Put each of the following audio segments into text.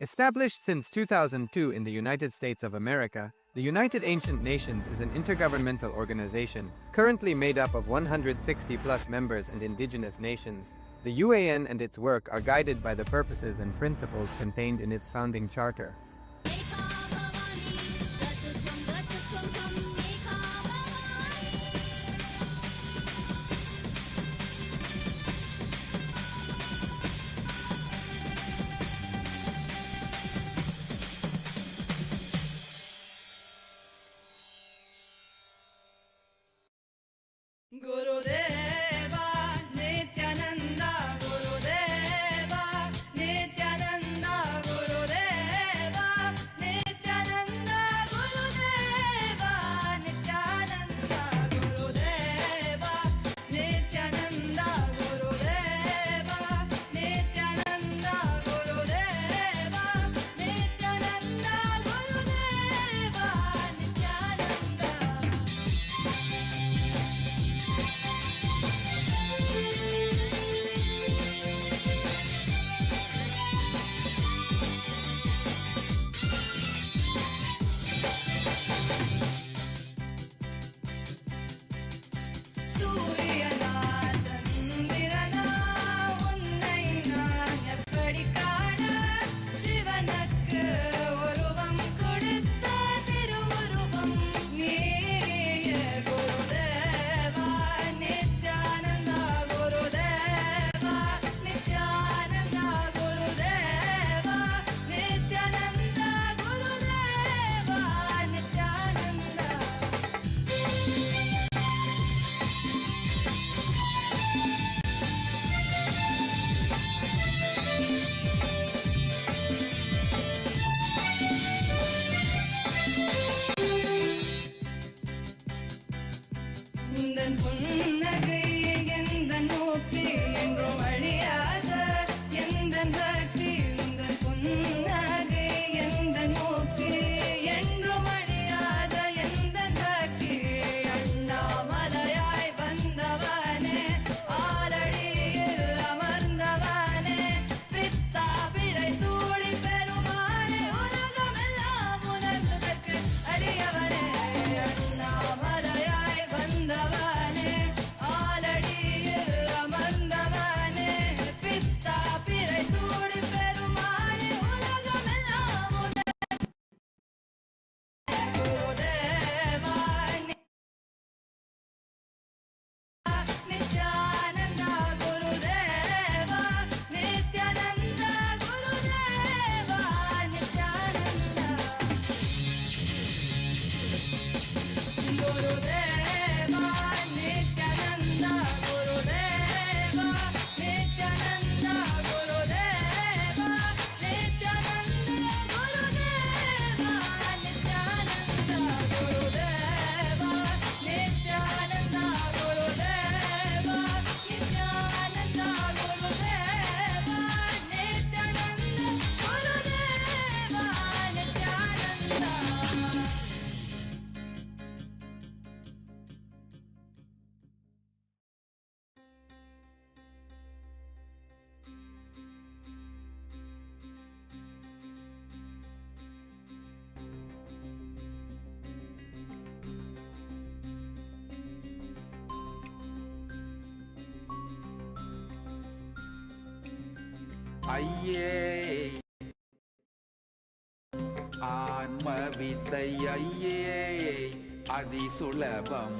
Established since 2002 in the United States of America, the United Ancient Nations is an intergovernmental organization, currently made up of 160+ members and indigenous nations. The UAN and its work are guided by the purposes and principles contained in its founding charter. Gurudeva Nithyananda Gurudeva Nithyananda Gurudeva Nithyananda Gurudeva Nithyananda Gurudeva Nithyananda Gurudeva Nithyananda Gurudeva Nithyananda Gurudeva சூரியனா சந்திரனா உன்னை நான் எப்படி காண சிவனுக்கு உருவம் கொடுத்த திருவுருவம் நீயே குருதேவா நித்யானந்தா குருதேவா நித்யானந்தா குருதேவா நித்யானந்தா குருதேவா நித்யானந்தா உந்தன் புன்னகை எந்தன் நோக்கி என்றும் அழியாத எந்தன் பக்தி உந்தன் புன்னகை எந்தன் நோக்கி என்றும் அழியாத எந்தன் பக்தி அண்ணாமலையாய் வந்தவனே ஆலடியில் அமர்ந்தவனே பித்தா பிறை சூடி பெருமானே உலகமெல்லாம் உணர்ந்ததற்கு அடியவனே அண்ணாமலையாய் வந்தவனே ஆலடியில் அமர்ந்தவனே பித்தா பிறை சூடி பெருமானே உலகமெல்லாம் குருதேவா நித்யானந்தா குருதேவா நித்யானந்தா குருதேவா நித்யானந்தா குருதேவா நித்யானந்தா குருதேவா நித்யானந்தா குருதேவா நித்யானந்தா குருதேவா நித்யானந்தா குருதேவா நித்யானந்தா குருதேவா நித்யானந்தா குருதேவா நித்யானந்தா குருதேவா நித்யானந்தா ஐயே ஆன்மவித்தை ஐயே அதிசுலபம்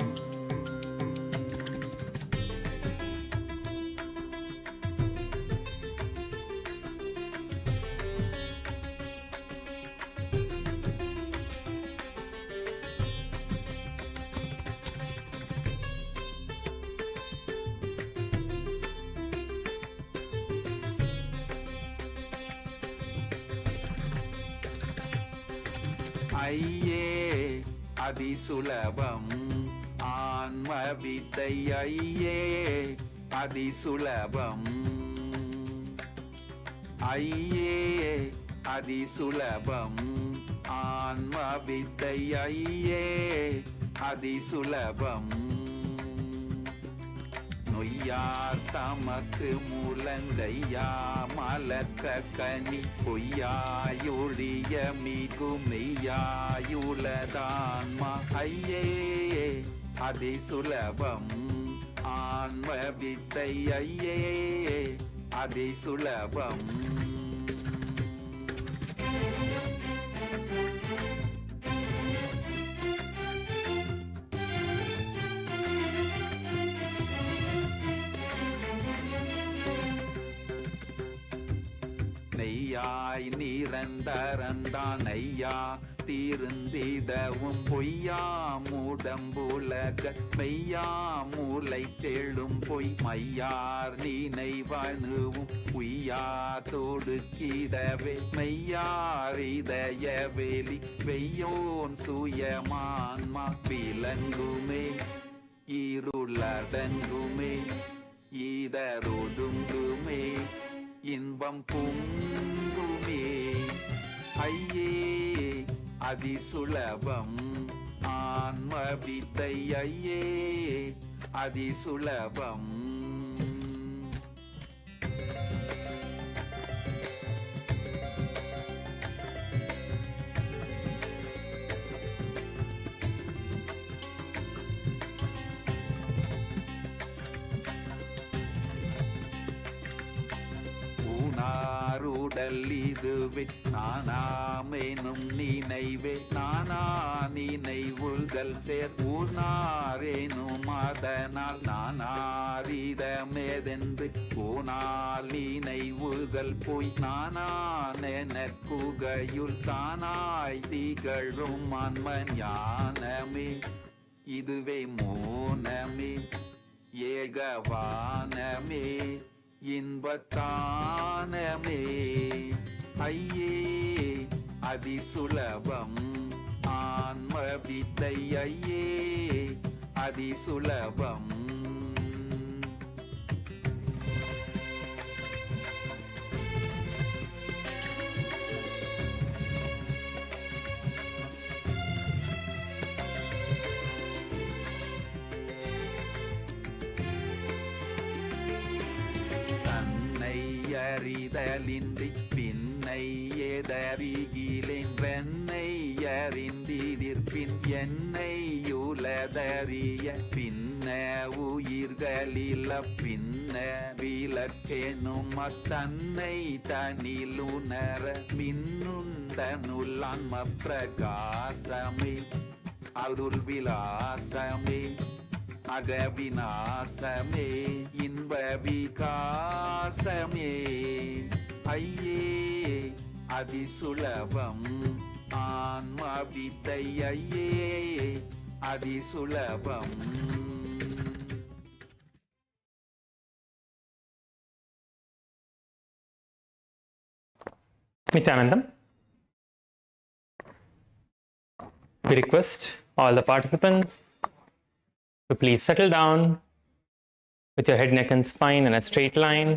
ஐயே அதிசுலபம் ஆன்மவித்தை ஐயே அதிசுலபம் ஐயே அதிசுலபம் ஆன்மவித்தை ஐயே அதிசுலபம் நொய்யார் தமக்கு முழங்கையா மலக்க கனி பொய்யாயொழிய மிகு மெய்யாயுளதான்மா ஐயே அதி சுலபம் ஆன்ம வித்தை ஐயே அதி சுலபம். நெய்யாய் நிரந்தரந்தான் ஐயா தீர்ந்திடவும் பொய்யாம் உடம்புலக மெய்யாம் மூளை தெழும் பொய் மையார் நினைவணுவும் உய்யா தொடுக்கிடவே மெய்யார் இதய வெளி வெய்யோன் சுயமான்மா விலங்குமே இருளடங்குமே இதரொடுங்குமே இன்பம் பொங்குமே ஐயே அதி சுலபம் ஆன்ம வித்தை ஐயே அதி சுலபம். உடல் இதுவே நானாமெனும் நினைவே நானா நினைவுகள் சேர் ஊனாரேனும் அதனால் நானாரிடமேதென்று போனால் நினைவுகள் போய் நானானெனக்குகையுள் தானாய் திகழும் ஆன்ம ஞானமே இதுவே மோனமே ஏகவானமே இன்பத்தானமே ஐயே அதி சுலபம் ஆன்ம வித்தை ஐயே அதி சுலபம். அறிதலின்றி பின்னை எதறிகிலேன் வெண்ணை அறிந்திதிர்பின் என்னை உலதறிய பின்ன உயிர்களில பின்ன விளக்கெனும் தன்னை தனிலுணர மின்னுந்தனுள்ளான்ம பிரகாசமே அருள் விலாசமே அகவிநாசமே இன்ப விகாசமே ஐயே அதி சுலபம் ஆன்ம வித்தை ஐயே அதி சுலபம். Nithyanandam. We request all the participants to please settle down with your head, neck and spine in a straight line.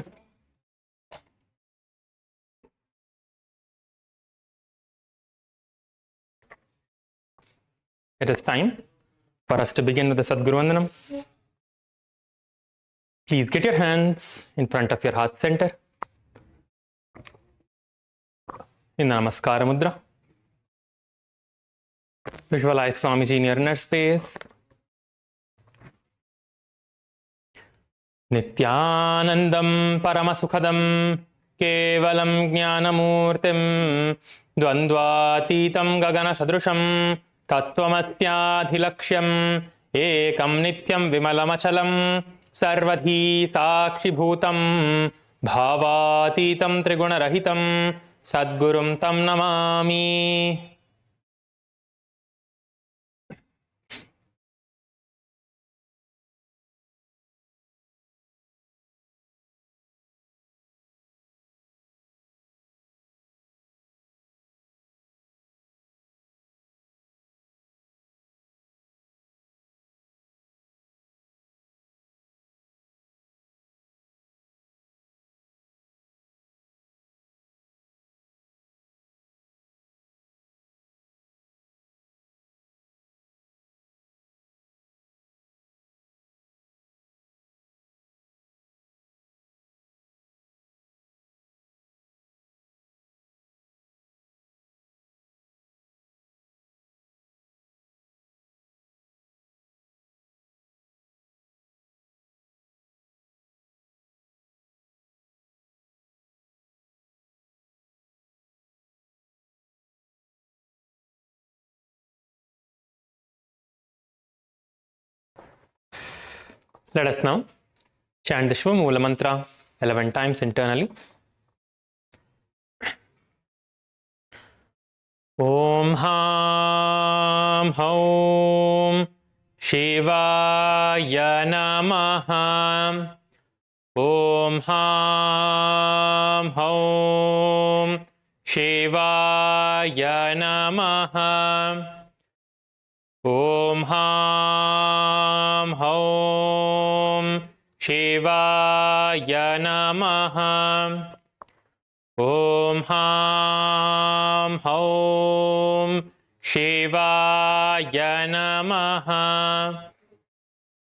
It is time for us to begin with the Sadguru Vandanam. Please get your hands in front of your heart center in the Namaskara Mudra. Visualize Swamiji in your inner space. Nithyanandam Paramasukhadam Kevalam Jnanamurtim Dvandvatitam Gagana Sadrusham Tattvamasyaadhilaksham Ekam Nityam Vimalamachalam Sarvadhi Sakshi Bhutam Bhavatitam Trigunarahitam Sadgurum Tam Namami. Let us now chant the Shiva Mula mantra 11 times internally. Om Ham Hom Shivaya Namaha. Om Ham Hom Shivaya Namaha. Om Ham Hom Shivaya Namaha. Om Ham Hom Shivaya Namaha.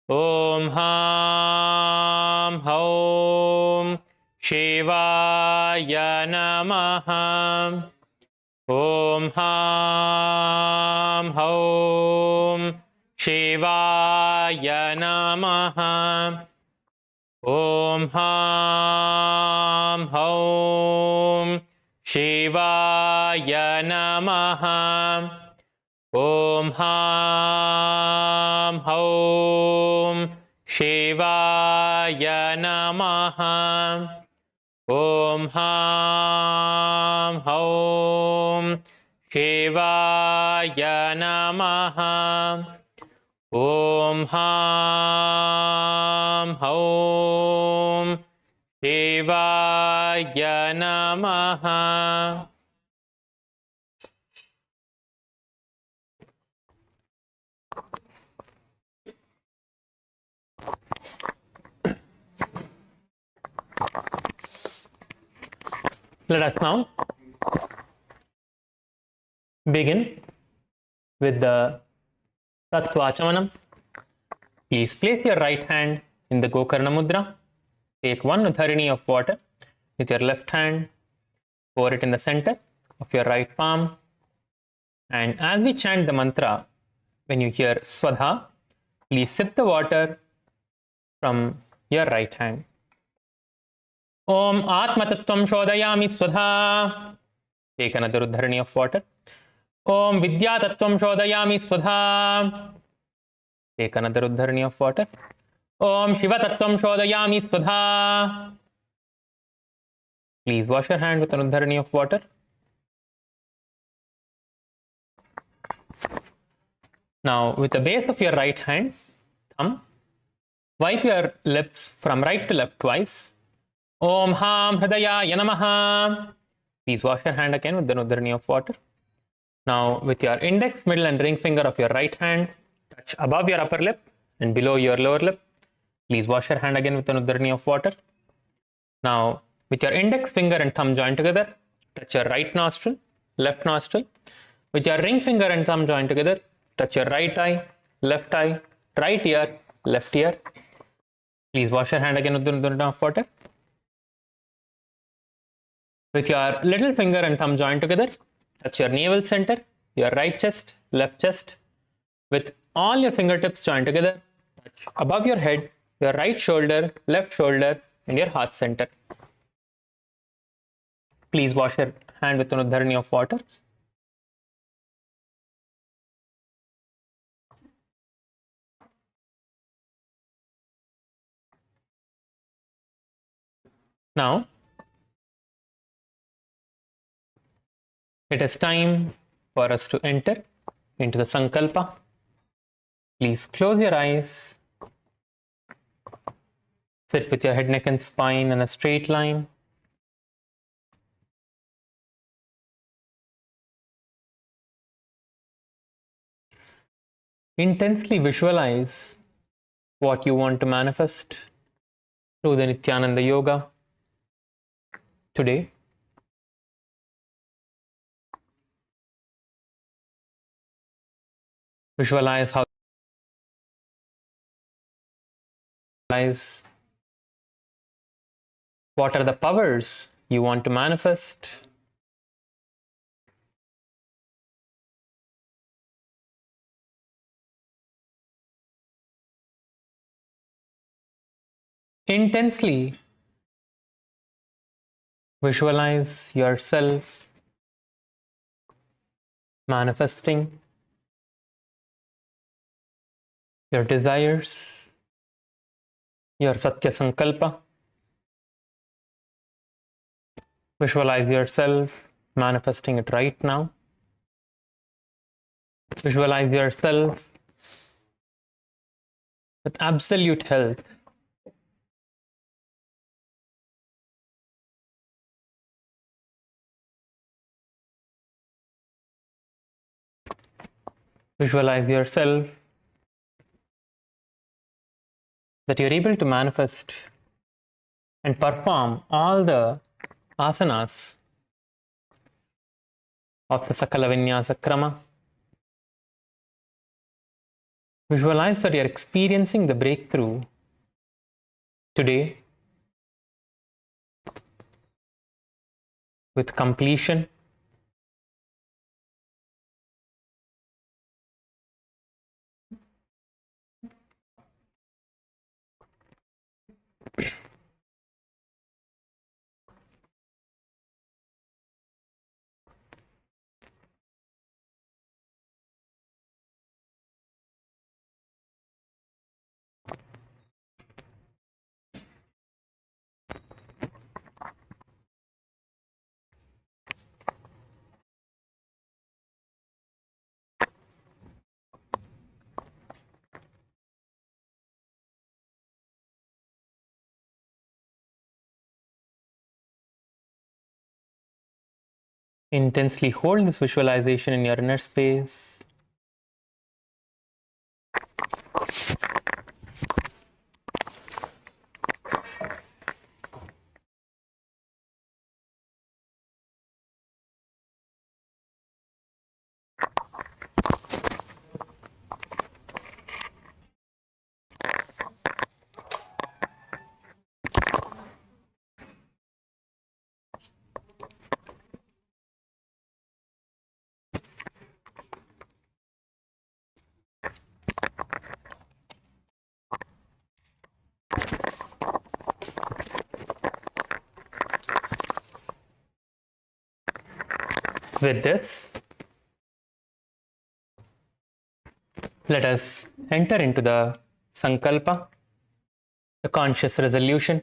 Om Ham Hom Shivaya Namaha. Om Ham Hom Shivaya Namaha. Om Ham Hom Shivaya Namaha. Om Ham Hom Shivaya Namaha. Om Ham Hom Shivaya Namaha. Om Ham Hom Shivaya Namaha. Let us now begin with the Tattvachamanam. Please place your right hand in the Gokarna Mudra. Take one udharini of water with your left hand, pour it in the center of your right palm. And as we chant the mantra, when you hear Swadha, please sip the water from your right hand. Om Atma Tattvam Shodayami Swadha. Take another udharini of water. Om Vidya Tattvam Shodayami Swadha. Take another udharini of water. Om Shiva Tattvam Shodayami Swadha. Please wash your hand with an udharini of water. Now, with the base of your right hand, thumb, wipe your lips from right to left twice. Om Ham Hridayaya Namaha. Please wash your hand again with the udharini of water. Now, with your index, middle, and ring finger of your right hand, touch above your upper lip and below your lower lip. Please wash your hand again with an udharini of water. Now, with your index finger and thumb joined together, touch your right nostril, left nostril. With your ring finger and thumb joined together, touch your right eye, right ear, left ear. Please wash your hand again with the udharini of water. With your little finger and thumb joined together, touch your navel center, your right chest, left chest. With all your fingertips joined together, touch above your head, your right shoulder, left shoulder, and your heart center. Please wash your hand with an udharini of water. Now, it is time for us to enter into the Sankalpa. Please close your eyes. Sit with your head, neck, and spine in a straight line. Intensely visualize what you want to manifest through the Nithyananda Yoga today. Visualize how what are the powers you want to manifest. Intensely visualize yourself manifesting your desires, your Satya Sankalpa. Visualize yourself manifesting it right now. Visualize yourself with absolute health. Visualize yourself that you're able to manifest and perform all the asanas of the Sakala Vinyasa Krama. Visualize that you're experiencing the breakthrough today with completion. Intensely hold this visualization in your inner space. With this, let us enter into the Sankalpa, the conscious resolution.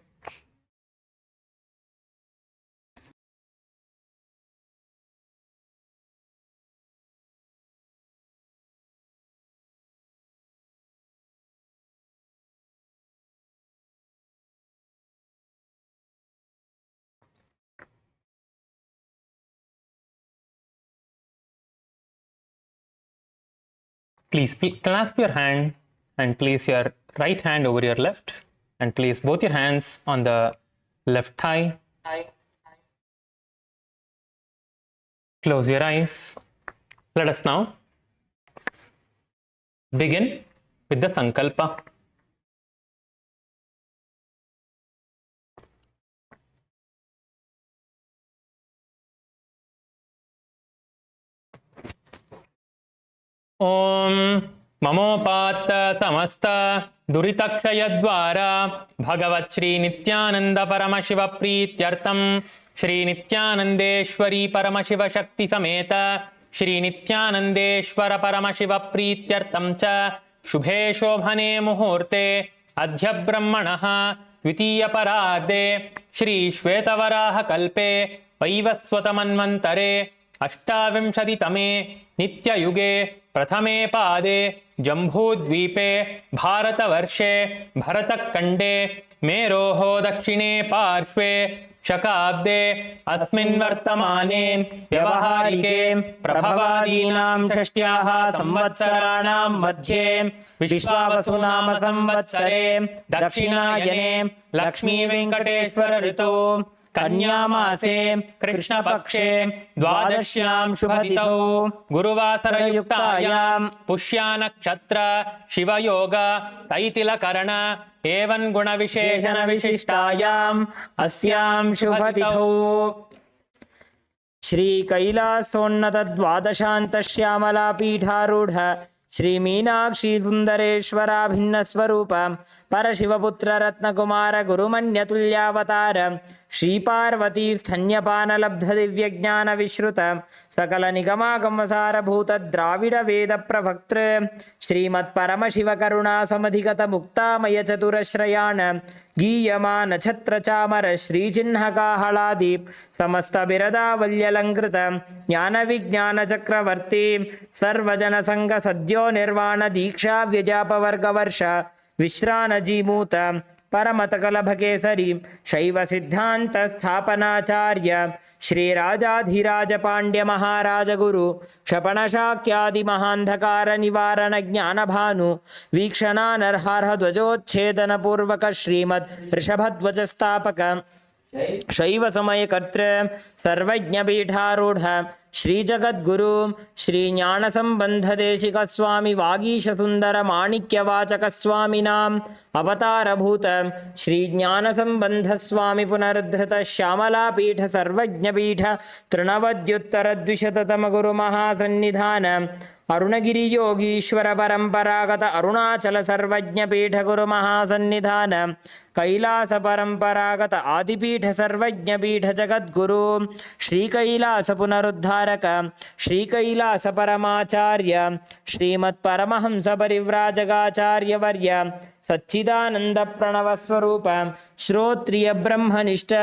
Please clasp your hand and place your right hand over your left and place both your hands on the left thigh. Close your eyes. Let us now begin with the Sankalpa. ओम ममोपात्त समस्त दुरितक्षयद्वारा भगवत् श्री नित्यानंद परमशिव प्रीत्यर्थम श्री नित्यानंदेश्वरी परमशिव शक्ति समेत श्री नित्यानंदेश्वर परमशिव प्रीत्यर्थम च शुभे शोभने मुहूर्ते अद्य ब्रह्मणः द्वितीय परार्धे श्री श्वेतवराह कल्पे वैवस्वतमन्वन्तरे अष्टाविंशतितमे नित्ययुगे प्रथमे पादे जम्बूद्वीपे भारतवर्षे भरतखण्डे मेरोः दक्षिणे पार्श्वे शकाब्दे अस्मिन् वर्तमाने व्यवहारिके प्रभवादीनां षष्ट्याः संवत्सराणां मध्ये विश्वावसुनाम संवत्सरे दक्षिणायने लक्ष्मी वेंकटेश्वर ऋतौ कन्यामासे कृष्णपक्षे द्वादश्यां शुभतिथौ गुरुवासरयुक्तायां पुष्या नक्षत्र शिवयोग तैतिलकरण एवं गुणविशेषण विशिष्टायाम् अस्यां शुभतिथौ श्री कैलासोन्नत द्वादशान्त श्यामला पीठारूढ़ श्री मीनाक्षी सुंदरेश्वरा भिन्न स्वरूप परशिवपुत्र रत्नकुमार गुरुमन्यतुल्यावतार श्रीपार्वती स्तन्यपानलब्धदिव्यज्ञानविश्रुत सकलनिगमागमसारभूत द्राविडवेदप्रभक्तृ श्रीमत्परमशिवकरुणासमधिगतमुक्तामयचतुरश्रयान् गीयमानछत्रचामर श्रीचिह्नकाहलादि समस्तबिरदावल्यलङ्कृत ज्ञानविज्ञानचक्रवर्ती सर्वजनसङ्गसद्यो निर्वाण दीक्षा व्यजापवर्गवर्ष विश्रानजीमूत परमतकलभकेसरी शैव सिद्धांत स्थापनाचार्य श्रीराजाधिराज पांड्य महाराज गुरु क्षपणशाक्यादि महांधकार निवारण ज्ञानभानु वीक्षणानर्हार्ह ध्वजोच्छेदन पूर्वक श्रीमद् ऋषभध्वज स्थापक शैव समय कर्तृ सर्वज्ञ पीठारूढ़ श्री जगद्गुरु श्री ज्ञान संबंध देशिक स्वामी वागीश सुंदर माणिक्य वाचक स्वामिनाम अवतार भूत श्री ज्ञान संबंध स्वामी पुनरुद्धृत श्यामला पीठ सर्वज्ञ पीठ तृणवद्युत्तर द्विशततम गुरु महासन्निधान अरुणगिरि योगीश्वर परंपरागत अरुणाचल सर्वज्ञ पीठ गुरु महासन्निधान कैलास परंपरागत आदिपीठ सर्वज्ञ पीठ जगद्गुरु श्री कैलास पुनरुद्धारक श्री कैलास परमाचार्य श्रीमत् परमहंस परिव्राजकाचार्य वर्य सच्चिदानंद प्रणव स्वरूप श्रोत्रिय ब्रह्मनिष्ठ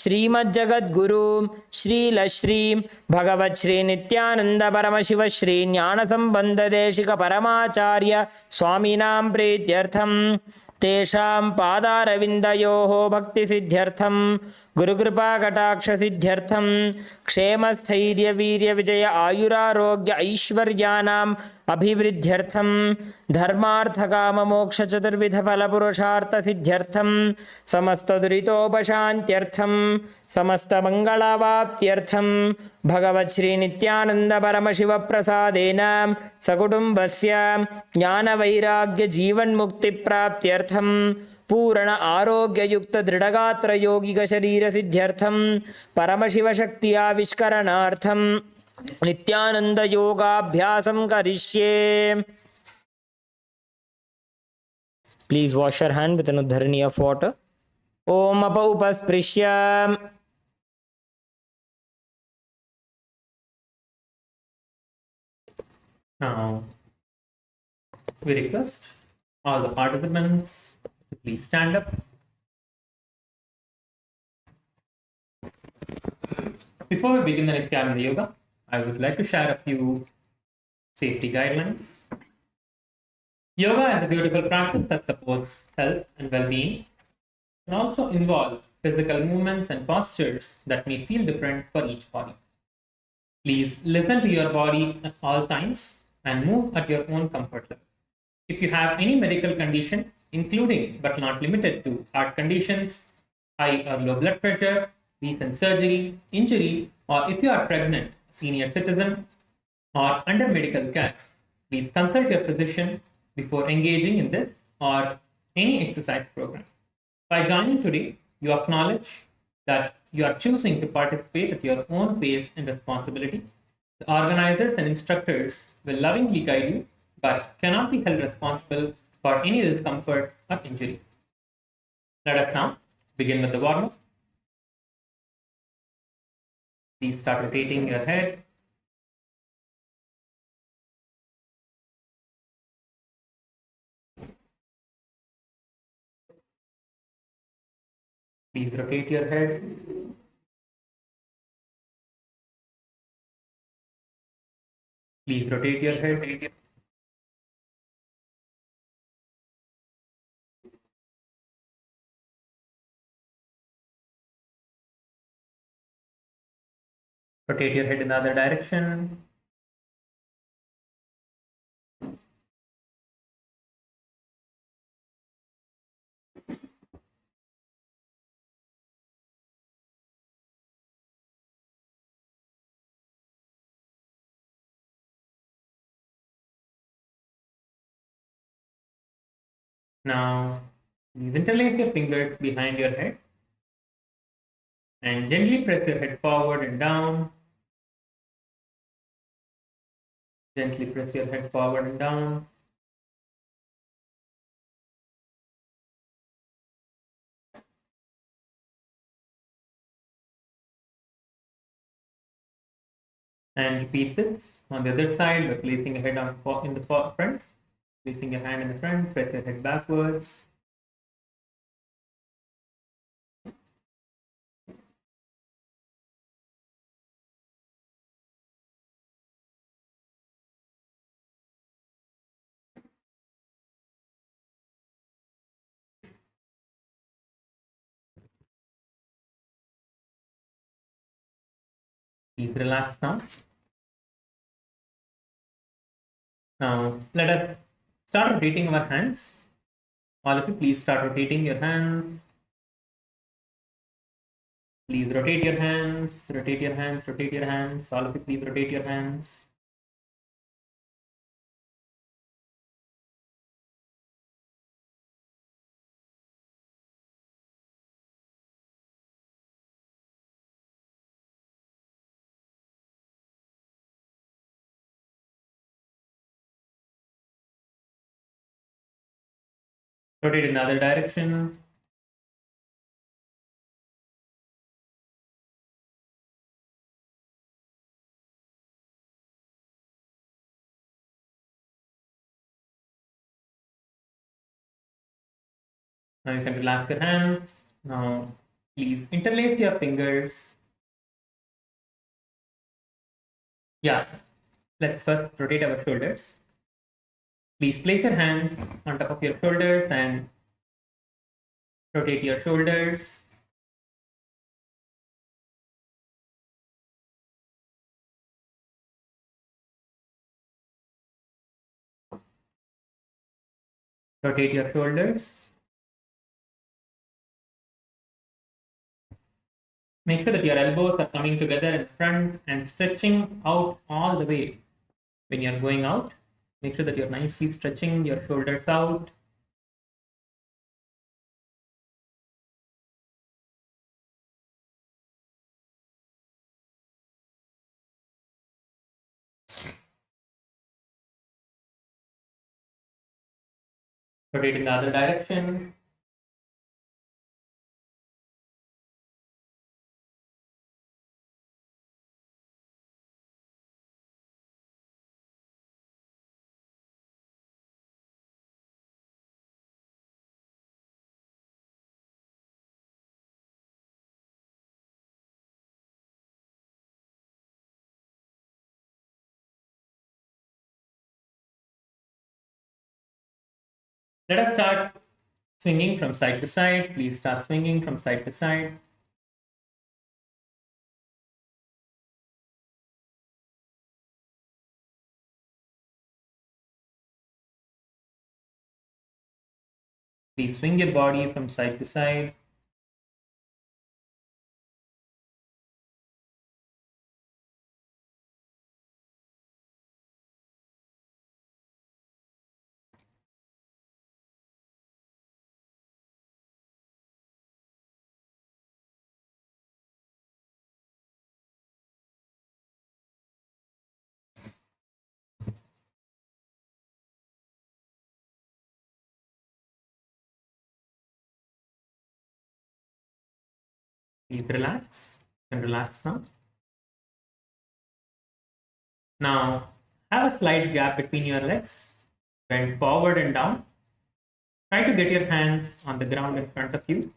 श्रीमज्जगद्गुरु श्रील श्री भगवत श्री नित्यानंद परमशिव श्री ज्ञान संबंध देशिक परमाचार्य स्वामिनां प्रीत्यर्थम तेषां पादारविन्दयोः भक्तिसिद्ध्यर्थं गुरुकृपाकटाक्षसिद्ध्यर्थं क्षेमस्थैर्यवीर्यविजय आयुरारोग्य ऐश्वर्याणाम् अभिवृद्ध्यर्थं धर्मार्थकाममोक्षचतुर्विधफलपुरुषार्थसिद्ध्यर्थं समस्तदुरितोपशान्त्यर्थं समस्तमङ्गलावाप्त्यर्थं भगवत् श्रीनित्यानन्द परमशिवप्रसादेन सकुटुम्बस्य ज्ञानवैराग्यजीवन्मुक्तिप्राप्त्यर्थं पूर्ण आरोग्ययुक्त दृढ़गात्र योगिक शरीर सिद्ध्यर्थं परमशिवशक्ति आविष्करणार्थं नित्यानंद योगाभ्यासं करिष्ये. Please wash your hand with an uddharani of water. Om apa upasprisya. Now, we request all the participants to please stand up. Before we begin the Nithyananda Yoga, I would like to share a few safety guidelines. Yoga is a beautiful practice that supports health and well-being. It can also involve physical movements and postures that may feel different for each body. Please listen to your body at all times and move at your own comfort level. If you have any medical condition, including but not limited to heart conditions, high or low blood pressure, recent surgery, injury, or if you are pregnant, senior citizen, or under medical care, please consult your physician before engaging in this or any exercise program. By joining today, you acknowledge that you are choosing to participate at your own pace and responsibility. The organizers and instructors will lovingly guide you, but cannot be held responsible for any discomfort or injury. Let us now begin with the warm-up. Please start rotating your head. Please rotate your head. Please rotate your head. Rotate your head in the other direction. Now, please interlace your fingers behind your head and gently press your head forward and down. Gently press your head forward and down. And repeat this on the other side by placing your head in the front, placing your hand in the front, press your head backwards. Please relax now. Now let us start rotating our hands. All of you, please start rotating your hands. Please rotate your hands, rotate your hands, rotate your hands. All of you, please rotate your hands. Rotate in the other direction. Now you can relax your hands. Now please interlace your fingers. Yeah, let's first rotate our shoulders. Please place your hands on top of your shoulders and rotate your shoulders. Rotate your shoulders. Make sure that your elbows are coming together in front and stretching out all the way. When you're going out, make sure that you're nicely stretching your shoulders out. Rotate in the other direction. Let us start swinging from side to side. Please start swinging from side to side. Please swing your body from side to side. Please relax and relax now. Now, have a slight gap between your legs. Bend forward and down. Try to get your hands on the ground in front of you.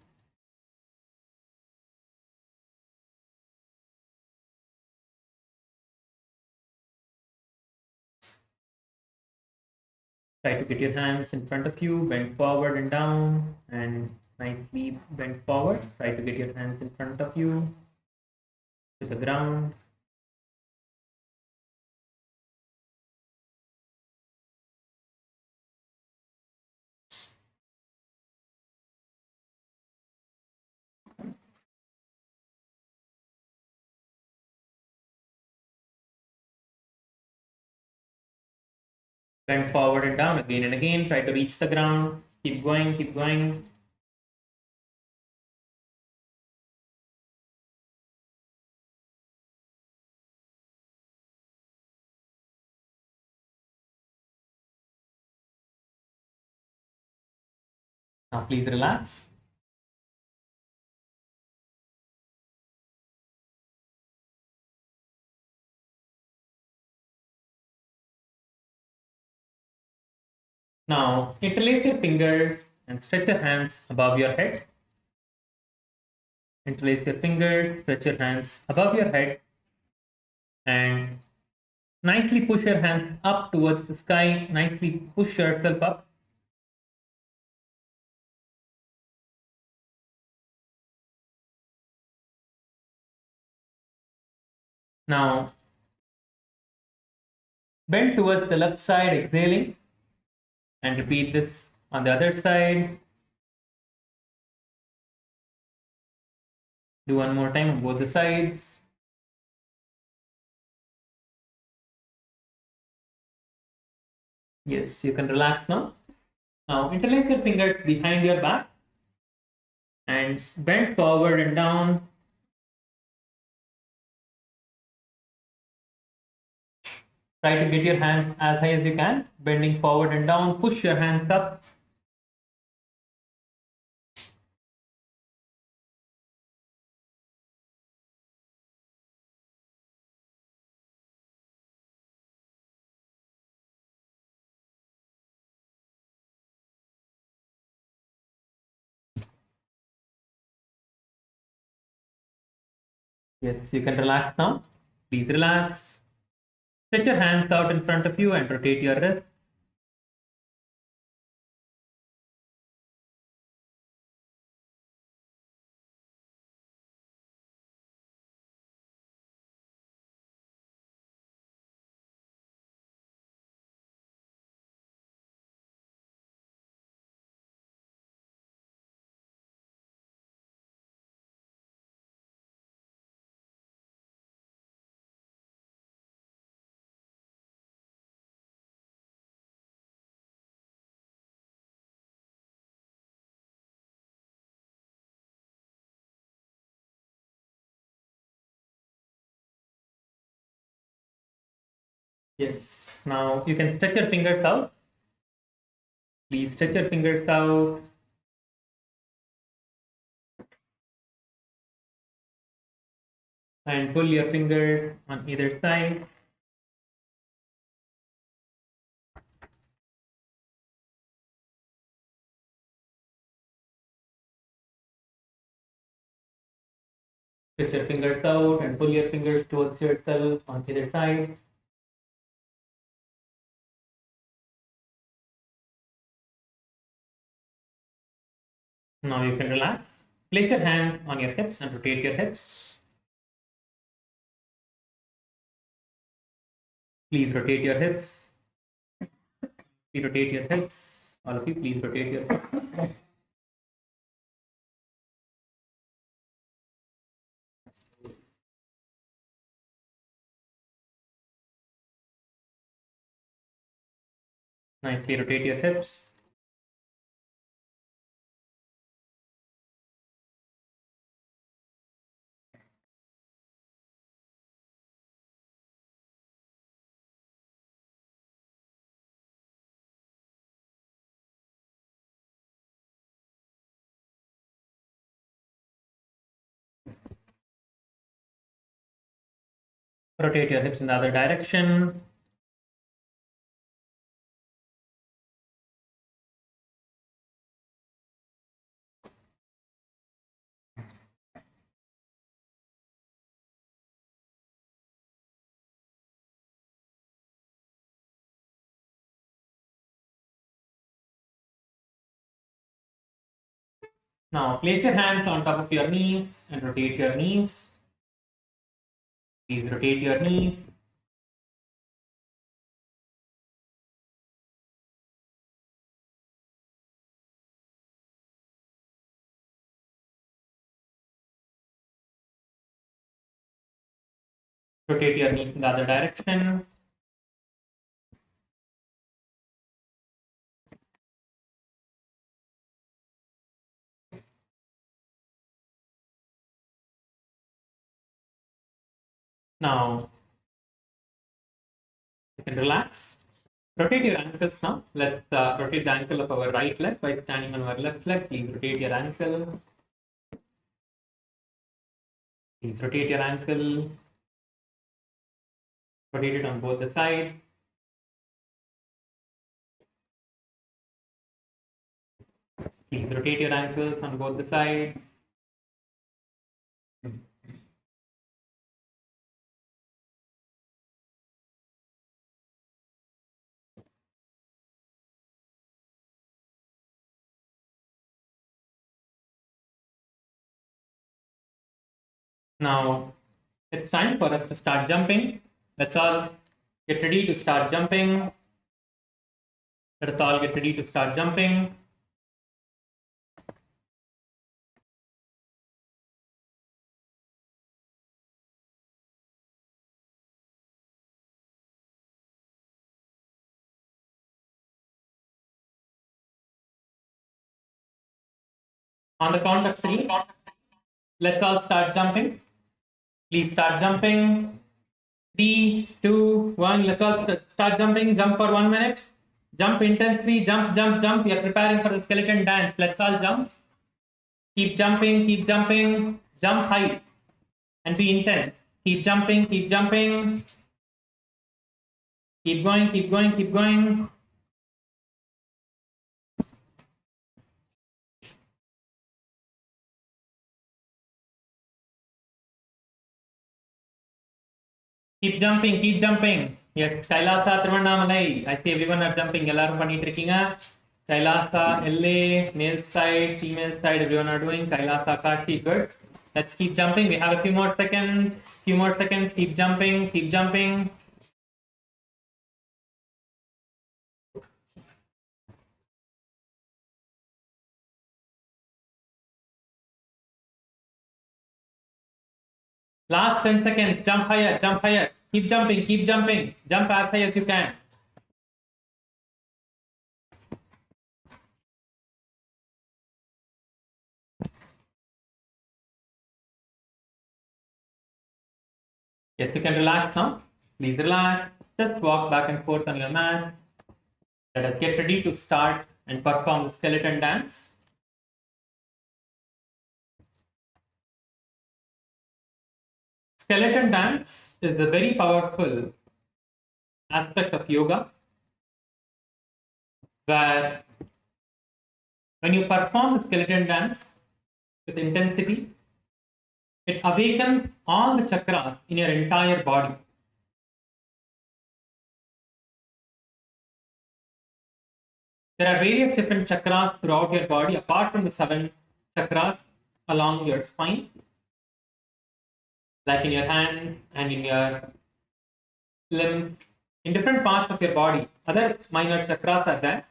Try to get your hands in front of you, bend forward and down, and nicely bend forward. Try to get your hands in front of you to the ground. Bend forward and down again and again. Try to reach the ground. Keep going, keep going. Now please relax. Now, interlace your fingers and stretch your hands above your head. Interlace your fingers, stretch your hands above your head, and nicely push your hands up towards the sky. Nicely push yourself up. Now, bend towards the left side, exhaling, and repeat this on the other side. Do one more time on both the sides. Yes, you can relax now. Now, interlace your fingers behind your back and bend forward and down. Try to get your hands as high as you can, bending forward and down. Push your hands up. Yes, you can relax now. Please relax. Stretch your hands out in front of you and rotate your wrist. Yes, now you can stretch your fingers out. Please stretch your fingers out. And pull your fingers on either side. Stretch your fingers out and pull your fingers towards yourself on either side. Now you can relax. Place your hands on your hips and rotate your hips. Please rotate your hips. Please rotate your hips. All of you, please rotate your hips. Nicely rotate your hips. Rotate your hips in the other direction. Now place your hands on top of your knees and rotate your knees. Please rotate your knees. Rotate your knees in the other direction. Now you can relax. Rotate your ankles now. Let's rotate the ankle of our right leg by standing on our left leg. Please rotate your ankle. Please rotate your ankle. Rotate it on both the sides. Please rotate your ankles on both the sides. Now, it's time for us to start jumping. Let's all get ready to start jumping. Let us all get ready to start jumping. On the count of 3, let's all start jumping. Please start jumping. 3, 2, 1. Let's all start jumping. Jump for 1 minute. Jump intensely. Jump, jump, jump. We are preparing for the skeleton dance. Let's all jump. Keep jumping, keep jumping. Jump high and be intense. Keep jumping, keep jumping. Keep going, keep going, keep going. Keep jumping, keep jumping. Yes, KAILASA, Thiruvannamalai. I see everyone are jumping. Ellarum pannittu irukeenga. KAILASA, LA, male side, female side, everyone are doing. KAILASA, Kashi, good. Let's keep jumping. We have a few more seconds. Few more seconds. Keep jumping, keep jumping. Last 10 seconds. Jump higher, jump higher. Keep jumping, keep jumping. Jump as high as you can. Yes, you can relax now. Please relax. Just walk back and forth on your mat. Let us get ready to start and perform the skeleton dance. Skeleton dance is a very powerful aspect of yoga, where when you perform the skeleton dance with intensity, it awakens all the chakras in your entire body. There are various different chakras throughout your body, apart from the 7 chakras along your spine, like in your hands and in your limbs, in different parts of your body. Other minor chakras are there,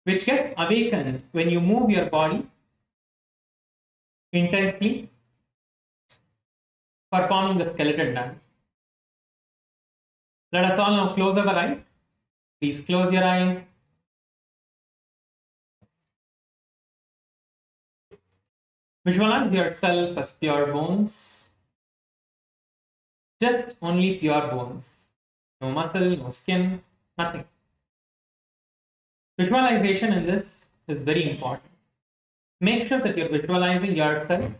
which gets awakened when you move your body intensely, performing the skeleton dance. Let us all now close our eyes. Please close your eyes. Visualize yourself as pure bones. Just only pure bones. No muscle, no skin, nothing. Visualization in this is very important. Make sure that you're visualizing yourself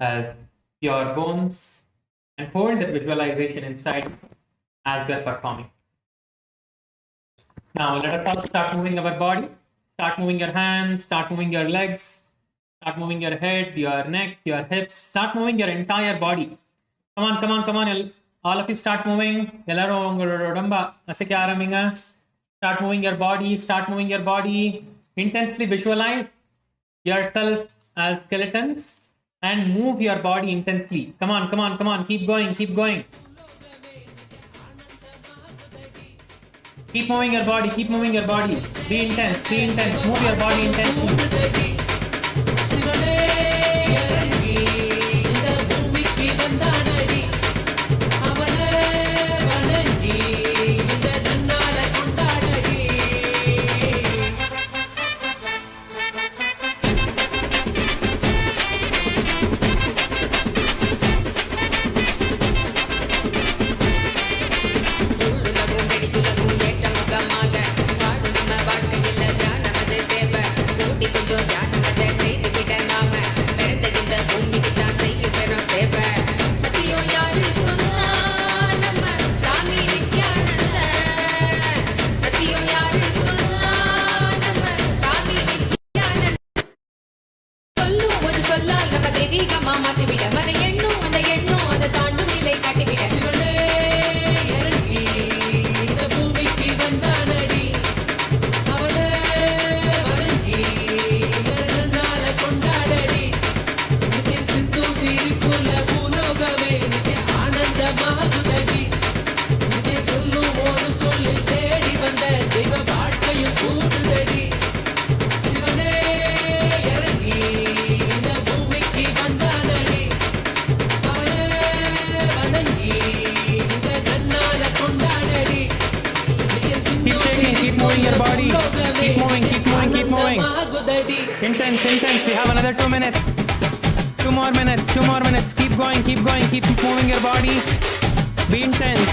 as pure bones and hold that visualization inside as we're performing. Now let us all start moving our body. Start moving your hands, start moving your legs, start moving your head, your neck, your hips. Start moving your entire body. Come on, come on, come on. All of you start moving. Start moving your body, start moving your body. Intensely visualize yourself as skeletons and move your body intensely. Come on, come on, come on. Keep going, keep going. Keep moving your body, keep moving your body. Be intense, move your body intensely. Save Intense, intense. We have another 2 minutes. 2 more minutes, 2 more minutes. Keep going, keep going, keep moving your body. Be intense.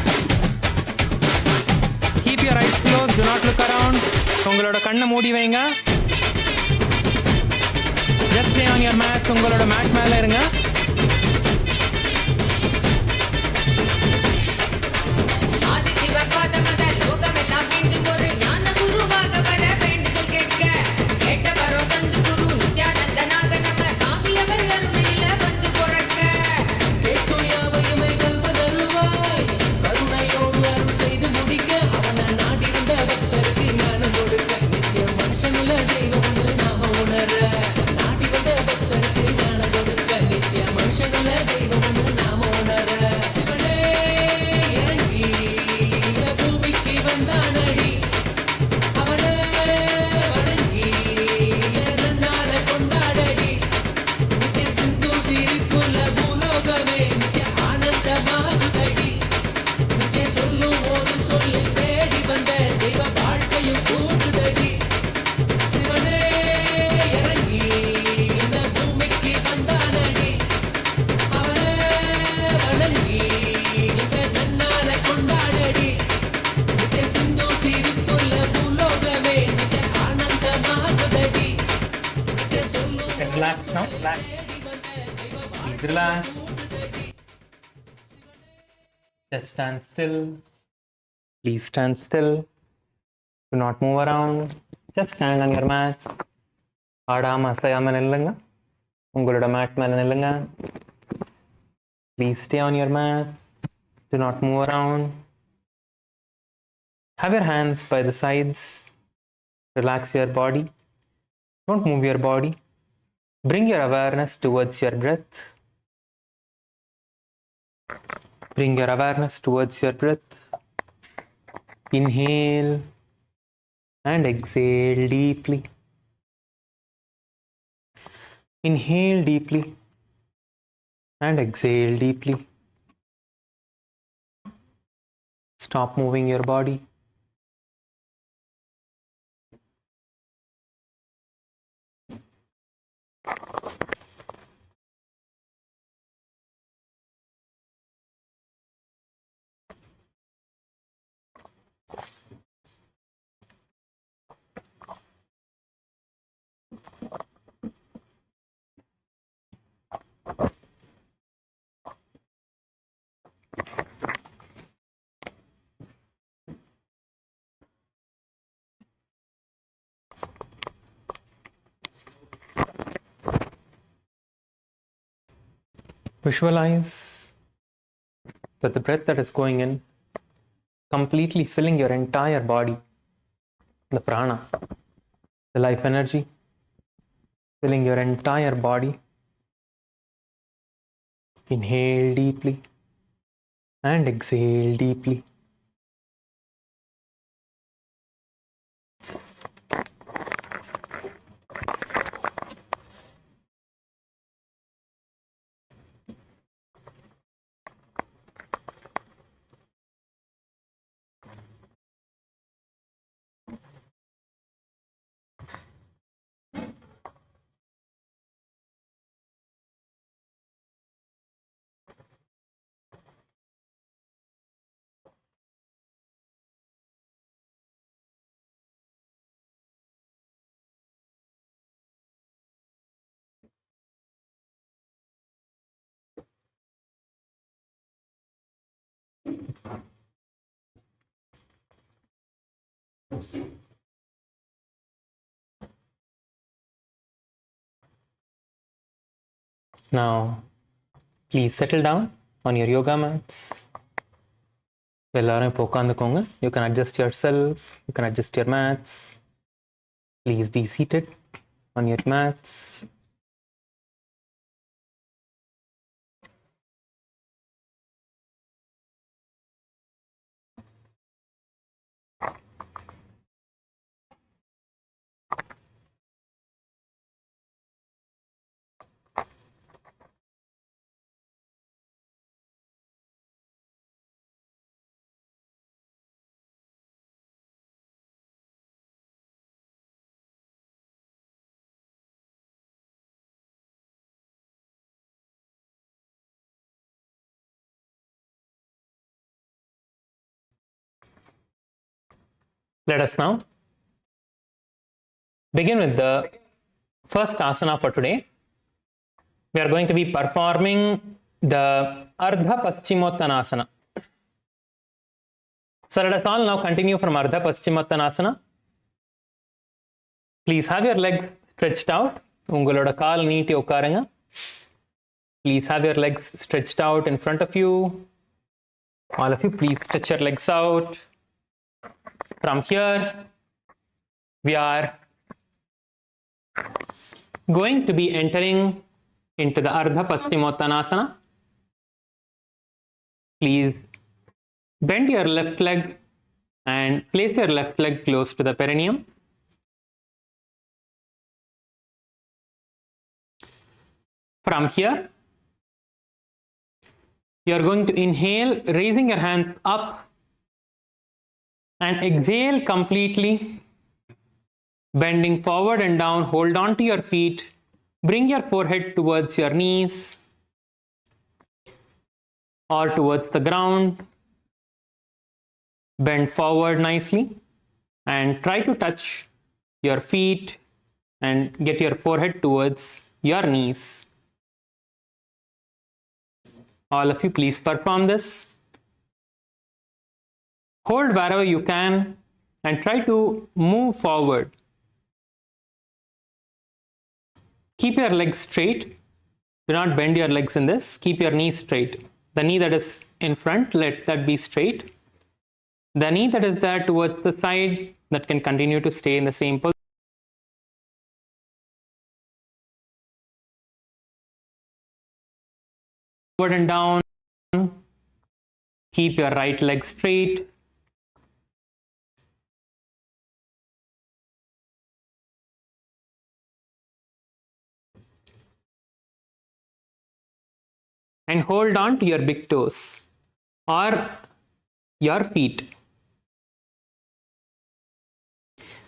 Keep your eyes closed, do not look around. உங்களோட கண்ணை மூடி வைங்க. Just stay on your mat. உங்களோட mat மேல இருங்க. ஆதிசிவபாதமத லோகமெல்லாம் மீண்டும் ஒரு ஞான குருவாக வர வேண்டுதல் கேட்க கேட்ட வரம் தந்து குரு நித்யானந்தனாக நம்ம சாமி அவர் அருணையில வந்து பிறக்க Relax now, relax. Please relax. Just stand still. Please stand still. Do not move around. Just stand on your mats. ஆடாம அசையாம நில்லுங்க. உங்களோட மேட் மேல நில்லுங்க. Please stay on your mats. Do not move around. Have your hands by the sides. Relax your body. Don't move your body. Bring your awareness towards your breath. Bring your awareness towards your breath. Inhale and exhale deeply. Inhale deeply and exhale deeply. Stop moving your body. Visualize that the breath that is going in completely filling your entire body, the prana, the life energy, filling your entire body. Inhale deeply and exhale deeply. Now, please settle down on your yoga mats. எல்லாரும் இப்போ உட்காந்துக்கோங்க. You can adjust yourself. You can adjust your mats. Please be seated on your mats. Let us now begin with the first asana for today. We are going to be performing the Ardha Paschimottanasana. So let us all now continue from Ardha Paschimottanasana. Please have your legs stretched out. Ungaloda kaal neeti ukkarunga. Please have your legs stretched out in front of you. All of you, please stretch your legs out. From here, we are going to be entering into the Ardha Paschimottanasana. Please bend your left leg and place your left leg close to the perineum. From here, you are going to inhale, raising your hands up, and exhale completely, bending forward and down. Hold on to your feet. Bring your forehead towards your knees or towards the ground. Bend forward nicely and try to touch your feet and get your forehead towards your knees. All of you, please perform this. Hold wherever you can and try to move forward. Keep your legs straight. Do not bend your legs in this. Keep your knees straight. The knee that is in front, let that be straight. The knee that is there towards the side, that can continue to stay in the same position. Forward and down. Keep your right leg straight. And hold on to your big toes or your feet.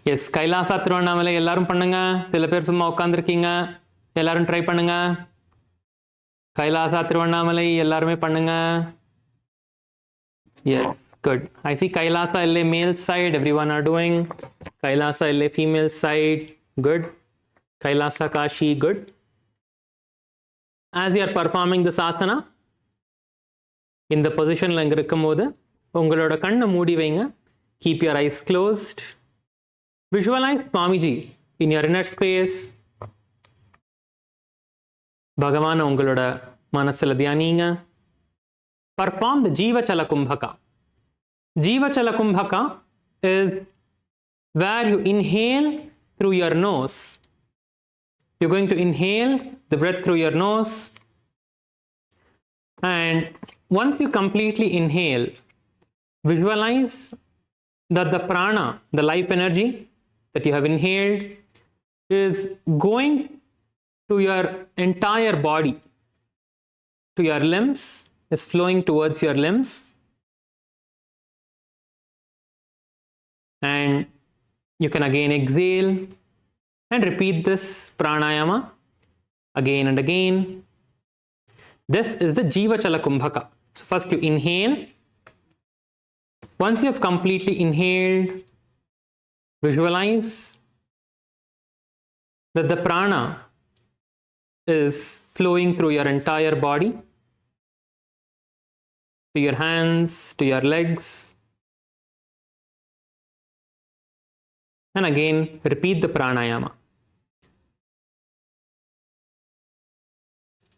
Yes, Kailasa Thiruvannamalai ellarum pannunga. Sila per summa ukkandirukeenga. Ellarum try pannunga. Kailasa Thiruvannamalai ellarume pannunga. Yes, good. I see Kailasa LA male side, everyone are doing. Kailasa LA female side, good. Kailasa Kashi, good. As you are performing this asana, in the position la inga irukkumbodhu, ungaloda kanna moodi veinga. Keep your eyes closed. Visualize Swamiji in your inner space. Bhagavan ungaloda manasila dhyaninga. Perform the Jiva Chala Kumbhaka. Jiva Chala Kumbhaka is where you inhale through your nose. You're going to inhale the breath through your nose. And once you completely inhale, visualize that the prana, the life energy that you have inhaled, is going to your entire body, to your limbs, is flowing towards your limbs. And you can again exhale and repeat this pranayama again and again. This is the Jiva Chala Kumbhaka. So first you inhale. Once you have completely inhaled, visualize that the prana is flowing through your entire body, to your hands, to your legs. And again, repeat the pranayama.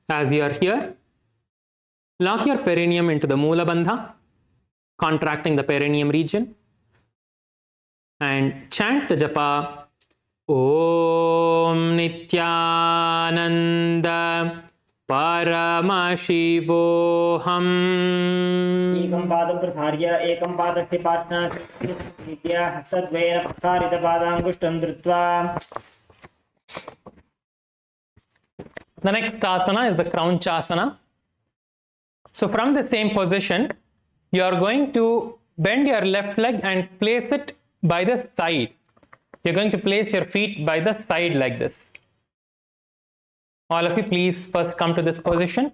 As you are here, lock your perineum into the Moola Bandha, contracting the perineum region, and chant the japa Om Nithyananda Paramashivoham. एकं पादं प्रसार्य एकं पादस्य पार्श्वनाथ्या हस्तद्वयेन प्रसारितपादाङ्गुष्ठं धृत्वा. The next asana is the Crown Chasana. So from the same position, you are going to bend your left leg and place it by the side. You're going to place your feet by the side like this. All of you, please first come to this position.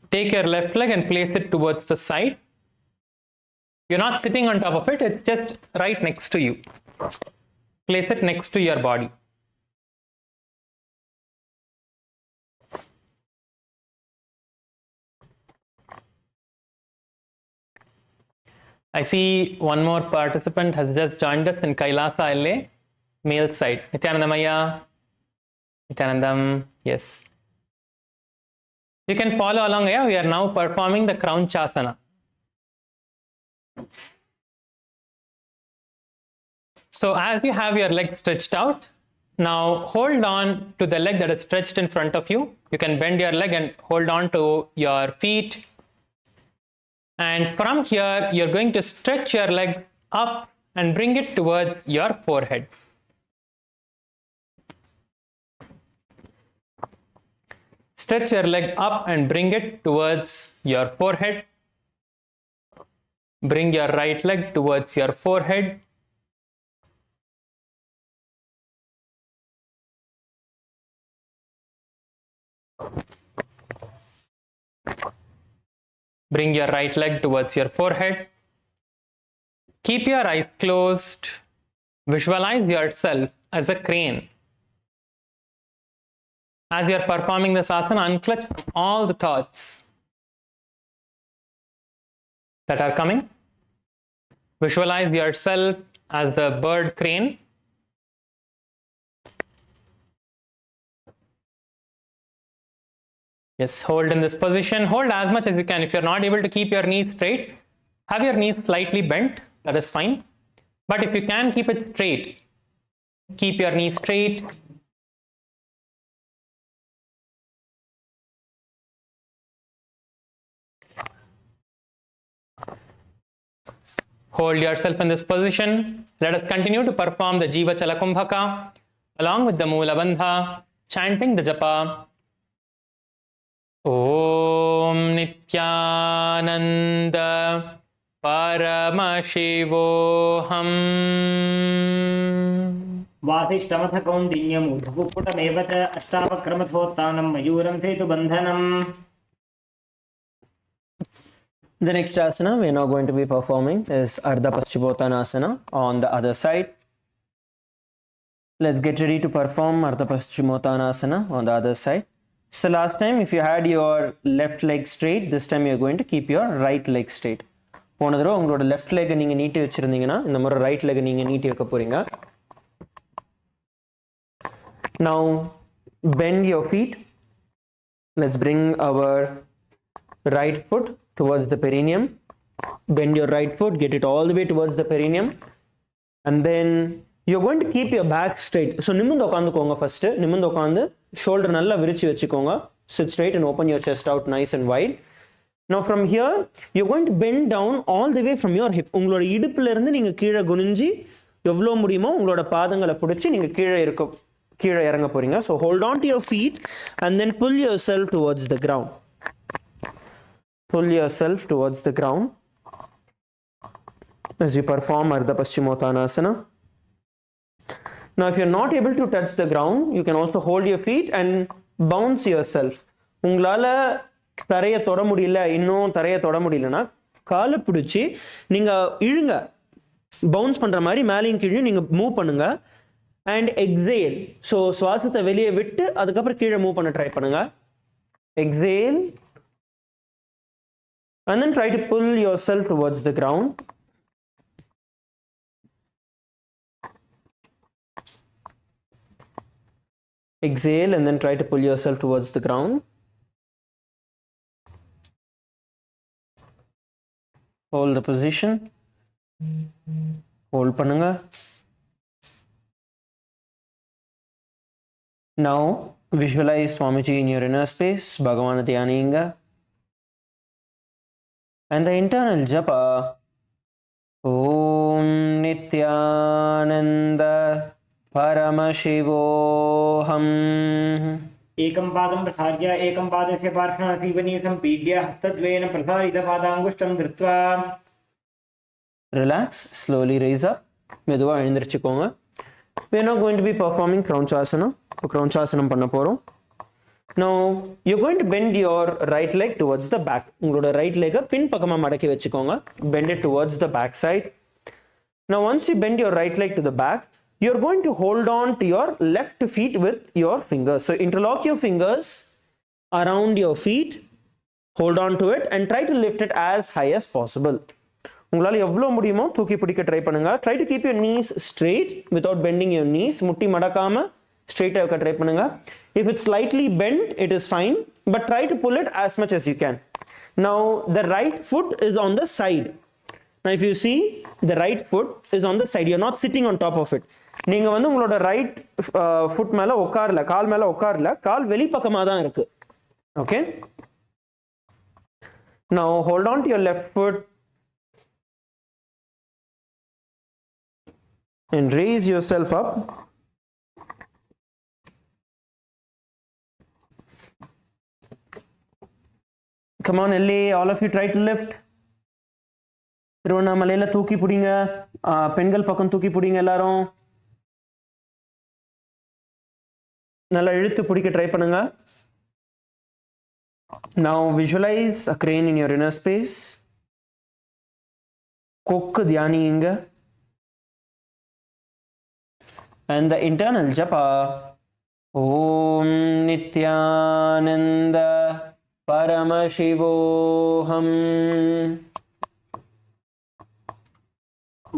Take your left leg and place it towards the side. You're not sitting on top of it, it's just right next to you. Place it next to your body. I see one more participant has just joined us in KAILASA LA, male side. Nithyananda Maya. Nithyanandam, yes. You can follow along here. We are now performing the Kraunchasana. So as you have your leg stretched out, now hold on to the leg that is stretched in front of you. You can bend your leg and hold on to your feet. And from here, you're going to stretch your leg up and bring it towards your forehead. Stretch your leg up and bring it towards your forehead. Bring your right leg towards your forehead. Bring your right leg towards your forehead. Keep your eyes closed. Visualize yourself as a crane. As you are performing this asana, unclutch all the thoughts that are coming. Visualize yourself as the bird crane. Yes, hold in this position. Hold as much as you can. If you're not able to keep your knees straight, have your knees slightly bent. That is fine. But if you can keep it straight, keep your knees straight. Hold yourself in this position. Let us continue to perform the Jiva Chala Kumbhaka along with the Moola Bandha, chanting the japa. Om Nithyananda Paramashivoham वासिष्ठमथ कौन्डिन्यम् ऊर्ध्वपुटमेव च अष्टावक्रमथोत्थानं मयूरं सेतुबन्धनम्. The next asana we are now going to be performing is Ardha Paschimottanasana on the other side. Let's get ready to perform Ardha Paschimottanasana on the other side. So last time if you had your left leg straight, this time you are going to keep your right leg straight. போன தடவை உங்களோட left leg நீங்க நீட்டி வச்சிருந்தீங்கன்னா இந்த மாதிரி right leg நீங்க நீட்டி வைக்க போறீங்க. Now bend your feet. Let's bring our right foot towards the perineum. Bend your right foot, get it all the way towards the perineum, and then you're going to keep your back straight. So நிமிர்ந்து உட்கார்ந்துக்கோங்க first. நிமிர்ந்து உட்கார்ந்து shoulder நல்லா விரிச்சு வச்சுக்கோங்க. Sit straight and open your chest out nice and wide. Now from here you're going to bend down all the way from your hip. உங்களோட இடுப்புல இருந்து நீங்க கீழே குனிஞ்சி எவ்வளவு முடியுமோ உங்களோட பாதங்களை பிடிச்சு நீங்க கீழே இறங்க போறீங்க. So hold on to your feet and then pull yourself towards the ground. Pull yourself towards the ground as you perform Ardha Paschimottanasana. Now if you're not able to touch the ground, you can also hold your feet and bounce yourself. உங்களால தரைய தொட முடியல, இன்னும் தரைய தொட முடியலனா காலை பிடிச்சி நீங்க இழுங்க. Bounce பண்ற மாதிரி மேலேயும் கீழே நீங்க மூவ் பண்ணுங்க. And exhale. So சுவாசத்தை வெளியே விட்டு அதுக்கப்புறம் கீழே மூவ் பண்ண ட்ரை பண்ணுங்க. Exhale. And then try to pull yourself towards the ground. Exhale and then try to pull yourself towards the ground. Hold the position. Hold பண்ணுங்க. Now visualize Swamiji in your inner space. Bhagavan Dhyaninga. And the internal japa. Om Nithyananda Paramashivoham. एकं पादं प्रसार्य एकं पादस्य पार्श्वनासीवने सम्पीड्य हस्तद्वयेन प्रसारितपादाङ्गुष्ठं धृत्वा relax, slowly raise up. மெதுவா எழுந்திருச்சுக்கோங்க. We are now going to be performing Kraunchasana. Kraunchasanam பண்ண போறோம். Now you're going to bend your right leg towards the back. உங்களோட right leg பின் பக்கமா மடக்கி வெச்சுக்கோங்க. Bend it towards the back side. Now once you bend your right leg to the back, you're going to hold on to your left feet with your fingers. So interlock your fingers around your feet, hold on to it and try to lift it as high as possible. உங்களால எவ்வளவு முடியுமோ தூக்கி பிடிக்க try பண்ணுங்க. Try to keep your knees straight without bending your knees. முட்டி மடக்காம straight ஆ வைக்க try பண்ணுங்க. If it's slightly bent, it is fine, but try to pull it as much as you can. Now the right foot is on the side. Now if you see, the right foot is on the side. You're not sitting on top of it. நீங்க வந்து உங்களோட right foot மேல உட்காரல, கால் மேல உட்காரல, கால் வெளிப்பக்கமா தான் இருக்கு. Okay? Now hold on to your left foot and raise yourself up. Come on, LA, all of you try to lift. திருவண்ணாமலையில தூக்கி பிடிங்க, பெண்கள் பக்கம் தூக்கி பிடிங்க எல்லாரும். நல்லா இழுத்து பிடிக்க ட்ரை பண்ணுங்க. Now visualize a crane in your inner space. கொக்கு தியானிங்க. And the internal japa, Om Nithyananda Paramashivoham.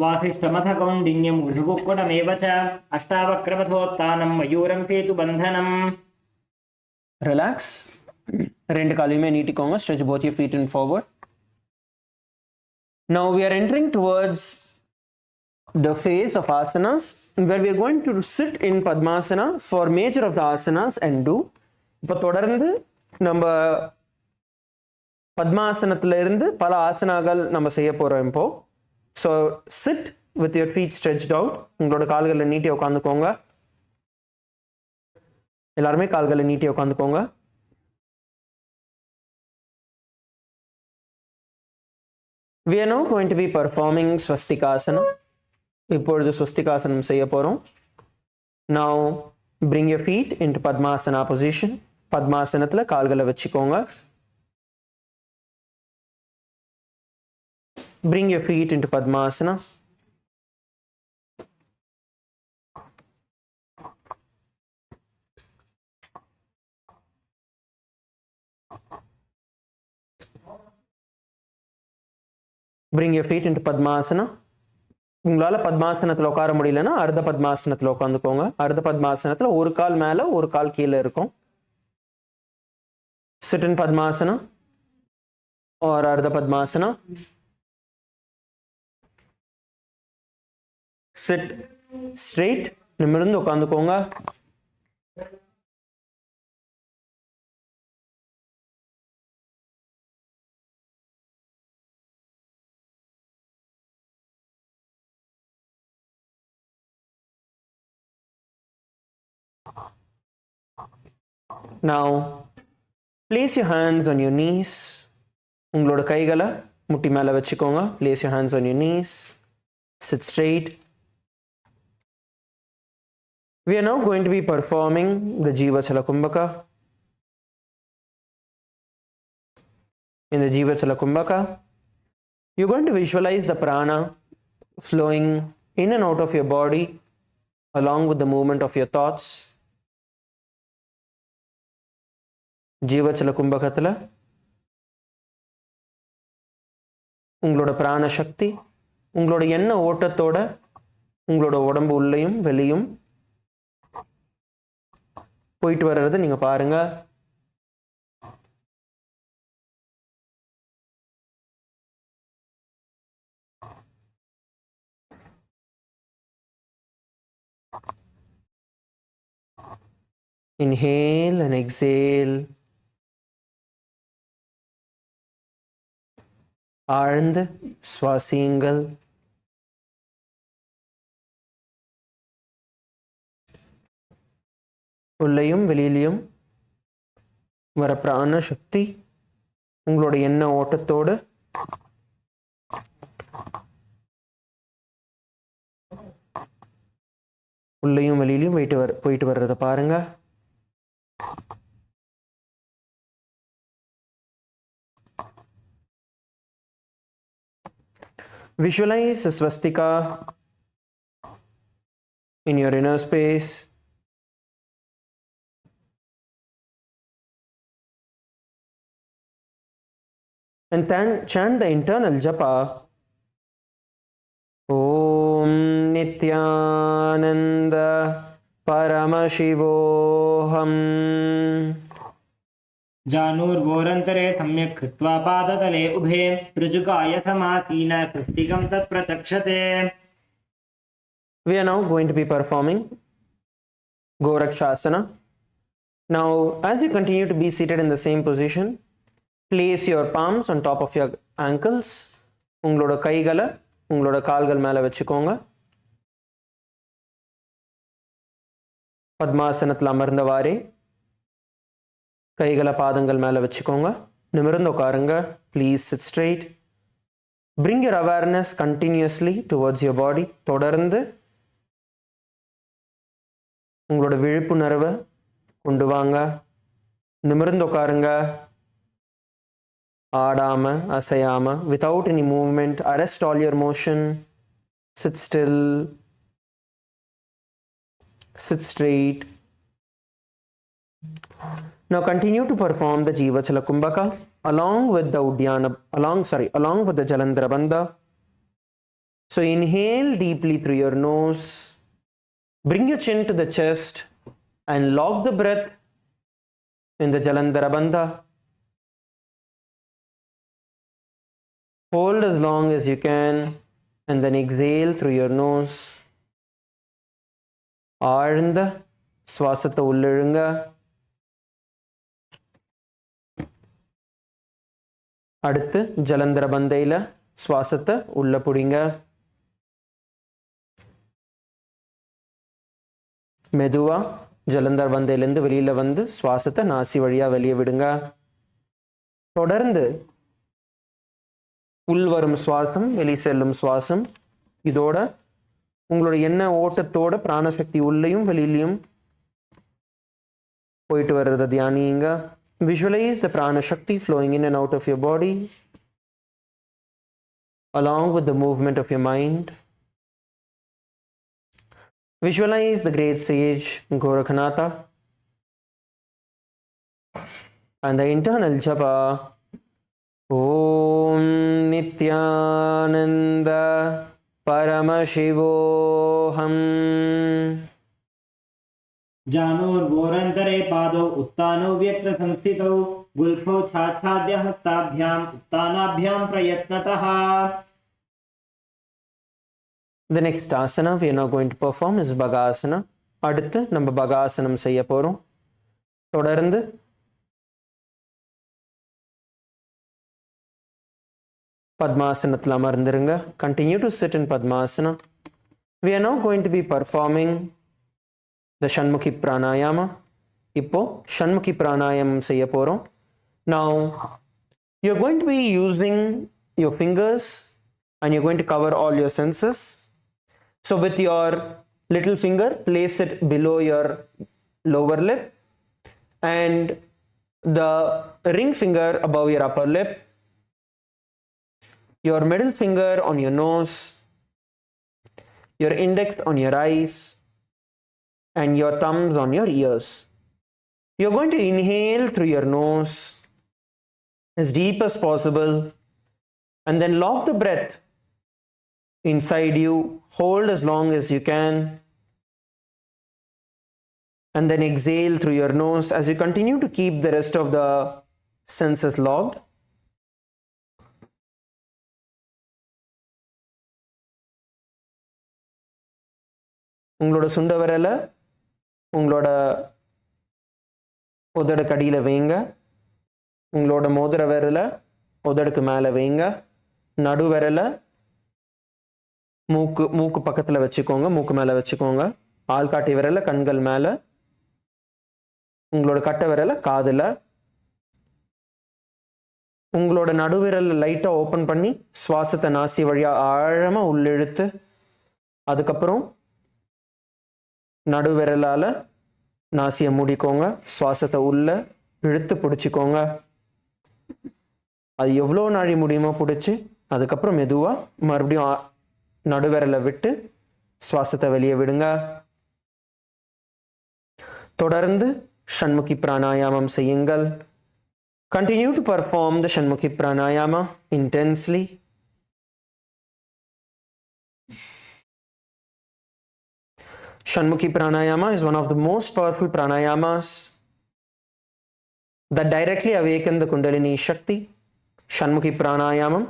वासिष्ठमथ कौण्डिन्यं भृगुक्कुटमेव च अष्टावक्रमथोत्थानं मयूरं सेतुबन्धनं. Relax. ரெண்டு காலையுமே நீட்டிக்கோங்க. Stretch both your feet in forward. Now we are entering towards the phase of asanas where we are going to sit in Padmasana for major of the asanas and do. இப்போ தொடர்ந்து நம்ம பத்மாசனத்துல இருந்து பல ஆசனாக்கள் நம்ம செய்ய போறோம் இப்போ. So sit with your feet stretched out. உங்களோட கால்களை நீட்டி உட்காந்துக்கோங்க. எல்லாருமே கால்களை நீட்டி உட்காந்துக்கோங்க. We are now going to be performing swastikasana. இப்பொழுது swastikasanam செய்ய போறோம். Now bring your feet into Padmasana position. பத்மாசனத்துல கால்களை வச்சுக்கோங்க. Bring your feet into Padmasana. Bring your feet into Padmasana. உங்களால பத்மாசனத்துல உட்கார முடியலன்னா அர்த்த பத்மாசனத்துல உட்காந்துக்கோங்க. அர்த்த பத்மாசனத்துல ஒரு கால் மேல ஒரு கால் கீழே இருக்கும். Sit in Padmasana or Ardha Padmasana. Sit straight. நிமிர்ந்து உட்காந்துக்கோங்க. Now place your hands on your knees. உங்களோட கைகளை முட்டி மேல வச்சுக்கோங்க. Place your hands on your knees. Sit straight. We are now going to be performing the Jiva Chala Kumbhaka. In the Jiva Chala Kumbhaka, you're going to visualize the prana flowing in and out of your body along with the movement of your thoughts. Jiva Chala Kumbhakathila உங்களோட பிராண சக்தி உங்களோட எண்ண ஓட்டத்தோட உங்களோட உடம்பு உள்ளேயும் வெளியும் போயிட்டு வர்றதை நீங்க பாருங்க. Inhale and exhale. ஆழ்ந்த சுவாசியுங்கள். உள்ளேயும் வெளியிலையும் வர பிராண சக்தி உங்களோட எண்ண ஓட்டத்தோடு உள்ளேயும் வெளியிலையும் போயிட்டு வர்றதை பாருங்க. Visualize a swastika in your inner space. And then chant the internal japa. Om Nithyananda Paramashivoham. जानूर्वोरन्तरे सम्यक् कृत्वा पादतले उभे ऋजुकाय समासीन स्वस्तिकं तत्प्रचक्षते. We are now going to be performing Gorakshasana. Now, as you continue to be seated in the same position, place your palms on top of your ankles. உங்களோட கைகளை உங்களோட கால்கள் மேலே வச்சுக்கோங்க. பத்மாசனத்தில் அமர்ந்தவாறே கைகளை பாதங்கள் மேலே வச்சுக்கோங்க. நிமிர்ந்து உட்காருங்க. Please sit straight. Bring your awareness continuously towards your body. தொடர்ந்து உங்களோட விழிப்புணர்வை கொண்டு வாங்க. நிமிர்ந்து உட்காருங்க. ஆடாம அசையாம, without any movement. Arrest all your motion. Sit still. Sit straight. Now continue to perform the Jivachala Kumbhaka along with the Jalandhara Bandha. So inhale deeply through your nose. Bring your chin to the chest and lock the breath in the Jalandhara Bandha. Hold as long as you can and then exhale through your nose. ஆழ்ந்த சுவாசத்தை உள்ளிழுங்க. அடுத்து ஜலந்தர பந்தையில் சுவாசத்தை உள்ள புடிங்க. மெதுவா ஜலந்தர பந்தையிலேருந்து வெளியில் வந்து சுவாசத்தை நாசி வழியாக வெளியே விடுங்க. தொடர்ந்து உள்வரும் சுவாசம் வெளி செல்லும் சுவாசம், இதோட உங்களோட எண்ணெய் ஓட்டத்தோட பிராணசக்தி உள்ளேயும் வெளியிலையும் போயிட்டு வர்றதை தியானிங்க. Visualize the prana shakti flowing in and out of your body along with the movement of your mind. Visualize the great sage Gorakhanatha and the internal japa Om Nithyananda Paramashivoham. जानूर्वोरन्तरे पादौ उत्तानौ व्यक्तसंस्थितौ गुल्फौ छाच्छाद्य हस्ताभ्याम् उत्तानाभ्यां प्रयत्नतः. The next asana we are now going to perform is Bhagasana. அடுத்து நம்ம பகாசனம் செய்ய போறோம். தொடர்ந்து பத்மாசனத்தில் அமர்ந்திருங்க. Continue to sit in Padmasana. We are now going to be performing the Shanmukhi Pranayama. இப்போ Shanmukhi Pranayam செய்ய போறோம். Now you're going to be using your fingers and you're going to cover all your senses. So with your little finger, place it below your lower lip and the ring finger above your upper lip. Your middle finger on your nose, your index on your eyes, and your thumbs on your ears. You're going to inhale through your nose as deep as possible and then lock the breath inside you. Hold as long as you can and then exhale through your nose as you continue to keep the rest of the senses locked. உங்களோட சுண்ட விரலை உங்களோட உதடு கடியில் வைங்க. உங்களோட மோதிர விரலை உதடுக்கு மேலே வைங்க. நடு விரலை மூக்கு பக்கத்தில் வச்சுக்கோங்க, மூக்கு மேலே வச்சுக்கோங்க. ஆள்காட்டி விரலை கண்கள் மேலே, உங்களோட கட்டை விரலை காதில். உங்களோட நடுவிரலை லைட்டாக ஓப்பன் பண்ணி சுவாசத்தை நாசி வழியாக ஆழமாக உள்ளிழுத்து அதுக்கப்புறம் நடுவிரலால் நாசியை மூடிக்கோங்க. சுவாசத்தை உள்ள இழுத்து பிடிச்சிக்கோங்க. அது எவ்வளோ நாழி முடியுமோ பிடிச்சி அதுக்கப்புறம் மெதுவா மறுபடியும் நடுவிரலை விட்டு சுவாசத்தை வெளியே விடுங்க. தொடர்ந்து ஷண்முகி பிராணாயாமம் செய்யுங்கள். Continue to perform the Shanmukhi Pranayama intensely. Shanmukhi Pranayama is one of the most powerful pranayamas that directly awaken the Kundalini Shakti. Shanmukhi Pranayamam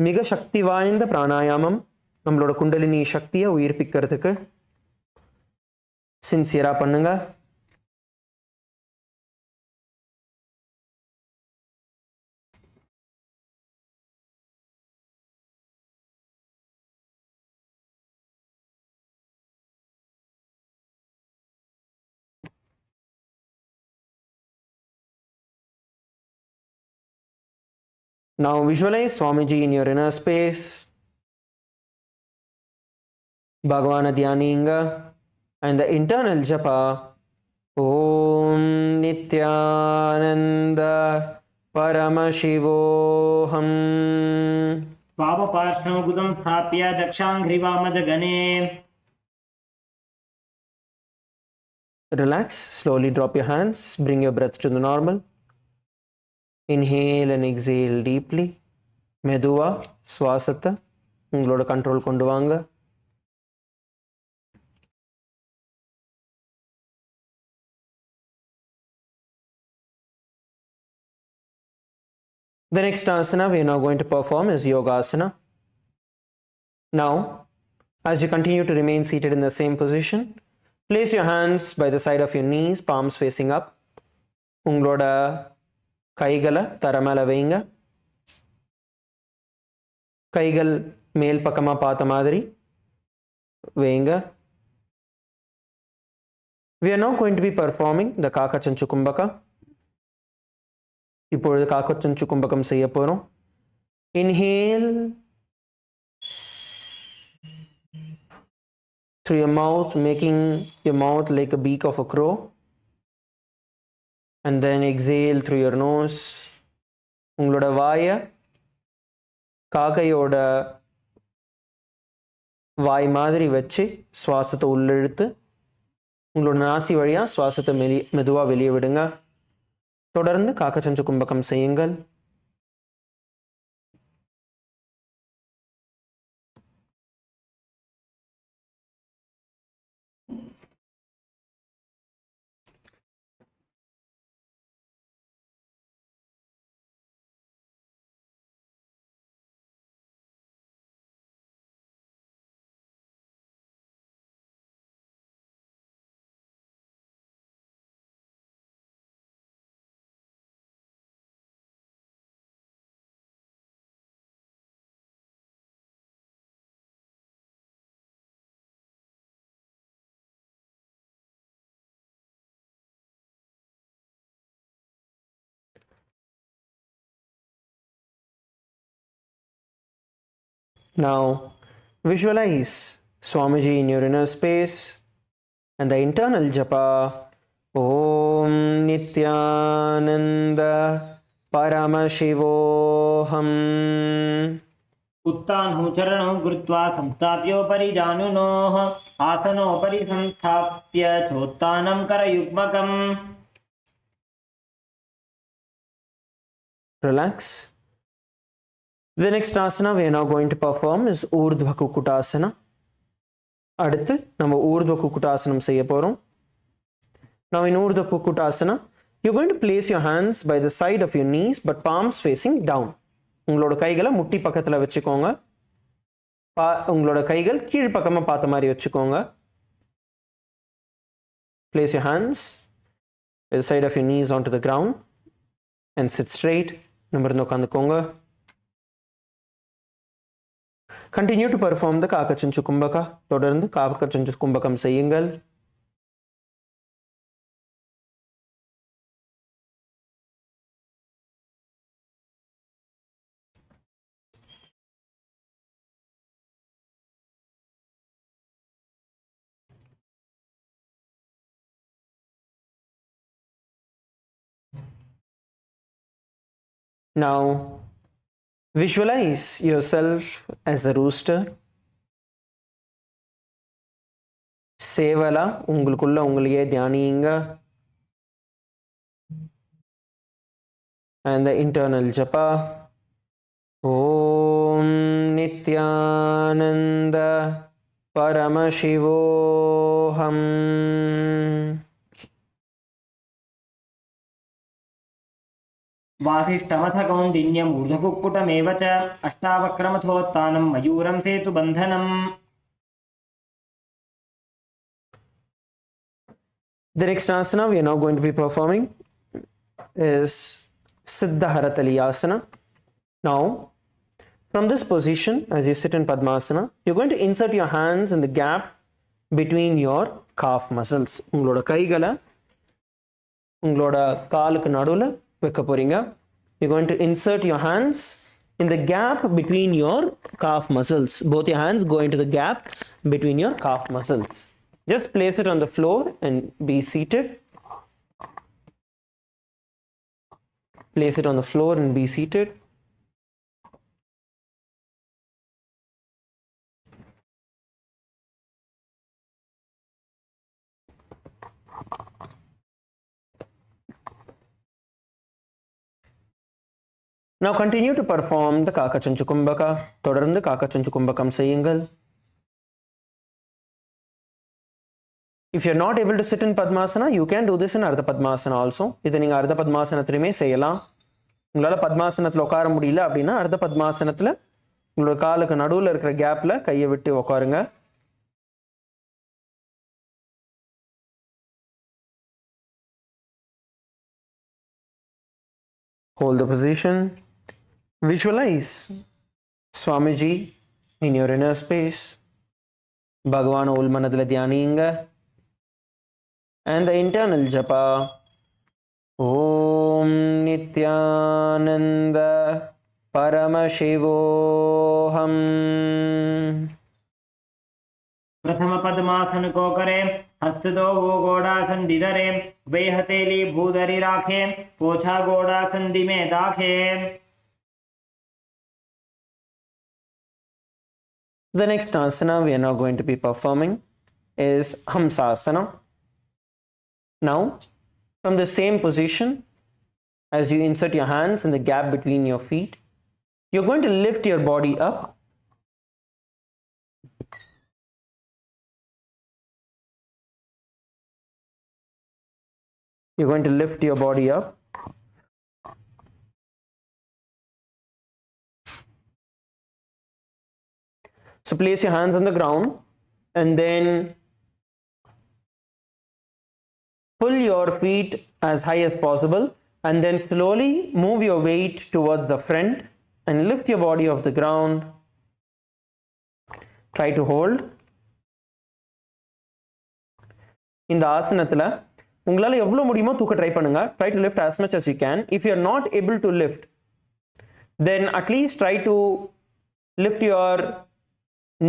மிக சக்தி வாய்ந்த பிராணாயாமம். நம்மளோட குண்டலினி சக்தியை உயிர்ப்பிக்கிறதுக்கு சின்சியரா பண்ணுங்க. Now visualize Swamiji in your inner space. Bhagavana Dhyaninga and the internal japa Om Nithyananda Paramashivoham. पापपार्श्वगुदं स्थाप्य दक्षाङ्घ्रिवामजगने. Relax, slowly drop your hands, bring your breath to the normal. Inhale and exhale deeply. மெதுவா சுவாசத்தை உங்களோட control கொண்டு வாங்க. The next asana we are now going to perform is Yoga Asana. Now, as you continue to remain seated in the same position, place your hands by the side of your knees, palms facing up. உங்களோட கைகளை தர மேல வைங்க. கைகள் மேல் பக்கமா பார்த்த மாதிரி வைங்க. We are now going to be performing the Kakachanchu Kumbhaka. இப்பொழுது காக்கச்சஞ்சு கும்பகம் செய்ய போறோம். Inhale through your mouth, making your mouth like a beak of a crow, and then exhale through your nose. உங்களோட வாயை காக்கையோட வாய் மாதிரி வச்சு சுவாசத்தை உள்ளிழுத்து உங்களோட நாசி வழியா சுவாசத்தை மெதுவா வெளியே விடுங்க. தொடர்ந்து காக்கச்சஞ்சு கும்பகம் செய்யுங்கள். Now visualize Swamiji in your inner space and the internal japa Om Nithyananda Paramashivoham. उत्तानौ चरणौ कृत्वा संस्थाप्योपरि जानुनोः आसनोपरि संस्थाप्य चोत्तानं करयुग्मकम्. Relax. The next asana we are now going to perform is Urdhva Kukutasana. அடுத்து நம்ம Urdhva Kukutasana செய்ய போறோம். Now in Urdhva Kukutasana, you're going to place your hands by the side of your knees but palms facing down. உங்களோட கைகளை முட்டி பக்கத்துல வச்சுக்கோங்க. உங்களோட கைகள் கீழ் பக்கமா பார்த்த மாதிரி வச்சுக்கோங்க. Place your hands by the side of your knees onto the ground and sit straight. நிமிர்ந்து உட்காந்துக்கோங்க. Continue to perform the Kakachanchu Kumbhaka. தொடர்ந்து Kakachanchu Kumbhakam செய்யுங்கள். Now Visualize yourself as a rooster. சேவலா உங்களுக்குள்ள உங்களையே தியானிங்க. And the internal japa. Om Nithyananda Paramashivoham. वासिष्ठमथ कौन्दिन्यम् ऊर्ध्वकुक्कुटमेव च अष्टावक्रमथोत्तानं मयूरं सेतुबन्धनम्. The next asana we are now going to be performing is Siddha Haratali Asana. Now, from this position, as you sit in Padmasana, you're going to insert your hands in the gap between your calf muscles. உங்களோட கைகளை உங்களோட காலுக்கு நடுவுல வைக்க போறீங்க. You're going to insert your hands in the gap between your calf muscles. Both your hands go into the gap between your calf muscles. Just place it on the floor and be seated. Place it on the floor and be seated. Now continue to perform the Kakachanchukumbhaka. தொடர்ந்து Kakachanchukumbhakam செய்யுங்கள். If you're not able to sit in Padmasana, you can do this in Ardha Padmasana also. இதை நீங்க Ardha Padmasanaத்திலுமே செய்யலாம். உங்களால பத்மாசனத்தில் உட்கார முடியல அப்படின்னா அர்த்த பத்மாசனத்தில் உங்களோட காலுக்கு நடுவில் இருக்கிற கேப்ல கையை விட்டு உட்காருங்க. Hold the position. Visualize Swamiji in your inner space. Bhagavan ulmanadila dhyaninga. And the internal japa. Om Nithyananda Paramashivoham. प्रथम पद्मासन को करे हस्त दो वो गोड़ासन दिधरे वे हथेली भूधरी राखे पोछा गोड़ासन दिमे दाखे. The next asana we are now going to be performing is Hamsasana. Now, from the same position, as you insert your hands in the gap between your feet, you're going to lift your body up. You're going to lift your body up. So place your hands on the ground and then pull your feet as high as possible and then slowly move your weight towards the front and lift your body off the ground. Try to hold. இந்த ஆசனத்துல உங்களால எவ்வளவு முடியுமோ தூக்க try பண்ணுங்க. Try to lift as much as you can. If you are not able to lift, then at least try to lift your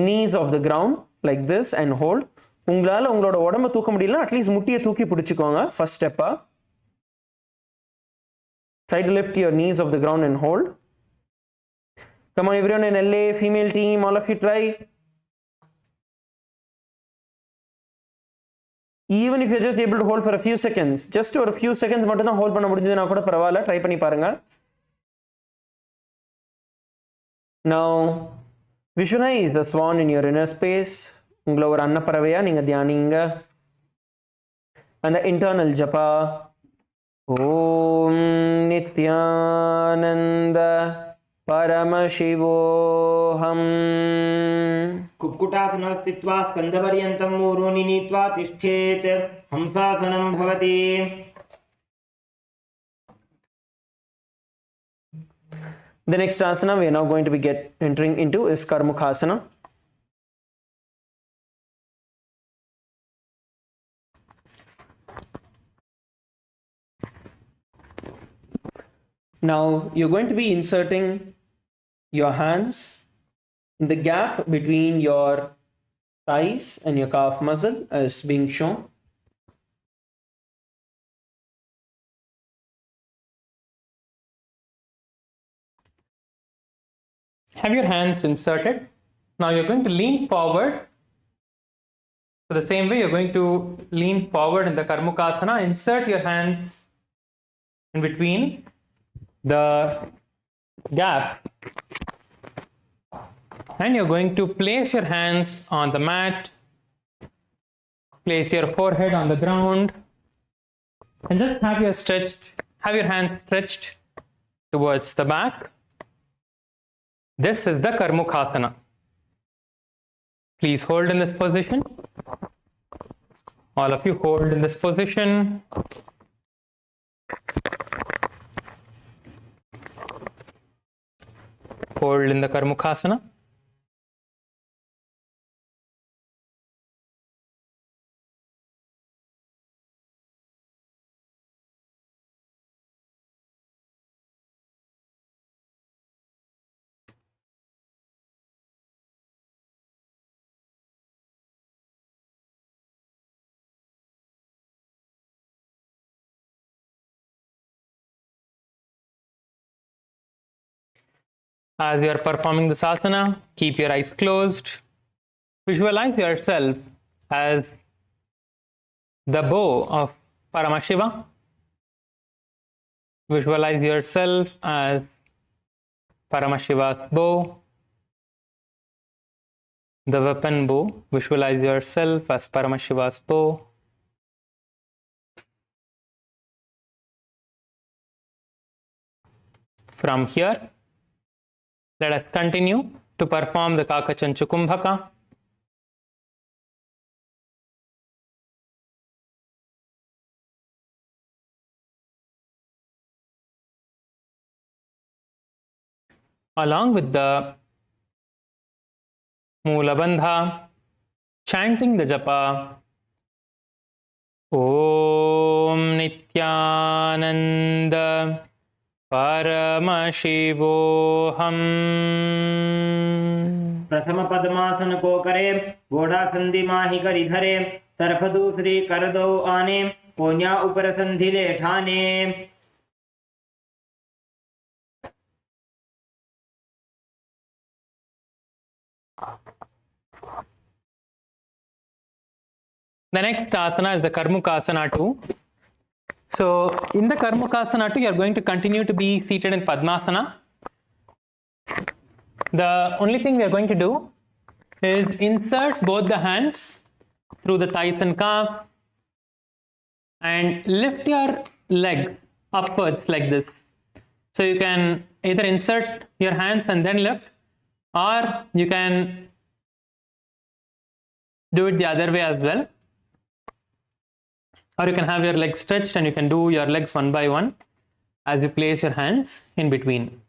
knees off the ground like this and hold. உங்களால உங்களோட உடம்ப தூக்க முடியல at least முட்டியை தூக்கி பிடிச்சுக்கோங்க. First ஸ்டெப்பா try to lift your knees off the ground and hold. Come on everyone in LA, female team, all of you try. Even if you're just able to hold for a few seconds, just for a few seconds மட்டும் தான் hold பண்ண முடிஞ்சதுன்னா கூட பரவாயில்ல, try பண்ணி பாருங்க. Now visualize the swan in your inner space. உங்களை ஒரு அன்னப்பறவையா நீங்க தியானிங்க. And the internal japa. Om Nithyananda Paramashivoham. कुक्कुटासनं स्थित्वा स्कन्धपर्यन्तं ऊरूनि नीत्वा तिष्ठेत् हंसासनं भवति. The next asana we are now going to be entering into is Karmukhasana. Now you're going to be inserting your hands in the gap between your thighs and your calf muscle as being shown. Have your hands inserted. Now you're going to lean forward. So the same way you're going to lean forward in the Karmukasana. Insert your hands in between the gap. And you're going to place your hands on the mat. Place your forehead on the ground. And just have your hands stretched towards the back. This is the Karmukasana. Please hold in this position. All of you hold in this position. Hold in the Karmukasana. As you are performing this asana, keep your eyes closed. Visualize yourself as the bow of Paramashiva. Visualize yourself as Paramashiva's bow, the weapon bow. Visualize yourself as Paramashiva's bow. From here, let us continue to perform the Kakachanchu Kumbhaka. Along with the Moola Bandha, chanting the japa, Om Nithyananda Paramashivoham. प्रथम पद्मासन को करे, घोड़ा संधि माही करी धरे, तरफ दूसरी कर दो आने, कोन्या ऊपर संधि ले ठाने. The next asana is the Karmukasana 2. So in the Karmukasana 2, you are going to continue to be seated in Padmasana. The only thing we are going to do is insert both the hands through the thighs and calves and lift your legs upwards like this. So you can either insert your hands and then lift, or you can do it the other way as well. Or you can have your legs stretched and you can do your legs one by one as you place your hands in between.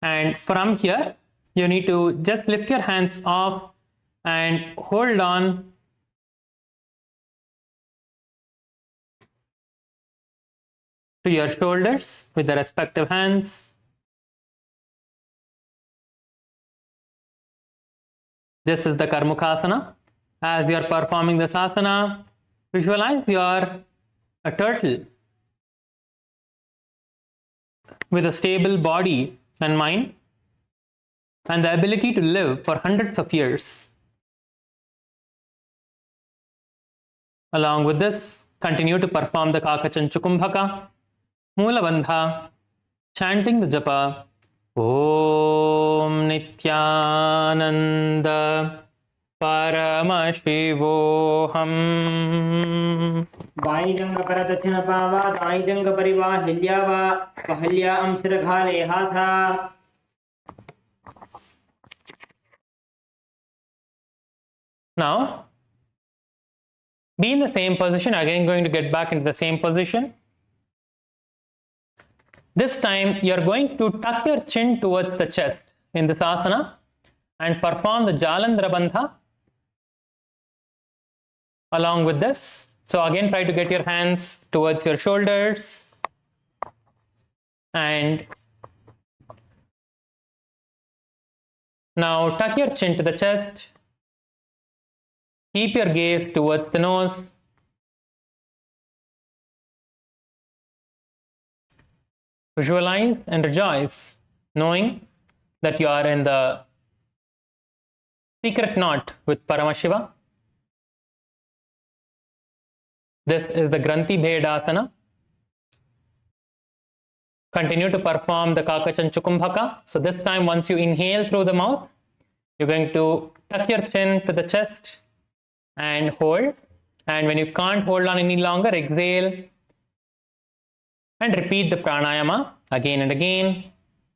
And from here, you need to just lift your hands off and hold on to your shoulders with the respective hands. This is the Karmukasana. As you are performing this asana, visualize a turtle with a stable body and mind and the ability to live for hundreds of years. Along with this, continue to perform the Kakachanchu Kumbhaka, Moola Bandha, chanting the japa, Om Nithyananda Paramashivoham. By जंग पर दक्षिण पावा, दाई जंग परिवा हिल्यावा, पहल्या अंशर घाले हाथा. Now, be in the same position. Again, going to get back into the same position. This time, you are going to tuck your chin towards the chest in this asana and perform the Jalandhara Bandha. Along with this, so again try to get your hands towards your shoulders and now tuck your chin to the chest. Keep your gaze towards the nose. Visualize and rejoice, knowing that you are in the secret knot with Paramashiva. This is the Granthi Bhedasana. Continue to perform the Kakachanchukumbhaka. So this time, once you inhale through the mouth, you're going to tuck your chin to the chest and hold. And when you can't hold on any longer, exhale and repeat the pranayama again and again.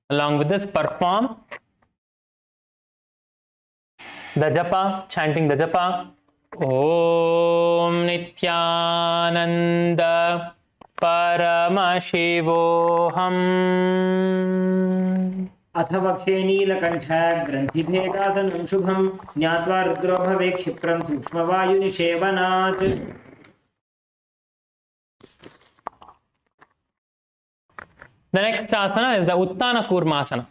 Along with this, perform the japa, chanting the japa. Om Nithyananda Paramashivoham. अथ वक्षे नीलकण्ठ ग्रन्थिभेदासनं शुभं ज्ञात्वा रुद्रो भवे क्षिप्रं सूक्ष्मवायुनिषेवनात्. The next asana is the Uttana Kurmasana.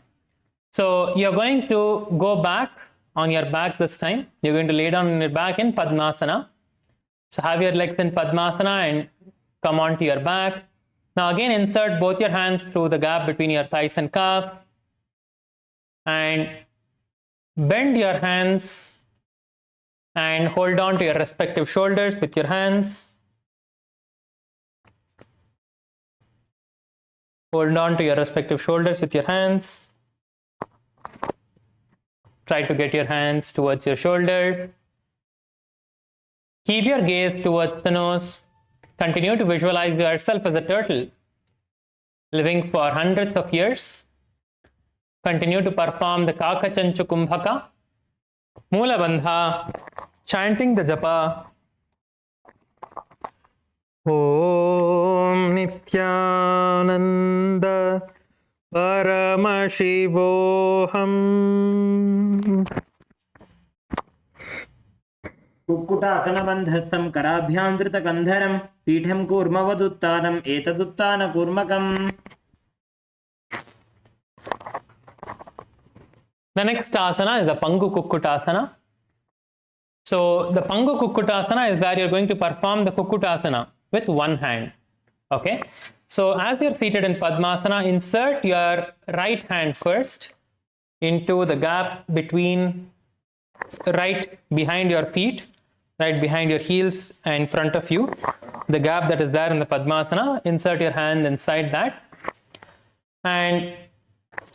So you're going to go back on your back this time. You're going to lay down on your back in Padmasana. So have your legs in Padmasana and come onto your back. Now again insert both your hands through the gap between your thighs and calves. And bend your hands and hold on to your respective shoulders with your hands. Hold on to your respective shoulders with your hands. Try to get your hands towards your shoulders. Keep your gaze towards the nose. Continue to visualize yourself as a turtle living for hundreds of years. Continue to perform the Kakachanchukumbhaka, Moola Bandha, chanting the japa. Om Nithyananda Paramashivoham. कुक्कुटासनबन्धस्थं कराभ्यां धृतकन्धरं पीठं कूर्मवदुत्तानम् एतदुत्तानकूर्मकम्. The next asana is the Pangu Kukkutasana. So the Pangu Kukkutasana is where you're going to perform the Kukkutasana with one hand. Okay. So as you're seated in Padmasana, insert your right hand first into the gap between right behind your feet, right behind your heels and in front of you. The gap that is there in the Padmasana, insert your hand inside that and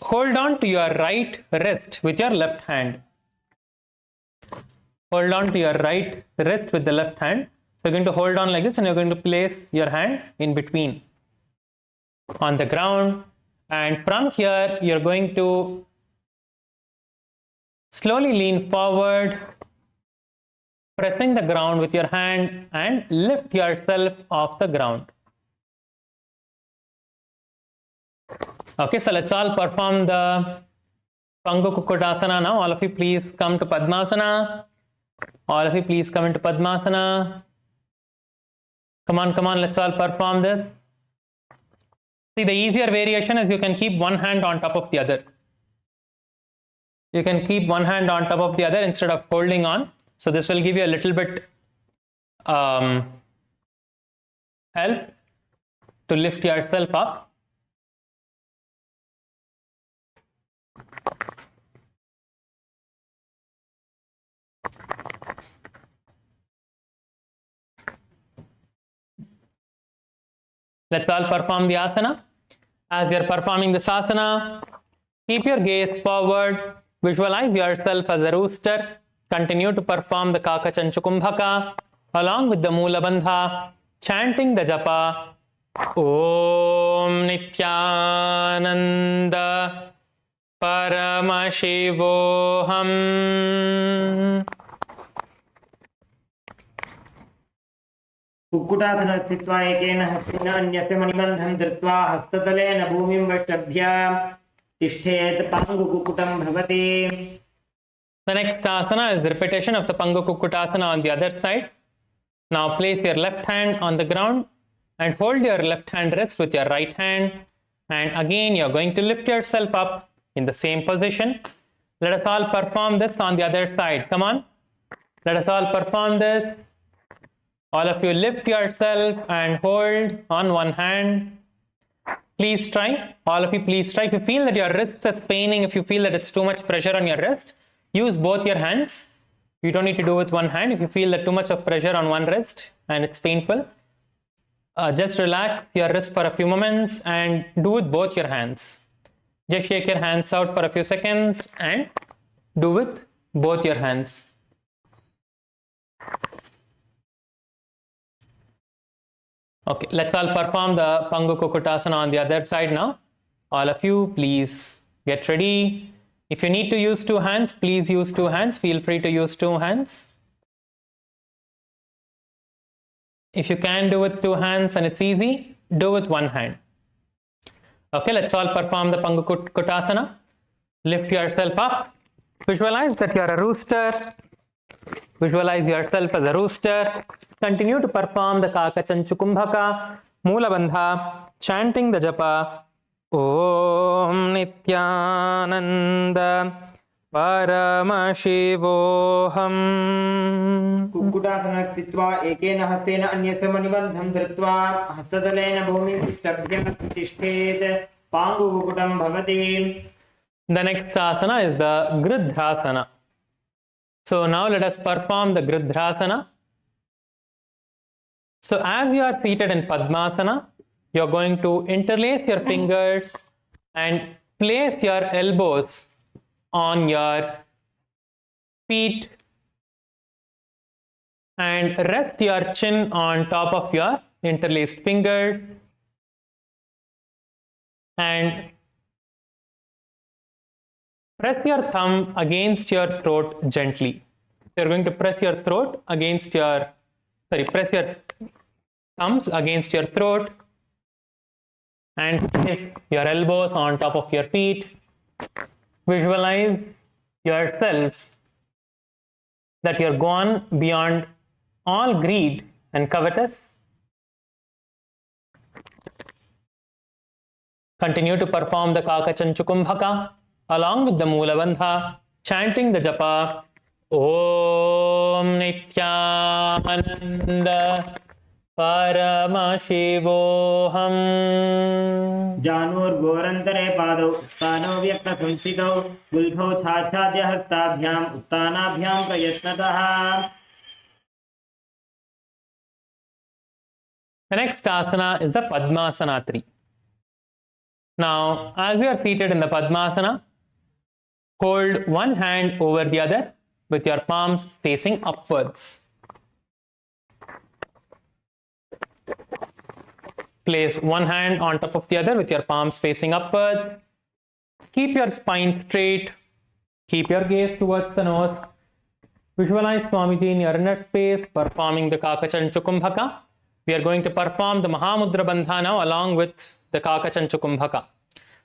hold on to your right wrist with your left hand. Hold on to your right wrist with the left hand. So you're going to hold on like this and you're going to place your hand in between on the ground. And from here, you're going to slowly lean forward, pressing the ground with your hand and lift yourself off the ground. Okay, so let's all perform the Pangu Kukkutasana now. All of you please come to Padmasana. All of you please come into Padmasana. Come on, let's all perform this. See, the easier variation is you can keep one hand on top of the other. You can keep one hand on top of the other instead of holding on. So this will give you a little bit help to lift yourself up. Let's all perform the asana. As you're performing this asana, keep your gaze forward. Visualize yourself as a rooster. Continue to perform the Kakachanchukumbhaka along with the Moola Bandha, chanting the japa. Om Nithyananda Paramashivoham. कुक्कुटासनस्थित्वा एकेन हस्तेन अन्यस्य मणिबन्धं धृत्वा हस्ततलेन भूमिं वष्टभ्य तिष्ठेत् पाङ्गुकुक्कुटं भवति. The next asana is the repetition of the Pangu Kukkutasana on the other side. Now place your left hand on the ground and hold your left hand wrist with your right hand. And again, you're going to lift yourself up in the same position. Let us all perform this on the other side. Come on. Let us all perform this. All of you lift yourself and hold on one hand. Please try. All of you, please try. If you feel that your wrist is paining, if you feel that it's too much pressure on your wrist, use both your hands. You don't need to do with one hand. If you feel that too much of pressure on one wrist and it's painful, just relax your wrist for a few moments and do with both your hands. Just shake your hands out for a few seconds and do with both your hands. Okay, let's all perform the Pangu Kukutasana on the other side now. All of you, please get ready. If you need to use two hands, please use two hands. Feel free to use two hands. If you can do with two hands and it's easy, do with one hand. Okay, let's all perform the Pangu Kukutasana. Lift yourself up. Visualize that you are a rooster. Visualize yourself as a rooster. Continue to perform the Kakachanchukumbhaka, Moola Bandha, chanting the japa. Om Nithyananda Paramashivoham. कुक्कुटासनं स्थित्वा एकेन हस्तेन अन्यस्य मणिबन्धं धृत्वा हस्तदलेन भूमिं तिष्ठेत् पाङ्गुकुक्कुटं भवति. The next asana is the Gridhrasana. So now let us perform the Gridhrasana. So as you are seated in Padmasana, you are going to interlace your fingers and place your elbows on your feet and rest your chin on top of your interlaced fingers and press your thumb against your throat gently. You are going to press your throat against your, press your thumbs against your throat and place your elbows on top of your feet. Visualize yourself that you are gone beyond all greed and covetous. Continue to perform the Kakachanchukumbhaka along with the Moola Bandha, chanting the japa. Om Nithyananda Paramashivoham. जानुर्गोरन्तरे पादौ उत्तानौ व्यक्तसंस्थितौ गुल्फौ छाच्छाद्य हस्ताभ्याम् उत्तानाभ्यां प्रयत्नतः. The next asana is the Padmasana 3. Now, as you are seated in the Padmasana, hold one hand over the other with your palms facing upwards. Place one hand on top of the other with your palms facing upwards. Keep your spine straight. Keep your gaze towards the nose. Visualize Swamiji in your inner space performing the Kakachanchukumbhaka. We are going to perform the Mahamudra Bandha now along with the Kakachanchukumbhaka.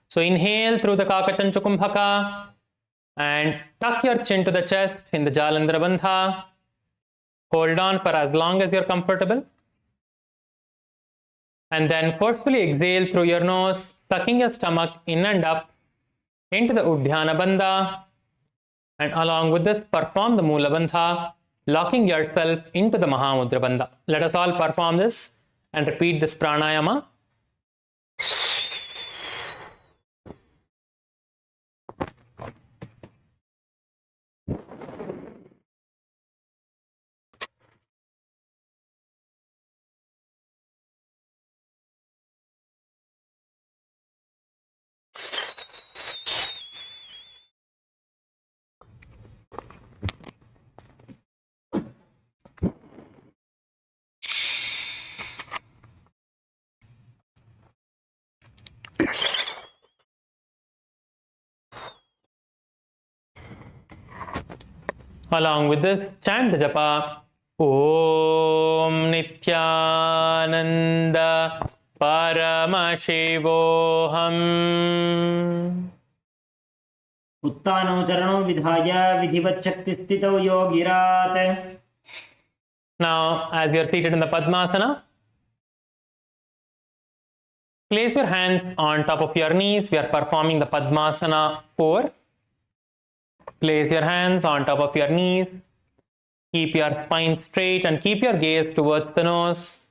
So inhale through the Kakachanchukumbhaka and tuck your chin to the chest in the Jalandhara Bandha. Hold on for as long as you're comfortable. And then forcefully exhale through your nose, sucking your stomach in and up into the Udhyana Bandha. And along with this, perform the Moola Bandha, locking yourself into the Mahamudra Bandha. Let us all perform this and repeat this pranayama. Along with this, chant the japa. Om Nithyananda Paramashivoham. उत्तानौ चरणौ विधाय विधिवच्छक्तिस्थितौ योगिरात्. Now, as you are seated in the Padmasana, place your hands on top of your knees. We are performing the Padmasana 4. Place your hands on top of your knees. Keep your spine straight and keep your gaze towards the nose.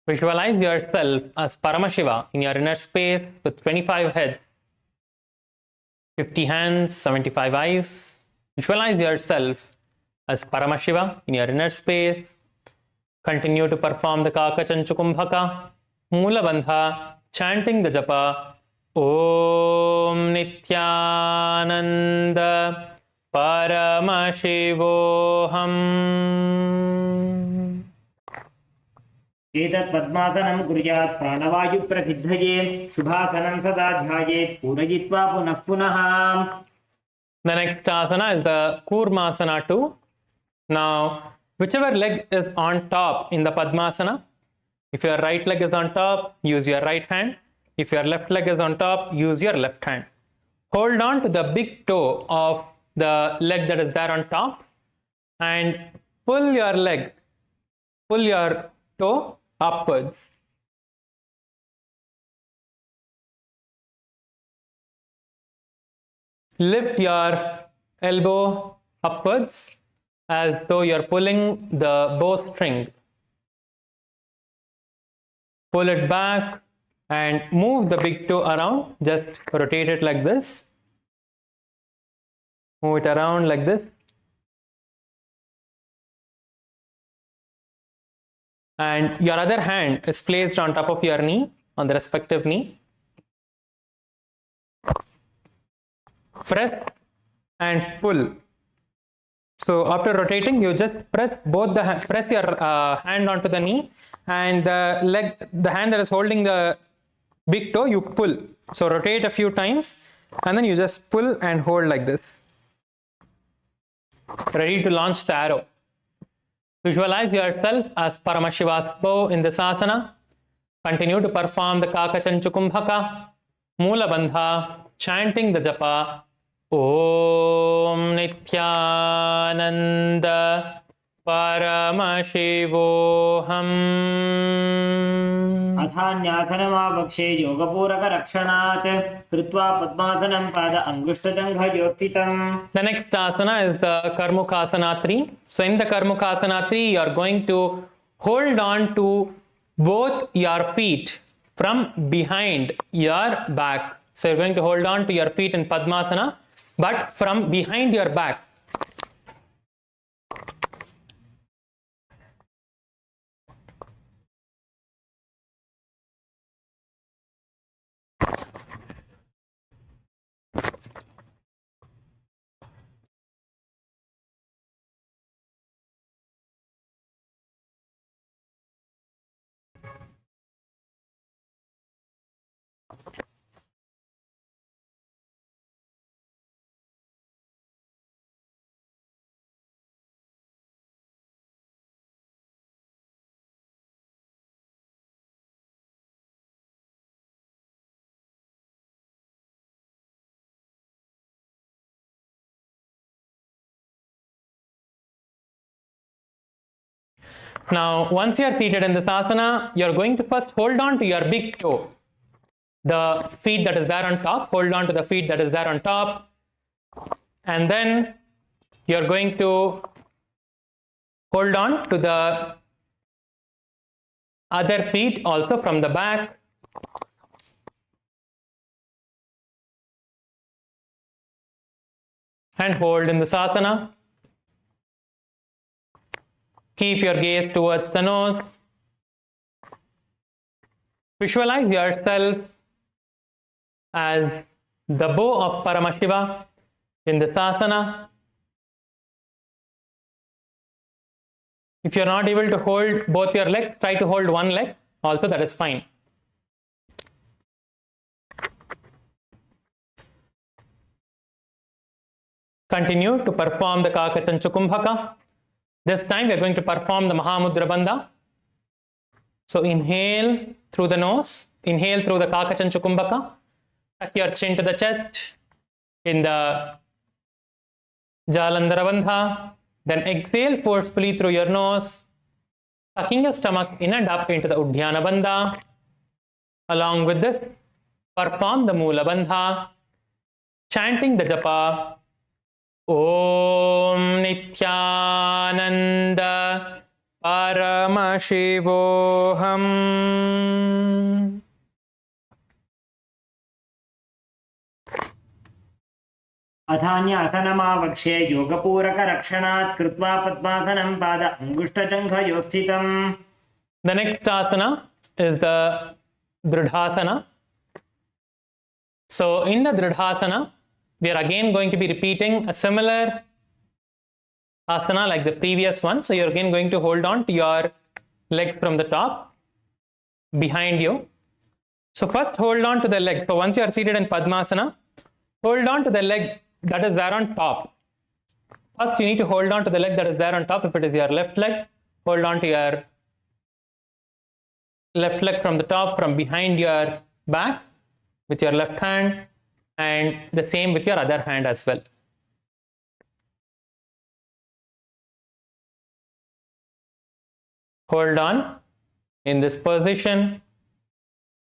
Visualize yourself as Paramashiva in your inner space with 25 heads, 50 hands, 75 eyes. Visualize yourself as Paramashiva in your inner space. Continue to perform the Kakachanchukumbhaka, Mula Bandha, chanting the japa, Om Nithyananda Paramashivoham. एतत् पद्मासनं कुर्यात् प्राणवायुप्रसिद्धये शुभासनं सदा ध्यायेत् पूरयित्वा पुनः पुनः. The next asana is the Kurmasana 2. Now, whichever leg is on top in the Padmasana, if your right leg is on top, use your right hand. If your left leg is on top, use your left hand. Hold on to the big toe of the leg that is there on top and pull your toe upwards. Lift your elbow upwards as though you're pulling the bowstring. Pull it back and move the big toe around. Just rotate it like this. Move it around like this. And your other hand is placed on top of your knee, on the respective knee. Press and pull. So after rotating, you just press your hand onto the knee, and the hand that is holding the big toe, you pull. So rotate a few times, and then you just pull and hold like this. Ready to launch the arrow. Visualize yourself as Paramashiva's bow in this asana. Continue to perform the Kakachanchukumbhaka, Mula Bandha, chanting the japa, Om Nithyananda Paramashivoham. अथान्यासनमावक्षे योगपूरकरक्षणात् कृत्वा पद्मासनं पाद अङ्गुष्ठजङ्घयोस्थितम्. The next asana is the Karmukasana 3. So in the Karmukasana 3, you are going to hold on to both your feet from behind your back. So you're going to hold on to your feet in Padmasana, but from behind your back. Now, once you are seated in this asana, you are going to first hold on to your big toe. The feet that is there on top, hold on to the feet that is there on top. And then you are going to hold on to the other feet also from the back. And hold in this asana. Keep your gaze towards the nose. Visualize yourself as the bow of Paramashiva in this asana. If you're not able to hold both your legs, try to hold one leg. Also, that is fine. Continue to perform the Kakachanchukumbhaka. This time we are going to perform the Mahamudra Bandha. So inhale through the nose, inhale through the Kakachanchukumbhaka, tuck your chin to the chest in the Jalandhara Bandha. Then exhale forcefully through your nose, tucking your stomach in and up into the Udhyana Bandha. Along with this, perform the Mula Bandha, chanting the japa, Om Nithyananda Paramashivoham. अथान्यासनमावक्ष्ये योगपूरकरक्षणात् कृत्वा पद्मासनं पाद अङ्गुष्ठजङ्घयोः स्थितम्. The next asana is the Dridhasana. So in the Dridhasana, we are again going to be repeating a similar asana like the previous one. So you're again going to hold on to your legs from the top behind you. So first hold on to the leg. So once you are seated in Padmasana, hold on to the leg that is there on top. First you need to hold on to the leg that is there on top. If it is your left leg, hold on to your left leg from the top, from behind your back with your left hand, and the same with your other hand as well. Hold on in this position.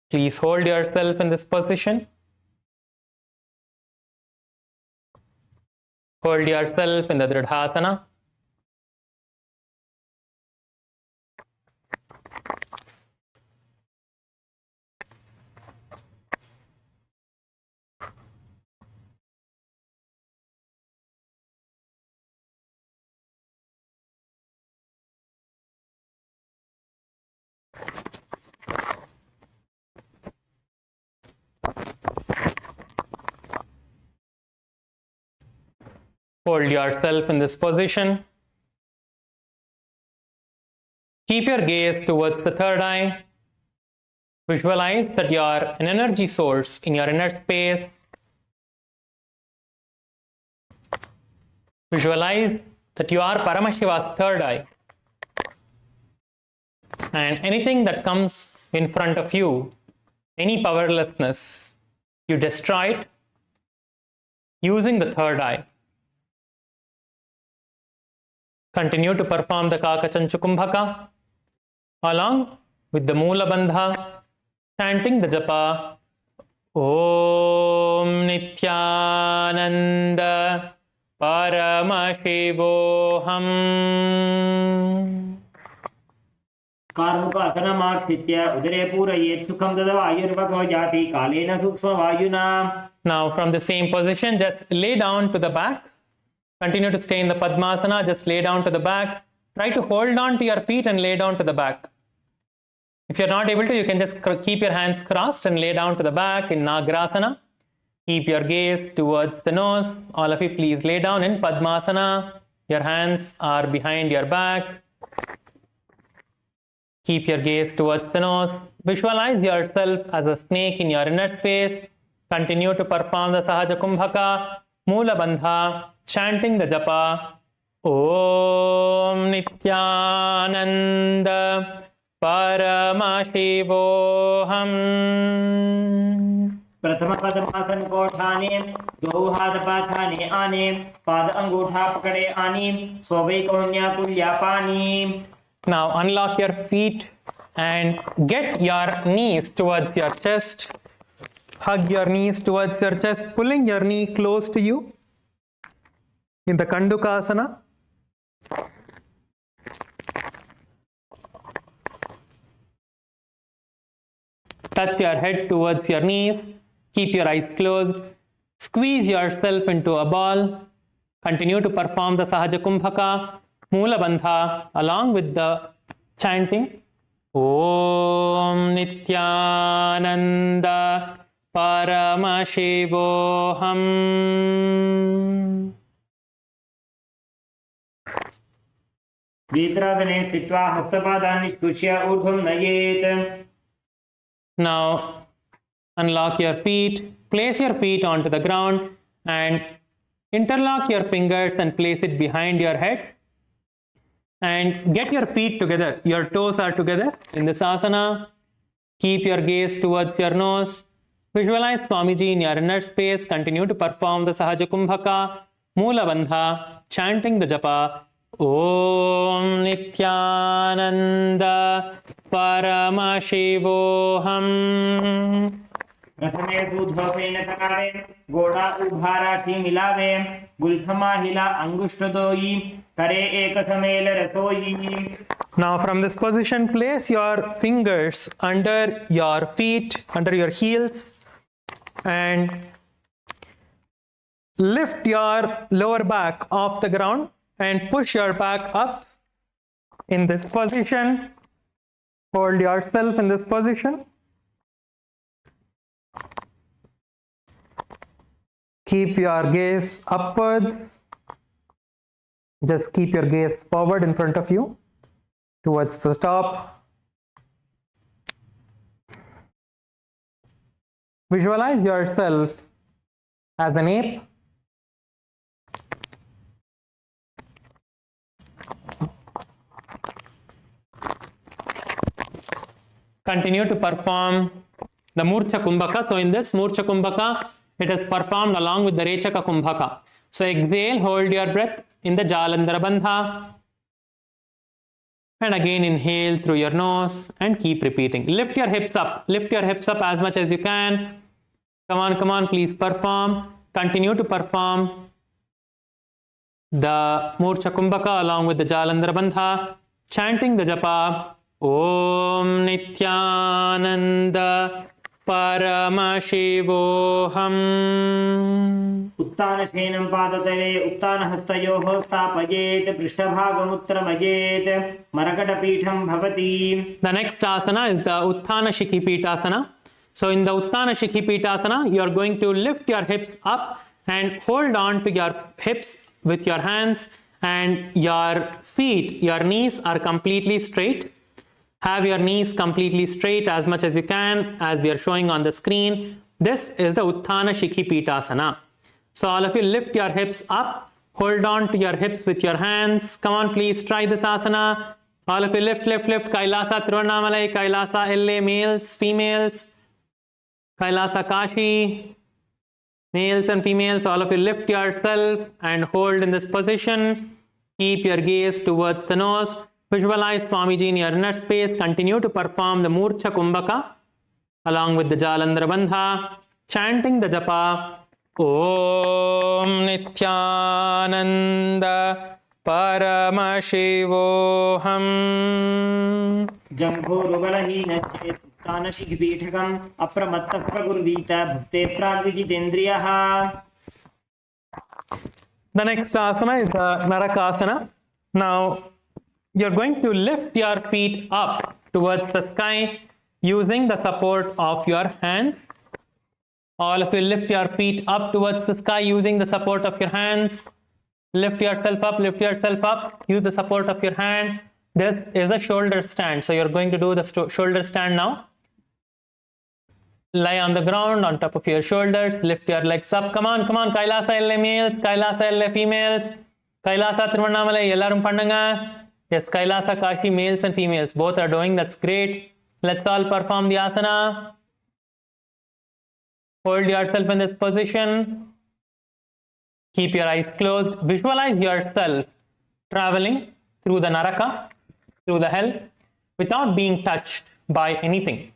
Please hold yourself in this position. Hold yourself in the Dridhasana. Hold yourself in this position. Keep your gaze towards the third eye. Visualize that you are an energy source in your inner space. Visualize that you are Paramashiva's third eye. And anything that comes in front of you, any powerlessness, you destroy it using the third eye. Continue to perform the Kakachanchukumbhaka along with the Moola Bandha, chanting the japa Om Nithyananda Paramashivoham. कार्मुकासनमाश्रित्य उदरे पूरयेत् सुखं ददवायुर्वको जाति कालेन सूक्ष्मवायुना. Now from the same position, just lay down to the back. Continue to stay in the Padmasana. Just lay down to the back. Try to hold on to your feet and lay down to the back. If you're not able to, you can just keep your hands crossed and lay down to the back in Nagrasana. Keep your gaze towards the nose. All of you, please lay down in Padmasana. Your hands are behind your back. Keep your gaze towards the nose. Visualize yourself as a snake in your inner space. Continue to perform the Sahaja Kumbhaka, Moola Bandha, chanting the japa Om Nithyananda Paramashivoham. प्रथम पद्मासन को ठाने, दो हाथ पाछाने आने, पाद अंगूठा पकड़े आनी, सोबे कोन्या कुल्या पानी. Now unlock your feet and get your knees towards your chest. Hug your knees towards your chest, pulling your knee close to you in the Kandukasana. Touch your head towards your knees. Keep your eyes closed. Squeeze yourself into a ball. Continue to perform the Sahaja Kumbhaka, Moola Bandha, along with the chanting Om Nithyananda Paramashivoham. वीत्रासने स्थित्वा हस्तपादान् निष्कुष्य ऊर्ध्वं नयेत्. Now unlock your feet, place your feet onto the ground and interlock your fingers and place it behind your head. And get your feet together. Your toes are together in this asana. Keep your gaze towards your nose. Visualize Swamiji in your inner space. Continue to perform the Sahaja Kumbhaka, Moola Bandha, chanting the japa Om Nithyananda Paramashivoham. प्रथमे सूध्वपेन सकारे गोड़ा उभाराशी मिलावे गुल्थमा हिला अंगुष्ठ दोई करे एक समेल रसोई. Now from this position, place your fingers under your feet, under your heels, and lift your lower back off the ground and push your back up in this position. Hold yourself in this position. Keep your gaze upward. Just keep your gaze forward in front of you towards the top. Visualize yourself as an ape. Continue to perform the Murcha Kumbhaka. So in this Murcha Kumbhaka, it is performed along with the Rechaka Kumbhaka. So exhale, hold your breath in the Jalandhara Bandha. And again inhale through your nose and keep repeating. Lift your hips up. Lift your hips up as much as you can. Come on, please perform. Continue to perform the Murcha Kumbhaka along with the Jalandhara Bandha, chanting the japa Om Nithyananda Paramashivoham. उत्तानशयनं पादतले उत्तानहस्तयोः स्थापयेत् पृष्ठभागमुत्तरमयेत् मरकटपीठं भवति. The next asana is the Utthana Shikhipitasana. So in the Utthana Shikhipitasana, you are going to lift your hips up and hold on to your hips with your hands, and your feet, your knees are completely straight. Have your knees completely straight as much as you can, as we are showing on the screen. This is the Utthana Shikhipitasana. So all of you lift your hips up, hold on to your hips with your hands. Come on, please try this asana. All of you lift. Kailasa Tiruvannamalai, Kailasa LA, males, females. Kailasa Kashi, males and females. All of you lift yourself and hold in this position. Keep your gaze towards the nose. Visualize Swamiji in your inner space. Continue to perform the Murcha Kumbhaka along with the Jalandhara Bandha, chanting the japa Om Nithyananda Paramashivoham. जम्भोरुबलहीनश्चेत् उत्तानशिखिपीठकम् अप्रमत्तः प्रकुर्वीत भुक्ते प्राग्विजितेन्द्रियः. The next asana is the Narakasana. Now you're going to lift your feet up towards the sky using the support of your hands. All of you lift your feet up towards the sky using the support of your hands. Lift yourself up, use the support of your hand. This is a shoulder stand. So you're going to do the shoulder stand now. Lie on the ground on top of your shoulders, lift your legs up. Come on, Kailasa LA males, Kailasa LA females, Kailasa Tiruvannamalai, ellarum pannunga. Yes, Kailasa Kashi, males and females, both are doing, that's great. Let's all perform the asana. Hold yourself in this position. Keep your eyes closed. Visualize yourself traveling through the Naraka, through the hell, without being touched by anything.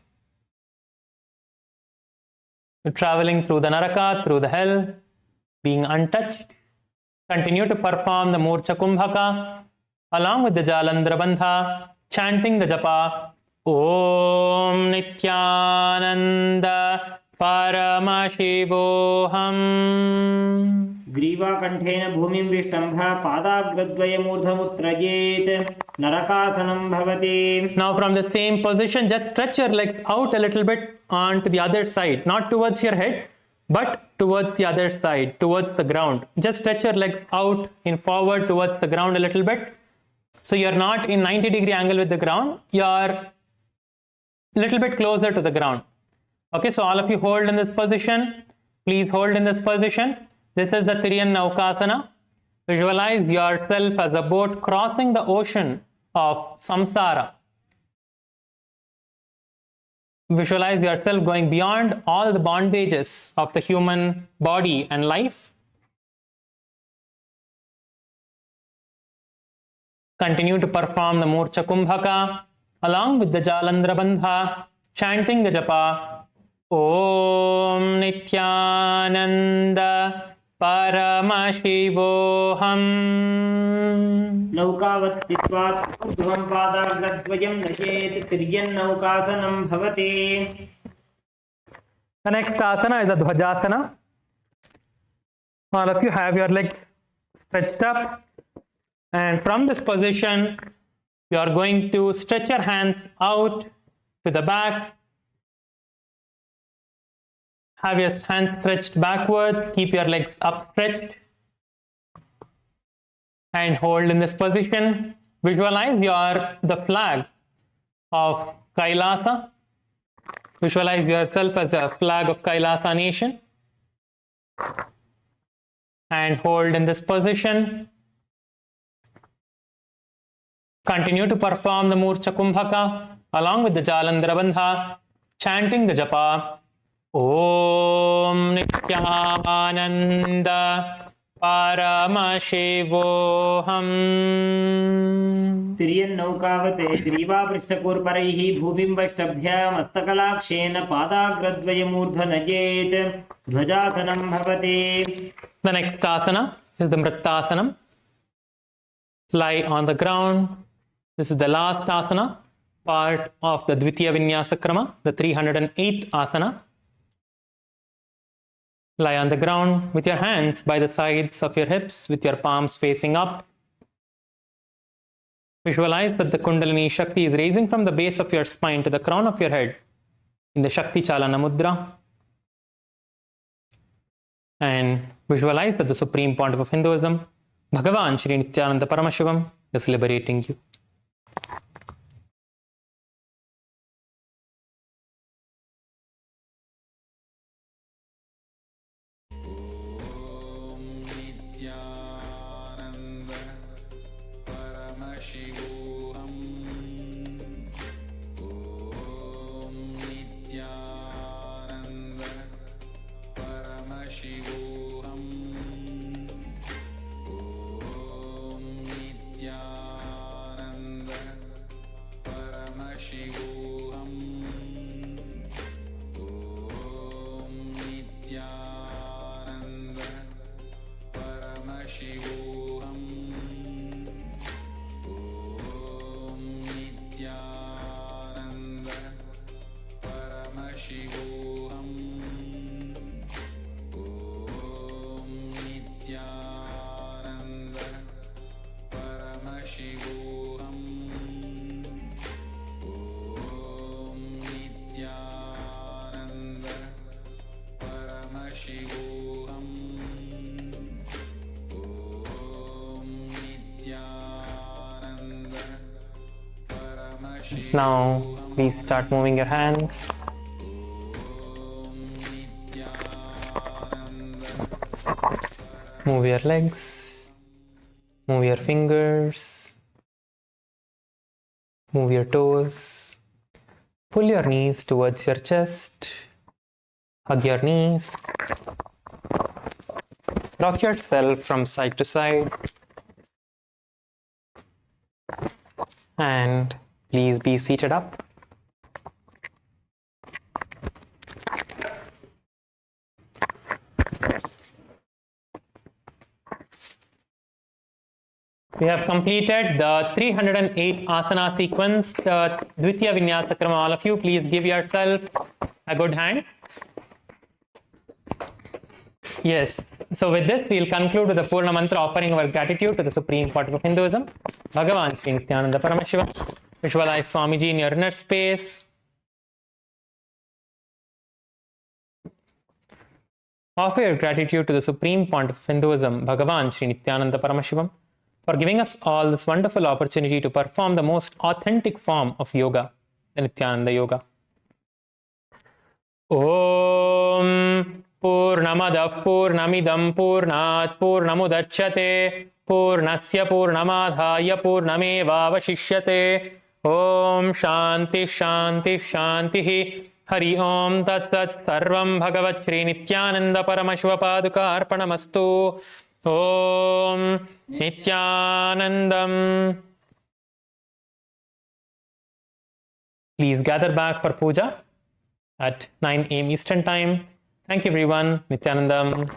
You're traveling through the Naraka, through the hell, being untouched. Continue to perform the Murcha Kumbhaka along with the Jalandhara Bandha, chanting the japa Om Nithyananda Paramashivoham. ग्रीवाकण्ठेन भूमिं विष्टम्भ पादाग्रद्वयमूर्धमुत्रयेत् नरकासनं भवति. Now from the same position, just stretch your legs out a little bit onto the other side, not towards your head, but towards the other side, towards the ground. Just stretch your legs out in forward towards the ground a little bit. So you're not in 90-degree angle with the ground, you're a little bit closer to the ground. Okay, so all of you hold in this position. Please hold in this position. This is the Tiriyan Naukasana. Visualize yourself as a boat crossing the ocean of samsara. Visualize yourself going beyond all the bondages of the human body and life. Continue to perform the Murcha Kumbhaka along with the Jalandhara Bandha, chanting the japa Om Nithyananda Paramashivoham. नौकावत् स्थित्वात् ऊर्ध्वं पादाग्रद्वयं नयेत् तिर्यन्नौकासनं भवति. The next asana is a Dhwajasana. All of you have your legs stretched up, and from this position you are going to stretch your hands out to the back. Have your hands stretched backwards, keep your legs upstretched and hold in this position. Visualize the flag of KAILASA. Visualize yourself as a flag of KAILASA nation and hold in this position. Continue to perform the Murcha Kumbhaka along with the Jalandhara Bandha, chanting the japa Om Nithyananda Paramashivoham. तिर्यन्नौकावते ग्रीवापृष्ठकूर्परैः भूबिम्बष्टभ्य मस्तकलाक्षेन पादाग्रद्वयमूर्ध्वनयेत् ध्वजासनं भवति. The next asana is the Mrittasanam. Lie on the ground. This is the last asana, part of the Dvitiya Vinyasa Krama, the 308th asana. Lie on the ground with your hands by the sides of your hips, with your palms facing up. Visualize that the Kundalini Shakti is raising from the base of your spine to the crown of your head in the Shakti Chalana Mudra. And visualize that the Supreme Pontiff of Hinduism, Bhagavan Shri Nithyananda Paramashivam, is liberating you. Now, please start moving your hands. Move your legs. Move your fingers. Move your toes. Pull your knees towards your chest. Hug your knees. Rock yourself from side to side. And please be seated up. We have completed the 308 asana sequence, the Dvitiya Vinyasa Krama. All of you, please give yourself a good hand. Yes. So with this, we'll conclude with the Purna Mantra, offering our gratitude to the Supreme Pontiff of Hinduism, Bhagavan Shri Nithyananda Paramashiva. Visualize Swamiji in your inner space. Offer your gratitude to the Supreme Pontiff of Hinduism, Bhagavan Shri Nithyananda Paramashivam, for giving us all this wonderful opportunity to perform the most authentic form of yoga, the Nithyananda Yoga. Om Purnamadav Purnamidam Purnat Purnamudachyate Purnasya Purnamadhaya Purnamevavashishyate. Om Shanti Shanti Shanti. Hari Om Tat Sat Sarvam Bhagavat Shri Nithyananda Paramashiva Paduka Arpanamastu. Om Nithyanandam. Please gather back for puja at 9 AM Eastern Time. Thank you everyone. Nithyanandam.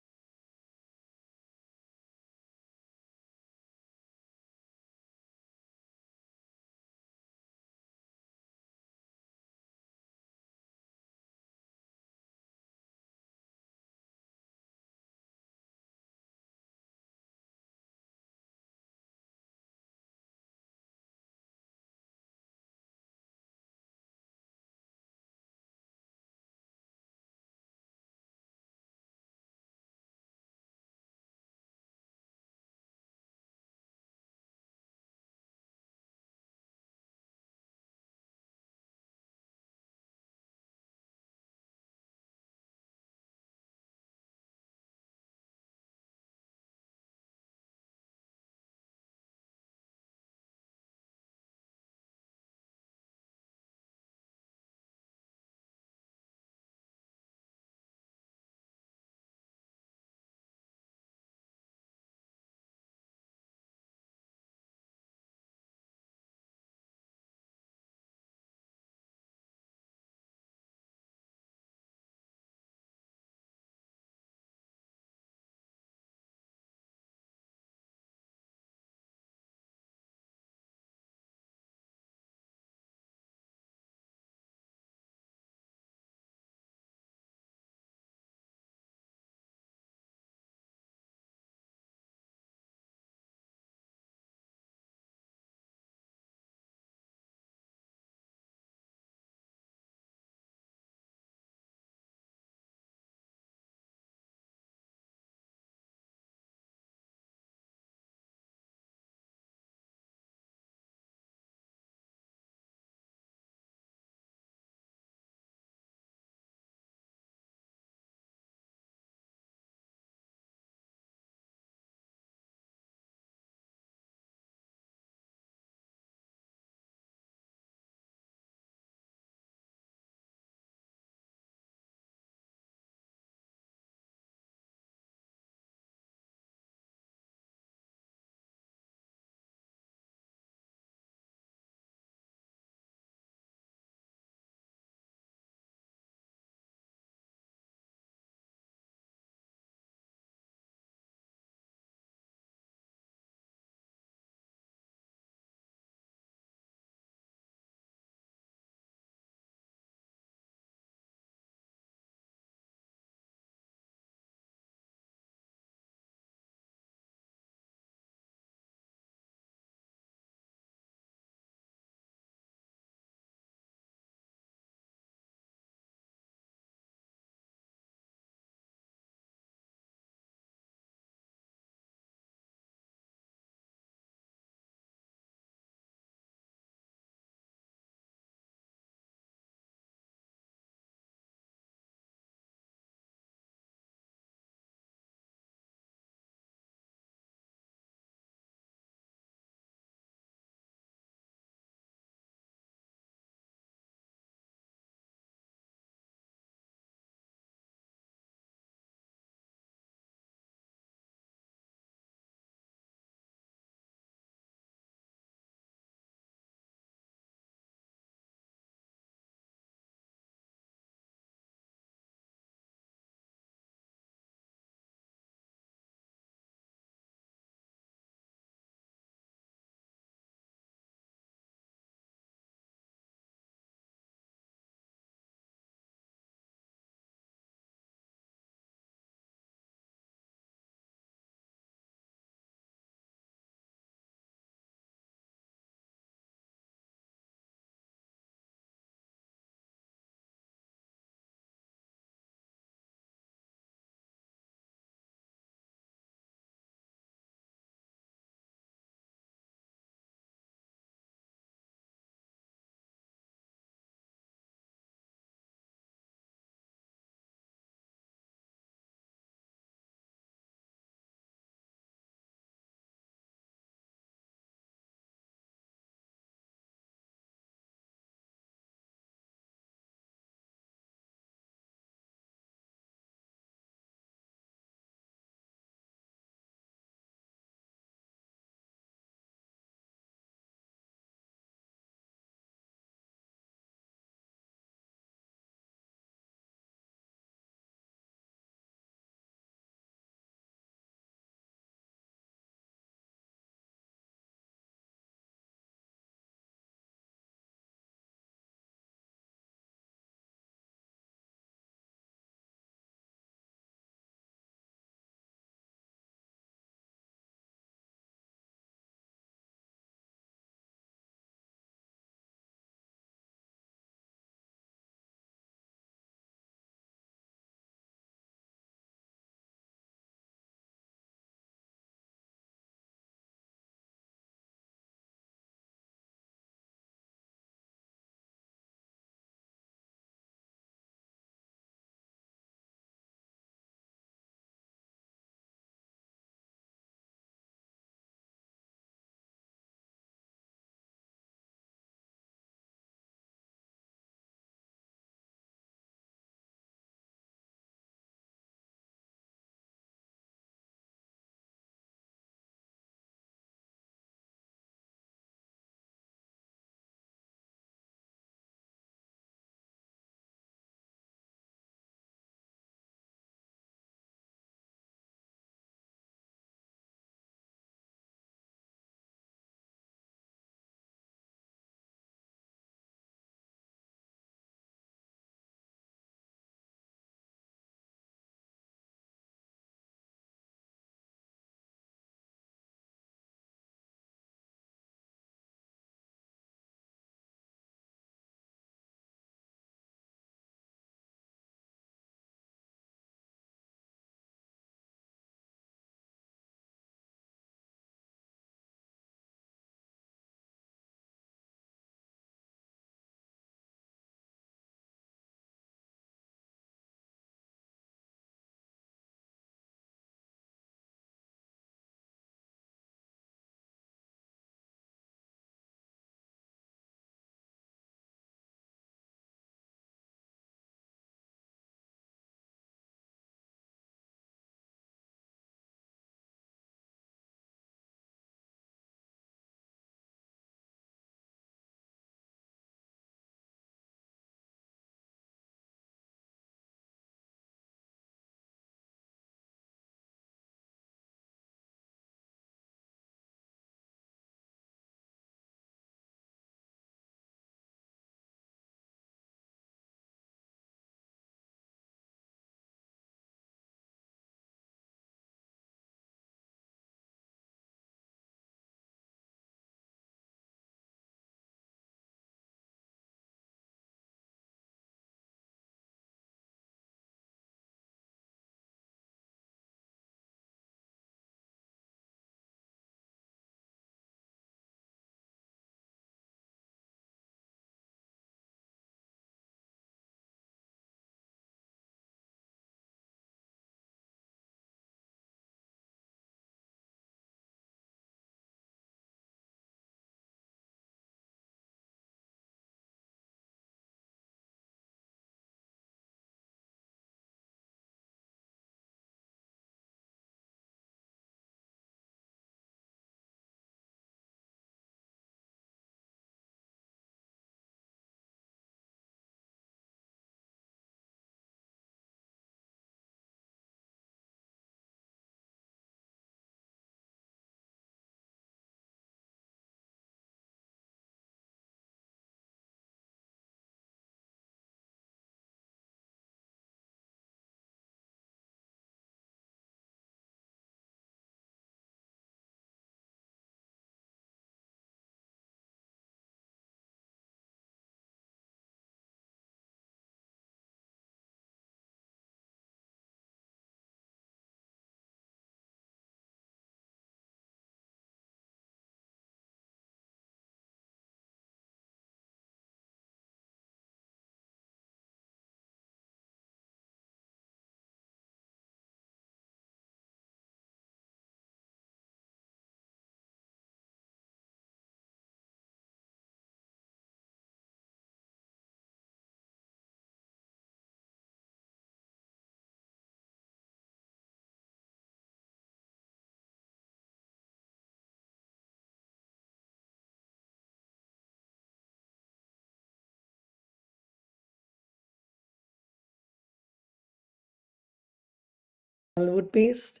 sandalwood paste.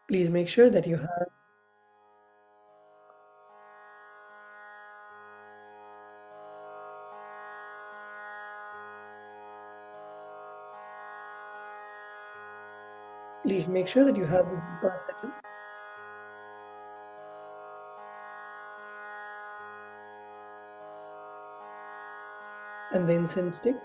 Please make sure that you have the deepa settled. And the incense stick.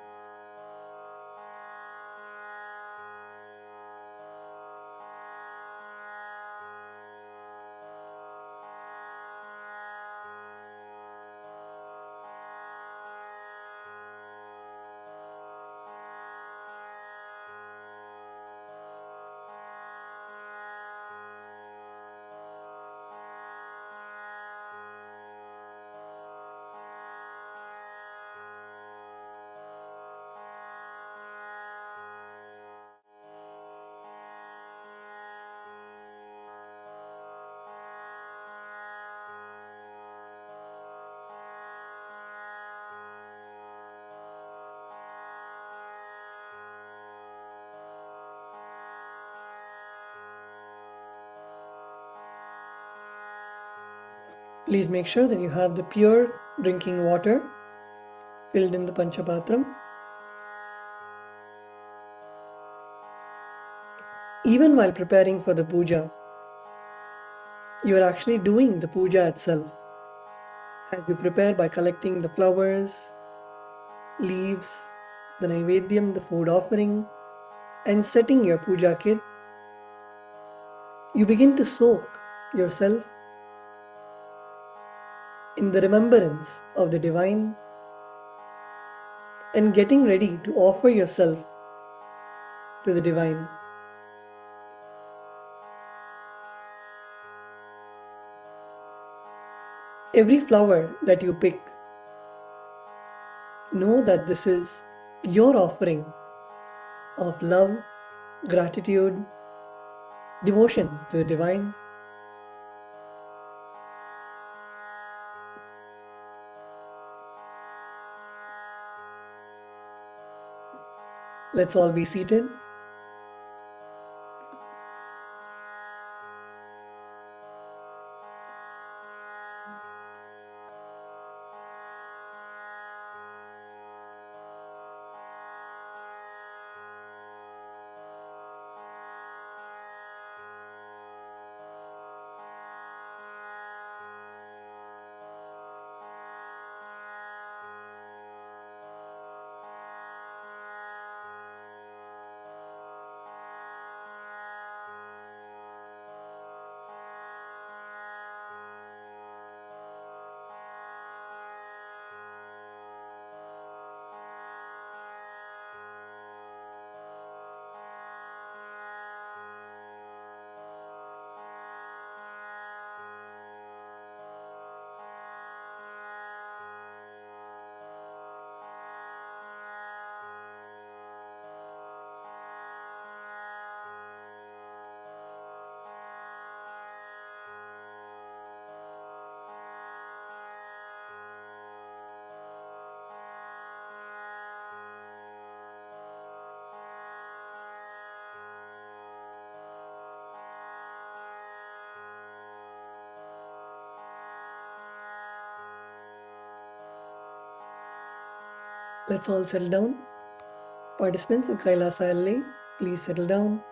Please make sure that you have the pure drinking water filled in the Panchapatram. Even while preparing for the puja, you are actually doing the puja itself. As you prepare by collecting the flowers, leaves, the Naivedyam, the food offering, and setting your puja kit, you begin to soak yourself in the remembrance of the divine and getting ready to offer yourself to the divine. Every flower that you pick, know that this is your offering of love, gratitude, devotion to the divine. Let's all be seated. Let's all settle down. Participants in KAILASA LA, please settle down.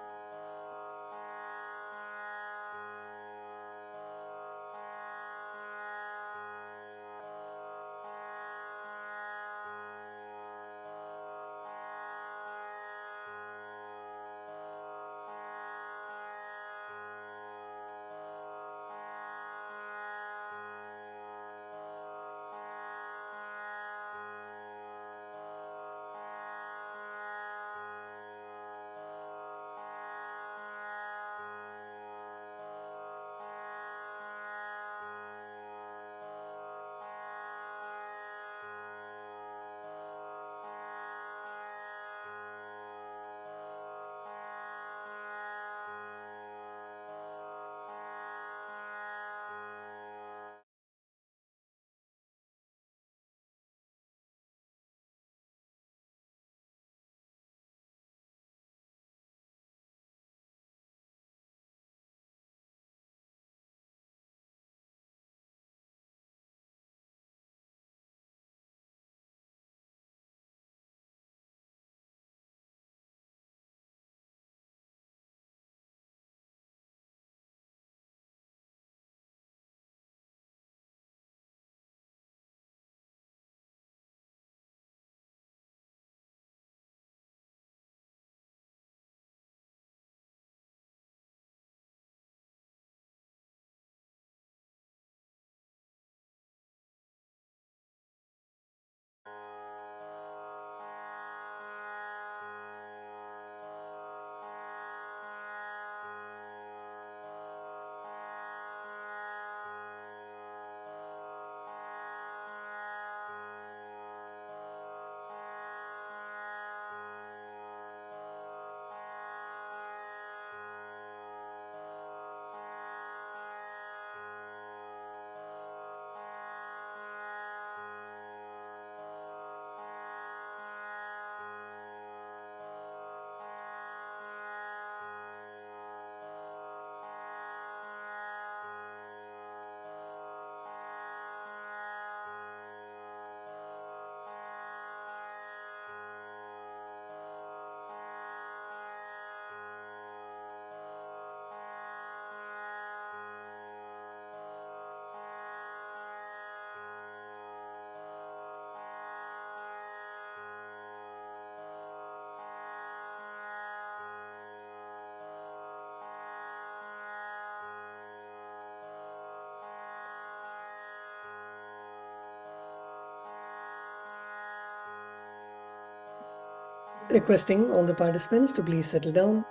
Requesting all the participants to please settle down.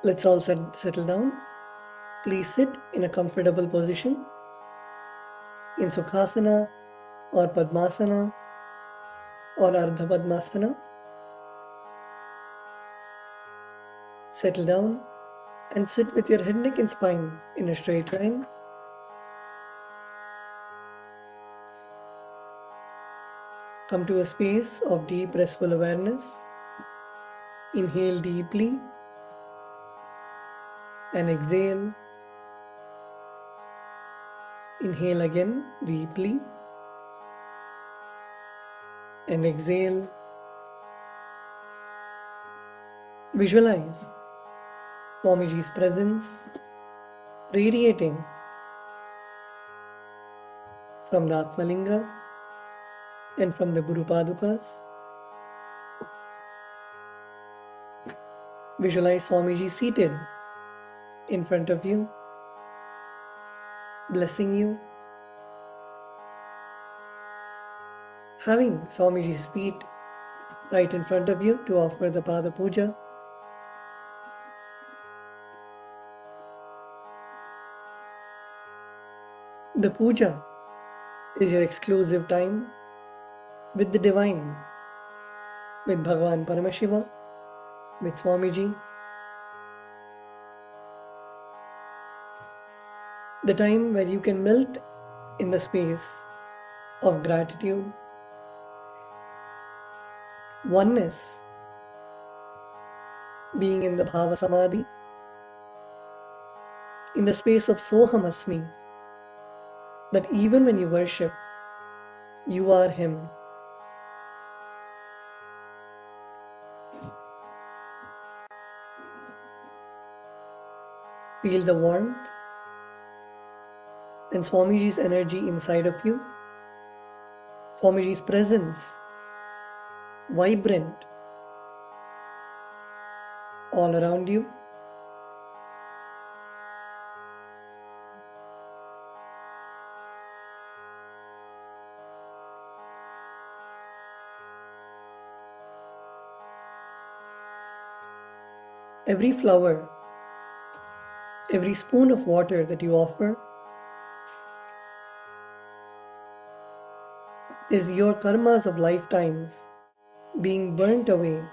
Let's all settle down. Please sit in a comfortable position in Sukhasana or Padmasana or Ardha Padmasana. Settle down and sit with your head, neck and spine in a straight line. Come to a space of deep restful awareness. Inhale deeply and exhale. Inhale again deeply and exhale. Visualize Swamiji's presence radiating from the Atmalinga and from the Guru Padukas. Visualize Swamiji seated in front of you, blessing you. Having Swamiji's feet right in front of you to offer the Pada Puja. The puja is your exclusive time with the divine, with Bhagavan Paramashiva, with Swamiji. The time where you can melt in the space of gratitude, oneness, being in the Bhava Samadhi, in the space of Soham Asmi, that even when you worship, you are Him. Feel the warmth and Swamiji's energy inside of you. Swamiji's presence, vibrant, all around you. Every flower, every spoon of water that you offer is your karmas of lifetimes being burnt away,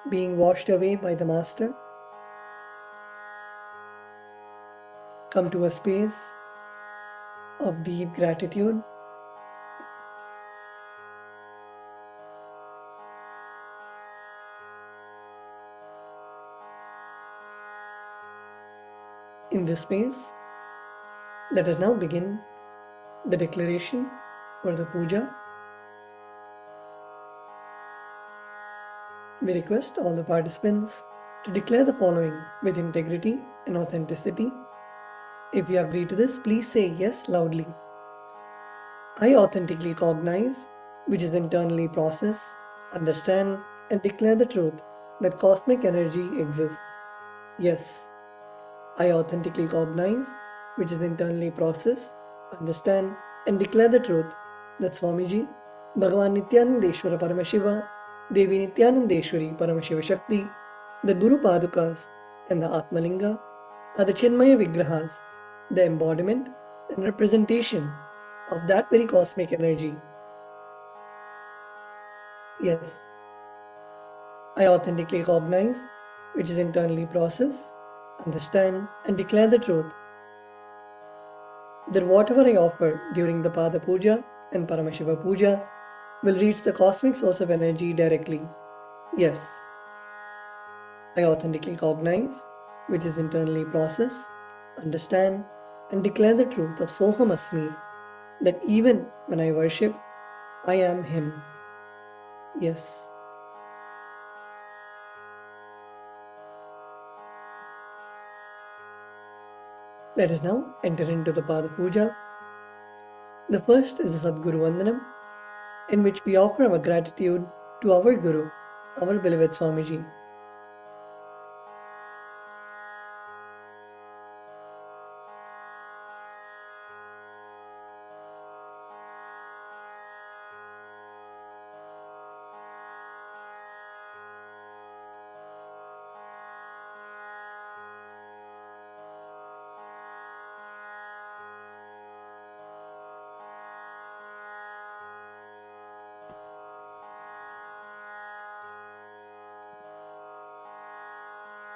being washed away by the Master. Come to a space of deep gratitude. In this space, let us now begin the declaration for the puja. We request all the participants to declare the following with integrity and authenticity. If you agree to this, please say yes loudly. I authentically cognize, which is internally process, understand, and declare the truth that cosmic energy exists. Yes. I authentically cognize, which is internally process, understand, and declare the truth that Swamiji, Bhagavan Nithyanandeshwara Paramashiva, Devi Nithyanandeshwari Paramashiva Shakti, the Guru Padukas, and the Atmalinga are the Chinmaya Vigrahas, the embodiment and representation of that very cosmic energy. Yes, I authentically cognize, which is internally process, understand, and declare the truth that whatever I offer during the Pada Puja and Paramashiva Puja will reach the cosmic source of energy directly. Yes, I authentically cognize, which is internally process, understand, and declare the truth of Soham Asmi, that even when I worship, I am Him. Yes. Let us now enter into the Pada Puja. The first is the Sadguru Vandanam, in which we offer our gratitude to our Guru, our beloved Swamiji.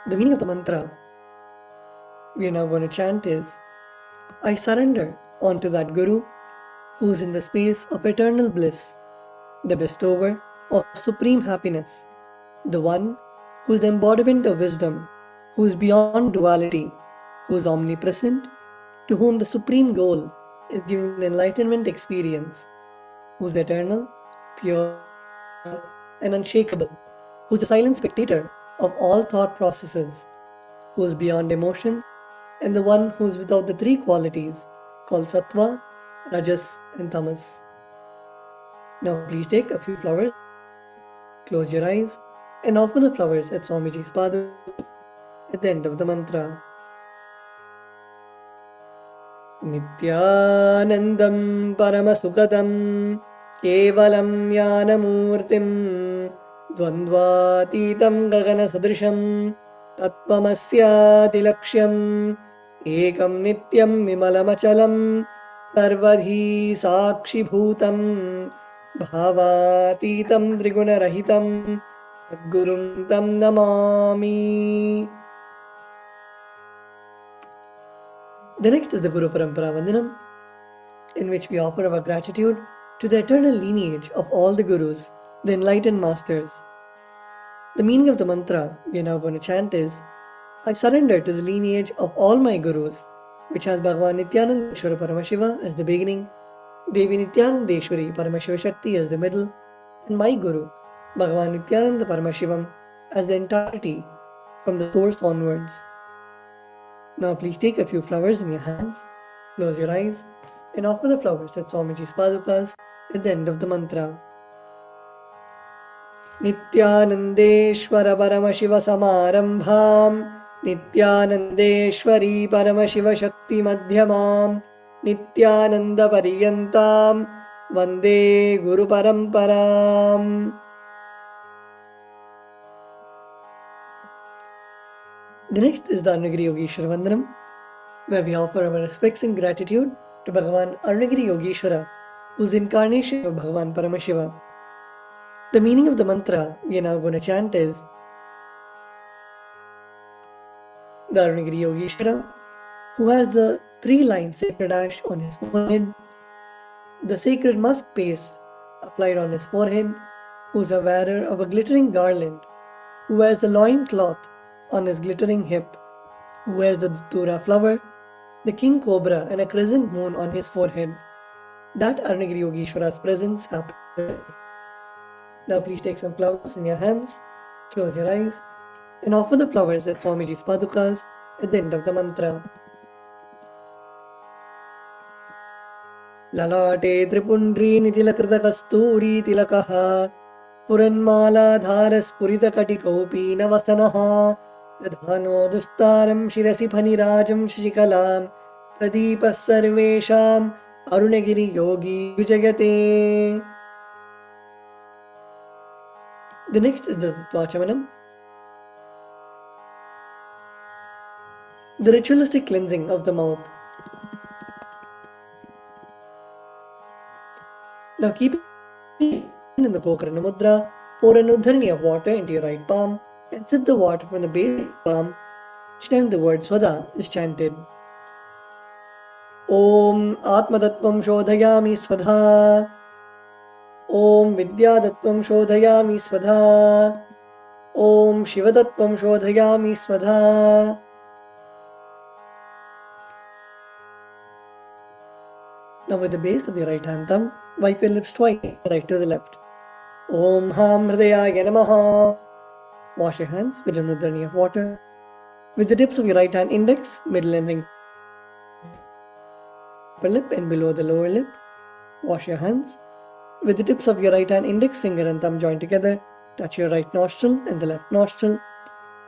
The meaning of the mantra we are now going to chant is, I surrender onto that Guru who is in the space of eternal bliss, the bestower of supreme happiness, the one who is the embodiment of wisdom, who is beyond duality, who is omnipresent, to whom the supreme goal is giving the enlightenment experience, who is eternal, pure, and unshakable, who is the silent spectator of all thought processes, who is beyond emotion, and the one who is without the three qualities called Sattva, Rajas, and Tamas. Now please take a few flowers, close your eyes, and offer the flowers at Swamiji's Pada at the end of the mantra. Nithyanandam Paramasukadam Kevalam Jnanamurtim Dvandvatitam Gagana Sadrisham Tattvamasyati Lakshyam Ekam Nityam Vimalamachalam Sarvadhi Sakshi Bhutam Bhavatitam Triguna-rahitam Sadgurum Tam Namami. The next is the Guru Parampara Vandanam, in which we offer our gratitude to the eternal lineage of all the Gurus, the enlightened masters. The meaning of the mantra we are now going to chant is, I surrender to the lineage of all my Gurus, which has Bhagavan Nithyananda Paramashiva as the beginning, Devi Nithyanandeshwari Paramashiva Shakti as the middle, and my Guru, Bhagavan Nithyananda Paramashivam, as the entirety from the source onwards. Now please take a few flowers in your hands, close your eyes, and offer the flowers at Swamiji's Padukas at the end of the mantra. Nithyanandeshwara Paramashiva Samarambham Nithyanandeshwari Paramashiva Shakti Madhyamam Nithyananda Pariyantam Vande Guru Paramparam. The next is the Arunagiri Yogeshwara Vandanam, where we offer our respects and gratitude to Bhagavan Arunagiri Yogeshwara, who is the incarnation of Bhagavan Paramashiva. The meaning of the mantra we are now going to chant is, the Arunagiri Yogeshwara, who has the 3 lines sacred ash on his forehead, the sacred musk paste applied on his forehead, who is a wearer of a glittering garland, who wears the loin cloth on his glittering hip, who wears the Dhatura flower, the king cobra, and a crescent moon on his forehead. That Arunagiri Yogeshwara's presence happens. Now please take some flowers in your hands, close your eyes, and offer the flowers at Swamiji's Padukas at the end of the mantra. Lalate Tripundri Nitilakೃತ Kasturi Tilakaha Puranmala Dhara Spurita Katikopi Navasanaha Dadhano Dustaram Shirasi Phanirajam Shishikalam Pradeepa Sarvesham Arunagiri Yogi Vijayate. The next is the Tvachamanam, the ritualistic cleansing of the mouth. Now keep it in the Gokarna Mudra, pour an udharani of water into your right palm and sip the water from the base palm each time the word Swada is chanted. ॐ आत्मतत्त्वं शोधयामि स्वधा ॐ विद्यातत्त्वं शोधयामि स्वधा ॐ शिवतत्त्वं शोधयामि स्वधा. Now with the base of your right hand thumb, wipe your lips twice, right to the left. Om Ham Hridayaya Namaha. Wash your hands with an udhrani of water. With the tips of your right hand index, middle and ring upper lip and below the lower lip, wash your hands. With the tips of your right hand index finger and thumb joined together, touch your right nostril and the left nostril.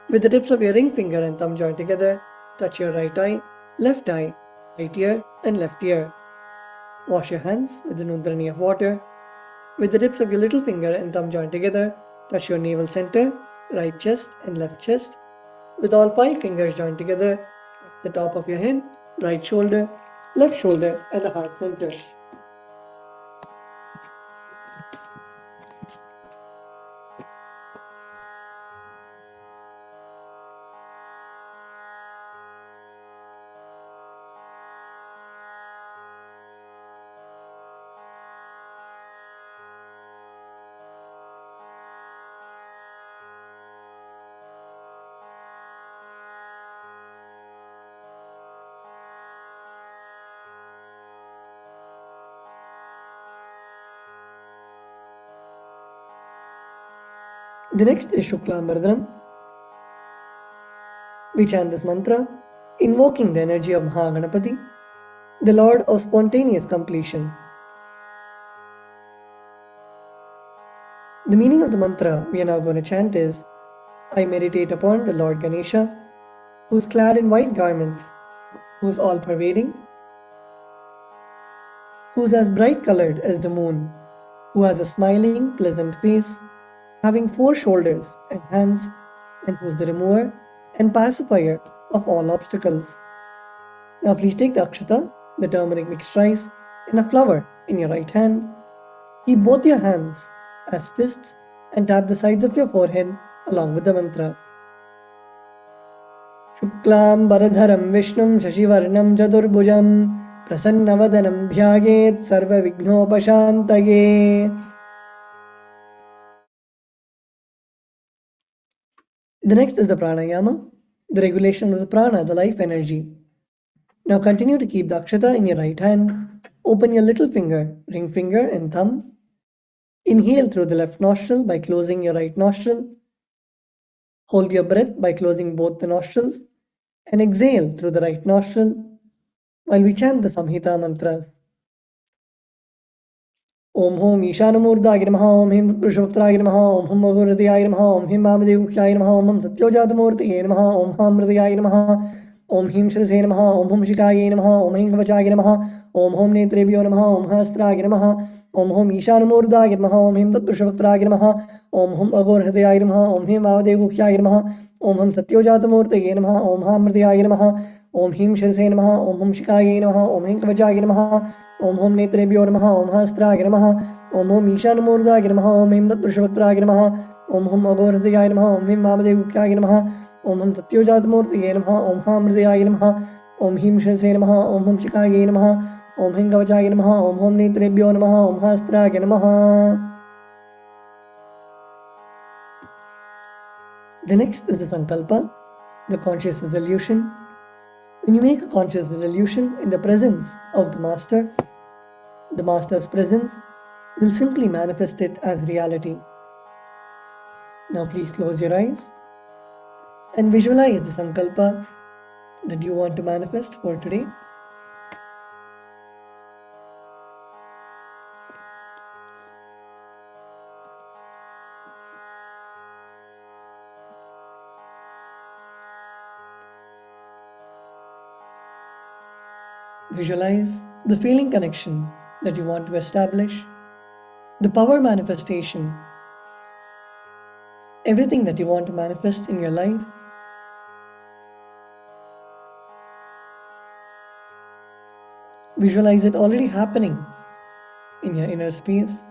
With the tips of your ring finger and thumb joined together, touch your right eye, right ear and left ear. Wash your hands with an udhrani of water. With the tips of your little finger and thumb joined together, touch your navel center, right chest and left chest. With all 5 fingers joined together, touch the top of your head, right shoulder, left shoulder and the heart center. The next is Shuklam Bharadram. We chant this mantra, invoking the energy of Mahaganapati, the Lord of spontaneous completion. The meaning of the mantra we are now going to chant is, I meditate upon the Lord Ganesha, who is clad in white garments, who is all-pervading, who is as bright-colored as the moon, who has a smiling, pleasant face, having 4 shoulders and hands, and who is the remover and pacifier of all obstacles. Now please take the akshata, the turmeric mixed rice, and a flower in your right hand. Keep both your hands as fists and tap the sides of your forehead along with the mantra. Shuklam Bharadharam Vishnum Shashivarnam Chaturbhujam Prasannavadanam Dhyayet Sarva Vignopashantaye. The next is the pranayama, the regulation of the prana, the life energy. Now continue to keep the akshata in your right hand. Open your little finger, ring finger and thumb. Inhale through the left nostril by closing your right nostril. Hold your breath by closing both the nostrils. And exhale through the right nostril while we chant the Samhita mantras. Om Hom Ishanamurdaya Namaha, Om Him Purushottaraya Namaha, Om Hum Agurhridayaya Namaha, Om Him Vamadevukhyaya Namaha, Om Hum Satyojatmurtaye Namaha, Om Ham Hridayaya Namaha, Om Him Shirase Namaha, Om Hum Shikaye Namaha, Om Him Kavachaya Namaha, Om Hom Netrebhyo Namaha, Om Hastraya Namaha, Om Hom Ishanamurdaya Namaha, Om Him Tatpurushottaraya Namaha, Om Hum Agurhridayaya Namaha, Om Him Vamadevukhyaya Namaha, Om Hum Satyojatmurtaye Namaha, Om Ham Hridayaya Namaha, Om Him Shirase Namaha, Om Hum Shikaye Namaha, Om Him Kavachaya Namaha, Om Hom Netrebhyo Namaha, Om Hastraya Namaha, Om Hom Ishanamurdaya Namaha, Om Him Tatpurushottaraya Namaha, Om Hum Agurhridayaya Namaha, Om Him Vamadevukhyaya Namaha, Om Hum Satyojatmurtaye Namaha, Om Ham Hridayaya Namaha, Om Him Shirase Namaha, Om Hum Shikaye Namaha, Om Him Kavachaya Namaha, Om Hom Netrebhyo Namaha, Om Hastraya Namaha. The next is the Sankalpa, the conscious resolution. When you make a conscious resolution in the presence of the Master's presence will simply manifest it as reality. Now please close your eyes and visualize the Sankalpa that you want to manifest for today. Visualize the feeling connection that you want to establish, the power manifestation, everything that you want to manifest in your life. Visualize it already happening in your inner space.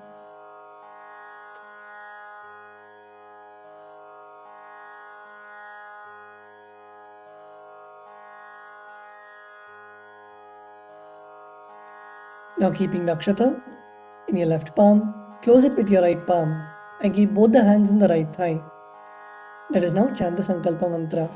Now keeping the akshata in your left palm, close it with your right palm and keep both the hands on the right thigh. Let us now chant the Sankalpa mantra.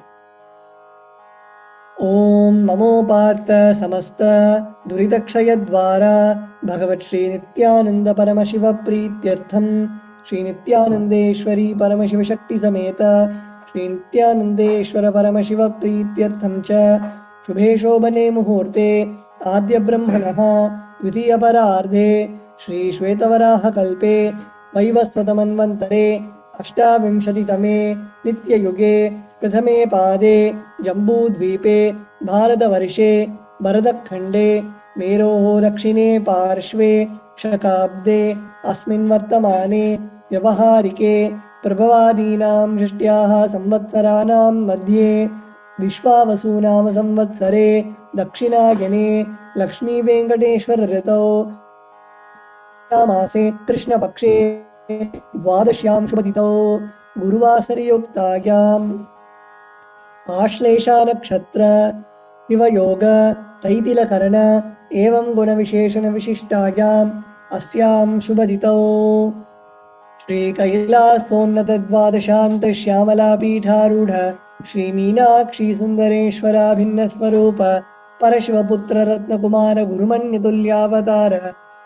Om Namo Partha Samasta Duridakshayadvara Bhagavat Shri Nithyananda Paramashiva Prityartham Shri Nithyanandeshwari Paramashiva Shakti Sameta Shri Nithyanandeshwara Paramashiva Prityartham Cha Shubhe Shobhane Muhurte Adya Brahmanaha Dvitiya Parardhe Shri Shvetavaraha Kalpe Vaivasvatamanvantare Ashtavimshatitame Nityayuge प्रथमे पादे जम्बूद्वीपे भारतवर्षे भरतखण्डे मेरोः दक्षिणे पार्श्वे शकाब्दे अस्मिन् वर्तमाने व्यवहारिके प्रभवादीनां षष्ट्याः संवत्सराणां मध्ये विश्वावसुनाम संवत्सरे दक्षिणायने लक्ष्मीवेङ्कटेश्वर ऋतौ मासे कृष्णपक्षे द्वादश्यां शुभतिथौ गुरुवासरयुक्तायाम् आश्लेषा नक्षत्र शिवयोग तैतिलकरण एवं गुणविशेषण विशिष्टायाम् अस्यां शुभदितौ श्री कैलासोन्नत द्वादशान्त श्यामला पीठारूढ़ श्री मीनाक्षी सुंदरेश्वराभिन्न स्वरूप परशिवपुत्र रत्नकुमार गुरुमन्यतुल्यावतार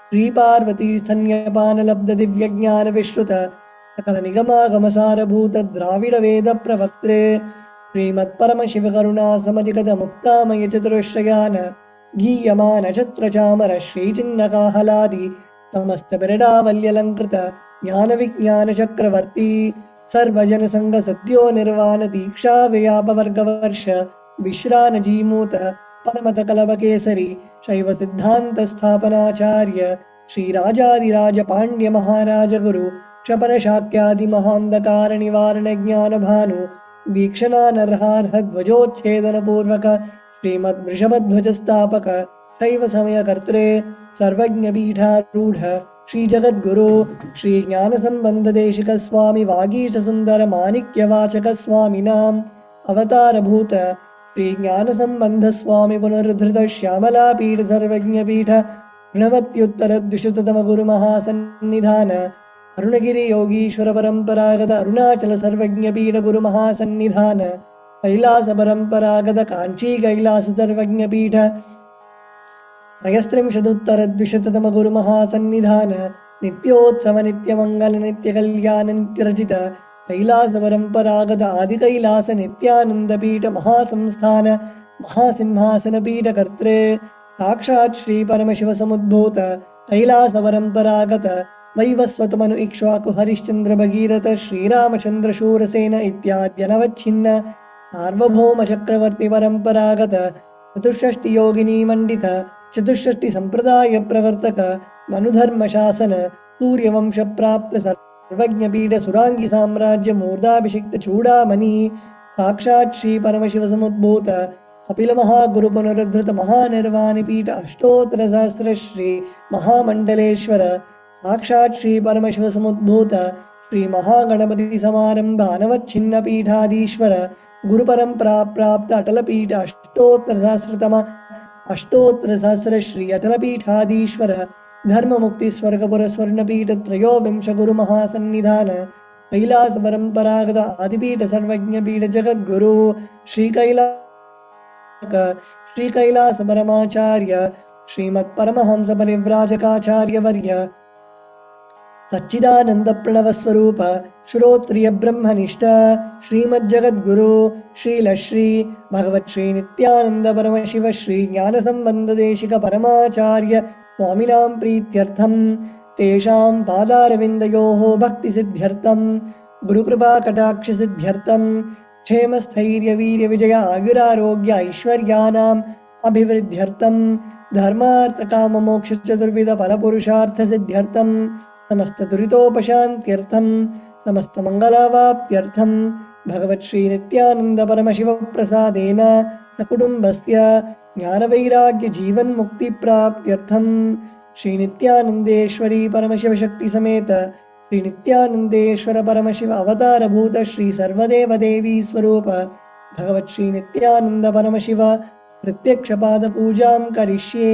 श्री पार्वती स्तन्यपान लब्ध दिव्य ज्ञान विश्रुत सकल निगमागमसारभूत द्राविड वेद प्रवक्त्रे श्रीमत्परमशिव करुणा समधिगत मुक्तामय चतुरश्रयान गीयमान छत्र चामर श्रीचिन्नकाहलादि समस्त बिरडावल्यलंकृत ज्ञान विज्ञान चक्रवर्ती सर्वजन संग सद्यो निर्वाण दीक्षा व्यापवर्ग वर्ष विश्रान जीमूत परमत कलव केसरी शैव सिद्धांत स्थापनाचार्य श्री राजाधिराज पांड्य महाराज गुरु क्षपन शाक्यादि महांधकार निवारण ज्ञान भानु वीक्षणानर्हार्ह ध्वजोच्छेदन पूर्वक श्रीमद् वृषभध्वज स्थापक शैव समय कर्त्रे सर्वज्ञ पीठारूढ़ श्री जगद्गुरु श्री ज्ञान संबंध देशिक स्वामी वागीश सुंदर माणिक्य वाचक स्वामिनाम अवतार भूत श्री ज्ञान संबंध स्वामी पुनरुद्धृत श्यामला पीठ सर्वज्ञ पीठ ऋणवत्युत्तर द्विशततम गुरु महासन्निधान अरुणगिरि योगीश्वर परंपरागत अरुणाचल सर्वज्ञ पीठ गुरु महासन्निधान कैलास परंपरागत कांची कैलास सर्वज्ञ पीठ त्रयस्त्रिंशदुत्तर द्विशततम गुरु महासन्निधान नित्योत्सव नित्य मंगल नित्य कल्याण नित्य रचित कैलास परंपरागत आदि कैलास नित्यानंद पीठ महासंस्थान महासिंहासन पीठ कर्त्रे साक्षात् श्री परमशिव समुद्भूत कैलास परंपरागत वैवस्वतमनु इक्ष्वाकु हरिश्चंद्र भगीरथ श्रीरामचंद्र शूरसेन इत्याद्यनवच्छिन्न सार्वभौम चक्रवर्ती परंपरागत चतुष्षष्टि योगिनी मंडित चतुष्षष्टि संप्रदाय प्रवर्तक मनुधर्म शासन सूर्यवंश प्राप्त सर्वज्ञ पीठ सुरांगी साम्राज्य मूर्धाभिषिक्त चूड़ामणि साक्षात् श्री परमशिव समुद्भूत कपिल महागुरु पुनरुद्धृत महानिर्वाणि पीठ अष्टोत्तर सहस्र श्री महामंडलेश्वर साक्षात् श्री परमशिव समुद्भूत श्री महागणपति समारंभ अनवच्छिन्न पीठाधीश्वर गुरु परंपरा प्राप्त अटल पीठ अष्टोत्तर सहस्र श्री अटल पीठाधीश्वर धर्म मुक्ति स्वर्गपुर स्वर्ण पीठ त्रयोविंश गुरु महासन्निधान कैलास परंपरागत आदिपीठ सर्वज्ञ पीठ जगद्गुरु श्री कैलास परमाचार्य श्रीमत् परमहंस परिव्राजकाचार्य वर्य सच्चिदानंद प्रणव स्वरूप श्रोत्रिय ब्रह्मनिष्ठ श्रीमज्जगद्गुरु श्रील श्री भगवत् श्री नित्यानंद परमशिव श्री ज्ञान संबंध देशिक परमाचार्य स्वामिनां प्रीत्यर्थं तेषां पादारविन्दयोः भक्ति सिद्ध्यर्थं गुरुकृपा कटाक्ष सिद्ध्यर्थं क्षेम स्थैर्य वीर्य विजय आयुरारोग्य ऐश्वर्यानाम् अभिवृद्ध्यर्थं धर्मार्थ काम मोक्ष चतुर्विध फल पुरुषार्थ सिद्ध्यर्थं समस्त दुरितोपशान्त्यर्थं समस्त मंगलावाप्त्यर्थं भगवत् श्री नित्यानंद परमशिव प्रसादेन सकुटुम्बस्य ज्ञानवैराग्य जीवन मुक्ति प्राप्त्यर्थं श्री नित्यानंदेश्वरी परमशिव शक्ति समेत श्री नित्यानंदेश्वर परमशिव अवतार भूत श्री सर्वदेव देवी स्वरूप भगवत् श्री नित्यानंद परमशिव प्रत्यक्ष पाद पूजां करिष्ये।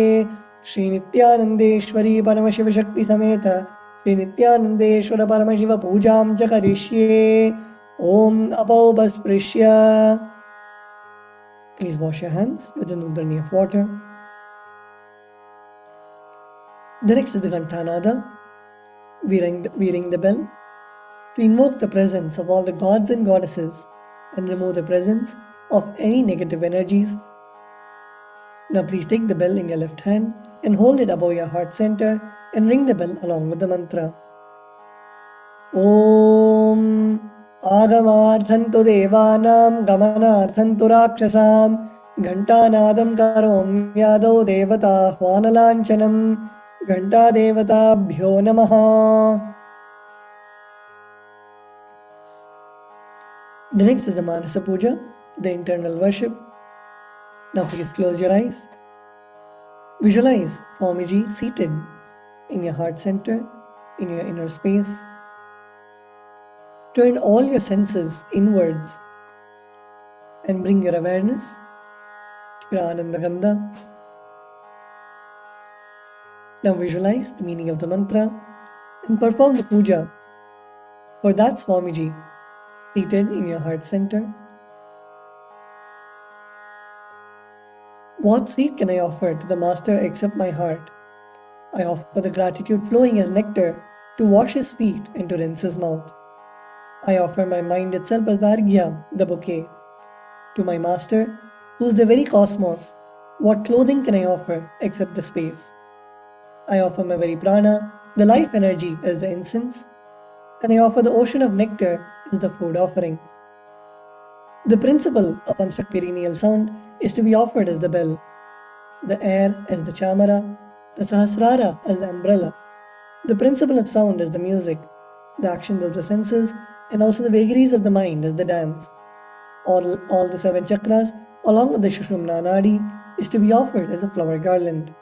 Shri Nithyanandeshwari Paramashiva Shakti Sameta Shri Nithyanandeshwara Paramashiva Pujam cha Karishye. Om Apaubasprishya. Please wash your hands with an udarni of water. The next is the Ghantanada. We ring the bell to invoke the presence of all the gods and goddesses and remove the presence of any negative energies. Now please take the bell in your left hand and hold it above your heart center and ring the bell along with the mantra. Om Agamarthantu Devanam Gamanarthantu Rakshasam Ghantanadam Karom Yado Devata Hwanalanchanam Ghanta Devatabhyo Namaha. The next is the Manasa Puja, the internal worship. Now please close your eyes. Visualize Swamiji seated in your heart center, in your inner space. Turn all your senses inwards and bring your awareness to your Ananda Gandha. Now visualize the meaning of the mantra and perform the puja for that Swamiji seated in your heart center. What seed can I offer to the Master except my heart? I offer the gratitude flowing as nectar to wash his feet and to rinse his mouth. I offer my mind itself as the arghya, the bouquet. To my Master, who is the very cosmos, what clothing can I offer except the space? I offer my very prana, the life energy, as the incense, and I offer the ocean of nectar as the food offering. The principle of unstruck perennial sound is to be offered as the bell, the air as the chamara, the sahasrara as the umbrella. The principle of sound as the music, the actions of the senses, and also the vagaries of the mind as the dance. All the 7 chakras, along with the Shushumna Nadi, is to be offered as a flower garland.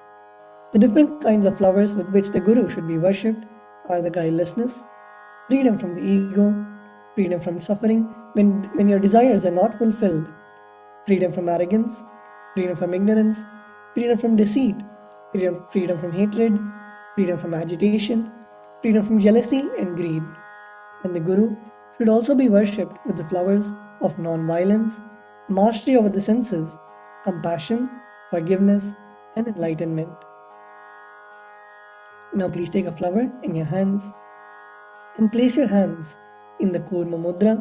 The different kinds of flowers with which the Guru should be worshipped are the guilelessness, freedom from the ego, freedom from suffering when your desires are not fulfilled, freedom from arrogance, freedom from ignorance, freedom from deceit, freedom from hatred, freedom from agitation, freedom from jealousy and greed. And the Guru should also be worshipped with the flowers of non-violence, mastery over the senses, compassion, forgiveness, and enlightenment. Now please take a flower in your hands and place your hands in the Kurma Mudra.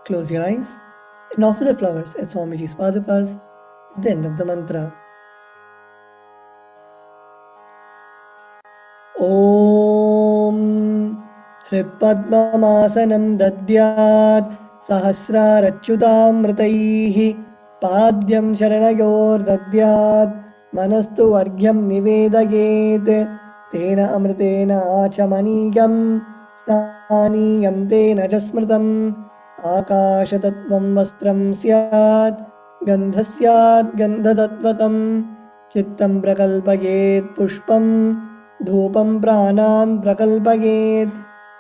Close your eyes and offer the flowers at Swamiji's Padukas at the end of the mantra. Om Hritpadmamasanam Dadyat Sahasrarachyutamritaihi Padyam Sharanayor Dadyat Manastu Vargyam Nivedayet Tena Amritena Achamaniyam Snaniyam Tena Jasmritam Akashatattvam Vastram Syat Gandhasyat Gandhatatvakam Chittam Prakalpayet Pushpam Dhupam Pranan Prakalpayet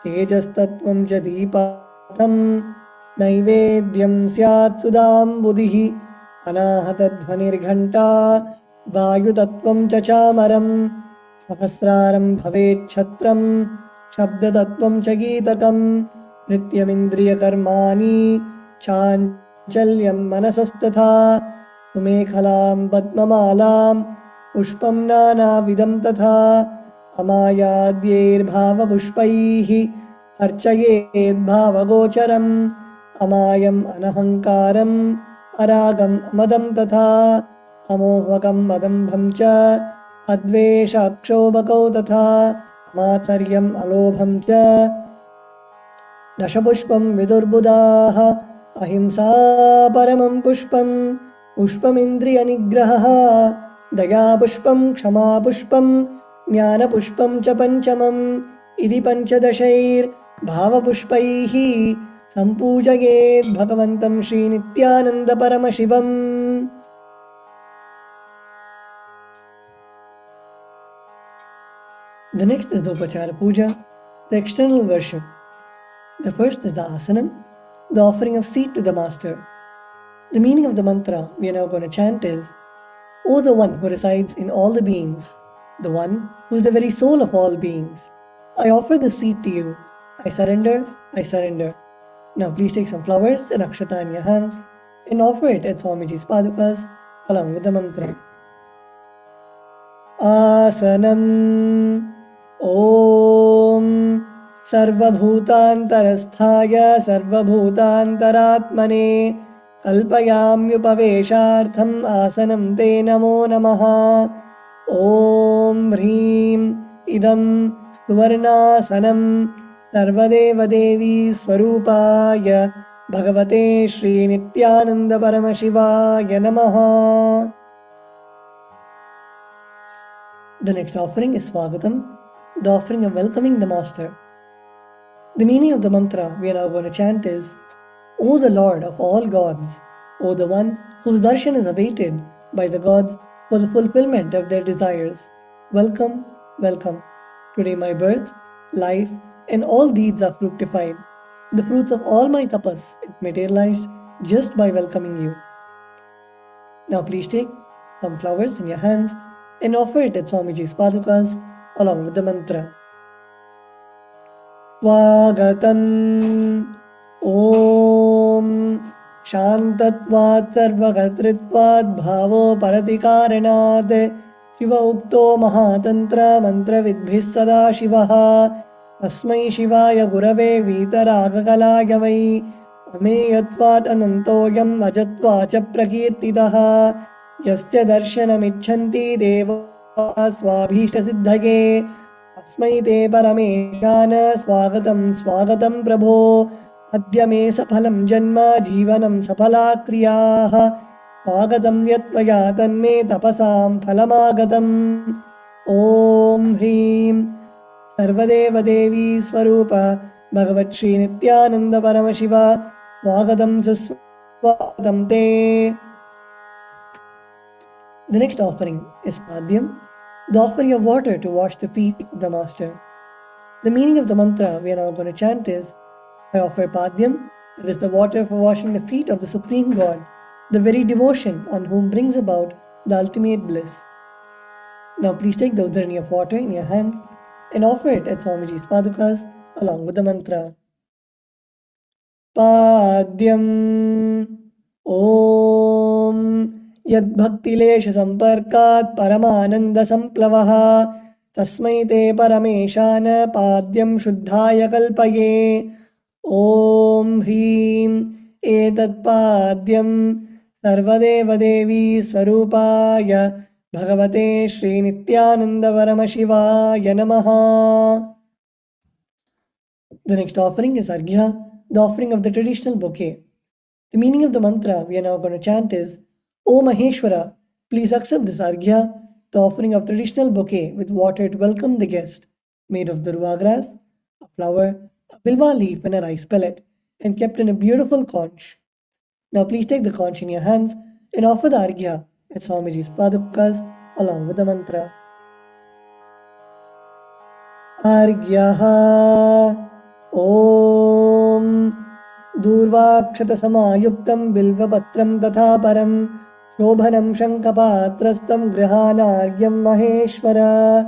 Tejastattvam cha Deepatam Naivedyam Syat Sudam Buddhihi Anahatadhvanir Ghanta Vayutattvam cha Chamaram Sahasraram Bhavet Chhatram Shabdatattvam cha Geetakam Nityamindriya Karmani Chanchalyam Manasastatha Sumekhalam Padmamalam Pushpam Nana Vidam Tatha Amayadyer Bhava Pushpaihi Archayed Bhava Gocharam Amayam Anahankaram Aragam Amadam Tatha Amohvakam Madambham cha Advesha Akshobhakau Tatha Amacharyam Alobham cha Dashapushpam Vidurbudaha Ahimsa Paramam Pushpam Pushpam Indriya Nigraha Daya Pushpam Kshama Pushpam Jnana Pushpam cha Panchamam Idi Panchadashair Bhava Pushpaihi Sampujayet Bhagavantam Shri Nithyananda Paramashivam. The next is the Upachara Puja, the external worship. The first is the Asanam, the offering of seat to the Master. The meaning of the mantra we are now going to chant is O the one who resides in all the beings, the one who is the very soul of all beings, I offer this seed to you. I surrender, I surrender. Now please take some flowers and akshata in your hands and offer it at Swamiji's padukas along with the mantra. Asanam Om Sarvabhutantarasthaya Sarvabhutantaratmane Kalpayamyupaveshartham Asanam Te Namo Namaha. Om Hrim Idam Suvarnasanam Sarvadeva Devi Swarupaya Bhagavate Shri Nithyananda Paramashivaya Namaha. The next offering is Swagatam, the offering of welcoming the Master. The meaning of the mantra we are now going to chant is, O the Lord of all gods, O the one whose darshan is awaited by the gods for the fulfillment of their desires, welcome, welcome. Today my birth, life, and all deeds are fructified. The fruits of all my tapas materialized just by welcoming you. Now please take some flowers in your hands and offer it at Swamiji's padukas along with the mantra. Swagatam Om Shantatvat Sarvakatritvat Bhavo Paratikaranat Shiva Ukto Mahatantra Mantra Vidbhis Sada Shivaha Asmai Shivaya Gurave Vitaragakalaya Vai Ameyatvat Anantoyam Ajatvacha Prakirtitaha Yasya Darshanamichanti Deva Swabhishta Siddhage Asmai Te Parameshana Swagatam Swagatam Prabho Adya Me Saphalam Janma Jivanam Saphala Kriyaha Swagatam Yatvaya Tanme Tapasam Phalamagatam. Om Hrim Sarvadeva Devi Swarupa Bhagavat Shri Nithyananda Paramashiva Swagatam Swagatam Te. The next offering is Padhyam, the offering of water to wash the feet of the Master. The meaning of the mantra we are now going to chant is, I offer Padhyam, that is the water for washing the feet of the Supreme God, the very devotion on whom brings about the ultimate bliss. Now please take the udharani of water in your hand and offer it at Swamiji's padukas along with the mantra. Padhyam Om Yad Bhaktilesha Samparkat Paramananda Samplavaha Tasmai Te Parameshana Padhyam Shuddhaya Kalpaye. Om Hrim Etat Padhyam Sarvadeva Devi Swarupaya Bhagavate Shri Nithyananda Paramashivaya Namaha. The next offering is Arghya, the offering of the traditional bouquet. The meaning of the mantra we are now going to chant is, O Maheshwara, please accept this Arghya, the offering of traditional bouquet with water to welcome the guest, made of durva grass, a flower, a bilva leaf and a rice pellet, and kept in a beautiful conch. Now please take the conch in your hands and offer the Arghya at Swamiji's padukas along with the mantra. Arghyaha Om Durvakshata Samayuktam Bilvapatram Tatha Param Shobhanam Shankapatrastam Grihanargyam Maheshwara.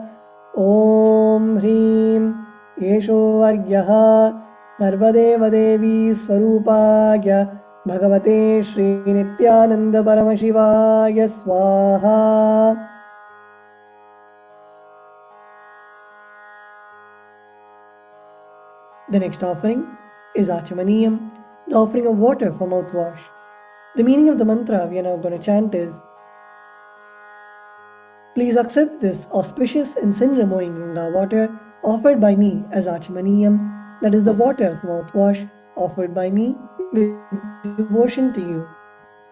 Om Hrim Yesho Argyaha Sarvadeva Devi Swarupaya Bhagavate Shri Nithyananda Paramashivaya Swaha. The next offering is Achamaniyam, the offering of water for mouthwash. The meaning of the mantra we are now going to chant is, please accept this auspicious and sin-removing Ganga water offered by me as Achamaniyam, that is the water for mouthwash offered by me with devotion to you.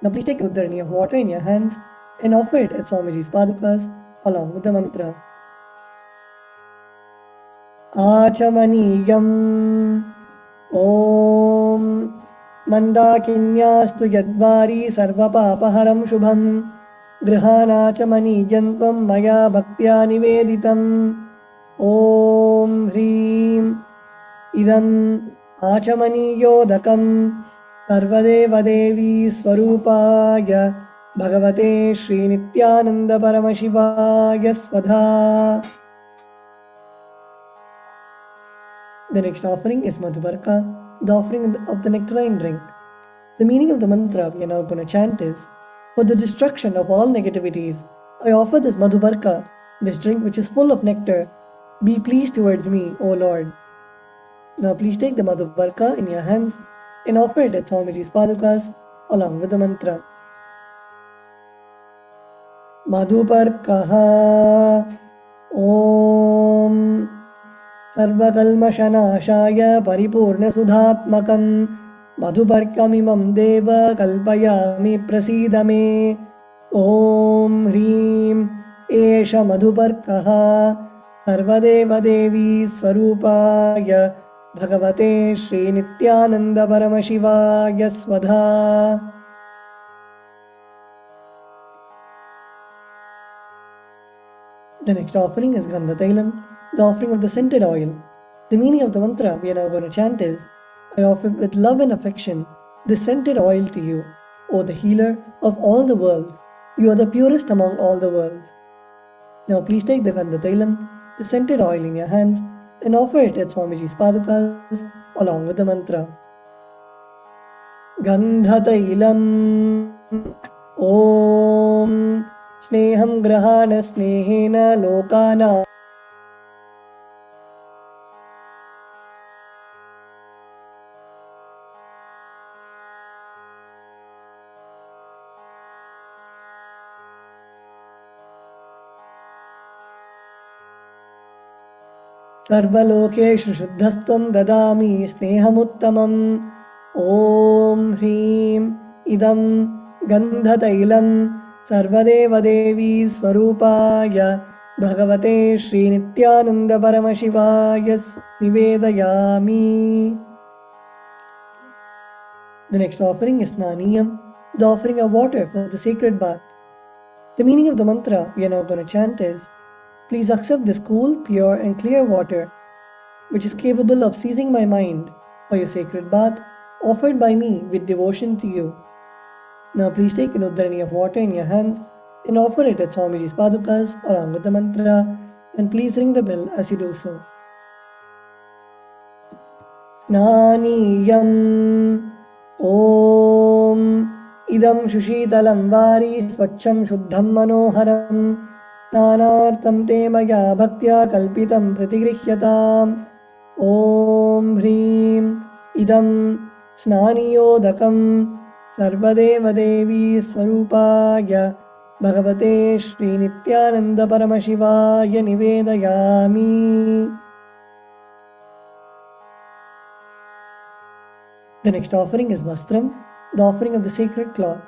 Now please take udharani of water in your hands and offer it at Swamiji's padukas along with the mantra. Achamaniyam Om Mandakinyastu Yadvari Sarvapapaharam Shubham Grihanachamaniyantam Maya Bhaktya Niveditam. Om Hrim Idam Achamani Yodakam Sarvadeva Devi Swarupaya Bhagavate Shri Nithyananda Paramashivoham Svadha. The next offering is Madhubarka, the offering of the nectarine drink. The meaning of the mantra we are now going to chant is, for the destruction of all negativities, I offer this Madhubarka, this drink which is full of nectar. Be pleased towards me, O Lord. Now please take the Madhubarka in your hands and offer it at Swamiji's Padukas along with the mantra. Madhubarkaha Om Sarvakalmashanashaya Paripurna Sudhatmakam Madhubarkamimam Deva Kalpayami Prasidame Om Hrim Esha Madhubarkaha Sarvadeva Devi Swarupaya Bhagavate Shri Nithyananda Paramashivaya Svadha. The next offering is Gandha Tailam, the offering of the scented oil. The meaning of the mantra we are now going to chant is, I offer with love and affection this scented oil to you, O the healer of all the worlds. You are the purest among all the worlds. Now please take the Gandha Tailam, the scented oil in your hands, and offer it at Swamiji's Padukas along with the mantra. Gandha Tailam Om Sneham Grahana Snehena Lokana Sarvalokeshu Shuddhastvam Dadami Snehamuttamam Om Hrim Idam Gandha Tailam Sarvadeva Devi Swarupaya Bhagavate Shri Nithyananda Paramashivaya Nivedayami. The next offering is Snaniyam, the offering of water for the sacred bath. The meaning of the mantra we are now going to chant is, please accept this cool, pure and clear water, which is capable of seizing my mind for your sacred bath, offered by me with devotion to you. Now please take an uddharani of water in your hands and offer it at Swamiji's Padukas along with the mantra, and please ring the bell as you do so. Snaniyam Om Idam Shushitalam Vari Swacham Shuddham Manoharam Nanartam Te Maya Bhaktya Kalpitam Pratigrihyatam Om Hrim Idam Snaniyodakam Sarvadeva Devi Swarupaya Bhagavate Shri Nithyananda Paramashivaya Nivedayami. The next offering is Vastram, the offering of the sacred cloth.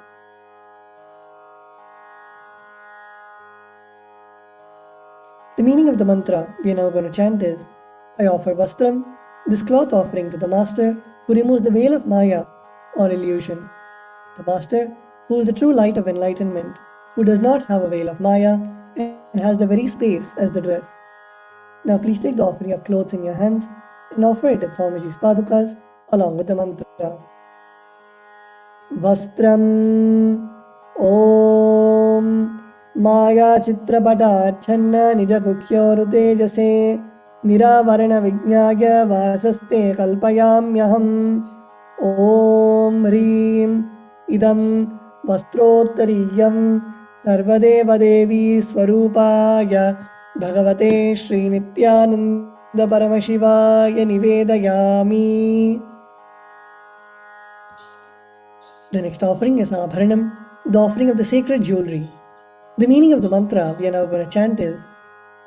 The meaning of the mantra we are now going to chant is, I offer Vastram, this cloth offering to the Master who removes the veil of Maya or illusion. The Master, who is the true light of enlightenment, who does not have a veil of Maya and has the very space as the dress. Now please take the offering of clothes in your hands and offer it at Swamiji's Padukas along with the mantra. Vastram Om Maya Chitrapata Channa Nijakukyoru Tejase Niravarana Vijnaya Vasaste Kalpayamyaham Om Hrim Idam Vastrottariyam Sarvadeva Devi Swarupaya Bhagavate Shri Nithyananda Paramashivaya Nivedayami. The next offering is Abharanam, the offering of the sacred jewelry. The meaning of the mantra we are now going to chant is,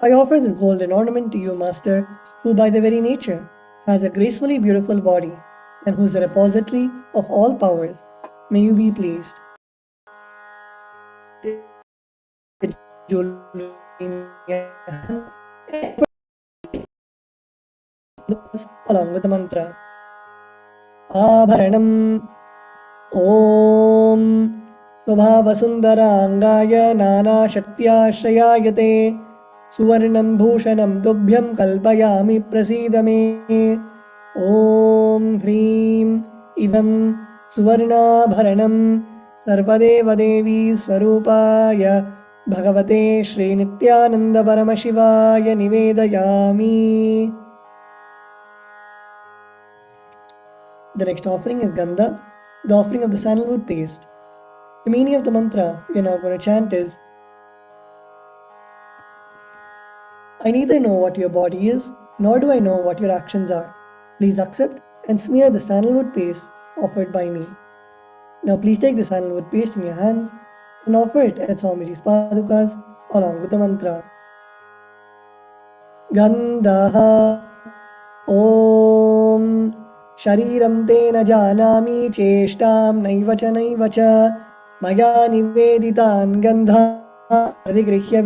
I offer this golden ornament to you, Master, who by the very nature has a gracefully beautiful body and who is the repository of all powers. May you be pleased. Along with the mantra. Abharanam Om Svabhavasundaraangaya Nana Shaktyashrayayate Suvarnam Bhushanam Tubhyam Kalpayami Prasidame Om Hrim Idam Suvarnabharanam Sarvadev Devi स्वरूपाय Bhagavate Shri Nithyananda Paramashivaya Nivedayami. The next offering is Gandha, the offering of the sandalwood paste. The meaning of the mantra we are now going to chant is: I neither know what your body is, nor do I know what your actions are. Please accept and smear the sandalwood paste offered by me. Now please take the sandalwood paste in your hands and offer it at Swamiji's padukas along with the mantra. Gandha Om Shariram Tena Janami Cheshtam Naivacha Naivacha Maya Niveditan Gandha Adigrihya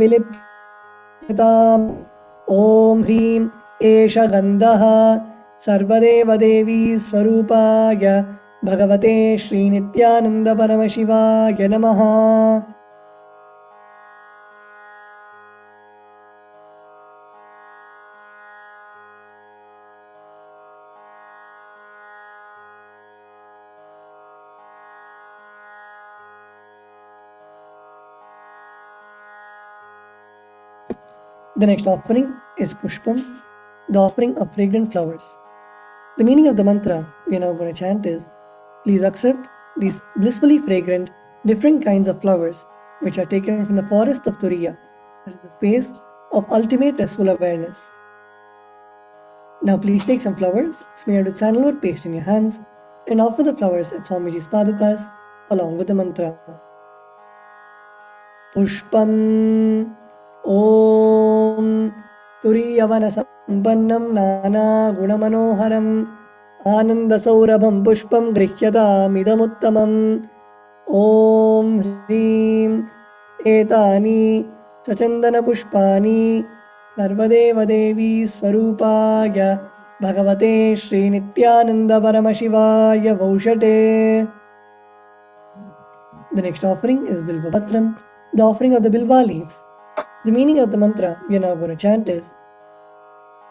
Vilipyatam Om Hrim Esha Gandha Sarvadeva Devi Swarupaya Bhagavate Shri Nithyananda Paramashivaya Namaha. The next offering is Pushpam, the offering of fragrant flowers. The meaning of the mantra we are now going to chant is: please accept these blissfully fragrant, different kinds of flowers which are taken from the forest of Turiya, that is the space of ultimate restful awareness. Now please take some flowers smeared with sandalwood paste in your hands and offer the flowers at Swamiji's padukas along with the mantra. Pushpam Om Turiyavana Sampannam Nana Gunamanoharam Ananda Saurabham Pushpam Grihyadam Idamuttamam Om Hrim Etani Sachandana Pushpani Sarvadeva Devi Swarupaya Bhagavate Shri Nithyananda Paramashivaya Vaushate. The next offering is Bilvapatram, the offering of the Bilva leaves. The meaning of the mantra we are now going to chant is: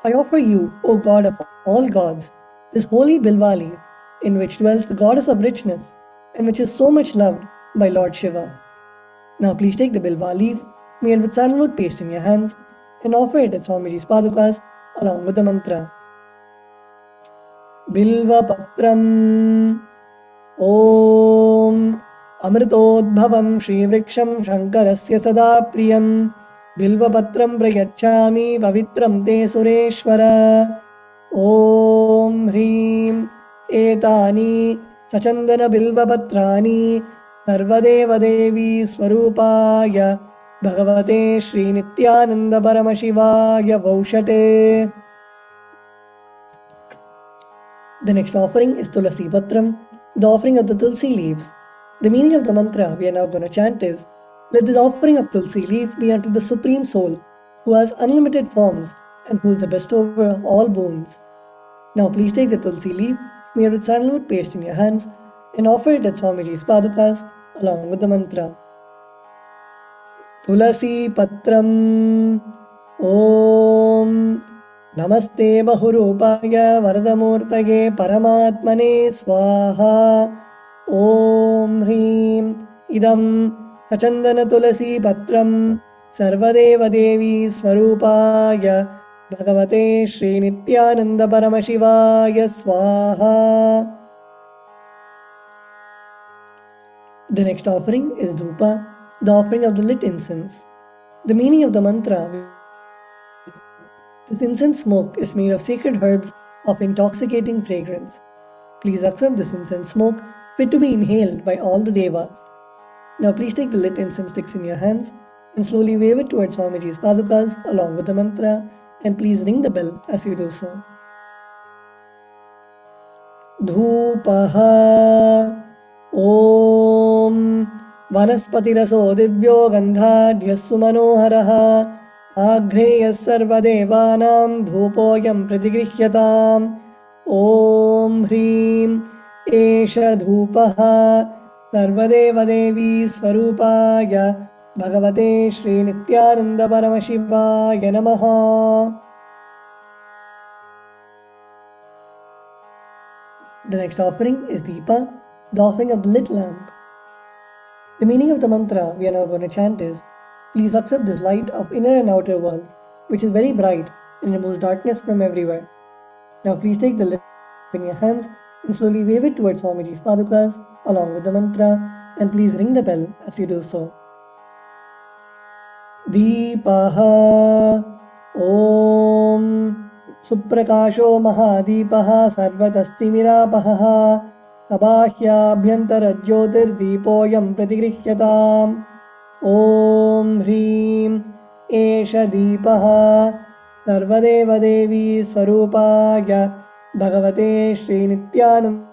I offer you, O God of all gods, this holy Bilva leaf, in which dwells the goddess of richness, and which is so much loved by Lord Shiva. Now please take the Bilva leaf, smeared with sandalwood paste in your hands, and offer it at Swamiji's padukas along with the mantra. Bilva Patram Om Amritodbhavam Shri Vriksham Shankarasya Sada Priyam Bilvapatram Prayachami Pavitram Te Sureshwara Om Hrim Etani Sachandana Bilvapatrani Sarvadeva Devi Swarupaya Bhagavate Shri Nithyananda Paramashivaya Vaushate. The next offering is Tulasi Patram, the offering of the Tulsi leaves. The meaning of the mantra we are now going to chant is: let this offering of Tulsi leaf be unto the Supreme Soul, who has unlimited forms and who is the bestower of all boons. Now please take the Tulsi leaf, smeared with sandalwood paste in your hands, and offer it at Swamiji's padukas along with the mantra. Tulasi Patram Om Namaste Bahurupaya Varadamurtage Paramatmane Swaha Om Hrim Idam Sachandana Tulasi Patram Sarvadeva Devi Swarupaya Bhagavate Shri Nithyananda Paramashivaya Swaha. The next offering is Dhupa, the offering of the lit incense. The meaning of the mantra: this incense smoke is made of sacred herbs of intoxicating fragrance. Please accept this incense smoke fit to be inhaled by all the devas. Now please take the lit incense sticks in your hands and slowly wave it towards Swamiji's padukas along with the mantra, and please ring the bell as you do so. Dhupaha Om Vanaspatiraso Divyo Gandhadhyassu Manoharaha Agreyas Sarvadevanam Dhupoyam Pratigrihyatam Om Hrim Esha Dhupaha Sarvadeva Devi Swarupaya Bhagavate Shri Nithyananda Paramashivaya Namaha. The next offering is Deepa, the offering of the lit lamp. The meaning of the mantra we are now going to chant is, please accept this light of inner and outer world, which is very bright and removes darkness from everywhere. Now please take the lid in your hands and slowly wave it towards Swamiji's padukas along with the mantra, and please ring the bell as you do so. Deepaha Om Suprakasho Mahadipaha Sarvatastimiراpaha Sabāhyābhyantara-jyotir-dīpoyam pratigrihyataṃ Om Hrim Esha Deepaha Sarvadeva-devi Swarupāya Bhagavate Shri Nithyananda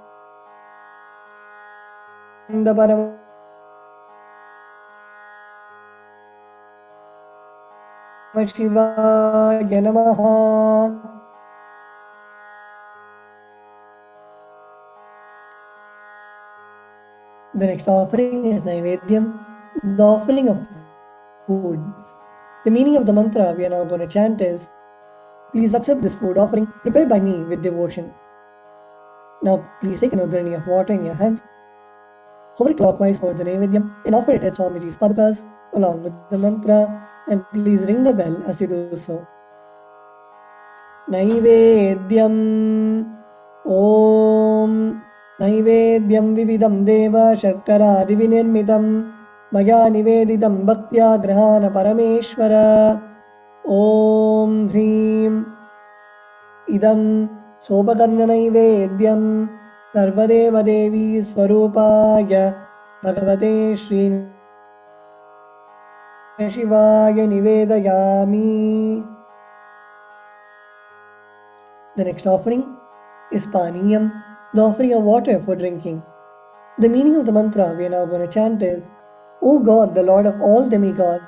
Paramashivoham Namaha. The next offering is Naivedyam, the offering of food. The meaning of the mantra we are now going to chant is, please accept this food offering prepared by me with devotion. Now please take an udharani of water in your hands, hover clockwise over the Naivedyam and offer it at Swamiji's padukas along with the mantra, and please ring the bell as you do so. Naivedyam Om Naivedyam Vividam Deva Sharkara Divinirmitam Maya Niveditam Bhaktya Grahana Parameshwara Om Hrim Idam Sopakarna Naivedyam Sarvadeva Devi Swarupāya Bhagavate Shri Shivaya Nivedayami. The next offering is Paniyam, the offering of water for drinking. The meaning of the mantra we are now going to chant is, O God, the Lord of all demigods,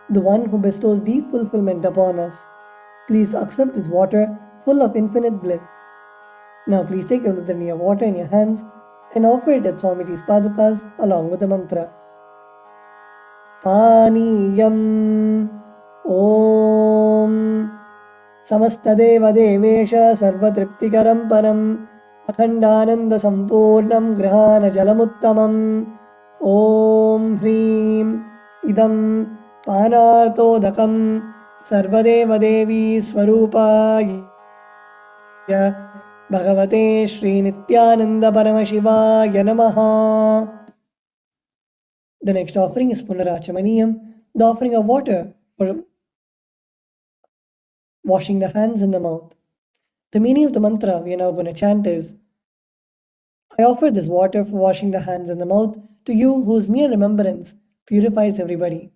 the one who bestows deep fulfillment upon us, please accept this water full of infinite bliss. Now please take a udharani of water in your hands and offer it at Swamiji's padukas along with the mantra. Paniyam Om Samastadeva Devesha Sarvatriptikaram Param Akhandananda Sampurnam Grahana Jalamuttamam Om Hrim Idam Panartodakam Sarvadeva Devi Swarupāya Bhagavate Shri Nithyananda Paramashivaya Namaha. The next offering is Punarachamaniyam, the offering of water for washing the hands and the mouth. The meaning of the mantra we are now going to chant is, I offer this water for washing the hands and the mouth to you whose mere remembrance purifies everybody.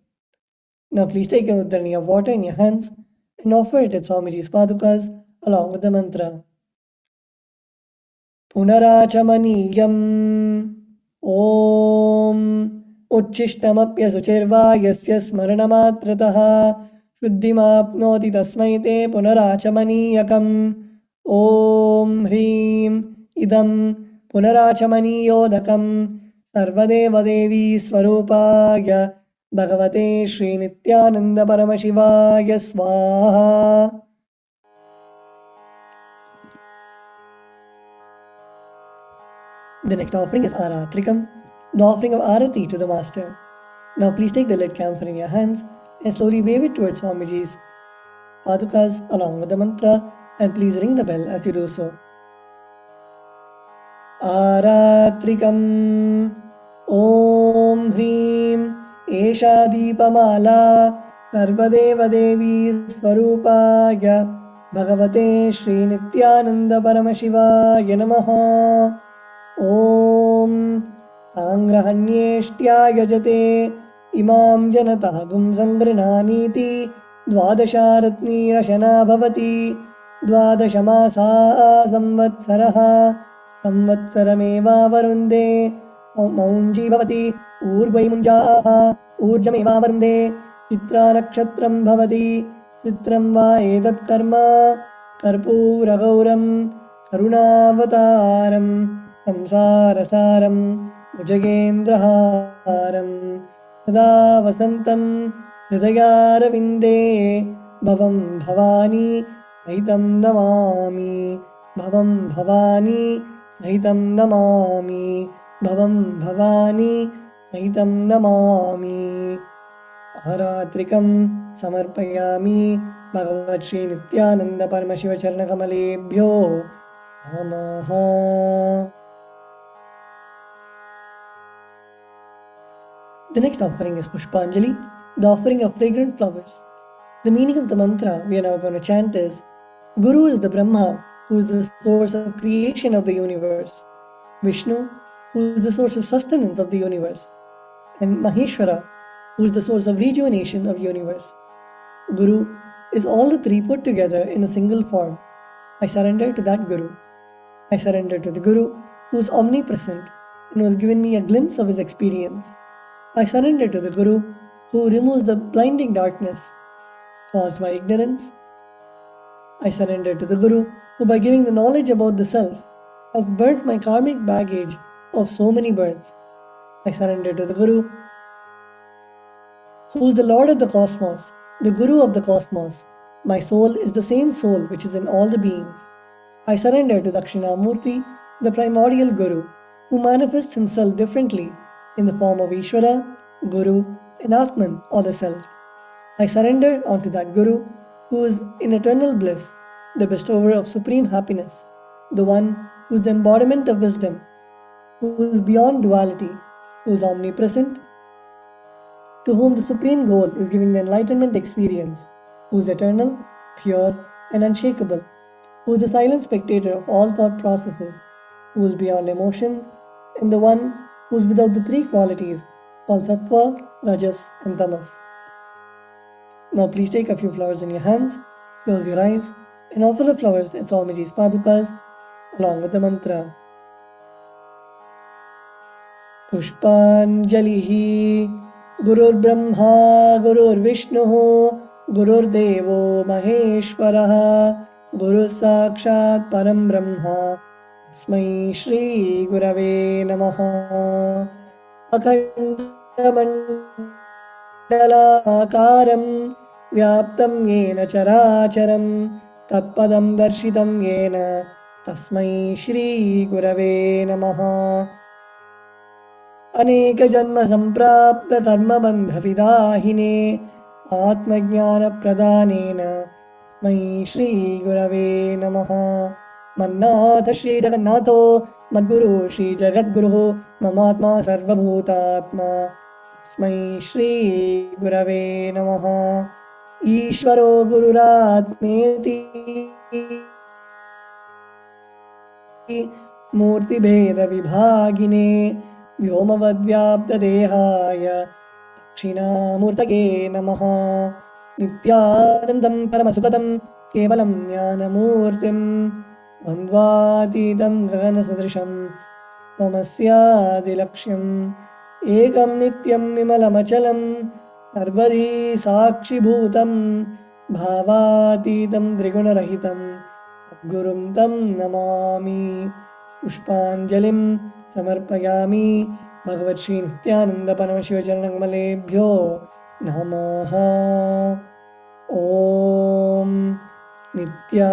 Now please take a udharani of water in your hands and offer it at Swamiji's padukas along with the mantra. Punarachamaniyam Om Uchishtamapya Suchirva Yasya Smaranamatrataha Shuddhimapnoti Tasmai Te Punarachamaniyakam Om Hrim Idam Punarachamaniyodakam Sarvadeva Devi Swarupāya Bhagavate Shri Nithyananda Paramashivaya Swaha. The next offering is Aratrikam, the offering of Arati to the Master. Now please take the lit camphor in your hands and slowly wave it towards Swamiji's padukas along with the mantra, and please ring the bell as you do so. Aratrikam Om Hrim Esha Deepamala Sarvadeva Devi Swarupāya Bhagavate Shri Nithyananda Paramashivaya Namaha. Om Sangrahanyeshtya Yajate Imam Janatagum Sangrinaniti Dvadasharatni Rashana Bhavati Dvadashamasa Samvatsaraha Samvatsarameva Varunde Maunji Bhavati Urvai Munjaha Urjameva Varunde Chitra Nakshatram Bhavati Chitram Va Edat Karma Karpura Gauram Karunavataram Samsarasaram Mujagendraharam Sada Vasantam Hridayāravinde Bhavam Bhavani Sahitam Namami Bhavam Bhavani Sahitam Namami Bhavam Bhavani Aitam namami. Aharatrikam samarpayami. Bhagavat Shri Nithyananda Paramashiva Charana Kamalebhyo Namaha. The next offering is Pushpanjali, the offering of fragrant flowers. The meaning of the mantra we are now going to chant is: Guru is the Brahma, who is the source of creation of the universe, Vishnu, who is the source of sustenance of the universe, and Maheshwara, who is the source of rejuvenation of the universe. Guru is all the three put together in a single form. I surrender to that Guru. I surrender to the Guru, who is omnipresent and who has given me a glimpse of his experience. I surrender to the Guru, who removes the blinding darkness caused by ignorance. I surrender to the Guru, who by giving the knowledge about the self has burnt my karmic baggage of so many births. I surrender to the Guru, who is the Lord of the cosmos, the Guru of the cosmos. My soul is the same soul which is in all the beings. I surrender to Dakshinamurti, the primordial Guru, who manifests himself differently in the form of Ishvara, Guru, and Atman, or the Self. I surrender unto that Guru, who is in eternal bliss, the bestower of supreme happiness, the one who is the embodiment of wisdom, who is beyond duality, who is omnipresent, to whom the supreme goal is giving the enlightenment experience, who is eternal, pure, and unshakable, who is the silent spectator of all thought processes, who is beyond emotions, and the one who is without the three qualities called Sattva, Rajas, and Tamas. Now please take a few flowers in your hands, close your eyes, and offer the flowers at Swamiji's Padukas along with the mantra. Pushpanjalihi Gurur Brahma Gurur Vishnu Gurur Devo Maheshwaraha Guru Sakshat Param Brahma Tasmai Shri Gurave Namaha. Akandamandalakaram Vyaptam Yena Characharam Tatpadam Darshitam Yena Tasmai Shri Gurave Namaha. अनेक जन्म संप्राप्त कर्म बंध विदाहिने आत्मज्ञान प्रदानेन तस्मै श्री गुरवे नमः. मन्नाथ श्री जगन्नाथो मद्गुरु श्री जगद्गुरुः ममात्मा सर्वभूतात्मा तस्मै श्री गुरवे नमः. ईश्वरो गुरुरात्मेति मूर्तिभेद विभागिने व्योमवद्व्याप्तदेहाय दक्षिणामूर्तये नमः. नित्यानन्दं परमसुखदं केवलं ज्ञानमूर्तिं द्वन्द्वातीतं गगनसदृशं ममस्यादिलक्ष्यम् एकं नित्यं विमलमचलं सर्वदी साक्षिभूतं भावातीतं त्रिगुणरहितं सद्गुरुं तं नमामि. पुष्पाञ्जलिं समर्पयामि भगवत् श्री नित्यानंद परमशिव चरणकमलेभ्यो नमः. ओम नित्या.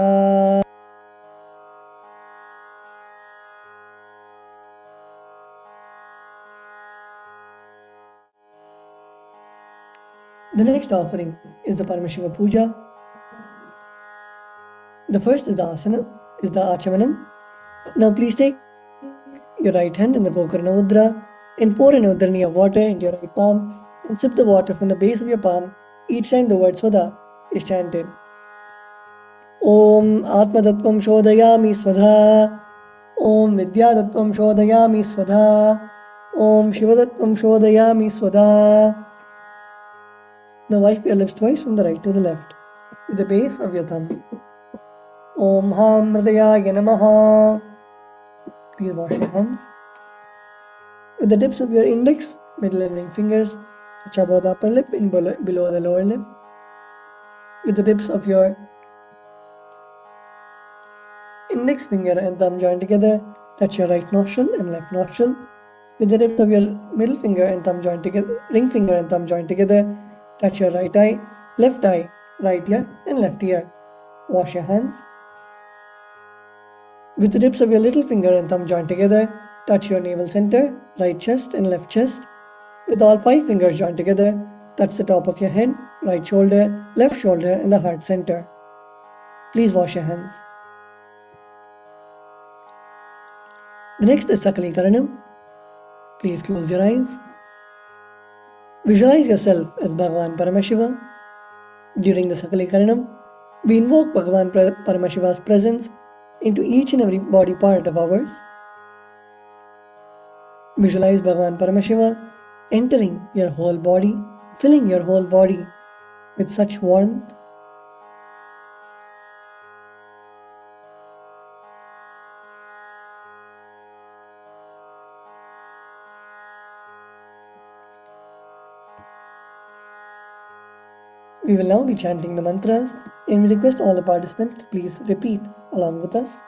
The next offering is the Paramashiva Puja. The first is the asana, is the achamanam. Now please take your right hand in the Gokarna Mudra and pour an udharani of water into your right palm and sip the water from the base of your palm each time the word Swada is chanted. Om Atmatattvam Shodhayami Swadha. Om Vidyatattvam Shodhayami Swadha. Om Shivatattvam Shodhayami Swadha. Now wipe your lips twice from the right to the left with the base of your thumb. Om Ham Hridayaya Namaha. Please wash your hands. With the tips of your index, middle and ring fingers, touch above the upper lip and below the lower lip. With the tips of your index finger and thumb joined together, touch your right nostril and left nostril. With the tips of your middle finger and thumb joined together, ring finger and thumb joined together, touch your right eye, right ear and left ear. Wash your hands. With the tips of your little finger and thumb joined together, touch your navel center, right chest and left chest. with all 5 fingers joined together. Touch the top of your head, right shoulder, left shoulder, and the heart center. Please wash your hands. The next is Sakalikaranam. Please close your eyes. Visualize yourself as Bhagavan Paramashiva. During the Sakalikaranam, we invoke Bhagavan Paramashiva's presence into each and every body part of ours. Visualize Bhagavan Paramashiva entering your whole body, filling your whole body with such warmth. We will now be chanting the mantras, and we request all the participants to please repeat along with us.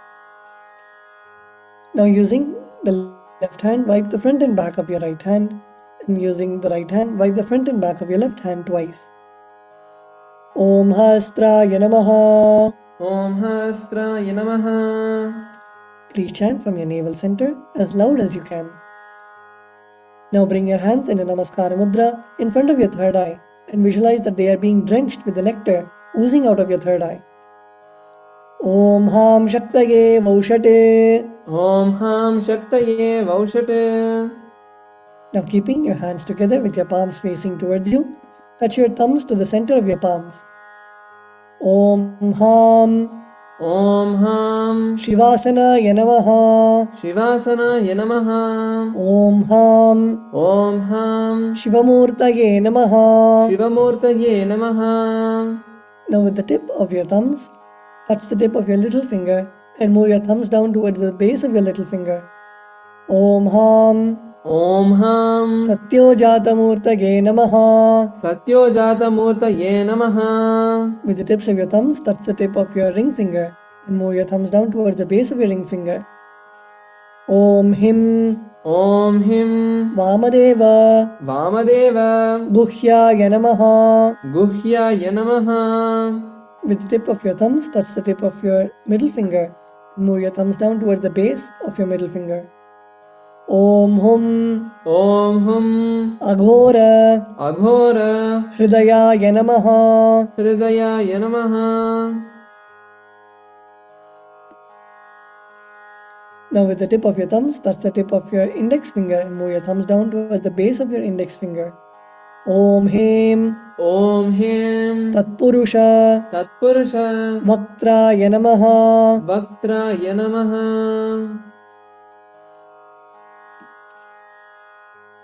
Now, using the left hand, wipe the front and back of your right hand, and using the right hand, wipe the front and back of your left hand twice. Om Hastraya Namaha. Om Hastraya Namaha. Please chant from your navel center as loud as you can. Now bring your hands in a Namaskara Mudra in front of your third eye and visualize that they are being drenched with the nectar oozing out of your third eye. Om Ham Shaktaye Vaushate. Om Ham Shaktaye Vaushate. Now keeping your hands together with your palms facing towards you, touch your thumbs to the center of your palms. Om Ham Om Ham Shivasanaya Namaha. Shivasanaya Namaha. Om Ham Om Ham Shivamurtaye Namaha. Shivamurtaye Namaha. Now with the tip of your thumbs, touch the tip of your little finger and move your thumbs down towards the base of your little finger. Om Ham Om Ham Satyojatamurtaye Namaha. Satyojatamurtaye Namaha. With the tips of your thumbs, touch the tip of your ring finger and move your thumbs down towards the base of your ring finger. Om Him Om Him Vamadeva Vamadeva Guhyaya Namaha. Guhyaya Namaha. With the tip of your thumbs, touch the tip of your middle finger and move your thumbs down towards the base of your middle finger. Om Hum Om Hum Aghora Aghora Hridayaya Namaha. Hridayaya Namaha. Now with the tip of your thumbs, touch the tip of your index finger and move your thumbs down towards the base of your index finger. Om Him Om Him Tatpurusha Tatpurusha Vaktraya Namaha. Vaktraya Namaha.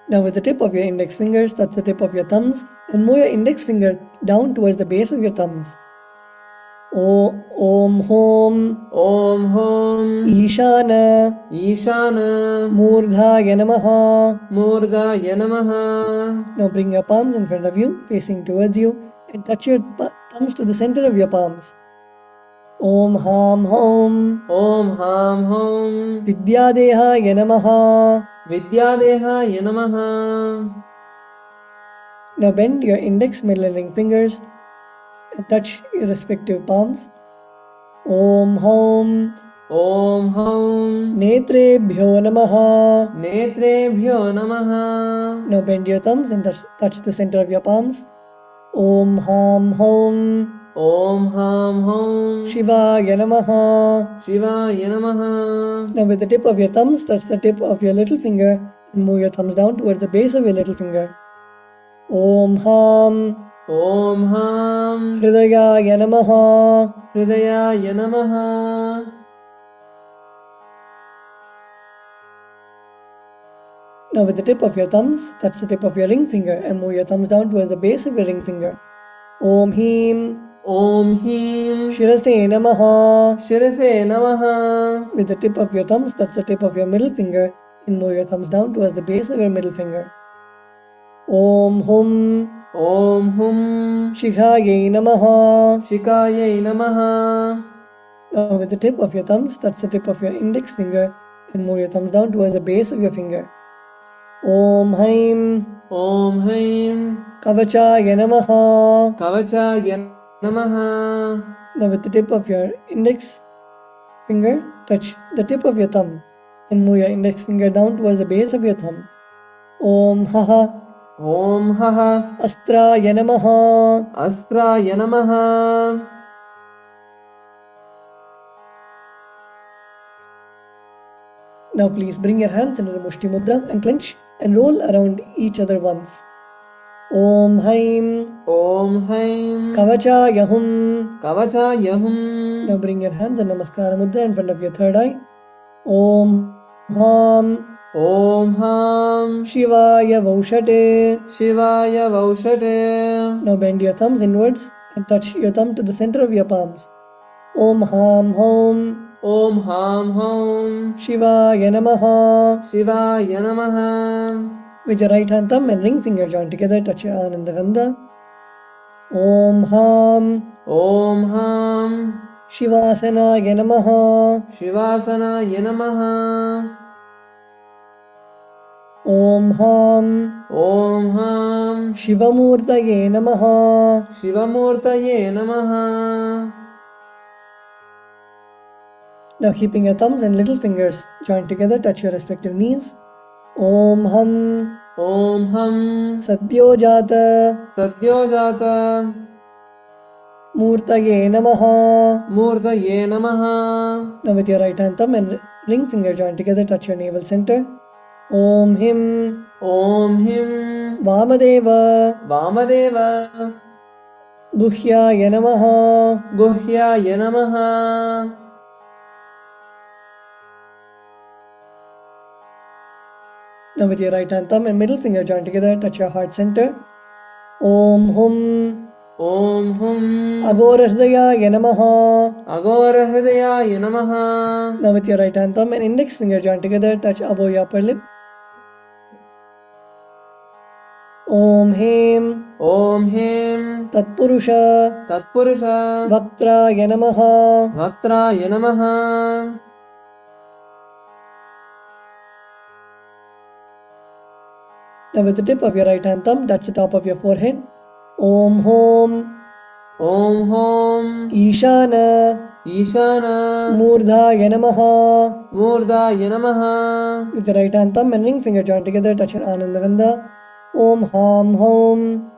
Now with the tip of your index fingers, touch the tip of your thumbs and move your index finger down towards the base of your thumbs. Om Hom Om Hum Ishana Ishana Murdhaya Namaha. Murdaya Namaha. Now bring your palms in front of you, facing towards you, and touch your thumbs to the center of your palms. Om Ham Hom Om Ham Hum Vidyadehaya Namaha. Vidyadehaya Namaha. Now bend your index, middle and ring fingers and touch your respective palms. Om Hom Om Hum Netrebhyo Namaha. Netrebhyo Namaha. Now bend your thumbs and touch the center of your palms. Om Ham Hom Om Ham Hum Shivaya Namaha. Shivaya Namaha. Now with the tip of your thumbs, touch the tip of your little finger and move your thumbs down towards the base of your little finger. Om Ham Om Ham Hridayaya Namaha. Hridayaya Namaha. Now with the tip of your thumbs, touch the tip of your ring finger and move your thumbs down towards the base of your ring finger. Om Him Om Him Shirase Namaha. Shirase Namaha. With the tip of your thumbs, touch the tip of your middle finger and move your thumbs down towards the base of your middle finger. Om Hum Om Hum Shikhaye Namaha. Shikaya Namaha. Now with the tip of your thumbs, touch the tip of your index finger and move your thumbs down towards the base of your finger. Om Haim Om Haim Kavachaya Namaha. Kavachaya Namaha. Now with the tip of your index finger, touch the tip of your thumb and move your index finger down towards the base of your thumb. Om Haha Om Haha. Astraya Namaha. Astraya Namaha. Now please bring your hands into the Mushti Mudra and clench and roll around each other once. Om Haim Om Haim. Kavachaya Hum. Kavachaya Hum. Now bring your hands and Namaskara Mudra in front of your third eye. Om Ham Om Ham. Shivaya Vaushate. Shivaya Vaushate. Now bend your thumbs inwards and touch your thumb to the center of your palms. Om Ham Hom Om Ham Hom. Shivaya Namaha. Shivaya Namaha. With your right hand thumb and ring finger joined together, touch your Ananda Gandha. Om Ham Om Ham. Shivasanaya Namaha. Shivasanaya Namaha. Om Ham Om Ham. Shivamurtaye Namaha. Shivamurtaye Namaha. Now keeping your thumbs and little fingers joined together, touch your respective knees. Om Ham Om Ham. Satyojata Satyojata. Murtaye Namaha. Murtaye Namaha. Now with your right hand thumb and ring finger joined together, touch your navel center. Om Him Om Him. Vamadeva Vamadeva. Guhyaya Namaha. Guhyaya Namaha. Now with your right hand thumb and middle finger joined together, touch your heart center. Om Hum Om Hum. Agora Hridayaya Namaha. Agora Hridayaya Namaha. Now with your right hand thumb and index finger joined together, touch above your upper lip. Om Him Om Him. Tatpurusha Tatpurusha. Vaktraya Namaha. Vaktraya Namaha. Now with the tip of your right hand thumb, touch the top of your forehead. Om Hom Om Hom. Ishana Ishana. Murdhaya Namaha. Murdaya Namaha. With the right hand thumb and ring finger joined together, touch your Ananda Gandha. Om Ham Hom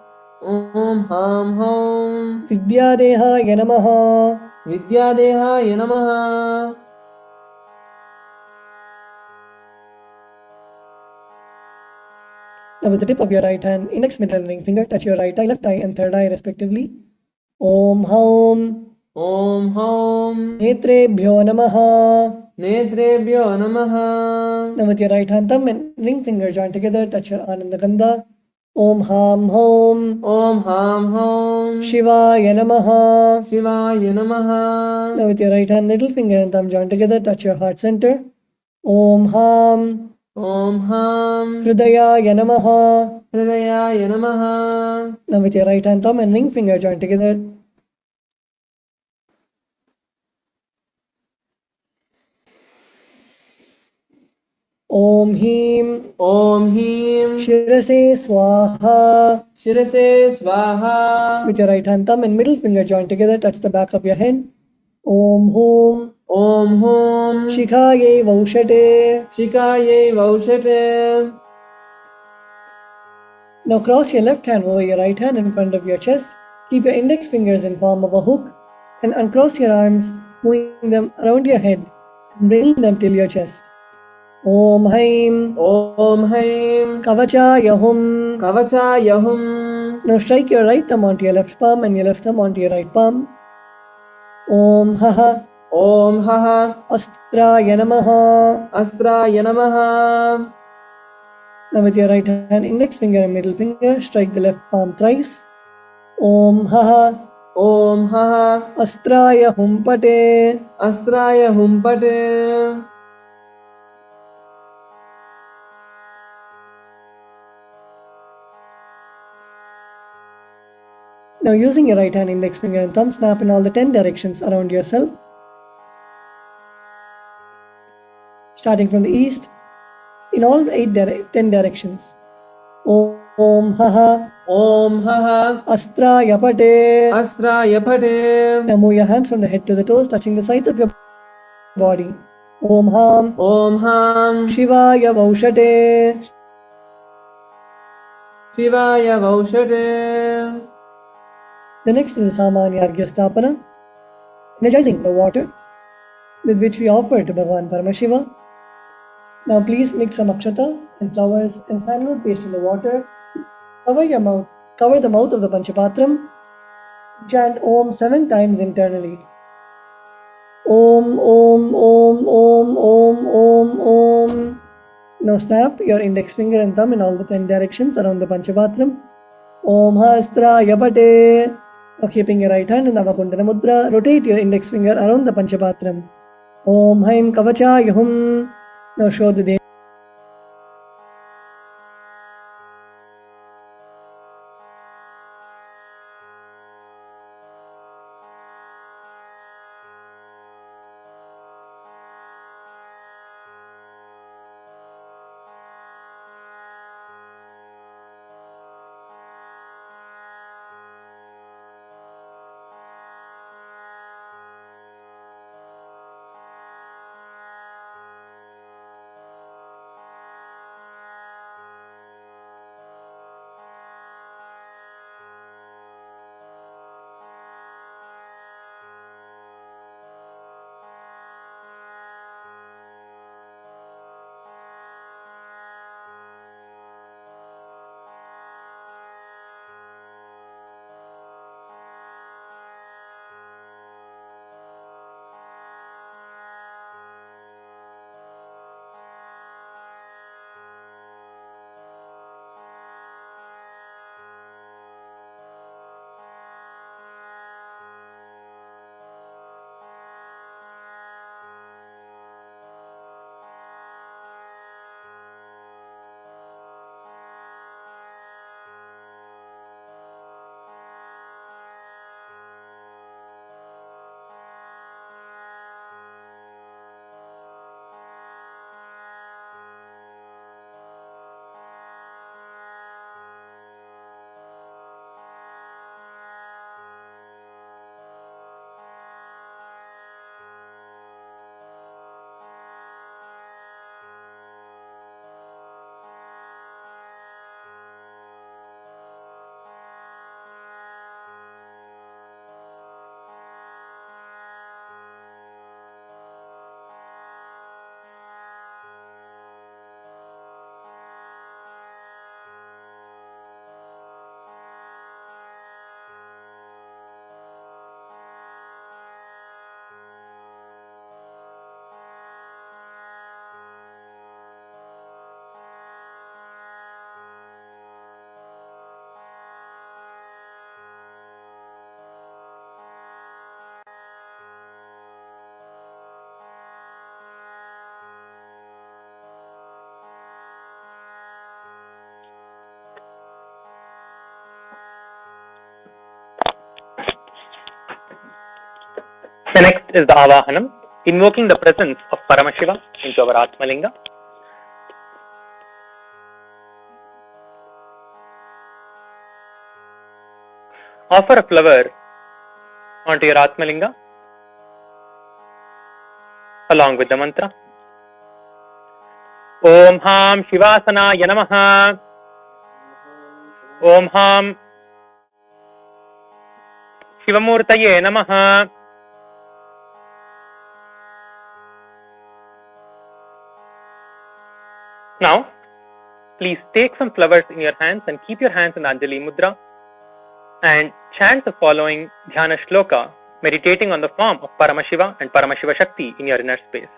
Om Ham Hom. Vidyadehaya Namaha. Vidyadehaya Namaha. Now with the tip of your right hand, index, middle and ring finger, touch your right eye, left eye and third eye respectively. Om Hom Om Hom. Netrebhyo Namaha. Netrebhyo Namaha. Now with your right hand thumb and ring finger joined together, touch your Ananda Gandha. Om Ham Hom Om Ham Hom. Shivaya Namaha. Shivaya Namaha. Now with your right hand, little finger and thumb joined together, touch your heart center. Om Ham Om Ham. Hridayaya Namaha. Hridayaya Namaha. Now with your right hand thumb and ring finger joined together, Om Him Om Him. Shirase Swaha. Shirase Swaha. With your right hand thumb and middle finger joined together, touch the back of your head. Om Hum Om Hum. Shikhaye Vaushate. Shikaye Vaushate. Now cross your left hand over your right hand in front of your chest. Keep your index fingers in form of a hook and uncross your arms, moving them around your head and bringing them till your chest. Om Haim Om Haim. Kavachaya Hum. Kavachaya Hum. Now strike your right thumb onto your left palm and your left thumb onto your right palm. Om Haha Om Haha. Astraya Namaha. Astraya Namaha. Now with your right hand, index finger and middle finger, strike the left palm thrice. Om Haha Om Haha. Astraya Humpate. Astraya Humpate. Now using your right hand, index finger and thumb, snap in all the 10 directions around yourself. Starting from the east, in all 10 directions. Om Haha Om Haha. Astraya Pate. Astraya Pate. Now move your hands from the head to the toes, touching the sides of your body. Om Ham Om Ham. Shivaya Vaushate. Shivaya Vaushade. The next is the Samanya Arghya Stapana, energizing the water with which we offer to Bhagavan Paramashiva. Now please mix some akshata and flowers and sandalwood paste in the water. Cover the mouth of the Panchapatram. Chant Om 7 times internally. Om, Om, Om, Om, Om, Om, Om. Now snap your index finger and thumb in all the 10 directions around the Panchapatram. Om Hastra Yapate. Now keeping your right hand in the Avakundana Mudra, rotate your index finger around the Panchapatram. Om Haim Kavacha Yahum. Now show the day. The next is the Avahanam, invoking the presence of Paramashiva into our Atmalinga. Offer a flower onto your Atmalinga along with the mantra. Om Ham Shivasana Yanamaha. Om Ham Shivamurtaye Namaha. Now, please take some flowers in your hands and keep your hands in Anjali Mudra and chant the following Dhyana Shloka, meditating on the form of Paramashiva and Paramashiva Shakti in your inner space.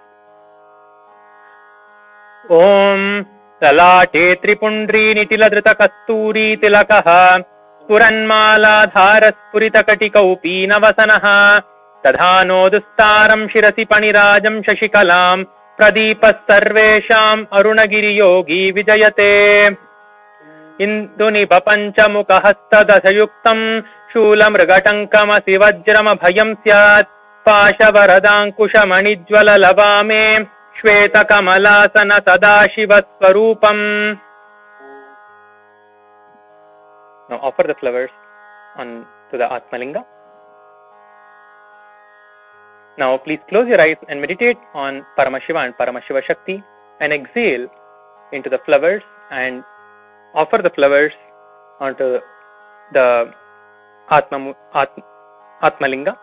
Om Lalate Tripundri Nitiladrita Kasturi Tilakaha Puranmala Dharas Purita Kaupi Navasanaha Tadhano Dustaram Shirasi Panirajam Shashikalam Pradipas Sarvesham Arunagiri Yogi Vijayate Induni Papancha Mukahasta Dasayuktam Shulam Ragatankamasi Vajrama Bhayam Syat Pashavaradankusha Manijwala Lavame Shweta Kamalasana Sadashiva Swarupam. Now offer the flowers on to the Atmalinga. Now please close your eyes and meditate on Paramashiva and Paramashiva Shakti and exhale into the flowers and offer the flowers onto the Atmalinga.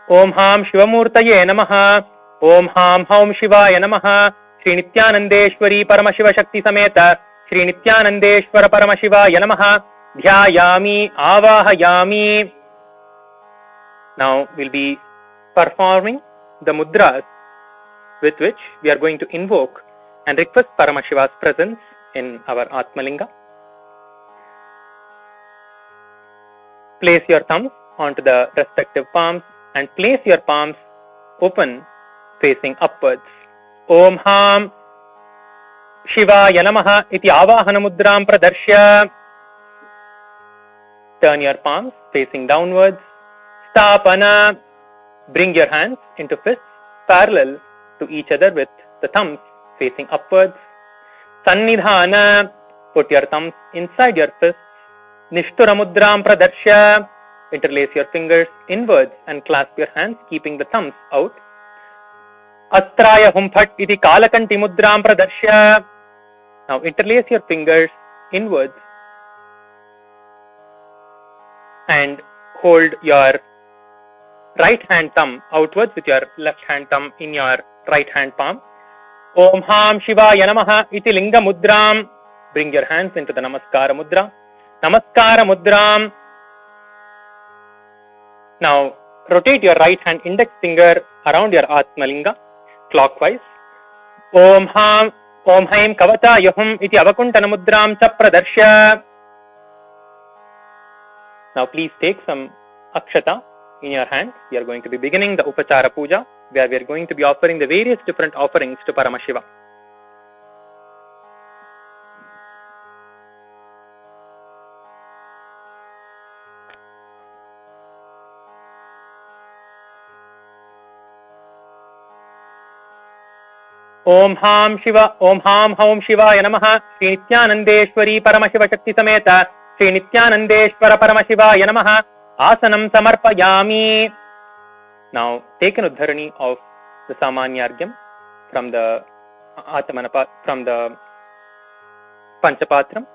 Om Ham Shivamurtaye Namaha. Om Ham Haum Shivaya Namaha. Shri Nithyanandeshwari Paramashiva Shakti Sameta Shri Nithyanandeshwara Paramashivaya Namaha. Dhyayami Avahayami. Now we'll be performing the mudras with which we are going to invoke and request Paramashiva's presence in our Atmalinga. Place your thumbs onto the respective palms and place your palms open facing upwards. Om Ham Shivaya Namaha iti avahana mudram pradarshya. Turn your palms facing downwards. Stapana. Bring your hands into fists parallel to each other with the thumbs facing upwards. Sannidhana. Put your thumbs inside your fists. Nishtura mudram pradarshya. Interlace your fingers inwards and clasp your hands, keeping the thumbs out. Astraya humphat iti kalakanti mudram pradarshya. Now interlace your fingers inwards and hold your right hand thumb outwards with your left hand thumb in your right hand palm. Om Ham Shivaya Namaha iti linga mudram. Bring your hands into the Namaskara mudra. Namaskara mudram. Now rotate your right hand index finger around your Atmalinga clockwise. Om Haim Kavata Yahum iti avakuntana mudram cha pradarshya. Now please take some akshata in your hand. We are going to be beginning the Upachara Puja, where we are going to be offering the various different offerings to Paramashiva. Om Ham Haum Shivaya Namaha. Shri Nithyanandeshwari Paramashiva Shakti Sameta Shri Nithyanandeshwara Paramashivaya Namaha. Asanam Samarpayami. Now take an uddharani of the Samanyargyam from the from the Panchapatram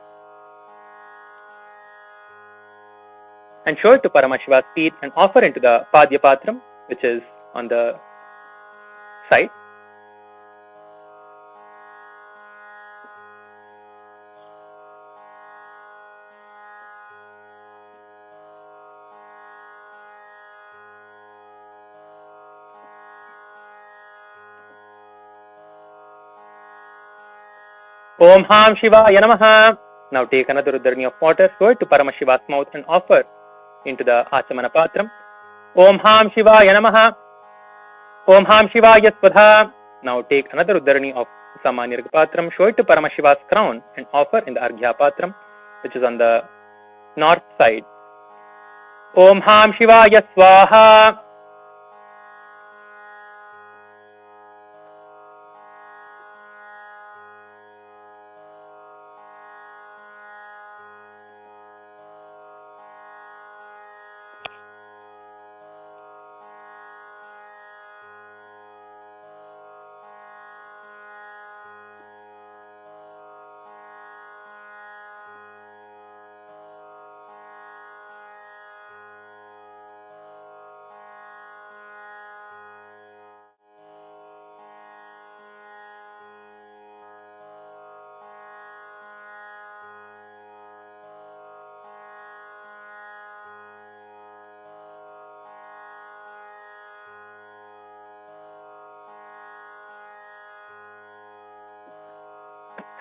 and show it to Paramashiva's feet and offer into the Padyapatram, which is on the side. Om Ham Shivaya Namaha. Now take another uddharani of water, throw it to Paramashiva's mouth and offer into the Achamana Patram. Om Ham Shivaya Namaha. Om Ham Shivaya Svadha. Now take another uddharani of Samanyarga Patram, show it to Paramashiva's crown and offer in the Arghya Patram, which is on the north side. Om Ham Shivaya Swaha.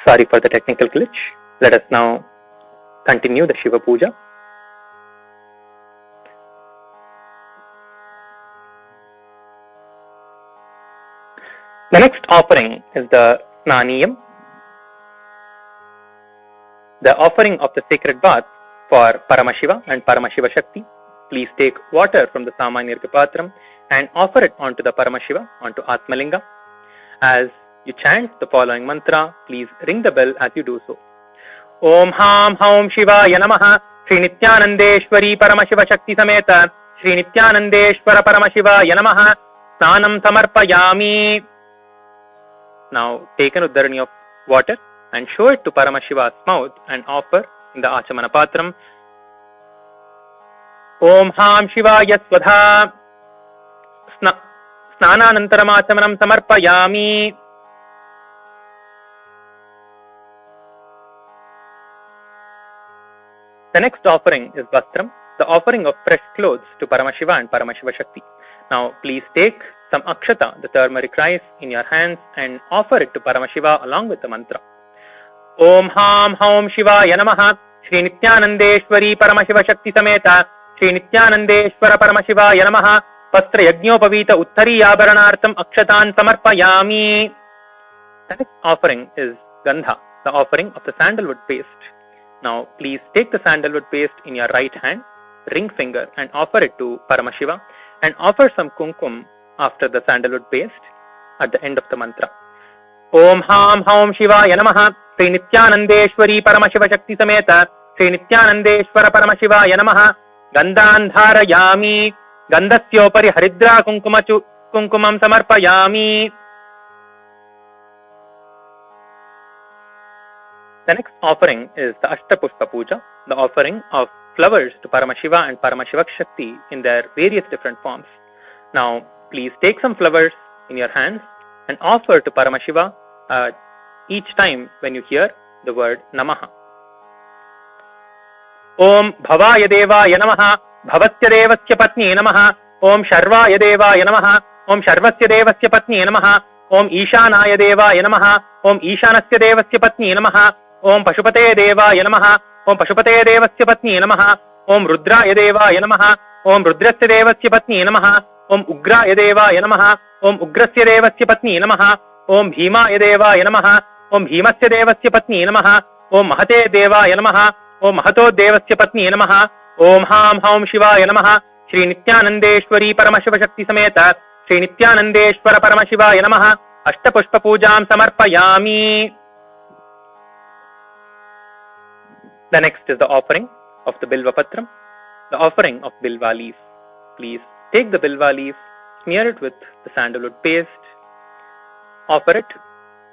Sorry for the technical glitch. Let us now continue the Shiva Puja. The next offering is the Snaniyam, the offering of the sacred bath for Paramashiva and Paramashiva Shakti. Please take water from the Samanyarga Patram and offer it onto the Paramashiva, onto Atmalinga. As you chant the following mantra, please ring the bell as you do so. Om Ham Haum Shivaya Namaha. Shri Nithyanandeshwari Paramashiva Shakti Sameta Shri Nithyanandeshwara Paramashivaya Namaha. Snanam Samarpayami. Now take an uddharani of water and show it to Paramashiva's mouth and offer in the Achamana Patram. Om Ham Shivaya Swadha Snananantaram Achamanam Samarpayami. The next offering is Vastram, the offering of fresh clothes to Paramashiva and Paramashiva Shakti. Now please take some akshata, the turmeric rice, in your hands and offer it to Paramashiva along with the mantra. Om Ham Haum Shivaya Namaha Shri Nithyanandeshwari Paramashiva Shakti Sameta Shri Nithyanandeshwara Paramashivaya Namaha Pastra Yagnopavita Uttari Yabaranartham Akshatan Samarpayami. The next offering is Gandha, the offering of the sandalwood paste. Now please take the sandalwood paste in your right hand, ring finger, and offer it to Paramashiva, and offer some kumkum after the sandalwood paste at the end of the mantra. Om Ham Haum Shivaya Namaha Sri Nithyanandeshwari Paramashiva Shakti Sameta Sri Nithyanandeshwara Paramashivaya Namaha Gandhan Dharayami Gandhasyopari Haridra Kumkumam Samarpayami. The next offering is the Ashtapushpa Puja, the offering of flowers to Paramashiva and Paramashiva Shakti in their various different forms. Now, please take some flowers in your hands and offer to Paramashiva each time when you hear the word Namaha. Om Bhavaya Devaya Namaha Bhavasya Devasya Patni Namaha Om Sharvaya Devaya Namaha Om Sharvasya Devasya Patni Namaha Om Ishanaya Devaya Namaha Om Ishanasya Devasya Patni Namaha Om Pashupate Devaya Namaha Om Pashupate Devasya Patni Namaha Om Rudraya Devaya Namaha Om Rudrasya Devasya Patni Namaha Om Ugraya Devaya Namaha Om Ugrasya Devasya Patni Namaha Om Bhimaya Devaya Namaha Om Bhimasya Devasya Patni Namaha Om Mahate Devaya Namaha Om Mahato Devasya Patni Namaha Om Ham Haum Shivaya Namaha Shri Nithyanandeshwari Paramashiva Shakti Sameta Shri Nithyanandeshwara Paramashivaya Namaha Ashtapushpa Pujam Samarpayami. The next is the offering of the Bilva Patram, the offering of Bilva leaf. Please take the Bilva leaf, smear it with the sandalwood paste, offer it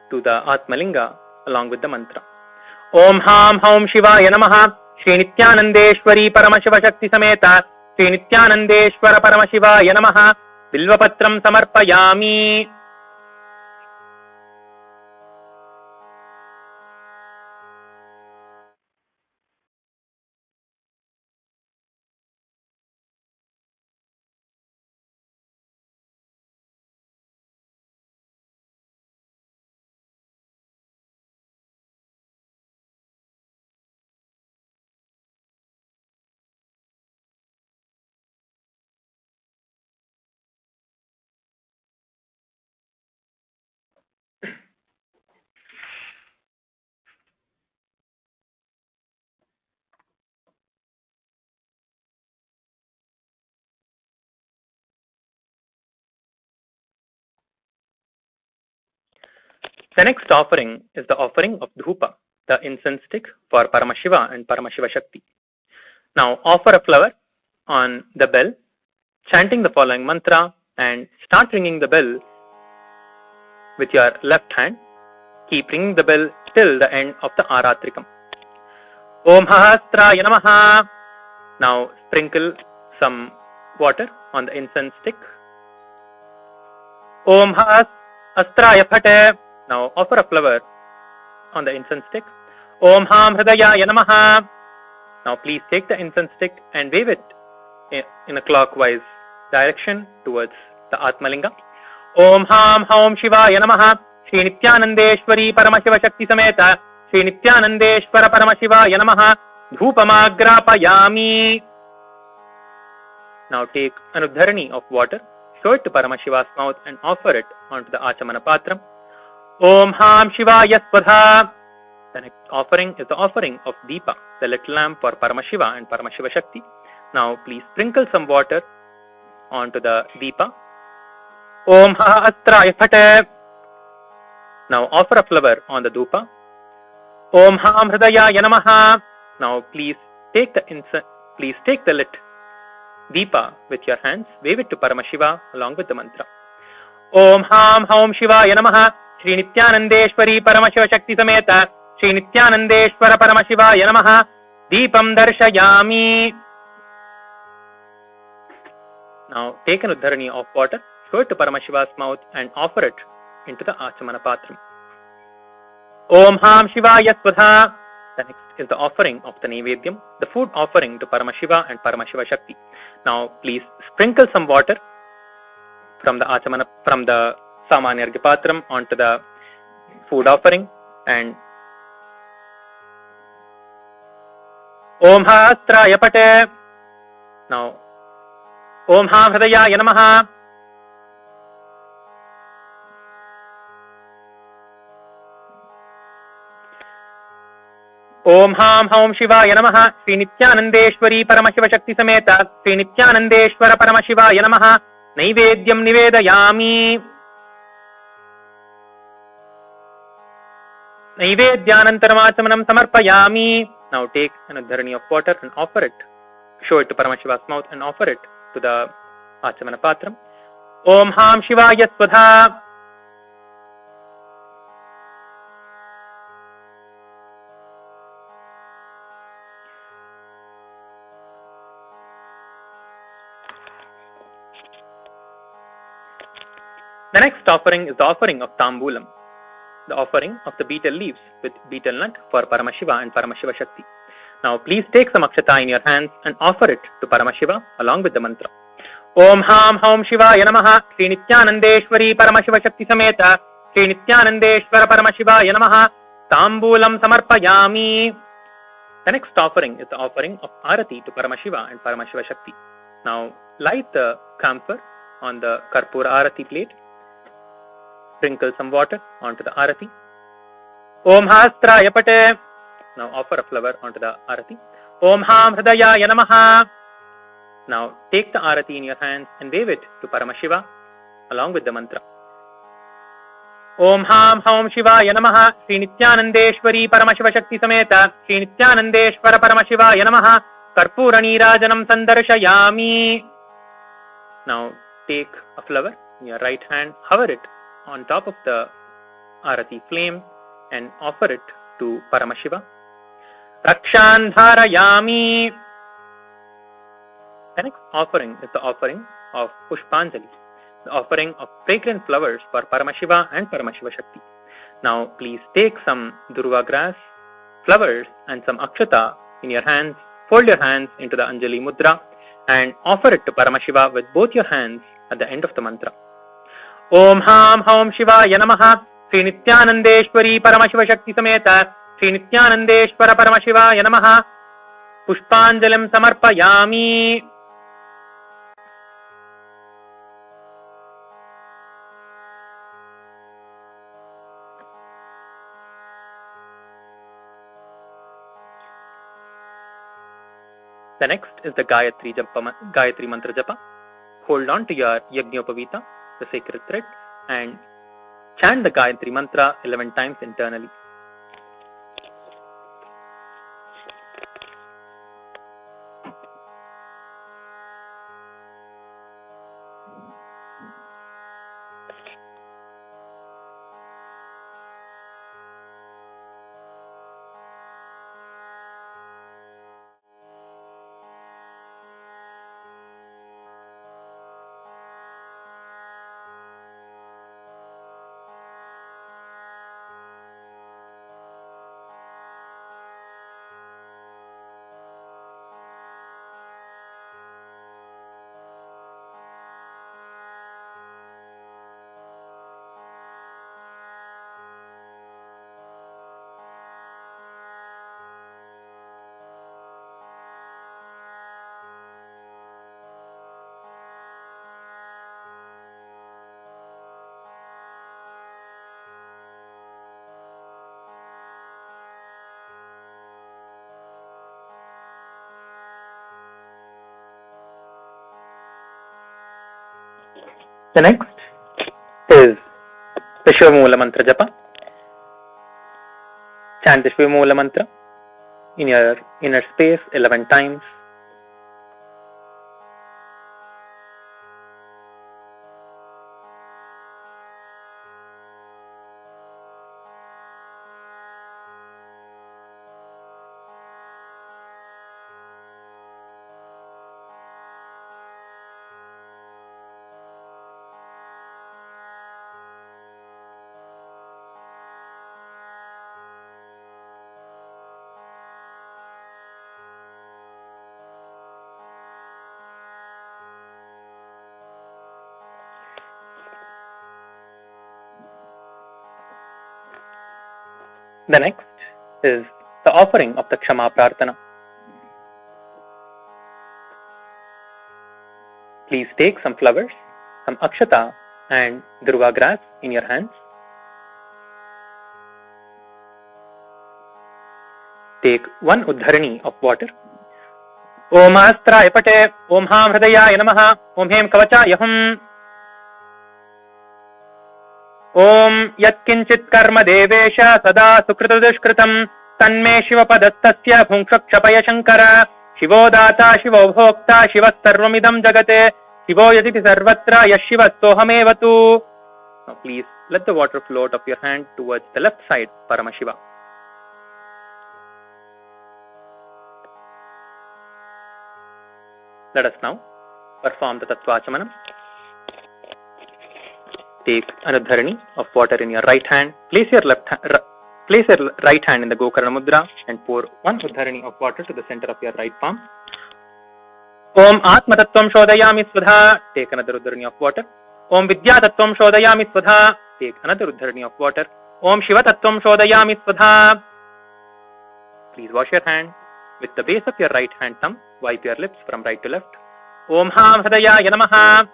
to the Atmalinga along with the mantra. Om Ham Haum Shivaya Namaha Shri Nithyanandeshwari Paramashiva Shakti Sameta Shri Nithyanandeshwara Paramashivaya Namaha Bilva Patram Samarpayami. The next offering is the offering of Dhupa, the incense stick for Paramashiva and Paramashiva Shakti. Now offer a flower on the bell, chanting the following mantra, and start ringing the bell with your left hand. Keep ringing the bell till the end of the Aratrikam. Om Hahastraya Namaha. Now sprinkle some water on the incense stick. Om Hahastraya Phate. Now offer a flower on the incense stick. Om Ham Hridayaya Namaha. Now please take the incense stick and wave it in a clockwise direction towards the Atmalinga. Om Ham Haum Shivaya Namaha Shri Nithyanandeshwari Paramashiva Shakti Sameta Shri Nithyanandeshwara Paramashivaya Namaha Dhupamagrapayami. Now take an udharani of water, show it to Paramashiva's mouth and offer it onto the Achamana Patram. Om Ham Shivaya Swadha. The next offering is the offering of Deepa, the little lamp for Paramashiva and Paramashiva Shakti. Now please sprinkle some water onto the Deepa. Om Hahastraya Phate. Now offer a flower on the Dhupa. Om Ham Hridayaya Namaha. Now please take the lit Deepa with your hands, wave it to Paramashiva along with the mantra. Om Ham Haum Shivaya Namaha Shri Nithyanandeshwari Paramashiva Shakti Sameta Shri Nithyanandeshwara Paramashivaya Namaha. Deepam Darshayami. Now take an uddharani of water, show it to Paramashiva's mouth and offer it into the Achamana Patram. Om Ham Shivaya Svadha. The next is the offering of the Naivedyam, the food offering to Paramashiva and Paramashiva Shakti. Now please sprinkle some water from the Achamana, from the Samanya Patram onto the food offering and Om Hastraya Pate. Now Om Ham Hridayaya Namaha. Om Ham Haum Shivaya Namaha. Shri Nithyanandeshwari Paramashiva Shakti Sameta Shri Nithyanandeshwara Paramashivaya Namaha. Naivedyam Nivedayami. Naivedyanantaramatsamanam Samarpayami. Now take an uddharani of water and offer it. Show it to Paramashiva's mouth and offer it to the Achamana Patram. Om Ham Shivaya Svadha. The next offering is the offering of Tambulam, the offering of the betel leaves with betel nut for Paramashiva and Paramashiva Shakti. Now please take some akshata in your hands and offer it to Paramashiva along with the mantra. Om Ham Haum Shivaya Namaha. Shri Nithyanandeshwari Paramashiva Shakti Sameta Shri Nithyanandeshwara Paramashivaya Namaha. Tambulam Samarpayami. The next offering is the offering of Arati to Paramashiva and Paramashiva Shakti. Now light the camphor on the Karpura Arati plate. Sprinkle some water onto the Arati. Om Hastraya Pate. Now offer a flower onto the Arati. Om Ham Hridayaya Namaha. Now take the Arati in your hands and wave it to Paramashiva along with the mantra. Om Ham Haum Shivaya Namaha. Shri Nithyanandeshwari Paramashiva Shakti Sameta Shri Nithyanandeshwara Paramashivaya Namaha. Karpura Nirajanam Sandarshayami. Now take a flower in your right hand, hover it on top of the Arati flame and offer it to Paramashiva. Rakshan Dharayami. The next offering is the offering of Pushpanjali, the offering of fragrant flowers for Paramashiva and Paramashiva Shakti. Now please take some Durva grass, flowers and some akshata in your hands, fold your hands into the Anjali Mudra and offer it to Paramashiva with both your hands at the end of the mantra. Om Ham Haum Shivaya Namaha. Shri Nithyanandeshwari Paramashiva Shakti Sameta Shri Nithyanandeshwara Paramashivaya Namaha. Pushpanjalim Samarpayami. The next is the Gayatri Mantra Japa. Hold on to your Yajñopavita, the sacred thread, and chant the Gayatri Mantra 11 times internally. The next is the Shivamoola Mantra Japa. Chant the Shivamoola Mantra in your inner space 11 times. The next is the offering of the Kshama Prarthana. Please take some flowers, some akshata and durva grass in your hands. Take one uddharani of water. Om Astraya Pate, Om Ham Hridayaya Namaha, Om Hem Kavachayaham. Om Yatkinchit Karma Devesha Sada Sukrita Dushkritam Tanme Shiva Padastasya Bhunksha Shankara Shivo Data Shivo Bhokta Shiva Sarvamidam Jagate Shivo Yaditi Sarvatra Yashiva Sohamevatu. Now please let the water flow out of your hand towards the left side, Paramashiva. Let us now perform the Tattvachamanam. Take an uddharani of water in your right hand. Place your right hand in the Gokarna Mudra and pour one uddharani of water to the center of your right palm. Om Atma Tattvam Shodayami Svadha. Take another uddharani of water. Om Vidya Tattvam Shodayami Svadha. Take another uddharani of water. Om Shiva Tattvam Shodayami Svadha. Please wash your hand. With the base of your right hand thumb, wipe your lips from right to left. Om Ham Hridayaya Namaha.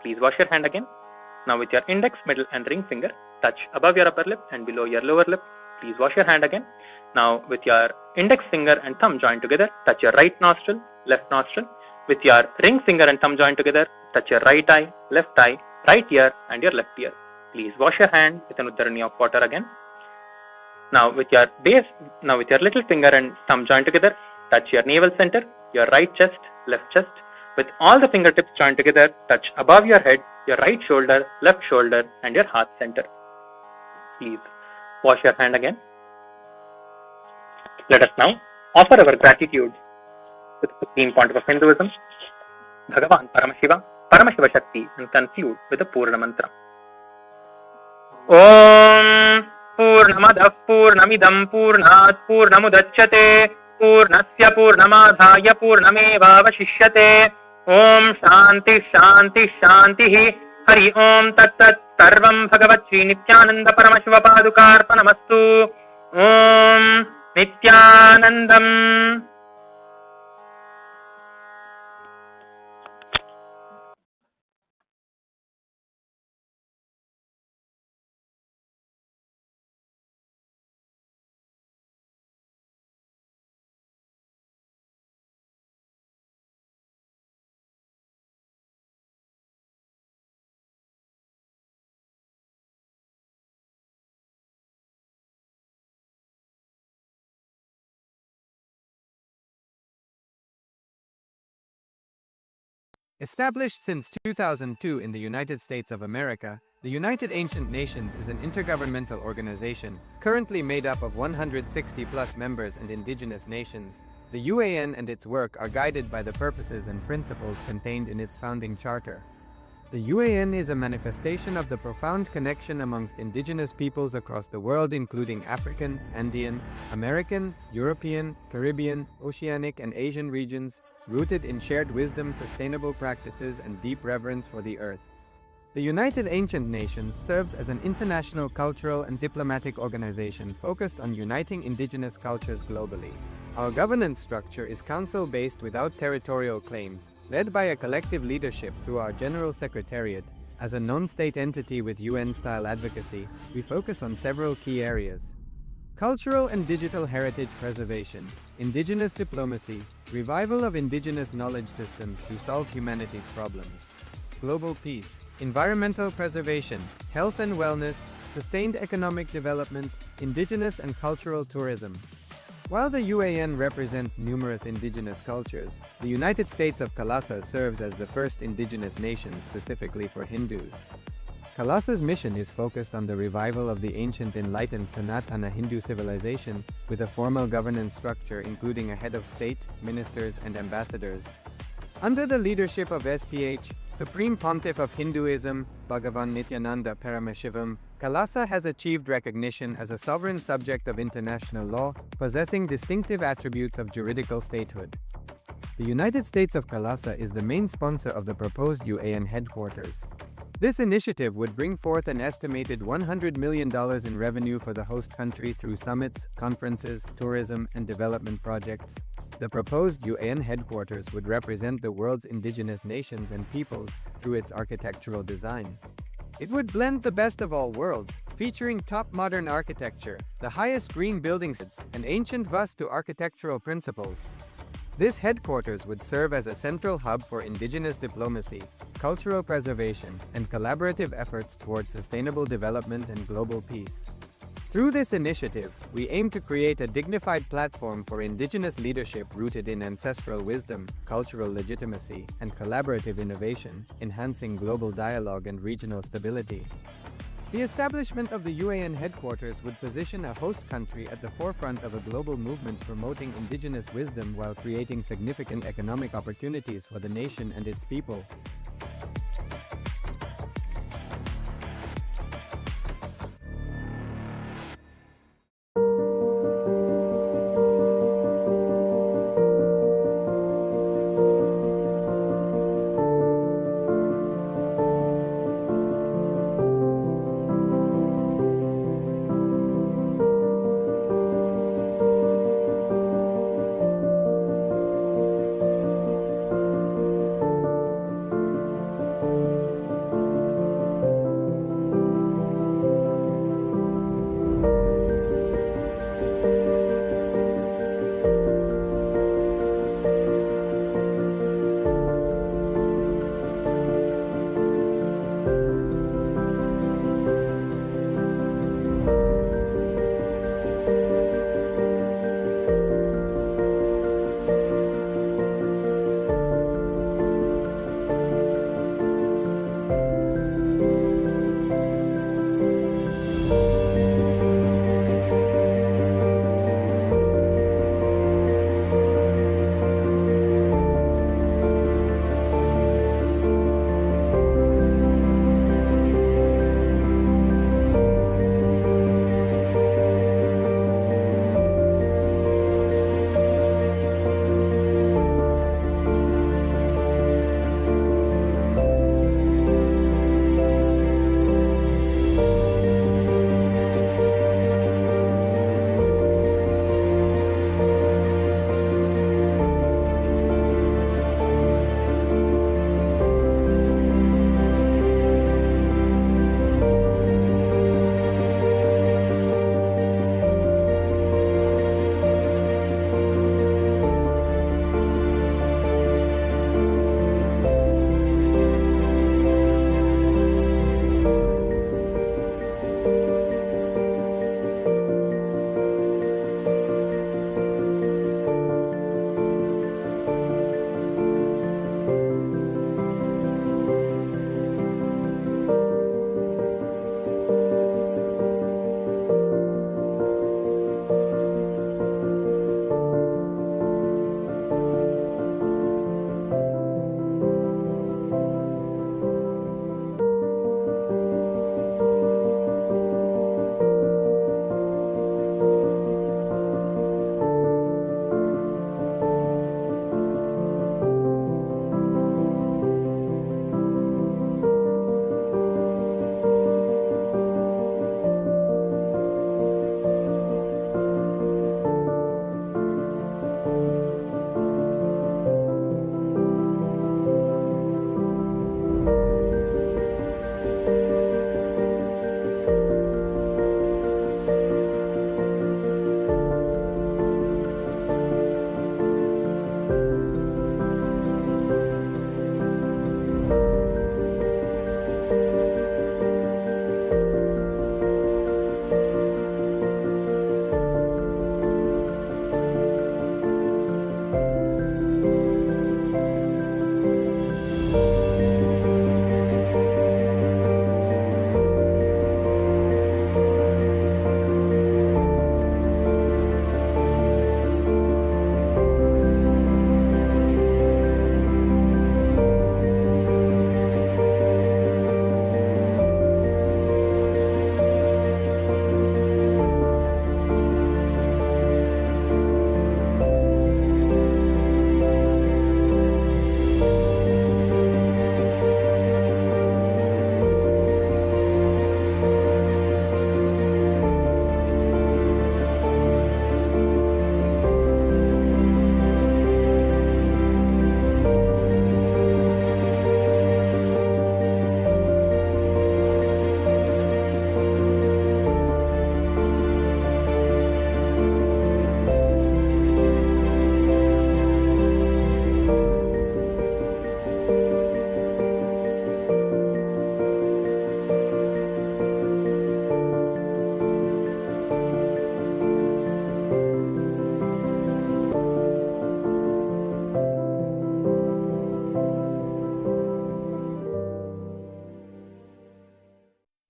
Please wash your hand again. Now with your index, middle and ring finger, touch above your upper lip and below your lower lip. Please wash your hand again. Now with your index finger and thumb joined together, touch your right nostril, left nostril. With your ring finger and thumb joined together, touch your right eye, right ear and your left ear. Please wash your hand with an uddharani of water again. Now with your little finger and thumb joined together, touch your navel center, your right chest, left chest. With all the fingertips joined together, touch above your head, your right shoulder, left shoulder and your heart center. Please wash your hand again. Let us now offer our gratitude to the Supreme Pontiff of Hinduism, Bhagavan Paramashiva Shakti, and conclude with the Purna Mantra. Om Purnamadah Purnamidam Purnat Purnamudachyate Purnasya Purnamadhaya Purnamevavashishyate. Om Shanti Shanti Shanti. Hari Om Tat Tat Sarvam Bhagavat Shri Nithyananda Paramashiva Padukarpanamastu. Om Nithyanandam. Established since 2002 in the United States of America, the United Ancient Nations is an intergovernmental organization, currently made up of 160+ members and indigenous nations. The UAN and its work are guided by the purposes and principles contained in its founding charter. The UAN is a manifestation of the profound connection amongst indigenous peoples across the world, including African, Andean, American, European, Caribbean, Oceanic, and Asian regions, rooted in shared wisdom, sustainable practices, and deep reverence for the earth. The United Ancient Nations serves as an international cultural and diplomatic organization focused on uniting indigenous cultures globally. Our governance structure is council-based without territorial claims, led by a collective leadership through our General Secretariat. As a non-state entity with UN-style advocacy, we focus on several key areas: cultural and digital heritage preservation, indigenous diplomacy, revival of indigenous knowledge systems to solve humanity's problems, global peace, environmental preservation, health and wellness, sustained economic development, indigenous and cultural tourism. While the UAN represents numerous indigenous cultures, the United States of KAILASA serves as the first indigenous nation specifically for Hindus. KAILASA's mission is focused on the revival of the ancient enlightened Sanatana Hindu civilization with a formal governance structure including a head of state, ministers, and ambassadors. Under the leadership of SPH, Supreme Pontiff of Hinduism, Bhagavan Nithyananda Paramashivoham, KAILASA has achieved recognition as a sovereign subject of international law, possessing distinctive attributes of juridical statehood. The United States of KAILASA is the main sponsor of the proposed UAN headquarters. This initiative would bring forth an estimated $100 million in revenue for the host country through summits, conferences, tourism, and development projects. The proposed UN headquarters would represent the world's indigenous nations and peoples through its architectural design. It would blend the best of all worlds, featuring top modern architecture, the highest green buildings, and ancient Vastu architectural principles. This headquarters would serve as a central hub for indigenous diplomacy, cultural preservation, and collaborative efforts towards sustainable development and global peace. Through this initiative, we aim to create a dignified platform for indigenous leadership rooted in ancestral wisdom, cultural legitimacy, and collaborative innovation, enhancing global dialogue and regional stability. The establishment of the UAN headquarters would position a host country at the forefront of a global movement promoting indigenous wisdom while creating significant economic opportunities for the nation and its people.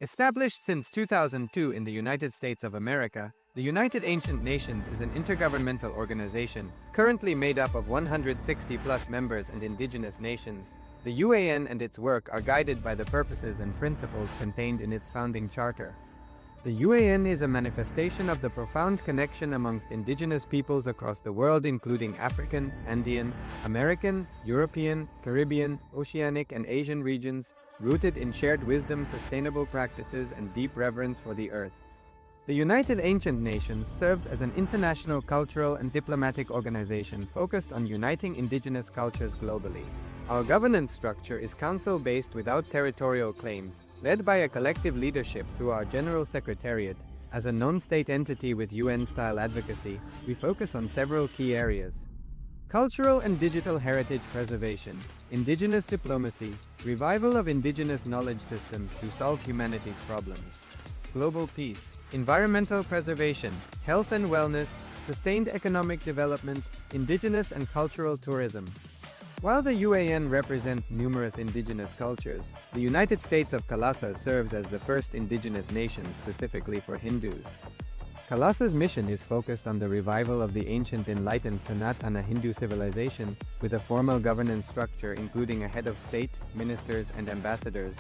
Established since 2002 in the United States of America, the United Ancient Nations is an intergovernmental organization currently made up of 160+ members and indigenous nations. The UAN and its work are guided by the purposes and principles contained in its founding charter. The UAN is a manifestation of the profound connection amongst indigenous peoples across the world, including African, Andean, American, European, Caribbean, Oceanic, and Asian regions, rooted in shared wisdom, sustainable practices, and deep reverence for the earth. The United Ancient Nations serves as an international cultural and diplomatic organization focused on uniting indigenous cultures globally. Our governance structure is council-based without territorial claims, led by a collective leadership through our General Secretariat. As a non-state entity with UN-style advocacy, we focus on several key areas: cultural and digital heritage preservation, indigenous diplomacy, revival of indigenous knowledge systems to solve humanity's problems, global peace, environmental preservation, health and wellness, sustained economic development, indigenous and cultural tourism. While the UAN represents numerous indigenous cultures, the United States of KAILASA serves as the first indigenous nation specifically for Hindus. KAILASA's mission is focused on the revival of the ancient enlightened Sanatana Hindu civilization with a formal governance structure including a head of state, ministers, and ambassadors.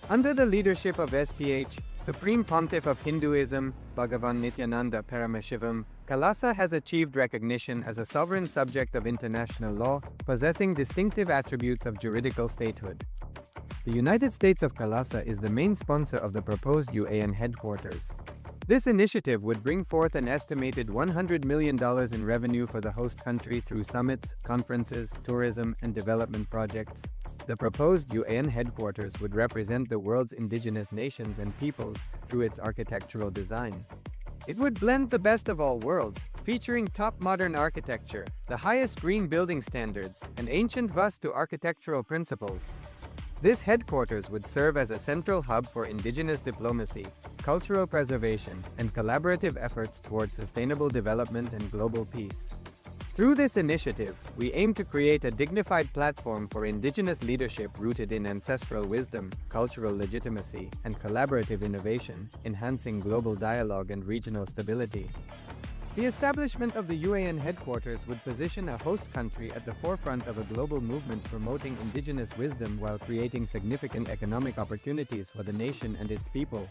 Under the leadership of SPH, Supreme Pontiff of Hinduism, Bhagavan Nithyananda Paramashivoham, KAILASA has achieved recognition as a sovereign subject of international law, possessing distinctive attributes of juridical statehood. The United States of KAILASA is the main sponsor of the proposed UAN headquarters. This initiative would bring forth an estimated $100 million in revenue for the host country through summits, conferences, tourism, and development projects. The proposed UAN headquarters would represent the world's indigenous nations and peoples through its architectural design. It would blend the best of all worlds, featuring top modern architecture, the highest green building standards, and ancient Vastu architectural principles. This headquarters would serve as a central hub for indigenous diplomacy, cultural preservation, and collaborative efforts towards sustainable development and global peace. Through this initiative, we aim to create a dignified platform for indigenous leadership rooted in ancestral wisdom, cultural legitimacy, and collaborative innovation, enhancing global dialogue and regional stability. The establishment of the UAN headquarters would position a host country at the forefront of a global movement promoting indigenous wisdom while creating significant economic opportunities for the nation and its people.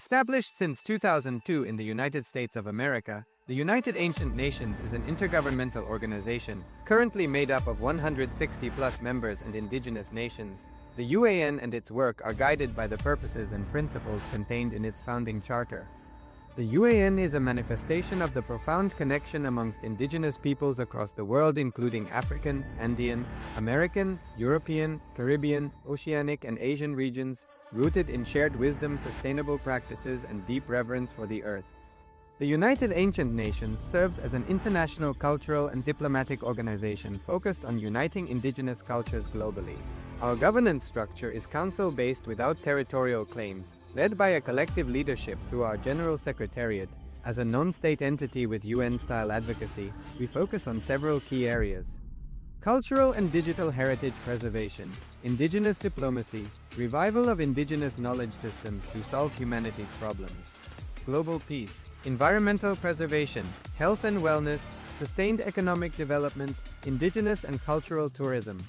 Established since 2002 in the United States of America, the United Ancient Nations is an intergovernmental organization, currently made up of 160+ members and indigenous nations. The UAN and its work are guided by the purposes and principles contained in its founding charter. The UAN is a manifestation of the profound connection amongst indigenous peoples across the world, including African, Andean, American, European, Caribbean, Oceanic, and Asian regions, rooted in shared wisdom, sustainable practices, and deep reverence for the earth. The United Ancient Nations serves as an international cultural and diplomatic organization focused on uniting indigenous cultures globally. Our governance structure is council-based without territorial claims, led by a collective leadership through our General Secretariat. As a non-state entity with UN-style advocacy, we focus on several key areas: cultural and digital heritage preservation, indigenous diplomacy, revival of indigenous knowledge systems to solve humanity's problems, global peace, environmental preservation, health and wellness, sustained economic development, indigenous and cultural tourism.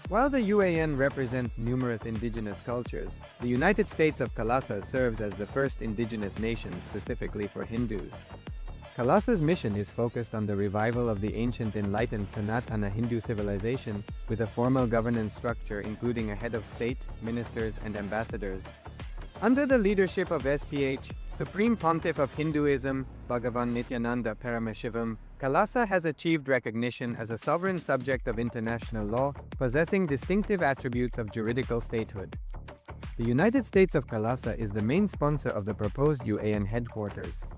While the UAN represents numerous indigenous cultures, the United States of KAILASA serves as the first indigenous nation specifically for Hindus. KAILASA's mission is focused on the revival of the ancient enlightened Sanatana Hindu civilization with a formal governance structure including a head of state, ministers, and ambassadors. Under the leadership of SPH, Supreme Pontiff of Hinduism, Bhagavan Nithyananda Paramashivoham, KAILASA has achieved recognition as a sovereign subject of international law, possessing distinctive attributes of juridical statehood. The United States of KAILASA is the main sponsor of the proposed UAN headquarters.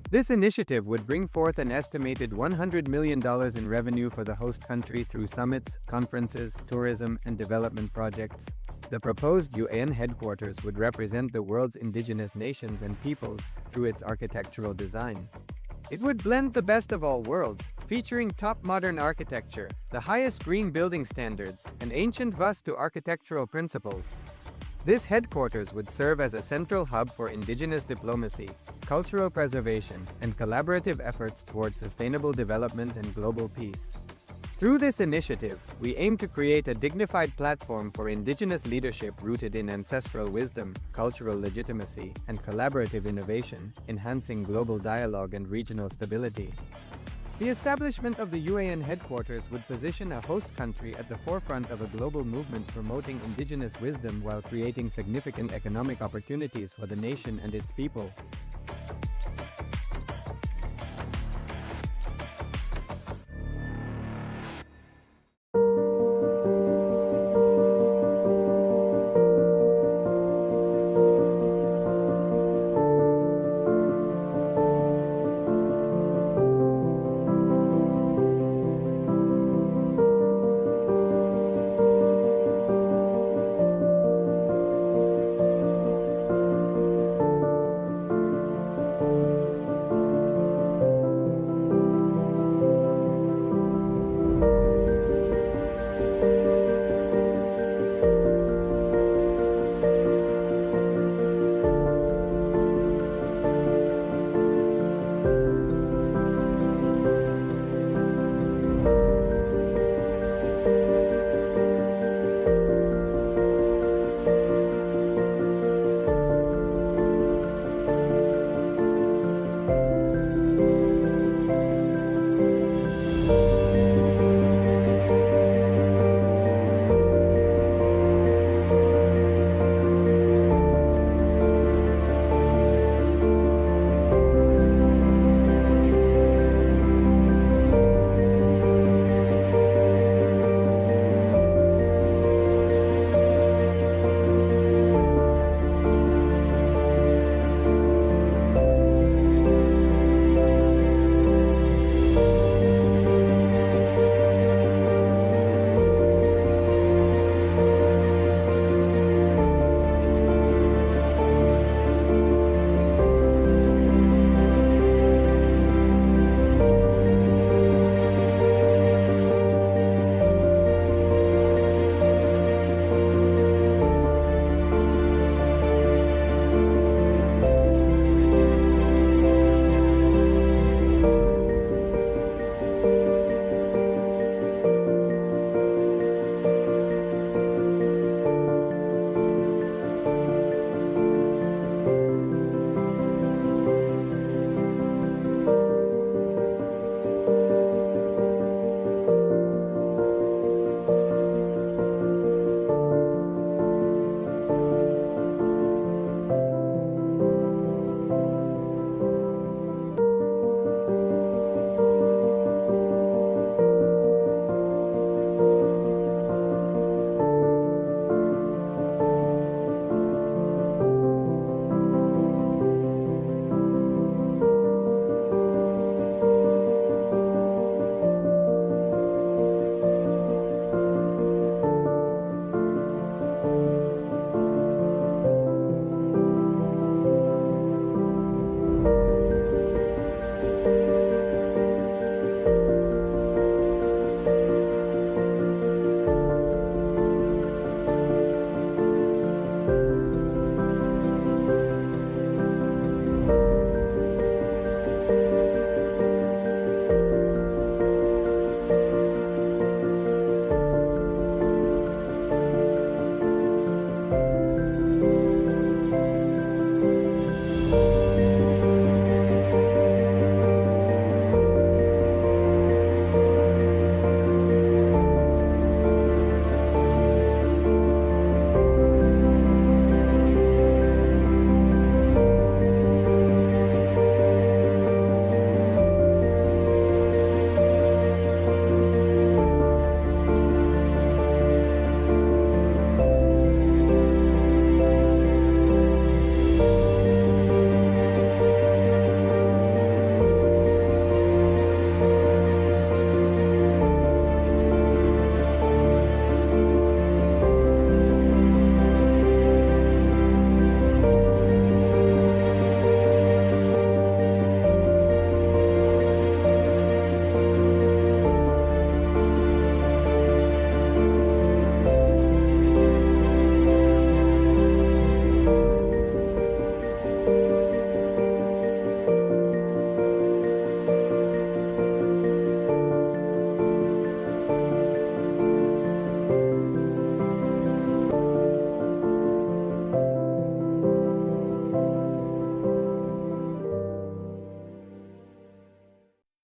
This initiative would bring forth an estimated $100 million in revenue for the host country through summits, conferences, tourism, and development projects. The proposed UAN headquarters would represent the world's indigenous nations and peoples through its architectural design. It would blend the best of all worlds, featuring top modern architecture, the highest green building standards, and ancient Vastu architectural principles. This headquarters would serve as a central hub for indigenous diplomacy, cultural preservation, and collaborative efforts towards sustainable development and global peace. Through this initiative, we aim to create a dignified platform for indigenous leadership rooted in ancestral wisdom, cultural legitimacy, and collaborative innovation, enhancing global dialogue and regional stability. The establishment of the UAN headquarters would position a host country at the forefront of a global movement promoting indigenous wisdom while creating significant economic opportunities for the nation and its people.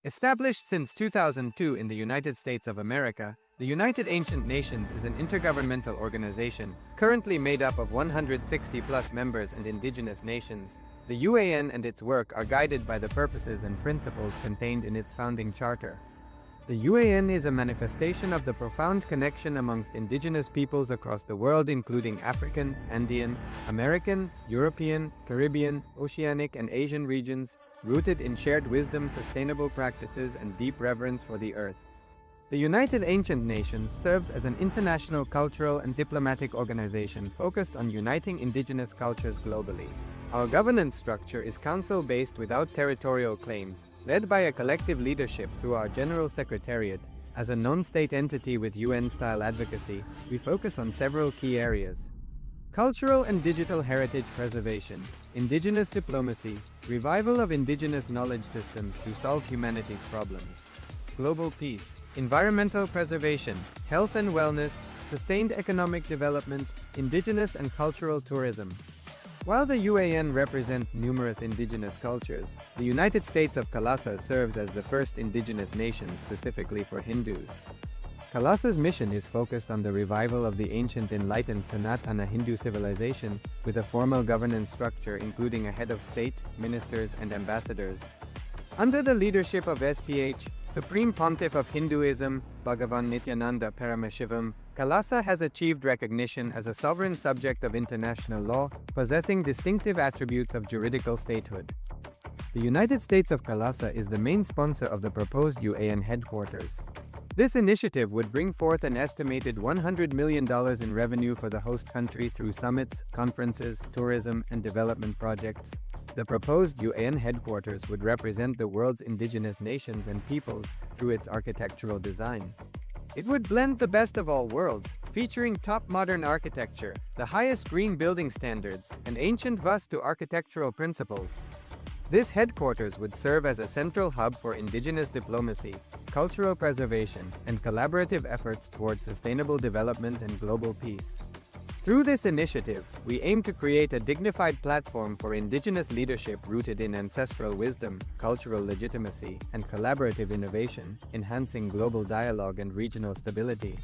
Established since 2002 in the United States of America, the United Ancient Nations is an intergovernmental organization, currently made up of 160 plus members and indigenous nations. The UAN and its work are guided by the purposes and principles contained in its founding charter. The UAN is a manifestation of the profound connection amongst indigenous peoples across the world, including African, Andean, American, European, Caribbean, Oceanic, and Asian regions, rooted in shared wisdom, sustainable practices, and deep reverence for the earth. The United Ancient Nations serves as an international cultural and diplomatic organization focused on uniting indigenous cultures globally. Our governance structure is council-based without territorial claims, led by a collective leadership through our General Secretariat. As a non-state entity with UN-style advocacy, we focus on several key areas: cultural and digital heritage preservation, indigenous diplomacy, revival of indigenous knowledge systems to solve humanity's problems, global peace, environmental preservation, health and wellness, sustained economic development, indigenous and cultural tourism. While the UAN represents numerous indigenous cultures, the United States of KAILASA serves as the first indigenous nation specifically for Hindus. KAILASA's mission is focused on the revival of the ancient enlightened Sanatana Hindu civilization with a formal governance structure including a head of state, ministers, and ambassadors. Under the leadership of SPH, Supreme Pontiff of Hinduism, Bhagavan Nithyananda Paramashivoham, KAILASA has achieved recognition as a sovereign subject of international law, possessing distinctive attributes of juridical statehood. The United States of KAILASA is the main sponsor of the proposed UAN headquarters. This initiative would bring forth an estimated $100 million in revenue for the host country through summits, conferences, tourism, and development projects. The proposed UAN headquarters would represent the world's indigenous nations and peoples through its architectural design. It would blend the best of all worlds, featuring top modern architecture, the highest green building standards, and ancient Vastu architectural principles. This headquarters would serve as a central hub for indigenous diplomacy, cultural preservation, and collaborative efforts towards sustainable development and global peace. Through this initiative, we aim to create a dignified platform for indigenous leadership rooted in ancestral wisdom, cultural legitimacy, and collaborative innovation, enhancing global dialogue and regional stability.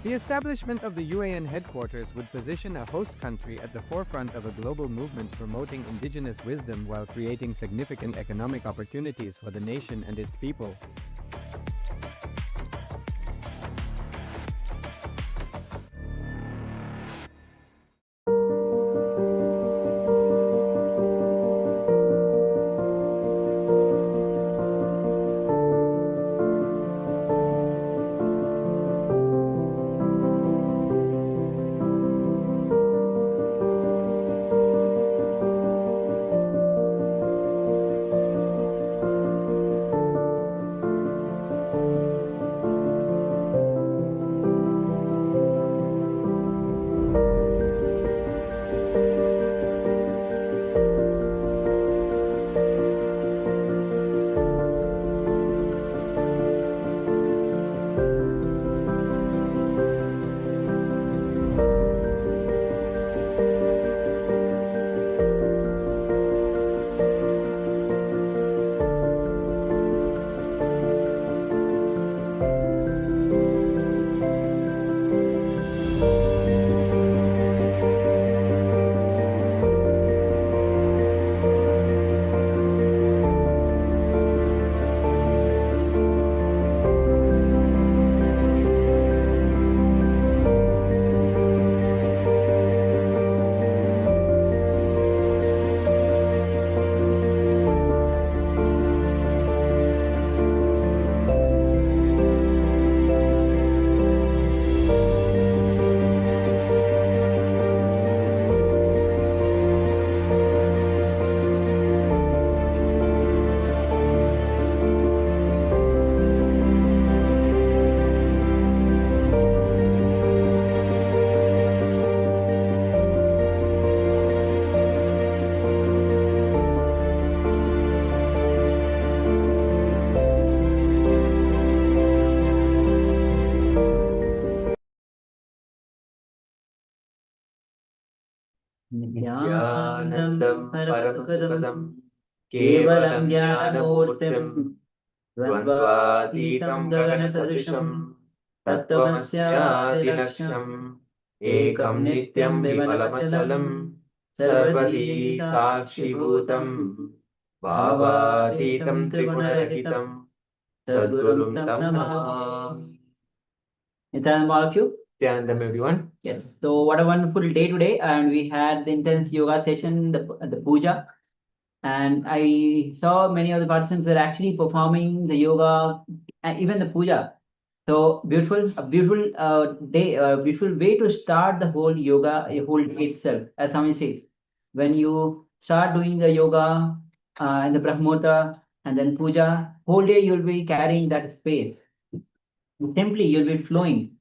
The establishment of the UAN headquarters would position a host country at the forefront of a global movement promoting indigenous wisdom while creating significant economic opportunities for the nation and its people. ज्ञानानन्दं परमसुखदं केवलं ज्ञानमूर्तिं द्वन्द्वातीतं गगनसदृशं तत्त्वमस्यादिलक्ष्यम् एकं नित्यं विमलमचलं सर्वधी साक्षिभूतं भावातीतं त्रिगुणरहितं सद्गुरुं तं Namami. Nithyananda, all of you. Nithyanandam, everyone. Yes. So what a wonderful day today, and we had the intense yoga session, the puja, and I saw many of the participants were actually performing the yoga and even the puja. So beautiful, a beautiful day, a beautiful way to start the whole yoga, a whole day itself. As Swami says, when you start doing the yoga and the brahmota and then puja, whole day you'll be carrying that space. Simply you'll be flowing.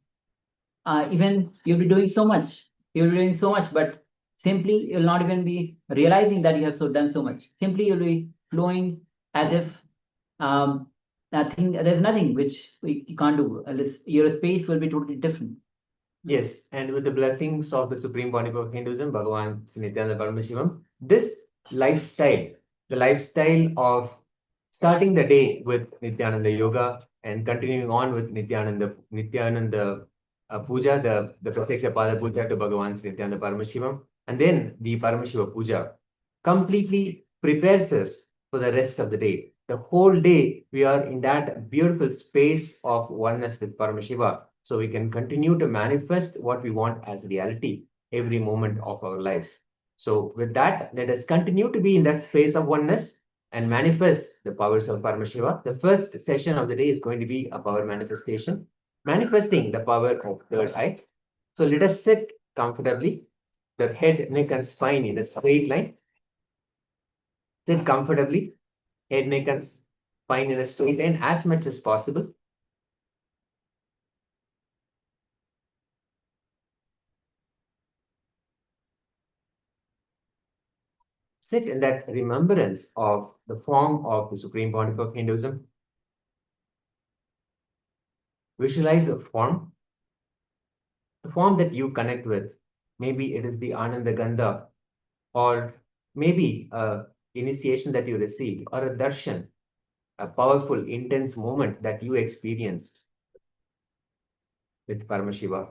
Even you'll be doing so much. You'll be doing so much, but simply you'll not even be realizing that you have done so much. Simply you'll be flowing as if there's nothing which you can't do. Your space will be totally different. Yes, and with the blessings of the Supreme Pontiff of Hinduism, Bhagavan Nithyananda Paramashivoham, this lifestyle, the lifestyle of starting the day with Nithyananda Yoga and continuing on with Nithyananda Puja, the Pratyaksha Pada Puja to Bhagavan Nithyananda Paramashivoham, and then the Paramashiva Puja, completely prepares us for the rest of the day. The whole day, we are in that beautiful space of oneness with Paramashiva, so we can continue to manifest what we want as reality every moment of our life. So with that, let us continue to be in that space of oneness and manifest the powers of Paramashiva. The first session of the day is going to be a power manifestation, manifesting the power of third eye. So let us sit comfortably, the head, neck, and spine in a straight line. Sit comfortably, head, neck, and spine in a straight line as much as possible. Sit in that remembrance of the form of the Supreme Pontiff of Hinduism. Visualize the form that you connect with. Maybe it is the Ananda Gandha, or maybe a initiation that you received, or a darshan, a powerful, intense moment that you experienced with Paramashiva.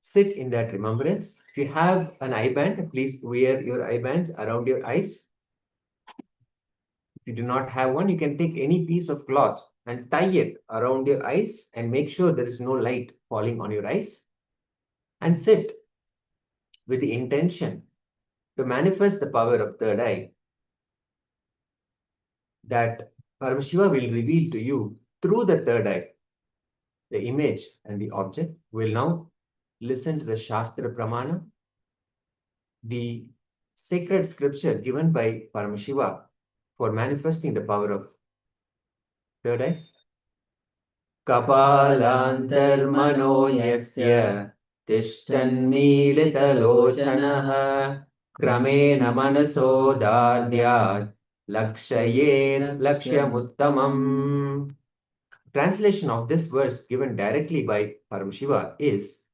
Sit in that remembrance. If you have an eye band, please wear your eye bands around your eyes. If you do not have one, you can take any piece of cloth and tie it around your eyes and make sure there is no light falling on your eyes. And sit with the intention to manifest the power of third eye that Paramashiva will reveal to you through the third eye, the image and the object. Will now listen to the Shastra Pramana, the sacred scripture given by Paramashiva for manifesting the power of third eye. Kapalantarmano yasya tishtannilitalochanaha kramena manaso dardyat lakshayen lakshyamuttamam. Translation of this verse given directly by Paramashiva is,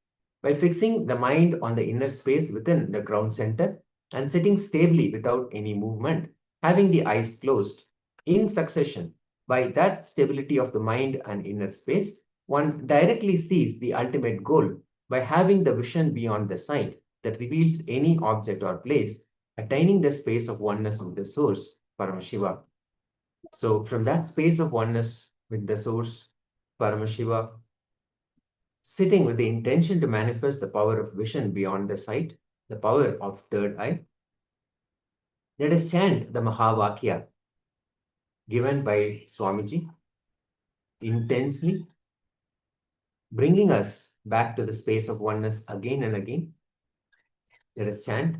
by fixing the mind on the inner space within the ground center and sitting stably without any movement, having the eyes closed in succession, by that stability of the mind and inner space, one directly sees the ultimate goal by having the vision beyond the sight that reveals any object or place, attaining the space of oneness with the source, Paramashiva. So from that space of oneness with the source, Paramashiva, sitting with the intention to manifest the power of vision beyond the sight, the power of third eye, let us chant the Mahavakya given by Swamiji, intensely bringing us back to the space of oneness again and again. Let us chant.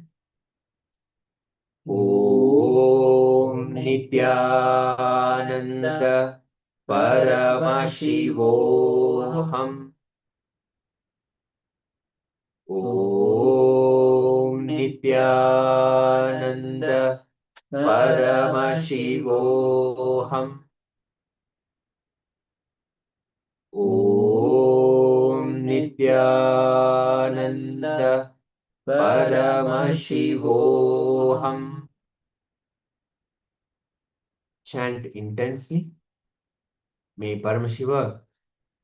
Om Nithyananda Paramashivoham. Om Nithyananda Paramashivoham. Om Nithyananda Paramashivoham. chant intensely. May Paramashiva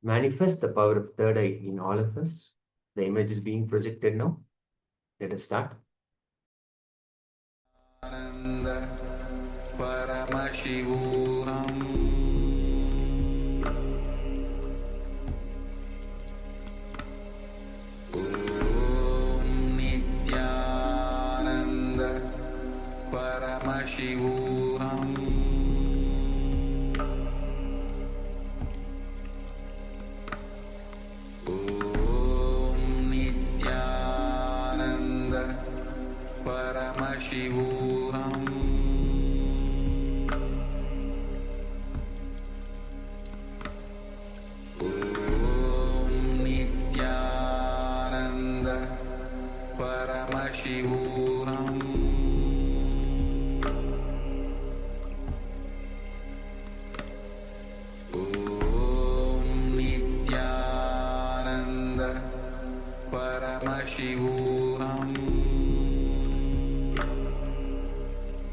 manifest the power of third eye in all of us. The image is being projected now. Let us start. Paramashivoham Om Nithyananda Paramashivoham Om Nithyananda Paramashivoham Paramashivoham Om Nithyananda Paramashivoham Om Nithyananda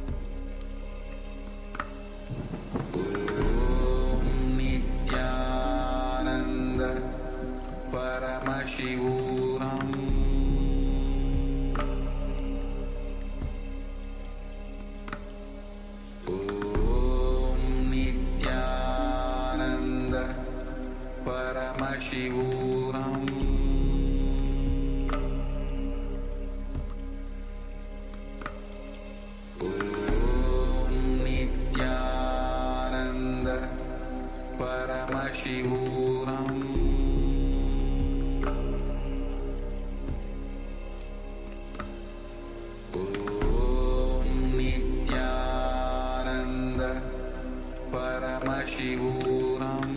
Paramashivoham Paramashivoham Om Nithyananda Paramashivoham Om Nithyananda Paramashivoham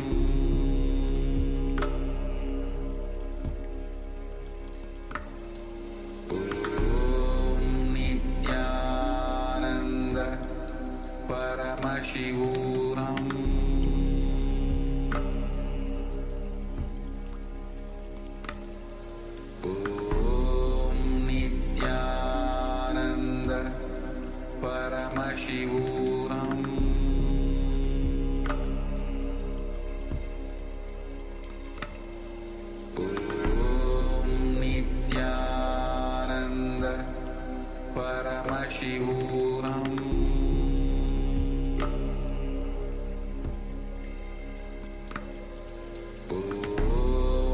Paramashivoham Om Nithyananda Paramashivoham Om Nithyananda Paramashivoham Paramashivoham Om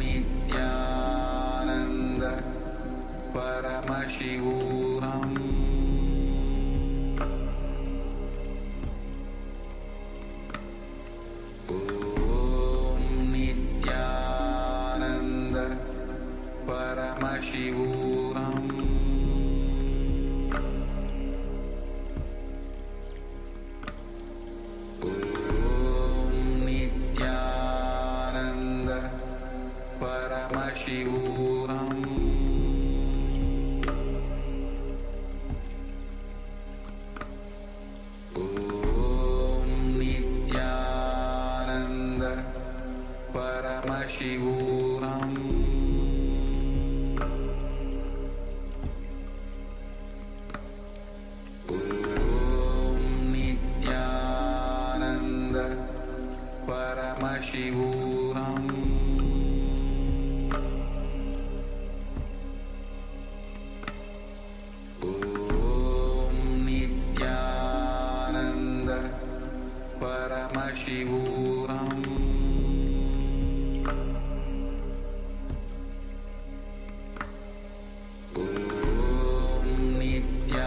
Nithyananda Paramashivoham Om Nithyananda Paramashivoham Paramashivoham Om Nithyananda Paramashivoham Om Nithyananda Paramashivoham Paramashivoham Om Nithyananda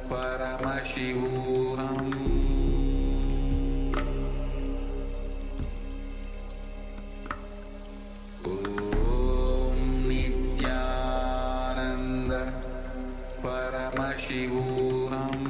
Paramashivoham Om Nithyananda Paramashivoham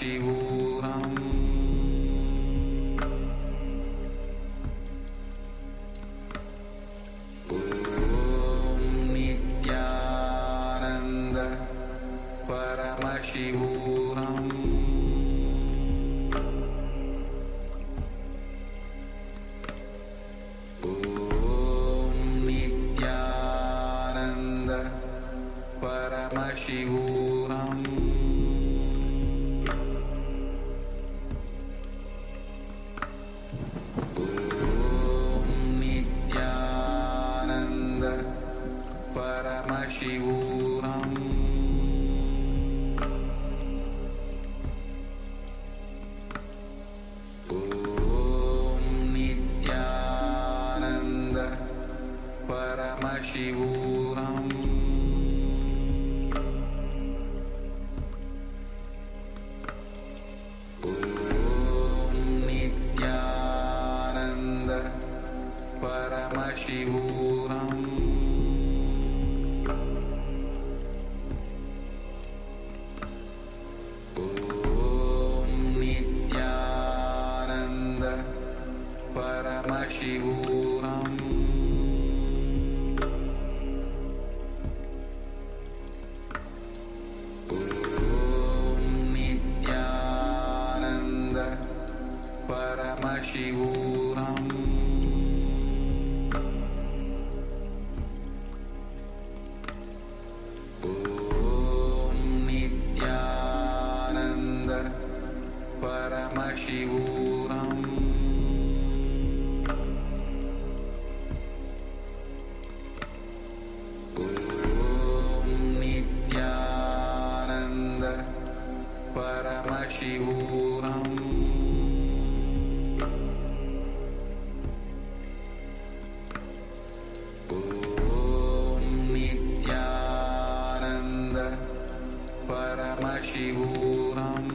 Paramashivoham Nithyananda Paramashivoham Nithyananda Paramashivoham Nithyananda Paramashivoham Nithyananda Paramashivoham Nithyananda Paramashivoham Nithyananda Paramashivoham Nithyananda Paramashivoham Nithyananda Paramashivoham Nithyananda Paramashivoham Nithyananda Paramashivoham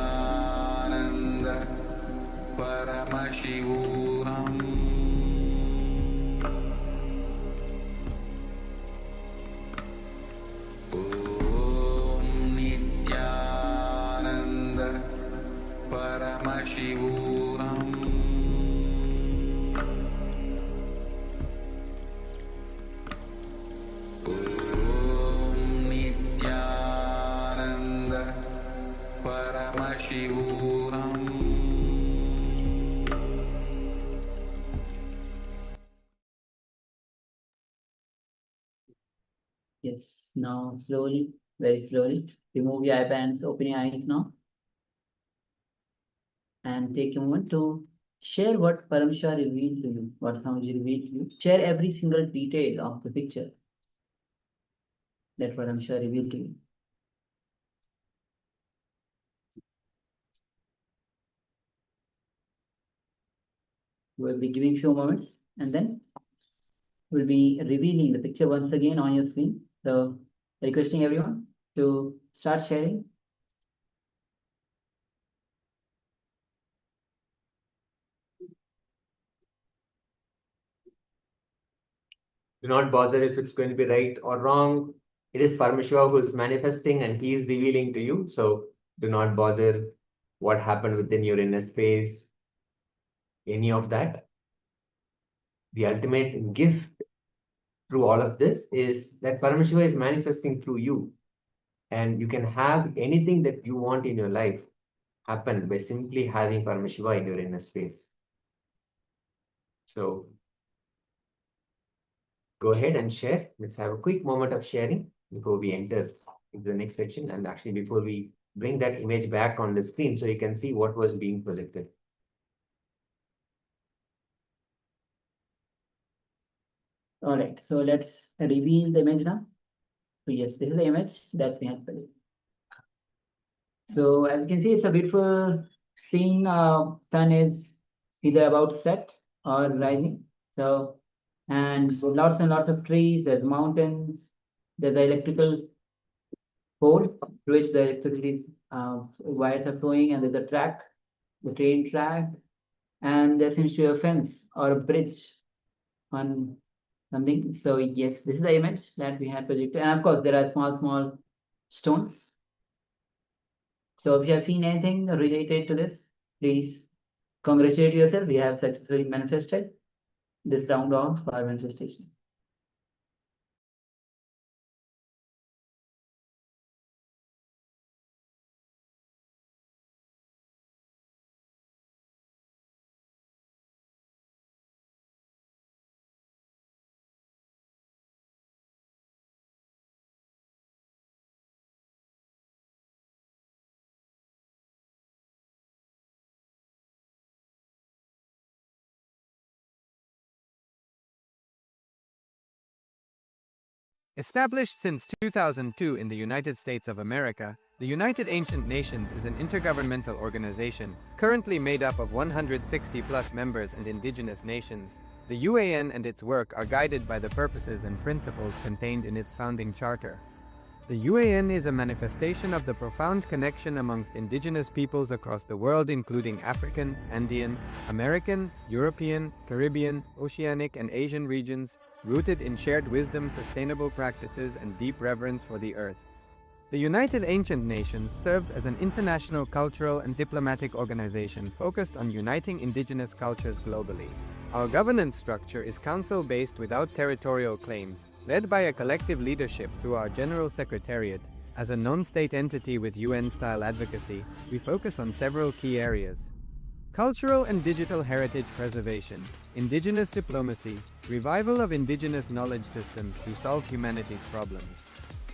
Nithyananda Paramashivoham Nithyananda Paramashivoham Nithyananda Paramashivoham Yes, now slowly, very slowly, remove your eye bands, open your eyes now. And take a moment to share what Paramshah revealed to you, what Swamiji revealed to you. Share every single detail of the picture that Paramshah revealed to you. We'll be giving few moments and then we'll be revealing the picture once again on your screen. So requesting everyone to start sharing. Do not bother if it's going to be right or wrong. It is Paramashiva who is manifesting and he is revealing to you. So do not bother what happened within your inner space, any of that. The ultimate gift through all of this is that Paramashiva is manifesting through you. And you can have anything that you want in your life happen by simply having Paramashiva in your inner space. So go ahead and share. Let's have a quick moment of sharing before we enter into the next section, and actually before we bring that image back on the screen so you can see what was being projected. All right, so let's reveal the image now. So yes, this is the image that we have projected. So as you can see, it's a beautiful scene. Sun is either about set or rising. So, and lots and lots of trees, there's mountains, there's the electrical pole through which the electricity wires are flowing, and there's a track, the train track, and there seems to be a fence or a bridge on something. So yes, this is the image that we had projected. And of course, there are small stones. So if you have seen anything related to this, please congratulate yourself. You have successfully manifested this round of our manifestation. Established since 2002 in the United States of America, the United Ancient Nations is an intergovernmental organization, currently made up of 160+ members and indigenous nations. The UAN and its work are guided by the purposes and principles contained in its founding charter. The UAN is a manifestation of the profound connection amongst indigenous peoples across the world, including African, Andean, American, European, Caribbean, Oceanic, and Asian regions, rooted in shared wisdom, sustainable practices, and deep reverence for the earth. The United Ancient Nations serves as an international cultural and diplomatic organization focused on uniting indigenous cultures globally. Our governance structure is council-based without territorial claims, led by a collective leadership through our General Secretariat. As a non-state entity with UN-style advocacy, we focus on several key areas: cultural and digital heritage preservation, indigenous diplomacy, revival of indigenous knowledge systems to solve humanity's problems,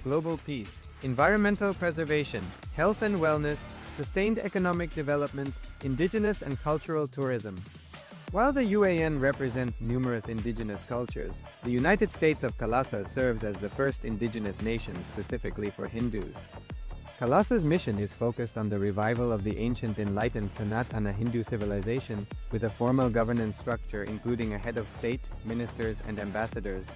global peace, environmental preservation, health and wellness, sustained economic development, indigenous and cultural tourism. While the UAN represents numerous indigenous cultures, the United States of KAILASA serves as the first indigenous nation specifically for Hindus. KAILASA's mission is focused on the revival of the ancient enlightened Sanatana Hindu civilization with a formal governance structure including a head of state, ministers, and ambassadors.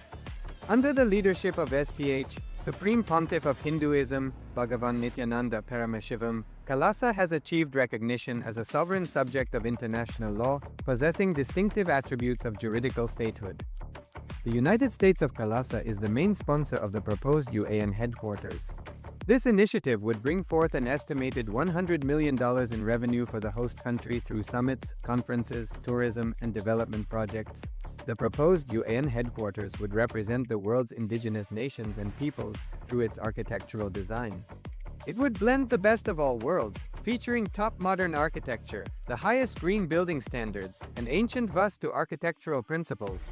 Under the leadership of SPH, Supreme Pontiff of Hinduism, Bhagavan Nithyananda Paramashivoham, KAILASA has achieved recognition as a sovereign subject of international law, possessing distinctive attributes of juridical statehood. The United States of KAILASA is the main sponsor of the proposed UAN headquarters. This initiative would bring forth an estimated $100 million in revenue for the host country through summits, conferences, tourism, and development projects. The proposed UAN headquarters would represent the world's indigenous nations and peoples through its architectural design. It would blend the best of all worlds, featuring top modern architecture, the highest green building standards, and ancient Vastu architectural principles.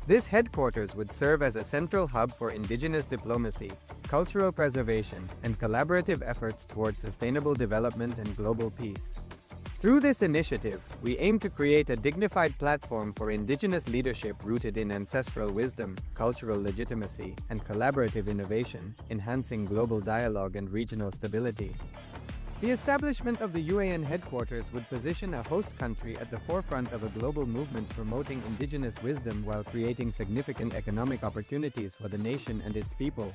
This headquarters would serve as a central hub for indigenous diplomacy, cultural preservation, and collaborative efforts towards sustainable development and global peace. Through this initiative, we aim to create a dignified platform for indigenous leadership rooted in ancestral wisdom, cultural legitimacy, and collaborative innovation, enhancing global dialogue and regional stability. The establishment of the UAN headquarters would position a host country at the forefront of a global movement promoting indigenous wisdom while creating significant economic opportunities for the nation and its people.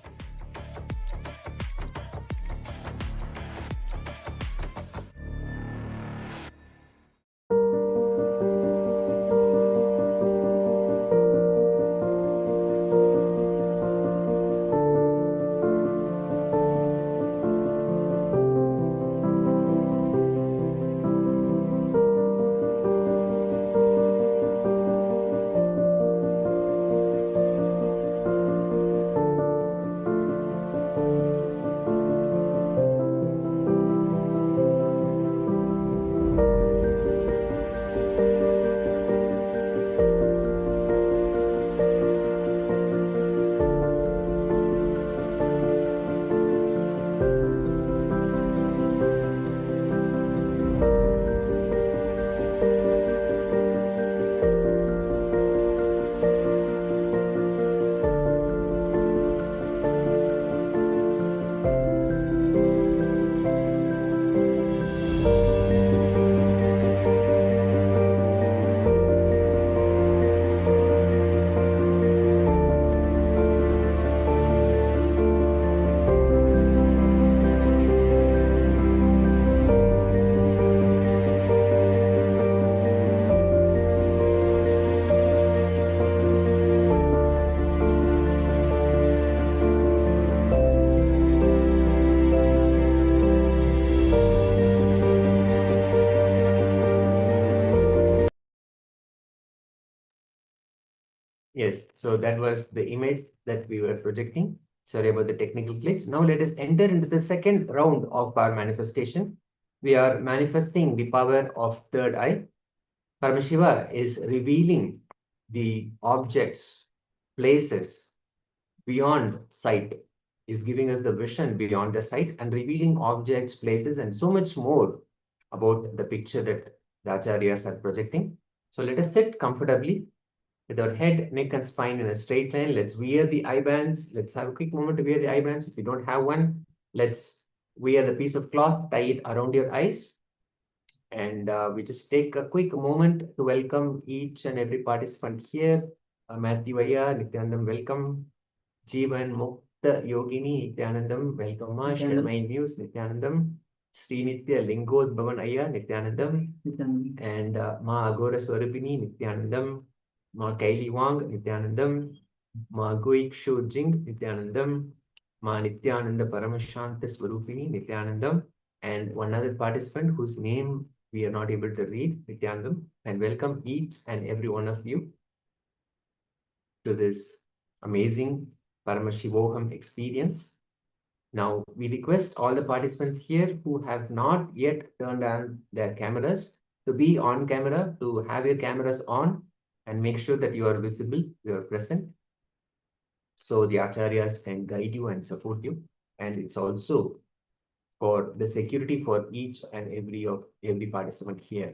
Yes, so that was the image that we were projecting. Sorry about the technical glitch. Now let us enter into the second round of our manifestation. We are manifesting the power of third eye. Paramashiva is revealing the objects, places beyond sight, is giving us the vision beyond the sight and revealing objects, places, and so much more about the picture that the Acharyas are projecting. So let us sit comfortably with our head, neck, and spine in a straight line. Let's wear the eye bands. Let's have a quick moment to wear the eye bands. If you don't have one, let's wear the piece of cloth, tie it around your eyes. And we just take a quick moment to welcome each and every participant here. Matthew Vaya, Nithyanandam, welcome. Jeevan Mukta Yogini, Nithyanandam, welcome. Ma Shirmai News, Nithyanandam. Srinitya Lingos Bhavan Aya, Nithyanandam. And Ma Agora Swarupini, Nithyanandam. Ma Kaili Wang, Nithyanandam. Ma Goikshu Jing, Nithyanandam. Ma Nithyananda Paramashanta Swarupini, Nithyanandam. And one other participant whose name we are not able to read, Nithyanandam. And welcome each and every one of you to this amazing Paramashivoham experience. Now, we request all the participants here who have not yet turned on their cameras to be on camera, to have your cameras on and make sure that you are visible, you are present. So the Acharyas can guide you and support you. And it's also for the security for each and every participant here.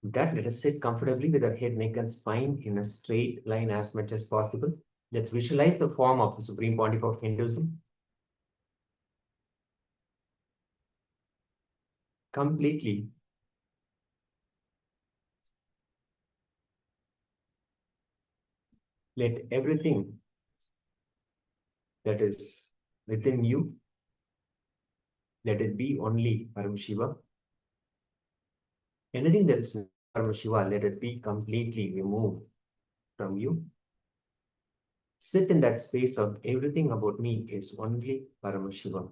With that, let us sit comfortably with our head, neck, and spine in a straight line as much as possible. Let's visualize the form of the Supreme Pontiff of Hinduism. Completely. Let everything that is within you, let it be only Paramashiva. Anything that is Paramashiva, let it be completely removed from you. Sit in that space of everything about me is only Paramashiva.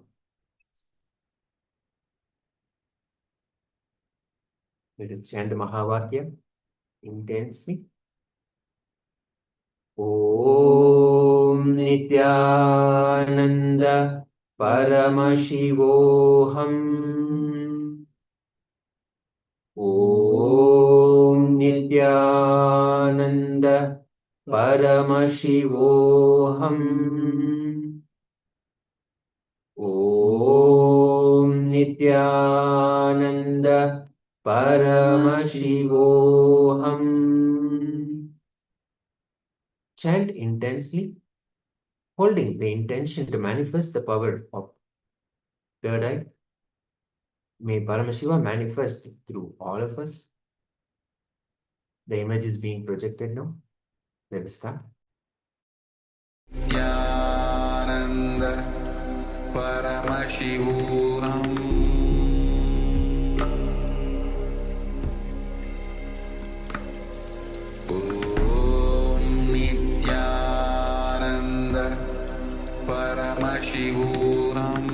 Let us chant the Mahavakya intensely. Om Nithyananda Paramashivoham. Om Nithyananda Paramashivoham. Om Nithyananda Paramashivoham. Chant intensely, holding the intention to manifest the power of third eye. May Paramashiva manifest through all of us. The image is being projected now. Let us start. Nithyananda Paramashivoham. Paramashivoham.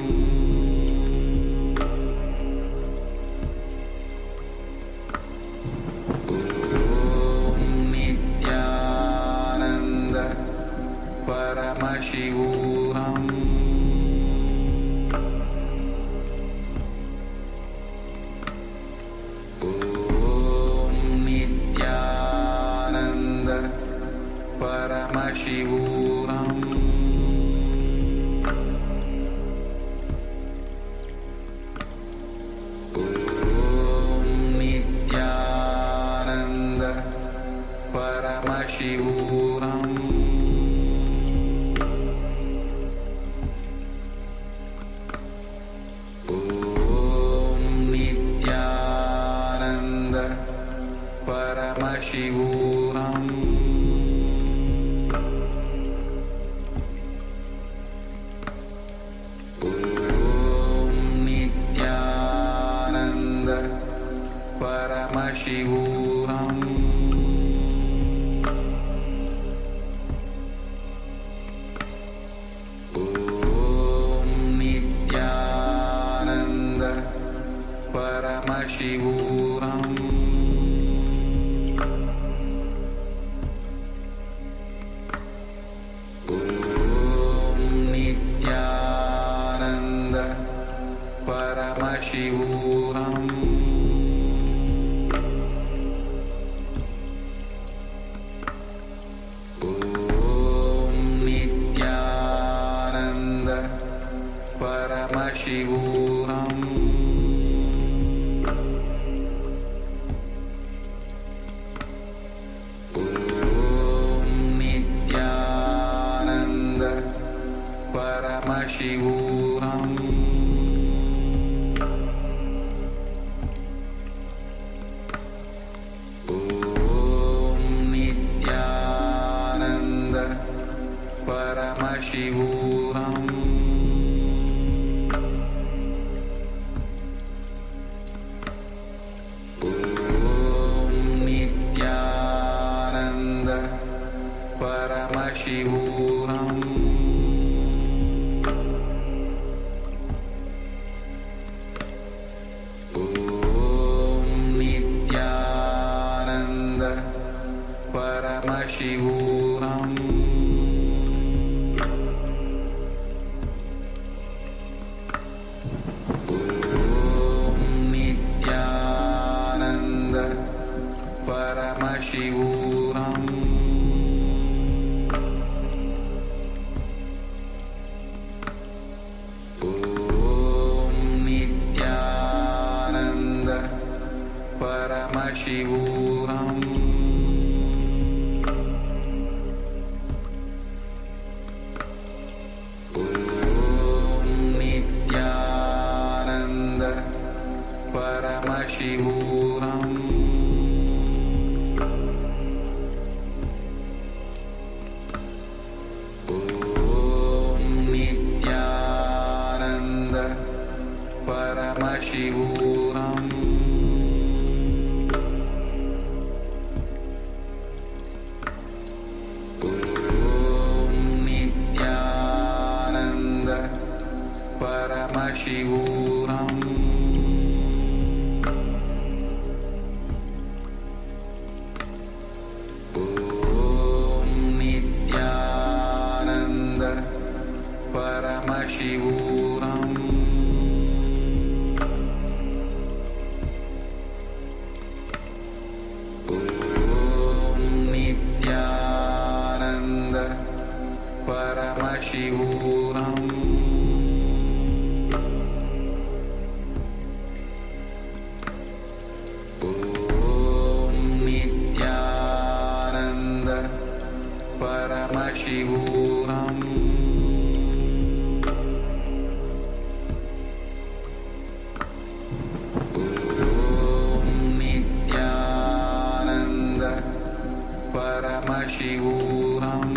Om Nithyananda Paramashivoham. Om Nithyananda Paramashivoham. Paramashivoham. Om Nithyananda Paramashivoham. Om Nithyananda Paramashivoham. Paramashivoham. Paramashivoham Om Nithyananda Paramashivoham Om Nithyananda Paramashivoham Om Nithyananda Paramashivoham Om Nithyananda Paramashivoham Om Nithyananda Paramashivoham Om Nithyananda Paramashivoham Om Nithyananda Paramashivoham Om Nithyananda Paramashivoham Om Nithyananda Paramashivoham Om Nithyananda Paramashivoham Om Nithyananda Paramashivoham Om Nithyananda Paramashivoham Om Nithyananda Paramashivoham Om Nithyananda Paramashivoham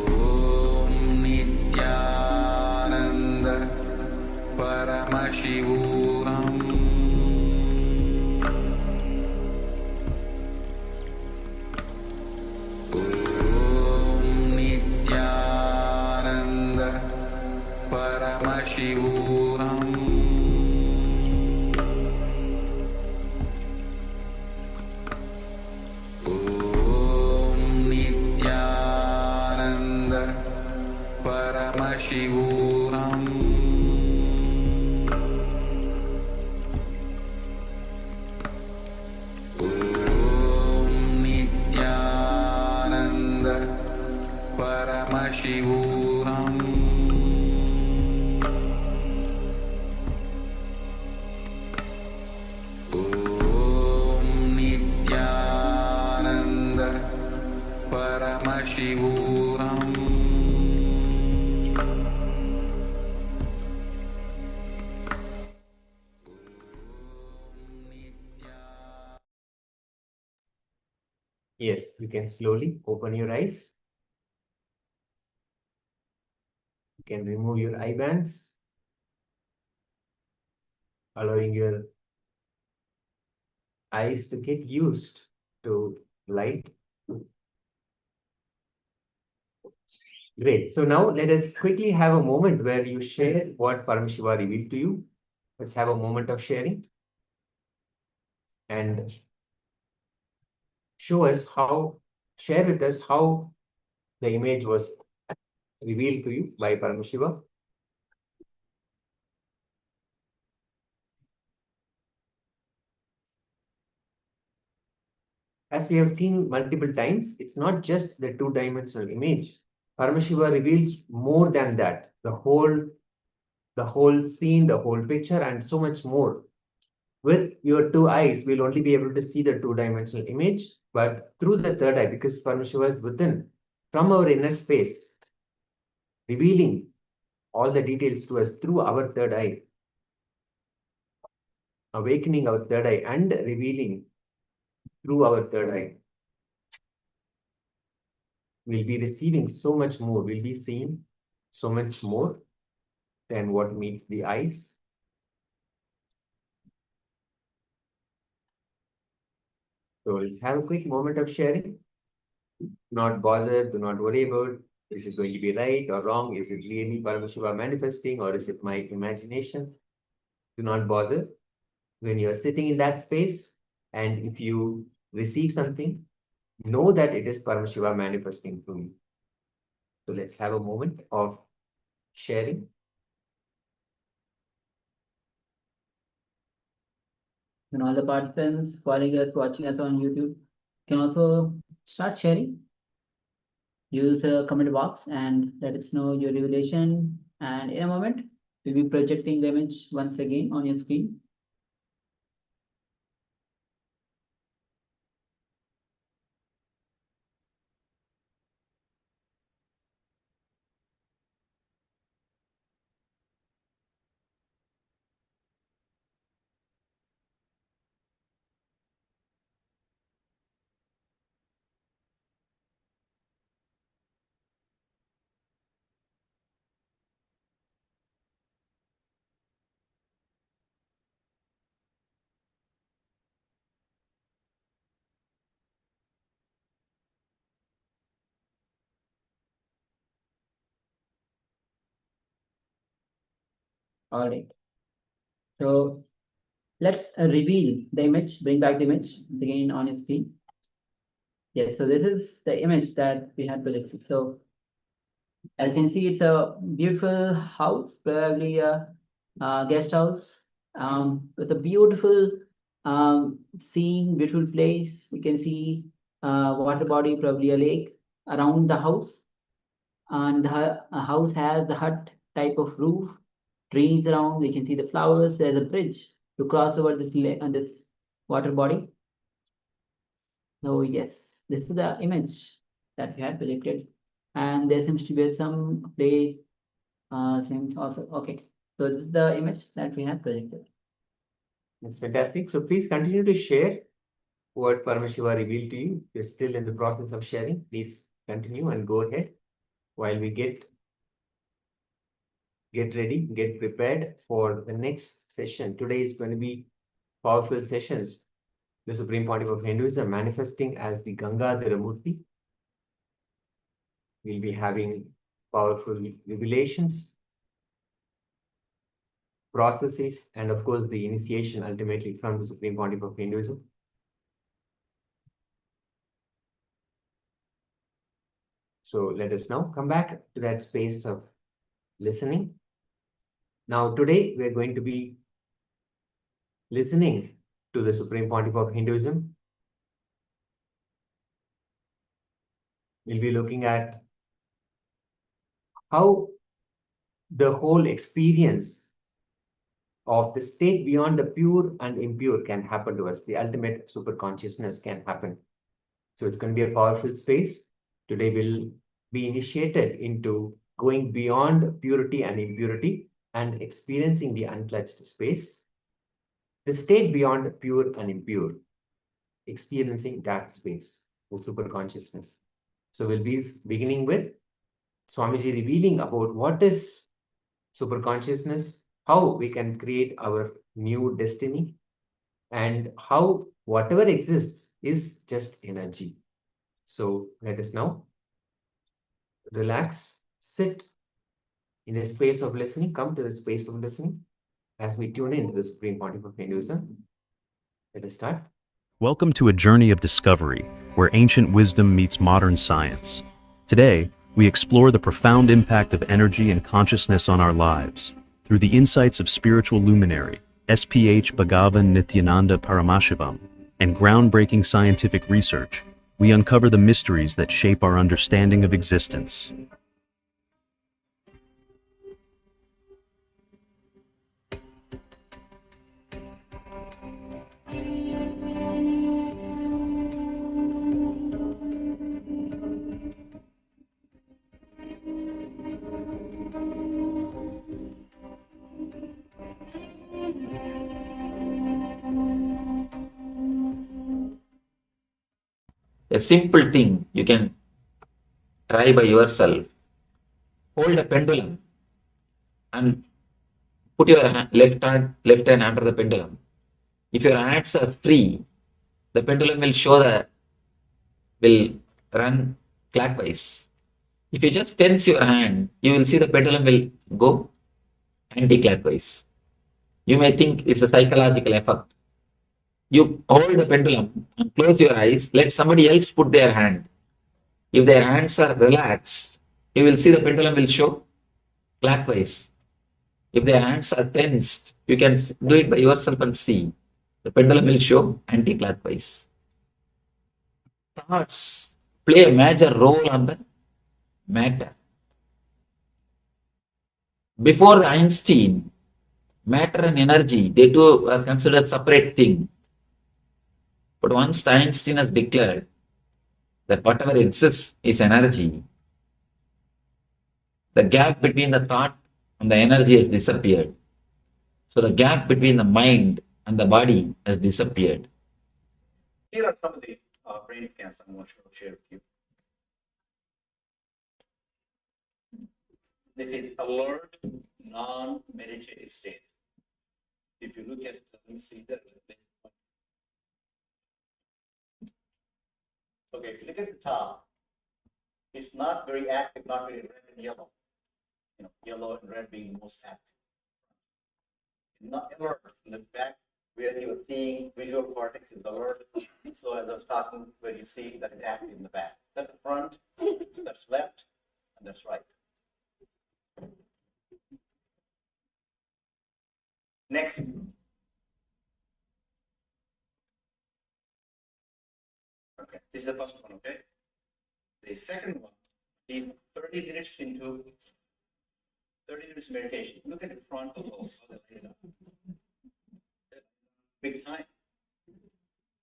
Om Nithyananda Paramashivoham Om Nithyananda Paramashivoham Om Nithyananda Paramashivoham Om Nithyananda Paramashivoham Om Nithyananda Paramashivoham Yes, you can slowly open your eyes. You can remove your eye bands, allowing your eyes to get used to light. Great. So now let us quickly have a moment where you share what Paramashiva revealed to you. Let's have a moment of sharing and show us how, share with us how the image was revealed to you by Paramashiva. As we have seen multiple times, it's not just the two-dimensional image. Paramashiva reveals more than that, the whole scene, the whole picture, and so much more. With your two eyes, we'll only be able to see the two-dimensional image, but through the third eye, because Paramashiva is within, from our inner space, revealing all the details to us through our third eye, awakening our third eye and revealing through our third eye. We'll be receiving so much more, we'll be seeing so much more than what meets the eyes. So let's have a quick moment of sharing. Do not bother, do not worry about, is it going to be right or wrong? Is it really Paramashiva manifesting or is it my imagination? Do not bother. When you are sitting in that space and if you receive something, know that it is Paramashiva manifesting through you. So let's have a moment of sharing. And all the participants following us, watching us on YouTube can also start sharing. Use a comment box and let us know your revelation. And in a moment, we'll be projecting the image once again on your screen. All right. So let's reveal the image, bring back the image again on your screen. Yes, so this is the image that we had projected. So as you can see, it's a beautiful house, probably a guest house, with a beautiful scene, beautiful place. You can see water body, probably a lake around the house. And the house has the hut type of roof, trees around. You can see the flowers. There's a bridge to cross over this lake and this water body. So yes, this is the image that we had projected. And there seems to be some play seems also okay. So this is the image that we have projected. That's fantastic. So please continue to share what Paramashiva revealed to you. You're still in the process of sharing. Please continue and go ahead while we get ready, get prepared for the next session. Today is going to be powerful sessions. The Supreme Pontiff of Hinduism manifesting as the Gangadhara Murthy. We'll be having powerful revelations, processes, and of course the initiation ultimately from the Supreme Pontiff of Hinduism. So let us now come back to that space of listening. Now today we're going to be listening to the Supreme Pontiff of Hinduism. We'll be looking at how the whole experience of the state beyond the pure and impure can happen to us. The ultimate superconsciousness can happen. So it's going to be a powerful space. Today we'll be initiated into going beyond purity and impurity and experiencing the untouched space. The state beyond pure and impure, experiencing that space, the superconsciousness. So we'll be beginning with Swamiji revealing about what is superconsciousness, how we can create our new destiny, and how whatever exists is just energy. So let us now relax, sit in the space of listening, come to the space of listening as we tune in to the Supreme Pontiff of Hinduism. Let us start. Welcome to a journey of discovery where ancient wisdom meets modern science. Today, we explore the profound impact of energy and consciousness on our lives. Through the insights of spiritual luminary, SPH Bhagavan Nithyananda Paramashivoham, and groundbreaking scientific research, we uncover the mysteries that shape our understanding of existence. A simple thing you can try by yourself. Hold a pendulum and put your left hand under the pendulum. If your hands are free, the pendulum will run clockwise. If you just tense your hand, you will see the pendulum will go anti-clockwise. You may think it's a psychological effect. You hold the pendulum and close your eyes, let somebody else put their hand. If their hands are relaxed, you will see the pendulum will show clockwise. If their hands are tensed, you can do it by yourself and see. The pendulum will show anti-clockwise. Thoughts play a major role on the matter. Before the Einstein, matter and energy, they two are considered separate things. But once Einstein has declared that whatever exists is energy, the gap between the thought and the energy has disappeared. So the gap between the mind and the body has disappeared. Here are some of the brain scans I'm going to share with you. This is alert, non-meditative state. If you look at, let me see that. Okay, if you look at the top, it's not very active, not very red and yellow. Yellow and red being the most active. Not alert in the back where you are seeing visual cortex is alert. So as I was talking, where you see that is active in the back. That's the front, that's left, and that's right. Next. Okay, this is the first one, okay? The second one is 30 minutes into 30 minutes meditation. Look at the frontal lobes, how they light up. Big time.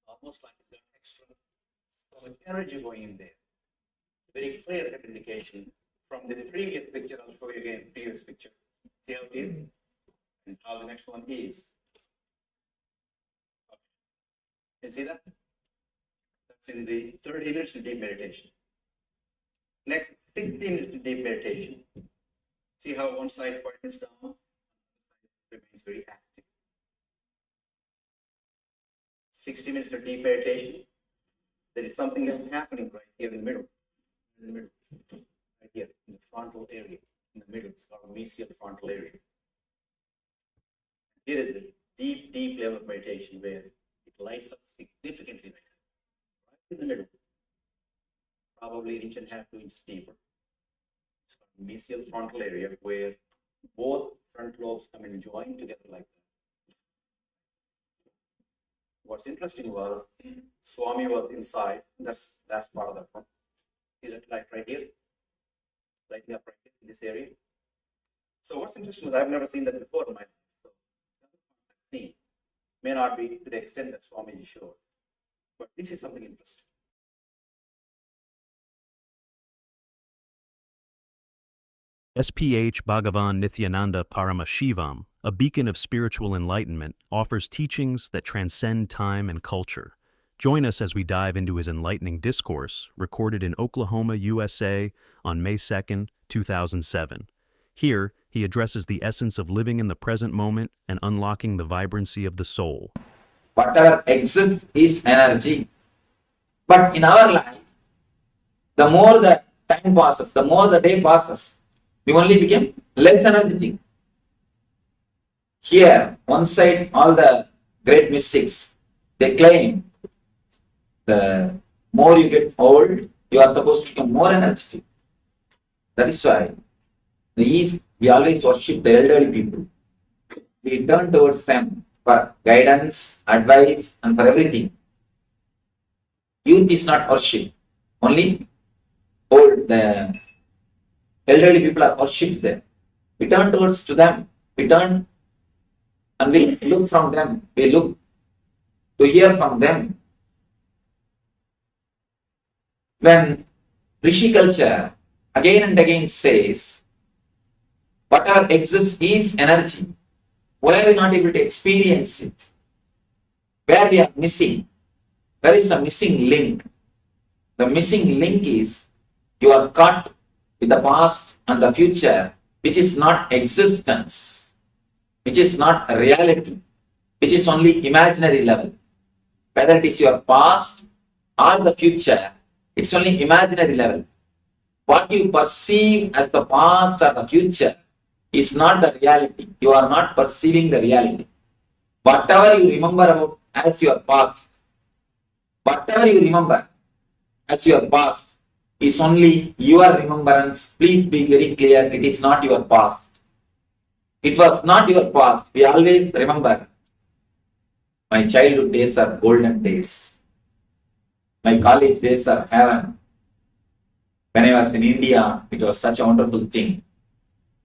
Almost like there's extra so much energy going in there. Very clear indication. From the previous picture, I'll show you again, previous picture. See how it is? And how the next one is. Okay. Can you see that? That's in the 30 minutes of deep meditation. Next, 60 minutes of deep meditation. See how one side quietens down, remains very active. 60 minutes of deep meditation. There is something else happening right here in the middle. Right here, in the frontal area. In the middle, it's called mesial frontal area. Here is the deep, deep level of meditation where it lights up significantly right in the middle. Probably 1.5 to 2 inches deeper. It's called mesial frontal area where both front lobes come and join together like that. What's interesting was Swami was inside. That's part of the front. See that light right here? Lighting up right here in this area. So what's interesting was I've never seen that before in my life. So may not be to the extent that Swami showed, but this is something interesting. SPH Bhagavan Nithyananda Paramashivoham, a beacon of spiritual enlightenment, offers teachings that transcend time and culture. Join us as we dive into his enlightening discourse, recorded in Oklahoma, USA, on May 2nd, 2007. Here, he addresses the essence of living in the present moment and unlocking the vibrancy of the soul. Whatever exists is energy. But in our life, the more the time passes, the more the day passes, we only become less energetic. Here, one side, all the great mystics, they claim the more you get old, you are supposed to become more energetic. That is why in the East, we always worship the elderly people. We turn towards them for guidance, advice, and for everything. Youth is not worship. Only the elderly people are worshipped there. We turn towards to them. We turn and we look from them. We look to hear from them. When Rishi culture again and again says, whatever exists is energy. Why are we not able to experience it? Where we are missing? There is a missing link. The missing link is you are caught with the past and the future, which is not existence, which is not reality, which is only imaginary level. Whether it is your past or the future, it's only imaginary level. What you perceive as the past or the future is not the reality. You are not perceiving the reality. Whatever you remember about as your past, whatever you remember as your past is only your remembrance. Please be very clear, it is not your past. It was not your past. We always remember, my childhood days are golden days. My college days are heaven. When I was in India, it was such a wonderful thing.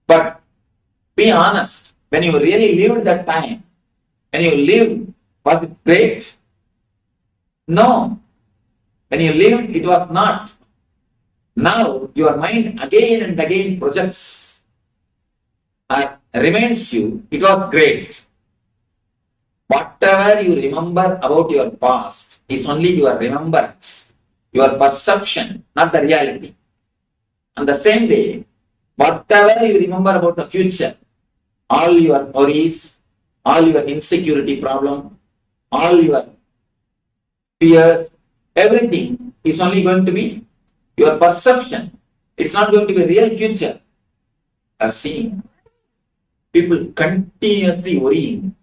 But be honest, when you really lived that time, when you lived, was it great? No. When you lived, it was not. Now, your mind again and again projects and reminds you, it was great. Whatever you remember about your past is only your remembrance, your perception, not the reality. And the same way, whatever you remember about the future, all your worries, all your insecurity problem, all your fears, everything is only going to be your perception. It's not going to be a real future. I've seen people continuously worrying.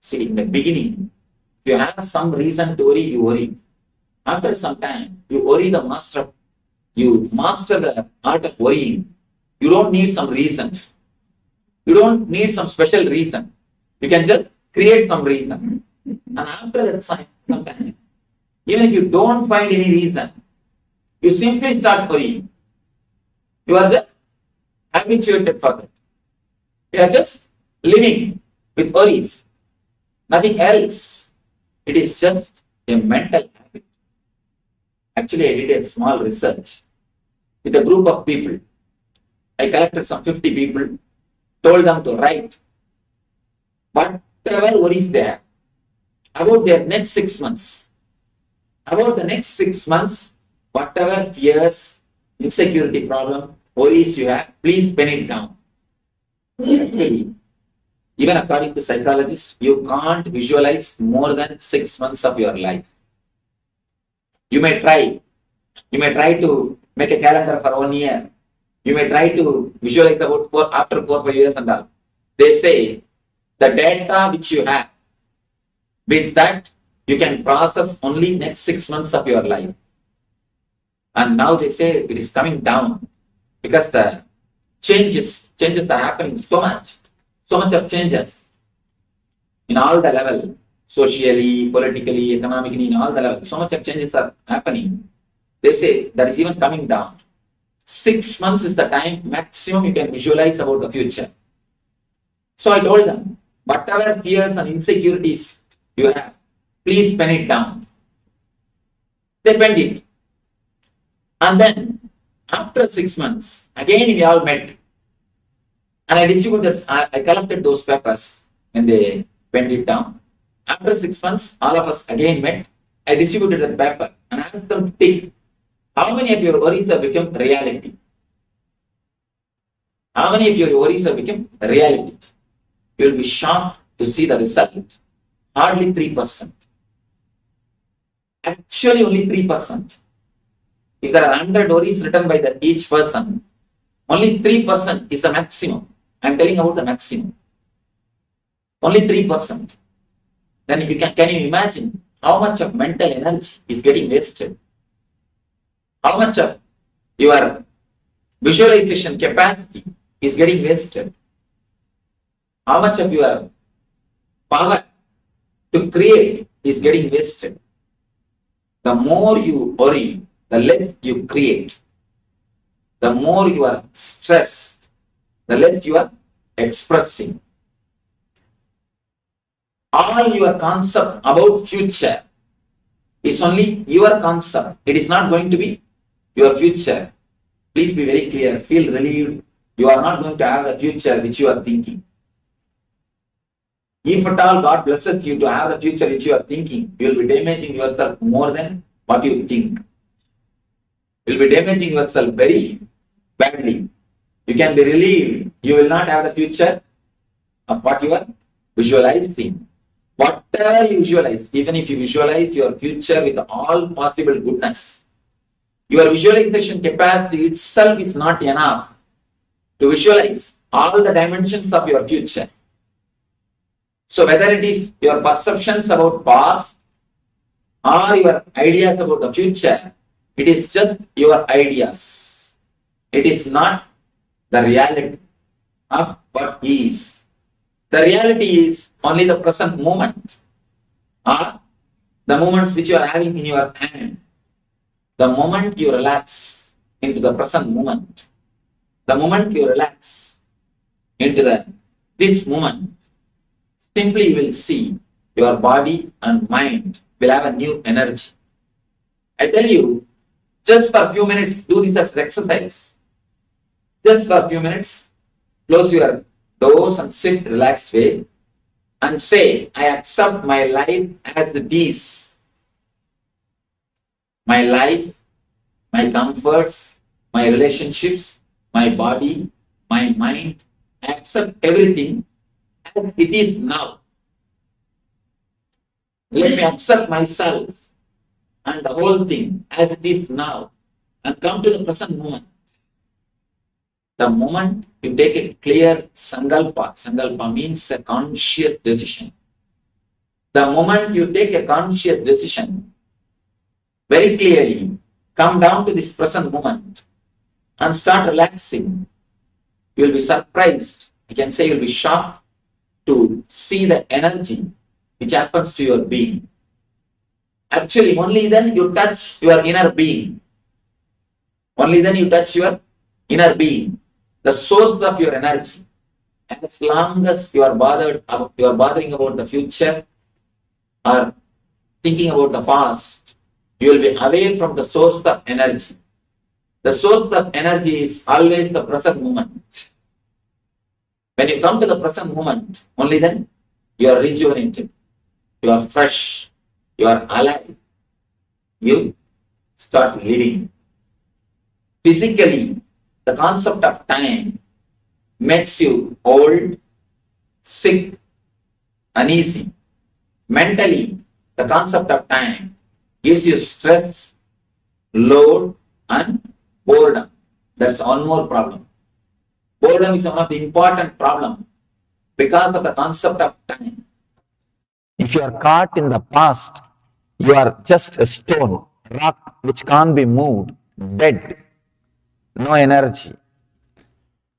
See, in the beginning, if you have some reason to worry, you worry. After some time, you worry the master. You master the art of worrying. You don't need some reason. You don't need some special reason. You can just create some reason. And after that some time, even if you don't find any reason, you simply start worrying. You are just habituated for that. You are just living with worries. Nothing else. It is just a mental habit. Actually, I did a small research with a group of people. I collected some 50 people, told them to write whatever worries they have about their next 6 months. About the next 6 months, whatever fears, insecurity problem, worries you have, please pen it down. Actually, even according to psychologists, you can't visualize more than 6 months of your life. You may try. You may try to make a calendar for 1 year. You may try to visualize about after 4 or 5 years and all. They say the data which you have, with that you can process only next 6 months of your life. And now they say it is coming down because the changes are happening so much of changes in all the level, socially, politically, economically, in all the levels, so much of changes are happening. They say that is even coming down. 6 months is the time maximum you can visualize about the future. So I told them, whatever fears and insecurities you have, please pen it down. They penned it. And then, after 6 months, again we all met. And I collected those papers when they penned it down. After 6 months, all of us again met. I distributed the paper and asked them to think, how many of your worries have become reality? How many of your worries have become reality? You will be shocked to see the result. Hardly 3%. Actually, only 3%. If there are 100 worries written by each person, only 3% is the maximum. I am telling about the maximum. Only 3%. Then can you imagine how much of mental energy is getting wasted? How much of your visualization capacity is getting wasted. How much of your power to create is getting wasted. The more you worry, the less you create. The more you are stressed, the less you are expressing. All your concept about future is only your concept. It is not going to be your future. Please be very clear. Feel relieved. You are not going to have the future which you are thinking. If at all God blesses you to have the future which you are thinking, you will be damaging yourself more than what you think. You will be damaging yourself very badly. You can be relieved. You will not have the future of what you are visualizing. Whatever you visualize, even if you visualize your future with all possible goodness, your visualization capacity itself is not enough to visualize all the dimensions of your future. So whether it is your perceptions about past or your ideas about the future, it is just your ideas. It is not the reality of what is. The reality is only the present moment or the moments which you are having in your hand. The moment you relax into the present moment, the moment you relax into this moment, simply you will see your body and mind will have a new energy. I tell you, just for a few minutes, do this as exercise. Just for a few minutes, close your doors and sit relaxed way and say, I accept my life as it is. My life, my comforts, my relationships, my body, my mind, I accept everything as it is now. Let me accept myself and the whole thing as it is now and come to the present moment. The moment you take a clear sankalpa, sankalpa means a conscious decision. The moment you take a conscious decision, very clearly come down to this present moment and start relaxing, you will be surprised. You can say you will be shocked to see the energy which happens to your being. Actually, only then you touch your inner being. Only then you touch your inner being, the source of your energy. As long as you are bothering about the future or thinking about the past, you will be away from the source of energy. The source of energy is always the present moment. When you come to the present moment, only then you are rejuvenated, you are fresh, you are alive. You start living. Physically, the concept of time makes you old, sick, uneasy. Mentally, the concept of time gives you stress, load, and boredom. That's one more problem. Boredom is one of the important problems because of the concept of time. If you are caught in the past, you are just a stone, rock which can't be moved, dead, no energy.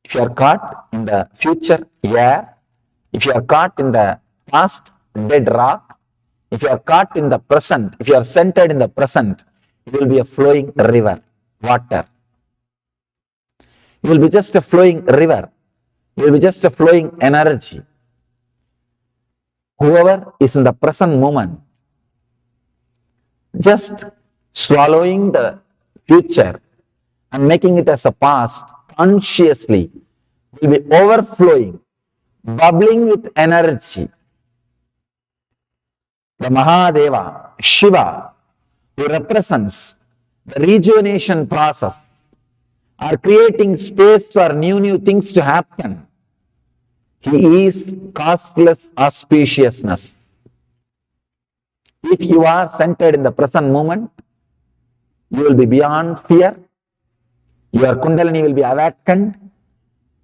If you are caught in the future, yeah. If you are caught in the past, dead rock. If you are caught in the present, if you are centered in the present, it will be a flowing river, water. It will be just a flowing river. It will be just a flowing energy. Whoever is in the present moment, just swallowing the future and making it as a past consciously, will be overflowing, bubbling with energy. The Mahadeva, Shiva, who represents the rejuvenation process, are creating space for new things to happen. He is causeless auspiciousness. If you are centered in the present moment, you will be beyond fear. Your Kundalini will be awakened.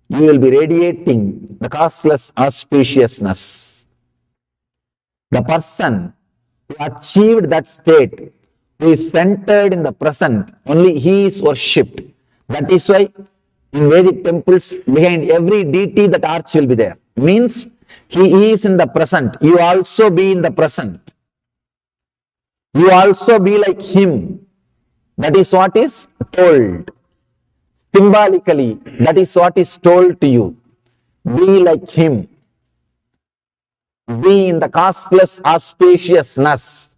You will be radiating the causeless auspiciousness. The person who achieved that state, who is centered in the present, only he is worshipped. That is why In Vedic temples, behind every deity, that arch will be there. Means he is in the present. You also be in the present. You also be like him. That is what is told. Symbolically, that is what is told to you. Be like him. Be in the costless auspiciousness.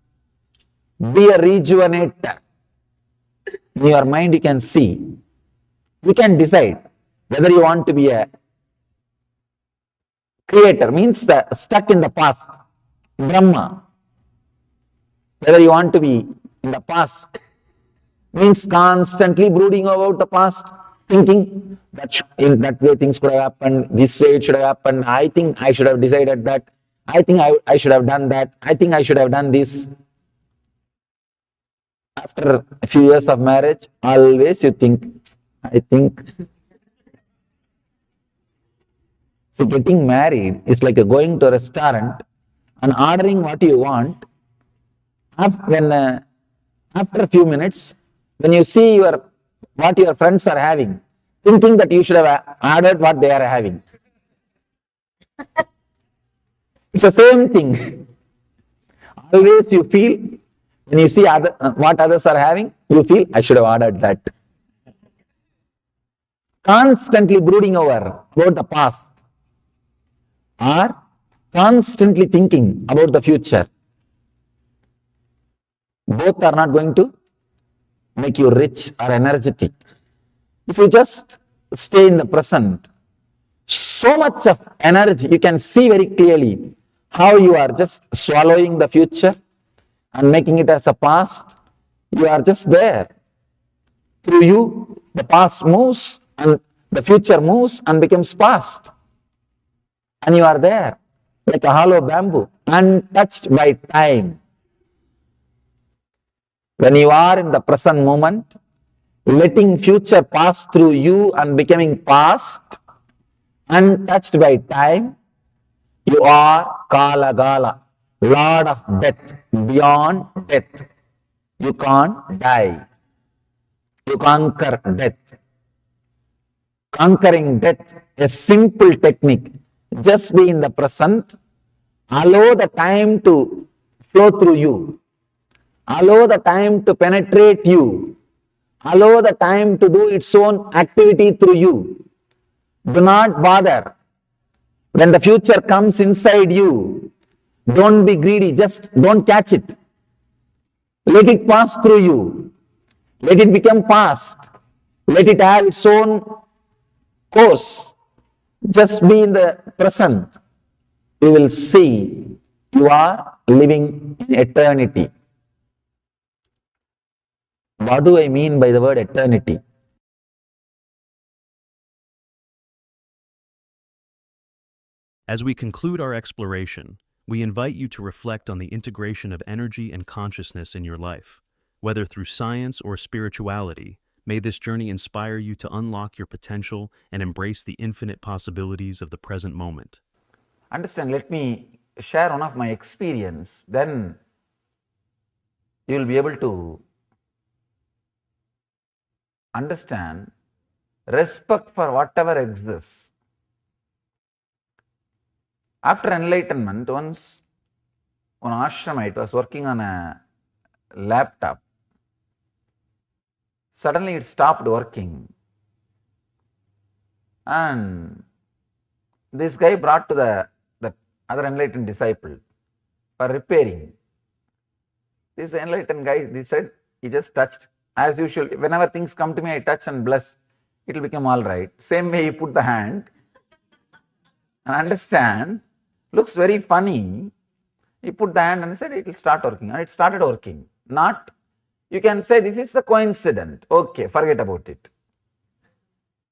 Be a rejuvenator. In your mind, you can see. You can decide whether you want to be a creator, means stuck in the past, Brahma. Whether you want to be in the past, means constantly brooding about the past, thinking that in that way things could have happened, this way it should have happened, I think I should have decided that, I think I should have done that, I think I should have done this. After a few years of marriage, always you think, I think. So getting married is like going to a restaurant and ordering what you want. After a few minutes, when you see what your friends are having, thinking that you should have ordered what they are having. It's the same thing. Always you feel, when you see what others are having, you feel, I should have ordered that. Constantly brooding over about the past, or constantly thinking about the future. Both are not going to make you rich or energetic. If you just stay in the present, so much of energy, you can see very clearly how you are just swallowing the future and making it as a past. You are just there. Through you, the past moves and the future moves and becomes past. And you are there like a hollow bamboo, untouched by time. When you are in the present moment, letting future pass through you and becoming past, untouched by time, you are Kala, Lord of death, beyond death. You can't die. You conquer death. Conquering death, a simple technique. Just be in the present, allow the time to flow through you, allow the time to penetrate you, allow the time to do its own activity through you. Do not bother. When the future comes inside you, don't be greedy, just don't catch it. Let it pass through you. Let it become past. Let it have its own course. Just be in the present. You will see you are living in eternity. What do I mean by the word eternity? As we conclude our exploration, we invite you to reflect on the integration of energy and consciousness in your life. Whether through science or spirituality, may this journey inspire you to unlock your potential and embrace the infinite possibilities of the present moment. Understand, let me share one of my experience, then you will be able to understand respect for whatever exists. After enlightenment, once one ashramite was working on a laptop. Suddenly it stopped working. And this guy brought to the other enlightened disciple for repairing. This enlightened guy, he said, he just touched. As usual, whenever things come to me, I touch and bless. It will become all right. Same way he put the hand. And understand, looks very funny. He put the hand and said, it will start working. And it started working. Not, you can say this is a coincidence. Okay, forget about it.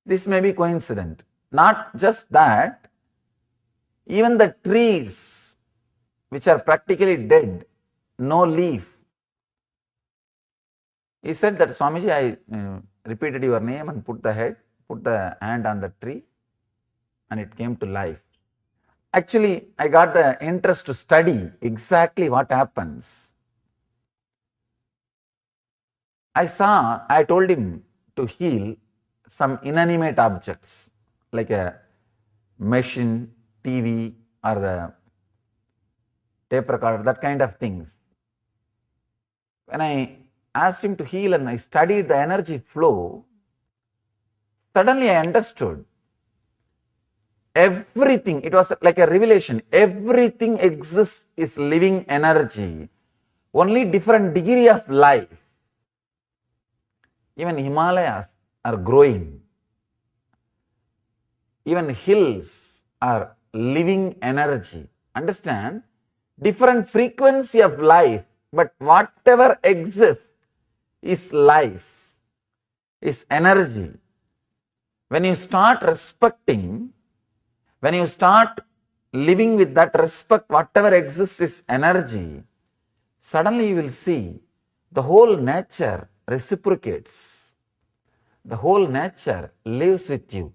This may be coincident. Not just that, even the trees which are practically dead, no leaf. He said that, Swamiji, I repeated your name and put the hand on the tree, and it came to life. Actually, I got the interest to study exactly what happens. I told him to heal some inanimate objects like a machine, TV, or the tape recorder, that kind of things. When I asked him to heal and I studied the energy flow, suddenly I understood everything. It was like a revelation. Everything exists is living energy, only different degree of life. Even Himalayas are growing. Even hills are living energy. Understand? Different frequency of life, but whatever exists is life, is energy. When you start respecting, when you start living with that respect, whatever exists is energy, suddenly you will see the whole nature reciprocates. The whole nature lives with you.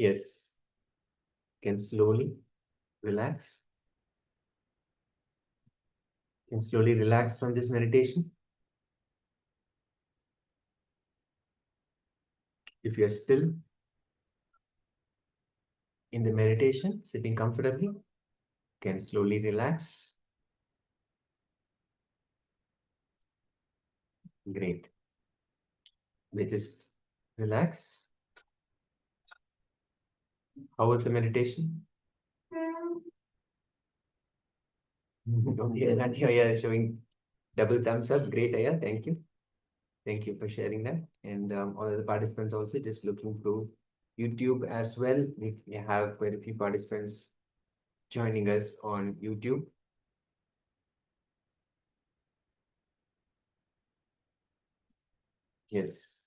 Yes. Can slowly relax. Can slowly relax from this meditation. If you're still in the meditation, sitting comfortably, can slowly relax. Great. They just relax. How was the meditation? Okay, Nadia is showing double thumbs up. Great, Aya. Thank you. Thank you for sharing that. And all of the participants also just looking through YouTube as well. We have quite a few participants joining us on YouTube. Yes.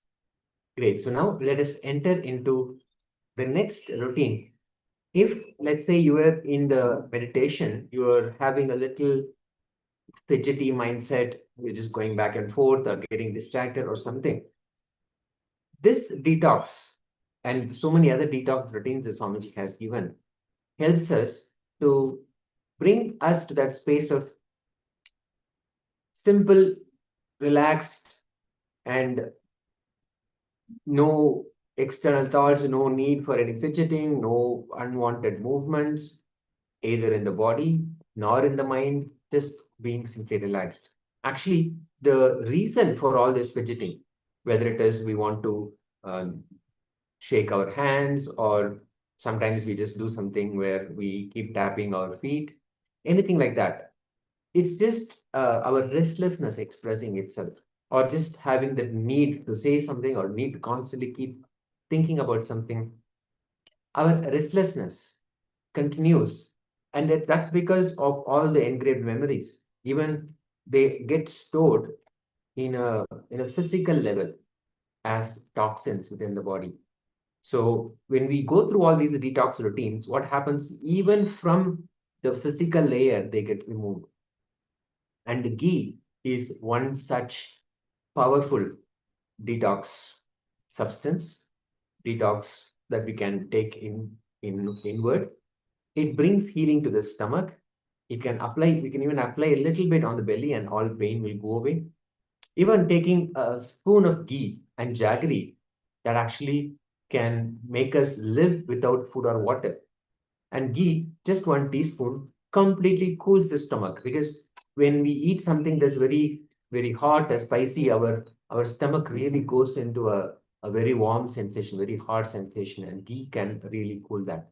Great. So now let us enter into the next routine. If, let's say, you are in the meditation, you are having a little fidgety mindset, you're just going back and forth or getting distracted or something. This detox and so many other detox routines that Swamiji has given helps us to bring us to that space of simple, relaxed, and no external thoughts, no need for any fidgeting, no unwanted movements, either in the body nor in the mind, just being simply relaxed. Actually, the reason for all this fidgeting, whether it is we want to shake our hands, or sometimes we just do something where we keep tapping our feet, anything like that, it's just our restlessness expressing itself, or just having that need to say something or need to constantly keep thinking about something. Our restlessness continues, and that's because of all the engraved memories. Even they get stored in a physical level as toxins within the body. So when we go through all these detox routines, what happens, even from the physical layer, they get removed. And the ghee is one such powerful detox substance, detox that we can take inward. It brings healing to the stomach. We can even apply a little bit on the belly and all pain will go away. Even taking a spoon of ghee and jaggery, that actually can make us live without food or water. And ghee, just 1 teaspoon, completely cools the stomach, because when we eat something that's very, very hot or spicy, our stomach really goes into a very warm sensation, very hot sensation, and ghee can really cool that.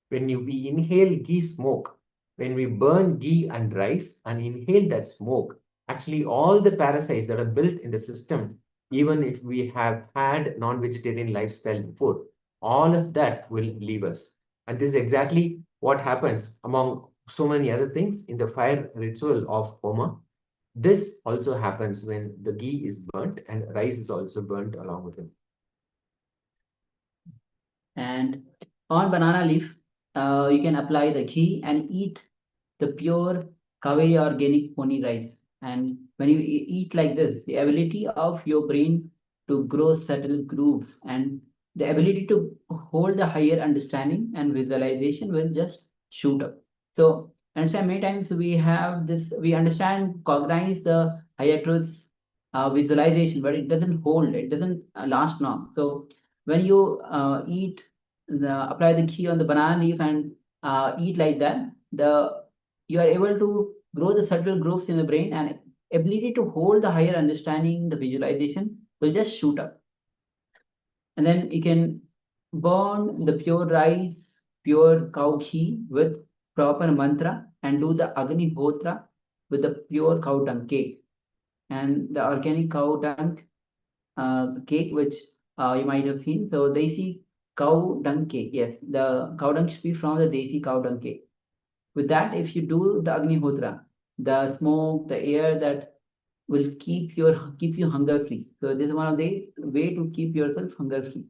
When we inhale ghee smoke, when we burn ghee and rice and inhale that smoke, actually all the parasites that are built in the system, even if we have had non-vegetarian lifestyle before, all of that will leave us. And this is exactly what happens among so many other things in the fire ritual of Homa. This also happens when the ghee is burnt and rice is also burnt along with it. And on banana leaf, you can apply the ghee and eat the pure Kaveri organic pony rice. And when you eat like this, the ability of your brain to grow subtle grooves and the ability to hold the higher understanding and visualization will just shoot up. So, understand, many times we have this, we understand, cognize the higher truths, visualization, but it doesn't hold, it doesn't last long. So, when you apply the ghee on the banana leaf and eat like that, you are able to grow the subtle growths in the brain, and ability to hold the higher understanding, the visualization will just shoot up. And then you can burn the pure rice, pure cow ghee with proper mantra, and do the Agni Hotra with the pure cow dung cake. And the organic cow dung cake, which you might have seen. So desi cow dung cake. Yes, the cow dung should be from the desi cow dung cake. With that, if you do the Agni Hotra, the smoke, the air that will keep you hunger free. So this is one of the way to keep yourself hunger free.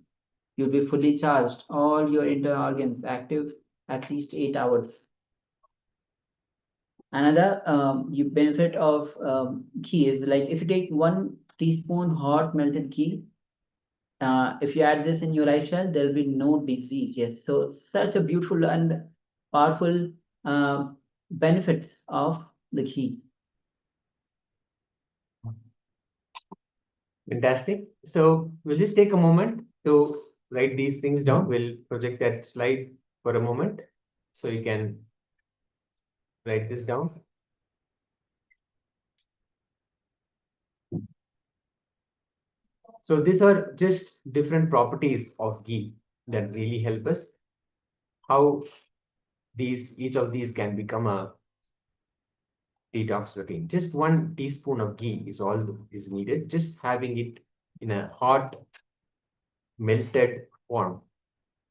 You'll be fully charged, all your internal organs active at least 8 hours. Another benefit of ghee is, like, if you take 1 teaspoon hot melted ghee If you add this in your lifestyle, there will be no disease. Yes, so such a beautiful and powerful benefits of the ghee. Fantastic. So we'll just take a moment to write these things down. We'll project that slide for a moment so you can write this down. So these are just different properties of ghee that really help us. How each of these can become a detox routine. Just 1 teaspoon of ghee is all is needed. Just having it in a hot melted form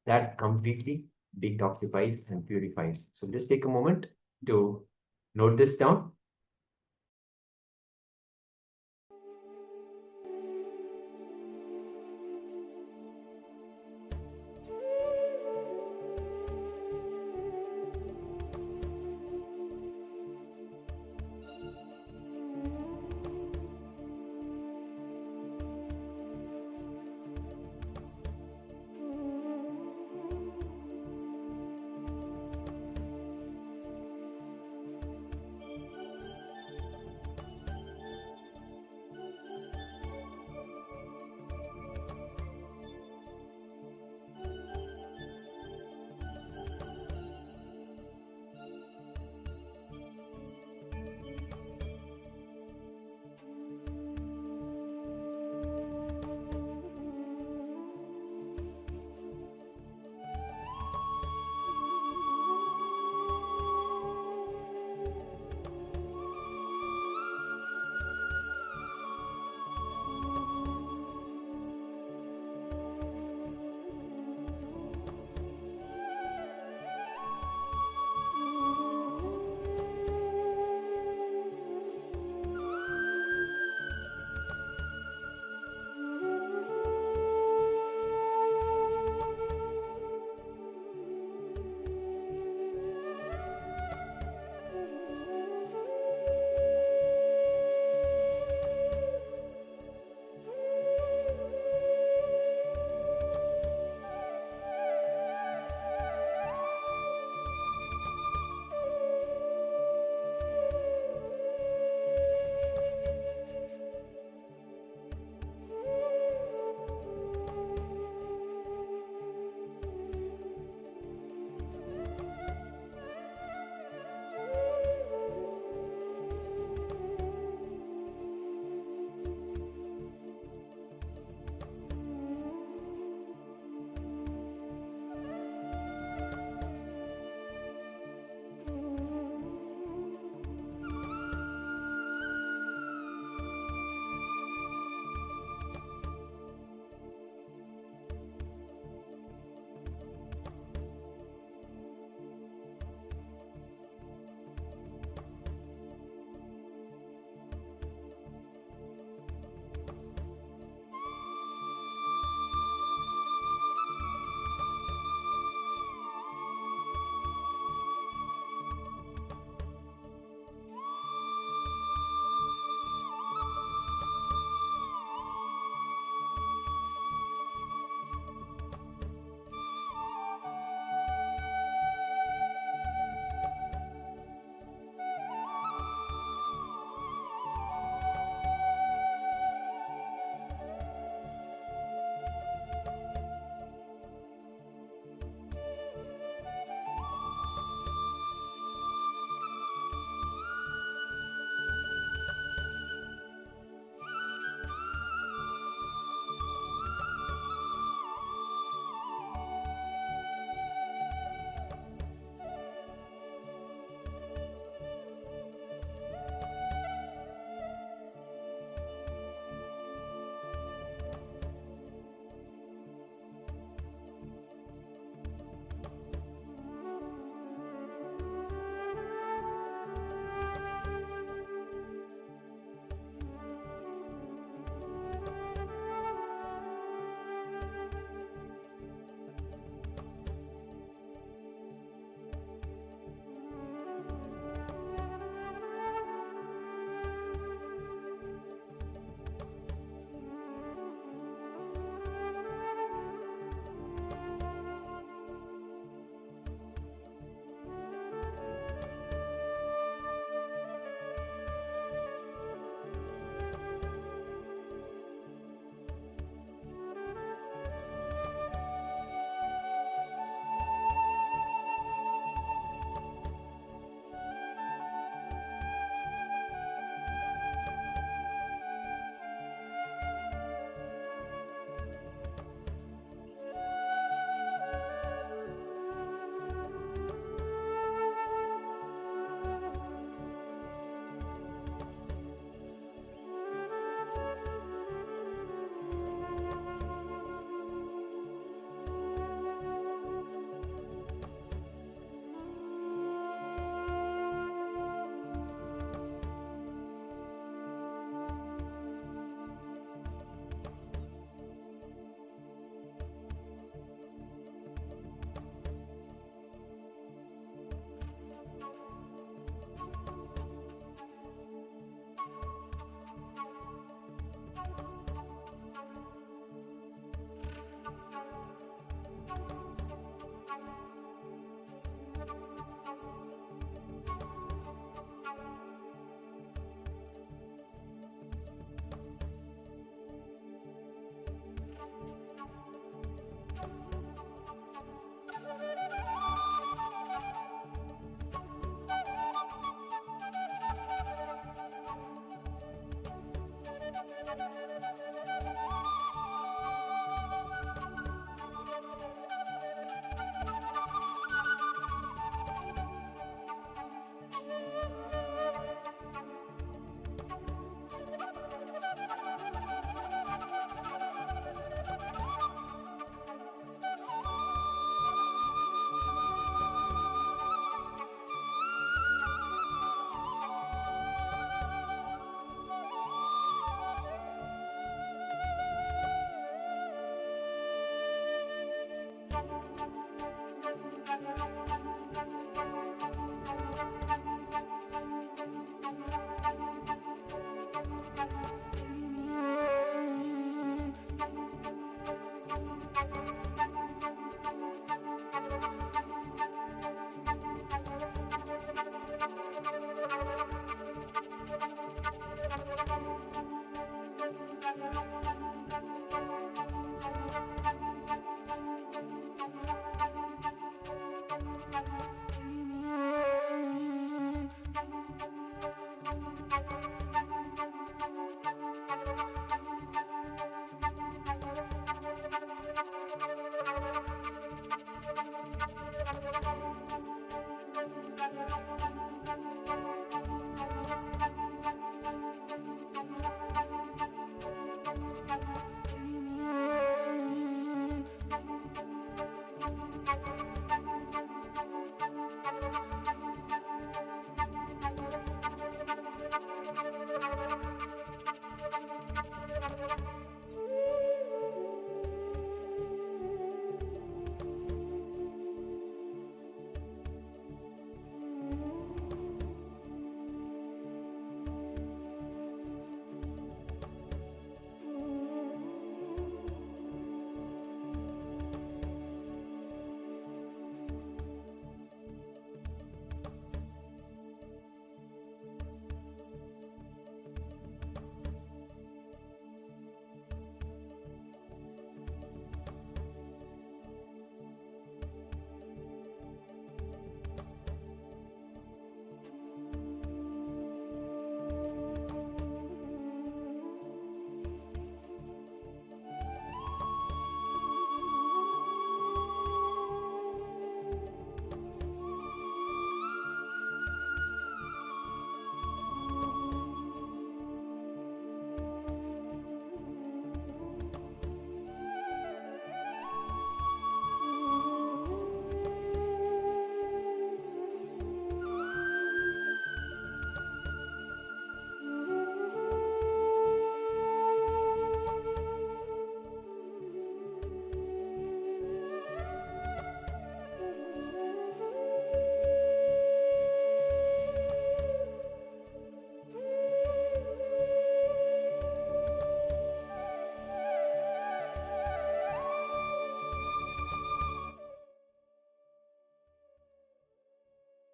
that completely detoxifies and purifies. So just take a moment to note this down.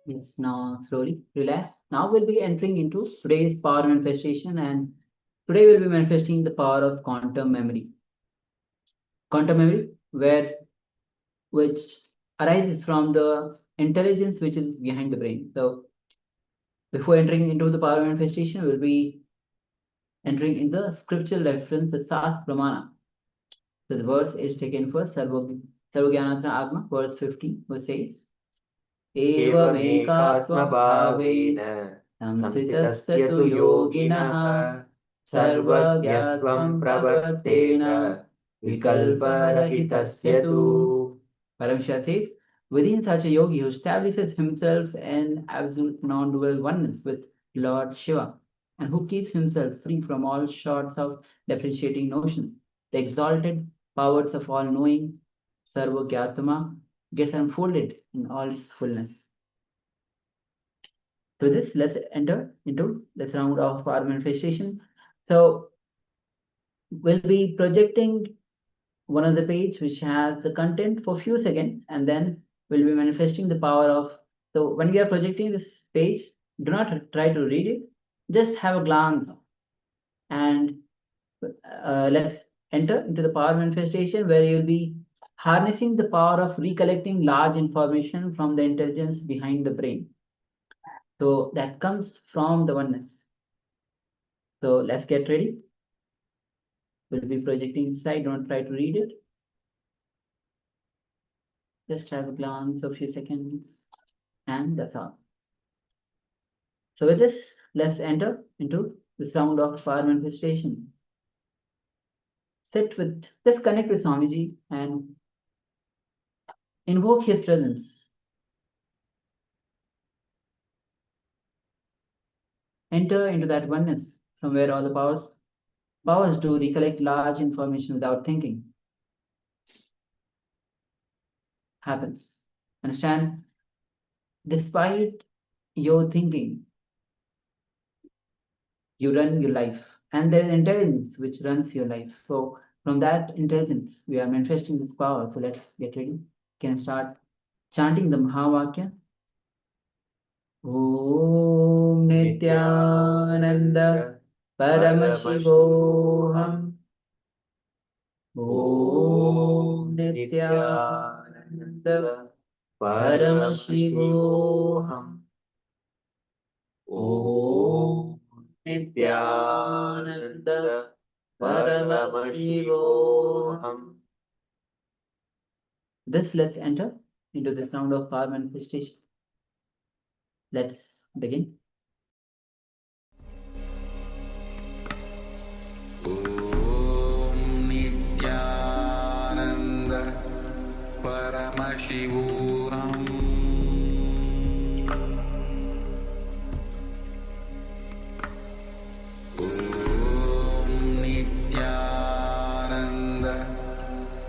Yes, now slowly relax. Now we'll be entering into today's power manifestation, and today we'll be manifesting the power of quantum memory. Quantum memory, which arises from the intelligence which is behind the brain. So before entering into the power manifestation, we'll be entering in the scriptural reference, the Sas Pramana. So the verse is taken for Sarvagyanatra Agma, verse 50, which says, Evamekatva bhavena samsitasya tu yoginah sarvagyatvam pravartena vikalparahitasya tu. Paramashivoham says, within such a yogi who establishes himself in absolute non-dual oneness with Lord Shiva, and who keeps himself free from all sorts of differentiating notions, the exalted powers of all-knowing, Sarvagyatama, gets unfolded in all its fullness. So this, let's enter into this round of our manifestation. So we'll be projecting one of the page which has the content for few seconds, and then we'll be manifesting the power of. So when we are projecting this page, do not try to read it, just have a glance, and let's enter into the power manifestation, where you'll be harnessing the power of recollecting large information from the intelligence behind the brain. So that comes from the oneness. So let's get ready. We'll be projecting inside, don't try to read it. Just have a glance of a few seconds, and that's all. So with this, let's enter into the sound of power manifestation. Just connect with Swamiji and invoke his presence. Enter into that oneness from where all the powers do recollect large information without thinking. Happens. Understand? Despite your thinking, you run your life, and there is intelligence which runs your life. So from that intelligence, we are manifesting this power. So let's get ready. Can start chanting the Mahavakya. Om Nithyananda Paramashivoham. Om Nithyananda Paramashivoham. Om Nithyananda Paramashivoham. This, let's enter into the sound of power manifestation. Let's begin. Om Nithyananda Paramashivoham. Om Nithyananda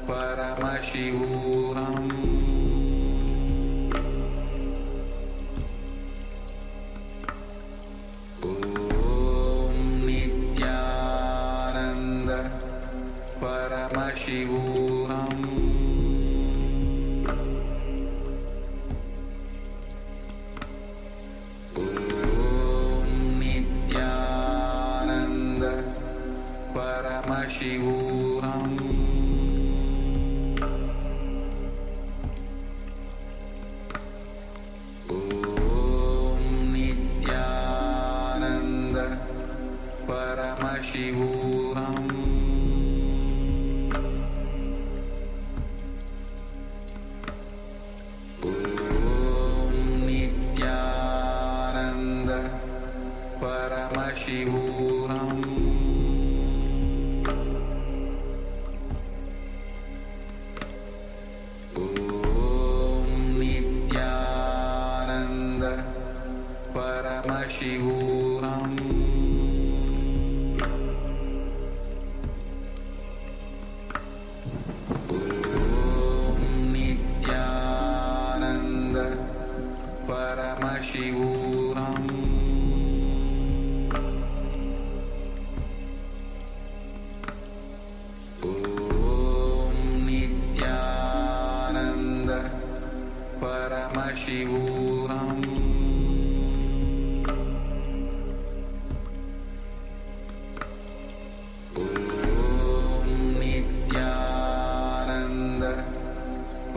Paramashivoham. Paramashivoham. Om Nithyananda Paramashivoham. Om Nithyananda Paramashivoham. Paramashivoham. Om Nithyananda Paramashivoham. Om Nithyananda Paramashivoham. Paramashivoham.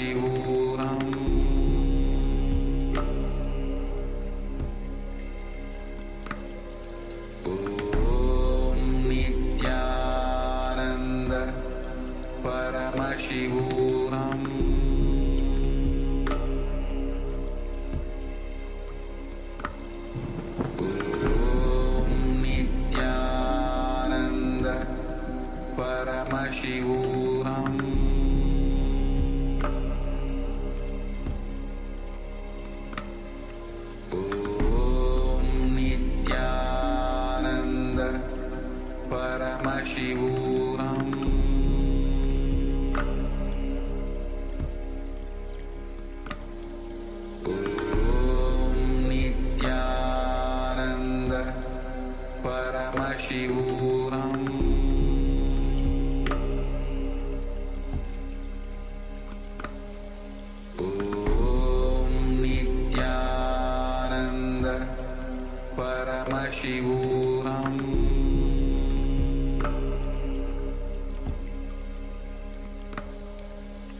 Paramashivoham Om Nithyananda Paramashivoham Om Nithyananda Paramashivoham Om Nithyananda Paramashivoham Om Nithyananda Paramashivoham Om Nithyananda Paramashivoham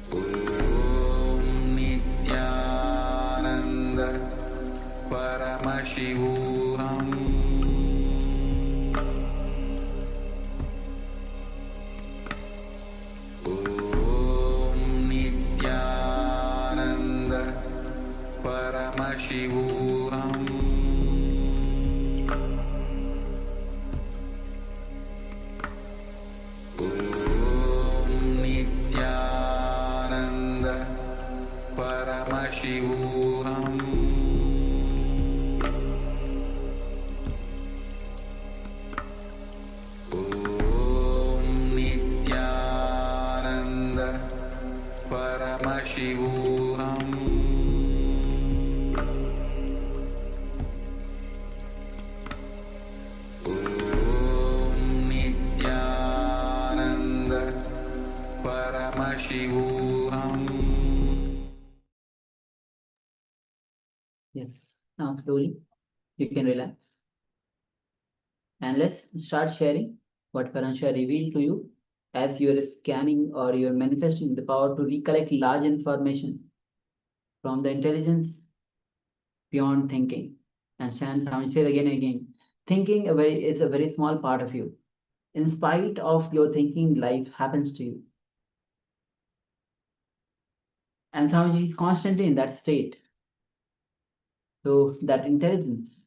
Om Nithyananda Paramashivoham Om Nithyananda Paramashivoham Om Nithyananda Paramashivoham Om Nithyananda Paramashivoham Om Nithyananda Paramashivoham. Yes. Now slowly you can relax. And let's start sharing what Paransha revealed to you as you are scanning or you are manifesting the power to recollect large information from the intelligence beyond thinking. And Shan Swami said again and again, thinking is a very small part of you. In spite of your thinking, life happens to you. And Swamiji is constantly in that state. So that intelligence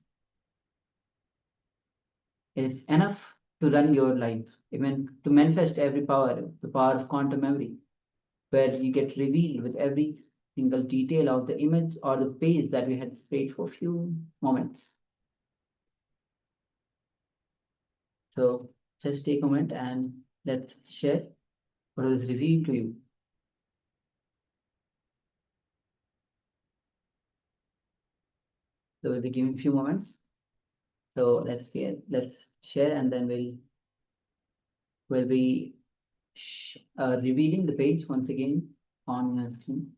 is enough to run your life, even to manifest every power, the power of quantum memory, where you get revealed with every single detail of the image or the page that we had displayed for a few moments. So just take a moment and let's share what was revealed to you. So we'll be giving a few moments. So let's share, and then we'll be revealing the page once again on your screen.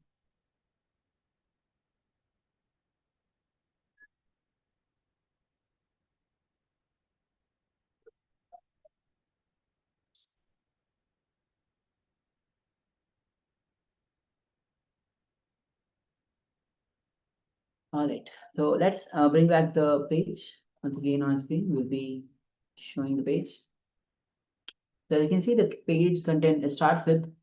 All right, so let's bring back the page once again on screen. We'll be showing the page. So you can see the page content starts with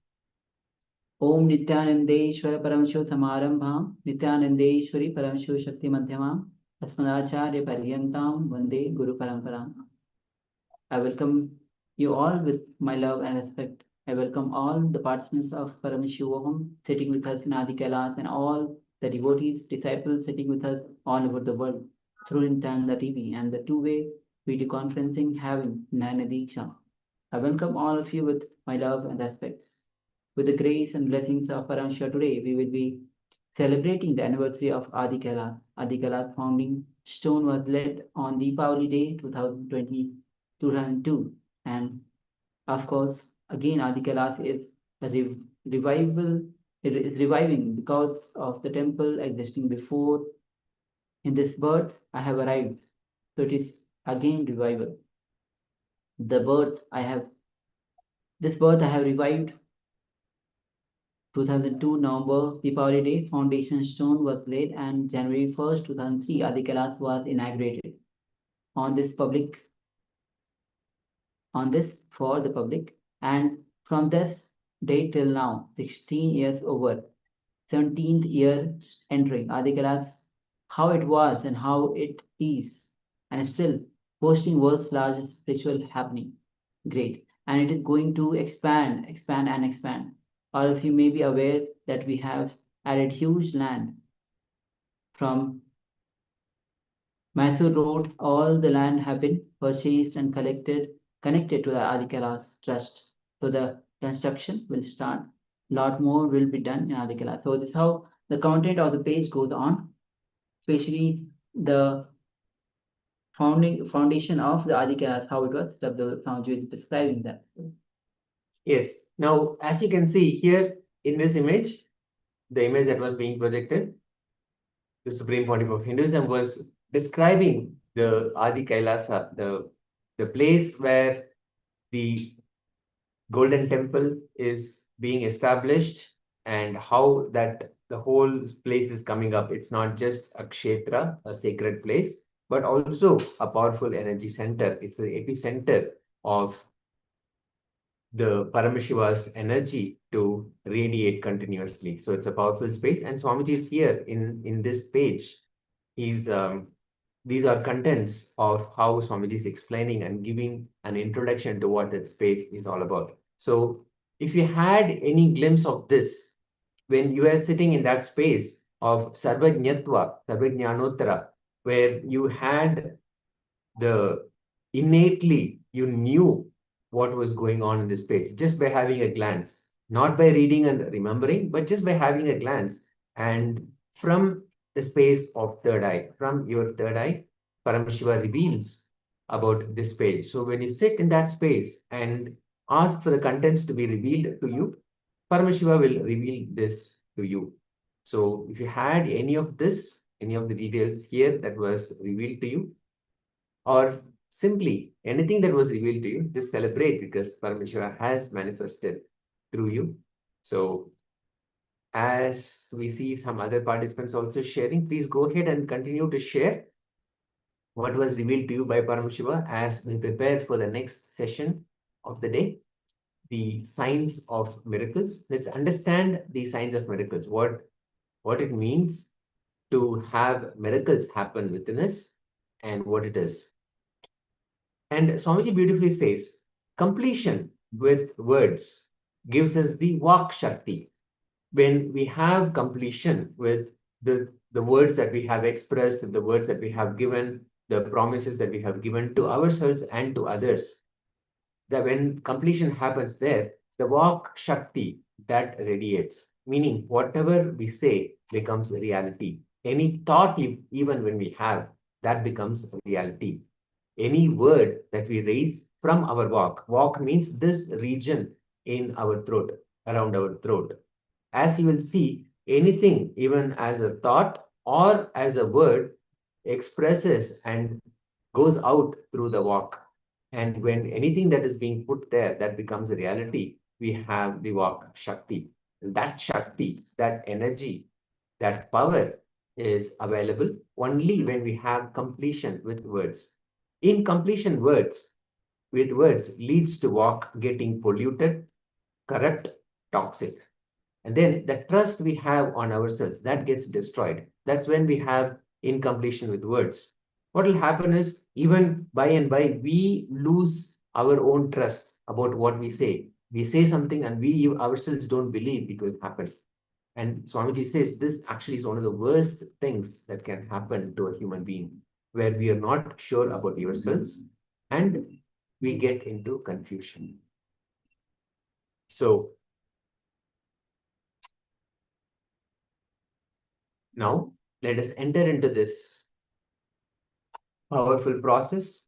Om Nithyanandeshwara Paramsho Samarambham Nithyanandeshwari Paramsho Shakti Madhyamam Asmadacharya Paryantam Vande Guru Paramparam. I welcome you all with my love and respect. I welcome all the participants of Paramashivoham sitting with us in Adi Kailas and all the devotees, disciples sitting with us all over the world through Nithyananda TV and the two-way video conferencing having Nayana Diksha. I welcome all of you with my love and respects. With the grace and blessings of Paramashiva today, we will be celebrating the anniversary of Adi Kailas. Adi Kailas founding stone was laid on Deepavali Day 2002. And of course, again, Adi Kailas is a revival. It is reviving because of the temple existing before. In this birth, I have arrived. So it is again revival. This birth I have revived 2002 November, Deepavali Day, foundation stone was laid, and January 1st, 2003, Adi Kailas was inaugurated. On this for the public, and from this date till now, 16 years over, 17th year entering, Adi Kailas, how it was and how it is, and still hosting world's largest spiritual happening. Great. And it is going to expand, expand, and expand. All of you may be aware that we have added huge land from Mysore Road. All the land have been purchased and connected to the Adi Kailas Trust. So the construction will start. Lot more will be done in Adi Kailas. So this is how the content of the page goes on, especially the foundation of the Adi Kailas, how it was. Swamiji is describing that. Yes. Now, as you can see here in this image, the image that was being projected, the Supreme Pontiff of Hinduism was describing the Adi Kailasa, the place where the Golden Temple is being established and how that the whole place is coming up. It's not just a kshetra, a sacred place, but also a powerful energy center. It's the epicenter of the Paramashiva's energy to radiate continuously. So it's a powerful space. And Swamiji is here in this page. He's these are contents of how Swamiji is explaining and giving an introduction to what that space is all about. So if you had any glimpse of this, when you are sitting in that space of Sarvajñatva, Sarvajñanottara, where you had the innately, you knew what was going on in this page just by having a glance, not by reading and remembering, but just by having a glance. And from the space of third eye, from your third eye, Paramashiva reveals about this page. So when you sit in that space and ask for the contents to be revealed to you, Paramashiva will reveal this to you. So if you had any of this, any of the details here that was revealed to you, or simply anything that was revealed to you, just celebrate because Paramashiva has manifested through you. So as we see some other participants also sharing, please go ahead and continue to share what was revealed to you by Paramashiva as we prepare for the next session of the day, the signs of miracles. Let's understand the signs of miracles, what it means to have miracles happen within us and what it is. And Swamiji beautifully says, completion with words gives us the Vak Shakti. When we have completion with the words that we have expressed, the words that we have given, the promises that we have given to ourselves and to others, that when completion happens there, the Vak Shakti that radiates, meaning whatever we say becomes a reality. Any thought, even when we have, that becomes a reality. Any word that we raise from our walk means this region in our throat, around our throat. As you will see, anything, even as a thought or as a word, expresses and goes out through the walk. And when anything that is being put there, that becomes a reality, we have the walk Shakti. And that Shakti, that energy, that power is available only when we have completion with words. Incompletion with words leads to walk getting polluted, corrupt, toxic. And then the trust we have on ourselves, that gets destroyed. That's when we have incompletion with words. What will happen is, even by and by, we lose our own trust about what we say. We say something and we ourselves don't believe it will happen. And Swamiji says this actually is one of the worst things that can happen to a human being, where we are not sure about yourselves and we get into confusion. So now let us enter into this powerful process.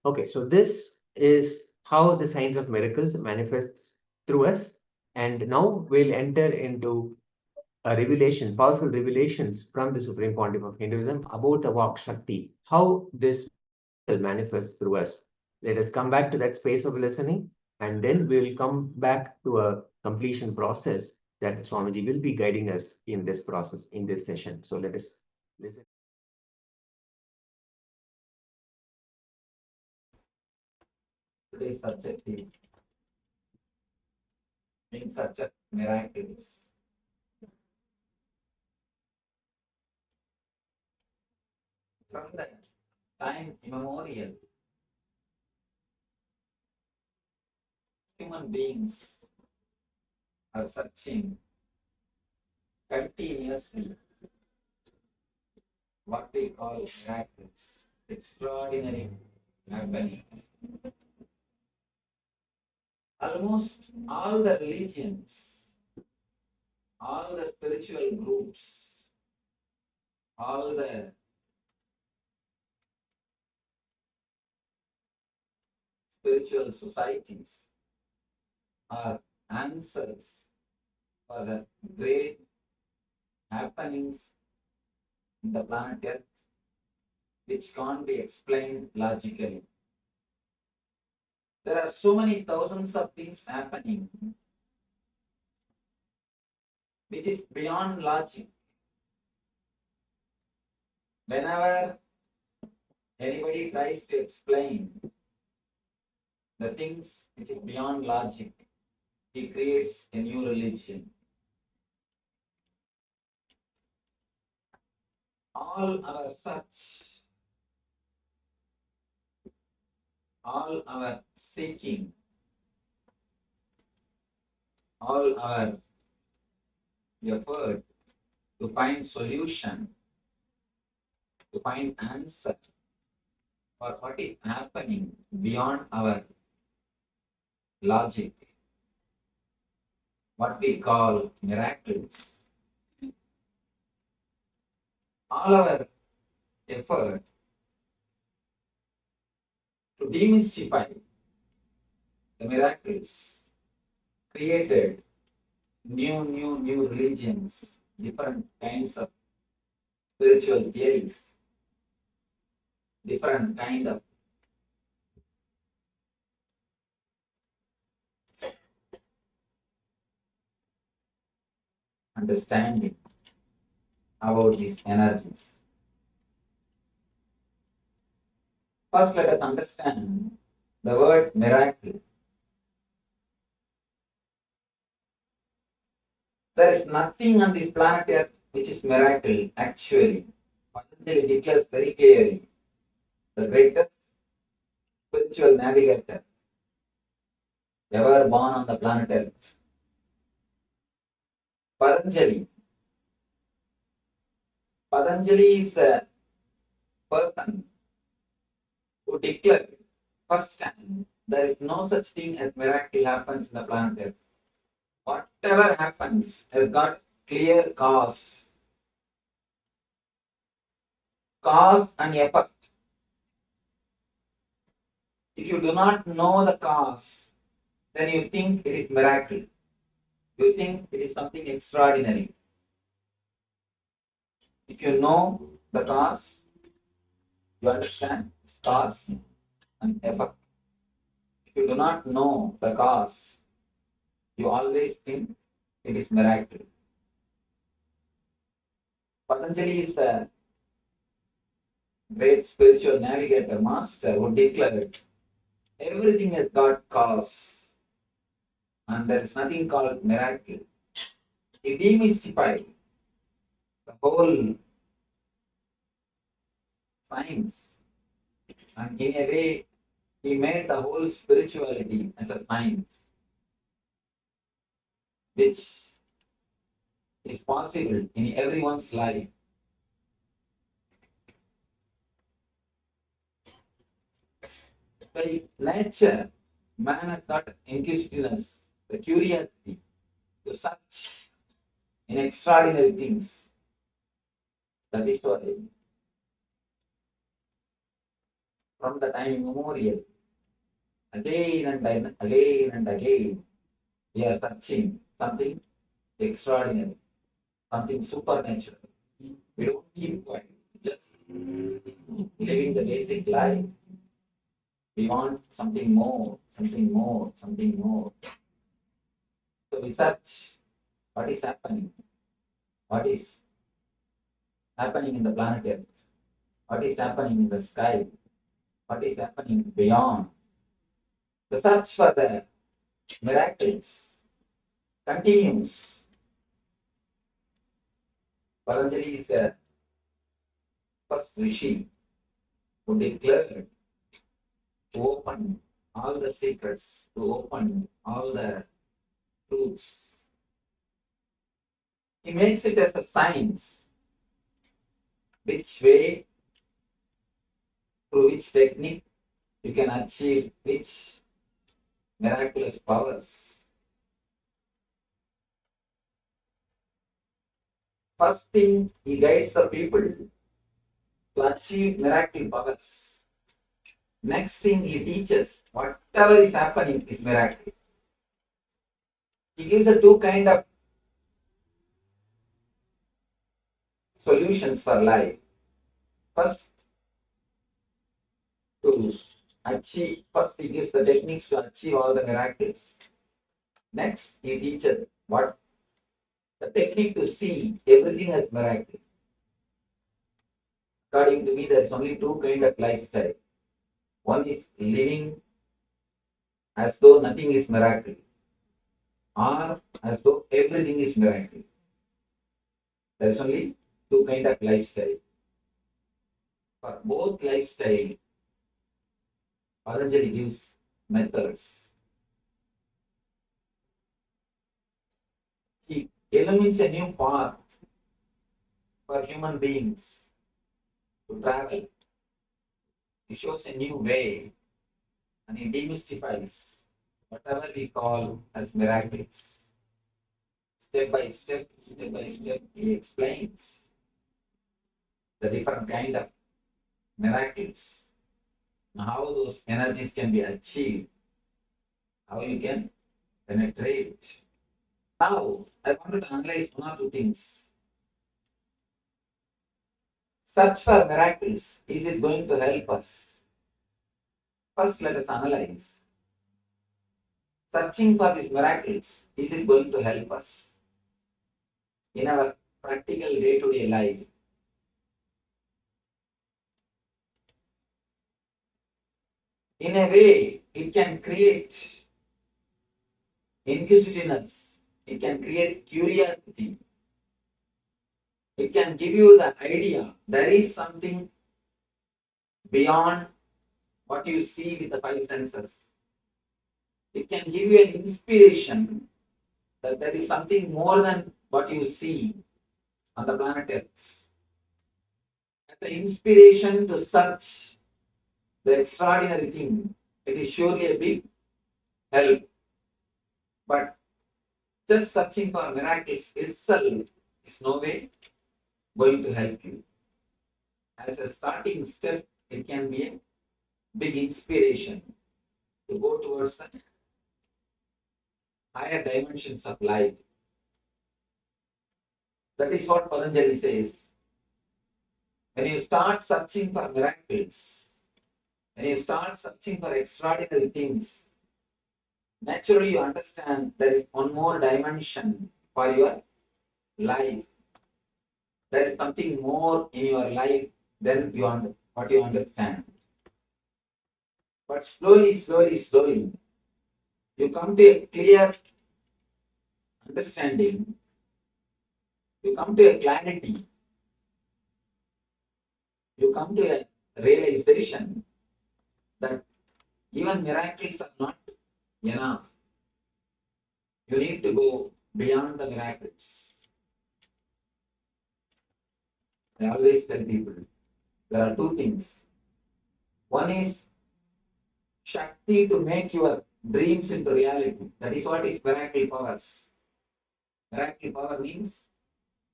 Okay, so this is how the signs of miracles manifests through us. And now we'll enter into a revelation, powerful revelations from the Supreme Pontiff of Hinduism about the Vak Shakti, how this will manifest through us. Let us come back to that space of listening, and then we'll come back to a completion process that Swamiji will be guiding us in this process, in this session. So let us listen. Today's subject is in such a miraculous. From the time immemorial, human beings are searching continuously what we call miracles, extraordinary happening. Almost all the religions, all the spiritual groups, all the spiritual societies are answers for the great happenings in the planet Earth which can't be explained logically. There are so many thousands of things happening which is beyond logic. Whenever anybody tries to explain the things which is beyond logic, he creates a new religion. All our search, all our seeking, all our effort to find solution, to find answer for what is happening beyond our logic, what we call miracles. All our effort to demystify the miracles created new religions, different kinds of spiritual theories, different kind of understanding about these energies. First, let us understand the word miracle. There is nothing on this planet Earth which is miracle, actually. Patanjali declares very clearly, the greatest spiritual navigator ever born on the planet Earth. Patanjali is a person who declared first time there is no such thing as miracle happens in the planet Earth. Whatever happens has got clear cause. Cause and effect. If you do not know the cause, then you think it is miracle. You think it is something extraordinary. If you know the cause, you understand cause and effect. If you do not know the cause, you always think it is miracle. Patanjali is the great spiritual navigator master who declared everything has got cause and there is nothing called miracle. He demystified the whole science, and in a way he made the whole spirituality as a science which is possible in everyone's life. By nature, man has got inquisitiveness, the curiosity to search in extraordinary things. That is why from the time immemorial, again and again, We are searching something extraordinary, something supernatural. We don't keep quiet, just living the basic life. We want something more, something more, something more. So we search what is happening, what is happening in the planet Earth, what is happening in the sky, what is happening beyond. The search for the miracles continues. Patanjali is a first rishi who declared to open all the secrets, to open all the truths. He makes it as a science. Which way, through which technique, you can achieve which miraculous powers. First thing, he guides the people to achieve miracle powers. Next thing, he teaches whatever is happening is miracle. He gives the two kind of solutions for life. First, he gives the techniques to achieve all the miracles. Next, he teaches what the technique to see everything as miracle. According to me, there is only two kind of lifestyle. One is living as though nothing is miracle, or as though everything is miracle. There is only two kind of lifestyle. For both lifestyle, Patanjali gives methods. He illumines a new path for human beings to travel. He shows a new way and he demystifies whatever we call as miracles. Step by step, he explains the different kind of miracles and how those energies can be achieved, how you can penetrate. Now, I wanted to analyze one or two things. Search for miracles, is it going to help us? First, let us analyze. Searching for these miracles, is it going to help us in our practical day-to-day life? In a way, it can create inquisitiveness, it can create curiosity, it can give you the idea there is something beyond what you see with the five senses. It can give you an inspiration that there is something more than what you see on the planet Earth. As an inspiration to search the extraordinary thing, it is surely a big help. But just searching for miracles itself is no way going to help you. As a starting step, it can be a big inspiration to go towards the higher dimensions of life. That is what Patanjali says. When you start searching for miracles, when you start searching for extraordinary things, naturally you understand there is one more dimension for your life. There is something more in your life than what you understand. But slowly, you come to a clear understanding. You come to a clarity. You come to a realization that even miracles are not enough. You need to go beyond the miracles. I always tell people there are two things. One is Shakti to make your dreams into reality. That is what is miracle powers. Miracle power means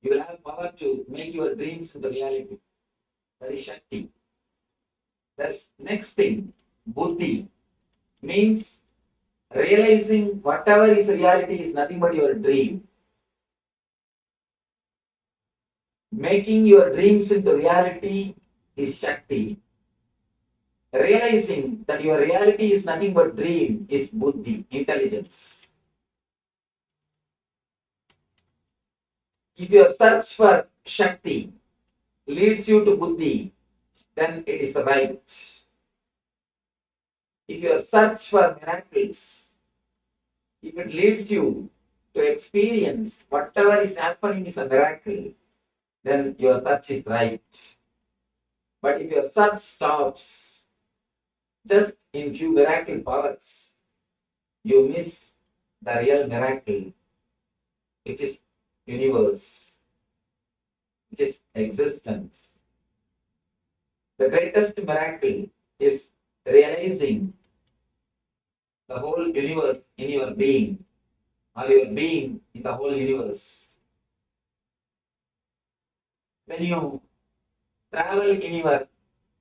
you will have power to make your dreams into reality. That is Shakti. That's next thing. Buddhi means Realizing whatever is reality is nothing but your dream. Making your dreams into reality is Shakti. Realizing that your reality is nothing but dream is Buddhi, intelligence. If your search for Shakti leads you to Buddhi, then it is right. If your search for miracles, if it leads you to experience whatever is happening is a miracle, then your search is right. But if your search stops just in few miracle powers, you miss the real miracle, which is universe, which is existence. The greatest miracle is realizing the whole universe in your being, or your being in the whole universe. When you travel in your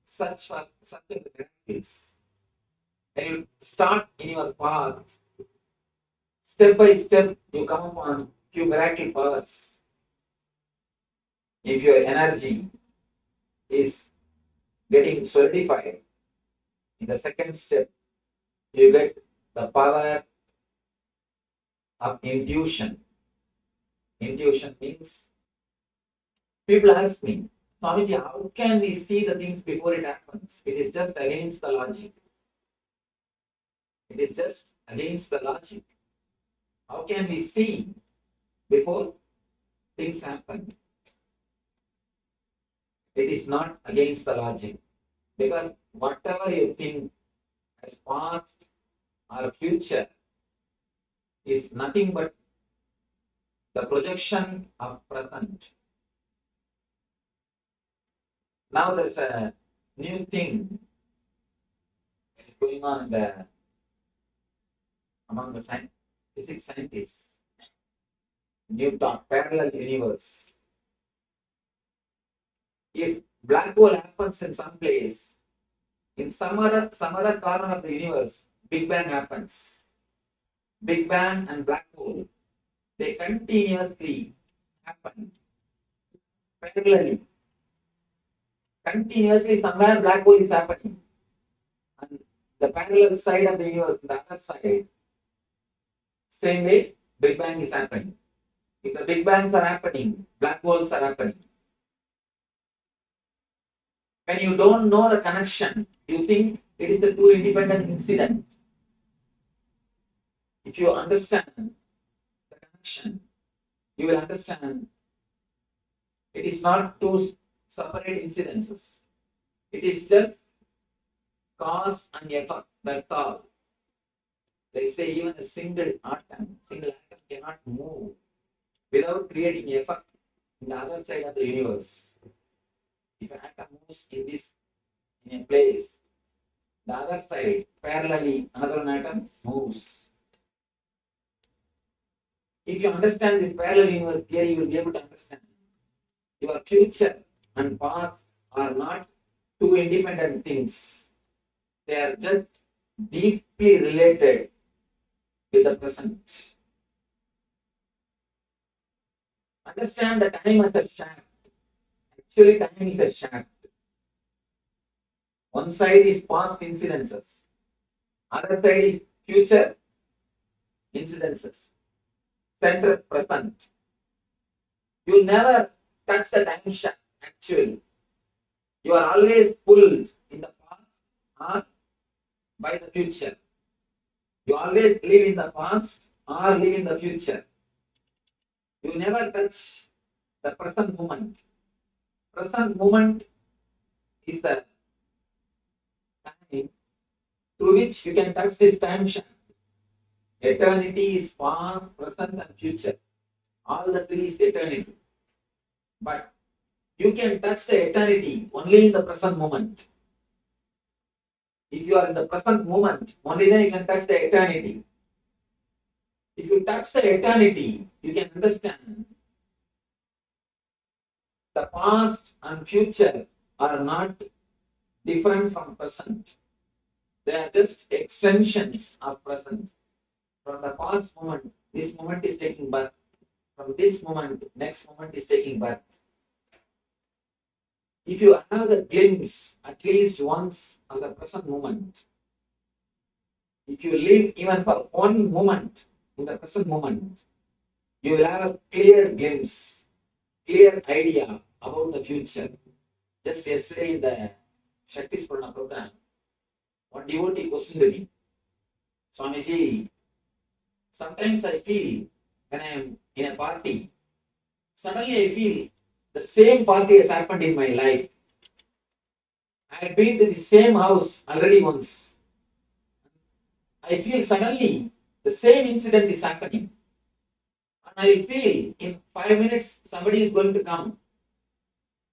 search for such miracles, when you start in your path, step by step you come upon few miracle powers. If your energy is getting solidified, in the second step you get the power of intuition. Intuition means, people ask me, Swamiji, how can we see the things before it happens? It is just against the logic. It is just against the logic. How can we see before things happen? It is not against the logic, because whatever you think as past or future is nothing but the projection of present. Now there's a new thing going on among the physics scientists. New talk, parallel universe. If black hole happens in some place, in some other corner of the universe, Big Bang happens. Big Bang and black hole, they continuously happen parallelly. Continuously somewhere black hole is happening. And the parallel side of the universe, the other side, same way Big Bang is happening. If the Big Bangs are happening, black holes are happening. When you don't know the connection, you think it is the two independent incident. If you understand the connection, you will understand it is not two separate incidences. It is just cause and effect. That's all. They say even a single atom cannot move without creating effect in the other side of the universe. If an atom moves in a place, the other side, parallelly, another atom moves. If you understand this parallel universe theory, you will be able to understand your future and past are not two independent things. They are just deeply related with the present. Understand the time as a shaft. Actually, time is a shaft. One side is past incidences, other side is future incidences. Center present. You never touch the time shaft. Actually, you are always pulled in the past or by the future. You always live in the past or live in the future. You never touch the present moment. Present moment is the time through which you can touch this time shaft. Eternity is past, present, and future. All the three is eternity. But you can touch the eternity only in the present moment. If you are in the present moment, only then you can touch the eternity. If you touch the eternity, you can understand the past and future are not different from present. They are just extensions of present. From the past moment, this moment is taking birth. From this moment, next moment is taking birth. If you have the glimpse at least once of the present moment, if you live even for 1 moment in the present moment, you will have a clear glimpse, clear idea about the future. Just yesterday in the Shakti Spurna program, one devotee questioned me, Swamiji, sometimes I feel when I am in a party, suddenly I feel the same party has happened in my life. I had been to the same house already once. I feel suddenly the same incident is happening. And I feel in 5 minutes somebody is going to come.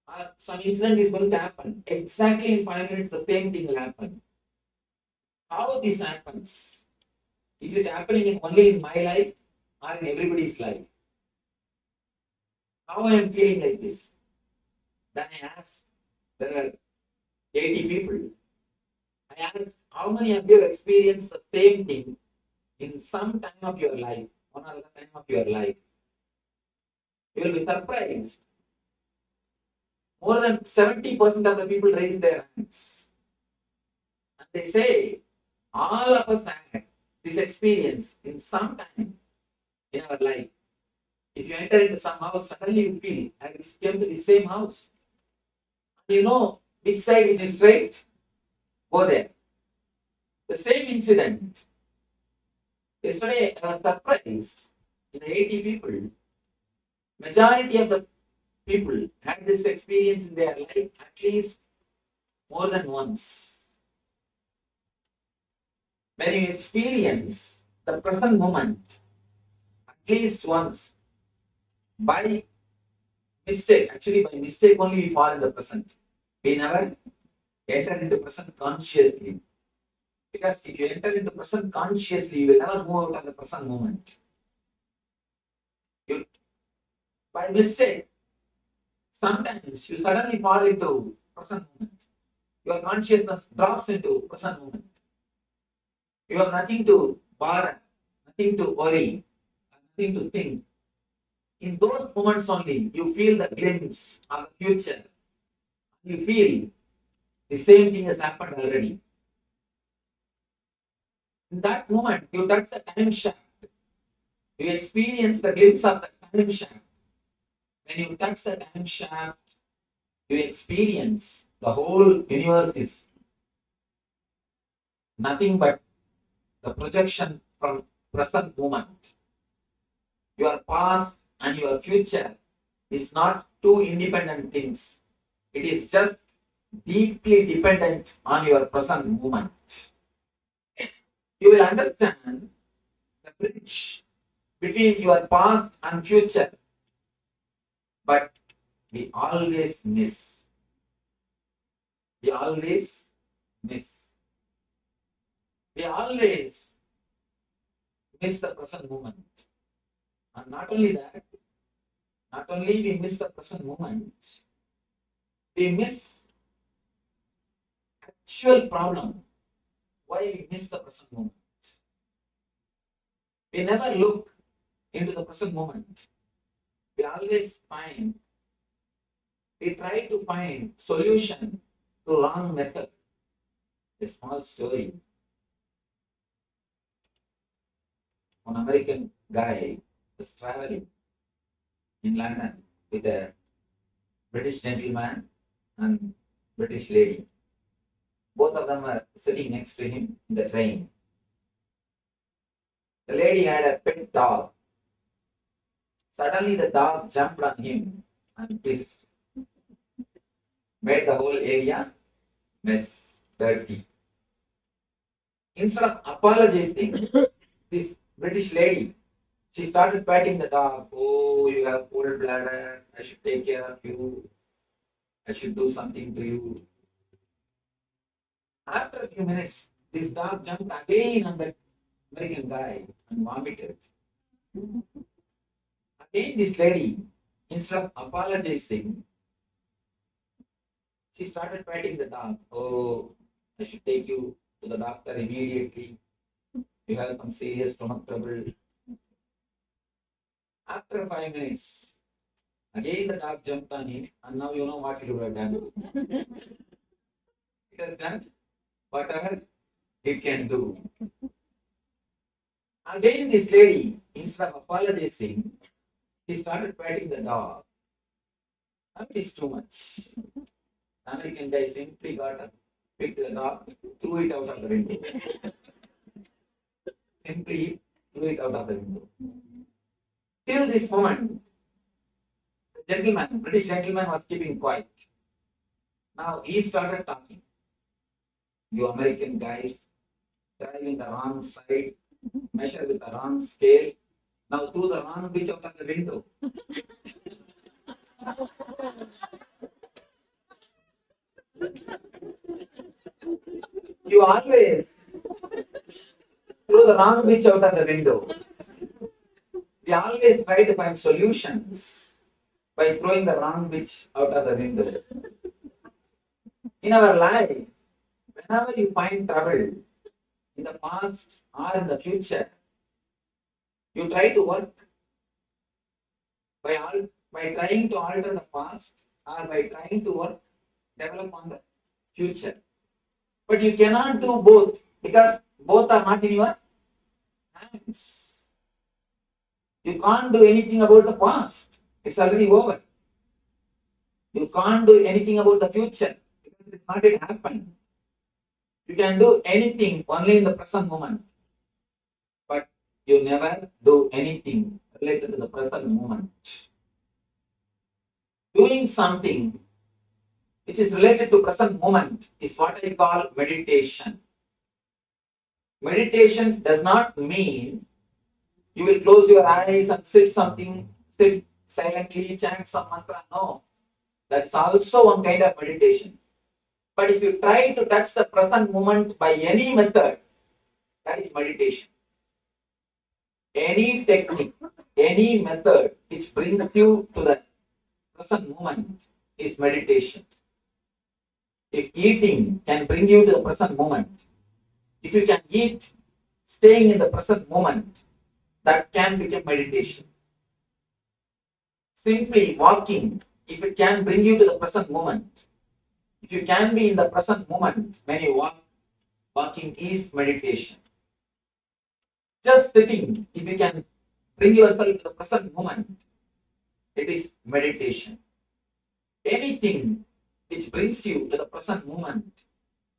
Or some incident is going to happen. Exactly in 5 minutes the same thing will happen. How this happens? Is it happening only in my life or in everybody's life? How I am feeling like this? Then I asked, there were 80 people. I asked, how many of you have experienced the same thing in some time of your life, one other time of your life? You will be surprised. More than 70% of the people raise their hands. And they say, all of us had this experience in some time in our life. If you enter into some house, suddenly you feel, I came to the same house. You know which side is straight, go there. The same incident. Yesterday I was surprised, in 80 people, majority of the people had this experience in their life at least more than once. When you experience the present moment at least once, by mistake, actually by mistake only we fall in the present. We never enter into present consciously. Because if you enter into present consciously, you will never move out of the present moment. You, by mistake, sometimes you suddenly fall into present moment. Your consciousness drops into present moment. You have nothing to bother, nothing to worry, nothing to think. In those moments only, you feel the glimpse of the future. You feel the same thing has happened already. In that moment, you touch the time shaft. You experience the glimpse of the time shaft. When you touch the time shaft, you experience the whole universe is nothing but the projection from present moment. Your past and your future is not two independent things. It is just deeply dependent on your present moment. You will understand the bridge between your past and future. But we always miss. We always miss. We always miss the present moment. And not only that, not only we miss the present moment, we miss actual problem. Why we miss the present moment? We never look into the present moment. We always we try to find solution to wrong method. A small story. One American guy was traveling in London with a British gentleman and British lady. Both of them were sitting next to him in the train. The lady had a pet dog. Suddenly the dog jumped on him and pissed. Made the whole area mess, dirty. Instead of apologizing, this British lady, she started patting the dog. Oh, you have cold bladder. I should take care of you. I should do something to you. After a few minutes, this dog jumped again on the American guy and vomited. Again, this lady, instead of apologizing, she started patting the dog. Oh, I should take you to the doctor immediately. You have some serious stomach trouble. After 5 minutes, again the dog jumped on it, and now you know what it would have done. It has done whatever it can do. Again, this lady, instead of apologizing, she started patting the dog. That is too much. The American guy simply got up, picked the dog, threw it out of the window. Simply threw it out of the window. Till this moment, the gentleman, British gentleman, was keeping quiet. Now he started talking. You American guys drive in the wrong side, measure with the wrong scale. Now threw the wrong bitch out of the window. You always throw the wrong bitch out of the window. We always try to find solutions by throwing the wrong bitch out of the window. In our life, whenever you find trouble in the past or in the future, you try to work by trying to alter the past or by trying to work, develop on the future. But you cannot do both because both are not in your hands. You can't do anything about the past. It's already over. You can't do anything about the future because it's not yet happened. You can do anything only in the present moment. But you never do anything related to the present moment. Doing something which is related to present moment is what I call meditation. Meditation does not mean you will close your eyes and sit silently, chant some mantra. No, that's also one kind of meditation. But if you try to touch the present moment by any method, that is meditation. Any technique, any method which brings you to the present moment is meditation. If eating can bring you to the present moment, if you can eat staying in the present moment, that can become meditation. Simply walking, if it can bring you to the present moment, if you can be in the present moment when you walk, walking is meditation. Just sitting, if you can bring yourself to the present moment, it is meditation. Anything which brings you to the present moment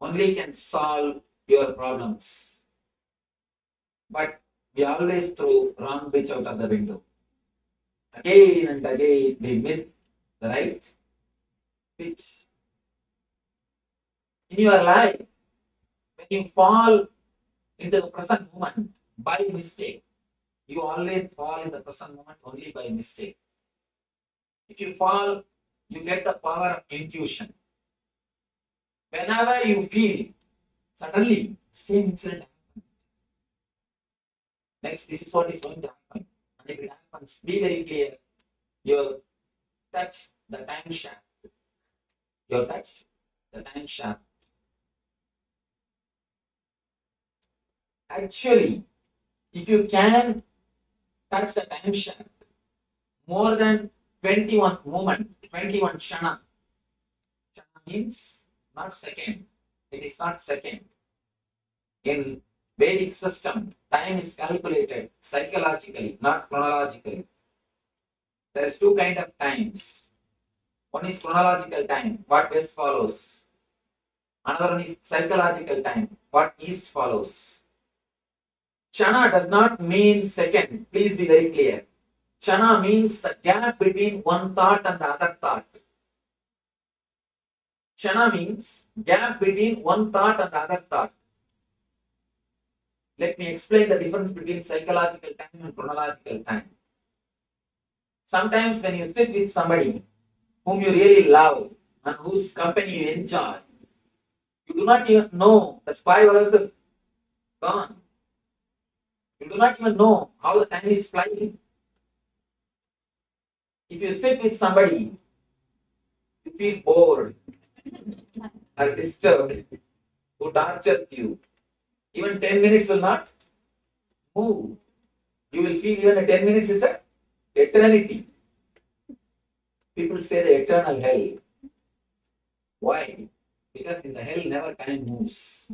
only can solve your problems. But we always throw wrong bitch out of the window. Again and again we miss the right pitch. In your life, when you fall into the present moment by mistake, you always fall in the present moment only by mistake. If you fall, you get the power of intuition. Whenever you feel, suddenly, same incident happens. Next, this is what is going to happen. And if it happens, be very clear. You touch the time shaft. You touch the time shaft. Actually, if you can touch the time shaft more than 21 moment, 21 shana. Shana means not second. It is not second. In Vedic system, time is calculated psychologically, not chronologically. There is two kinds of times. One is chronological time, what west follows. Another one is psychological time, what east follows. Shana does not mean second. Please be very clear. Shana means the gap between one thought and the other thought. Shana means gap between one thought and the other thought. Let me explain the difference between psychological time and chronological time. Sometimes when you sit with somebody whom you really love and whose company you enjoy, you do not even know that 5 hours is gone. You do not even know how the time is flying. If you sit with somebody, you feel bored or disturbed, who tortures you, even 10 minutes will not move. You will feel even 10 minutes is an eternity. People say the eternal hell. Why? Because in the hell never time moves.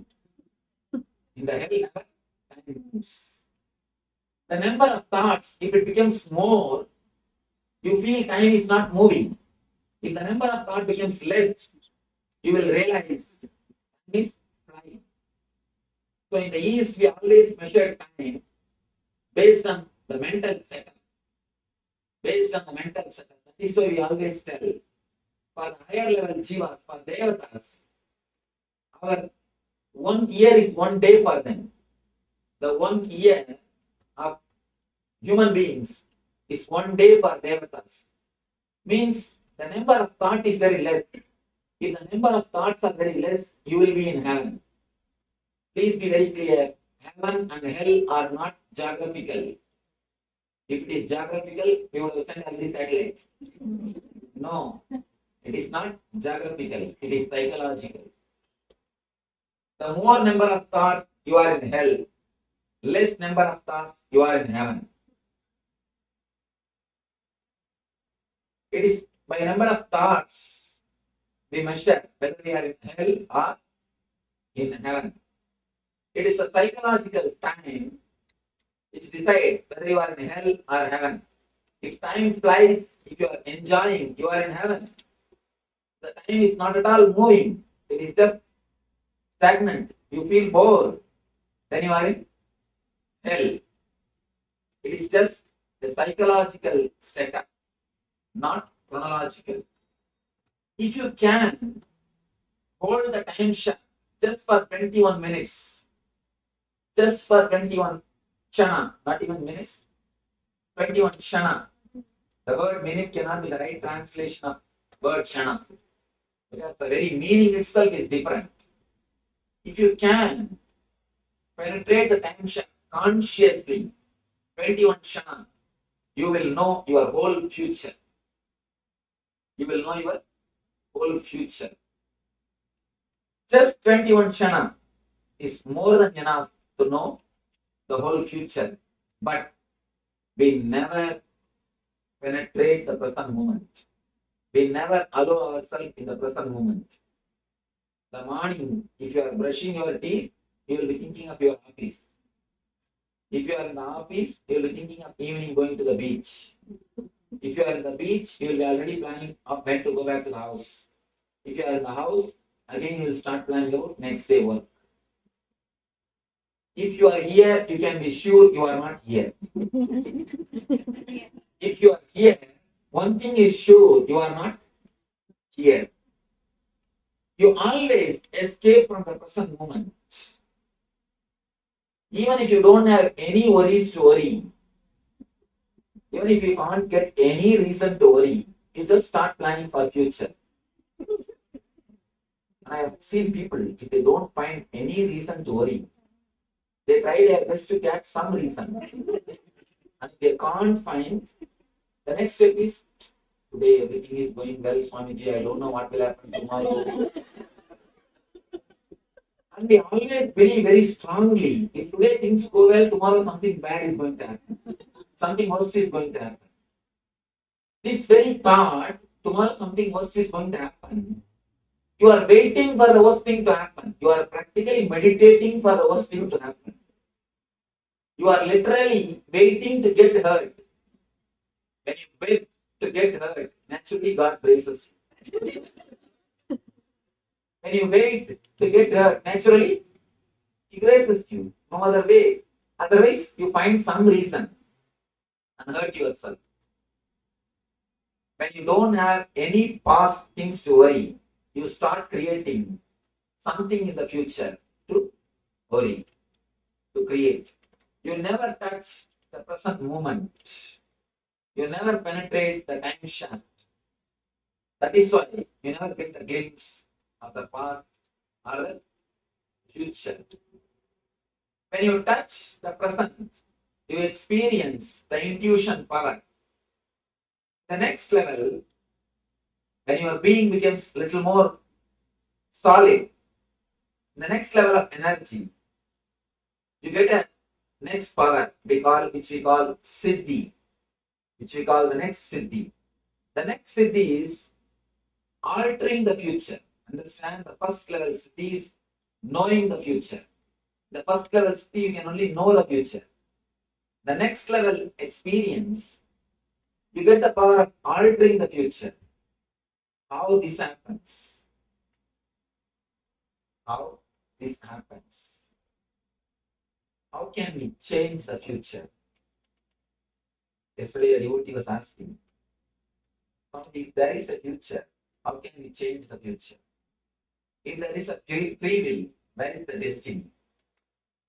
In the hell never time moves. The number of thoughts, if it becomes more, you feel time is not moving. If the number of thoughts becomes less, you will realize time is flying. So in the East, we always measure time based on the mental setup. Based on the mental setup. That is why we always tell, for the higher level jivas, for devatas, our 1 year is 1 day for them. The 1 year of human beings is 1 day for devatas. Means the number of thoughts is very less. If the number of thoughts are very less, you will be in heaven. Please be very clear. Heaven and hell are not geographical. If it is geographical, we would have sent all these satellites. No, it is not geographical. It is psychological. The more number of thoughts, you are in hell. Less number of thoughts, you are in heaven. It is by number of thoughts we measure whether we are in hell or in heaven. It is the psychological time which decides whether you are in hell or heaven. If time flies, if you are enjoying, you are in heaven. The time is not at all moving. It is just stagnant. You feel bored. Then you are in hell. It is just a psychological setup, not chronological. If you can hold the time shaft just for 21 minutes, just for 21 shana, not even minutes, 21 shana. The word minute cannot be the right translation of word shana because the very meaning itself is different. If you can penetrate the time shaft consciously, 21 shana, you will know your whole future. You will know your whole future. Just 21 shana is more than enough to know the whole future. But we never penetrate the present moment. We never allow ourselves in the present moment. The morning, if you are brushing your teeth, you will be thinking of your office. If you are in the office, you will be thinking of evening going to the beach. If you are in the beach, you will be already planning of when to go back to the house. If you are in the house, again you will start planning about next day work. If you are here, you can be sure you are not here. If you are here, one thing is sure, you are not here. You always escape from the present moment. Even if you don't have any worries to worry, even if you can't get any reason to worry, you just start planning for future. And I have seen people, if they don't find any reason to worry, they try their best to catch some reason. And if they can't find, the next step is, today everything is going well, Swamiji, I don't know what will happen tomorrow. And they always very, very strongly, if today things go well, tomorrow something bad is going to happen. Something worse is going to happen. This very thought, tomorrow something worse is going to happen. You are waiting for the worst thing to happen. You are practically meditating for the worst thing to happen. You are literally waiting to get hurt. When you wait to get hurt, naturally God braces you. When you wait to get hurt, naturally He graces you. No other way. Otherwise, you find some reason and hurt yourself. When you don't have any past things to worry, you start creating something in the future to worry, to create. You never touch the present moment. You never penetrate the time shaft. That is why you never get the glimpse of the past or the future. When you touch the present, you experience the intuition power. The next level, when your being becomes a little more solid, the next level of energy, you get a next power which we call Siddhi, which we call the next Siddhi. The next Siddhi is altering the future. Understand, the first level Siddhi is knowing the future. The first level Siddhi, you can only know the future. The next level experience, you get the power of altering the future. How this happens? How this happens? How can we change the future? Yesterday a devotee was asking, if there is a future, how can we change the future? If there is a free will, where is the destiny?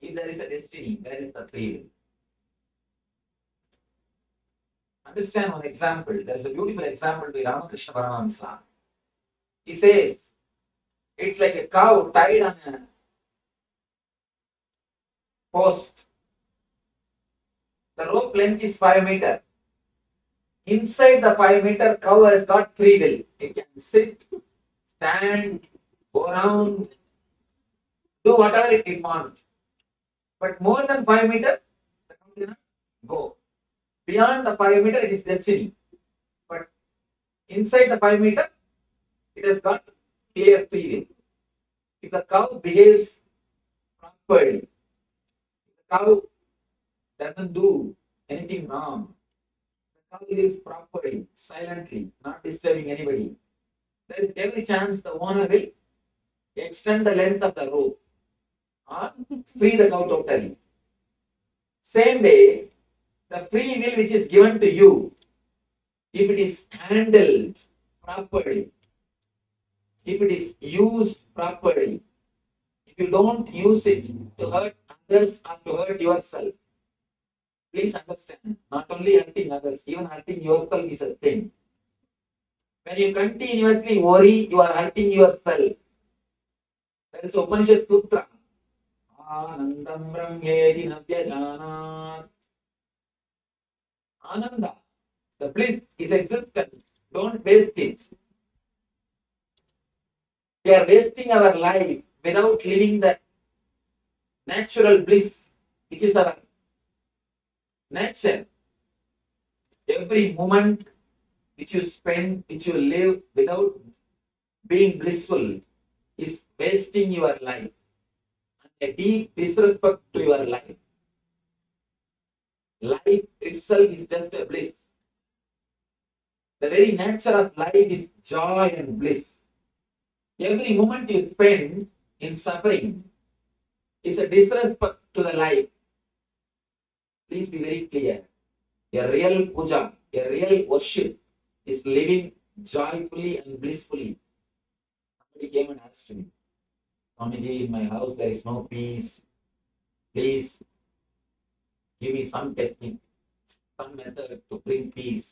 If there is a destiny, where is the free will? Understand one example. There is a beautiful example by Ramakrishna Paramahamsa. He says, it's like a cow tied on a post. The rope length is 5 meters. Inside the 5 meter, cow has got free will. It can sit, stand, go around, do whatever it wants. But more than 5 meters, the cow cannot go. Beyond the 5 meter, it is destiny. But inside the 5 meter, it has got clear free will. If the cow behaves properly, if the cow doesn't do anything wrong, the cow lives properly, silently, not disturbing anybody, there is every chance the owner will extend the length of the rope or free the cow totally. Same way, the free will which is given to you, if it is handled properly, if it is used properly, if you don't use it to hurt others or to hurt yourself, please understand, not only hurting others, even hurting yourself is a sin. When you continuously worry, you are hurting yourself. There is Upanishad Sutra. Anandam Brahmedi Navyajanat. Ananda, the bliss is existence. Don't waste it. We are wasting our life without living the natural bliss, which is our nature. Every moment which you spend, which you live without being blissful, is wasting your life. A deep disrespect to your life. Life itself is just a bliss. The very nature of life is joy and bliss. Every moment you spend in suffering is a disrespect to the life. Please be very clear. A real puja, a real worship is living joyfully and blissfully. Somebody came and asked me, Swamiji, in my house there is no peace. Please give me some technique, some method to bring peace.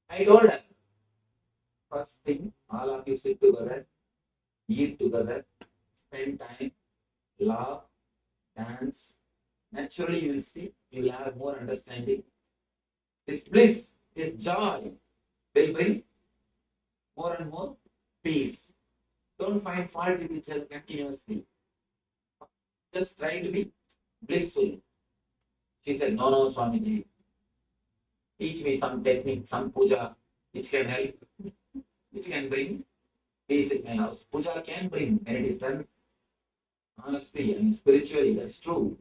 I told her, first thing, all of you sit together, eat together, spend time, laugh, dance. Naturally, you will see, you will have more understanding. This bliss, this joy will bring more and more peace. Don't find fault with each other continuously. Just try to be blissful. She said, no, Swamiji. Teach me some technique, some puja, which can help, which can bring peace in my house. Puja can bring, when it is done honestly and spiritually, that's true.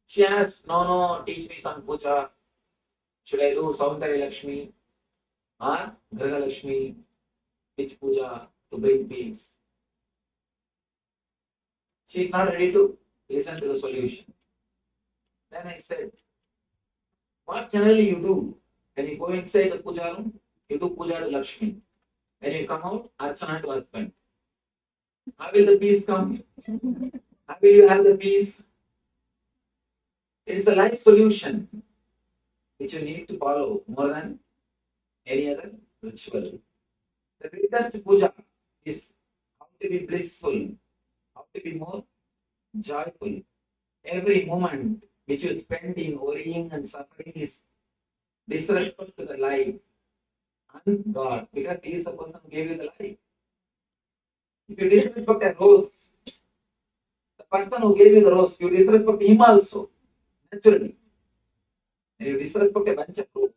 She asked, no, teach me some puja. Should I do Saundari Lakshmi or Graha Lakshmi? Which puja to bring peace? She is not ready to listen to the solution. Then I said, what generally you do? When you go inside the puja room, you do puja to Lakshmi. When you come out, Archana to husband. How will the peace come? How will you have the peace? It is a life solution which you need to follow more than any other ritual. The greatest puja is how to be blissful, how to be more joyful. Every moment which you spend in worrying and suffering is disrespect to the life and God, because He is the person who gave you the life. If you disrespect a rose, the person who gave you the rose, you disrespect him also, naturally. And you disrespect a bunch of roses.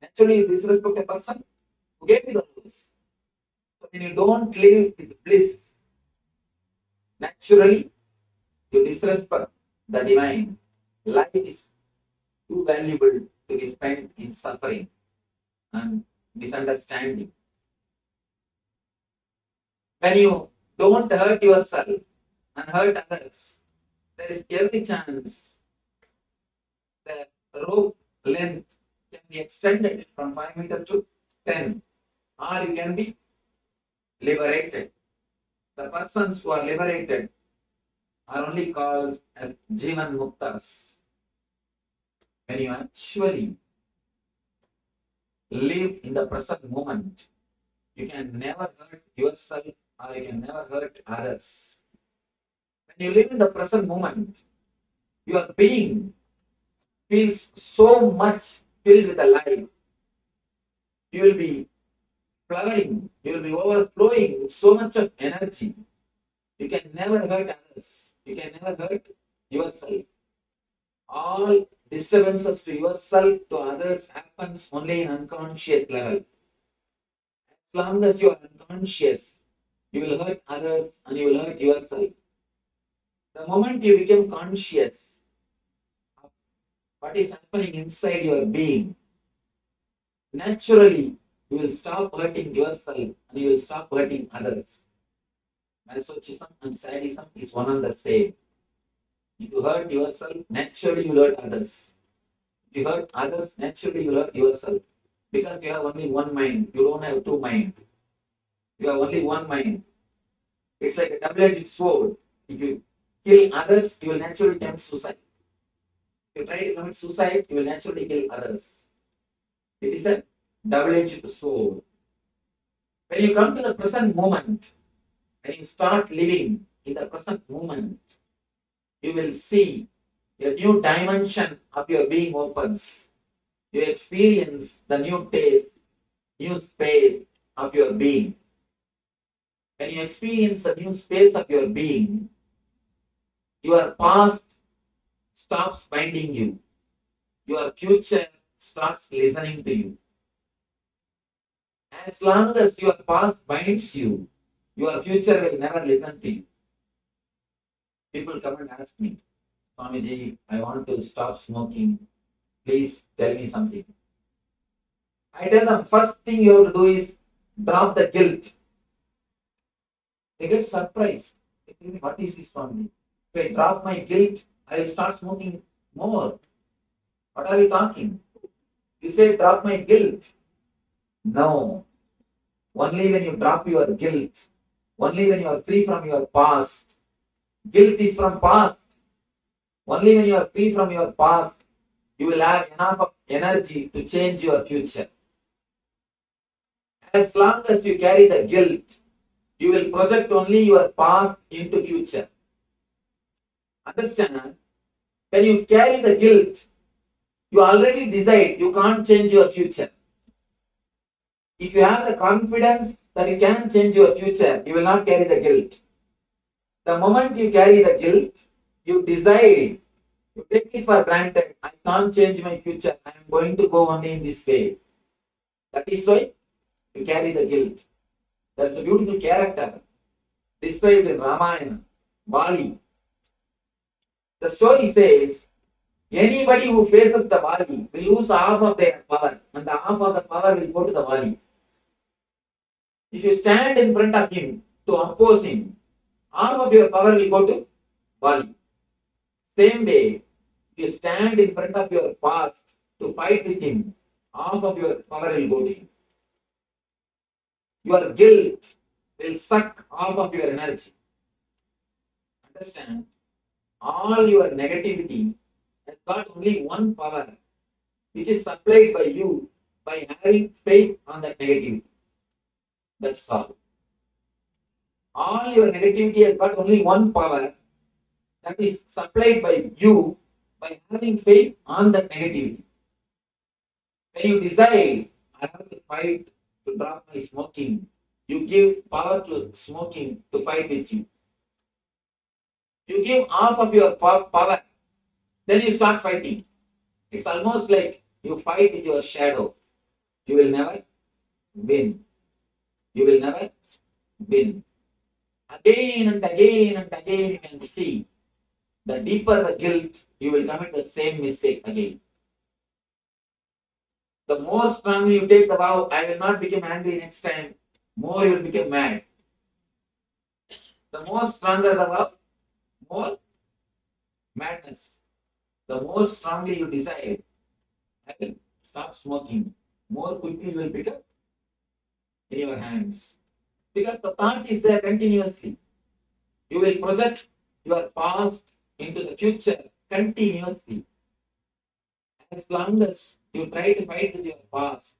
Naturally, you disrespect a person who gave you the rose. So when you don't live with bliss, naturally, you disrespect the divine. Life is too valuable to be spent in suffering and misunderstanding. When you don't hurt yourself and hurt others, there is every chance the rope length can be extended from 5 meters to 10, or you can be liberated. The persons who are liberated are only called as Jivan Muktas. When you actually live in the present moment, you can never hurt yourself or you can never hurt others. When you live in the present moment, your being feels so much filled with the life. You will be flowering, you will be overflowing with so much of energy. You can never hurt others. You can never hurt yourself. All disturbances to yourself, to others happens only in unconscious level. As long as you are unconscious, you will hurt others and you will hurt yourself. The moment you become conscious of what is happening inside your being, naturally you will stop hurting yourself and you will stop hurting others. Masochism and sadism is one and the same. If you hurt yourself, naturally you will hurt others. If you hurt others, naturally you will hurt yourself. Because you have only one mind, you don't have two minds. You have only one mind. It's like a double-edged sword. If you kill others, you will naturally commit suicide. If you try to commit suicide, you will naturally kill others. It is a double-edged sword. When you come to the present moment, when you start living in the present moment, you will see a new dimension of your being opens. You experience the new taste, new space of your being. When you experience the new space of your being, your past stops binding you. Your future starts listening to you. As long as your past binds you, your future will never listen to you. People come and ask me, Swamiji, I want to stop smoking. Please tell me something. I tell them, first thing you have to do is drop the guilt. They get surprised. They tell me, what is this, Swamiji? If I drop my guilt, I will start smoking more. What are you talking? You say, drop my guilt. No. Only when you drop your guilt, only when you are free from your past. Guilt is from past. Only when you are free from your past, you will have enough of energy to change your future. As long as you carry the guilt, you will project only your past into future. Understand? When you carry the guilt, you already decide you can't change your future. If you have the confidence that you can change your future, you will not carry the guilt. The moment you carry the guilt, you decide, you take it for granted, I can't change my future, I am going to go only in this way. That is why you carry the guilt. That's a beautiful character described in Ramayana, Bali. The story says, anybody who faces the Bali will lose half of their power, and the half of the power will go to the Bali. If you stand in front of him to oppose him, half of your power will go to Bali. Same way, if you stand in front of your past to fight with him, half of your power will go to him. Your guilt will suck half of your energy. Understand? All your negativity has got only one power, which is supplied by you by having faith on that negativity. That's all. All your negativity has got only one power, that is supplied by you by having faith on that negativity. When you decide, I have to fight to drop my smoking, you give power to smoking to fight with you. You give half of your power, then you start fighting. It's almost like you fight with your shadow. You will never win. You will never win. Again and again and again you can see, the deeper the guilt, you will commit the same mistake again. The more strongly you take the vow, I will not become angry next time, more you will become mad. The more stronger the vow, more madness. The more strongly you decide, I will stop smoking, more quickly you will pick up in your hands. Because the thought is there continuously. You will project your past into the future continuously. As long as you try to fight with your past,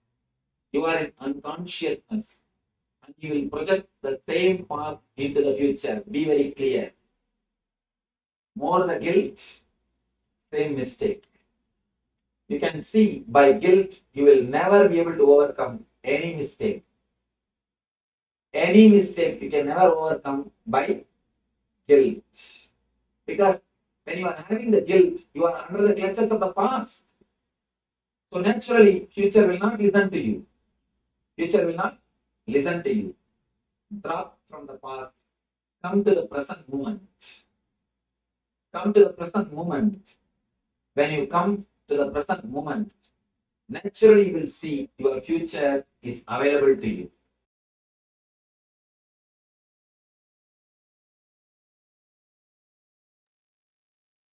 you are in unconsciousness and you will project the same past into the future. Be very clear. More the guilt, same mistake. You can see by guilt, you will never be able to overcome any mistake. Any mistake you can never overcome by guilt. Because when you are having the guilt, you are under the clutches of the past. So naturally, future will not listen to you. Future will not listen to you. Drop from the past. Come to the present moment. Come to the present moment. When you come to the present moment, naturally you will see your future is available to you.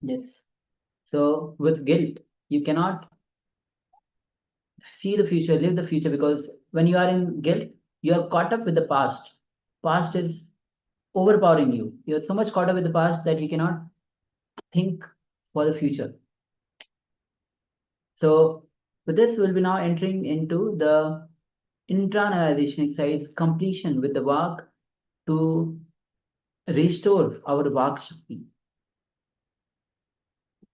Yes. So with guilt, you cannot see the future, live the future, because when you are in guilt, you are caught up with the past. Past is overpowering you. You're so much caught up with the past that you cannot think for the future. So with this, we'll be now entering into the internalization exercise, completion with the Vak, to restore our Vak Shakti.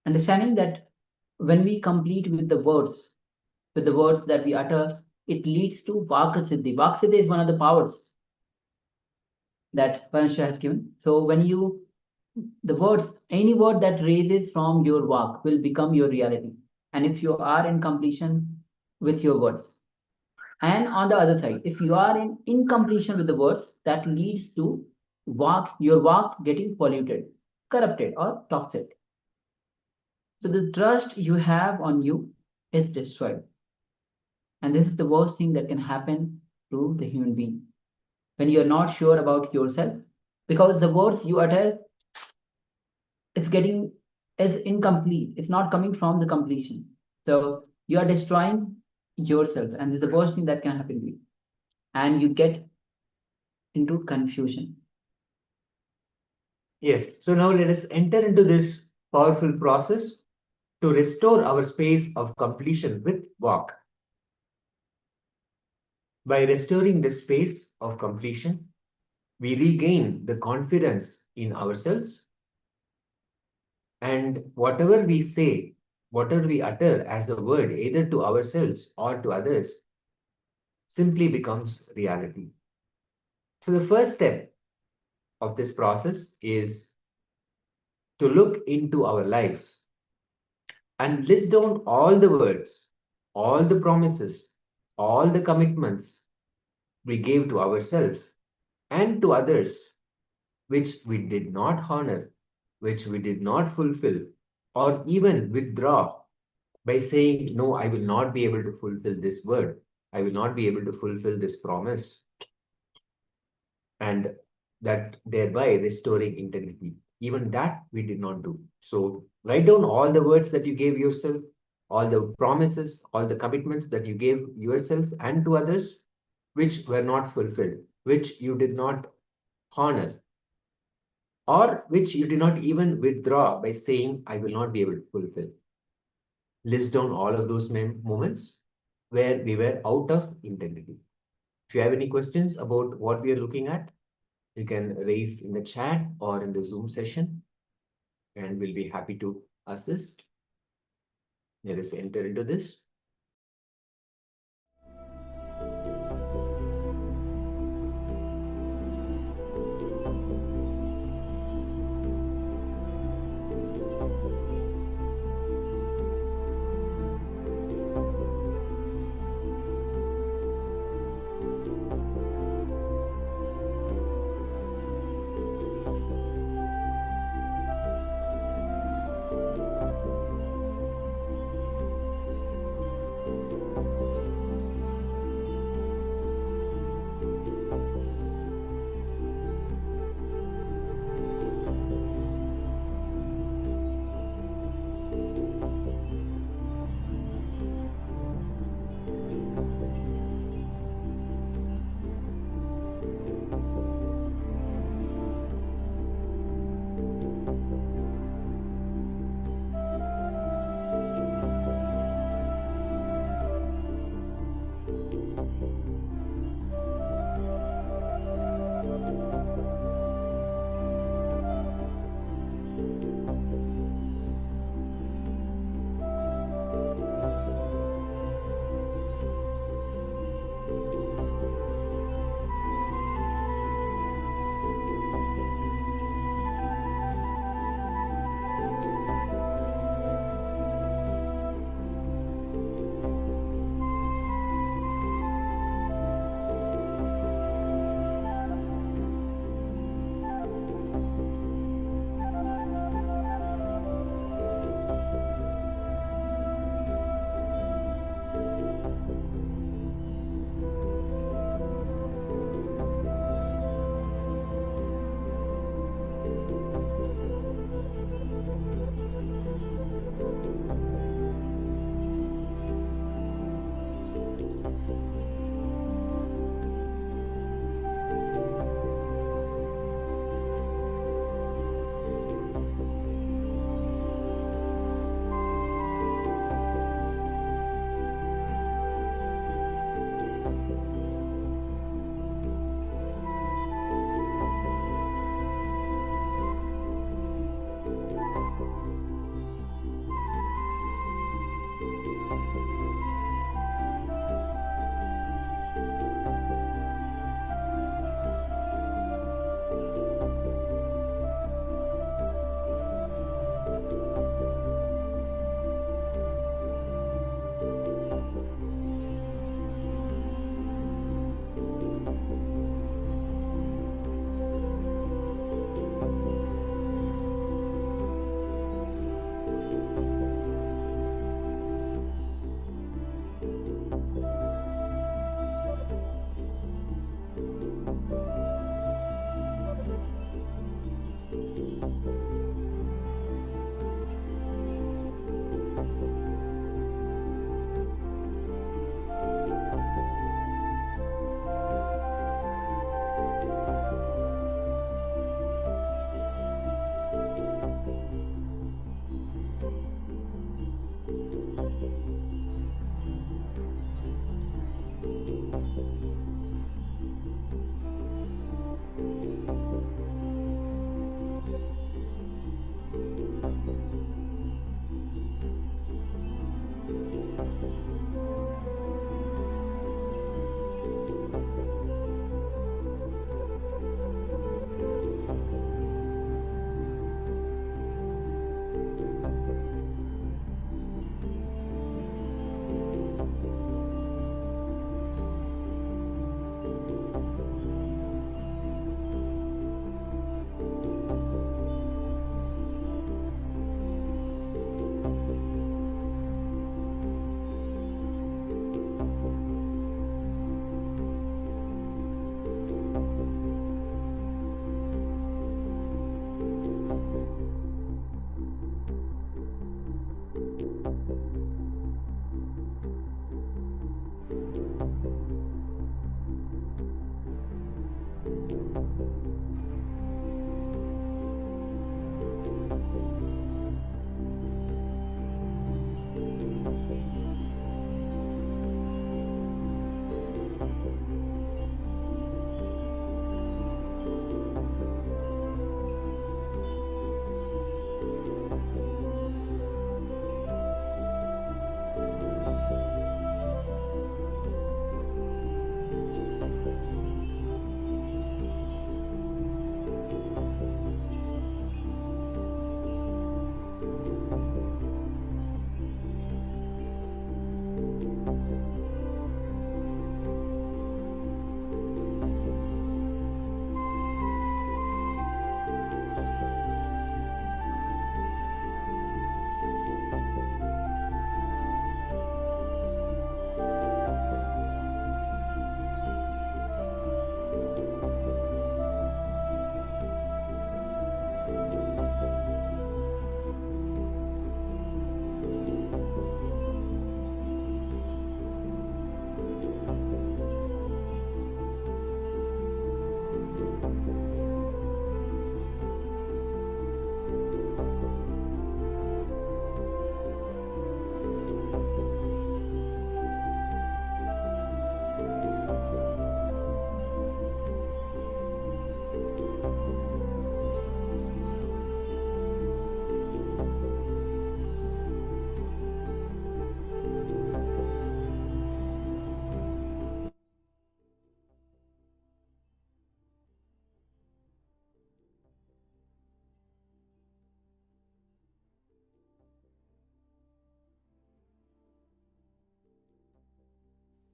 Understanding that when we complete with the words that we utter, it leads to Vakasiddhi. Vakasiddhi is one of the powers that Paramashra has given. So when you, the words, any word that raises from your Vak will become your reality. And if you are in completion with your words, and on the other side, if you are in incompletion with the words, that leads to your Vak getting polluted, corrupted, or toxic. So the trust you have on you is destroyed. And this is the worst thing that can happen to the human being. When you're not sure about yourself, because the words you utter, it's getting is incomplete. It's not coming from the completion. So you are destroying yourself, and this is the worst thing that can happen to you. And you get into confusion. Yes, so now let us enter into this powerful process to restore our space of completion with Vak. By restoring this space of completion, we regain the confidence in ourselves, and whatever we say, whatever we utter as a word, either to ourselves or to others, simply becomes reality. So the first step of this process is to look into our lives and list down all the words, all the promises, all the commitments we gave to ourselves and to others, which we did not honor, which we did not fulfill, or even withdraw by saying, no, I will not be able to fulfill this word. I will not be able to fulfill this promise. And that thereby restoring integrity. Even that we did not do. So write down all the words that you gave yourself, all the promises, all the commitments that you gave yourself and to others, which were not fulfilled, which you did not honor, or which you did not even withdraw by saying, I will not be able to fulfill. List down all of those moments where we were out of integrity. If you have any questions about what we are looking at, you can raise in the chat or in the Zoom session, and we'll be happy to assist. Let us enter into this.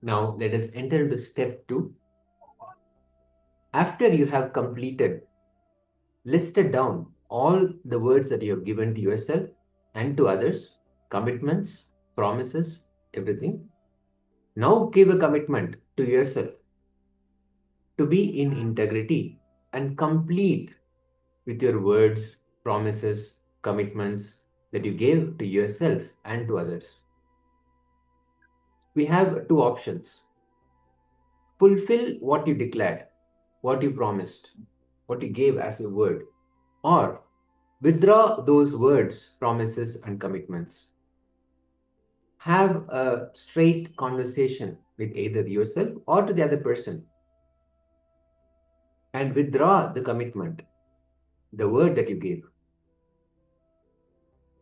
Now let us enter into step 2. After you have completed, listed down all the words that you have given to yourself and to others, commitments, promises, everything. Now give a commitment to yourself to be in integrity and complete with your words, promises, commitments that you gave to yourself and to others. We have two options. Fulfill what you declared, what you promised, what you gave as a word, or withdraw those words, promises, and commitments. Have a straight conversation with either yourself or to the other person and withdraw the commitment, the word that you gave,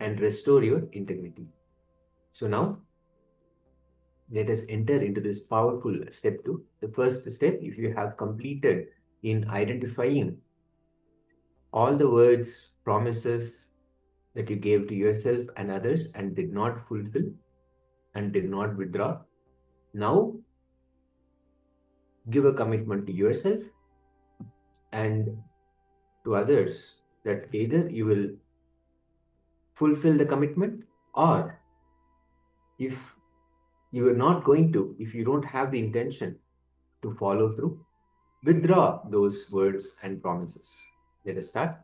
and restore your integrity. So now, let us enter into this powerful step 2. The first step, if you have completed in identifying all the words, promises that you gave to yourself and others and did not fulfill and did not withdraw, now give a commitment to yourself and to others that either you will fulfill the commitment, or if you are not going to, if you don't have the intention to follow through, withdraw those words and promises. Let us start.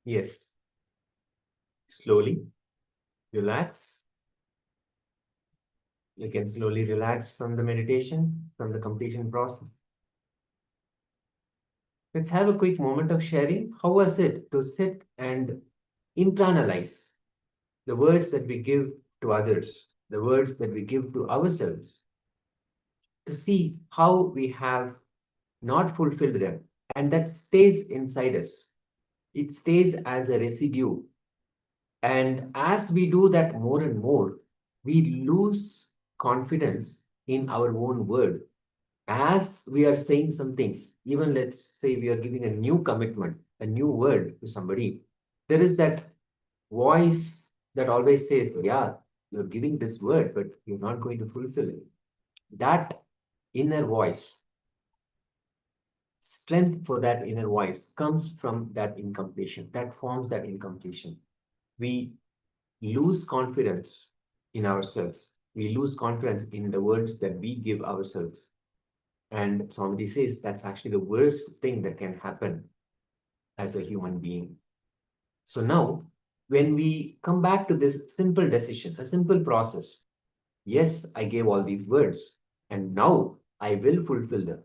Yes. Slowly relax. You can slowly relax from the meditation, from the completion process. Let's have a quick moment of sharing. How was it to sit and internalize the words that we give to others, the words that we give to ourselves, to see how we have not fulfilled them, and that stays inside us. It stays as a residue. And as we do that more and more, we lose confidence in our own word. As we are saying something, even let's say we are giving a new commitment, a new word to somebody, there is that voice that always says, yeah, you're giving this word, but you're not going to fulfill it. That inner voice, strength for that inner voice comes from that incompletion, that forms that incompletion. We lose confidence in ourselves. We lose confidence in the words that we give ourselves. And somebody says that's actually the worst thing that can happen as a human being. So now, when we come back to this simple decision, a simple process, yes, I gave all these words, and now I will fulfill them.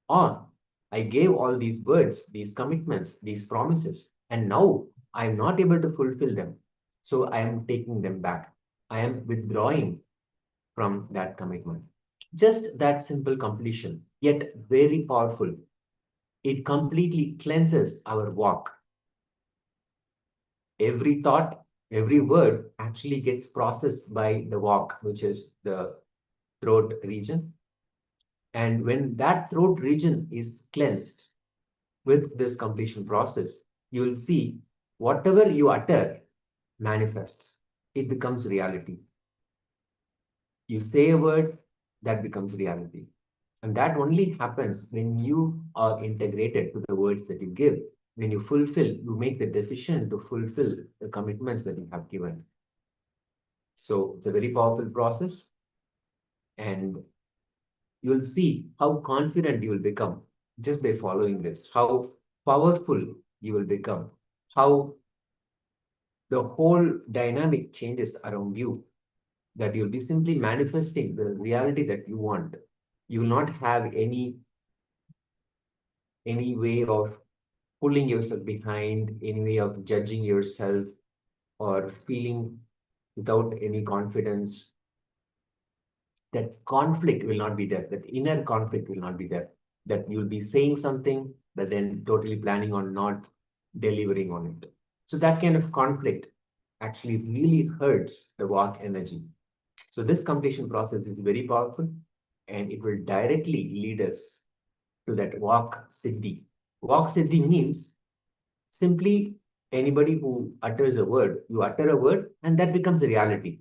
Or I gave all these words, these commitments, these promises, and now I'm not able to fulfill them. So I am taking them back. I am withdrawing from that commitment. Just that simple completion, yet very powerful. It completely cleanses our walk. Every thought, every word actually gets processed by the walk, which is the throat region. And when that throat region is cleansed with this completion process, you will see whatever you utter manifests. It becomes reality. You say a word, that becomes reality. And that only happens when you are integrated to the words that you give. When you fulfill, you make the decision to fulfill the commitments that you have given. So it's a very powerful process. And you'll see how confident you will become just by following this, how powerful you will become, how the whole dynamic changes around you, that you'll be simply manifesting the reality that you want. You will not have any way of pulling yourself behind, any way of judging yourself or feeling without any confidence. That conflict will not be there. That inner conflict will not be there. That you'll be saying something, but then totally planning on not delivering on it. So that kind of conflict actually really hurts the walk energy. So this completion process is very powerful, and it will directly lead us to that walk siddhi. Walk siddhi means simply anybody who utters a word, you utter a word and that becomes a reality.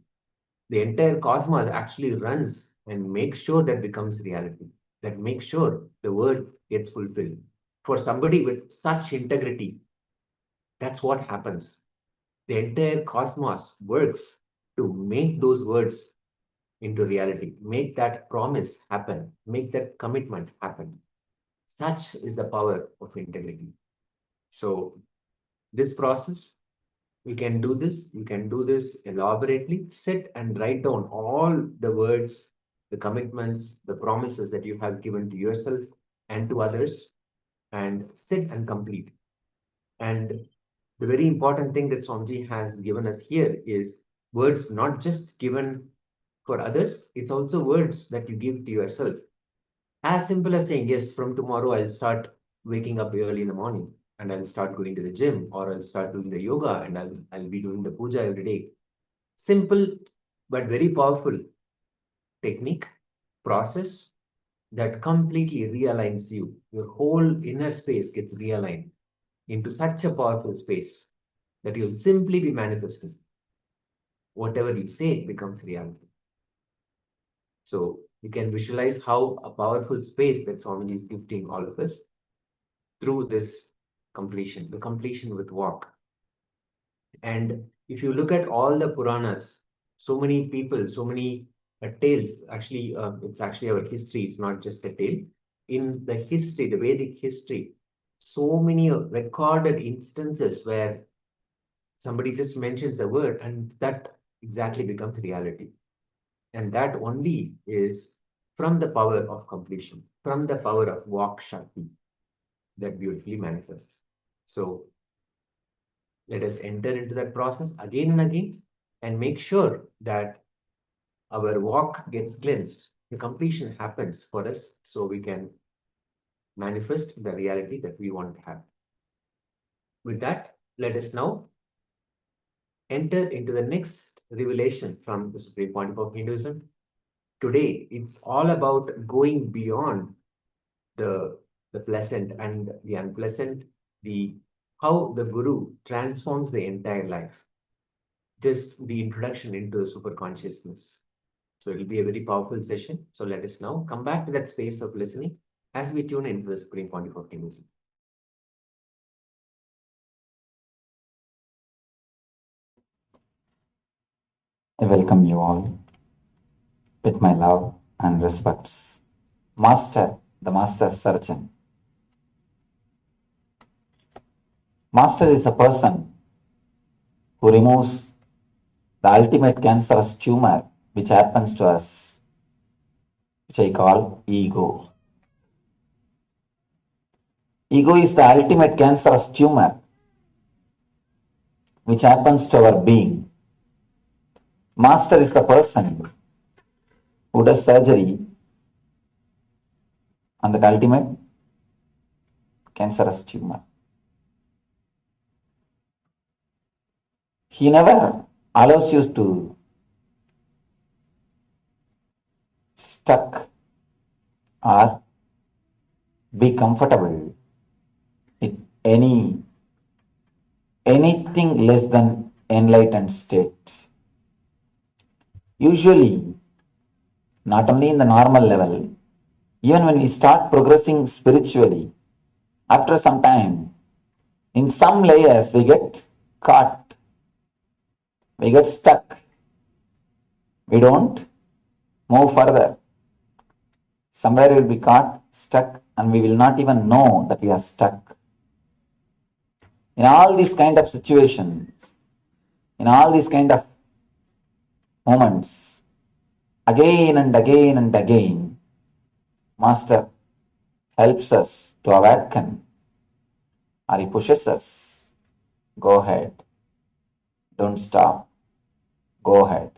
The entire cosmos actually runs and makes sure that becomes reality, that makes sure the word gets fulfilled. For somebody with such integrity, that's what happens. The entire cosmos works to make those words into reality, make that promise happen, make that commitment happen. Such is the power of integrity. So this process, you can do this elaborately. Sit and write down all the words, the commitments, the promises that you have given to yourself and to others, and sit and complete. And the very important thing that Swamiji has given us here is words not just given for others, it's also words that you give to yourself. As simple as saying, yes, from tomorrow I'll start waking up early in the morning and I'll start going to the gym, or I'll start doing the yoga and I'll be doing the puja every day. Simple but very powerful technique, process that completely realigns you. Your whole inner space gets realigned into such a powerful space that you'll simply be manifesting. Whatever you say becomes reality. So you can visualize how a powerful space that Swamiji is gifting all of us through this completion, the completion with walk. And if you look at all the Puranas, so many people, so many tales, actually, it's actually our history, it's not just a tale. In the history, the Vedic history, so many recorded instances where Somebody just mentions a word and that exactly becomes reality. And that only is from the power of completion, from the power of Vak Shakti that beautifully manifests. So let us enter into that process again and again and make sure that our walk gets cleansed. The completion happens for us so we can manifest the reality that we want to have. With that, let us now enter into the next revelation from the Supreme Pontiff of Hinduism. Today, it's all about going beyond the pleasant and the unpleasant, how the Guru transforms the entire life. Just the introduction into the SuperConsciousness. So it will be a very powerful session. So let us now come back to that space of listening as we tune into the Supreme Pontiff of Hinduism. I welcome you all with my love and respects. Master, the Master Surgeon. Master is a person who removes the ultimate cancerous tumor which happens to us, which I call ego. Ego is the ultimate cancerous tumor which happens to our being. Master is the person who does surgery on the ultimate cancerous tumor. He never allows you to stuck or be comfortable in anything less than enlightened state. Usually, not only in the normal level, even when we start progressing spiritually, after some time, in some layers we get caught, we get stuck, we don't move further. Somewhere we will be caught, stuck, and we will not even know that we are stuck. In all these kind of situations, in all these kind of moments, again and again and again, Master helps us to awaken, or he pushes us. Go ahead. Don't stop. Go ahead.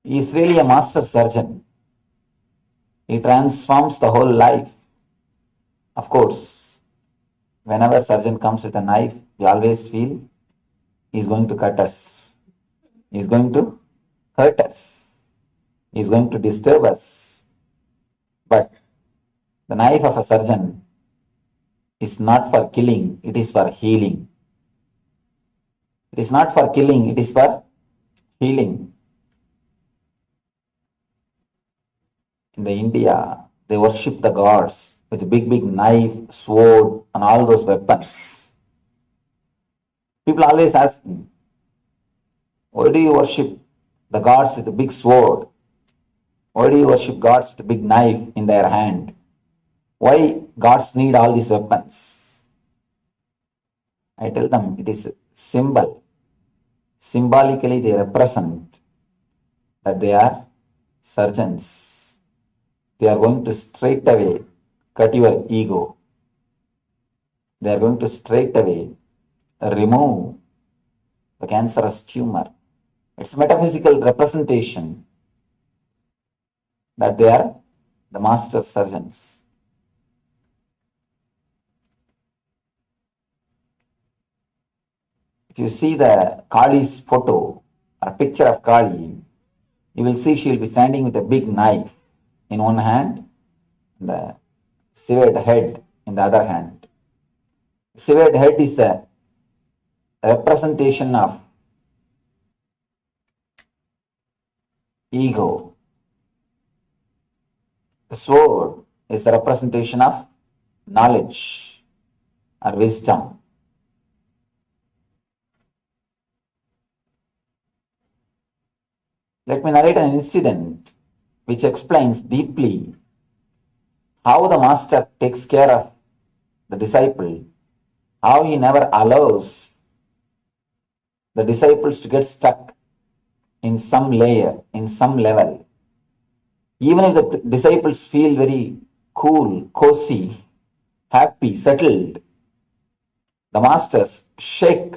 He is really a master surgeon. He transforms the whole life. Of course, whenever surgeon comes with a knife, we always feel he is going to cut us. He is going to hurt us. He is going to disturb us. But the knife of a surgeon is not for killing, it is for healing. It is not for killing, it is for healing. In the India, they worship the gods with a big knife, sword, and all those weapons. People always ask me, why do you worship the gods with a big sword? Why do you worship gods with a big knife in their hand? Why gods need all these weapons? I tell them it is a symbol. Symbolically they represent that they are surgeons. They are going to straight away cut your ego. They are going to straight away remove the cancerous tumor. It's metaphysical representation that they are the master surgeons. If you see the Kali's photo or picture of Kali, you will see she will be standing with a big knife in one hand, the severed head in the other hand. Severed head is a representation of ego. The sword is a representation of knowledge or wisdom. Let me narrate an incident which explains deeply how the master takes care of the disciple how he never allows the disciples to get stuck in some layer, in some level. Even if the disciples feel very cool, cozy, happy, settled, the masters shake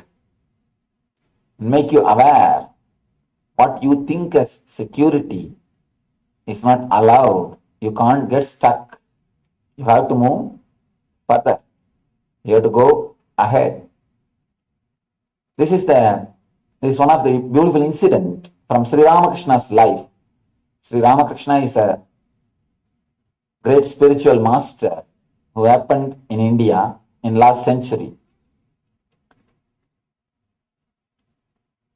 and make you aware what you think as security is not allowed. You can't get stuck. You have to move further. You have to go ahead. This is one of the beautiful incident from Sri Ramakrishna's life. Sri Ramakrishna is a great spiritual master who happened in India in last century.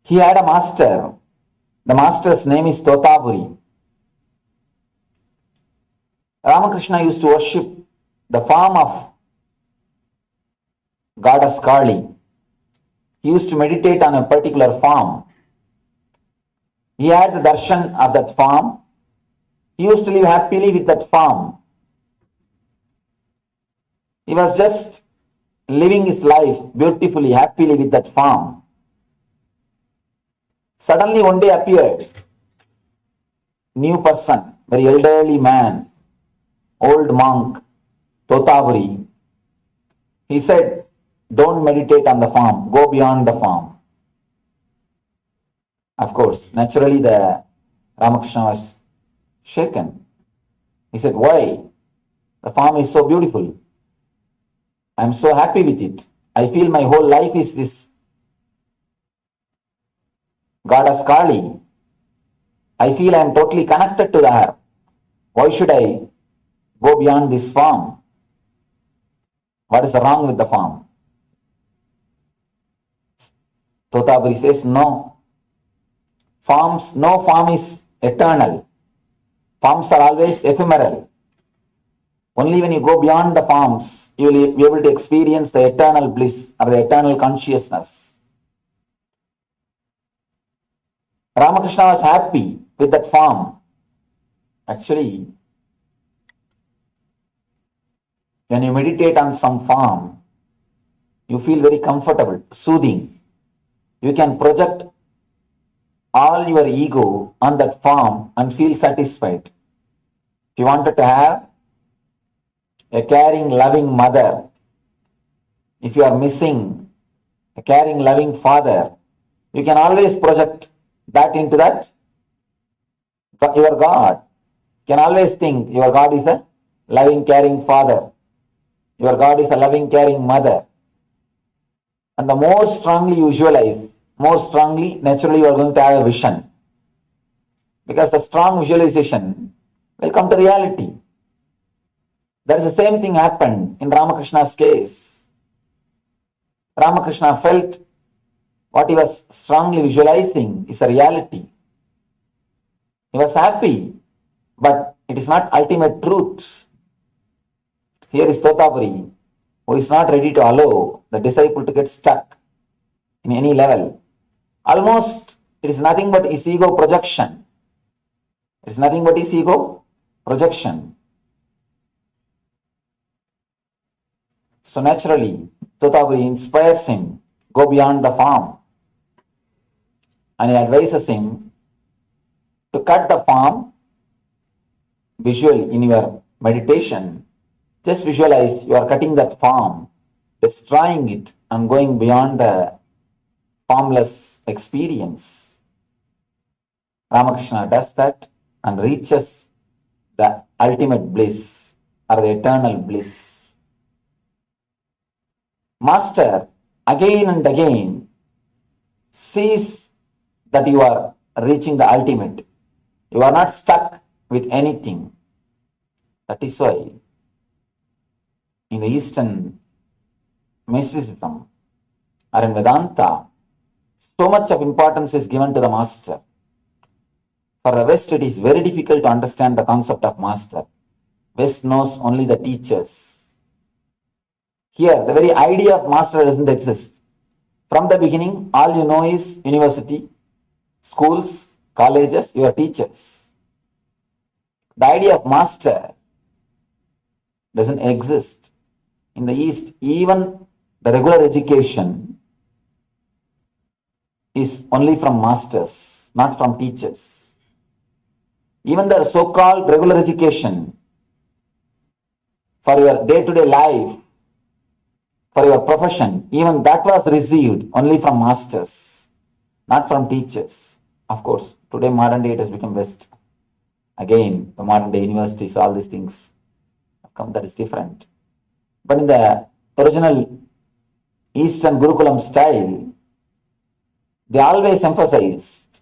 He had a master. The master's name is Totapuri. Ramakrishna used to worship the form of goddess Kali. He used to meditate on a particular form. He had the darshan of that form. He used to live happily with that form. He was just living his life beautifully, happily with that form. Suddenly one day appeared new person, very elderly man, old monk, Totapuri. He said, don't meditate on the form, go beyond the form. Of course, naturally the Ramakrishna was shaken. He said, why? The form is so beautiful. I am so happy with it. I feel my whole life is this goddess Kali. I feel I am totally connected to her. Why should I go beyond this form? What is wrong with the form? Totapuri says, no. No form is eternal. Forms are always ephemeral. Only when you go beyond the forms, you will be able to experience the eternal bliss or the eternal consciousness. Ramakrishna was happy with that form. Actually, when you meditate on some form, you feel very comfortable, soothing. You can project all your ego on that form and feel satisfied. If you wanted to have a caring, loving mother, if you are missing a caring, loving father, you can always project that into that. Your God. You can always think your God is a loving, caring father. Your God is a loving, caring mother. And the more strongly you visualize, more strongly, naturally you are going to have a vision. Because the strong visualization will come to reality. That is the same thing happened in Ramakrishna's case. Ramakrishna felt what he was strongly visualizing is a reality. He was happy, but it is not ultimate truth. Here is Totapuri, who is not ready to allow the disciple to get stuck in any level. Almost it is nothing but his ego projection. It is nothing but his ego projection. So naturally, Totapuri inspires him, go beyond the form. And he advises him to cut the form visual in your meditation. Just visualize you are cutting that form, destroying it and going beyond the formless experience. Ramakrishna does that and reaches the ultimate bliss or the eternal bliss. Master again and again sees that you are reaching the ultimate. You are not stuck with anything. That is why in the Eastern mysticism or in Vedanta, so much of importance is given to the master. For the West, it is very difficult to understand the concept of master. West knows only the teachers. Here, the very idea of master doesn't exist. From the beginning, all you know is university, schools, colleges, your teachers. The idea of master doesn't exist. In the East, even the regular education is only from masters, not from teachers. Even the so-called regular education for your day-to-day life, for your profession, even that was received only from masters, not from teachers. Of course, today modern day it has become West. Again, the modern day universities, all these things have come, that is different. But in the original Eastern Gurukulam style, they always emphasized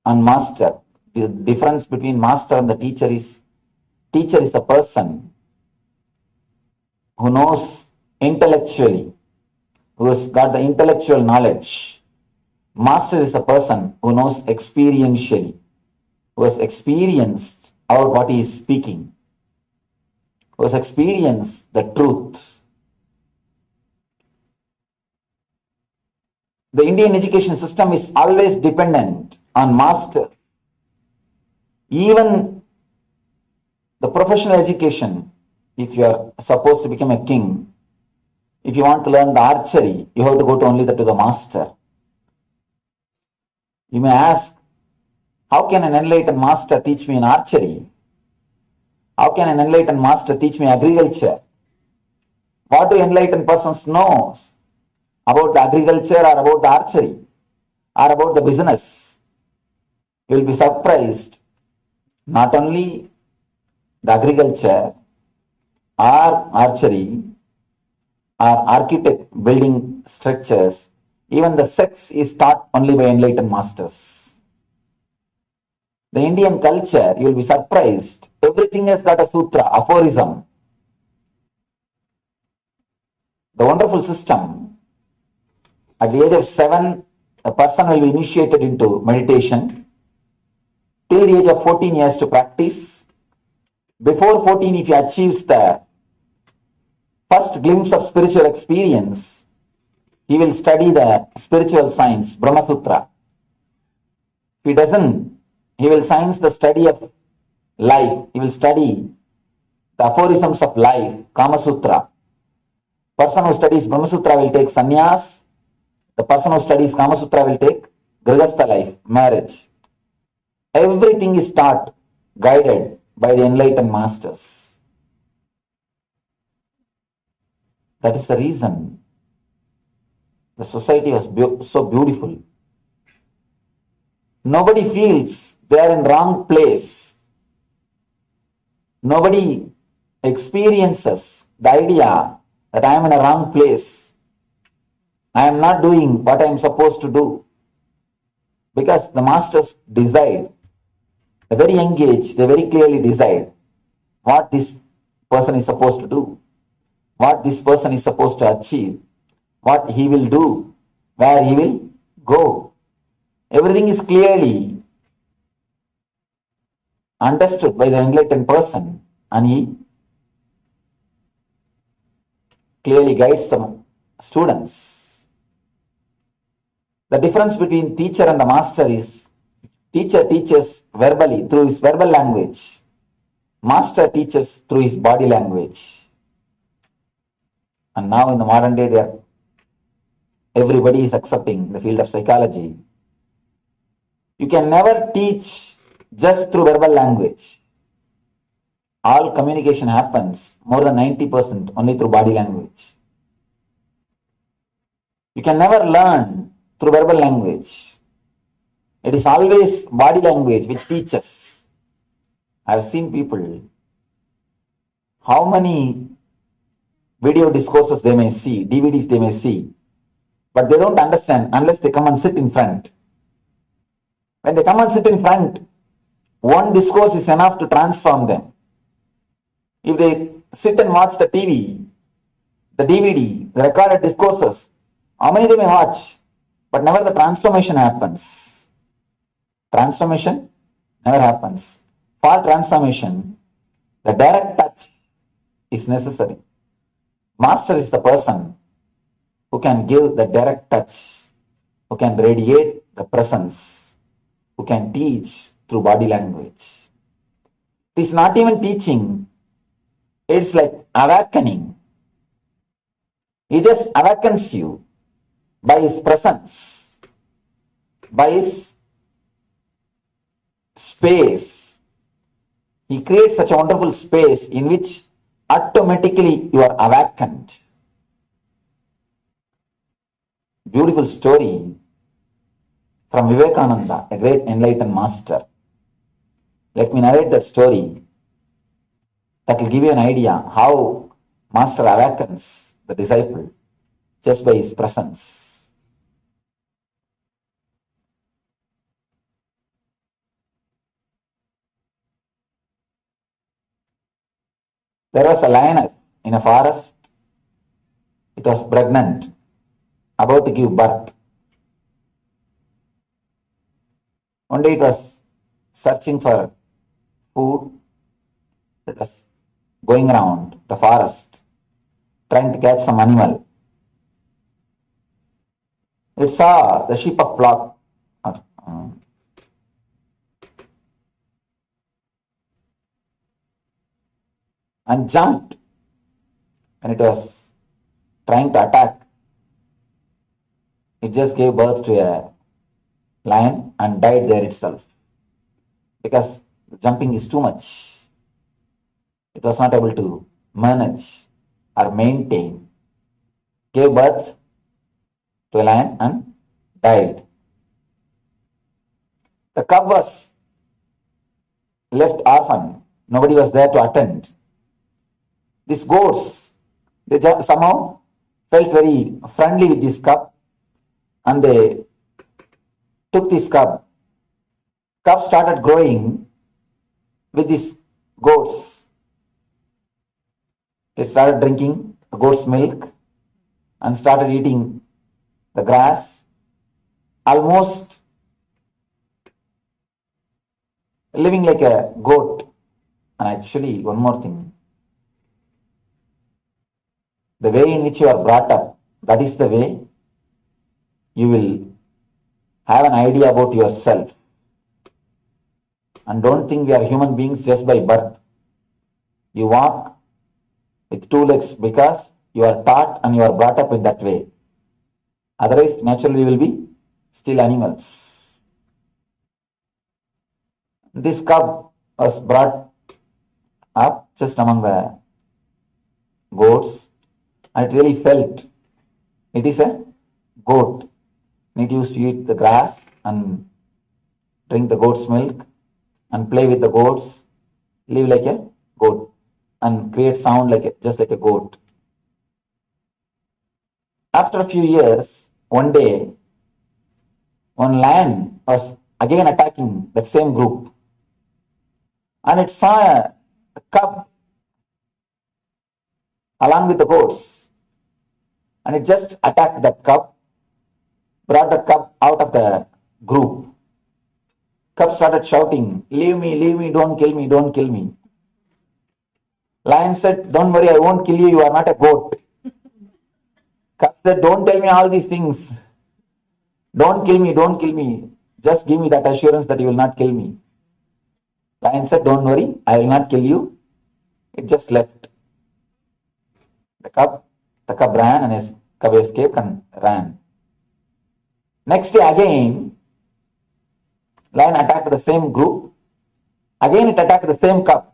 on master. The difference between master and the teacher is a person who knows intellectually, who has got the intellectual knowledge. Master is a person who knows experientially, who has experienced about what he is speaking, who has experienced the truth. The Indian education system is always dependent on master. Even the professional education, if you are supposed to become a king, if you want to learn the archery, you have to go to only to the master. You may ask, how can an enlightened master teach me in archery? How can an enlightened master teach me agriculture? What do enlightened persons know about the agriculture or about the archery or about the business? You will be surprised. Not only the agriculture or archery or architect building structures, even the sex is taught only by enlightened masters. The Indian culture, you will be surprised, everything has got a sutra, aphorism. The wonderful system, at the age of 7, a person will be initiated into meditation. Till the age of 14 years to practice. Before 14, if he achieves the first glimpse of spiritual experience, he will study the spiritual science, Brahma Sutra. If he doesn't, he will science the study of life. He will study the aphorisms of life, Kama Sutra. Person who studies Brahma Sutra will take sannyas. The person who studies Kama Sutra will take Grihastha life, marriage. Everything is taught, guided by the enlightened masters. That is the reason the society was so beautiful. Nobody feels they are in wrong place. Nobody experiences the idea that I am in a wrong place. I am not doing what I am supposed to do. Because the masters decide, at a very young age, they very clearly decide what this person is supposed to do, what this person is supposed to achieve, what he will do, where he will go. Everything is clearly understood by the enlightened person, and he clearly guides the students. The difference between teacher and the master is teacher teaches verbally through his verbal language. Master teaches through his body language. And now in the modern day, everybody is accepting the field of psychology. You can never teach just through verbal language. All communication happens, more than 90%, only through body language. You can never learn through verbal language. It is always body language which teaches. I have seen people, how many video discourses they may see, DVDs they may see, but they don't understand unless they come and sit in front. When they come and sit in front, one discourse is enough to transform them. If they sit and watch the TV, the DVD, the recorded discourses, how many they may watch, but never the transformation happens. Transformation never happens. For transformation, the direct touch is necessary. Master is the person who can give the direct touch, who can radiate the presence, who can teach through body language. It is not even teaching, it's like awakening. He just awakens you by his presence, by his space. He creates such a wonderful space in which automatically you are awakened. Beautiful story from Vivekananda, a great enlightened master. Let me narrate that story. That will give you an idea how Master awakens the disciple just by his presence. There was a lioness in a forest. It was pregnant, about to give birth. One day it was searching for food. It was going around the forest, trying to catch some animal. It saw the sheep of flock and jumped when it was trying to attack. It just gave birth to a lion and died there itself because the jumping is too much. It was not able to manage or maintain. Gave birth to a lion and died. The cub was left orphan. Nobody was there to attend. These goats, they somehow felt very friendly with this cub and they took this cub. Cub started growing with these goats. It started drinking the goat's milk and started eating the grass, almost living like a goat. And actually, one more thing. The way in which you are brought up, that is the way you will have an idea about yourself. And don't think we are human beings just by birth. You walk with two legs because you are taught and you are brought up in that way. Otherwise, naturally, we will be still animals. This cub was brought up just among the goats. And it really felt it is a goat. It used to eat the grass and drink the goat's milk and play with the goats, live like a goat and create sound like just like a goat. After a few years, one day, one lion was again attacking that same group and it saw a cub along with the goats. And it just attacked that cub, brought the cub out of the group. Cub started shouting, leave me, don't kill me, don't kill me. Lion said, don't worry, I won't kill you, you are not a goat. Cub said, don't tell me all these things. Don't kill me, just give me that assurance that you will not kill me. Lion said, don't worry, I will not kill you. It just left. The cub ran and his cub escaped and ran. Next day again, lion attacked the same group. Again it attacked the same cub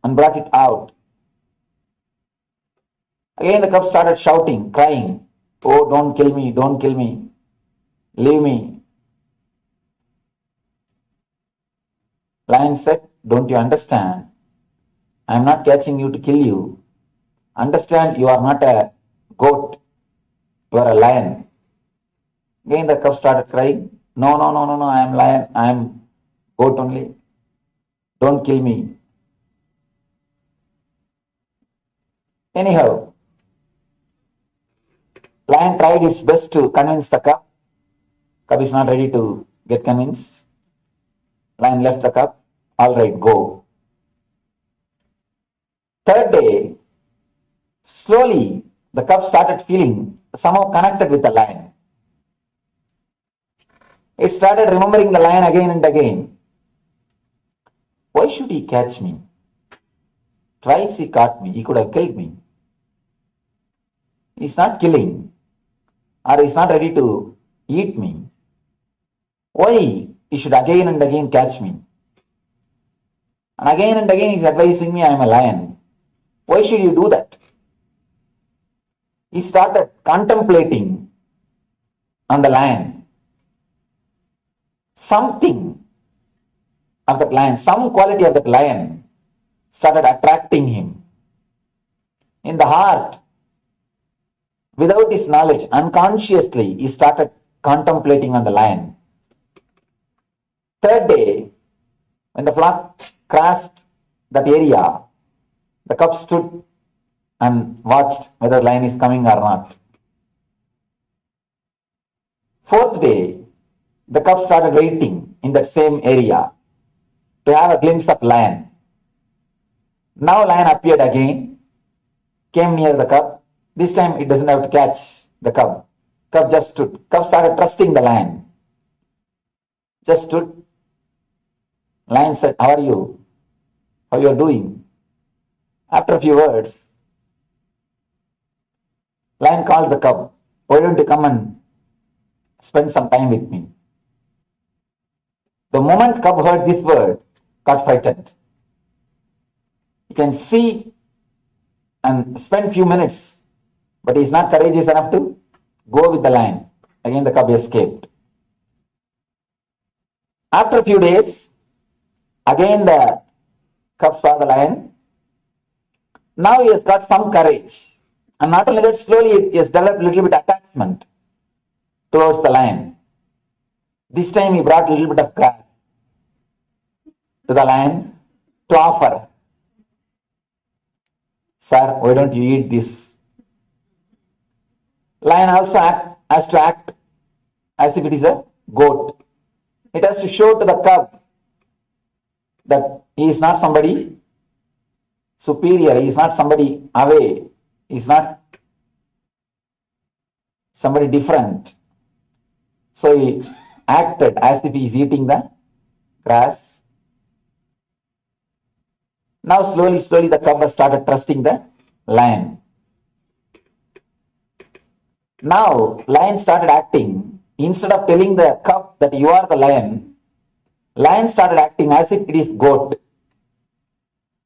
and brought it out. Again the cub started shouting, crying, oh, don't kill me, leave me. Lion said, don't you understand? I am not catching you to kill you. Understand, you are not a goat, you are a lion. Again the cub started crying, no, I am lion, I am goat only. Don't kill me. Anyhow, lion tried its best to convince the cub. Cub is not ready to get convinced. Lion left the cub. All right, go. Third day, slowly the cub started feeling somehow connected with the lion. It started remembering the lion again and again. Why should he catch me? Twice he caught me. He could have killed me. He's not killing, or he's not ready to eat me. Why he should again and again catch me? And again he's advising me I am a lion. Why should you do that? He started contemplating on the lion. Something of that lion, some quality of that lion started attracting him. In the heart, without his knowledge, unconsciously, he started contemplating on the lion. Third day, when the flock crossed that area, the cub stood and watched whether the lion is coming or not. Fourth day, the cub started waiting in that same area to have a glimpse of lion. Now lion appeared again, came near the cub. This time it doesn't have to catch the cub. Cub just stood. Cub started trusting the lion. Just stood. Lion said, how are you? How you are doing? After a few words, lion called the cub. Why don't you come and spend some time with me? The moment cub heard this word, got frightened. You can see and spend few minutes, but he is not courageous enough to go with the lion. Again the cub escaped. After a few days, again the cub saw the lion. Now he has got some courage. And not only that, slowly he has developed a little bit attachment towards the lion. This time he brought a little bit of grass to the lion to offer. Sir, why don't you eat this? Lion also has to act as if it is a goat. It has to show to the cub that he is not somebody superior, he is not somebody away, he is not somebody different. So he acted as if he is eating the grass. Now slowly the cub has started trusting the lion. Now lion started acting. Instead of telling the cub that you are the lion started acting as if it is goat.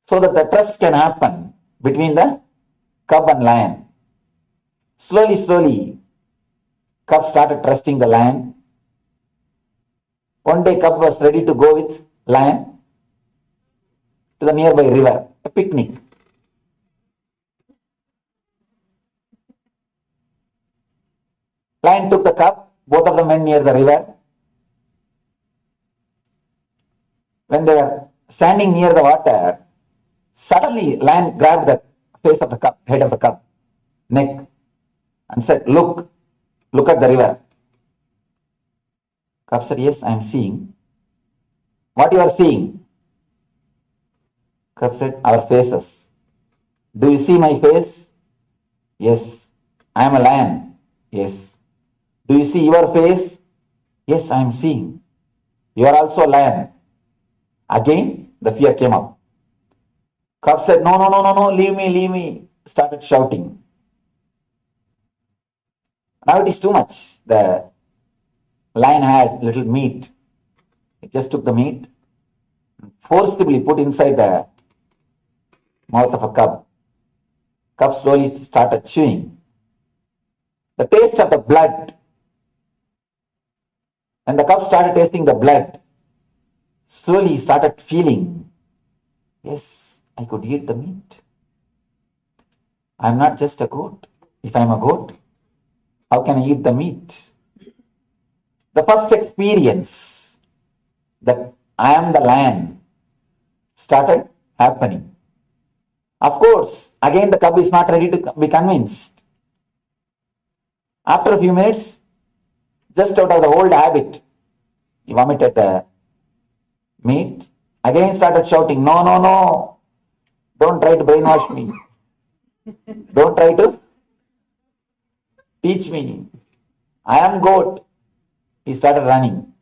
So that the trust can happen between the cub and lion. Slowly, cub started trusting the lion. One day cub was ready to go with lion to the nearby river, a picnic. Lion took the cub, both of them went near the river. When they were standing near the water, suddenly lion grabbed the face of the cub, head of the cub, neck, and said, look at the river. Cub said, yes, I am seeing. What you are seeing? Cub said, our faces. Do you see my face? Yes. I am a lion. Yes. Do you see your face? Yes, I am seeing. You are also a lion. Again, the fear came up. Cub said, no, leave me. Started shouting. Now it is too much. The lion had little meat. It just took the meat, forcibly put inside the mouth of a cub. Cub slowly started chewing. The taste of the blood. When the cub started tasting the blood, slowly he started feeling, yes, I could eat the meat. I am not just a goat. If I am a goat, how can I eat the meat? The first experience that I am the lion started happening. Of course, again the cub is not ready to be convinced. After a few minutes, just out of the old habit, he vomited the meat. Again started shouting, no, don't try to brainwash me. Don't try to teach me. I am goat. He started running.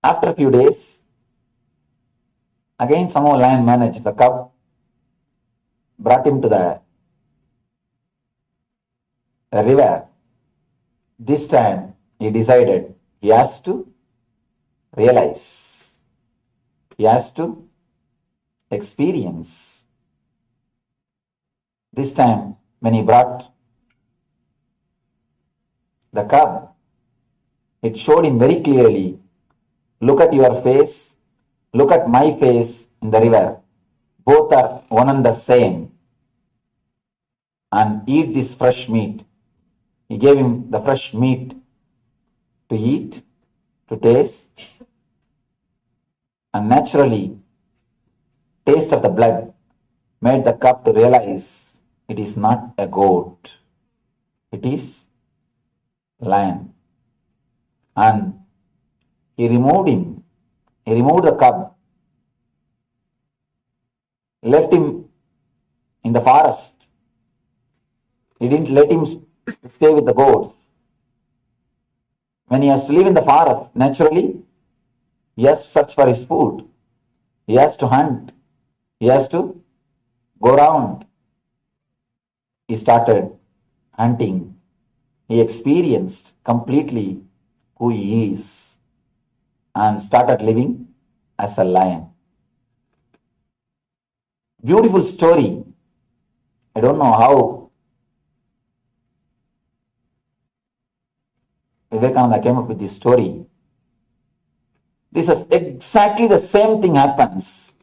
After a few days, again somehow lion managed the cub, brought him to the a river. This time he decided he has to realize, he has to experience. This time when he brought the cub, it showed him very clearly, look at your face, look at my face in the river. Both are one and the same. And eat this fresh meat. He gave him the fresh meat to eat, to taste. And naturally, taste of the blood made the cub to realize it is not a goat. It is lion. And he removed him. He removed the cub, left him in the forest. He didn't let him stay with the goats. When he has to live in the forest, naturally, he has to search for his food. He has to hunt. He has to go around. He started hunting. He experienced completely who he is and started living as a lion. Beautiful story. I don't know how Vivekananda came up with this story. This is exactly the same thing happens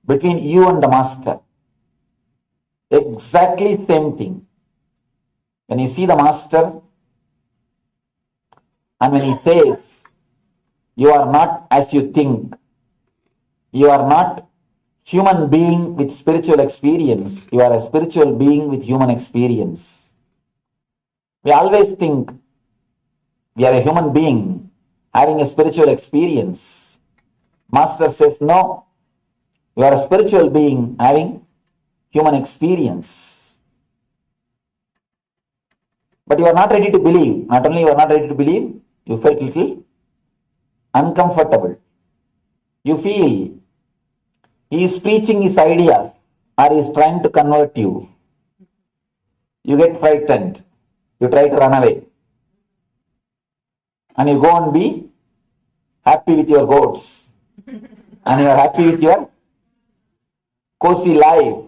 between you and the master. Exactly same thing. When you see the master and when he says, you are not as you think, you are not human being with spiritual experience, you are a spiritual being with human experience. We always think we are a human being having a spiritual experience. Master says, no, you are a spiritual being having human experience. But you are not ready to believe. Not only you are not ready to believe, you felt little uncomfortable. You feel he is preaching his ideas or he is trying to convert you. You get frightened. You try to run away. And you go and be happy with your goats. And you are happy with your cozy life.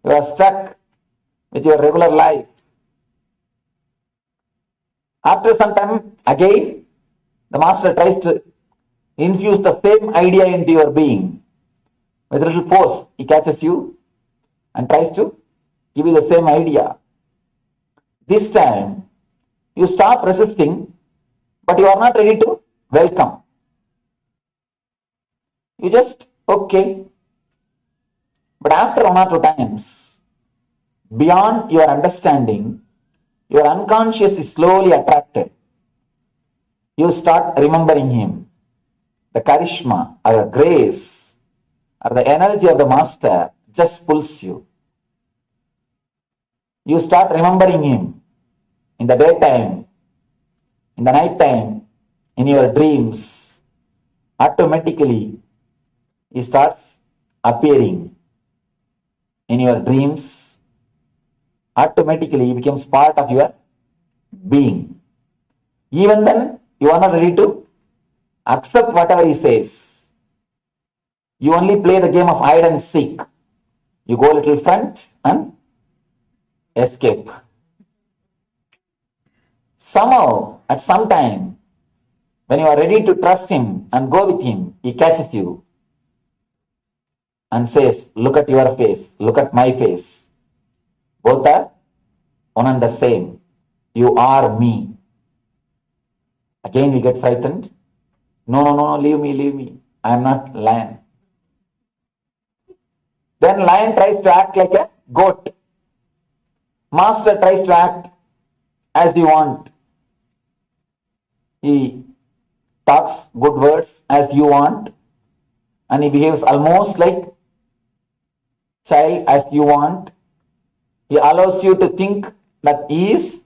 You are stuck with your regular life. After some time, again, the master tries to infuse the same idea into your being. With a little force, he catches you and tries to give you the same idea. This time, you stop resisting, but you are not ready to welcome. You just, okay. But after one or two times, beyond your understanding, your unconscious is slowly attracted. You start remembering him. The charisma or the grace or the energy of the master just pulls you. You start remembering him in the daytime, in the night time, in your dreams. Automatically, he starts appearing in your dreams. Automatically, he becomes part of your being. Even then, you are not ready to accept whatever he says. You only play the game of hide and seek. You go a little front and escape. Somehow, at some time, when you are ready to trust him and go with him, he catches you and says, look at your face, look at my face. Both are one and the same. You are me. Again we get frightened. No, leave me. I am not lion. Then lion tries to act like a goat. Master tries to act as you want. He talks good words as you want, and he behaves almost like child as you want. He allows you to think that he is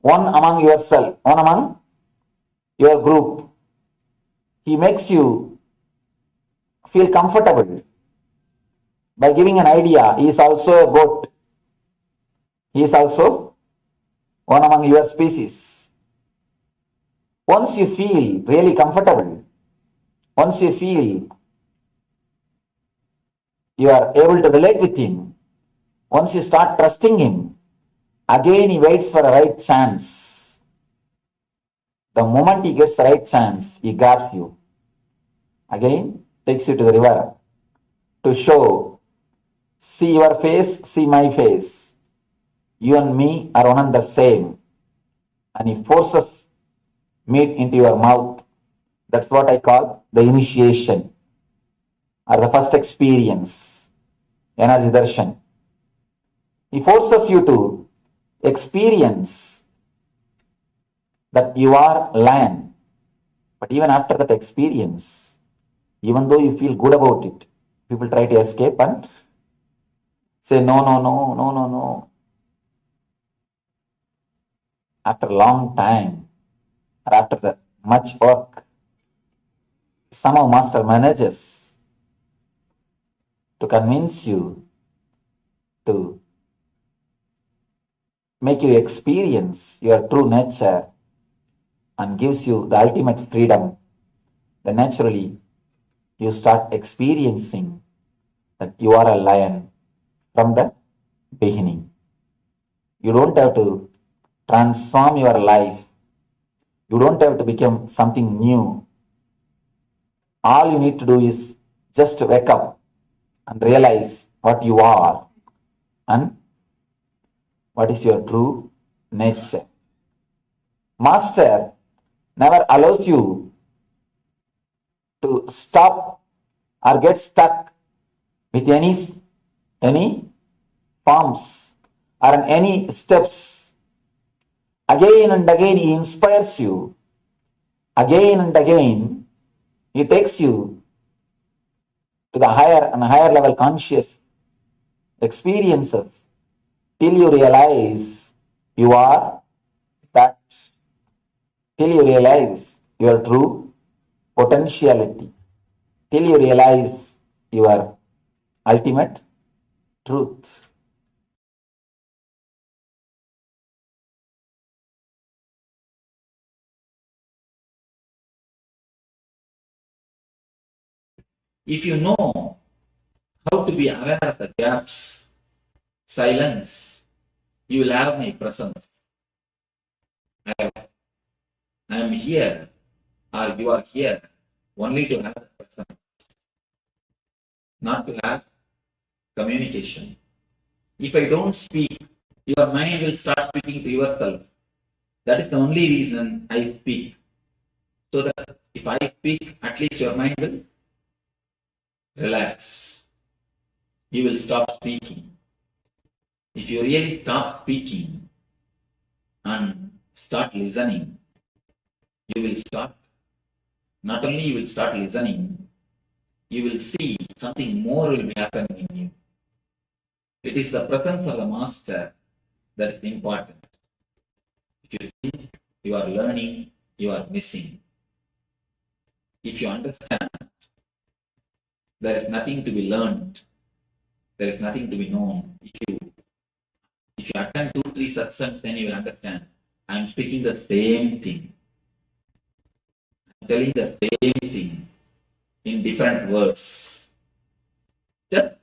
one among yourself, one among your group. He makes you feel comfortable by giving an idea. He is also a goat. He is also one among your species. Once you feel really comfortable, once you feel you are able to relate with him, once you start trusting him, again he waits for the right chance. The moment he gets the right chance, he grabs you. Again, takes you to the river to show, see your face, see my face. You and me are one and the same. And he forces meat into your mouth. That's what I call the initiation or the first experience, energy darshan. He forces you to experience that you are lion. But even after that experience, even though you feel good about it, people try to escape and say, no, no, no, no, no, no. After a long time, or after the much work, somehow master manages to convince you to make you experience your true nature and gives you the ultimate freedom. Then naturally, you start experiencing that you are a lion from the beginning. You don't have to transform your life. You don't have to become something new. All you need to do is just wake up and realize what you are and what is your true nature. Master never allows you to stop or get stuck with any forms or any steps. Again and again he inspires you. Again and again he takes you to the higher and higher level conscious experiences till you realize you are that, till you realize your true potentiality, till you realize your ultimate truth. If you know how to be aware of the gaps, silence, you will have my presence. I am here, or you are here, only to have the presence, not to have communication. If I don't speak, your mind will start speaking to yourself. That is the only reason I speak. So that if I speak, at least your mind will relax. You will stop speaking. If you really stop speaking and start listening, you will start, not only you will start listening, you will see something more will be happening in you. It is the presence of the master that is important. If you think you are learning, you are missing. If you understand there is nothing to be learned, there is nothing to be known. If you attend 2-3 satsangs, then you will understand. I am speaking the same thing. I am telling the same thing in different words. Just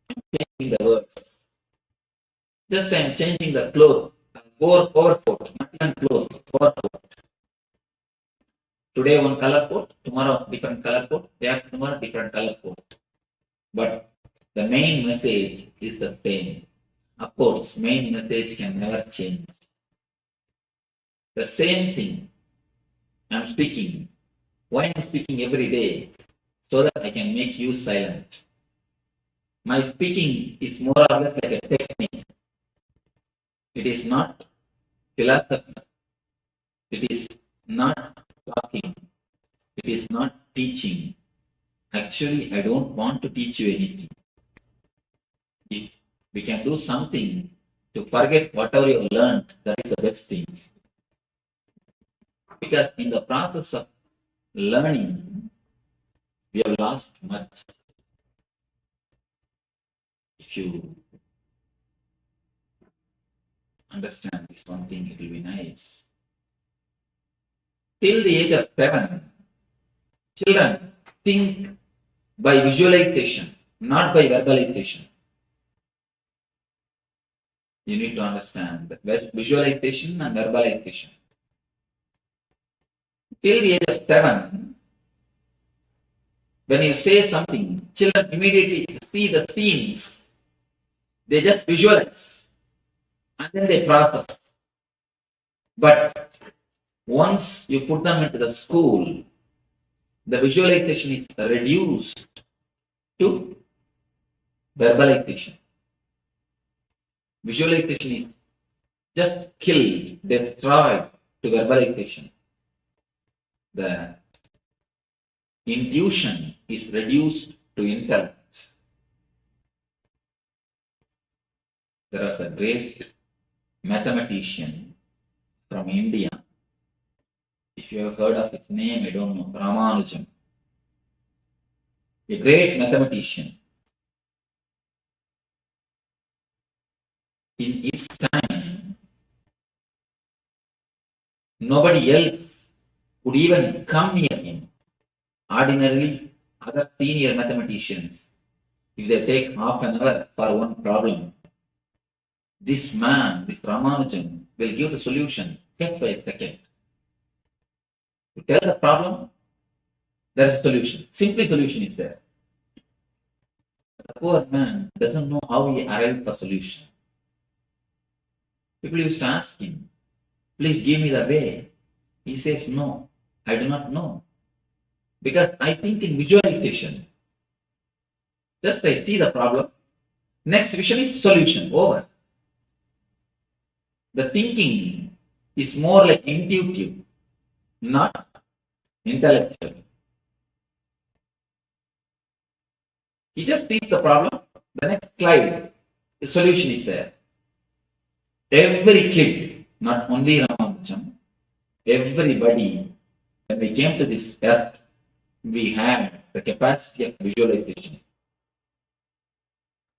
I am changing the words. Just I am changing the cloth. Overcoat, not even cloth, overcoat. Today one color coat, tomorrow different color coat, day after tomorrow different color coat. But the main message is the same. Of course, main message can never change. The same thing I am speaking. Why I am speaking every day? So that I can make you silent. My speaking is more or less like a technique. It is not philosophy. It is not talking. It is not teaching. Actually, I don't want to teach you anything. If we can do something to forget whatever you learned, that is the best thing. Because in the process of learning, we have lost much. If you understand this one thing, it will be nice. Till the age of 7, children think by visualization, not by verbalization. You need to understand that visualization and verbalization. Till the age of 7, when you say something, children immediately see the scenes. They just visualize and then they process. But once you put them into the school, the visualization is reduced to verbalization. Visualization is just killed, destroyed to verbalization. The intuition is reduced to intellect. There was a great mathematician from India. If you have heard of his name, I don't know, Ramanujam. A great mathematician. In his time, nobody else would even come near him. Ordinarily, other senior mathematicians, if they take half an hour for one problem, this man, this Ramanujam, will give the solution just by a second. You tell the problem, there is a solution. Simply solution is there. The poor man doesn't know how he arrived for solution. People used to ask him, please give me the way. He says, no, I do not know. Because I think in visualization. Just I see the problem. Next vision is solution. Over. The thinking is more like intuitive, not intellectual. He just thinks the problem. The next slide, the solution is there. Every kid, not only Ramanujam, everybody, when we came to this earth, we had the capacity of visualization.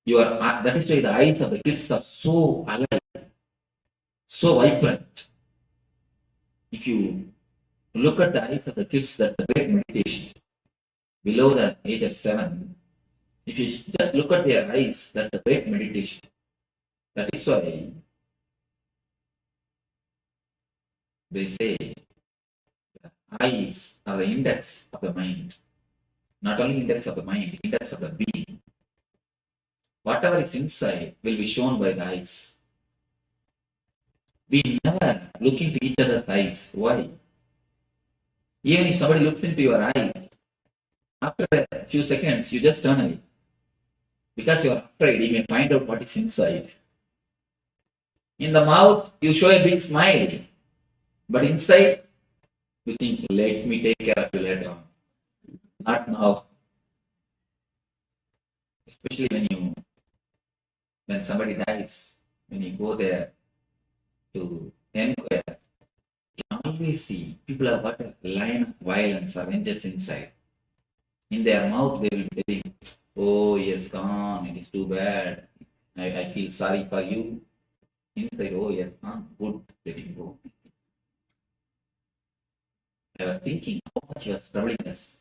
That is why the eyes of the kids are so alive, so vibrant. If you look at the eyes of the kids, that's a great meditation. Below the age of 7, if you just look at their eyes, that's a great meditation. That is why they say the eyes are the index of the mind. Not only index of the mind, index of the being. Whatever is inside will be shown by the eyes. We never look into each other's eyes. Why? Even if somebody looks into your eyes, after a few seconds, you just turn away. Because you are afraid you may find out what is inside. In the mouth, you show a big smile. But inside, you think, let me take care of you later on. Not now. Especially when somebody dies, when you go there to inquire, you can always see people have got a line of violence or vengeance inside. In their mouth, they will be saying, oh, he has gone, it is too bad. I feel sorry for you. Inside, oh, he has gone, good, let him go. I was thinking how much he was troubling us.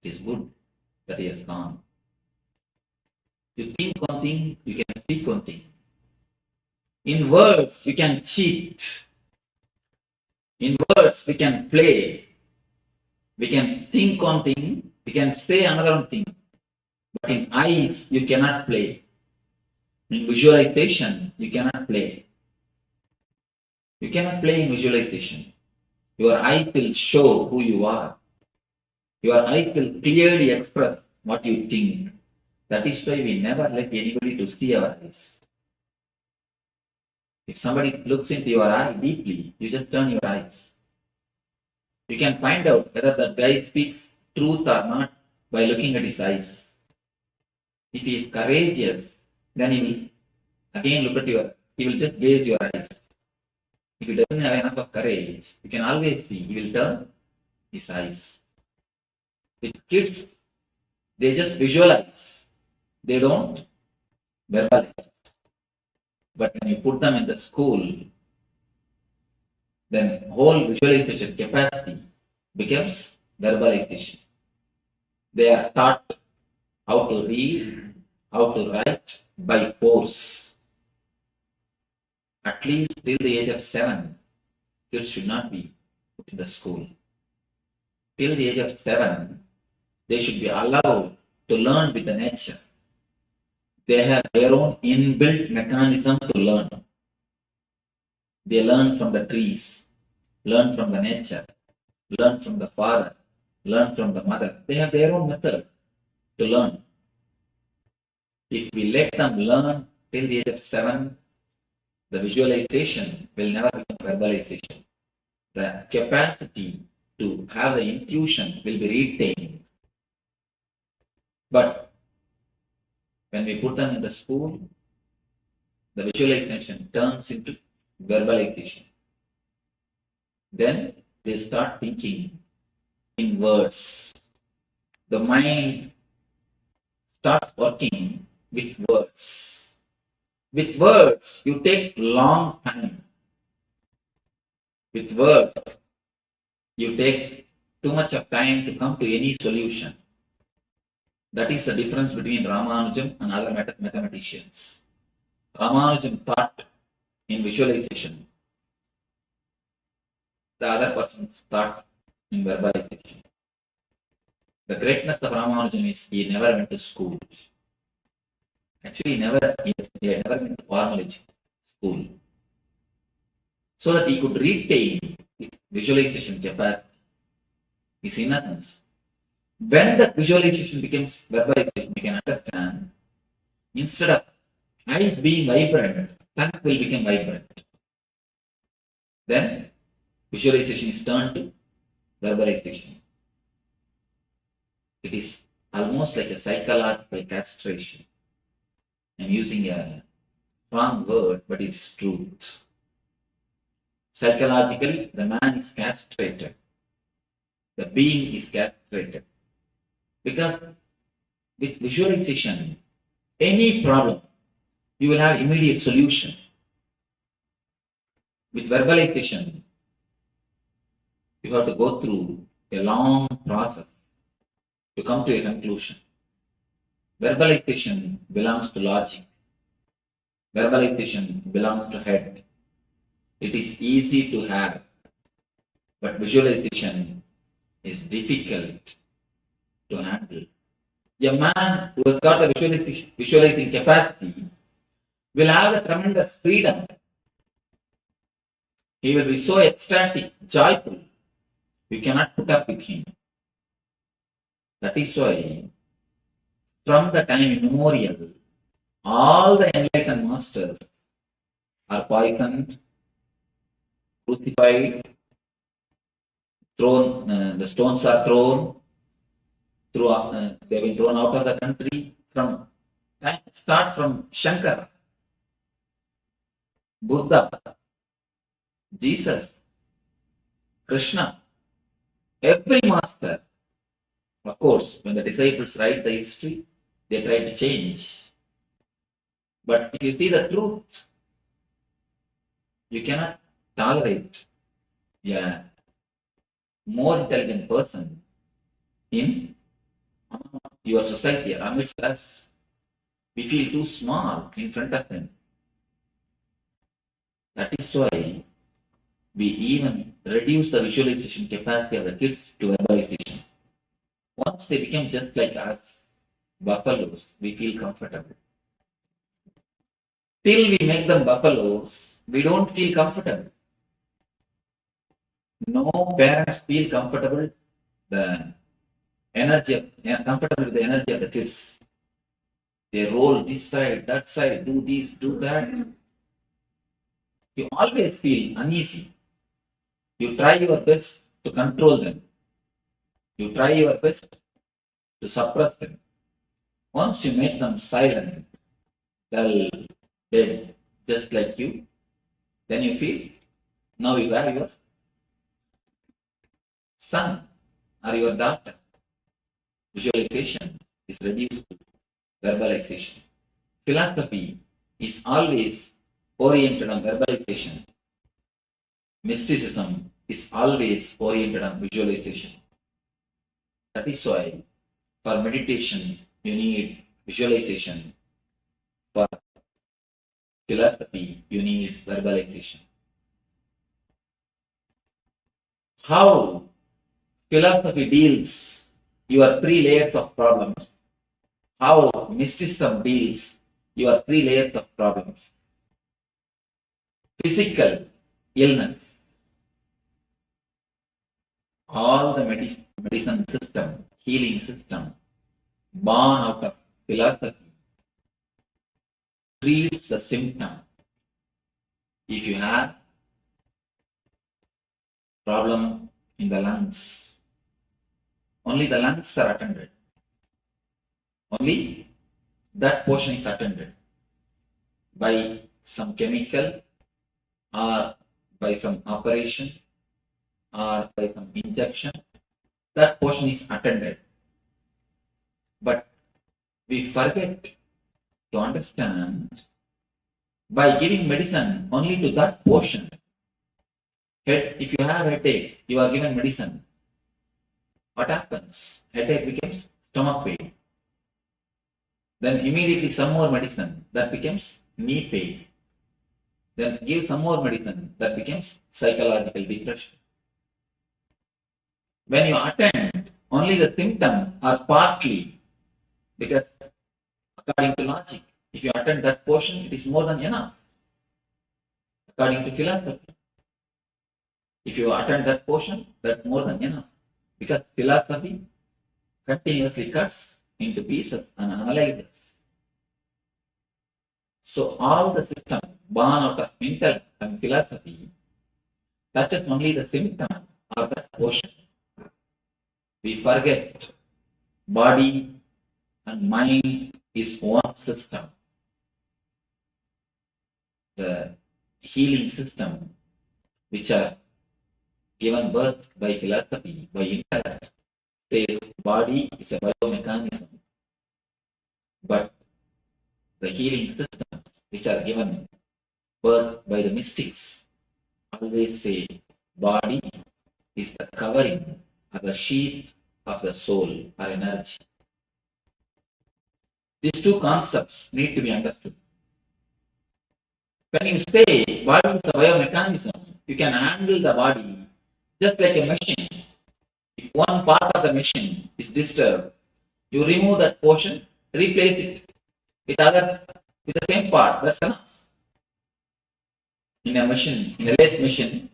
It is good that he has gone. You think one thing, you can speak one thing. In words, you can cheat. In words, we can play. We can think one thing, we can say another one thing. But in eyes, you cannot play. In visualization, you cannot play. You cannot play in visualization. Your eyes will show who you are. Your eyes will clearly express what you think. That is why we never let anybody to see our eyes. If somebody looks into your eye deeply, you just turn your eyes. You can find out whether that guy speaks truth or not by looking at his eyes. If he is courageous, then he will again look at he will just gaze your eyes. If he doesn't have enough of courage, you can always see, he will turn his eyes. With kids, they just visualize. They don't verbalize. But when you put them in the school, then whole visualization capacity becomes verbalization. They are taught how to read, how to write by force. At least till the age of 7, kids should not be put in the school. Till the age of 7, they should be allowed to learn with the nature. They have their own inbuilt mechanism to learn. They learn from the trees, learn from the nature, learn from the father, learn from the mother. They have their own method to learn. If we let them learn till the age of 7, the visualization will never become verbalization. The capacity to have the intuition will be retained. But when we put them in the school, the visualization turns into verbalization. Then they start thinking in words. The mind starts working with words. With words, you take long time. With words, you take too much of time to come to any solution. That is the difference between Ramanujam and other mathematicians. Ramanujam thought in visualization. The other persons thought in verbalization. The greatness of Ramanujam is he never went to school. Actually, he never went to formal school. So that he could retain his visualization capacity, his innocence. When that visualization becomes verbalization, we can understand, instead of eyes being vibrant, tongue will become vibrant. Then visualization is turned to verbalization. It is almost like a psychological castration. I'm using a strong word, but it's truth. Psychologically, the man is castrated. The being is castrated. Because with visualization, any problem, you will have immediate solution. With verbalization, you have to go through a long process to come to a conclusion. Verbalization belongs to logic. Verbalization belongs to head. It is easy to have, but visualization is difficult to handle. A man who has got a visualizing capacity will have a tremendous freedom. He will be so ecstatic, joyful. You cannot put up with him. That is why, from the time immemorial, all the enlightened masters are poisoned, crucified, thrown. The stones are thrown. They have been thrown out of the country. Start from Shankara, Buddha, Jesus, Krishna, every master. Of course, when the disciples write the history, they try to change. But if you see the truth, you cannot tolerate a more intelligent person in your society amidst us. We feel too small in front of them. That is why we even reduce the visualization capacity of the kids to verbalization. Once they become just like us, buffaloes, we feel comfortable. Till we make them buffaloes, we don't feel comfortable. No parents feel comfortable comfortable with the energy of the kids. They roll this side, that side, do this, do that. You always feel uneasy. You try your best to control them. You try your best to suppress them. Once you make them silent, dull, dead, just like you, then you feel, now you have your son or your daughter. Visualization is reduced to verbalization. Philosophy is always oriented on verbalization. Mysticism is always oriented on visualization. That is why for meditation you need visualization. For philosophy you need verbalization. How philosophy deals your 3 layers of problems. How mysticism deals your 3 layers of problems. Physical illness. All the medicine system, healing system, born out of philosophy, treats the symptom. If you have problem in the lungs, only the lungs are attended. Only that portion is attended by some chemical or by some operation or by some injection. That portion is attended. But we forget to understand by giving medicine only to that portion. If you have headache, you are given medicine. What happens? Headache becomes stomach pain. Then immediately some more medicine, that becomes knee pain. Then give some more medicine, that becomes psychological depression. When you attend only the symptom or partly, because according to logic, if you attend that portion, it is more than enough. According to philosophy, if you attend that portion, that's more than enough. Because philosophy continuously cuts into pieces and analyzes. So all the system born out of intellect and philosophy touches only the symptom or that portion. We forget body and mind is one system. The healing system, which are given birth by philosophy, by intellect, says body is a biomechanism. But the healing systems, which are given birth by the mystics, always say body is the covering or the sheath of the soul or energy. These two concepts need to be understood. When you say body is a biomechanism, you can handle the body just like a machine. If one part of the machine is disturbed, you remove that portion, replace it with the same part. That's enough. In a machine, in a lathe machine,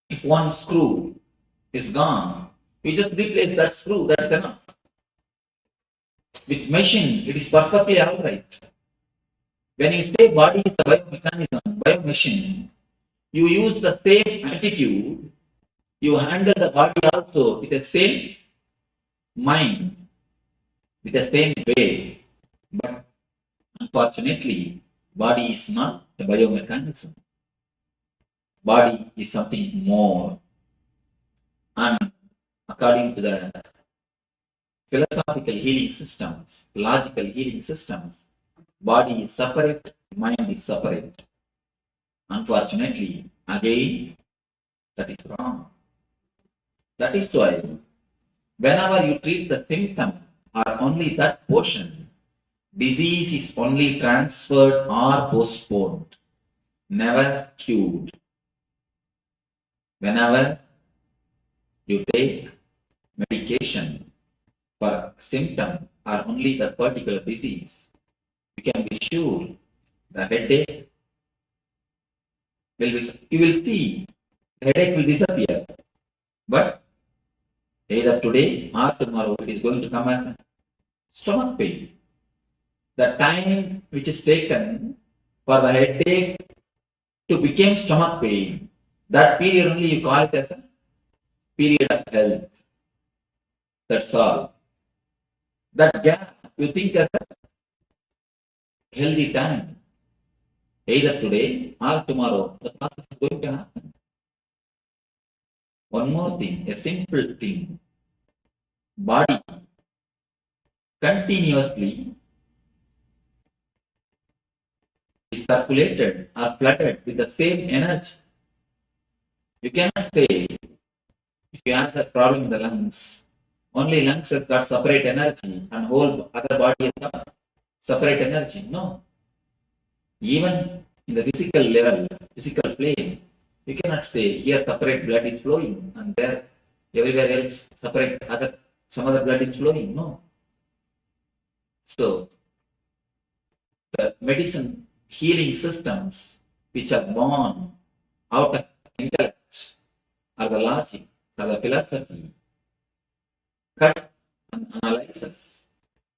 if one screw is gone, you just replace that screw. That's enough. With machine, it is perfectly alright. When you say body is a biomechanism, biomachine, you use the same attitude. You handle the body also with the same mind, with the same way. But unfortunately, body is not a biomechanism. Body is something more. And according to the philosophical healing systems, logical healing systems, body is separate, mind is separate. Unfortunately, again, that is wrong. That is why, whenever you treat the symptom or only that portion, disease is only transferred or postponed, never cured. Whenever you take medication for symptom or only the particular disease, you can be sure the headache you will see the headache will disappear. But either today or tomorrow it is going to come as a stomach pain. The time which is taken for the headache to become stomach pain, that period only you call it as a period of health. That's all. That gap you think as a healthy time. Either today or tomorrow, the process is going to happen. One more thing, a simple thing. Body continuously is circulated or flooded with the same energy. You cannot say, if you have that problem in the lungs, only lungs has got separate energy and whole other body has got separate energy. No. Even in the physical level, physical plane, you cannot say here separate blood is flowing and there everywhere else separate some other blood is flowing. No. So the medicine healing systems which are born out of intellect or the logic or the philosophy cuts and analyzes,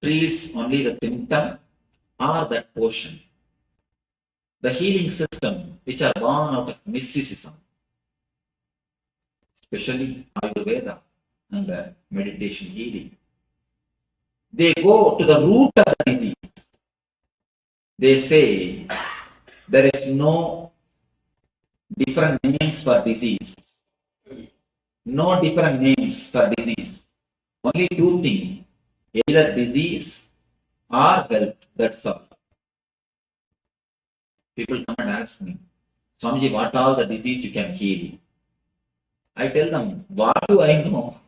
treats only the symptom or that portion. The healing system which are born out of mysticism, especially Ayurveda and the meditation healing, they go to the root of the disease. They say there is no different names for disease. No different names for disease. Only two things, either disease or health, that's all. People come and ask me, Swamiji, what all the disease you can heal? I tell them, what do I know?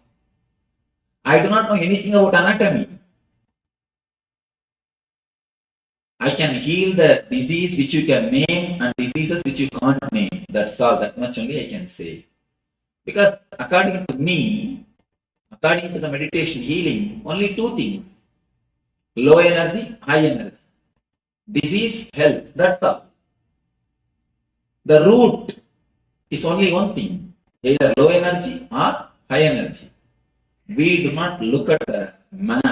I do not know anything about anatomy. I can heal the disease which you can name and diseases which you can't name. That's all. That much only I can say. Because according to me, according to the meditation healing, only two things. Low energy, high energy. Disease, health. That's all. The root is only one thing. Either low energy or high energy. We do not look at the man.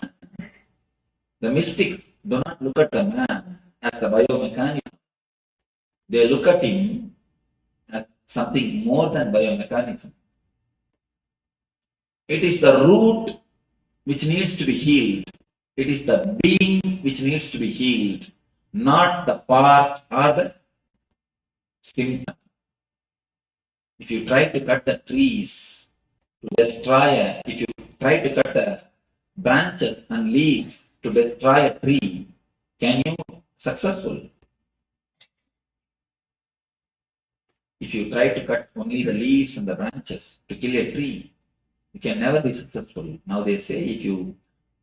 The mystics do not look at the man as the biomechanism. They look at him as something more than biomechanism. It is the root which needs to be healed. It is the being which needs to be healed, not the part or the symptom. If you try to cut the trees to destroy if you try to cut the branches and leaves to destroy a tree, can you successful? If you try to cut only the leaves and the branches to kill a tree, you can never be successful. Now they say if you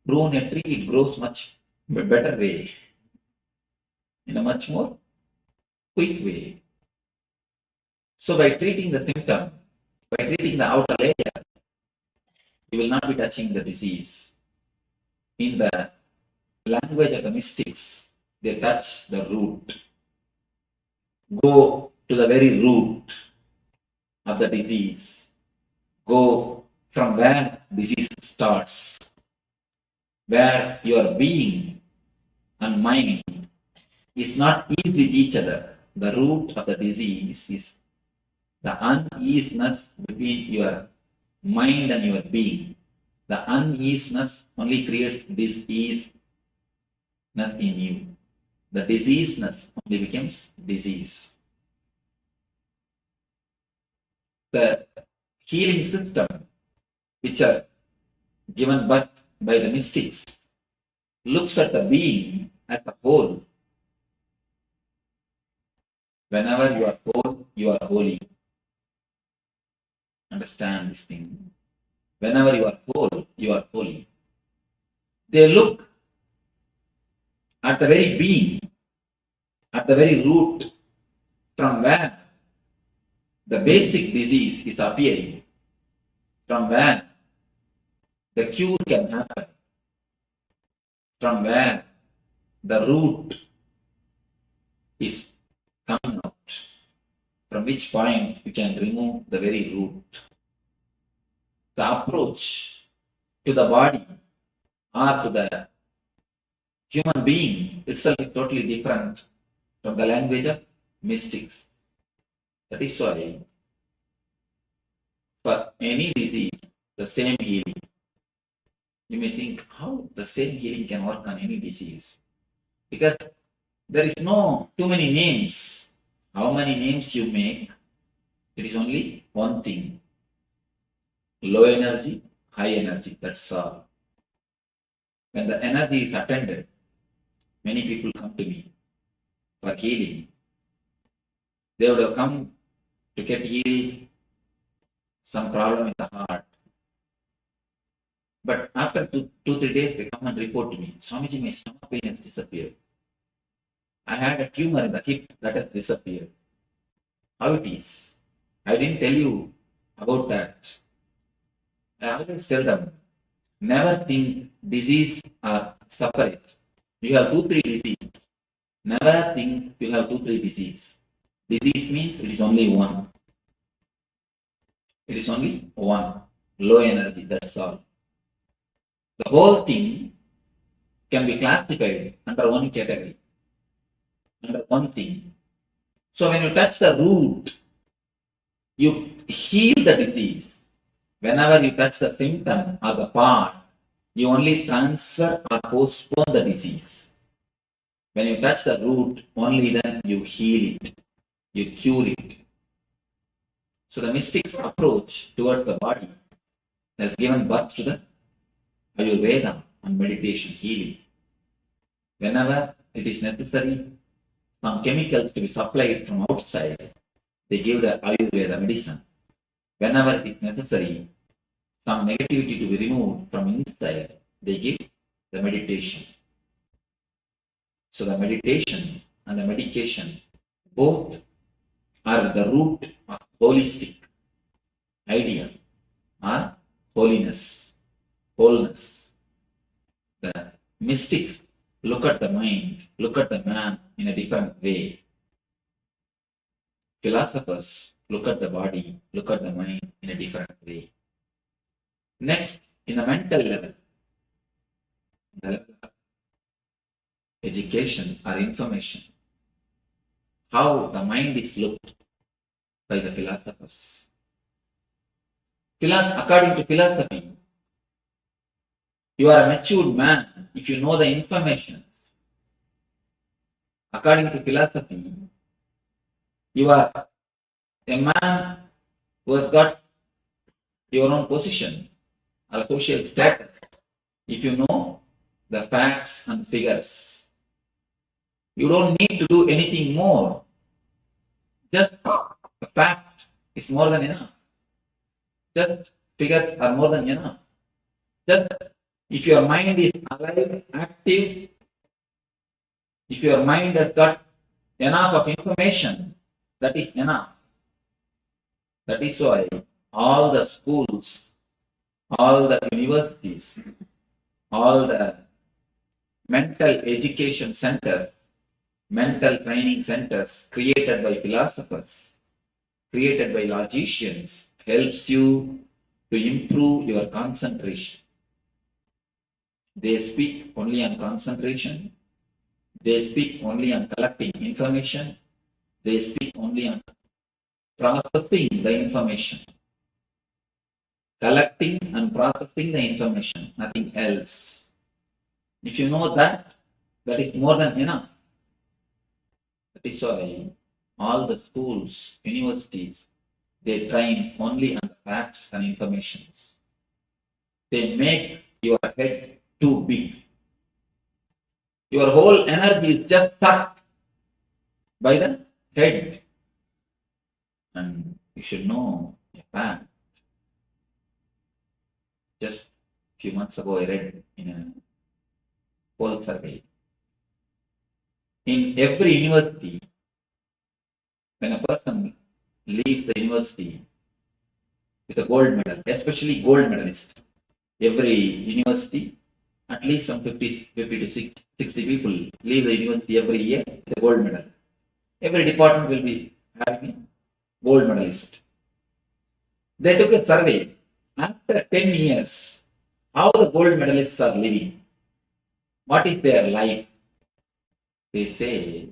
prune a tree, it grows much better way, in a much more quick way. So by treating the symptom, by treating the outer layer, you will not be touching the disease. In the language of the mystics, they touch the root. Go to the very root of the disease. Go from where disease starts, where your being and mind is not easy with each other. The root of the disease is the uneasiness between your mind and your being. The uneasiness only creates diseaseness in you. The diseaseness only becomes disease. The healing system which are given birth by the mystics looks at the being as a whole. Whenever you are whole, you are holy. Understand this thing. Whenever you are whole, you are holy. They look at the very being, at the very root, from where the basic disease is appearing, from where the cure can happen, from where the root is coming out, from which point you can remove the very root. The approach to the body or to the human being itself is totally different from the language of mystics. That is why for any disease, the same healing. You may think how the same healing can work on any disease. Because there is no too many names. How many names you make, it is only one thing. Low energy, high energy, that's all. When the energy is attended, many people come to me for healing. They would have come to get healed some problem in the heart. But after two, 3 days, they come and report to me, Swamiji, my stomach pain has disappeared. I had a tumor in the hip that has disappeared. How it is? I didn't tell you about that. I always tell them, never think disease are separate. You have 2, 3 diseases. Never think you have 2, 3 disease. Disease means it is only one. It is only one. Low energy, that's all. The whole thing can be classified under one category, under one thing. So when you touch the root, you heal the disease. Whenever you touch the symptom or the part, you only transfer or postpone the disease. When you touch the root, only then you heal it, you cure it. So the mystic's approach towards the body has given birth to the Ayurveda and meditation healing. Whenever it is necessary, some chemicals to be supplied from outside, they give the Ayurveda medicine. Whenever it is necessary, some negativity to be removed from inside, they give the meditation. So the meditation and the medication both are the root of holistic idea or holiness, wholeness. The mystics look at the mind, look at the man in a different way. Philosophers look at the body, look at the mind in a different way. Next, in the mental level, the level of education or information, how the mind is looked by the philosophers. According to philosophy, you are a matured man if you know the information. According to philosophy, you are a man who has got your own position or social status if you know the facts and figures. You don't need to do anything more. Just the fact is more than enough. Just figures are more than enough. Just if your mind is alive, active, if your mind has got enough of information, that is enough. That is why all the schools, all the universities, all the mental education centers, mental training centers created by philosophers, created by logicians, helps you to improve your concentration. They speak only on concentration. They speak only on collecting information. They speak only on processing the information. Collecting and processing the information, nothing else. If you know that, that is more than enough. That is why all the schools, universities, they train only on the facts and informations. They make your head too big. Your whole energy is just sucked by the head. And you should know a fact. Just a few months ago, I read in a poll survey. In every university, when a person leaves the university with a gold medal, especially gold medalist, every university, at least some 50 to 60 people leave the university every year with a gold medal. Every department will be having a gold medalist. They took a survey. After 10 years, how the gold medalists are living. What is their life? They say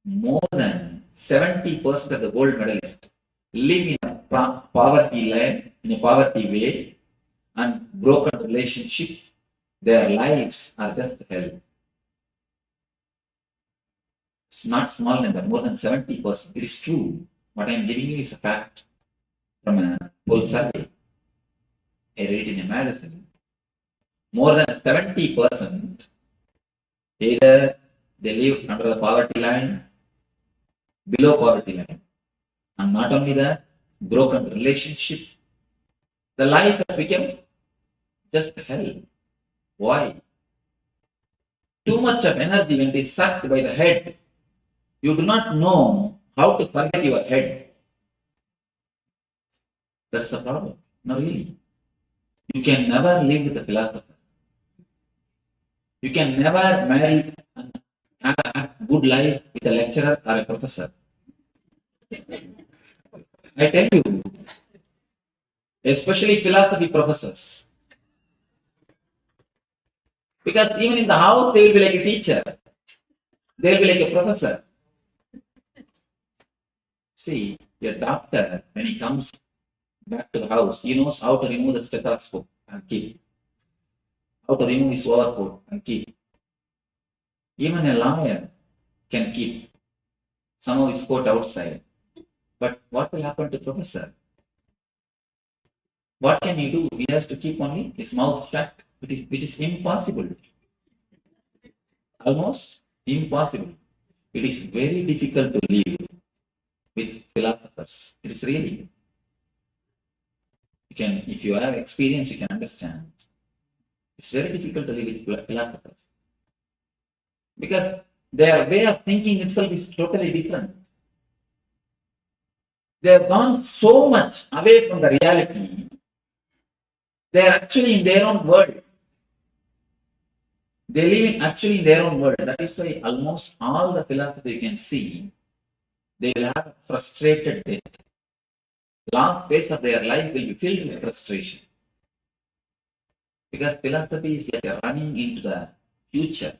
more than 70% of the gold medalists live in a poverty land, in a poverty way, and broken relationship. Their lives are just hell. It's not small number, more than 70%. It is true. What I am giving you is a fact from a poll survey. I read in a magazine. More than 70%, either they live under the poverty line below poverty line. And not only that, broken relationship. The life has become just hell. Why? Too much of energy when it is sucked by the head. You do not know how to forget your head. That's the problem. No, really. You can never live with a philosopher. You can never marry and have a good life with a lecturer or a professor. I tell you, especially philosophy professors. Because even in the house, they will be like a teacher. They will be like a professor. See, a doctor, when he comes back to the house, he knows how to remove the stethoscope and keep. How to remove his overcoat and keep. Even a lawyer can keep some of his coat outside. But what will happen to professor? What can he do? He has to keep only his mouth shut, which is impossible. Almost impossible. It is very difficult to live with philosophers. It is really. If you have experience, you can understand. It's very difficult to live with philosophers. Because their way of thinking itself is totally different. They have gone so much away from the reality. They are actually in their own world. They live actually in their own world. That is why almost all the philosophers you can see, they will have frustrated death. Last phase of their life will be filled with frustration. Because philosophy is like running into the future.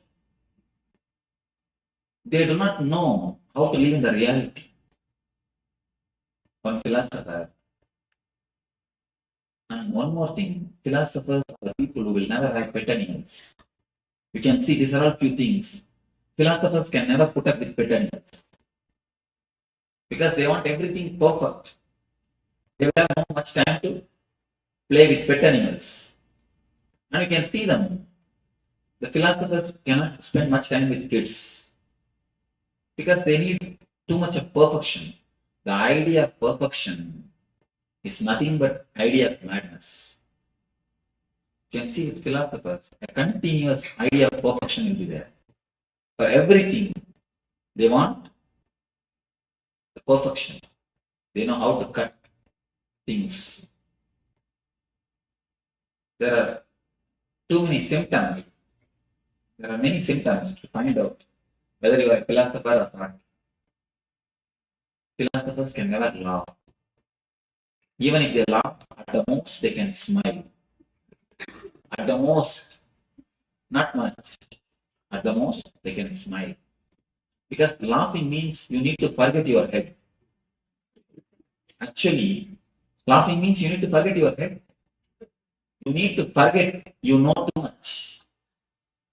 They do not know how to live in the reality. One philosopher. And one more thing, philosophers are the people who will never have pet animals. You can see these are all few things. Philosophers can never put up with pet animals. Because they want everything perfect. They will have not much time to play with pet animals. And you can see them. The philosophers cannot spend much time with kids. Because they need too much of perfection. The idea of perfection is nothing but idea of madness. You can see with philosophers, a continuous idea of perfection will be there. For everything, they want the perfection. They know how to cut things. There are too many symptoms. There are many symptoms to find out whether you are a philosopher or not. Philosophers can never laugh. Even if they laugh, at the most they can smile. At the most, not much. At the most, they can smile. Because laughing means you need to forget your head. Actually, laughing means you need to forget your head. You need to forget you know too much.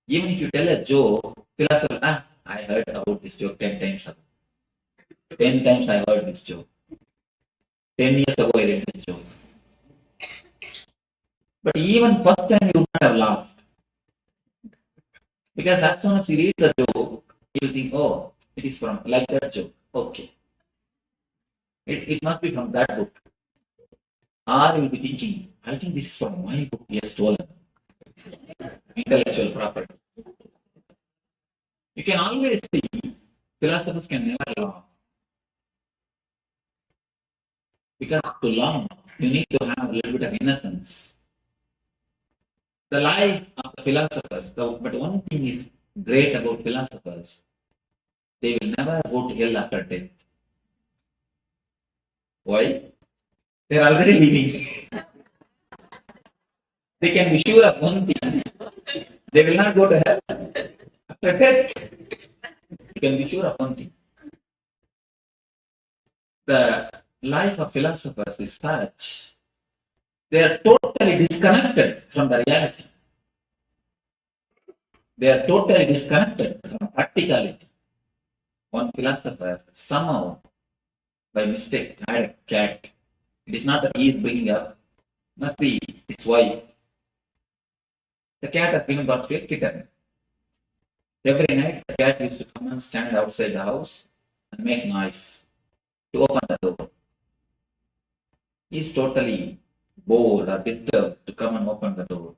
Even if you tell a joke, philosopher, I heard about this joke 10 times ago. 10 times I heard this joke. 10 years ago I read this joke. But even first time you would not have laughed. Because as soon as you read the joke, you think, oh, it is from like that joke. Okay. It must be from that book. Or you will be thinking, I think this is from my book he has stolen. Intellectual property. You can always see philosophers can never laugh. Because to laugh, you need to have a little bit of innocence. The life of the philosophers, but one thing is great about philosophers, they will never go to hell after death. Why? They are already living. They can be sure of one thing, they will not go to hell after death. You can be sure of one thing. The life of philosophers is such, they are totally disconnected from the reality. They are totally disconnected from practicality. One philosopher somehow, by mistake, had a cat. It is not that he is bringing up, must be his wife. The cat has given birth to a kitten. Every night, the cat used to come and stand outside the house and make noise to open the door. He is totally bored or disturbed to come and open the door.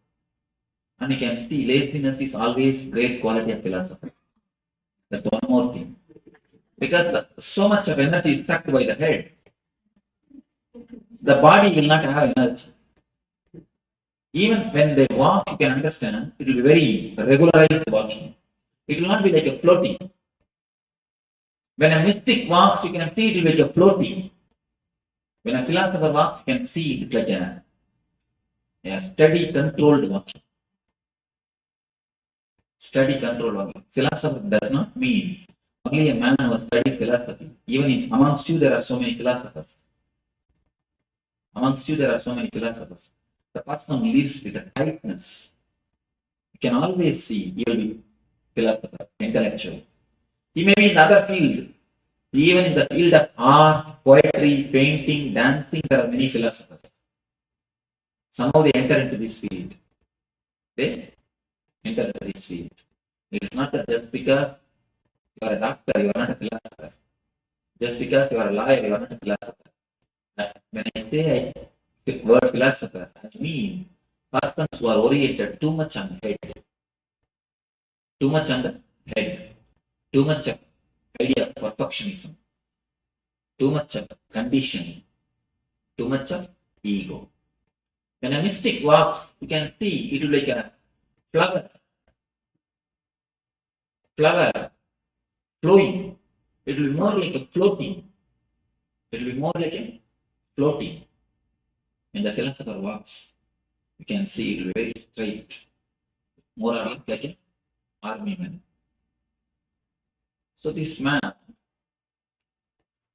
And you can see laziness is always great quality of philosophy. That's one more thing. Because so much of energy is sucked by the head, the body will not have energy. Even when they walk, you can understand, it will be very regularized walking. It will not be like a floating. When a mystic walks, you can see it will be like a floating. When a philosopher walks, you can see it's like a steady, controlled walking. Steady, controlled walking. Philosopher does not mean only a man who has studied philosophy. Even amongst you, there are so many philosophers. Amongst you, there are so many philosophers. The person who lives with a tightness, you can always see he will be philosopher, intellectual. He may be in other field. Even in the field of art, poetry, painting, dancing, there are many philosophers. Somehow they enter into this field. They enter into this field. It is not that just because you are a doctor, you are not a philosopher. Just because you are a lawyer, you are not a philosopher. When I say the word philosopher, I mean persons who are oriented too much on the head. Too much on the head. Too much of idea of perfectionism. Too much of conditioning. Too much of ego. When a mystic walks, you can see it will be like a flower flowing. It will be more like a floating. It will be more like a floating. When the philosopher walks, you can see it will be very straight. More or less like an army man. So this man,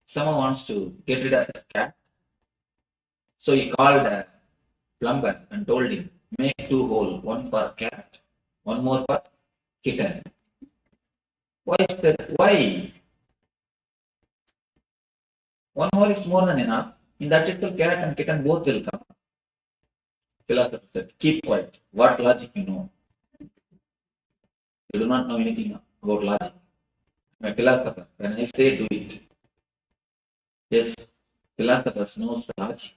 someone wants to get rid of his cat. So he called a plumber and told him, make 2 holes, one for cat, one more for kitten. Why is that? Why? One hole is more than enough. In that itself, cat and kitten both will come. Philosopher said, keep quiet. What logic you know? You do not know anything about logic. I'm a philosopher. When I say do it. Yes, philosophers know the logic.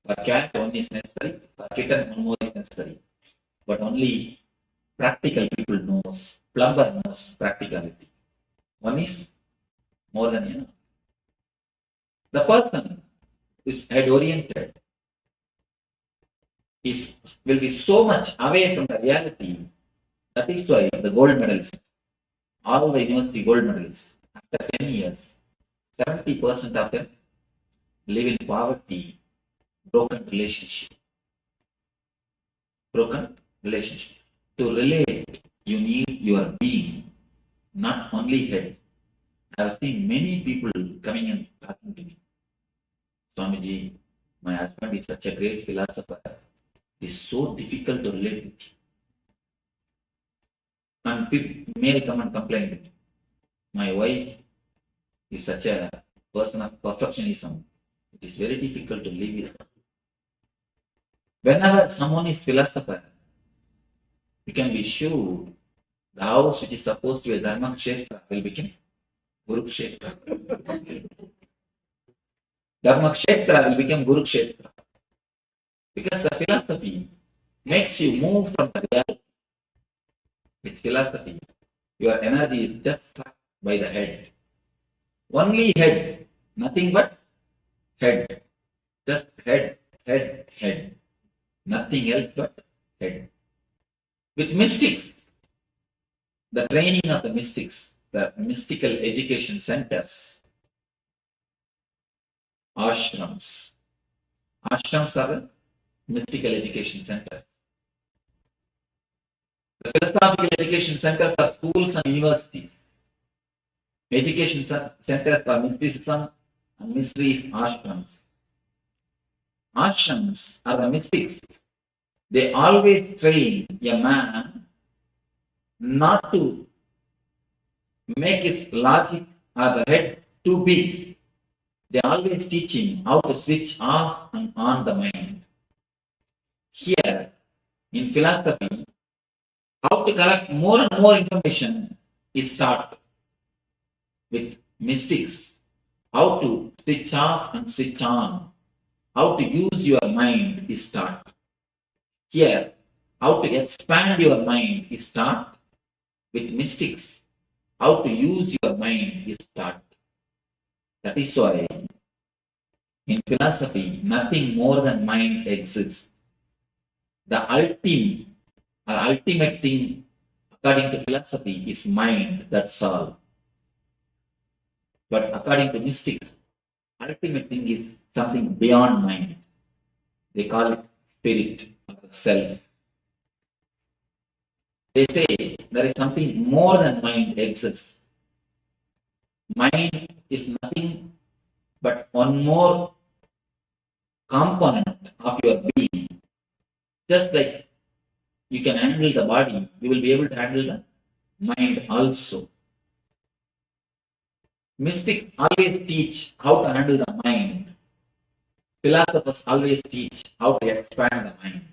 For cat, one is necessary. For kitten, one more is necessary. But only practical people knows. Plumber knows practicality. One is more than enough. The person who is head-oriented will be so much away from the reality. That is why the gold medalists, all the university gold medalists, after 10 years, 70% of them live in poverty, broken relationship. Broken relationship. To relate, you need your being, not only head. I have seen many people coming and talking to me. Swamiji, my husband is such a great philosopher. It is so difficult to relate with him. And people may come and complain to me. My wife is such a person of perfectionism. It is very difficult to live with her. Whenever someone is philosopher, you can be sure the house which is supposed to be a Dharma Kshetra will become Guru Kshetra. Dharma Kshetra will become Guru Kshetra. Because the philosophy makes you move from the reality. With philosophy, your energy is just sucked by the head. Only head, nothing but head. Just head, head, head. Nothing else but head. With mystics, the training of the mystics, the mystical education centers, ashrams. Ashrams are the mystical education centers. The philosophical education centers are schools and universities. Education centers are mysticism and mysteries ashrams. Ashrams are the mystics. They always train a man not to make his logic or the head too big. They always teach him how to switch off and on the mind. Here, in philosophy, how to collect more and more information is taught with mystics, how to switch off and switch on, how to use your mind is taught. Here, how to expand your mind is taught. With mystics, how to use your mind is taught. That is why in philosophy, nothing more than mind exists. The ultimate thing, according to philosophy, is mind, that's all. But according to mystics, ultimate thing is something beyond mind. They call it spirit or the self. They say there is something more than mind exists. Mind is nothing but one more component of your being. Just like you can handle the body, you will be able to handle the mind also. Mystics always teach how to handle the mind. Philosophers always teach how to expand the mind.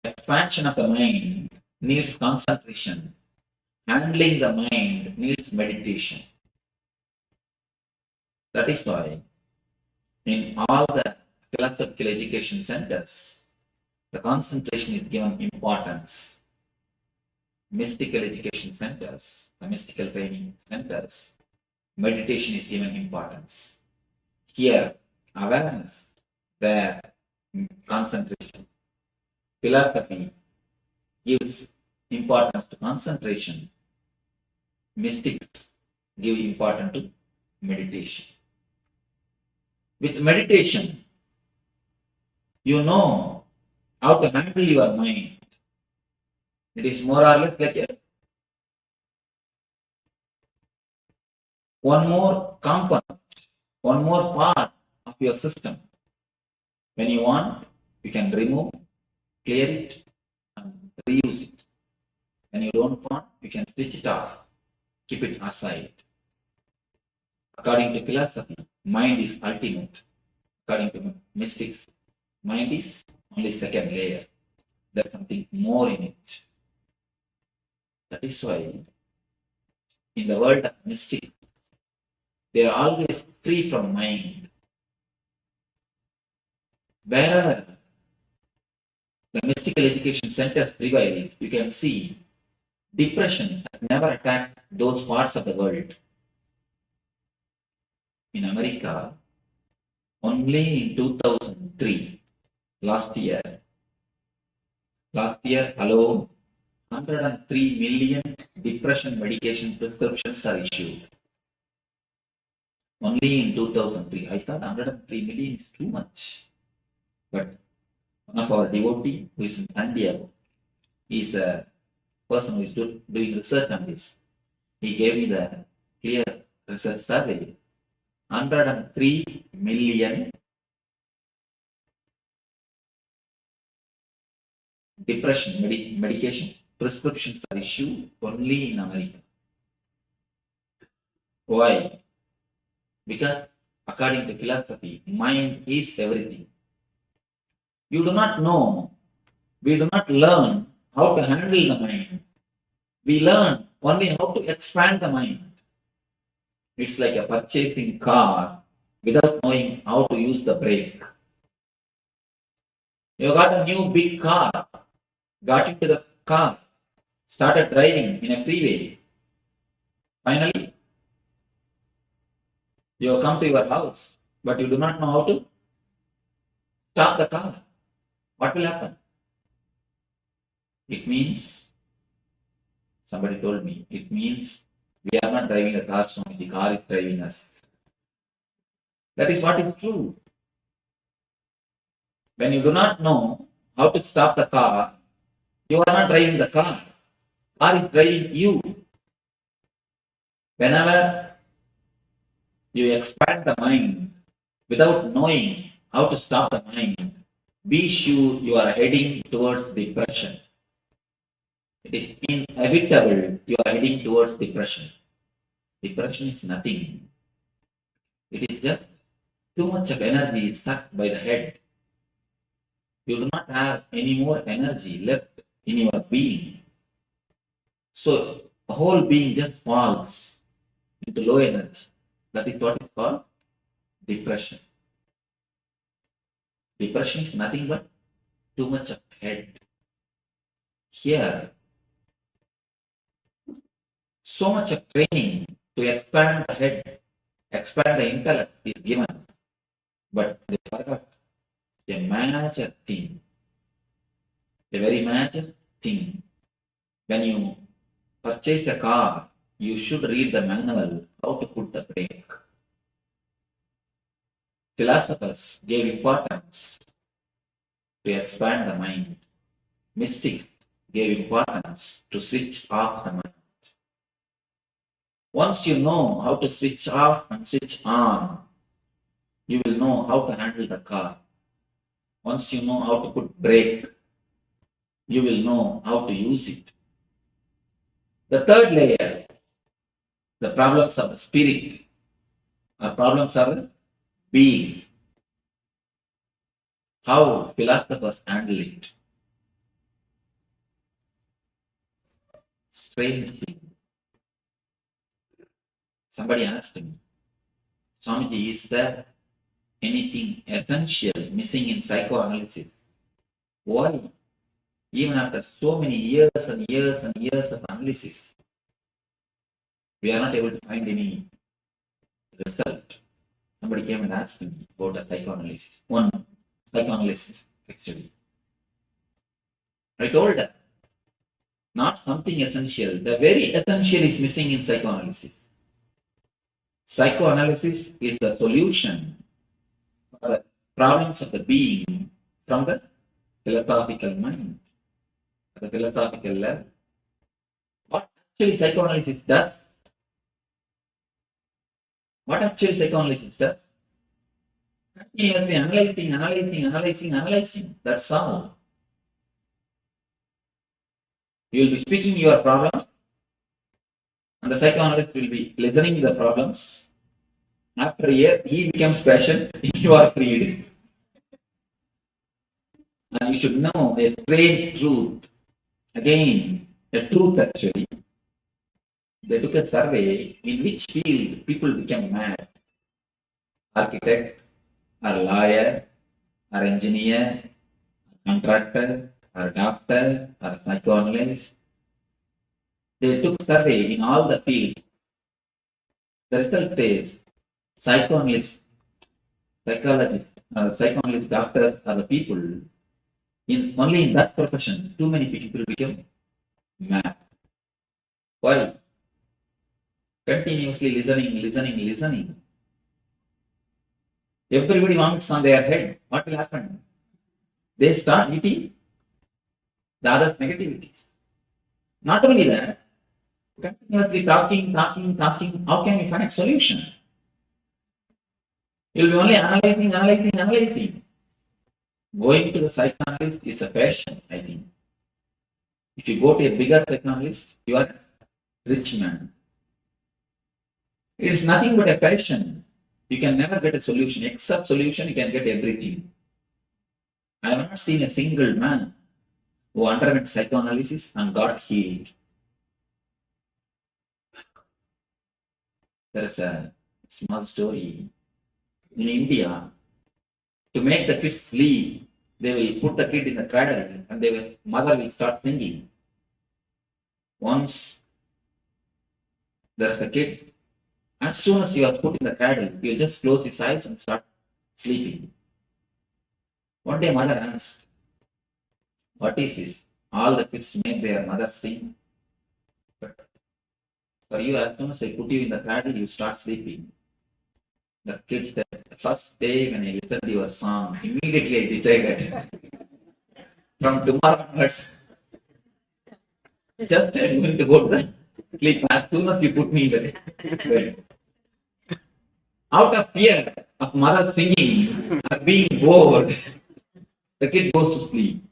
Expansion of the mind needs concentration. Handling the mind needs meditation. That is why in all the philosophical education centers, the concentration is given importance. Mystical education centers, the mystical training centers, meditation is given importance. Here, awareness, there, concentration. Philosophy gives importance to concentration. Mystics give importance to meditation. With meditation, you know how to handle your mind. It is more or less like one more component, one more part of your system. When you want, you can remove, clear it, and reuse it. When you don't want, you can switch it off, keep it aside. According to philosophy, mind is ultimate. According to mystics, mind is only second layer. There's something more in it. That is why in the world of mystics, they are always free from mind. Wherever the mystical education centers prevail, you can see depression has never attacked those parts of the world. In America, only in 2003, last year alone, 103 million depression medication prescriptions are issued. Only in 2003. I thought 103 million is too much. But one of our devotees who is in San Diego, he is a person who is doing research on this. He gave me the clear research survey. 103 million depression medication prescriptions are issued only in America. Why? Because according to philosophy, mind is everything. You do not know, we do not learn how to handle the mind. We learn only how to expand the mind. It's like a purchasing car without knowing how to use the brake. You got a new big car, got into the car, started driving in a freeway. Finally, you come to your house, but you do not know how to stop the car. What will happen? It means, somebody told me, it means we are not driving the car, Swami, the car is driving us. That is what is true. When you do not know how to stop the car, you are not driving the car. Car is driving you. Whenever you expand the mind without knowing how to stop the mind, be sure you are heading towards depression. It is inevitable you are heading towards depression. Depression is nothing. It is just too much of energy is sucked by the head. You do not have any more energy left in your being. So the whole being just falls. into low energy. That is what is called depression. Depression is nothing but too much of head. Here, so much of training to expand the head, expand the intellect is given, but they forgot a major thing, a very major thing. When you purchase a car, you should read the manual how to put the brake. Philosophers gave importance to expand the mind. Mystics gave importance to switch off the mind. Once you know how to switch off and switch on, you will know how to handle the car. Once you know how to put brake, you will know how to use it. The third layer, the problems of the spirit, are problems of the being. How philosophers handle it. Strange thing. Somebody asked me, Swamiji, is there anything essential missing in psychoanalysis? Why? Even after so many years and years and years of analysis, we are not able to find any result. Somebody came and asked me about a psychoanalysis. One psychoanalyst, actually. I told her, not something essential. The very essential is missing in psychoanalysis. Psychoanalysis is the solution for the problems of the being from the philosophical mind, at the philosophical level. What actually psychoanalysis does? What actually psychoanalysis does? Continuously analyzing. That's all. You will be speaking your problem, and the psychoanalyst will be listening to the problems. After a year, he becomes patient, you are freed. And you should know a strange truth. Again, a truth actually. They took a survey in which field people became mad. Architect, or lawyer, or engineer, contractor, or doctor, or psychoanalyst. They took survey in all the fields. The result says psychoanalysts, psychologists, psychoanalysts, doctors are the people only in that profession. Too many people become mad. Why? Continuously listening. Everybody wants on their head. What will happen? They start eating the other's negativities. Not only that, continuously talking. How can you find solution? You'll be only analyzing. Going to the psychoanalyst is a passion, I think. If you go to a bigger psychoanalyst, you are a rich man. It is nothing but a passion. You can never get a solution. Except solution, you can get everything. I have not seen a single man who underwent psychoanalysis and got healed. There is a small story. In India, to make the kids sleep, they will put the kid in the cradle and mother will start singing. Once there is a kid, as soon as he was put in the cradle, he will just close his eyes and start sleeping. One day mother asked, what is this? All the kids make their mother sing. But for you, as soon as I put you in the cradle, you start sleeping. The kids said, the first day when I listened to your song, immediately I decided, from tomorrow onwards, just I'm going to go to the sleep as soon as you put me in the bed. Out of fear of mother singing or being bored, the kid goes to sleep.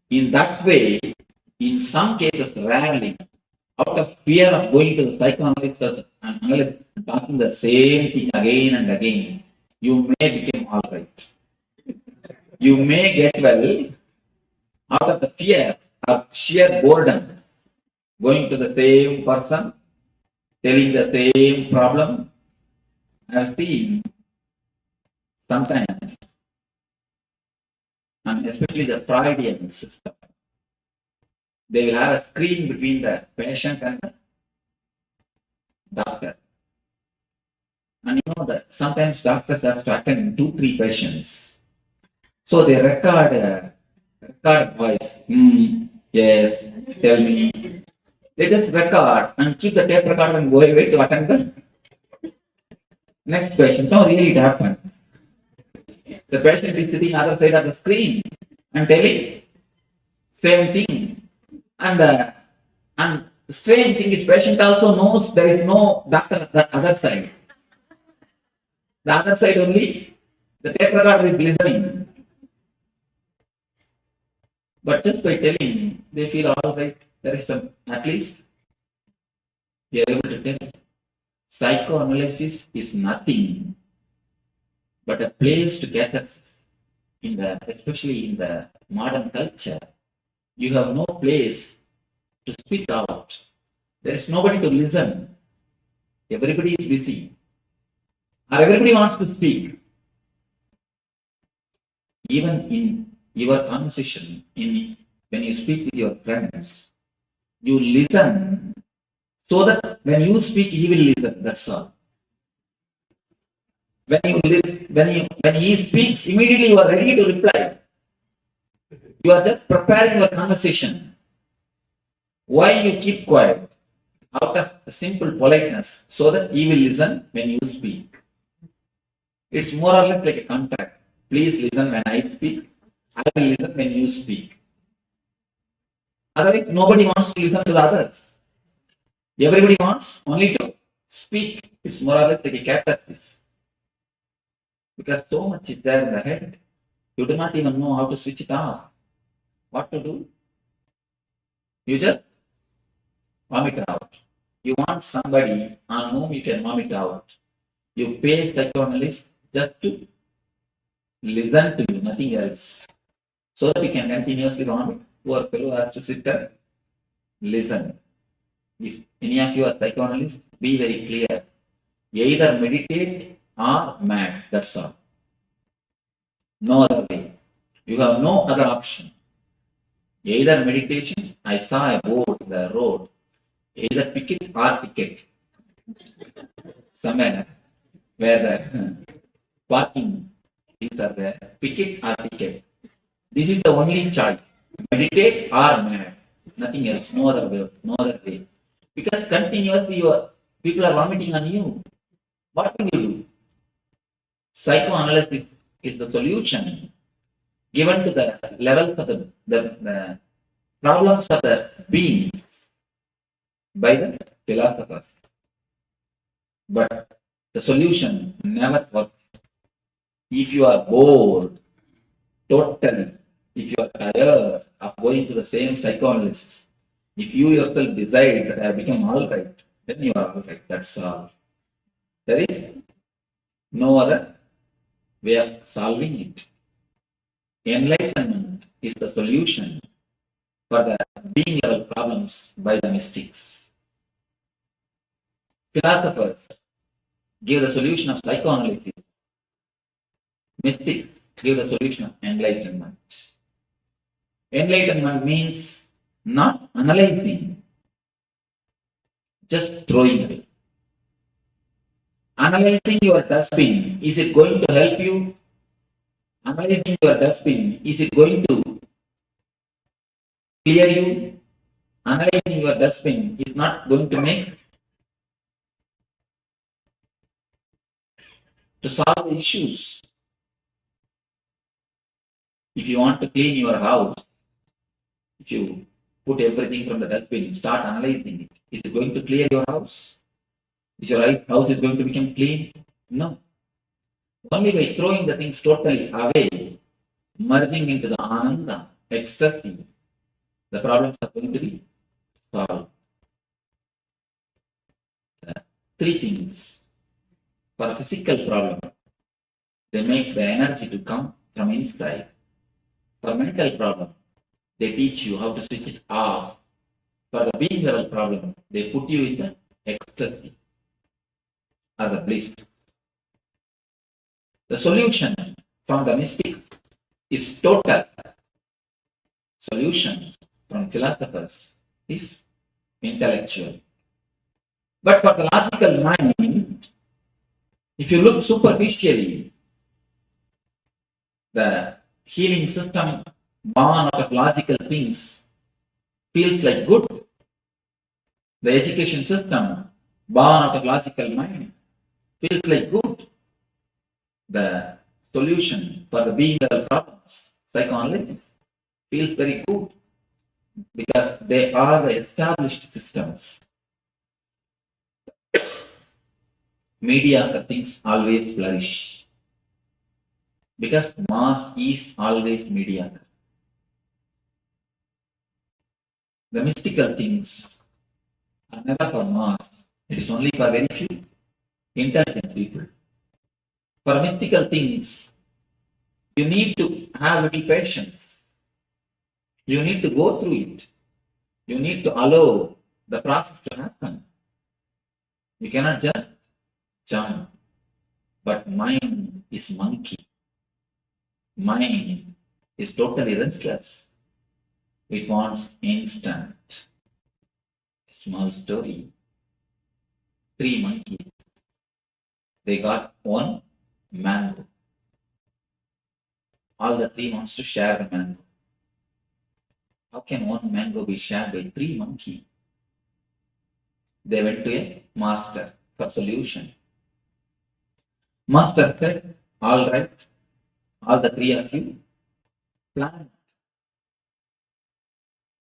In that way, in some cases, rarely, out of fear of going to the psychoanalyst and analyst, talking the same thing again and again, you may become all right. You may get well out of the fear of sheer boredom, going to the same person telling the same problem. I have seen sometimes, and especially the Freudian system, they will have a screen between the patient and the doctor. And you know that sometimes doctors have to attend 2-3 patients. So they record voice. Yes, tell me. They just record and keep the tape recorder and go away to attend the next patient. No, really it happens. The patient is sitting other side of the screen and telling same thing. And the strange thing is patient also knows there is no doctor at the other side. The other side only, the tape recorder is listening. But just by telling, they feel all right. There is some, at least they are able to tell. Psychoanalysis is nothing but a place to catharsis. Especially in the modern culture, you have no place to speak out. There is nobody to listen. Everybody is busy. Or everybody wants to speak. Even in your conversation, when you speak with your friends, you listen so that when you speak, he will listen. That's all. When he speaks, immediately you are ready to reply. You are just preparing your conversation. Why you keep quiet? Out of simple politeness, so that he will listen when you speak. It's more or less like a contract. Please listen when I speak. I will listen when you speak. Otherwise, nobody wants to listen to the others. Everybody wants only to speak. It's more or less like a catharsis. Because so much is there in the head, you do not even know how to switch it off. What to do? You just vomit out. You want somebody on whom you can vomit out. You pay psychoanalyst just to listen to you, nothing else. So that you can continuously vomit. Poor fellow has to sit and listen. If any of you are psychoanalysts, be very clear. Either meditate or mad, that's all. No other way. You have no other option. Either meditation, I saw a board in the road, either pick it or ticket. Somewhere where the parking things are there, pick it or ticket. This is the only choice. Meditate or mad. Nothing else, no other way. Because continuously people are vomiting on you. What will you do? Psychoanalysis is the solution given to the levels of the problems of the beings by the philosophers. But the solution never works. If you are bored, totally, if you are tired of going to the same psychoanalysts, if you yourself decide that I have become all right, then you are perfect. That's all. There is no other way of solving it. Enlightenment is the solution for the being level problems by the mystics. Philosophers give the solution of psychoanalysis. Mystics give the solution of enlightenment. Enlightenment means not analyzing, just throwing away. Analyzing your dustbin, is it going to help you? Analyzing your dustbin, is it going to clear you? Analyzing your dustbin is not going to make to solve issues. If you want to clean your house, if you put everything from the dustbin, start analyzing it. Is it going to clear your house? Is your house is going to become clean? No. Only by throwing the things totally away, merging into the ananda, ecstasy, the problems are going to be solved. Three things. For a physical problem, they make the energy to come from inside. For mental problem, they teach you how to switch it off. For the being level problem, they put you in the ecstasy, or the bliss. The solution from the mystics is total. Solution from philosophers is intellectual. But for the logical mind, if you look superficially, the healing system born out of logical things feels like good. The education system born out of logical mind feels like good. The solution for the being level problems, psychoanalysis, feels very good because they are the established systems. Mediocre things always flourish because mass is always mediocre. The mystical things are never for mass, it is only for very few intelligent people. For mystical things, you need to have little patience. You need to go through it. You need to allow the process to happen. You cannot just jump. But mind is monkey. Mind is totally restless. It wants instant. A small story. 3 monkeys. They got 1 mango. All the 3 wants to share the mango. How can 1 mango be shared by 3 monkeys? They went to a master for solution. Master said, all right, all the 3 of you, plant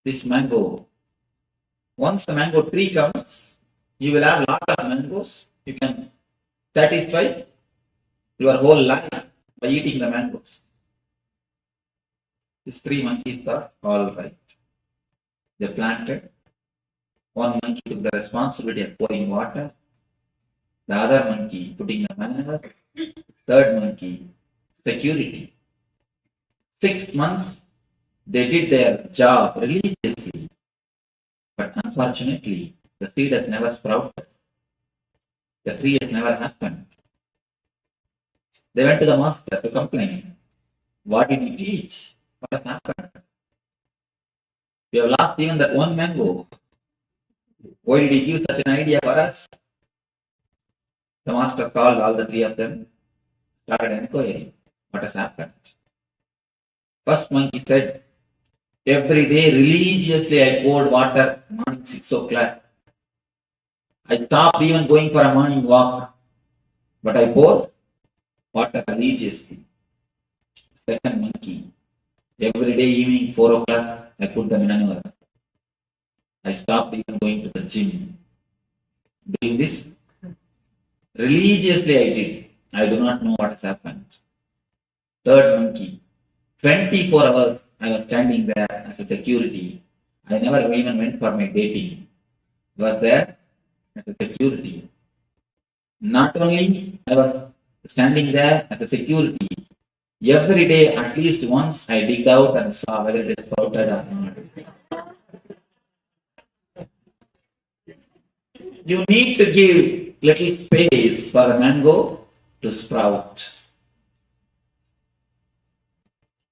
this mango. Once the mango tree comes, you will have lot of mangoes. You can satisfy your whole life by eating the mangoes. These 3 monkeys thought, all right. They planted. 1 monkey took the responsibility of pouring water. The other monkey putting the manure. 3rd monkey, security. 6 months, they did their job religiously. But unfortunately, the seed has never sprouted. The tree has never happened. They went to the master to complain. What did he teach? What has happened? We have lost even that 1 mango. Why did he give such an idea for us? The master called all the 3 of them, started inquiring what has happened. First monkey said, every day religiously I poured water morning 6 o'clock. I stopped even going for a morning walk, but I poured water religiously. Second monkey, every day evening 4 o'clock I put the manure. I stopped even going to the gym. Doing this religiously I did. I do not know what has happened. Third monkey, 24 hours I was standing there as a security. I never even went for my dating. I was there as a security. Not only I was standing there as a security, every day at least once I digged out and saw whether it is sprouted or not. You need to give little space for the mango to sprout.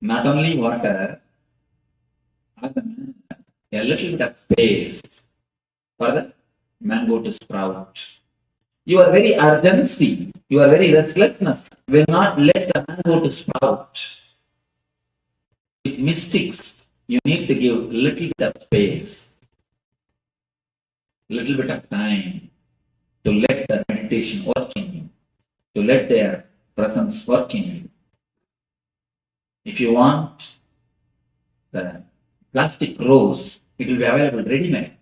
Not only water, a little bit of space for the mango to sprout. Your very urgency, your very restlessness will not let the mango to sprout. With mystics, you need to give little bit of space, little bit of time to let the meditation work in you, to let their presence work in you. If you want the plastic rose, it will be available ready-made.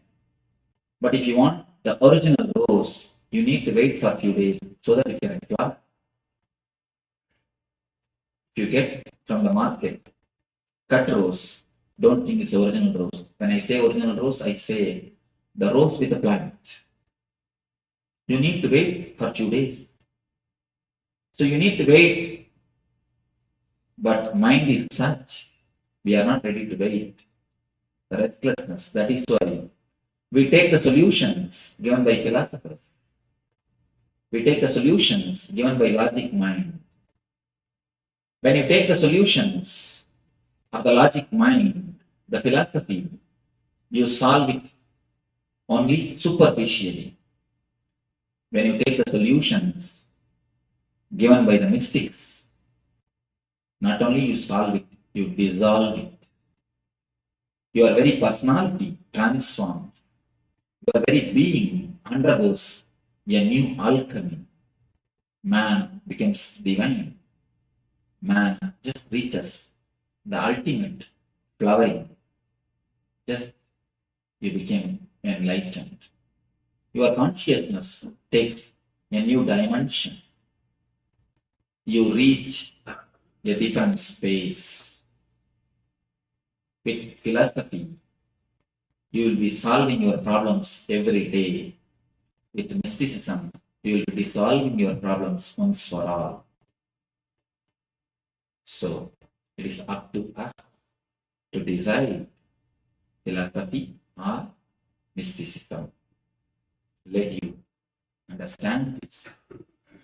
But if you want the original rose, you need to wait for a few days so that it can flower. If you get from the market cut rose, don't think it's original rose. When I say original rose, I say the rose with the plant. You need to wait for a few days. So you need to wait. But mind is such, we are not ready to wait. The restlessness, that is why We take the solutions given by philosophers. We take the solutions given by logic mind. When you take the solutions of the logic mind, the philosophy, you solve it only superficially. When you take the solutions given by the mystics, not only you solve it, you dissolve it. Your very personality transforms. Your very being undergoes a new alchemy. Man becomes divine. Man just reaches the ultimate flowering. Just you became enlightened. Your consciousness takes a new dimension. You reach a different space. With philosophy, you will be solving your problems every day. With mysticism, you will be solving your problems once for all. So, it is up to us to decide philosophy or mysticism. Let you understand this.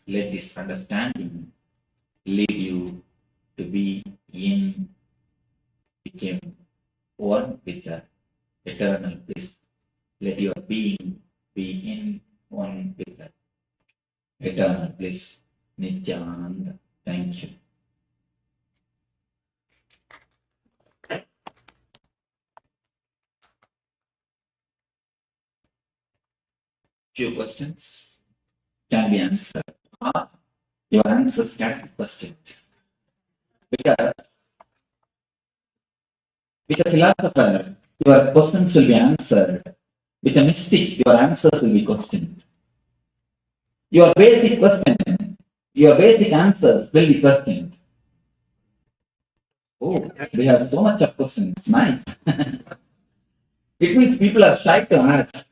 Let this understanding lead you to be became one with the eternal bliss. Let your being be in one with the eternal bliss. Nithyananda. Thank you. Few questions can be answered. Your answers can be questioned. Because with a philosopher, your questions will be answered. With a mystic, your answers will be questioned. Your basic question, your basic answers will be questioned. Oh, we have so much of questions. Nice. It means people are shy to ask.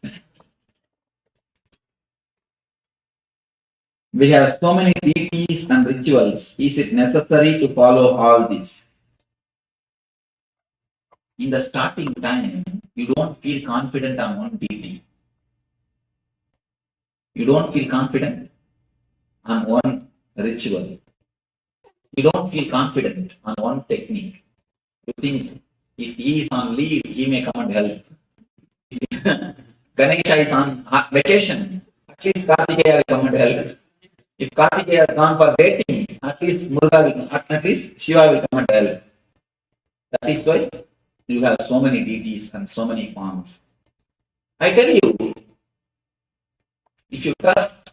We have so many deities and rituals. Is it necessary to follow all this? In the starting time, you don't feel confident on one deity. You don't feel confident on one ritual. You don't feel confident on one technique. You think if he is on leave, he may come and help. Ganesha is on vacation, at least Kartikeya will come and help. If Kartikeya has gone for dating, at least at least Shiva will come and help. That is why you have so many deities and so many forms. I tell you, if you trust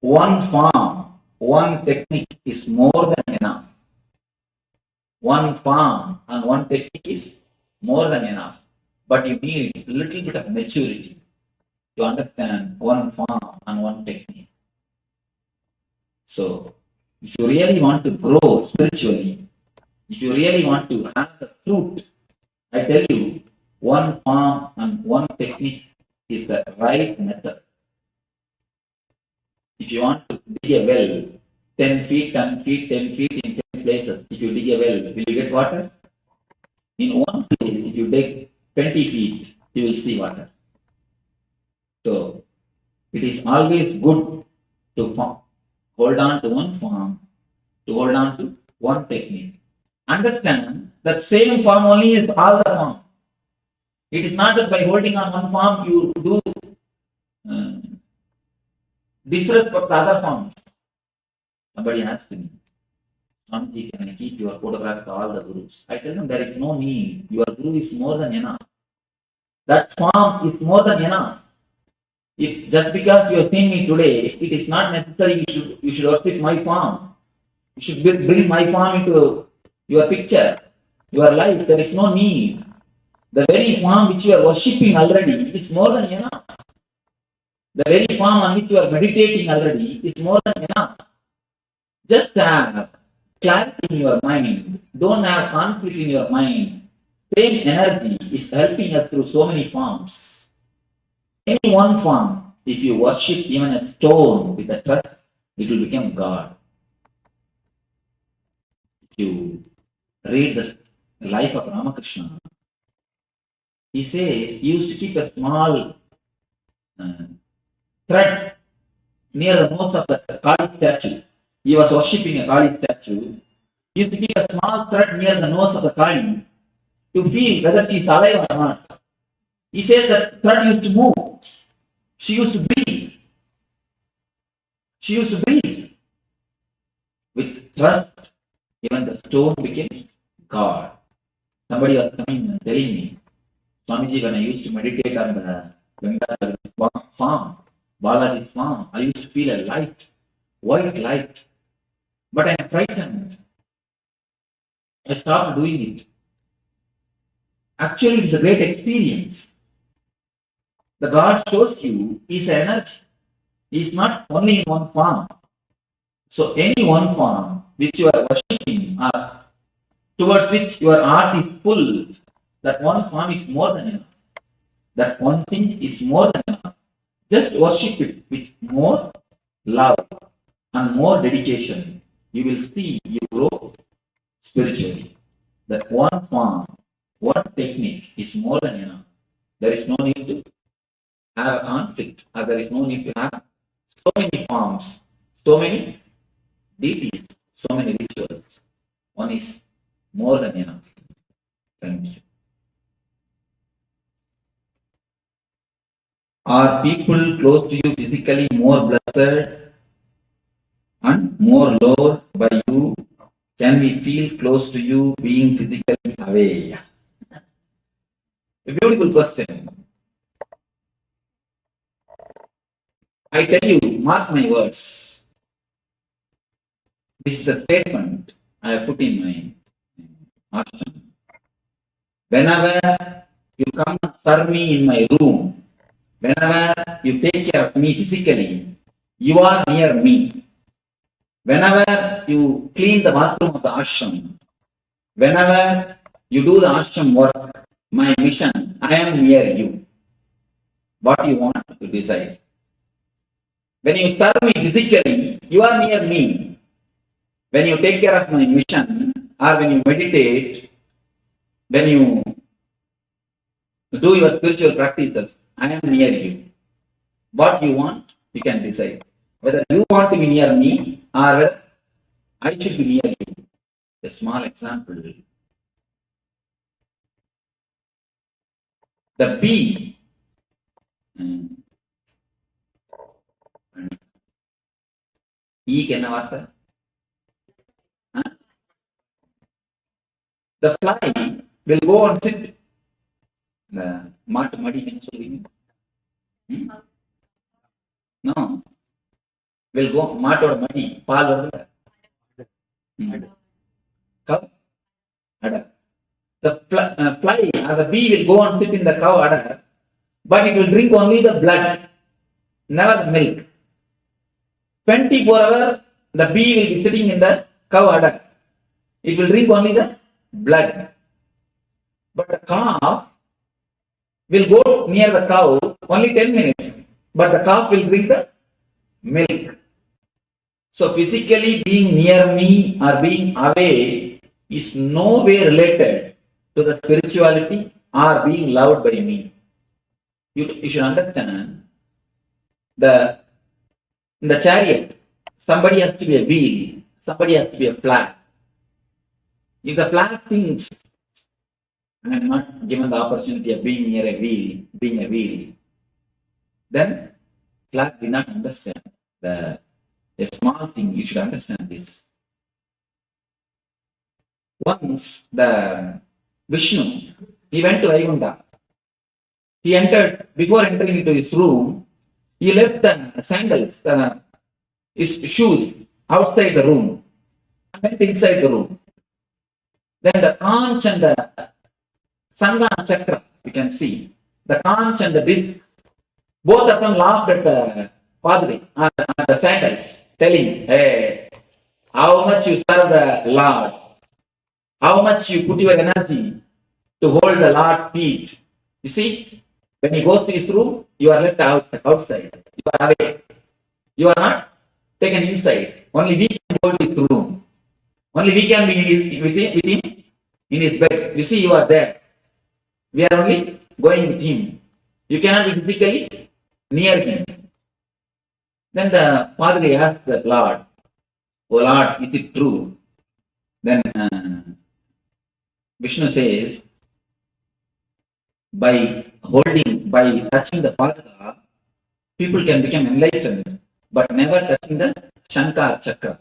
one form, one technique is more than enough. One form and one technique is more than enough. But you need a little bit of maturity to understand one form and one technique. So, if you really want to grow spiritually, if you really want to have the fruit, I tell you, one form and one technique is the right method. If you want to dig a well, 10 feet, 10 feet, 10 feet in 10 places, if you dig a well, will you get water? In one place, if you dig 20 feet, you will see water. So, it is always good to hold on to one form, to hold on to one technique. Understand that same form only is all the form. It is not that by holding on one form you do disrespect the other forms. Somebody asked me, Swamiji, can I keep your photograph to all the gurus? I tell them there is no need. Your guru is more than enough. That form is more than enough. If just because you have seen me today, it is not necessary you should worship my form. You should bring my form into your picture, your life. There is no need. The very form which you are worshipping already is more than enough. The very form on which you are meditating already is more than enough. Just have clarity in your mind. Don't have conflict in your mind. Same energy is helping us through so many forms. Any one form, if you worship even a stone with a trust, it will become God. If you read the life of Ramakrishna, he says he used to keep a small thread near the nose of the Kali statue. He was worshipping a Kali statue. He used to keep a small thread near the nose of the Kali to feel whether she is alive or not. He says that thread used to move. She used to breathe. She used to breathe. With trust, even the stone became God. Somebody was coming and telling me, Swamiji, when I used to meditate on the Gangadhara farm, Balaji's farm, I used to feel a light, white light. But I am frightened. I stopped doing it. Actually, it's a great experience. The God shows you is energy. He is not only in one form. So any one form which you are worshipping or towards which your heart is pulled, that one form is more than enough. That one thing is more than enough. Just worship it with more love and more dedication. You will see you grow spiritually. That one form, one technique is more than enough. There is no need to have a conflict, or there is no need to have so many forms, so many deities, so many rituals. One is more than enough. Thank you. Are people close to you physically more blessed and more loved by you? Can we feel close to you being physically away? A beautiful question. I tell you, mark my words. This is a statement I have put in my ashram. Whenever you come and serve me in my room, whenever you take care of me physically, you are near me. Whenever you clean the bathroom of the ashram, whenever you do the ashram work, my mission, I am near you. What you want to decide. When you serve me physically, you are near me. When you take care of my mission, or when you meditate, when you do your spiritual practices, I am near you. What you want, you can decide. Whether you want to be near me or whether I should be near you. A small example. The bee என்ன வார்த்தை? The fly will go and sit. The மாட்டு மடி என்ன சொல்றீங்க? No. Will go மாட்டோட மடி பால் வருது. Cow udder. The fly or the bee will go and sit in the cow udder, but it will drink only the blood, never the milk. 24 hours, the bee will be sitting in the cow udder. It will drink only the blood. But the calf will go near the cow only 10 minutes. But the calf will drink the milk. So physically being near me or being away is no way related to the spirituality or being loved by me. You should understand in the chariot, somebody has to be a wheel, somebody has to be a flag. If the flag thinks, I am not given the opportunity of being near a wheel, being a wheel, then flag will not understand a small thing. You should understand this. Once the Vishnu, he went to Vaikuntha. He entered, before entering into his room, he left the sandals, his shoes outside the room, and went inside the room. Then the conch and the Sangha chakra, you can see, the conch and the disc, both of them laughed at the Padri, at the sandals, telling, hey, how much you serve the Lord, how much you put your energy to hold the Lord's feet. You see, when he goes to his room, you are left outside. You are away. You are not taken inside. Only we can go to his room. Only we can be with him in his bed. You see, you are there. We are only going with him. You cannot be physically near him. Then the Padre asked the Lord, "Oh Lord, is it true?" Then Vishnu says, by touching the Padre, people can become enlightened, but never touching the Shankar Chakra.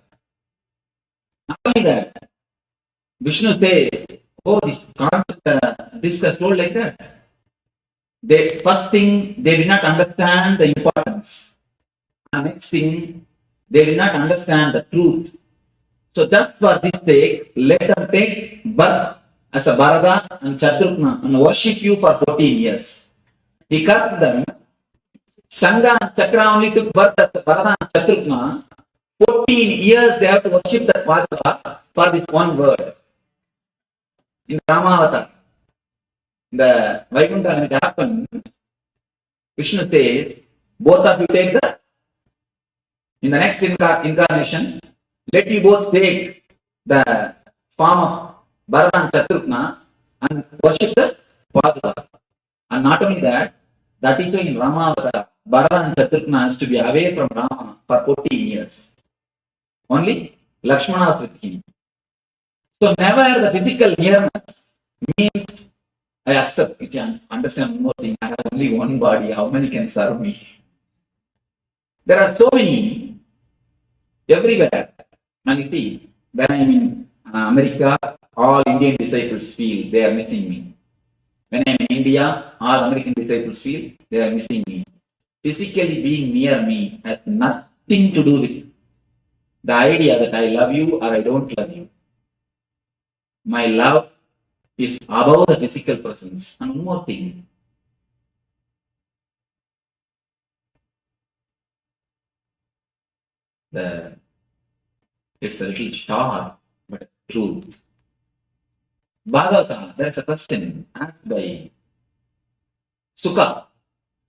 Not only that, Vishnu says, "Oh, this concept, this was told like that." First thing, they did not understand the importance. And next thing, they did not understand the truth. So just for this sake, let them take birth as a Bharata and Chaturghna and worship you for 14 years. He cursed them. Shanga and Chakra only took birth as a Bharata and Chaturghna. 14 years they have to worship that Bharata for this one word. In Ramavata, the Vaikuntha, when it happened, Vishnu says, both of you take that. In the next incarnation, let you both take the form of Bharata and Chaturghna and worship the Padma. And not only that, that is why in Ramavata, Bharata and Chaturghna has to be away from Rama for 14 years. Only Lakshmana is with him. So never the physical nearness means I accept it and understand one more thing. I have only one body. How many can serve me? There are so many everywhere. And you see, when I'm in America, all Indian disciples feel they are missing me. When I'm in India, all American disciples feel they are missing me. Physically being near me has nothing to do with the idea that I love you or I don't love you. My love is above the physical presence. And one more thing. It's a little star, but true. Bhagavata, there is a question asked by Sukha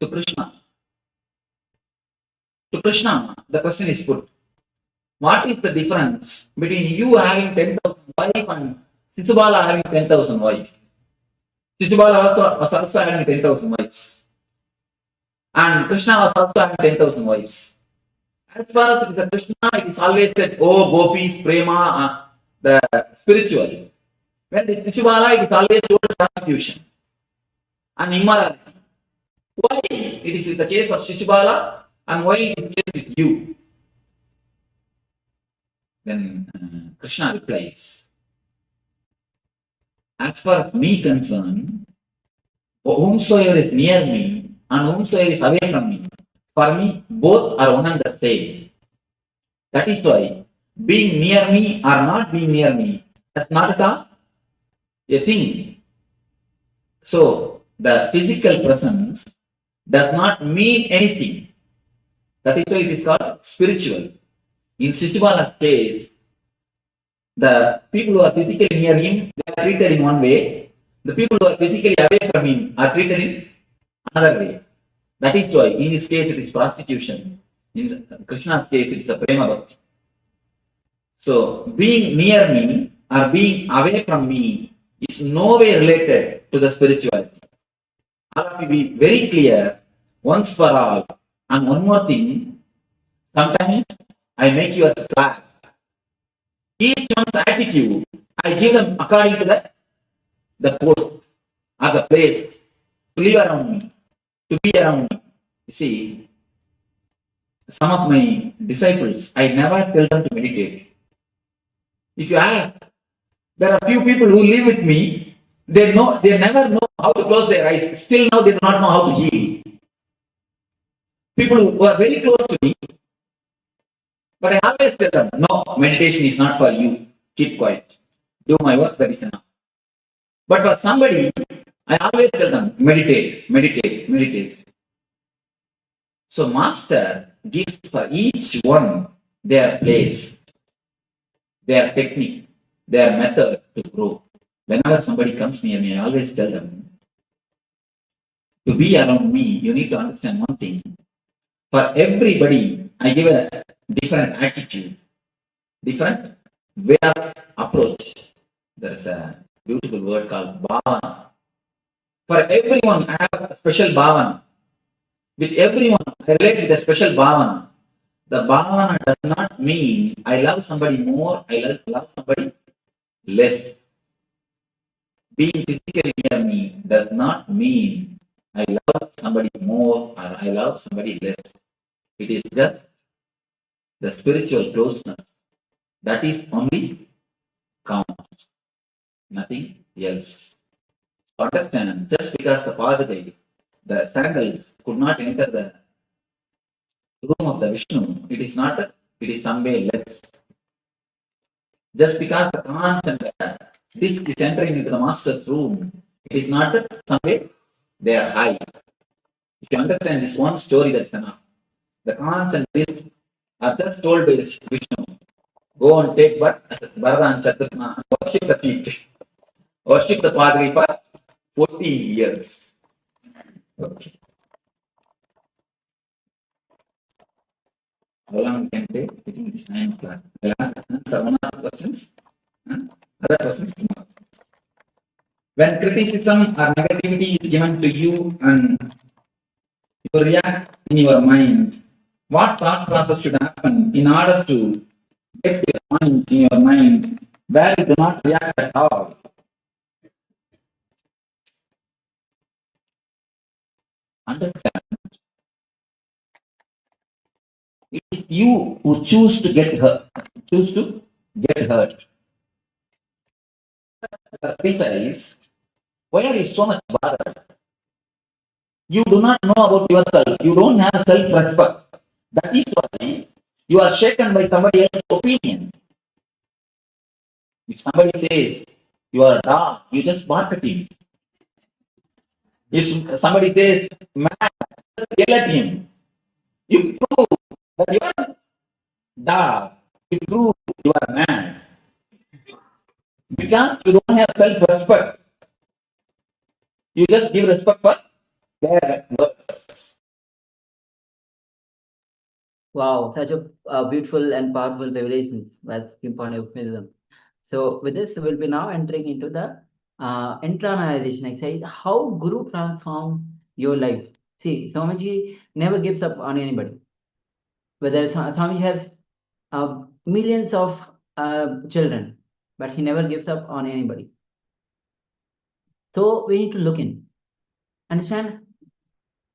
to Krishna. To Krishna, the question is put. What is the difference between you having 10,000 wives and Sisubala having 10,000 wives? Sisubala was also having 10,000 wives. And Krishna was also having 10,000 wives. As far as it is a Krishna, it is always said, oh, gopis, prema, the spiritual. When it is Sisubala, it is always told prostitution and immorality. Why it is with the case of Sisubala and why it is the case with you? Then Krishna replies, as far as me concerned, whomsoever is near me and whomsoever is away from me, for me, both are one and the same. That is why being near me or not being near me, that's not a thing. So, the physical presence does not mean anything. That is why it is called spiritual. In Sisubala's case, the people who are physically near him, they are treated in one way. The people who are physically away from him are treated in another way. That is why in his case it is prostitution. In Krishna's case it is the prema bhakti. So being near me or being away from me is no way related to the spirituality. I have to be very clear once for all. And one more thing, sometimes I make you as a class. Each one's attitude, I give them according to the post or the place to live around me, to be around me. You see, some of my disciples, I never tell them to meditate. If you ask, there are few people who live with me, they never know how to close their eyes. Still now they do not know how to heal. People who are very close to me, but I always tell them, no, meditation is not for you. Keep quiet. Do my work, that is enough. But for somebody, I always tell them, meditate, meditate, meditate. So Master gives for each one their place, their technique, their method to grow. Whenever somebody comes near me, I always tell them, to be around me, you need to understand one thing. For everybody, I give a different attitude, different way of approach. There is a beautiful word called bhavana. For everyone, I have a special bhavana. With everyone, I relate with a special bhavana. The bhavana does not mean I love somebody more, I love somebody less. Being physically near me does not mean I love somebody more or I love somebody less. It is just the spiritual closeness. That is only counts, nothing else. Understand, just because the Padre, the sandals could not enter the room of the Vishnu, it is not, it is some way less. Just because the Kant and the disc is entering into the master's room, it is not some way they are high. If you understand this one story, that's enough. The Kants and disc are just told by Vishnu, go and take bath, Bharata and Chaturna, worship the feet, worship the Padre for 40 years. Okay. How long can take? I think it's 9 o'clock. The last questions. Other questions? When criticism or negativity is given to you and you react in your mind, what thought process should happen in order to get to a point in your mind where you do not react at all? Understand. It is you who choose to get hurt. Criticize. Why are you so much bothered? You do not know about yourself. You don't have self-respect. That is why you are shaken by somebody else's opinion. If somebody says you are dark, you just bark at him. If somebody says mad, just yell at him. You prove that you are dark. You prove you are mad. Because you don't have self-respect. You just give respect for their words. Wow, such a beautiful and powerful revelations. That's the point of wisdom. So with this, we'll be now entering into the internalization exercise. How Guru transform your life. See, Swamiji never gives up on anybody. Whether Swamiji has millions of children, but he never gives up on anybody. So we need to look in. Understand,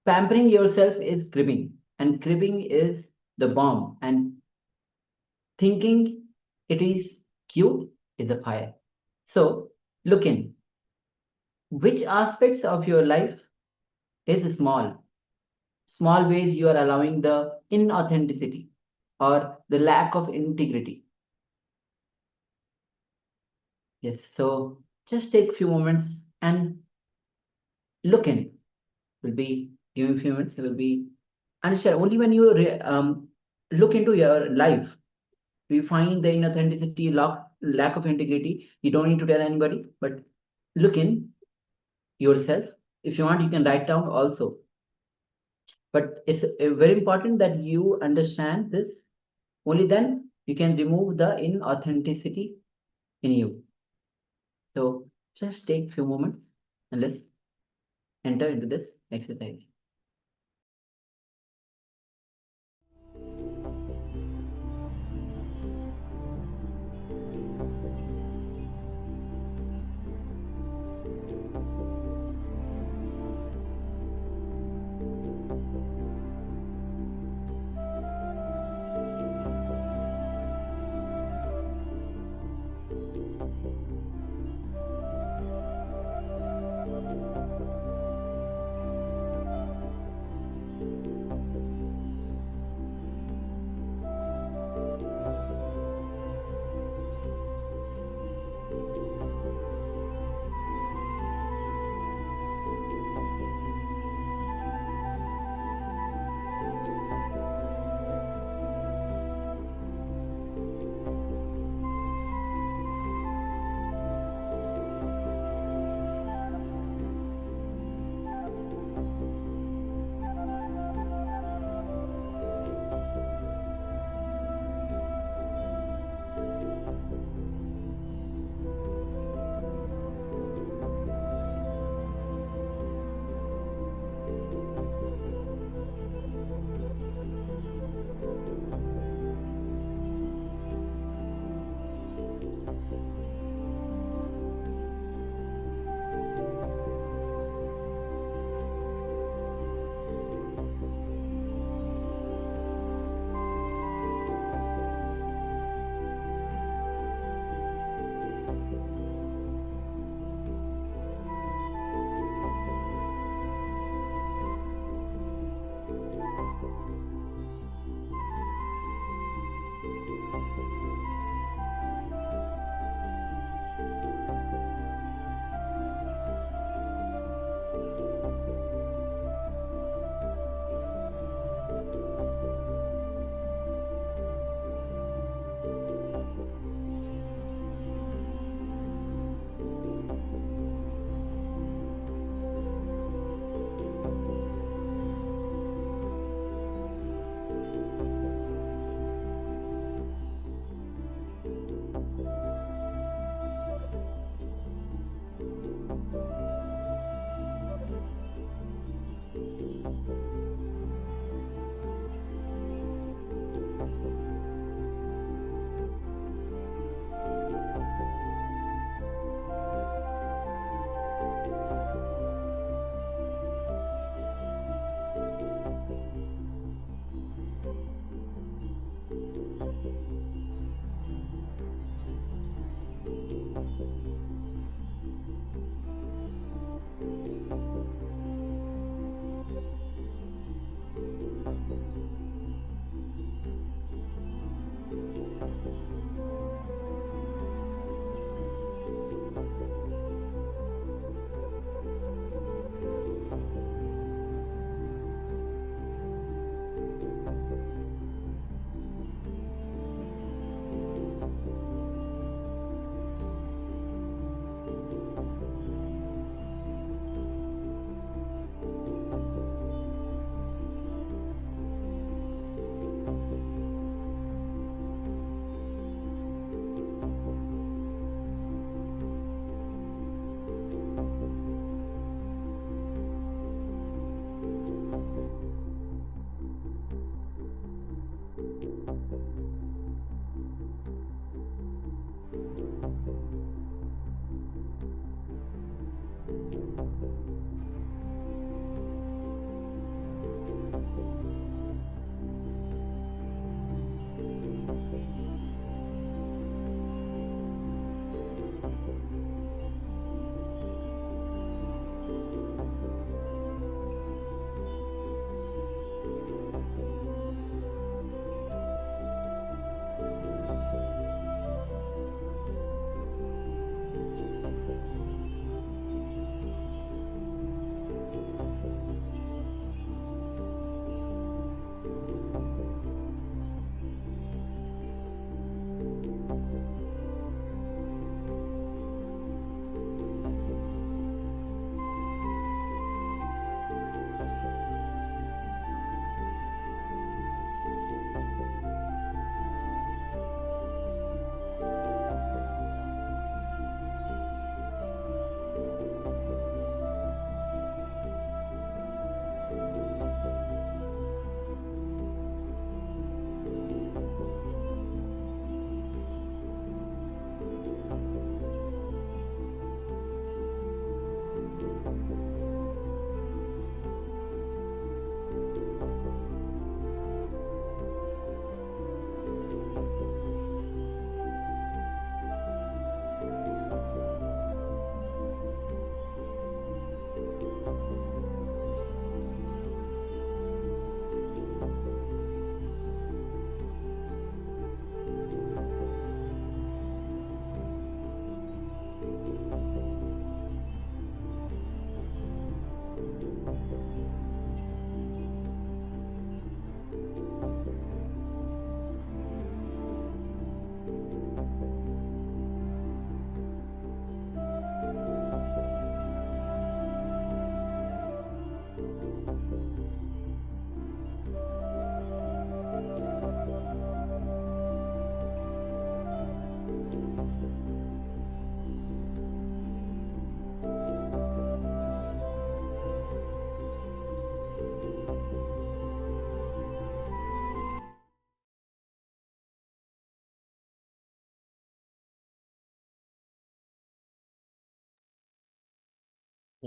pampering yourself is cribbing, and cribbing is the bomb, and thinking it is cute is a fire. So look in. Which aspects of your life is small? Small ways you are allowing the inauthenticity or the lack of integrity. Yes, so just take a few moments and look in. Will be giving a few minutes. Will be understand only when you look into your life, we find the inauthenticity, lack of integrity. You don't need to tell anybody, but look in yourself. If you want, you can write down also. But it's very important that you understand this. Only then you can remove the inauthenticity in you. So just take a few moments and let's enter into this exercise.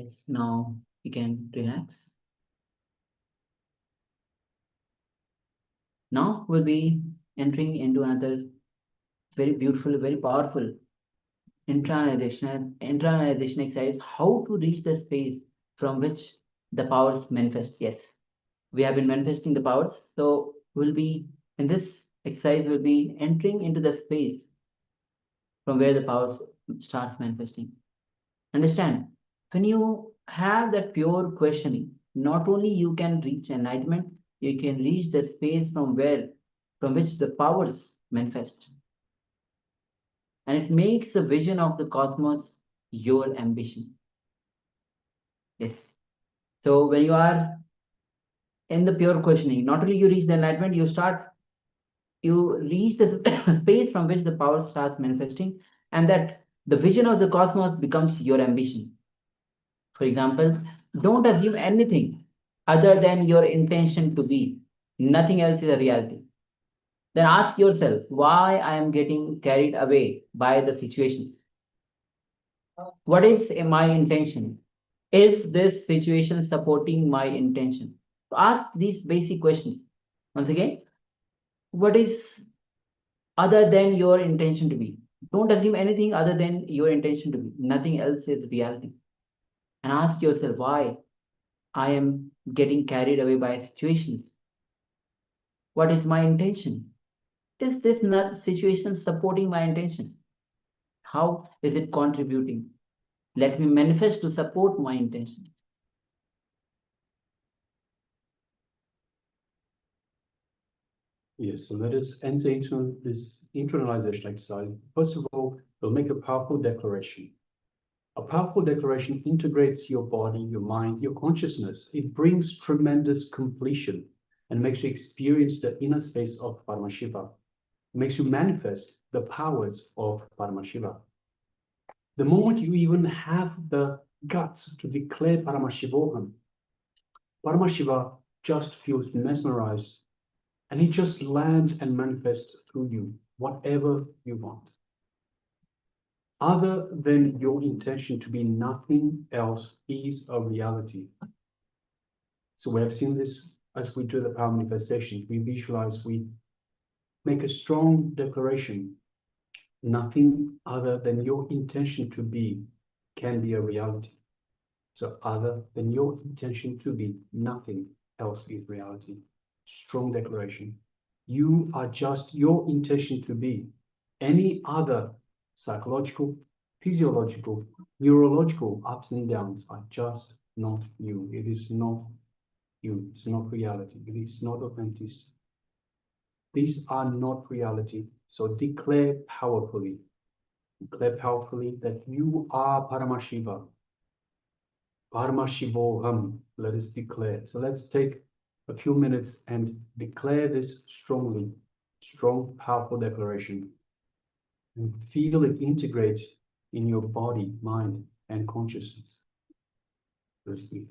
Yes, now you can relax. Now we'll be entering into another very beautiful, very powerful internalization. Internalization exercise, how to reach the space from which the powers manifest. Yes, we have been manifesting the powers. So we'll be in this exercise will be entering into the space from where the power starts manifesting. Understand, when you have that pure questioning, not only you can reach enlightenment, you can reach the space from which the powers manifest. And it makes the vision of the cosmos your ambition. Yes. So when you are in the pure questioning, not only you reach the enlightenment, you reach the space from which the power starts manifesting, and that the vision of the cosmos becomes your ambition. For example, don't assume anything other than your intention to be. Nothing else is a reality. Then ask yourself why I am getting carried away by the situation. What is my intention? Is this situation supporting my intention? Ask these basic questions. Once again, what is other than your intention to be? Don't assume anything other than your intention to be. Nothing else is reality. And ask yourself why I am getting carried away by situations. What is my intention? Is this situation supporting my intention? How is it contributing? Let me manifest to support my intention. Yes, so let us enter into this internalization exercise. First of all, we'll make a powerful declaration. A powerful declaration integrates your body, your mind, your consciousness. It brings tremendous completion and makes you experience the inner space of Paramashiva. It makes you manifest the powers of Paramashiva. The moment you even have the guts to declare Paramashivoham, Paramashiva just feels mesmerized, and it just lands and manifests through you, whatever you want. Other than your intention to be nothing else is a reality. So we have seen this as we do the power manifestations. We visualize, we make a strong declaration. Nothing other than your intention to be can be a reality. So other than your intention to be, nothing else is reality. Strong declaration. You are just your intention to be. Any other psychological, physiological, neurological ups and downs are just not you. It is not you. It's not reality. It is not authenticity. These are not reality. So declare powerfully that you are Paramashiva. Paramashivoham, let us declare. So let's take a few minutes and declare this strongly, strong, powerful declaration. And feel it integrate in your body, mind, and consciousness. Let's see.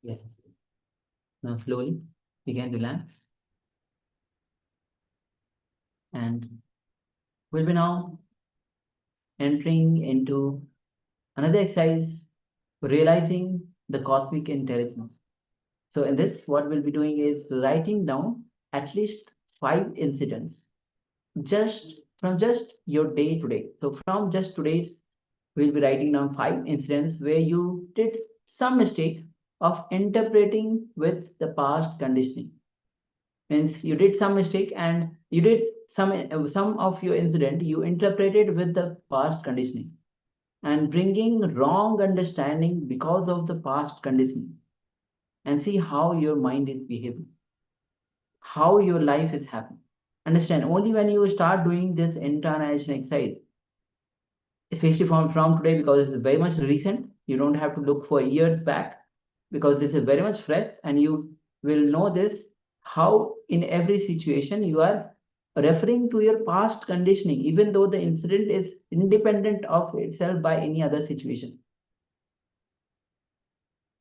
Yes. Now slowly you can relax. And we'll be now entering into another exercise, realizing the cosmic intelligence. So in this, what we'll be doing is writing down at least 5 incidents just from just your day to day. So from just today's, we'll be writing down 5 incidents where you did some mistake of interpreting with the past conditioning. Means you did some mistake and you did some of your incident you interpreted with the past conditioning and bringing wrong understanding because of the past conditioning, and see how your mind is behaving, how your life is happening. Understand, only when you start doing this internalization exercise, especially from today, because it's very much recent, you don't have to look for years back, because this is very much fresh, and you will know this, how in every situation you are referring to your past conditioning, even though the incident is independent of itself by any other situation.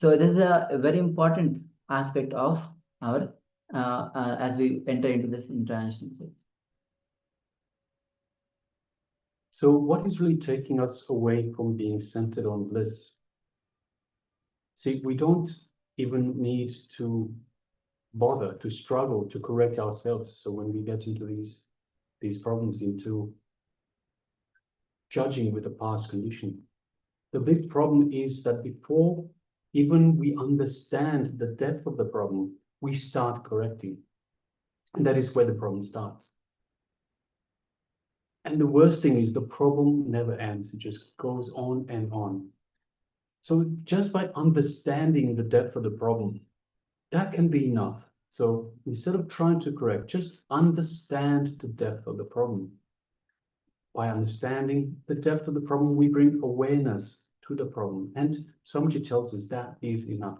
So this is a very important aspect of our as we enter into this international phase. So what is really taking us away from being centered on bliss? See, we don't even need to bother, to struggle, to correct ourselves. So when we get into these problems, into judging with the past condition, the big problem is that before even we understand the depth of the problem, we start correcting. And that is where the problem starts. And the worst thing is the problem never ends. It just goes on and on. So just by understanding the depth of the problem, that can be enough. So instead of trying to correct, just understand the depth of the problem. By understanding the depth of the problem, we bring awareness to the problem. And Swamiji tells us that is enough.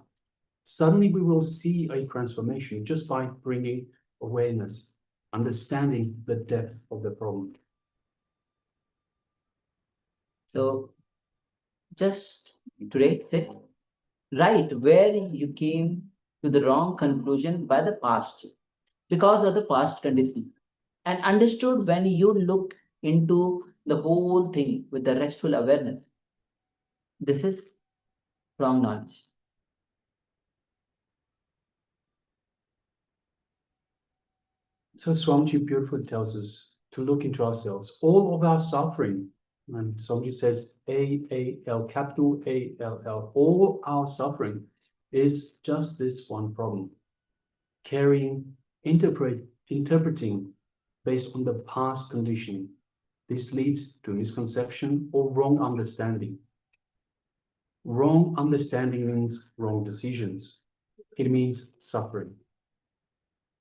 Suddenly we will see a transformation just by bringing awareness, understanding the depth of the problem. So just today sit, write where you came to the wrong conclusion by the past because of the past conditioning, and understood when you look into the whole thing with the restful awareness. This is wrong knowledge. So Swamiji beautifully tells us to look into ourselves. All of our suffering, and Swamiji says A-A-L, capital A-L-L, all our suffering is just this one problem. Carrying, interpreting based on the past conditioning. This leads to misconception or wrong understanding. Wrong understanding means wrong decisions. It means suffering.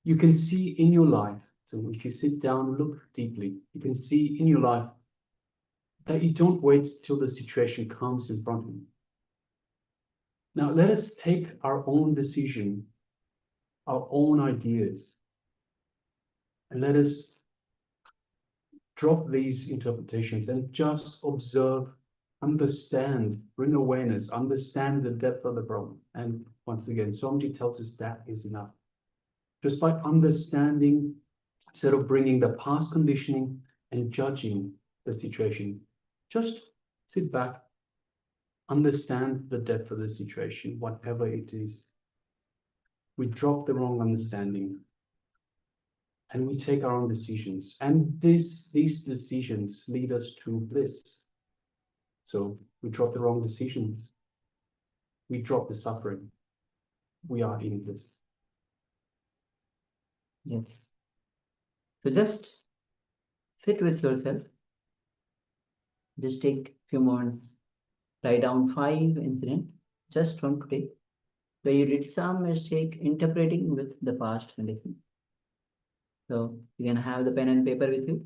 You can see in your life, so if you sit down and look deeply, you can see in your life that you don't wait till the situation comes in front of you. Now let us take our own decision, our own ideas, and let us drop these interpretations and just observe, understand, bring awareness, understand the depth of the problem. And once again, Swamiji tells us that is enough. Just by understanding, instead of bringing the past conditioning and judging the situation, just sit back, understand the depth of the situation, whatever it is. We drop the wrong understanding and we take our own decisions. And these decisions lead us to bliss. So we drop the wrong decisions. We drop the suffering. We are in bliss. Yes. So just sit with yourself. Just take a few moments. Write down 5 incidents just from today where you did some mistake interpreting with the past condition. So you can have the pen and paper with you,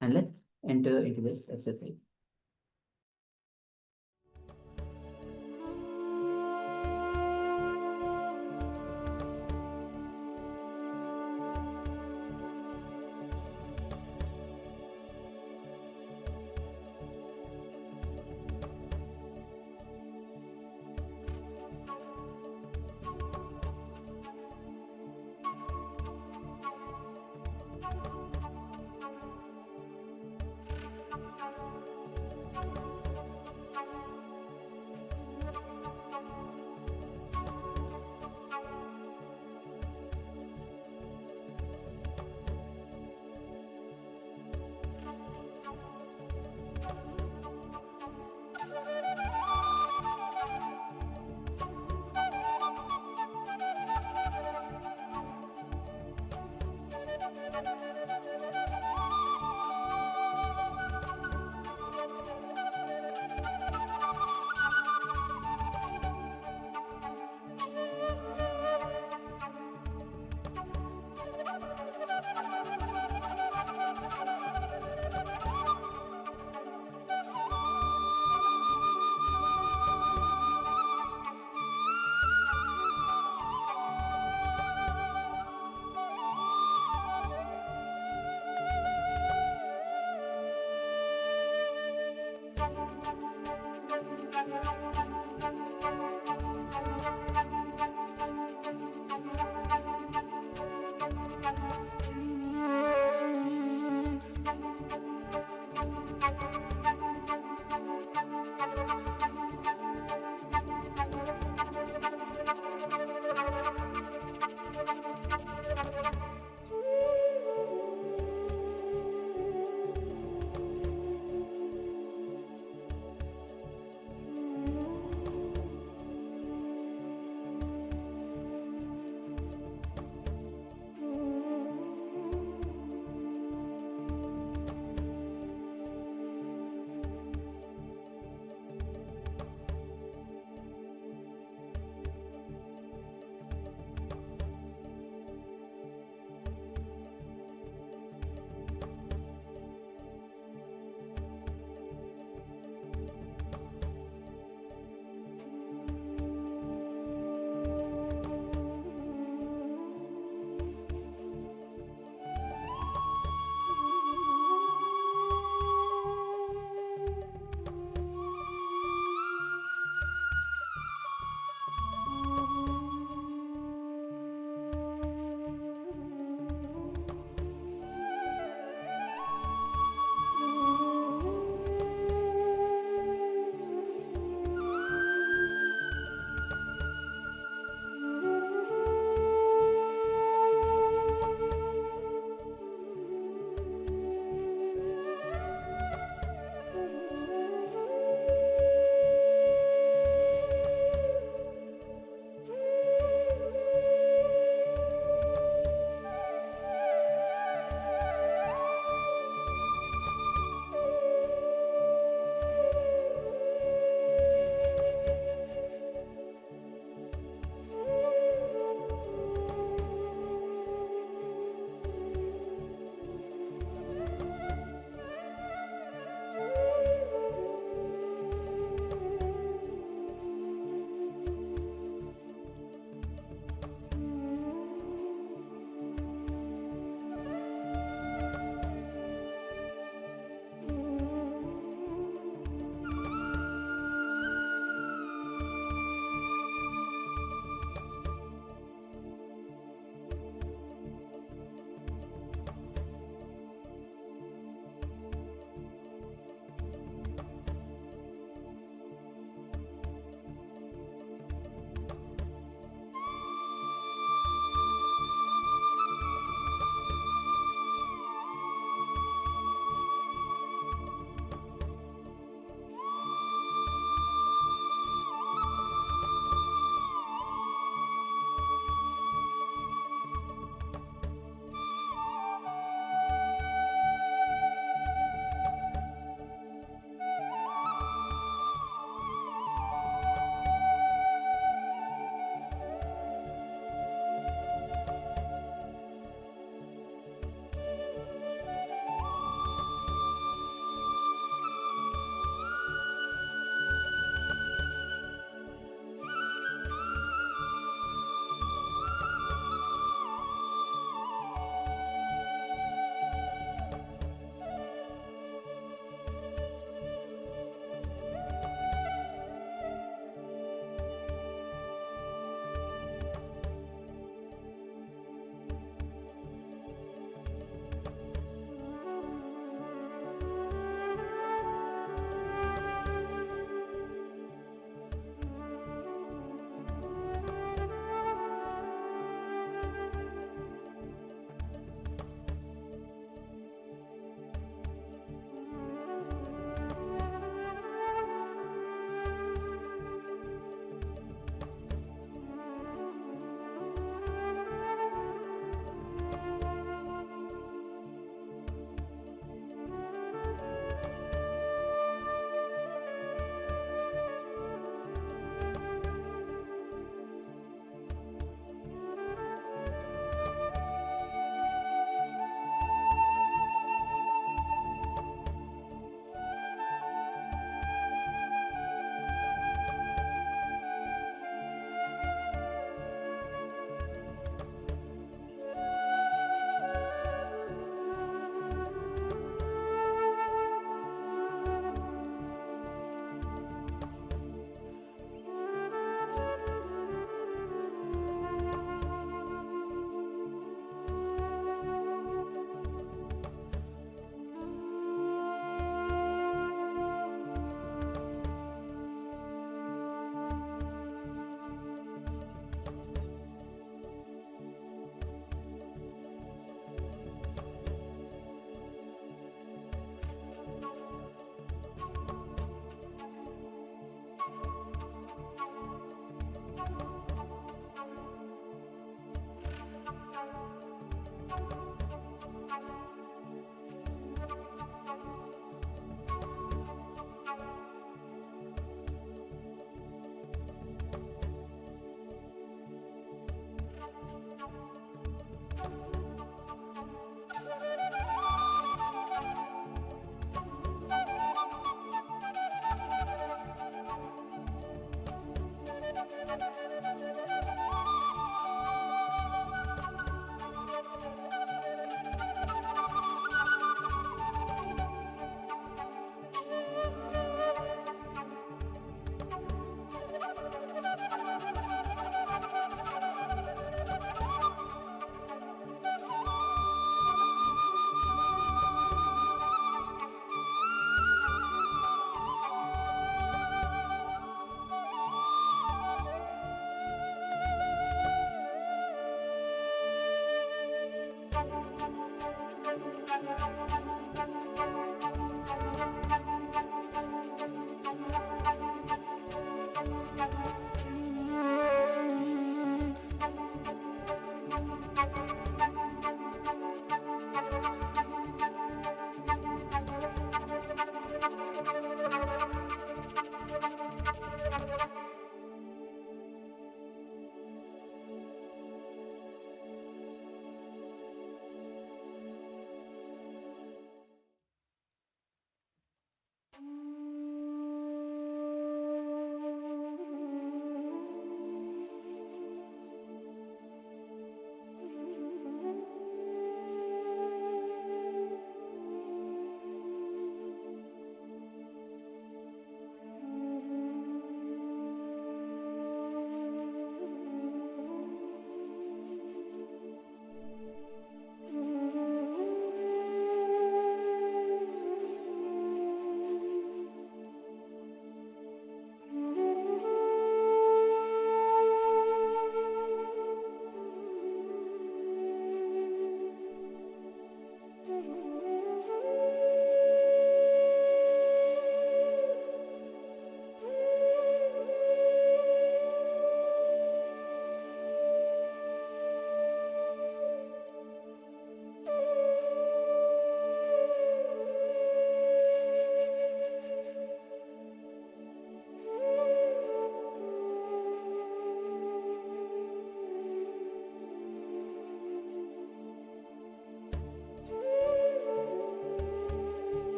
and let's enter into this exercise.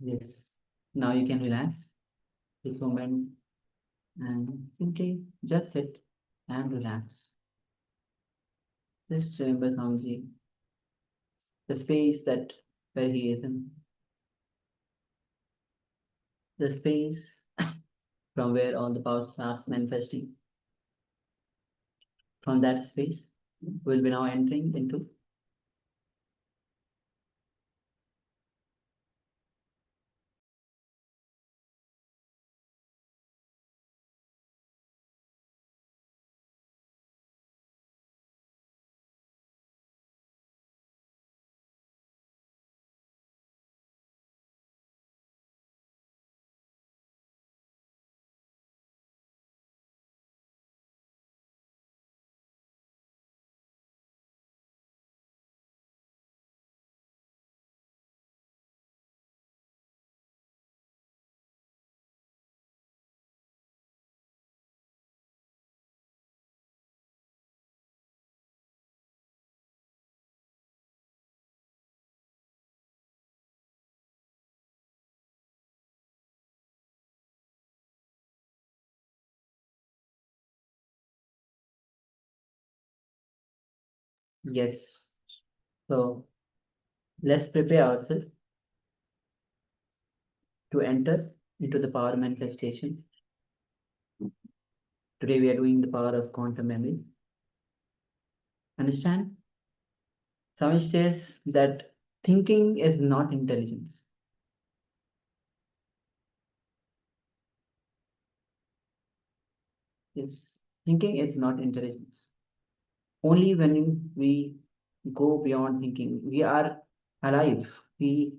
Yes. Now you can relax. Take a moment and simply just sit and relax. Just remember Swamiji, the space that where he is in, the space from where all the power starts manifesting. From that space, we'll be now entering into yes. So let's prepare ourselves to enter into the power manifestation. Today we are doing the power of quantum memory. Understand? Samish says that thinking is not intelligence. Yes, thinking is not intelligence. Only when we go beyond thinking, we are alive. We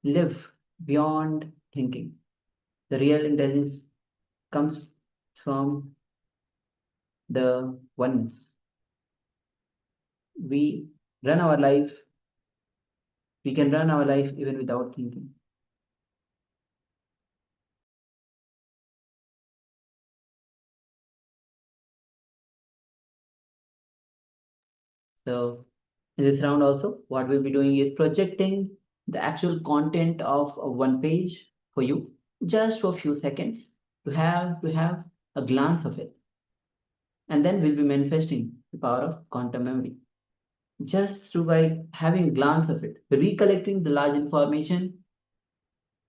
live beyond thinking. The real intelligence comes from the oneness. We run our life, we can run our life even without thinking. So in this round also, what we'll be doing is projecting the actual content of one page for you, just for a few seconds, to have a glance of it. And then we'll be manifesting the power of quantum memory. Just through by having a glance of it, recollecting the large information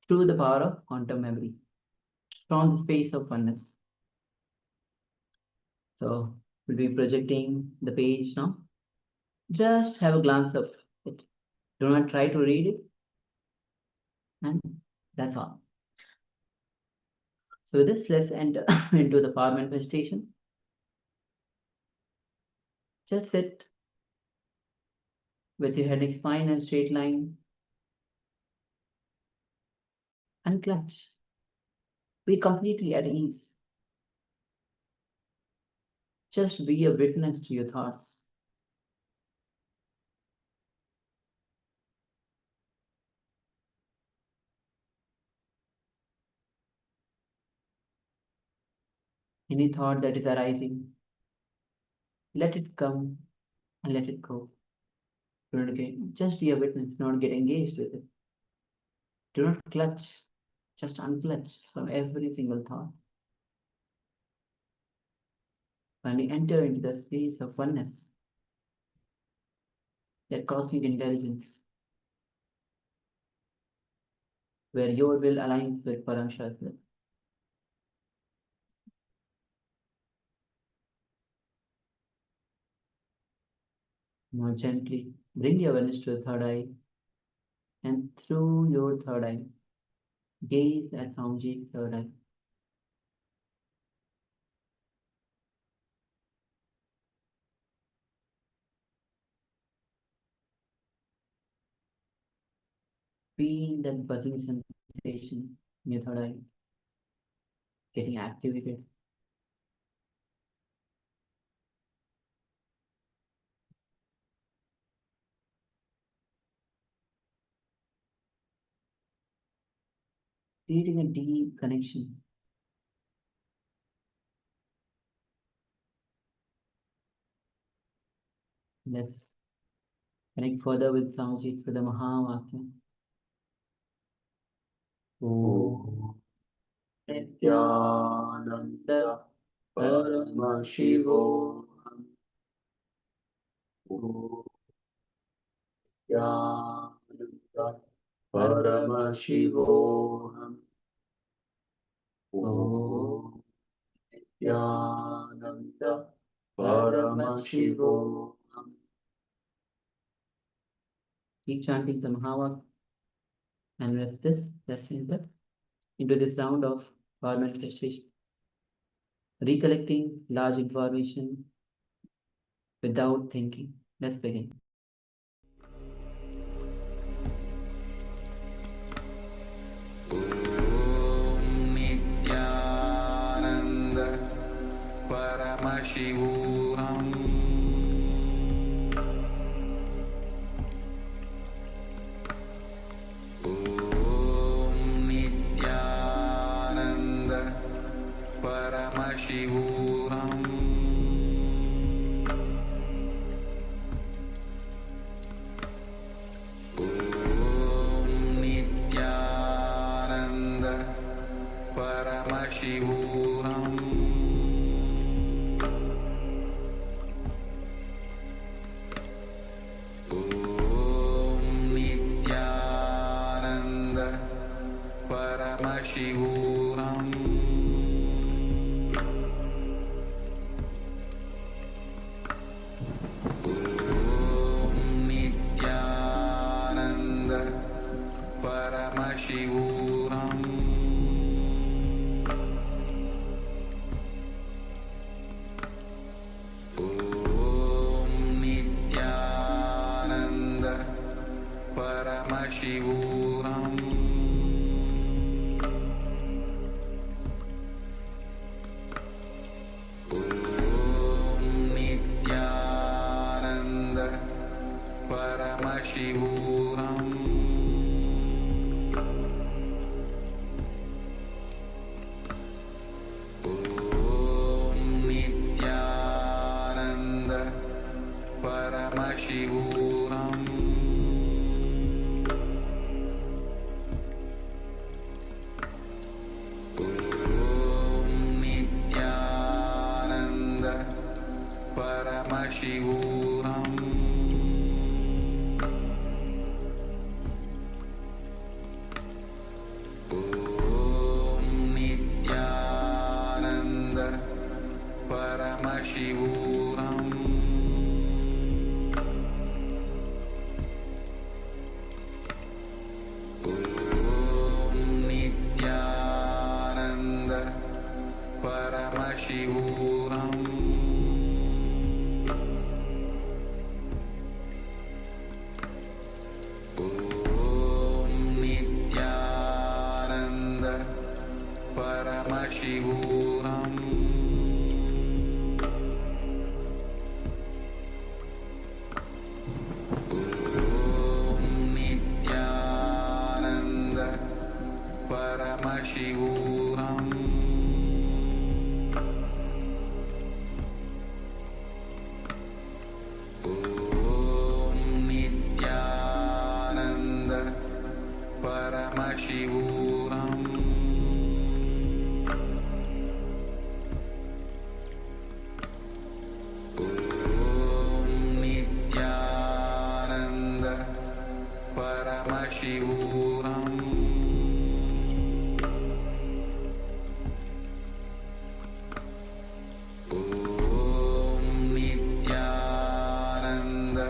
through the power of quantum memory from the space of oneness. So we'll be projecting the page now. Just have a glance of it. Do not try to read it. And that's all. So with this, let's enter into the power manifestation. Just sit with your head and spine and straight line. And clutch. Be completely at ease. Just be a witness to your thoughts. Any thought that is arising, let it come and let it go. Do not get, just be a witness, not get engaged with it. Do not clutch, just unclutch from every single thought. When you enter into the space of oneness, that cosmic intelligence, where your will aligns with Paramashivoham Level. Now gently bring your awareness to the third eye, and through your third eye, gaze at Swamiji's third eye. Feel that buzzing sensation in your third eye getting activated. Creating a deep connection. Let's connect further with Swamiji through the Mahavakya. Om Nithyananda Paramashivoham. Om Nithyananda Paramashivoham. Om Nithyananda Paramashivoham. Keep chanting the Mahavak and rest into this round of power manifestation. Recollecting large information without thinking. Let's begin. Nithyananda Paramashivoham. Nithyananda Paramashivoham. Nithyananda Paramashivoham. Nithyananda Paramashivoham. Nithyananda Paramashivoham. Nithyananda Paramashivoham. Nithyananda Paramashivoham. Nithyananda Paramashivoham. Nithyananda Paramashivoham. Nithyananda Paramashivoham. Nithyananda Paramashivoham. Nithyananda Paramashivoham. Nithyananda Paramashivoham. Nithyananda Paramashivoham. Nithyananda Paramashivoham. Nithyananda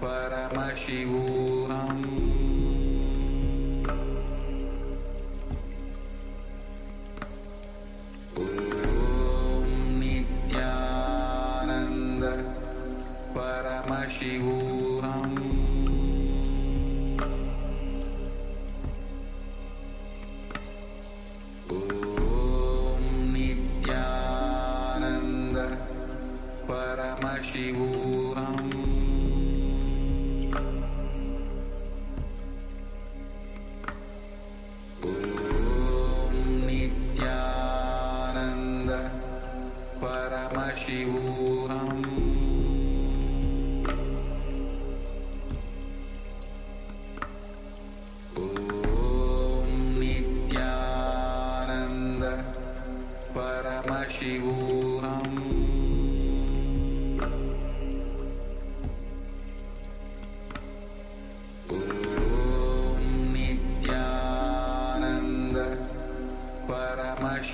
Paramashivoham. Nithyananda Paramashivoham. Nithyananda Paramashivoham.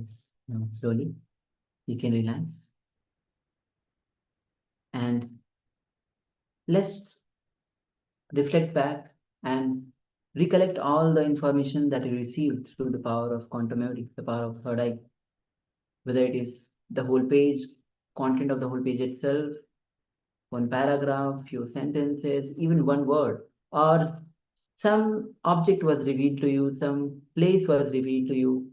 Yes. Now slowly you can relax. And let's reflect back and recollect all the information that you received through the power of quantum memory, the power of third eye, whether it is the whole page, content of the whole page itself, one paragraph, few sentences, even one word, or some object was revealed to you, some place was revealed to you,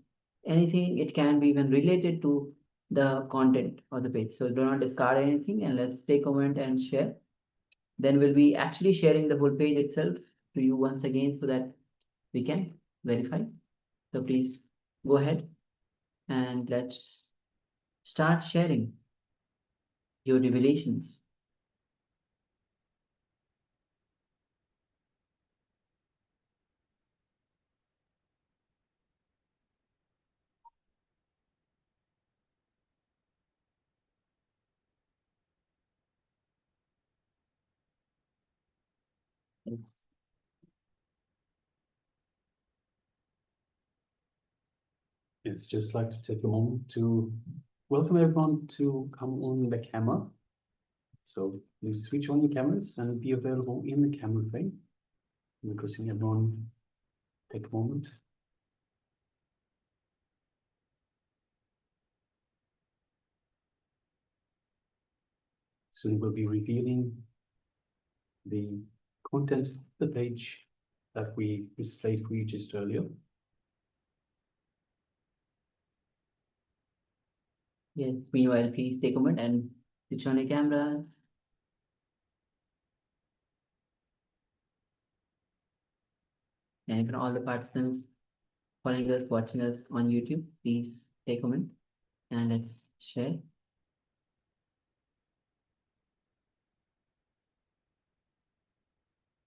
anything, it can be even related to the content of the page. So do not discard anything, and let's take a moment and share. Then we'll be actually sharing the whole page itself to you once again so that we can verify. So please go ahead and let's start sharing your revelations. Yes. It's just like to take a moment to welcome everyone to come on the camera. So please switch on your cameras and be available in the camera frame. I'm requesting everyone take a moment. Soon we'll be revealing the contents of the page that we displayed for you just earlier. Yes, meanwhile, please take a moment and switch on your cameras. And even all the participants following us, watching us on YouTube, please take a moment and let's share.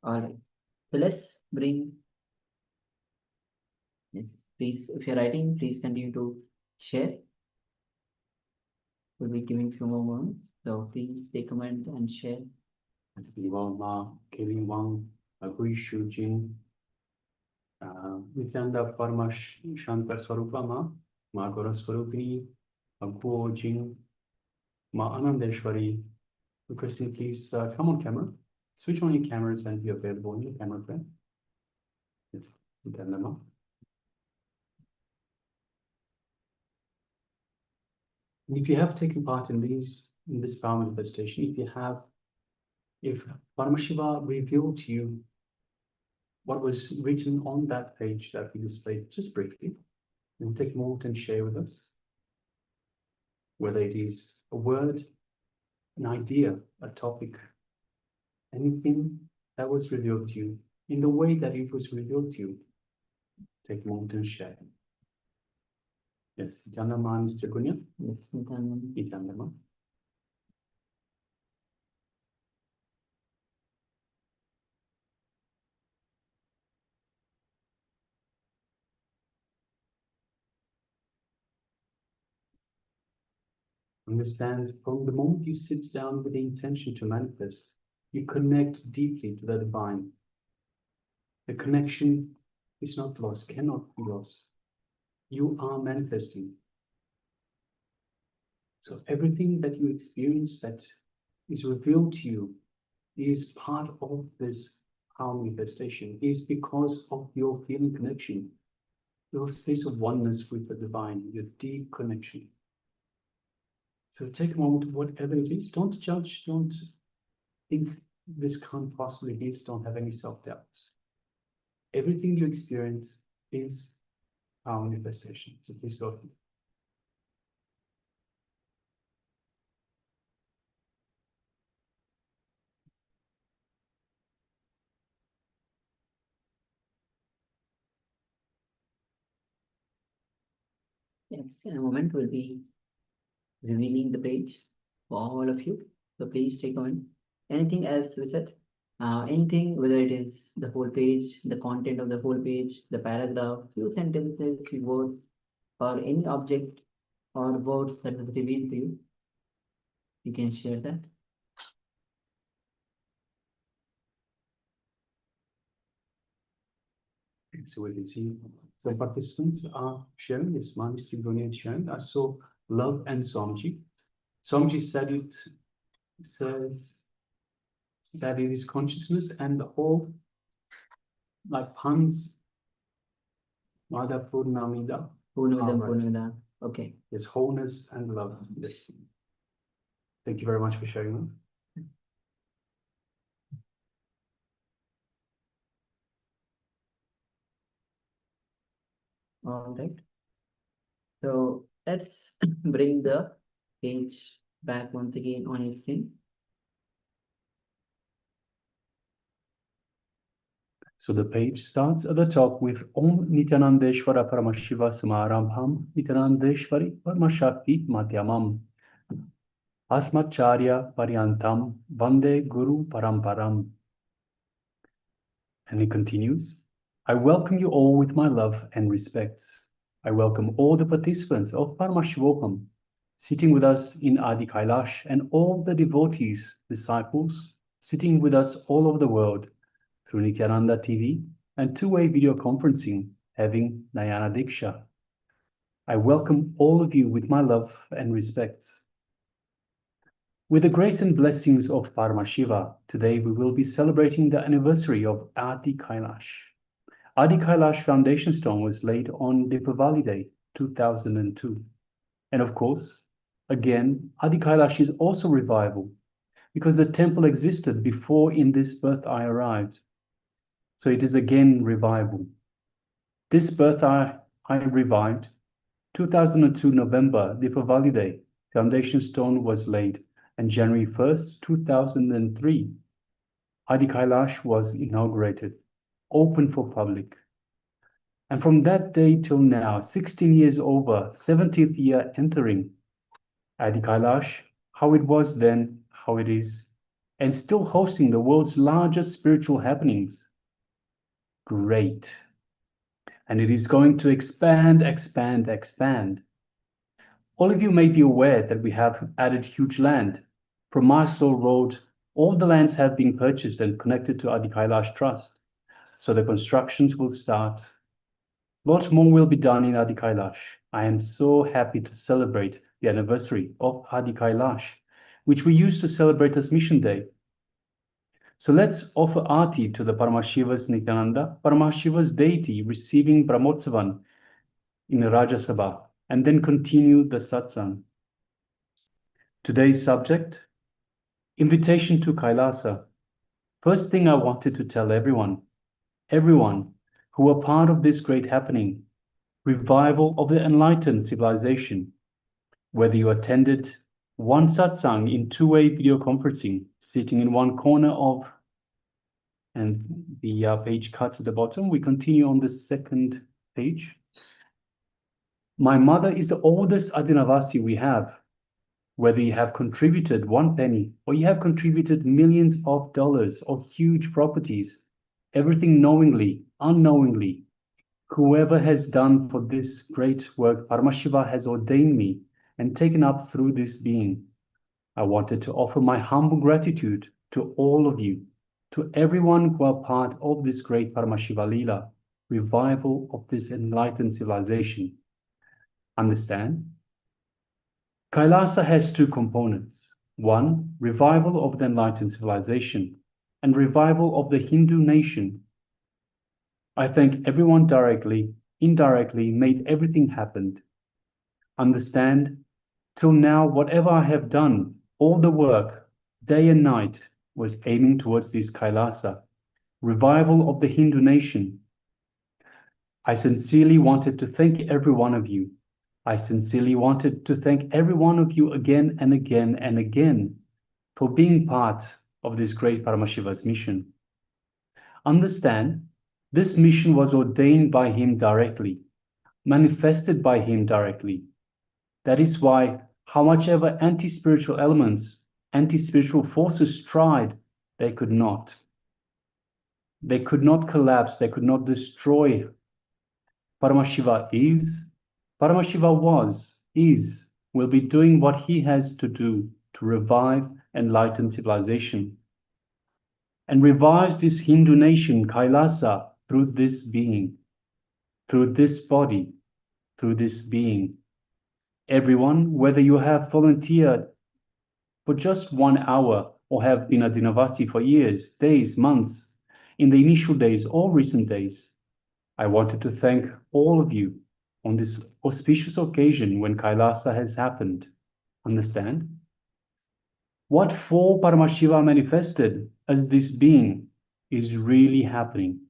All right, so let's bring, yes, please, if you're writing, please continue to share. We'll be giving a few more moments, so please take a moment and share. Nithyananda Paramashivoham Swarupama, Ma Gora Swarupini, Agwo Jing, Ma Anandeshwari. Requesting please come on camera, switch on your cameras and be available in the camera frame. Yes, Nithyananda. And if you have taken part in this power manifestation, if Paramashiva revealed to you what was written on that page that we displayed just briefly, and take a moment and share with us, whether it is a word, an idea, a topic, anything that was revealed to you in the way that it was revealed to you, take a moment and share. Yes, Janama, Mr. Gunya. Yes, Nithyananda. Understand, from the moment you sit down with the intention to manifest, you connect deeply to the divine. The connection is not lost, cannot be lost. You are manifesting. So everything that you experience that is revealed to you is part of this power manifestation, is because of your feeling connection, your space of oneness with the divine, your deep connection. So take a moment, whatever it is, don't judge, don't think this can't possibly be, don't have any self-doubts. Everything you experience is our manifestation. So please go ahead. Yes, in a moment we'll be revealing the page for all of you. So please take a moment. Anything else with it? Anything, whether it is the whole page, the content of the whole page, the paragraph, few sentences, few words, or any object or words that was revealed to you, you can share that. So we can see some participants are sharing. Yes, Mani Stigloni is sharing. I saw Love and Somji. Somji said it says that it is consciousness and the whole, like puns, Mada Purnamida. Purnamida. Okay. Yes, wholeness and love. Yes. Thank you very much for sharing that. All right. So let's bring the page back once again on your screen. So the page starts at the top with Om Nityanandeshvara Paramashiva Samarambham Nityanandeshvari Paramashakti Madhyamam Asmacharya Paryantam Vande Guru Paramparam. And he continues, I welcome you all with my love and respects. I welcome all the participants of Paramashivoham sitting with us in Adi Kailash and all the devotees, disciples, sitting with us all over the world through Nithyananda TV and two-way video conferencing, having Dhyana Diksha. I welcome all of you with my love and respects. With the grace and blessings of Paramashiva, today we will be celebrating the anniversary of Adi Kailash. Adi Kailash foundation stone was laid on Deepavali Day, 2002. And of course, again, Adi Kailash is also revival, because the temple existed before in this birth I arrived. So it is again revival. This birth I revived, 2002 November, Deepavali Day, foundation stone was laid, and January 1st, 2003, Adi Kailash was inaugurated, open for public. And from that day till now, 16 years over, 70th year entering, Adi Kailash, how it was then, how it is, and still hosting the world's largest spiritual happenings. Great. And it is going to expand, expand, expand. All of you may be aware that we have added huge land. From Mysore Road, all the lands have been purchased and connected to Adi Kailash Trust. So the constructions will start. Lots more will be done in Adi Kailash. I am so happy to celebrate the anniversary of Adi Kailash, which we used to celebrate as Mission Day. So let's offer Aarti to the Paramashiva's Nithyananda, Paramashiva's deity receiving Brahmotsavan in Rajya Sabha, and then continue the satsang. Today's subject, invitation to Kailasa. First thing I wanted to tell everyone who are part of this great happening, revival of the enlightened civilization, whether you attended one satsang in two-way video conferencing, sitting in one corner of, and the page cuts at the bottom. We continue on the second page. My mother is the oldest Adinavasi we have. Whether you have contributed 1 penny or you have contributed millions of dollars or huge properties, everything knowingly, unknowingly, whoever has done for this great work, Paramashiva has ordained me and taken up through this being. I wanted to offer my humble gratitude to all of you, to everyone who are part of this great Paramashiva Leela, revival of this enlightened civilization. Understand? Kailasa has two components. One, revival of the enlightened civilization, and revival of the Hindu nation. I thank everyone directly, indirectly, made everything happen. Understand? Till now, whatever I have done, all the work, day and night, was aiming towards this Kailasa, revival of the Hindu nation. I sincerely wanted to thank every one of you. I sincerely wanted to thank every one of you again and again and again for being part of this great Paramashiva's mission. Understand, this mission was ordained by him directly, manifested by him directly. That is why, how much ever anti-spiritual elements, anti-spiritual forces tried, they could not. They could not collapse, they could not destroy. Paramashiva is, Paramashiva was, is, will be doing what he has to do to revive enlightened civilization and revives this Hindu nation, Kailasa, through this being, through this body, through this being. Everyone, whether you have volunteered for just 1 hour or have been a Dinavasi for years, days, months, in the initial days or recent days, I wanted to thank all of you on this auspicious occasion when Kailasa has happened. Understand? What for Paramashiva manifested as this being is really happening.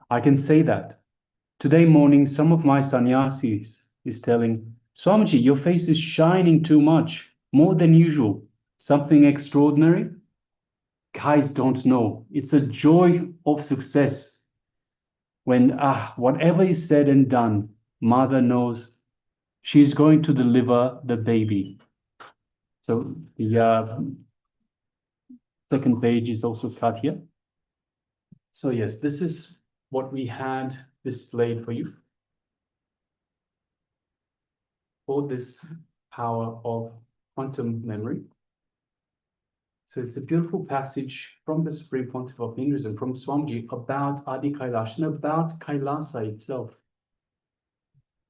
I can say that. Today morning, some of my sannyasis is telling, Swamiji, your face is shining too much, more than usual. Something extraordinary? Guys don't know. It's a joy of success. When whatever is said and done, mother knows she's going to deliver the baby. So the second page is also cut here. So yes, this is what we had displayed for you. For this power of quantum memory. So it's a beautiful passage from the Supreme Pontiff of Hinduism, from Swamiji, about Adi Kailasa and about Kailasa itself.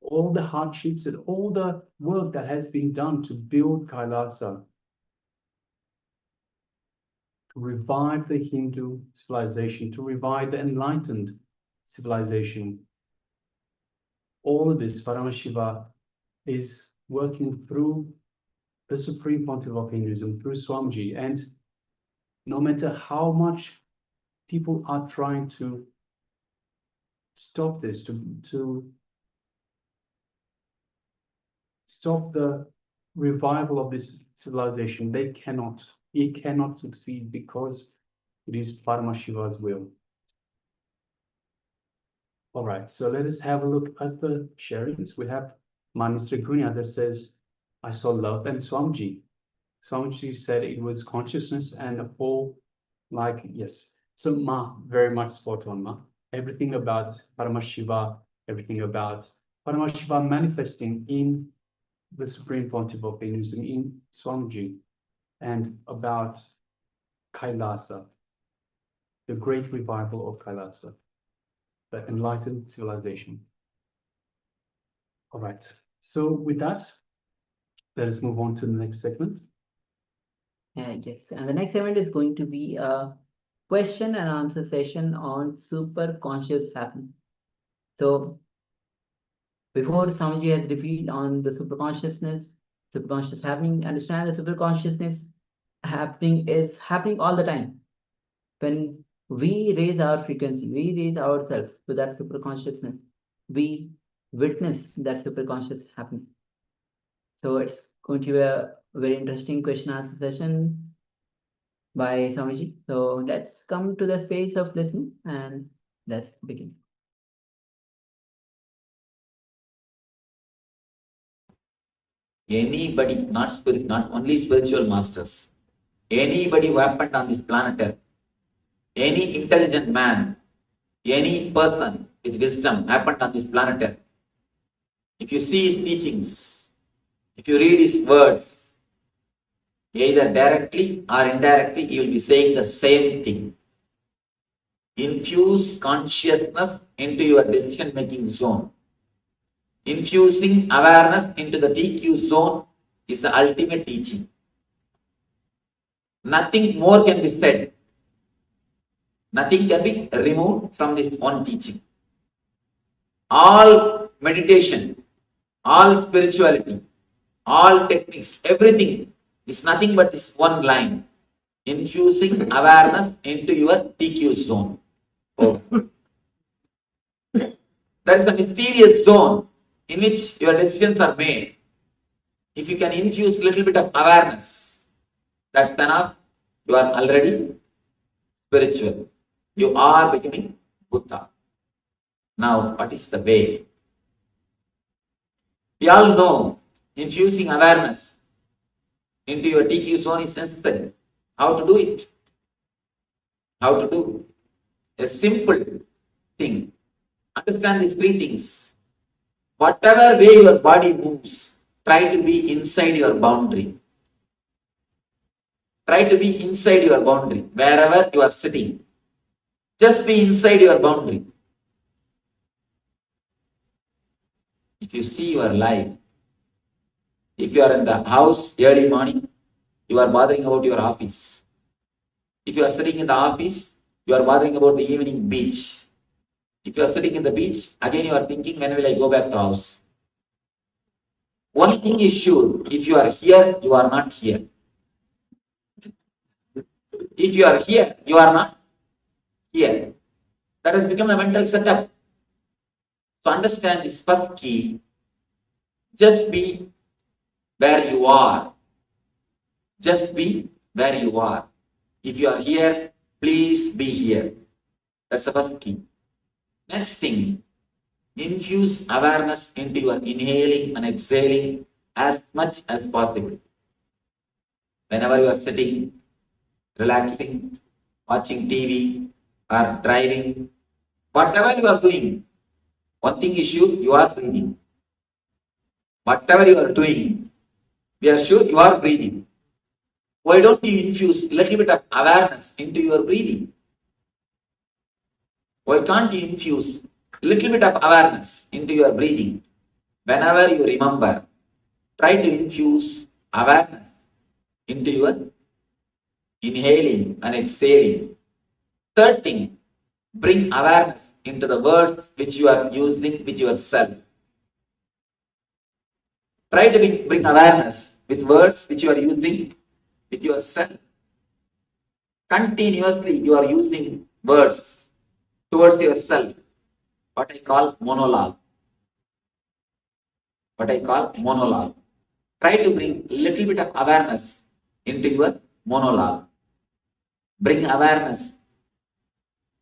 All the hardships and all the work that has been done to build Kailasa, to revive the Hindu civilization, to revive the enlightened civilization. All of this, Paramashiva is working through the Supreme Pontiff of Hinduism, through Swamiji. And no matter how much people are trying to stop this, to stop the revival of this civilization, they cannot. It cannot succeed because it is Paramashiva's will. All right, so let us have a look at the sharings. We have Manistra Gunya that says, I saw love and Swamiji. Swamiji said it was consciousness and a whole, yes. So Ma, very much spot on, Ma. Everything about Paramashiva, everything about Paramashiva manifesting in the Supreme Pontiff of Hinduism, in Swamiji, and about Kailasa, the great revival of Kailasa, the enlightened civilization. All right, so with that, let us move on to the next segment. Yes, and the next segment is going to be a question and answer session on super conscious happening. So before Swamiji has revealed on the superconsciousness happening, understand that superconsciousness happening is happening all the time. When we raise our frequency, we raise ourselves to that superconsciousness, we witness that superconscious happening. So it's going to be a very interesting question answer session by Swamiji. So let's come to the space of listening and let's begin. Anybody, not only spiritual masters, anybody who happened on this planet Earth, any intelligent man, any person with wisdom happened on this planet Earth, if you see his teachings, if you read his words, either directly or indirectly, he will be saying the same thing. Infuse consciousness into your decision-making zone. Infusing awareness into the TQ zone is the ultimate teaching. Nothing more can be said. Nothing can be removed from this one teaching. All meditation, all spirituality, all techniques, everything is nothing but this one line. Infusing awareness into your TQ zone. Oh. That is the mysterious zone in which your decisions are made. If you can infuse a little bit of awareness, that's enough. You are already spiritual. You are becoming Buddha. Now, what is the way? We all know infusing awareness into your TQ zone is necessary. How to do it? How to do? A simple thing. Understand these three things. Whatever way your body moves, try to be inside your boundary. Try to be inside your boundary, wherever you are sitting. Just be inside your boundary. If you see your life, if you are in the house early morning, you are bothering about your office. If you are sitting in the office, you are bothering about the evening beach. If you are sitting in the beach, again you are thinking, when will I go back to house? One thing is sure, if you are here, you are not here. If you are here, you are not here. That has become a mental setup. So understand this first key. Just be where you are. Just be where you are. If you are here, please be here. That's the first key. Next thing, infuse awareness into your inhaling and exhaling as much as possible. Whenever you are sitting, relaxing, watching TV, or driving, whatever you are doing, one thing is sure, you are breathing. Whatever you are doing, we are sure you are breathing. Why don't you infuse a little bit of awareness into your breathing? Why can't you infuse a little bit of awareness into your breathing? Whenever you remember, try to infuse awareness into your inhaling and exhaling. Third thing, bring awareness into the words which you are using with yourself. Try to bring awareness with words which you are using with yourself. Continuously you are using words towards yourself, what I call monologue. Try to bring a little bit of awareness into your monologue. Bring awareness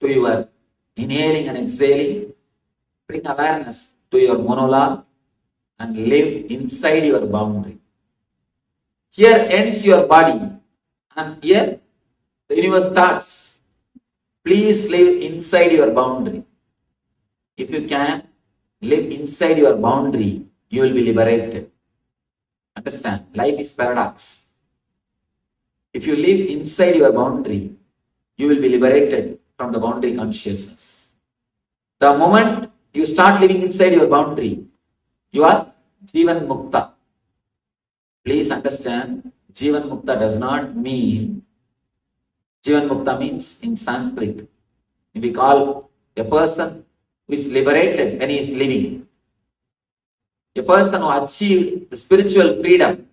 to your inhaling and exhaling. Bring awareness to your monologue and live inside your boundary. Here ends your body and here the universe starts. Please live inside your boundary. If you can live inside your boundary, you will be liberated. Understand, life is paradox. If you live inside your boundary, you will be liberated from the boundary consciousness. The moment you start living inside your boundary, you are Jivan Mukta. Please understand, Jivan Mukta does not mean, Jivan Mukta means in Sanskrit, we call a person who is liberated when he is living. A person who achieved the spiritual freedom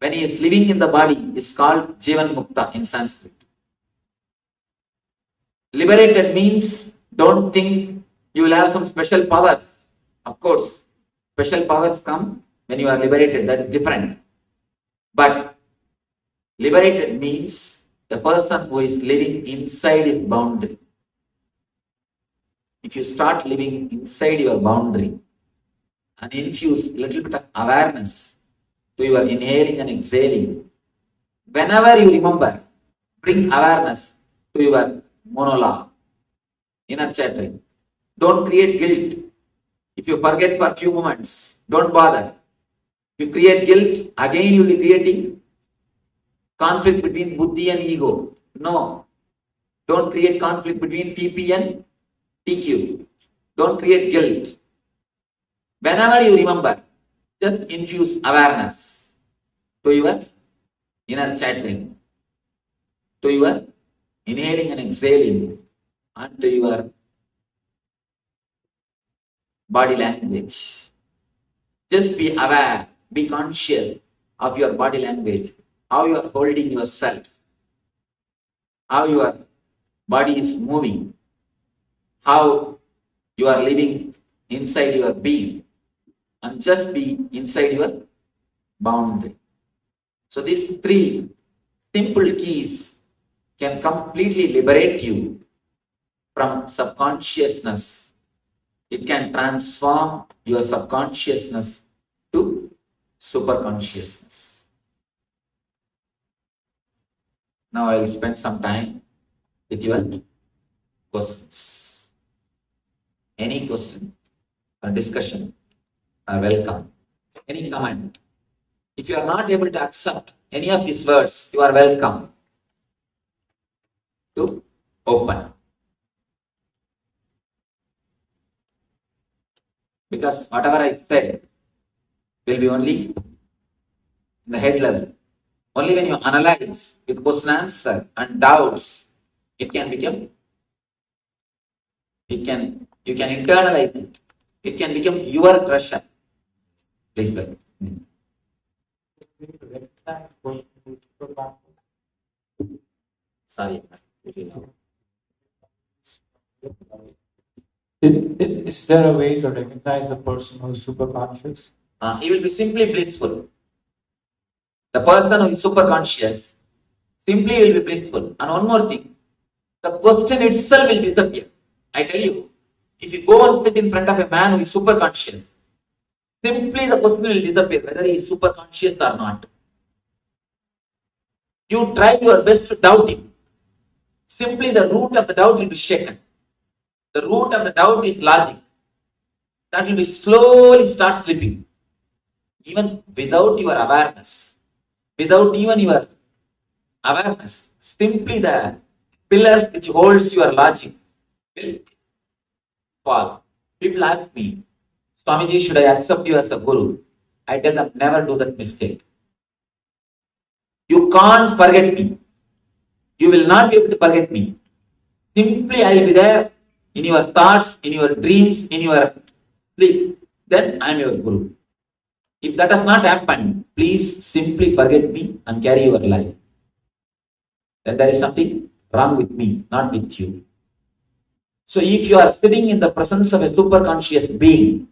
when he is living in the body is called Jivan Mukta in Sanskrit. Liberated means, don't think you will have some special powers. Of course, special powers come when you are liberated, that is different. But liberated means the person who is living inside his boundary. If you start living inside your boundary and infuse a little bit of awareness to your inhaling and exhaling, whenever you remember, bring awareness to your monologue, inner chattering. Don't create guilt. If you forget for a few moments, don't bother. If you create guilt, again you will be creating conflict between buddhi and ego. No. Don't create conflict between TP and TQ. Don't create guilt. Whenever you remember, just infuse awareness to your inner chattering, to your inhaling and exhaling, and to your body language. Just be aware, be conscious of your body language, how you are holding yourself, how your body is moving, how you are living inside your being, and just be inside your boundary. So these three simple keys can completely liberate you from subconsciousness. It can transform your subconsciousness to superconsciousness. Now I will spend some time with your questions. Any question or discussion are welcome. Any comment. If you are not able to accept any of these words, you are welcome to open. Because whatever I said will be only in the head level. Only when you analyze with question answer and doubts, it can become, you can internalize it. It can become your treasure. Please go. Sorry. Is there a way to recognize a person who is super conscious? He will be simply blissful. The person who is super conscious simply will be blissful. And one more thing, the question itself will disappear. I tell you, if you go and sit in front of a man who is super conscious, simply the question will disappear, whether he is super conscious or not. You try your best to doubt him. Simply the root of the doubt will be shaken. The root of the doubt is logic. That will be slowly start slipping. Even without your awareness, without even your awareness, simply the pillars which holds your logic will fall. People ask me, Swamiji, should I accept you as a guru? I tell them, never do that mistake. You can't forget me. You will not be able to forget me. Simply I will be there in your thoughts, in your dreams, in your sleep. Then I am your guru. If that has not happened, please simply forget me and carry your life. Then there is something wrong with me, not with you. So if you are sitting in the presence of a super conscious being,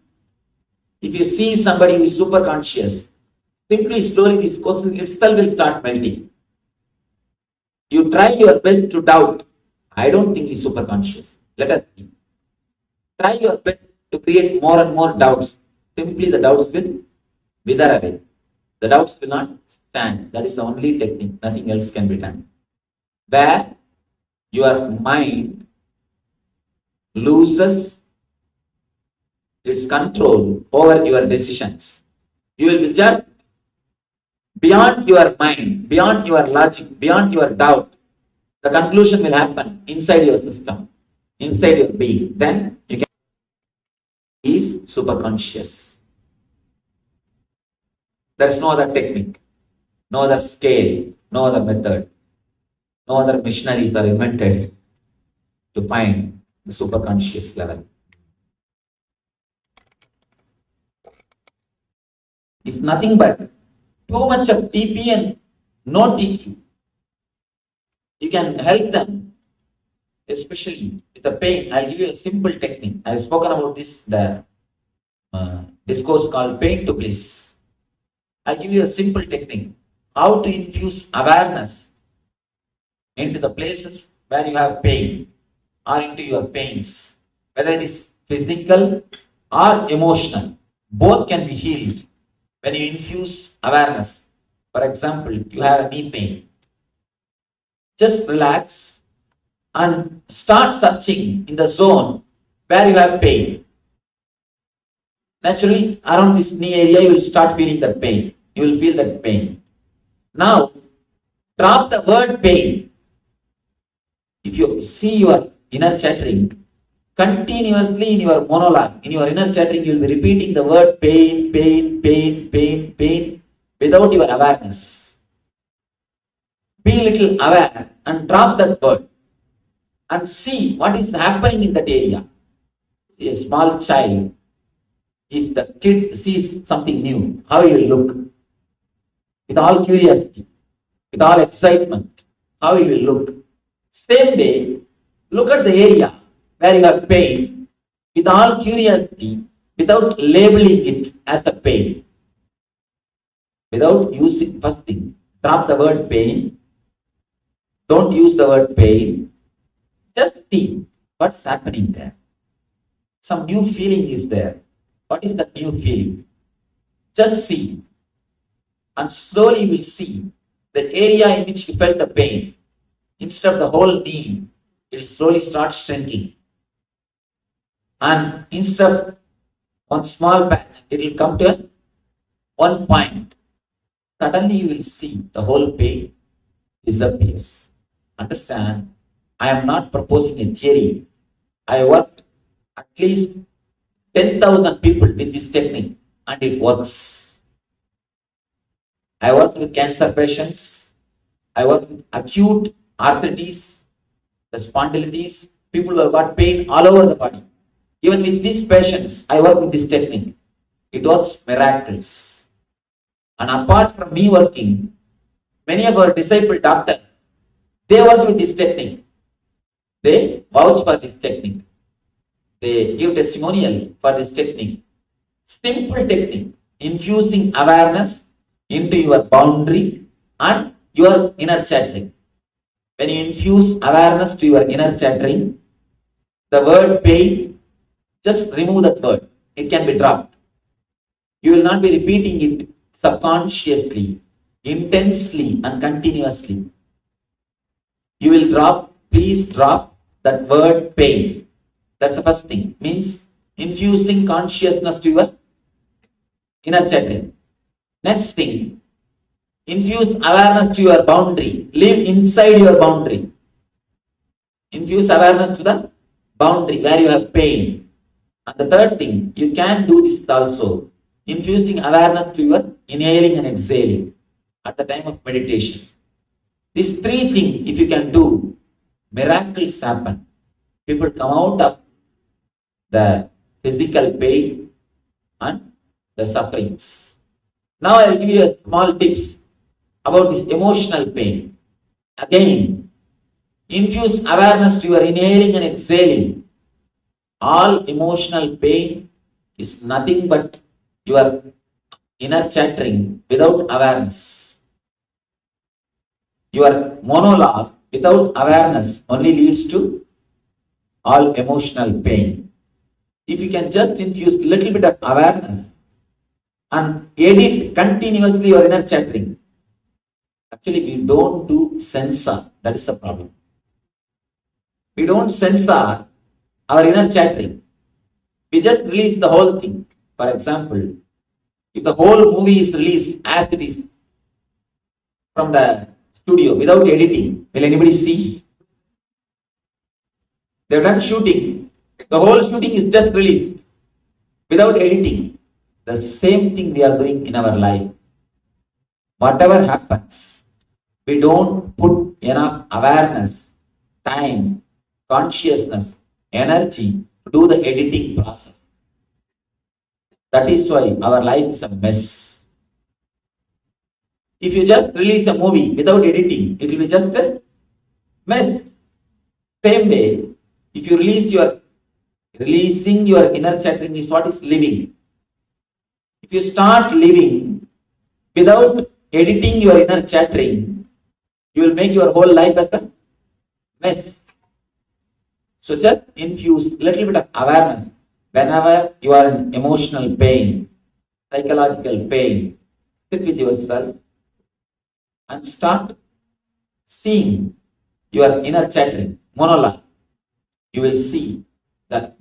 if you see somebody who is super conscious, simply slowly this question itself will start melting. You try your best to doubt. I don't think he's super conscious. Let us see. Try your best to create more and more doubts. Simply the doubts will wither away. The doubts will not stand. That is the only technique. Nothing else can be done. Where your mind loses its control over your decisions. You will be just beyond your mind, beyond your logic, beyond your doubt. The conclusion will happen inside your system, inside your being. Then you can is super conscious. There is no other technique, no other scale, no other method, no other missionaries are invented to find the super conscious level. It's nothing but too much of TP and no TQ. You can help them, especially with the pain. I'll give you a simple technique. I've spoken about this, the discourse called pain to bliss. I'll give you a simple technique. How to infuse awareness into the places where you have pain or into your pains, whether it is physical or emotional. Both can be healed when you infuse awareness. For example, you have a knee pain. Just relax and start searching in the zone where you have pain. Naturally, around this knee area, you will start feeling that pain. You will feel that pain. Now, drop the word pain. If you see your inner chattering, continuously in your monologue, in your inner chattering, you will be repeating the word pain, pain, pain, pain, pain, without your awareness. Be little aware and drop that word and see what is happening in that area. A small child, if the kid sees something new, how he will look? With all curiosity, with all excitement, how he will look? Same way, look at the area where you have pain with all curiosity, without labeling it as a pain. Without using, first thing, drop the word pain. Don't use the word pain. Just see what's happening there. Some new feeling is there. What is the new feeling? Just see. And slowly you will see the area in which you felt the pain. Instead of the whole knee, it will slowly start shrinking. And instead of one small patch, it will come to one point. Suddenly you will see the whole pain disappears. Understand, I am not proposing a theory. I worked at least 10,000 people with this technique and it works. I work with cancer patients. I work with acute arthritis, the spondylitis, people who have got pain all over the body. Even with these patients, I work with this technique. It works miracles. And apart from me working, many of our disciple doctors, they work with this technique. They vouch for this technique. They give testimonial for this technique. Simple technique, infusing awareness into your boundary and your inner chattering. When you infuse awareness to your inner chattering, the word pain, just remove that word. It can be dropped. You will not be repeating it subconsciously, intensely and continuously. You will drop, please drop that word pain. That's the first thing. Means infusing consciousness to your inner chattering. Next thing, infuse awareness to your boundary. Live inside your boundary. Infuse awareness to the boundary where you have pain. And the third thing, you can do this also. Infusing awareness to your inhaling and exhaling at the time of meditation. These three things, if you can do, miracles happen. People come out of the physical pain and the sufferings. Now I will give you a small tips about this emotional pain. Again, infuse awareness to your inhaling and exhaling. All emotional pain is nothing but your inner chattering without awareness. Your monologue without awareness only leads to all emotional pain. If you can just infuse a little bit of awareness and edit continuously your inner chattering. Actually, we don't do censor. That is the problem. We don't censor our inner chattering. We just release the whole thing. For example, if the whole movie is released as it is from the studio without editing, will anybody see? They've done shooting. The whole shooting is just released without editing. The same thing we are doing in our life. Whatever happens, we don't put enough awareness, time, consciousness, energy to do the editing process. That is why our life is a mess. If you just release a movie without editing, it will be just a mess. Same way, if you releasing your inner chattering is what is living. If you start living without editing your inner chattering, you will make your whole life as a mess. So just infuse a little bit of awareness. Whenever you are in emotional pain, psychological pain, sit with yourself and start seeing your inner chattering, monologue. You will see that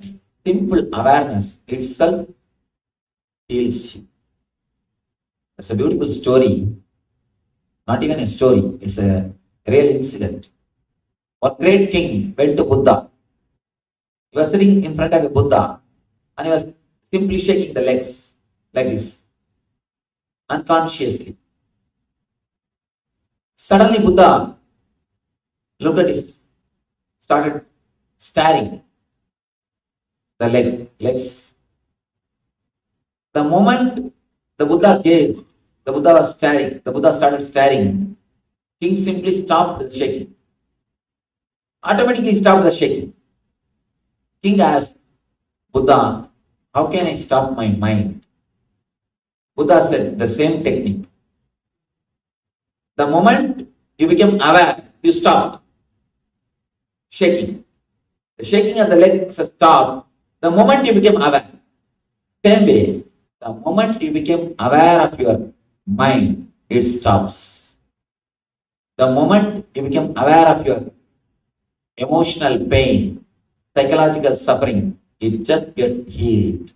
simple awareness itself heals you. It's a beautiful story. Not even a story, it's a real incident. One great king went to Buddha. He was sitting in front of a Buddha and he was simply shaking the legs like this, unconsciously. Suddenly Buddha looked at his, started staring the legs. The moment the Buddha gazed, the Buddha was staring, the Buddha started staring. King simply stopped the shaking. Automatically stopped the shaking. King asked Buddha, how can I stop my mind? Buddha said, the same technique. The moment you became aware, you stopped shaking. The shaking of the legs stopped the moment you became aware. Same way, the moment you became aware of your mind, it stops. The moment you became aware of your emotional pain, psychological suffering, it just gets healed.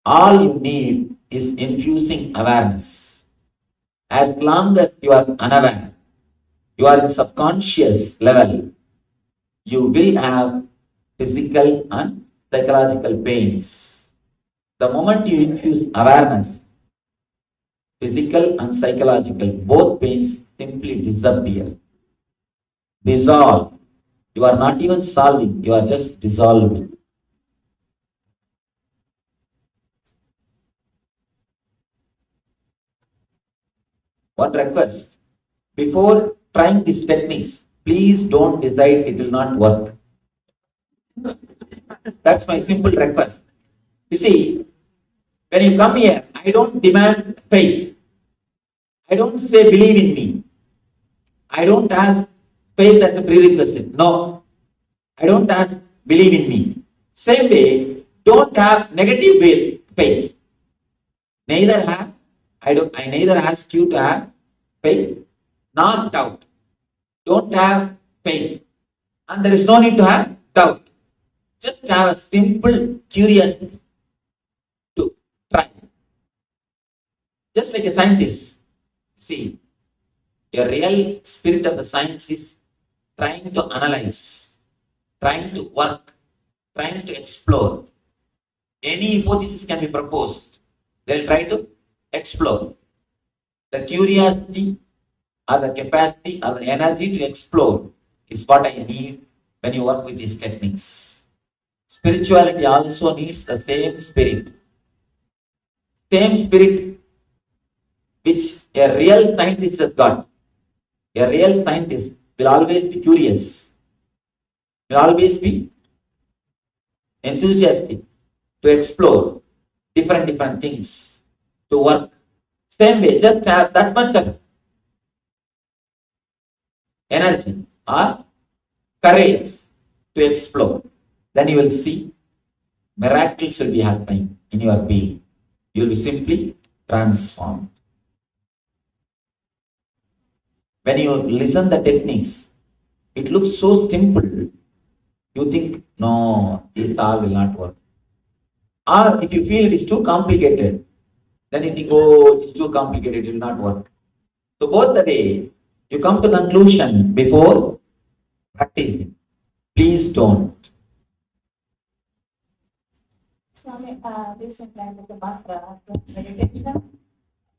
All you need is infusing awareness. As long as you are unaware, you are in subconscious level, you will have physical and psychological pains. The moment you infuse awareness, physical and psychological, both pains simply disappear. Dissolve. You are not even solving, you are just dissolving. One request. Before trying these techniques, please don't decide it will not work. That's my simple request. You see, when you come here, I don't demand faith. I don't say believe in me. I don't ask faith as a prerequisite. No. I don't ask believe in me. Same way, don't have negative faith. Neither have, I neither ask you to have faith nor doubt. Don't have faith. And there is no need to have doubt. Just have a simple curiosity to try. Just like a scientist. See, a real spirit of the science is trying to analyze, trying to work, trying to explore. Any hypothesis can be proposed. They'll try to explore. The curiosity or the capacity or the energy to explore is what I need when you work with these techniques. Spirituality also needs the same spirit. Same spirit which a real scientist has got. A real scientist will always be curious, will always be enthusiastic to explore different things, to work. Same way, just have that much of energy or courage to explore. Then you will see miracles will be happening in your being. You will be simply transformed. When you listen the techniques, it looks so simple. You think, no, this all will not work. Or if you feel it is too complicated, then you think, oh, it is too complicated, it will not work. So both the way, you come to conclusion before practicing. Please don't. Swami, recently I did the mantra meditation.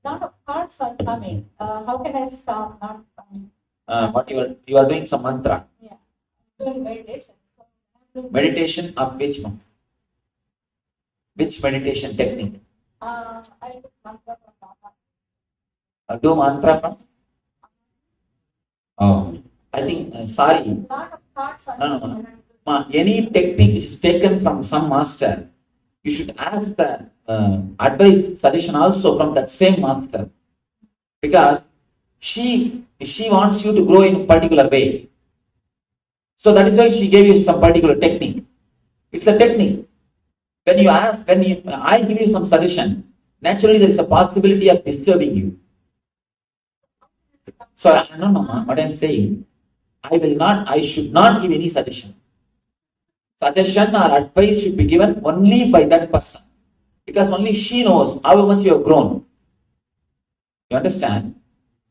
Lot of thoughts are coming. How can I stop not coming? What you are doing some mantra. Yeah, doing meditation. Meditation of which mantra? Which meditation technique? I do mantra from Baba. Do mantra from? Oh, I think, sorry. Lot of thoughts are No. Any technique which is taken from some master, you should ask the advice, suggestion also from that same master. Because she wants you to grow in a particular way. So that is why she gave you some particular technique. It's a technique. When I give you some suggestion, naturally there is a possibility of disturbing you. So no, what I am saying, I should not give any suggestion. Suggestion or advice should be given only by that person. Because only she knows how much you have grown. You understand?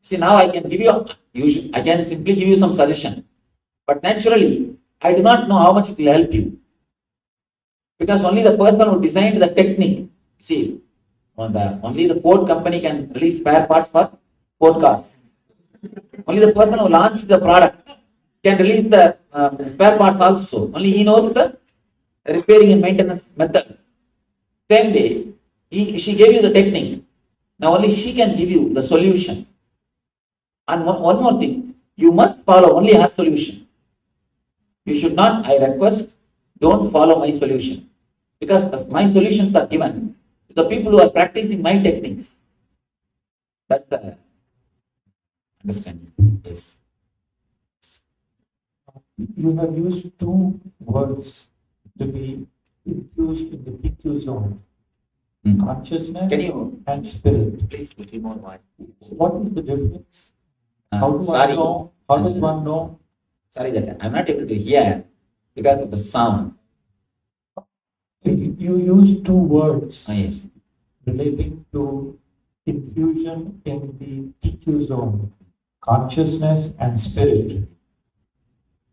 See, now I can give you, I can simply give you some suggestion. But naturally, I do not know how much it will help you. Because only the person who designed the technique, see, only the Ford company can release spare parts for Ford cars. Only the person who launched the product can release the spare parts also. Only he knows the repairing and maintenance method. Same way, she gave you the technique. Now only she can give you the solution. And one more thing, you must follow only her solution. You should not, I request, don't follow my solution. Because my solutions are given to the people who are practicing my techniques. That's the understanding. Yes. You have used two words to be infused in the PQ zone. Consciousness and spirit. Please little more wide. What is the difference? How do sorry. I know? How does one know? Sorry that I'm not able to hear because of the sound. You use two words yes, relating to infusion in the PQ zone, consciousness and spirit.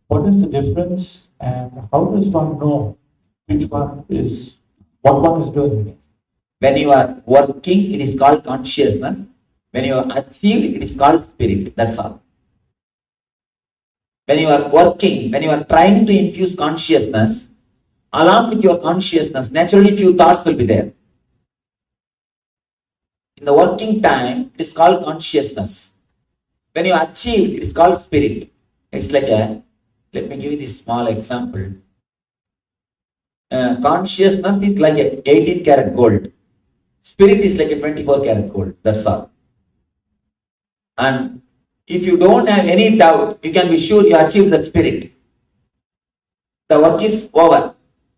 What is the difference and how does one know Which one is, what one is doing? When you are working, it is called consciousness. When you are achieved, it is called spirit. That's all. When you are working, when you are trying to infuse consciousness, along with your consciousness, naturally few thoughts will be there. In the working time, it is called consciousness. When you achieve, it is called spirit. It's like a, let me give you this small example. Consciousness is like a 18 karat gold. Spirit is like a 24 karat gold. That's all. And if you don't have any doubt, you can be sure you achieve the spirit. The work is over.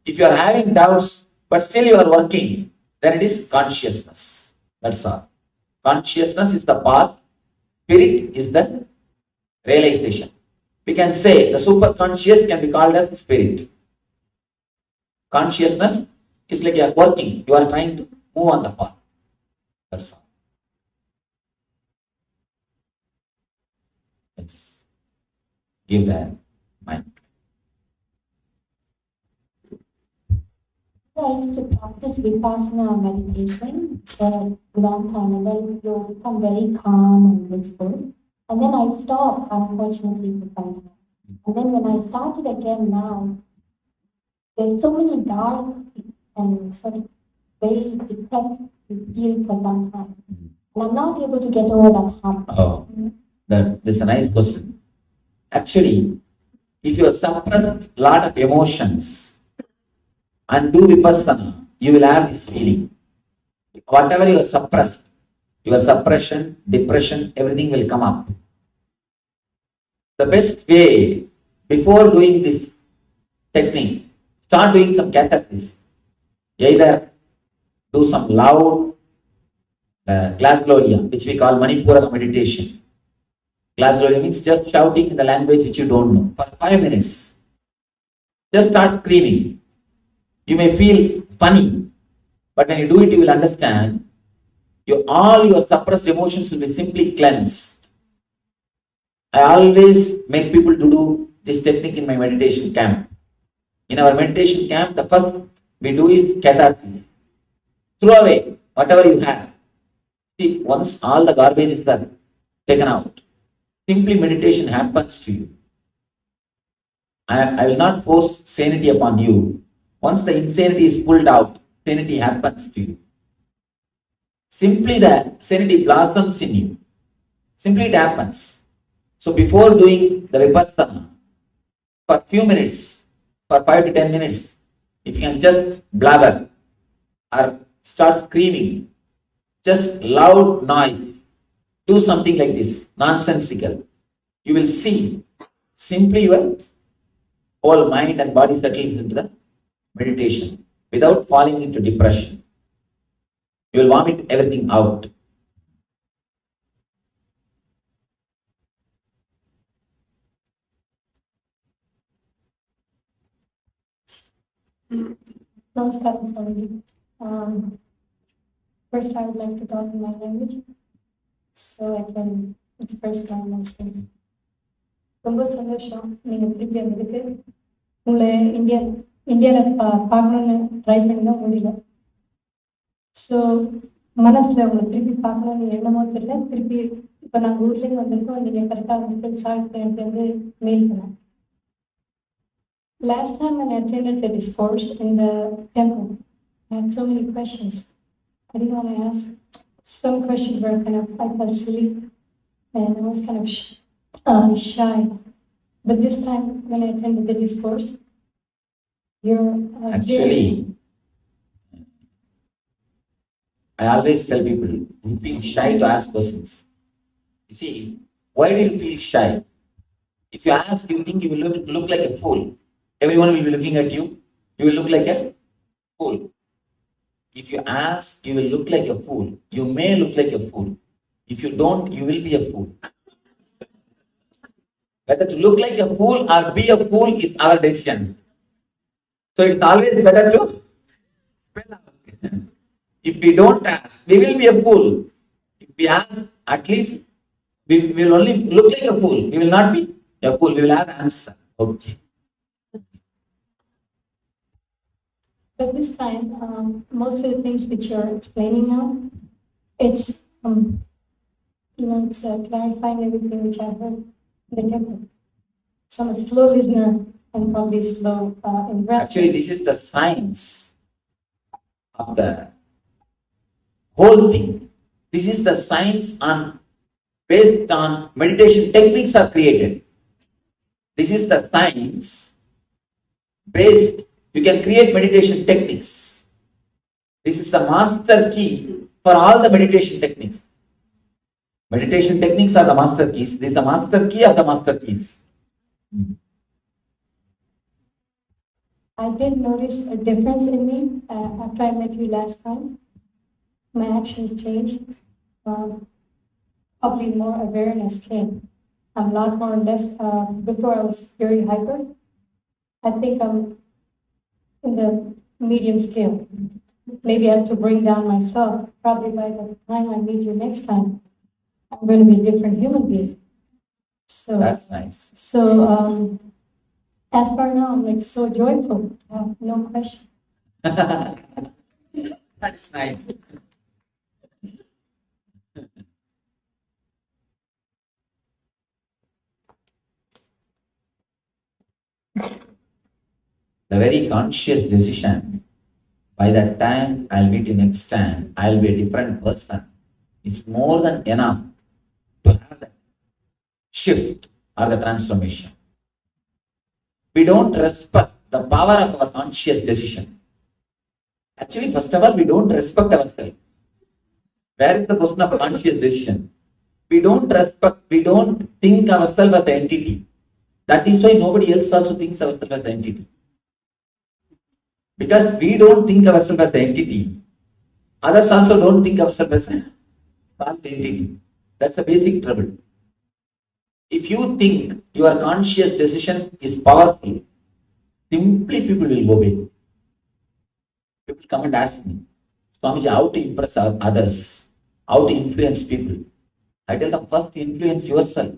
If you are having doubts, but still you are working, then it is consciousness. That's all. Consciousness is the path. Spirit is the realization. We can say the superconscious can be called as spirit. Consciousness is like you are working. You are trying to move on the path. That's all. Let's give the mind. I used to practice Vipassana meditation for a long time, and then you become very calm and blissful. And then I stopped, unfortunately, for some time. And then when I started again now, there's so many dark and sort of very depressed feel for some time. And I'm not able to get over that hump. Oh, that's a nice question. Actually, if you have suppressed a lot of emotions and do Vipassana, you will have this feeling. Whatever you have suppressed, your suppression, depression, everything will come up. The best way, before doing this technique, start doing some catharsis. Either do some loud Glasgolia, which we call Manipura meditation. Glasgolia means just shouting in the language which you don't know for 5 minutes. Just start screaming. You may feel funny, but when you do it, you will understand all your suppressed emotions will be simply cleansed. I always make people to do this technique in my meditation camp. In our meditation camp, the first we do is catharsis. Throw away whatever you have. See, once all the garbage is taken out, simply meditation happens to you. I will not force sanity upon you. Once the insanity is pulled out, sanity happens to you. Simply the sanity blossoms in you. Simply it happens. So before doing the Vipassana, for a few minutes, for 5 to 10 minutes, if you can just blabber or start screaming, just loud noise, do something like this, nonsensical. You will see simply your whole mind and body settles into the meditation without falling into depression. You will vomit everything out. Namaskaram, Swamiji. First, I would like to talk in my language so I can express my emotions. ரொம்ப சந்தோஷம் நீங்கள் திருப்பி வந்ததுக்கு. உங்களை இந்தியாவில் பார்க்கணுன்னு try பண்ணி தான் முடியல. ஸோ மனசில் உங்களை திருப்பி பார்க்கணுன்னு எண்ணமோ தெரியல. திருப்பி இப்போ நாங்கள் ஊர்லேருந்து வந்திருக்கோம். நீங்கள் கரெக்டாக வந்துட்டு சால்ட் எனக்கு வந்து மெயில் பண்ணேன். Last time when I attended the discourse in the temple, I had so many questions. I didn't want to ask. Some questions were kind of, I felt silly and I was kind of shy. But this time when I attended the discourse, you're actually, I always tell people who feel shy to ask questions. You see, why do you feel shy? If you ask, you think you will look like a fool. Everyone will be looking at you. You will look like a fool. If you ask, you will look like a fool. You may look like a fool. If you don't, you will be a fool. Whether to look like a fool or be a fool is our decision. So it's always better to spell out. If we don't ask, we will be a fool. If we ask, at least we will only look like a fool. We will not be a fool. We will have an answer. Okay. But this time, most of the things which you're explaining now, it's it's clarifying everything which I heard in the temple. So I'm a slow listener and probably slow in breath. Actually, this is the science of the whole thing. This is the science based on meditation techniques are created. This is the science based, you can create meditation techniques. This is the master key for all the meditation techniques. Meditation techniques are the master keys. This is the master key of the master keys. I did notice a difference in me after I met you last time. My actions changed. Probably more awareness came. I'm a lot more less. Before I was very hyper. I think I'm in the medium scale. Maybe I have to bring down myself. Probably by the time I meet you next time, I'm going to be a different human being. So that's nice. So as for now, I'm like so joyful. No question. That's nice. The very conscious decision, by that time I'll meet you next time, I'll be a different person. It's more than enough to have that shift or the transformation. We don't respect the power of our conscious decision. Actually, first of all, we don't respect ourselves. Where is the question of conscious decision? We don't think ourselves as an entity. That is why nobody else also thinks ourselves as an entity. Because we don't think ourselves as an entity, others also don't think ourselves as an entity. That's a basic trouble. If you think your conscious decision is powerful, simply people will obey. People come and ask me, Swamiji, how to impress others, how to influence people. I tell them, first influence yourself.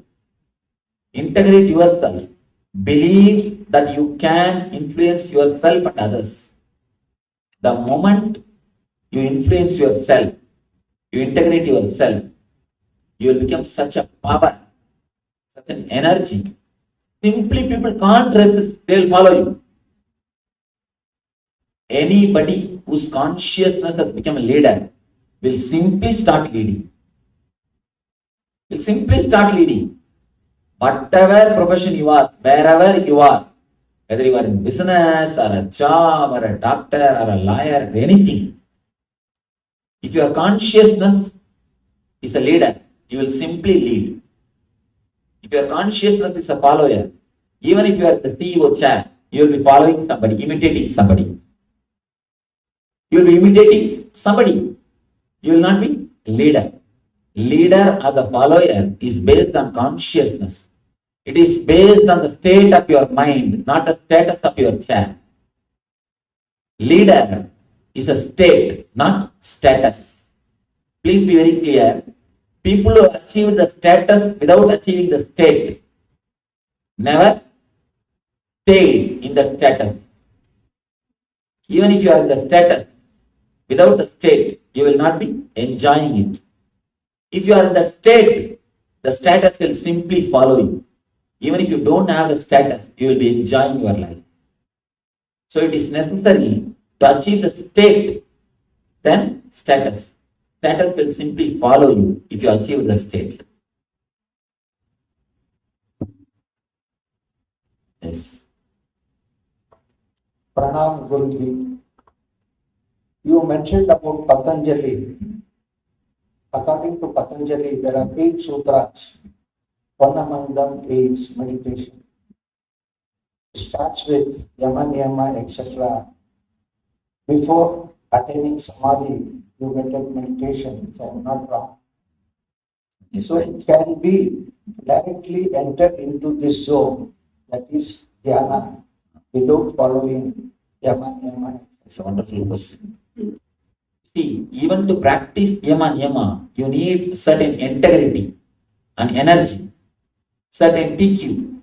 Integrate yourself. Believe that you can influence yourself and others. The moment you influence yourself, you integrate yourself, you will become such a power, such an energy. Simply people can't resist, they will follow you. Anybody whose consciousness has become a leader will simply start leading. Will simply start leading. Whatever profession you are, wherever you are, whether you are in business or a job or a doctor or a lawyer or anything, if your consciousness is a leader, you will simply lead. If your consciousness is a follower, even if you are the CEO chair, you will be following somebody, imitating somebody. You will be imitating somebody. You will not be leader. Leader or the follower is based on consciousness. It is based on the state of your mind, not the status of your chair. Leader is a state, not status. Please be very clear. People who achieve the status without achieving the state never stay in the status. Even if you are in the status, without the state, you will not be enjoying it. If you are in the state, the status will simply follow you. Even if you don't have the status, you will be enjoying your life. So it is necessary to achieve the state, then status. Status will simply follow you if you achieve the state. Yes. Pranam Guruji. You mentioned about Patanjali. According to Patanjali, there are 8 sutras. One among them is meditation. It starts with yama, niyama, etc. Before attaining samadhi, you get at meditation, if I am not wrong. Yes, so it can be directly enter into this zone, that is dhyana, without following yama, niyama. It's a wonderful question. See, even to practice yama, niyama, you need certain integrity and energy, certain TQ,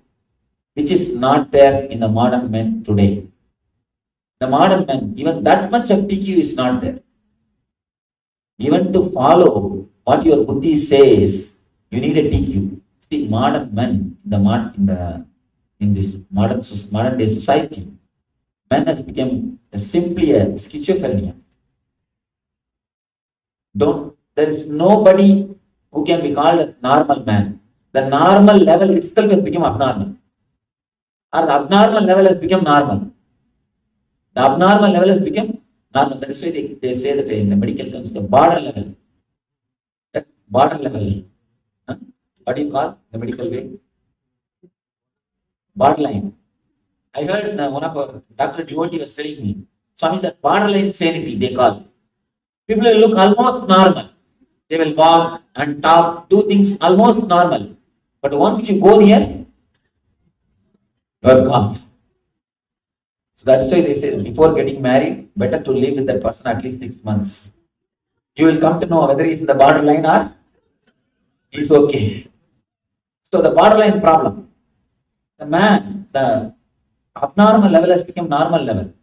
which is not there in the modern men today. The modern man, even that much of TQ is not there. Even to follow what your buddhi says, you need a TQ. See, modern men, in this modern day society, man has become simply a schizophrenia. There is nobody who can be called as normal man. The normal level itself has become abnormal. Or the abnormal level has become normal. The abnormal level has become normal. That is why they say that in the medical terms, the border level. That border level. Huh? What do you call the medical way? Borderline. I heard one of our Dr. Devotee was telling me, Swami, that borderline sanity they call. People will look almost normal. They will walk and talk, do things almost normal. But once you go near, you are gone. So that's why they say before getting married, better to live with that person at least 6 months. You will come to know whether he is in the borderline or he is okay. So the borderline problem. The abnormal level has become normal level.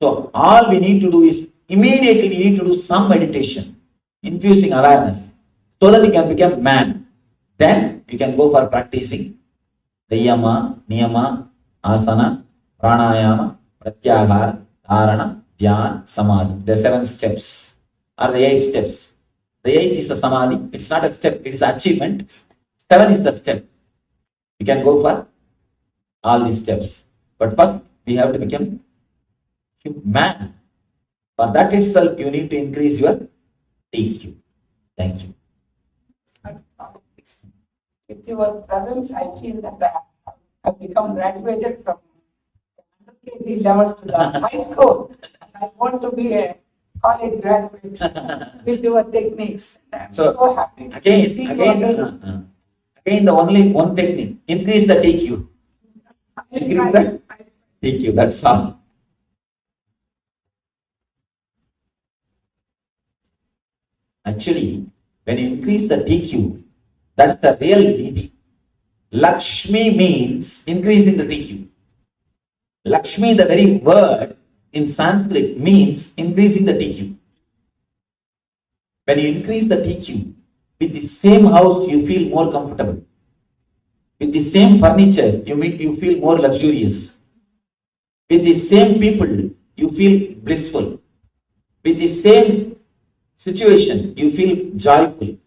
So all we need to do is immediately we need to do some meditation, infusing awareness, so that we can become man. Then we can go for practicing the yama, niyama, asana, pranayama, pratyahara, dharana, dhyana, samadhi. The 7 steps or the 8 steps. The 8th is the samadhi. It's not a step, it is achievement. 7 is the step. We can go for all these steps. But first, we have to become man. For that itself, you need to increase your TQ. Thank you. With your presence, I feel that I have become graduated from KG level to the high school. I want to be a college graduate with your techniques. I'm so happy. Again, the only one technique, increase the TQ. Increase the TQ, that's all. Actually, when you increase the TQ, that's the real Nidhi. Lakshmi means increasing the TQ. Lakshmi, the very word in Sanskrit, means increasing the TQ. When you increase the TQ, with the same house, you feel more comfortable. With the same furniture, you feel more luxurious. With the same people, you feel blissful. With the same situation, you feel joyful.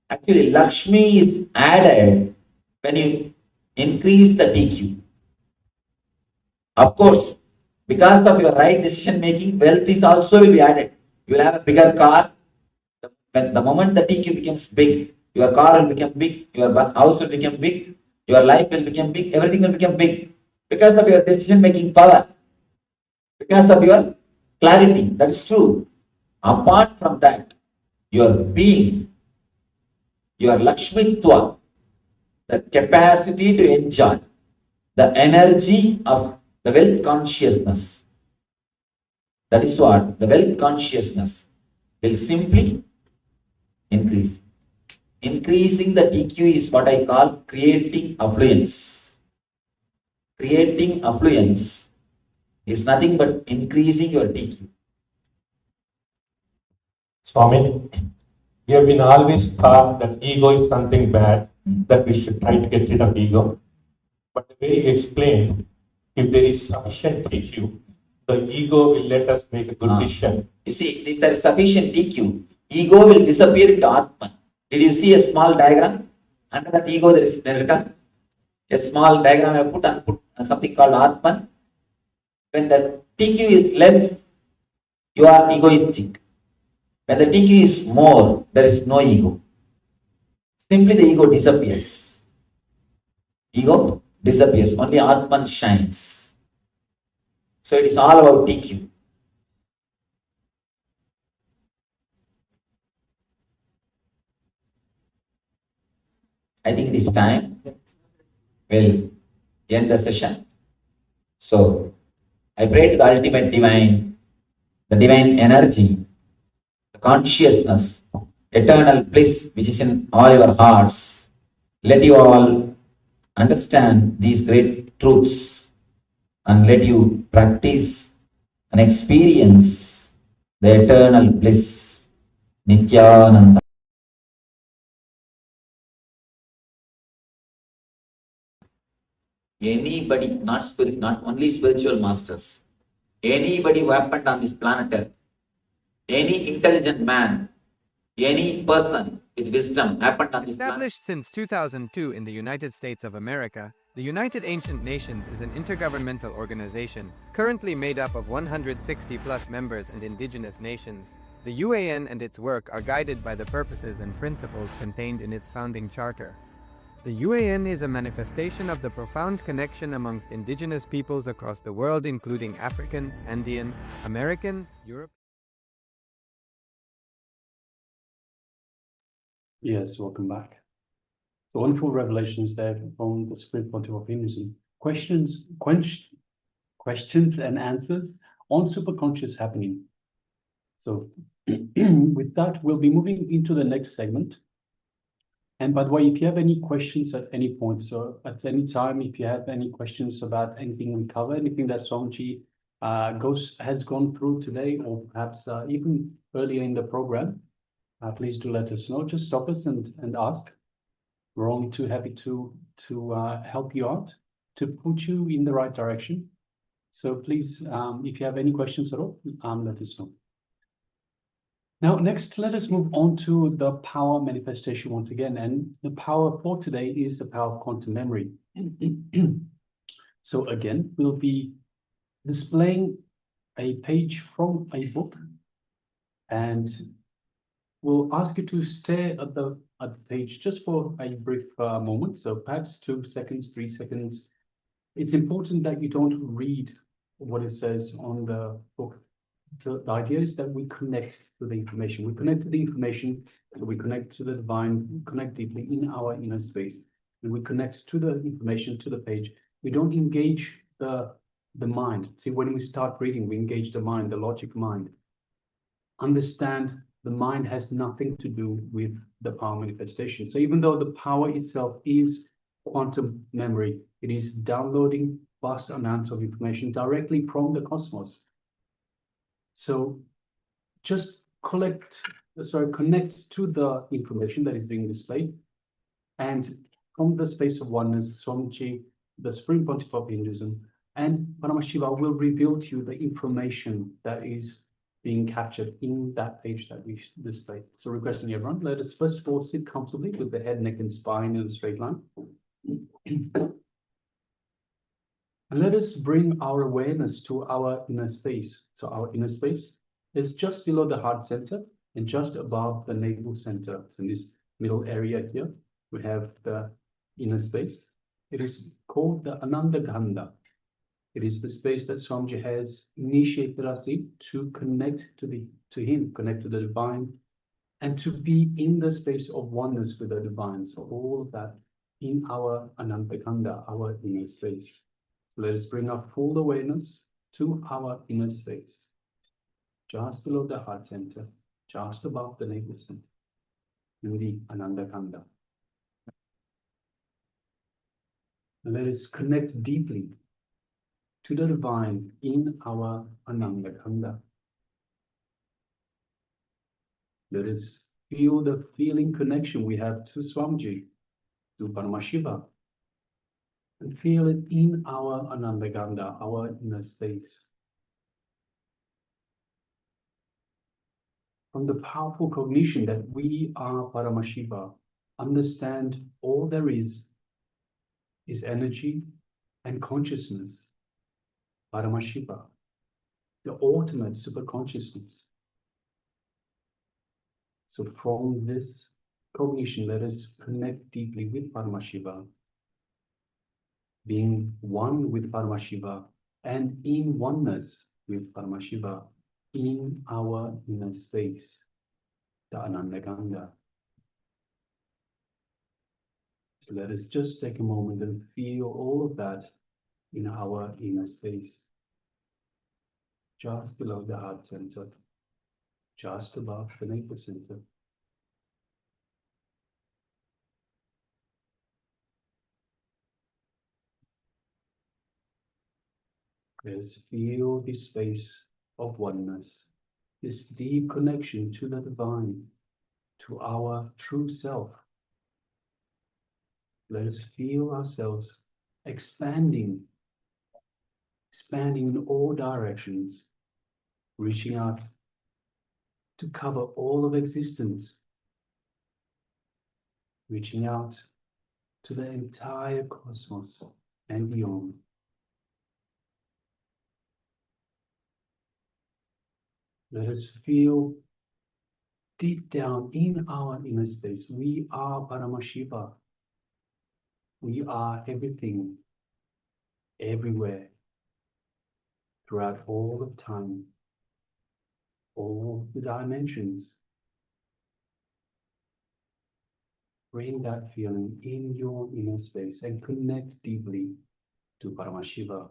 Actually, Lakshmi is added when you increase the TQ. Of course, because of your right decision making, wealth is also will be added. You will have a bigger car. When the moment the TQ becomes big, your car will become big, your house will become big, your life will become big, everything will become big. Because of your decision making power, because of your clarity, that is true. Apart from that, your being, your Lakshmitva, the capacity to enjoy, the energy of the wealth consciousness. That is what the wealth consciousness will simply increase. Increasing the TQ is what I call creating affluence. Creating affluence is nothing but increasing your TQ. Swami, we have been always taught that ego is something bad, that we should try to get rid of ego. But the way you explained, if there is sufficient TQ, the ego will let us make a good decision. You see, if there is sufficient TQ, ego will disappear into Atman. Did you see a small diagram? Under that ego there is written a small diagram I put something called Atman. When the TQ is less, you are egoistic. When the TQ is more, there is no ego. Simply the ego disappears. Ego disappears. Only Atman shines. So it is all about TQ. I think it is time. We'll end the session. So I pray to the ultimate divine, the divine energy, the consciousness, eternal bliss which is in all your hearts. Let you all understand these great truths and let you practice and experience the eternal bliss, Nithyananda. Anybody, not spirit, not only spiritual masters, anybody who happened on this planet Earth, any intelligent man, any person with wisdom happened on this planet. Established since 2002 in the United States of America, the United Ancient Nations is an intergovernmental organization currently made up of 160 plus members and indigenous nations. The UAN and its work are guided by the purposes and principles contained in its founding charter. The UAN is a manifestation of the profound connection amongst indigenous peoples across the world, including African, Andean, American, Europe. Yes, welcome back. So wonderful revelations there from the Supreme Pontiff of Hinduism. Questions and answers on superconscious happening. So with that, we'll be moving into the next segment. And by the way, if you have any questions at any point, so at any time, if you have any questions about anything we cover, anything that Swamiji has gone through today, or perhaps even earlier in the program, please do let us know. Just stop us and ask. We're only too happy to help you out, to put you in the right direction. So please, if you have any questions at all, let us know. Now, next, let us move on to the power manifestation once again. And the power for today is the power of quantum memory. So again, we'll be displaying a page from a book, and we'll ask you to stare at the page just for a brief moment. So perhaps 2 seconds, 3 seconds. It's important that you don't read what it says on the book. The idea is that we connect to the information. We connect to the information, so we connect to the divine, we connect deeply in our inner space. And we connect to the information, to the page. We don't engage the mind. See, when we start reading, we engage the mind, the logic mind. Understand the mind has nothing to do with the power manifestation. So even though the power itself is quantum memory, it is downloading vast amounts of information directly from the cosmos. So just connect to the information that is being displayed, and from the space of oneness, Swamiji, the Supreme Pontiff of Hinduism, and Paramashiva will reveal to you the information that is being captured in that page that we display. So requesting everyone, let us first of all sit comfortably with the head, neck, and spine in a straight line. And let us bring our awareness to our inner space. So our inner space is just below the heart center and just above the navel center. So in this middle area here, we have the inner space. It is called the Ananda Ganda. It is the space that Swamiji has initiated us in to connect to him, connect to the divine, and to be in the space of oneness with the divine. So all of that in our Ananda Ganda, our inner space. Let us bring our full awareness to our inner space, just below the heart center, just above the navel center, in the Ananda Kanda. Let us connect deeply to the divine in our Ananda Kanda. Let us feel the feeling connection we have to Swamiji, to Paramashiva, and feel it in our Ananda Kanda, our inner space. From the powerful cognition that we are Paramashiva, understand all there is energy and consciousness, Paramashiva, the ultimate superconsciousness. So from this cognition, let us connect deeply with Paramashiva, being one with Paramashiva and in oneness with Paramashiva in our inner space, the Ananda Ganda. So let us just take a moment and feel all of that in our inner space, just below the heart center, just above the navel center. Let's feel this space of oneness, this deep connection to the divine, to our true self. Let us feel ourselves expanding in all directions, reaching out to cover all of existence, reaching out to the entire cosmos and beyond. Let us feel deep down in our inner space, we are Paramashiva. We are everything, everywhere, throughout all of time, all the dimensions. Bring that feeling in your inner space and connect deeply to Paramashiva.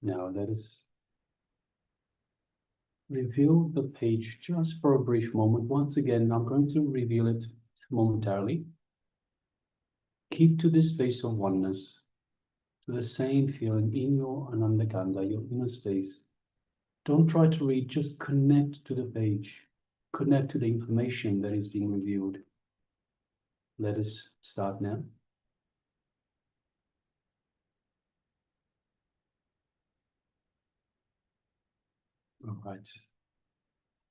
Now let us reveal the page just for a brief moment. Once again, I'm going to reveal it momentarily. Keep to this space of oneness, to the same feeling in your Anandakanda, your inner space. Don't try to read, just connect to the page. Connect to the information that is being revealed. Let us start now. All right.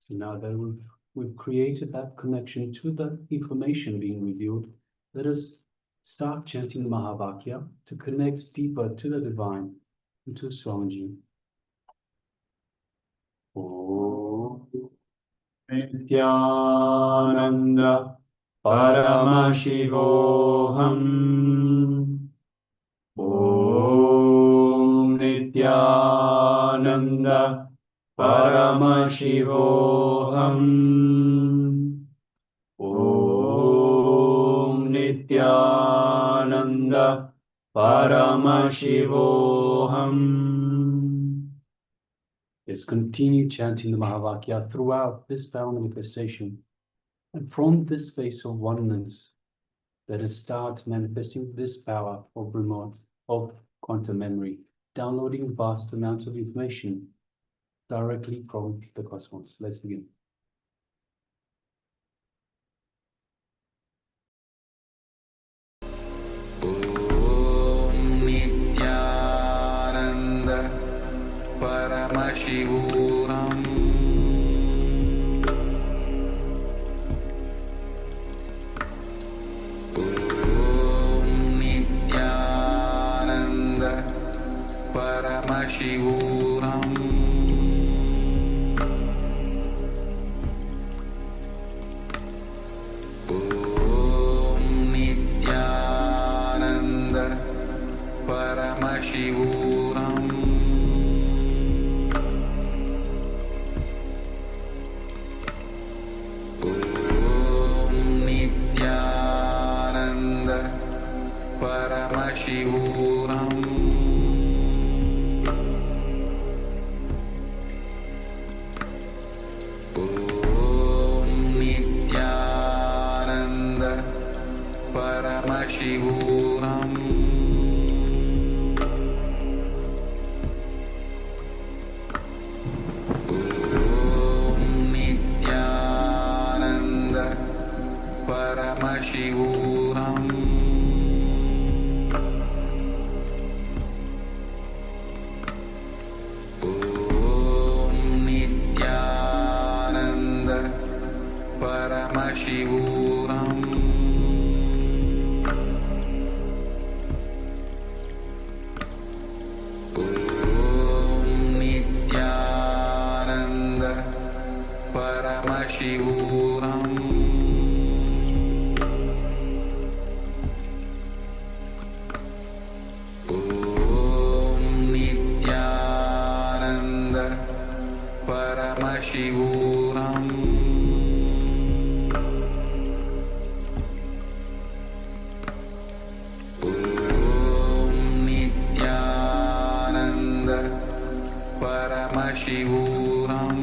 So now that we've created that connection to the information being revealed, let us start chanting the Mahavakya to connect deeper to the divine and to Swamiji. Om Nithyananda Paramashivoham. Om Nithyananda Paramashivoham. Om Nithyananda Paramashivoham. Let's continue chanting the Mahavakya throughout this power manifestation. And from this space of oneness, let us start manifesting this power of remote, of quantum memory, downloading vast amounts of information directly from the cosmos. Let's begin. Nithyananda Paramashivoham. Nithyananda Paramashivoham. Nithyananda Paramashivoham. Nithyananda Paramashivoham. Nithyananda Paramashivoham. Nithyananda Paramashivoham. Nithyananda Paramashivoham. Nithyananda Paramashivoham. Nithyananda Paramashivoham. Nithyananda Paramashivoham. Nithyananda Paramashivoham. Nithyananda Paramashivoham. Nithyananda Paramashivoham. Paramashivoham.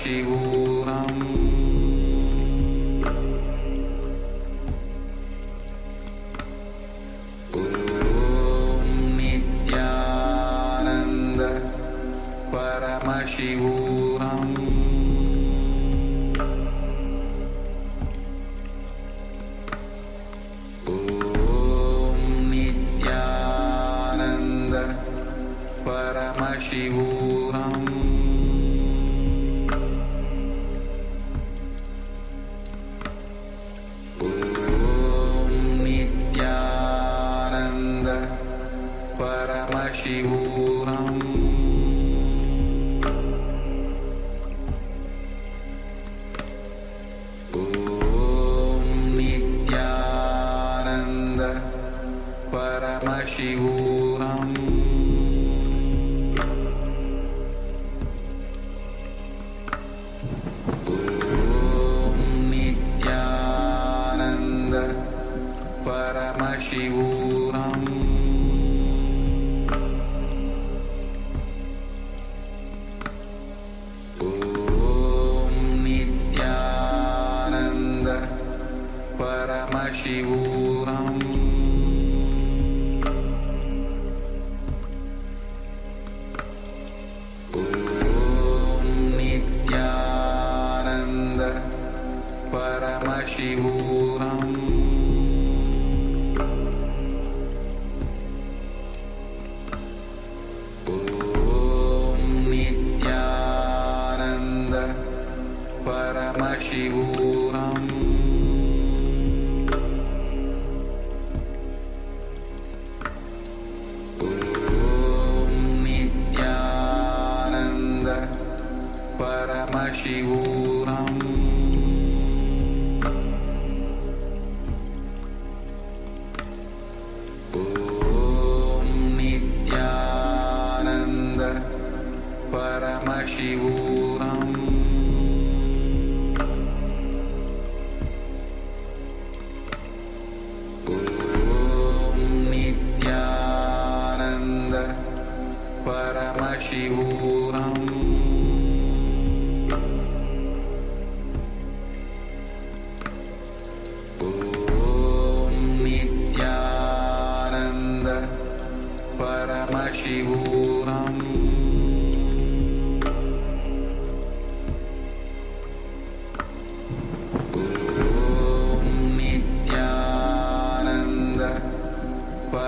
Paramashivoham Om Nithyananda Paramashivoham Om Nithyananda Paramashivoham Paramashivoham Om Nithyananda Paramashivoham Om Nithyananda Paramashivoham Paramashivoham Om Nithyananda Paramashivoham Om Nithyananda Paramashivoham Paramashivoham Om Nithyananda Paramashivoham Om Nithyananda Paramashivoham Paramashivoham Om Nithyananda Paramashivoham Om Nithyananda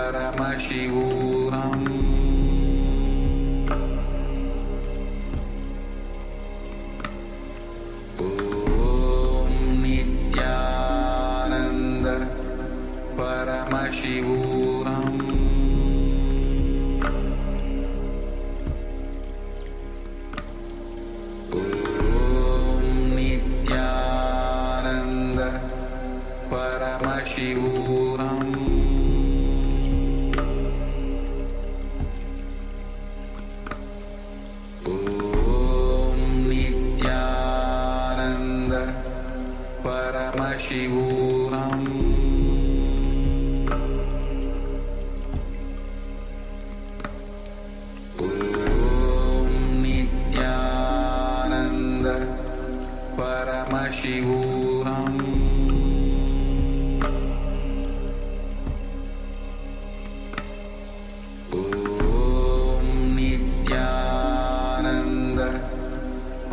Paramashivoham Paramashivoham Om Nithyananda Paramashivoham Om Nithyananda Paramashivoham Paramashivoham Om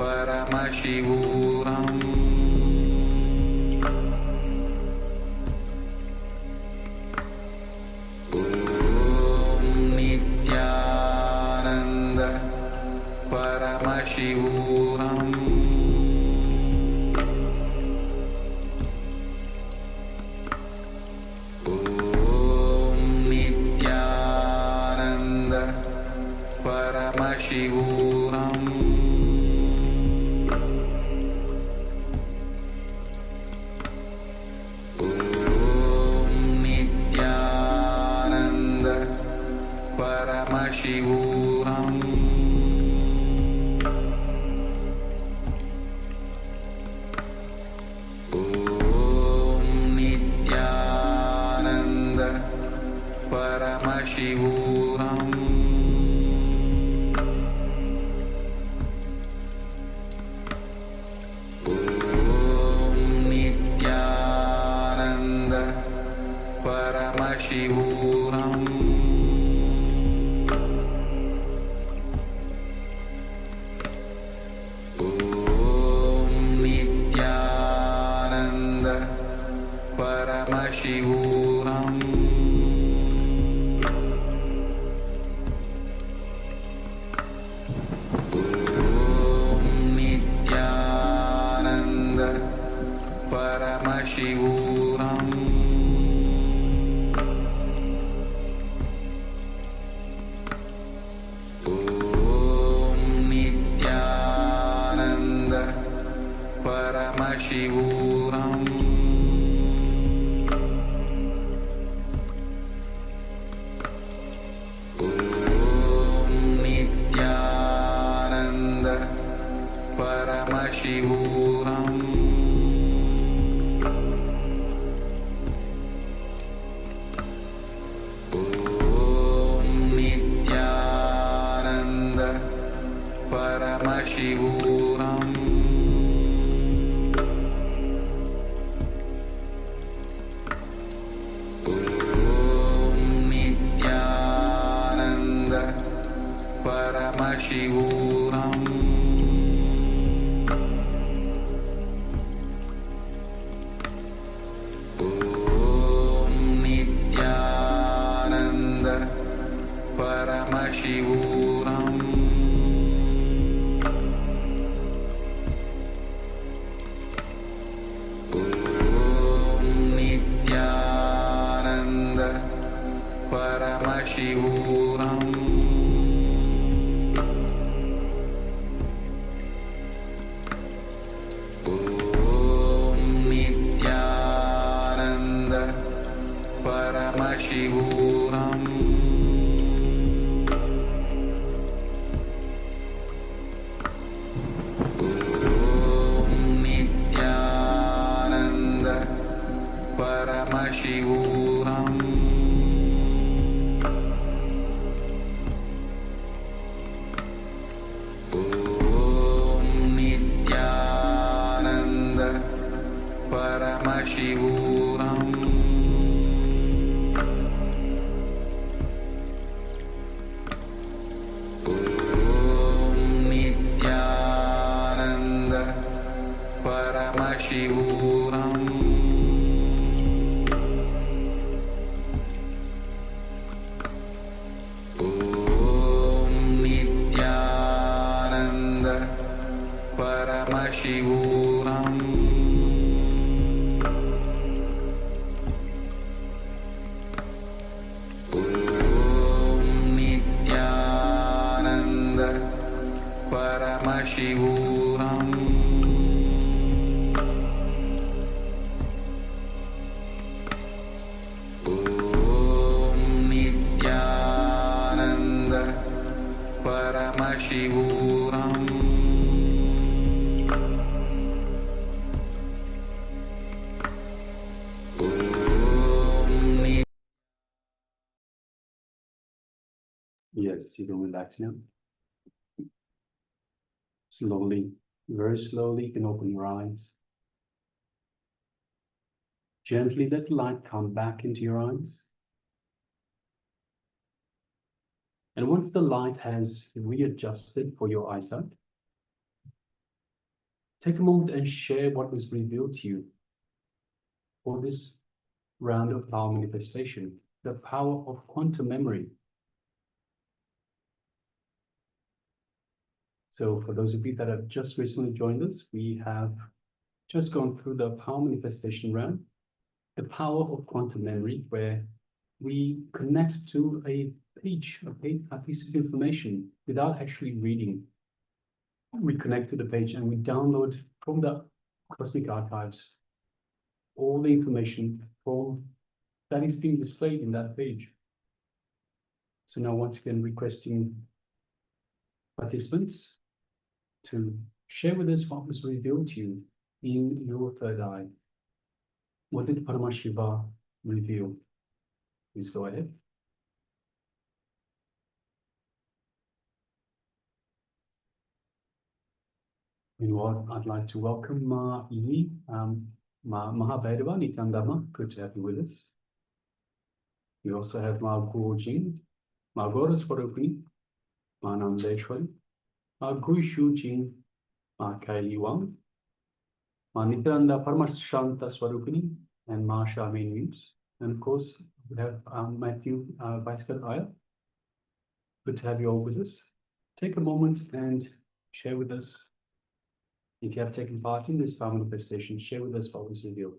Nithyananda Paramashivoham Om Nithyananda Paramashivoham Paramashivoham Om Nithyananda Paramashivoham Nithyananda Paramashivoham Nithyananda Paramashivoham Nithyananda Paramashivoham Nithyananda Paramashivoham Nithyananda Paramashivoham Nithyananda Paramashivoham Nithyananda Paramashivoham Nithyananda Paramashivoham Nithyananda Paramashivoham Nithyananda Paramashivoham Nithyananda Paramashivoham Nithyananda Paramashivoham Nithyananda Paramashivoham Nithyananda Paramashivoham Nithyananda Paramashivoham Yes, you can relax now. Slowly, very slowly, you can open your eyes. Gently let the light come back into your eyes. And once the light has readjusted for your eyesight, take a moment and share what was revealed to you for this round of power manifestation, the power of quantum memory. So for those of you that have just recently joined us, we have just gone through the power manifestation round, the power of quantum memory, where we connect to a page, a piece of information without actually reading. We connect to the page and we download from the cosmic archives all the information from that is being displayed in that page. So now once again requesting participants to share with us what was revealed to you in your third eye. What did Paramashiva reveal? Please go ahead. You know, I'd like to welcome Yi, Mahabhairava, Nithyananda. Good to have you with us. We also have Ma Guru-jin, Ma Gora Swarupini, Ma Namdeshwari, Ma Guru Shu-jin, Ma Kaili Wang, Ma Nithyananda Paramashanta Swarupini, and Ma Shamin News. And of course, we have Matthew Vaiskar. Good to have you all with us. Take a moment and share with us, if you have taken part in this power manifestation, share with us what was revealed.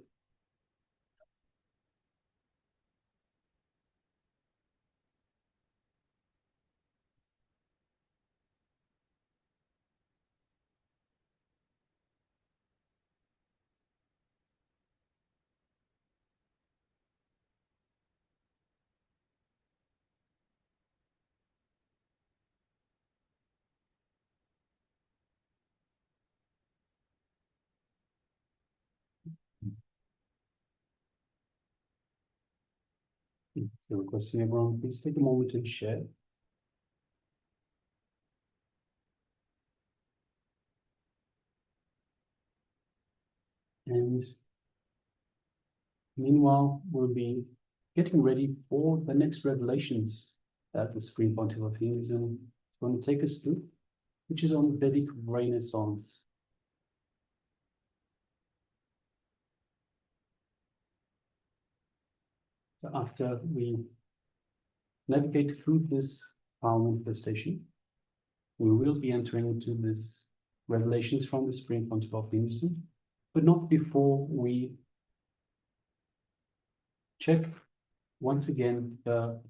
So requesting everyone, please take a moment and share. And meanwhile, we'll be getting ready for the next revelations that the Supreme Pontiff of Hinduism is going to take us through, which is on Vedic Renaissance. So after we navigate through this power manifestation, we will be entering into this revelations from the Supreme Pontiff of Hinduism, but not before we check once again the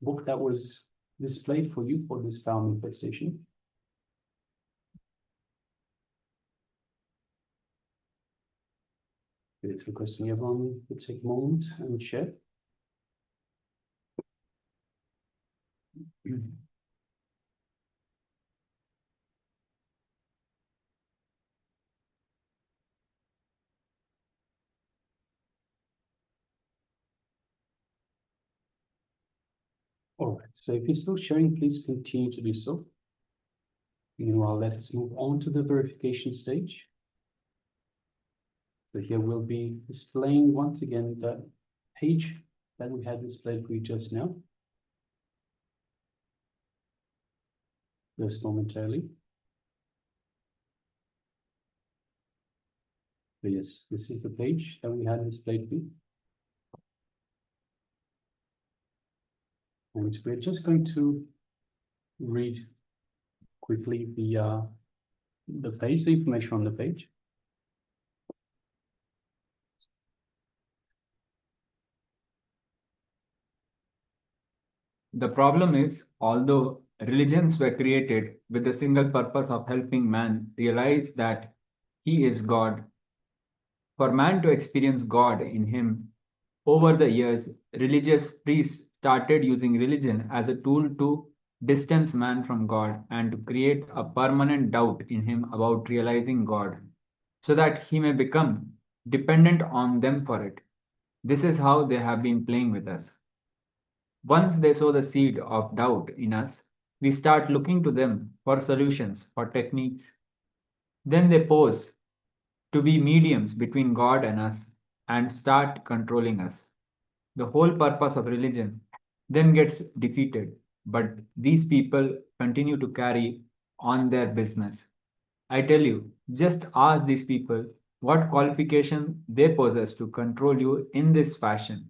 book that was displayed for you for this power manifestation. It's requesting everyone to take a moment and share. All right, so if you're still sharing, please continue to do so. Meanwhile, let us move on to the verification stage. So here we'll be displaying once again the page that we had displayed for you just now. Just momentarily. So yes, this is the page that we had displayed for you. And we're just going to read quickly the page, the information on the page. The problem is, although religions were created with the single purpose of helping man realize that he is God, for man to experience God in him, over the years, religious priests started using religion as a tool to distance man from God and to create a permanent doubt in him about realizing God, so that he may become dependent on them for it. This is how they have been playing with us. Once they sow the seed of doubt in us, we start looking to them for solutions, for techniques. Then they pose to be mediums between God and us and start controlling us. The whole purpose of religion then gets defeated, but these people continue to carry on their business. I tell you, just ask these people what qualification they possess to control you in this fashion.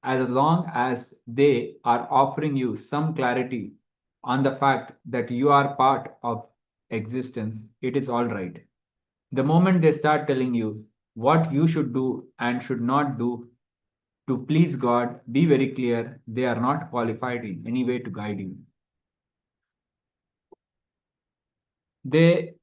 As long as they are offering you some clarity on the fact that you are part of existence, it is all right. The moment they start telling you what you should do and should not do to please God, be very clear, they are not qualified in any way to guide you. They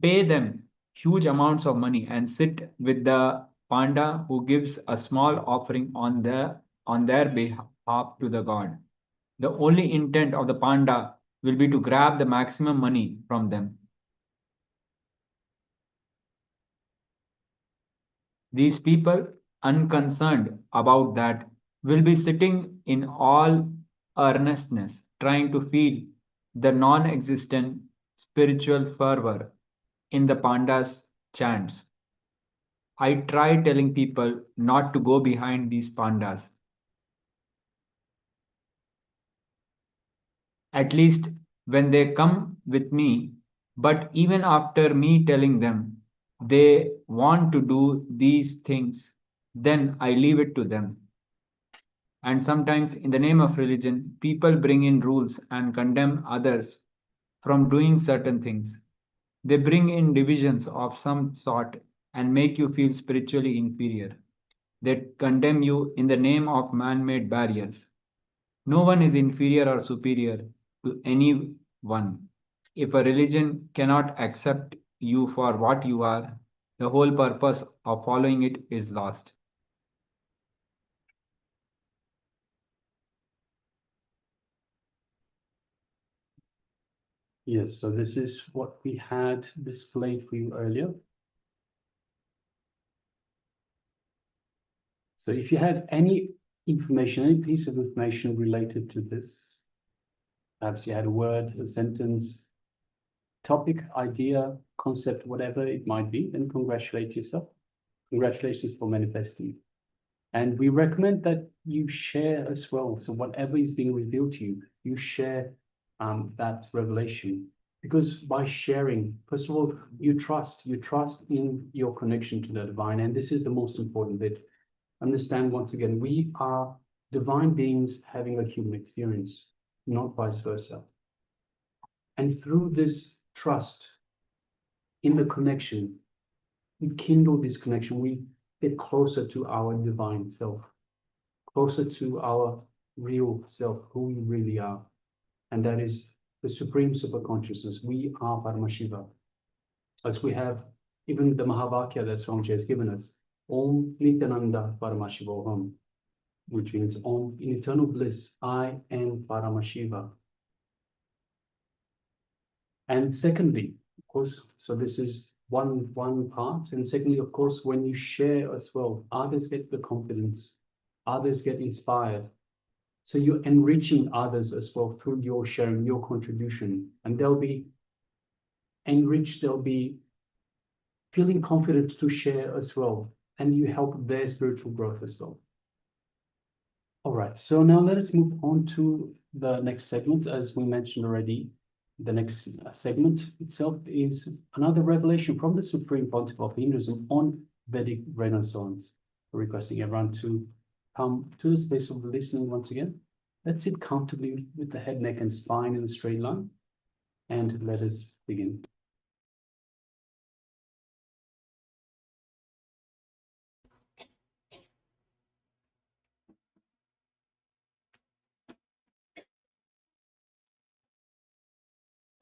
pay them huge amounts of money and sit with the panda who gives a small offering on their behalf to the god. The only intent of the panda will be to grab the maximum money from them. These people, unconcerned about that, will be sitting in all earnestness, trying to feel the non-existent spiritual fervor in the panda's chants. I try telling people not to go behind these pandas. at least when they come with me. But even after me telling them they want to do these things, then I leave it to them. And sometimes, in the name of religion, people bring in rules and condemn others from doing certain things. They bring in divisions of some sort and make you feel spiritually inferior. They condemn you in the name of man-made barriers. No one is inferior or superior to anyone. If a religion cannot accept you for what you are, the whole purpose of following it is lost. Yes, so this is what we had displayed for you earlier. So if you had any information, any piece of information related to this, perhaps you had a word, a sentence, topic, idea, concept, whatever it might be, then congratulate yourself. Congratulations for manifesting. And we recommend that you share as well. So whatever is being revealed to you, you share that revelation. Because by sharing, first of all, you trust in your connection to the divine. And this is the most important bit. Understand once again, we are divine beings having a human experience, not vice versa. And through this trust in the connection, we kindle this connection, we get closer to our divine self, closer to our real self, who we really are. And that is the supreme superconsciousness. We are Paramashiva. As we have even the Mahavakya that Swamiji has given us, Om Nithyananda Paramashivoham, which means Om, in eternal bliss, I am Paramashiva. And secondly, of course, so this is one part. And secondly, of course, when you share as well, others get the confidence, others get inspired. So you're enriching others as well through your sharing, your contribution, and they'll be enriched, they'll be feeling confident to share as well, and you help their spiritual growth as well. All right, so now let us move on to the next segment. As we mentioned already, the next segment itself is another revelation from the Supreme Pontiff of Hinduism on Vedic Renaissance. We're requesting everyone to come to the space of listening once again. Let's sit comfortably with the head, neck, and spine in a straight line, and let us begin.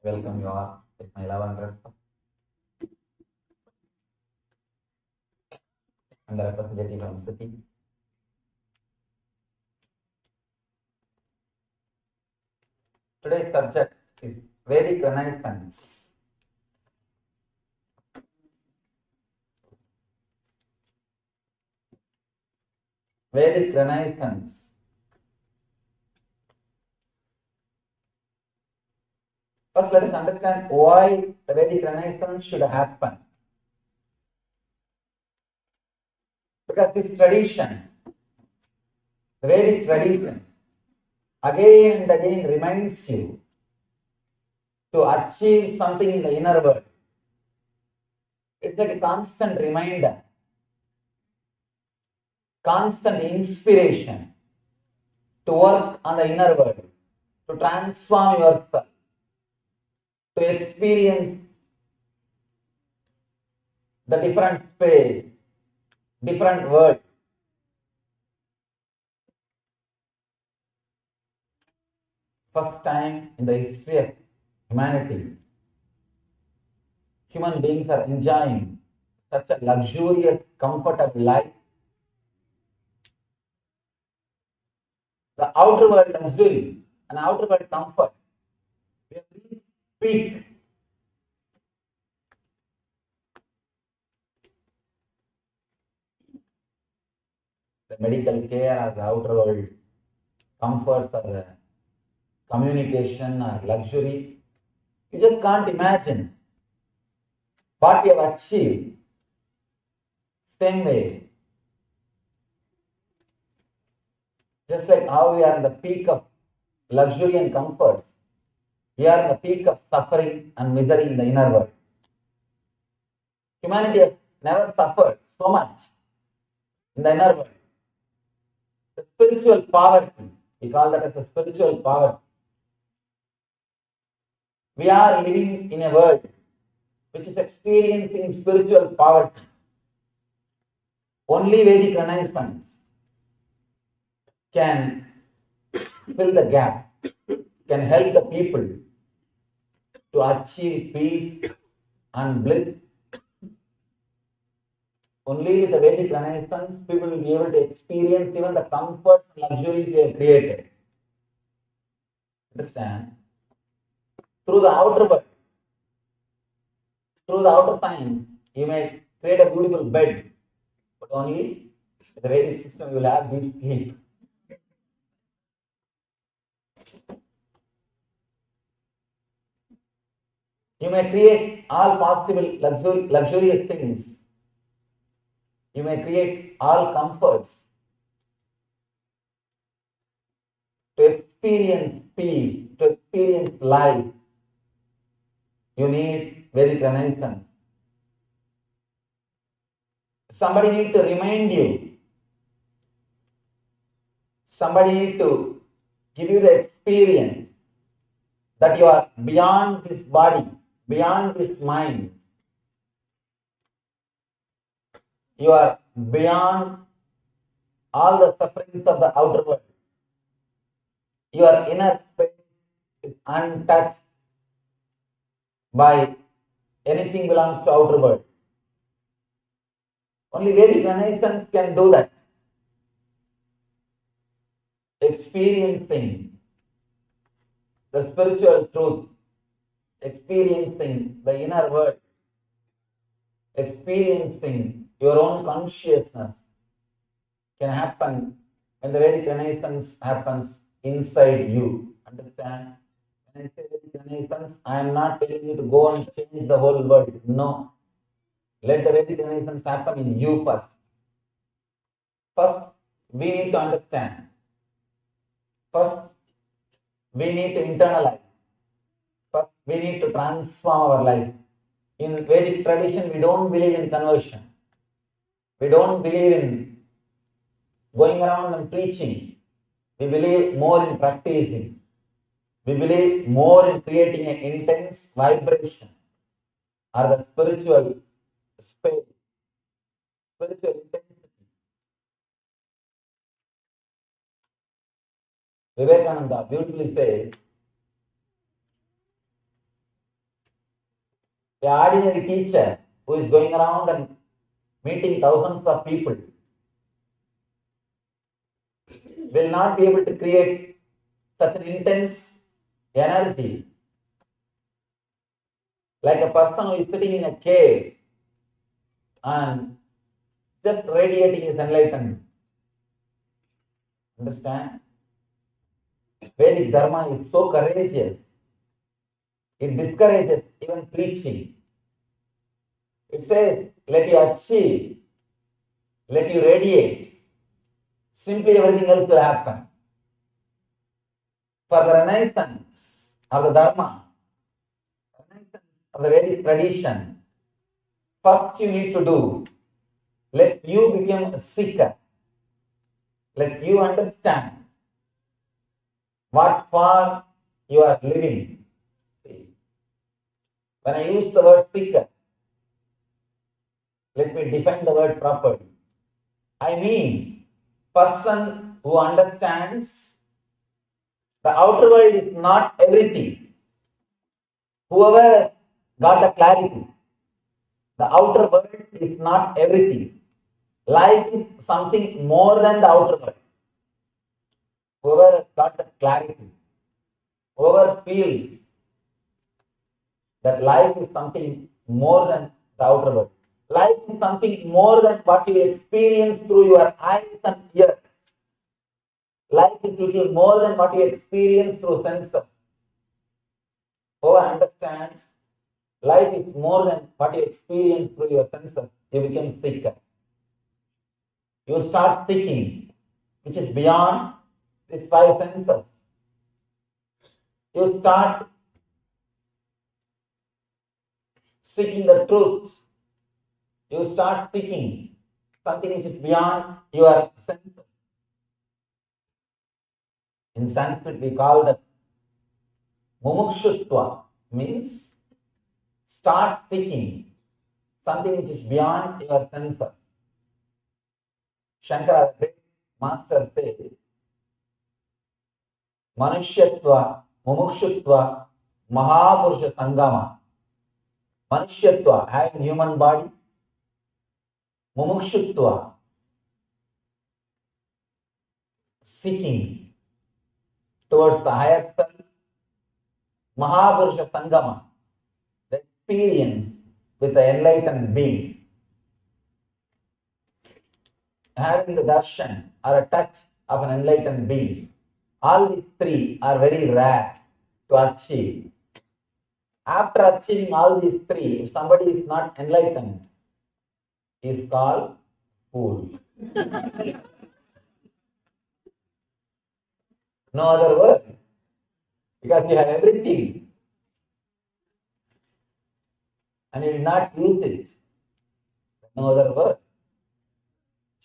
Welcome you all with my love and respect. And the representative of the city. Today's subject is Vedic Renaissance. Vedic Renaissance. First, let us understand why the Vedic Renaissance should happen. Because this tradition, the Vedic tradition, again and again reminds you to achieve something in the inner world. It's like a constant reminder, constant inspiration to work on the inner world, to transform yourself, to experience the different space, different world. First time in the history of humanity, human beings are enjoying such a luxurious, comfortable life. The outer world luxury and outer world comfort, we have reached peak. The medical care or the outer world comforts or the communication or luxury, you just can't imagine what you have achieved. Same way, just like how we are in the peak of luxury and comfort, We are in the peak of suffering and misery in the inner world. Humanity has never suffered so much in the inner world. The spiritual poverty, we call that as a spiritual poverty. We are living in a world which is experiencing spiritual poverty. Only Vedic Renaissance can fill the gap, can help the people to achieve peace and bliss. Only with the Vedic Renaissance, people will be able to experience even the comfort and luxuries they have created. Understand? Through the outer world, through the outer science, you may create a beautiful bed, but only in the Vedic system you will have deep sleep. You may create all possible luxurious things. You may create all comforts. To experience peace, to experience life, you need Vedic Renaissance. Somebody needs to remind you. Somebody needs to give you the experience that you are beyond this body, beyond this mind. You are beyond all the sufferings of the outer world. Your inner space is untouched by anything belongs to outer world. Only Vedic Renaissance can do that. Experiencing the spiritual truth, experiencing the inner world, experiencing your own consciousness can happen when the Vedic Renaissance happens inside you. Understand? When I say Vedic Renaissance, I am not telling you to go and change the whole world. No. Let the Vedic Renaissance happen in you first. First, we need to understand. First, we need to internalize. First, we need to transform our life. In Vedic tradition, we don't believe in conversion. We don't believe in going around and preaching. We believe more in practicing. We believe more in creating an intense vibration or the spiritual space, spiritual intensity. Vivekananda beautifully says, the ordinary teacher who is going around and meeting thousands of people will not be able to create such an intense energy like a person who is sitting in a cave and just radiating his enlightenment. Understand? Vedic Dharma is so courageous. It discourages even preaching. It says, let you achieve, let you radiate. Simply everything else will happen. For the renaissance of the Dharma, renaissance of the Vedic tradition, first you need to do, let you become a seeker. Let you understand what for you are living. When I use the word seeker, let me define the word properly. I mean, person who understands the outer world is not everything. Whoever got the clarity, the outer world is not everything. Life is something more than the outer world. Whoever has got the clarity, whoever feels that life is something more than the outer world. Life is something more than what you experience through your eyes and ears. Life is little more than what you experience through senses. Whoever understands, life is more than what you experience through your senses. You become seeker. You start seeking, which is beyond these five senses. You start seeking the truth. You start seeking something which is beyond your senses. In Sanskrit, we call that mumukshutva, means start seeking something which is beyond your senses. Shankara, the great master, says, Manushyatva, mumukshutva, mahapurusha sangama. Manushyatva, having human body. Mumukshutva, seeking towards the higher self. Mahapurusha sangama, the experience with the enlightened being. Having the darshan or a touch of an enlightened being. All these three are very rare to achieve. After achieving all these three, if somebody is not enlightened, he is called fool. No other word. Because you have everything and you did not use it. No other word.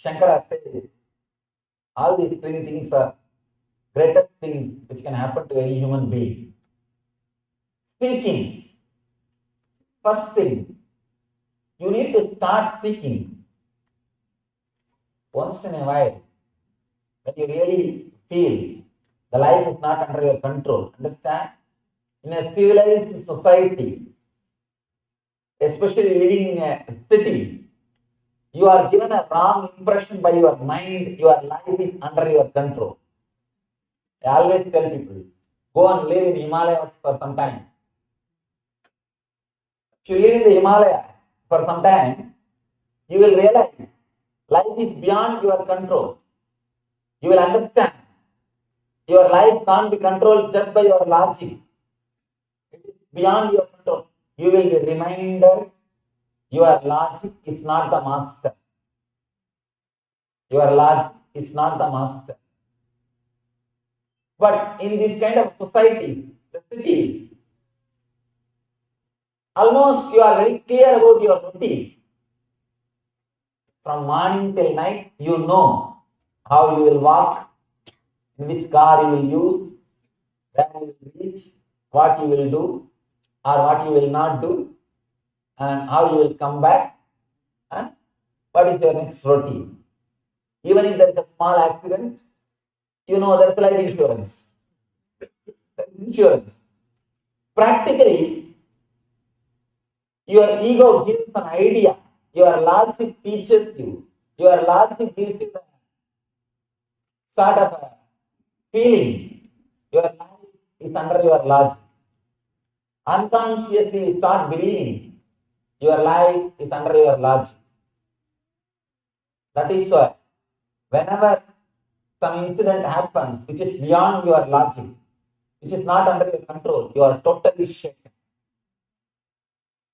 Shankara says, all these three things are greatest things which can happen to any human being. Seeking. First thing, you need to start seeking. Once in a while, when you really feel the life is not under your control. Understand? In a civilized society, especially living in a city, you are given a wrong impression by your mind, your life is under your control. I always tell people, go and live in Himalayas for some time. If you live in the Himalayas for some time, you will realize life is beyond your control. You will understand your life can't be controlled just by your logic. It is beyond your control. You will be reminded your logic is not the master. Your logic is not the master. But in this kind of societies, the cities, almost you are very clear about your routine. From morning till night, you know how you will walk, in which car you will use, where you will reach, what you will do, or what you will not do, and how you will come back, and what is your next routine. Even if there is a small accident, you know there is life insurance. There is insurance. Practically, your ego gives an idea, your logic teaches you, your logic gives you a sort of a feeling, your life is under your logic. Unconsciously you start believing your life is under your logic. That is why whenever some incident happens which is beyond your logic, which is not under your control, you are totally shaken.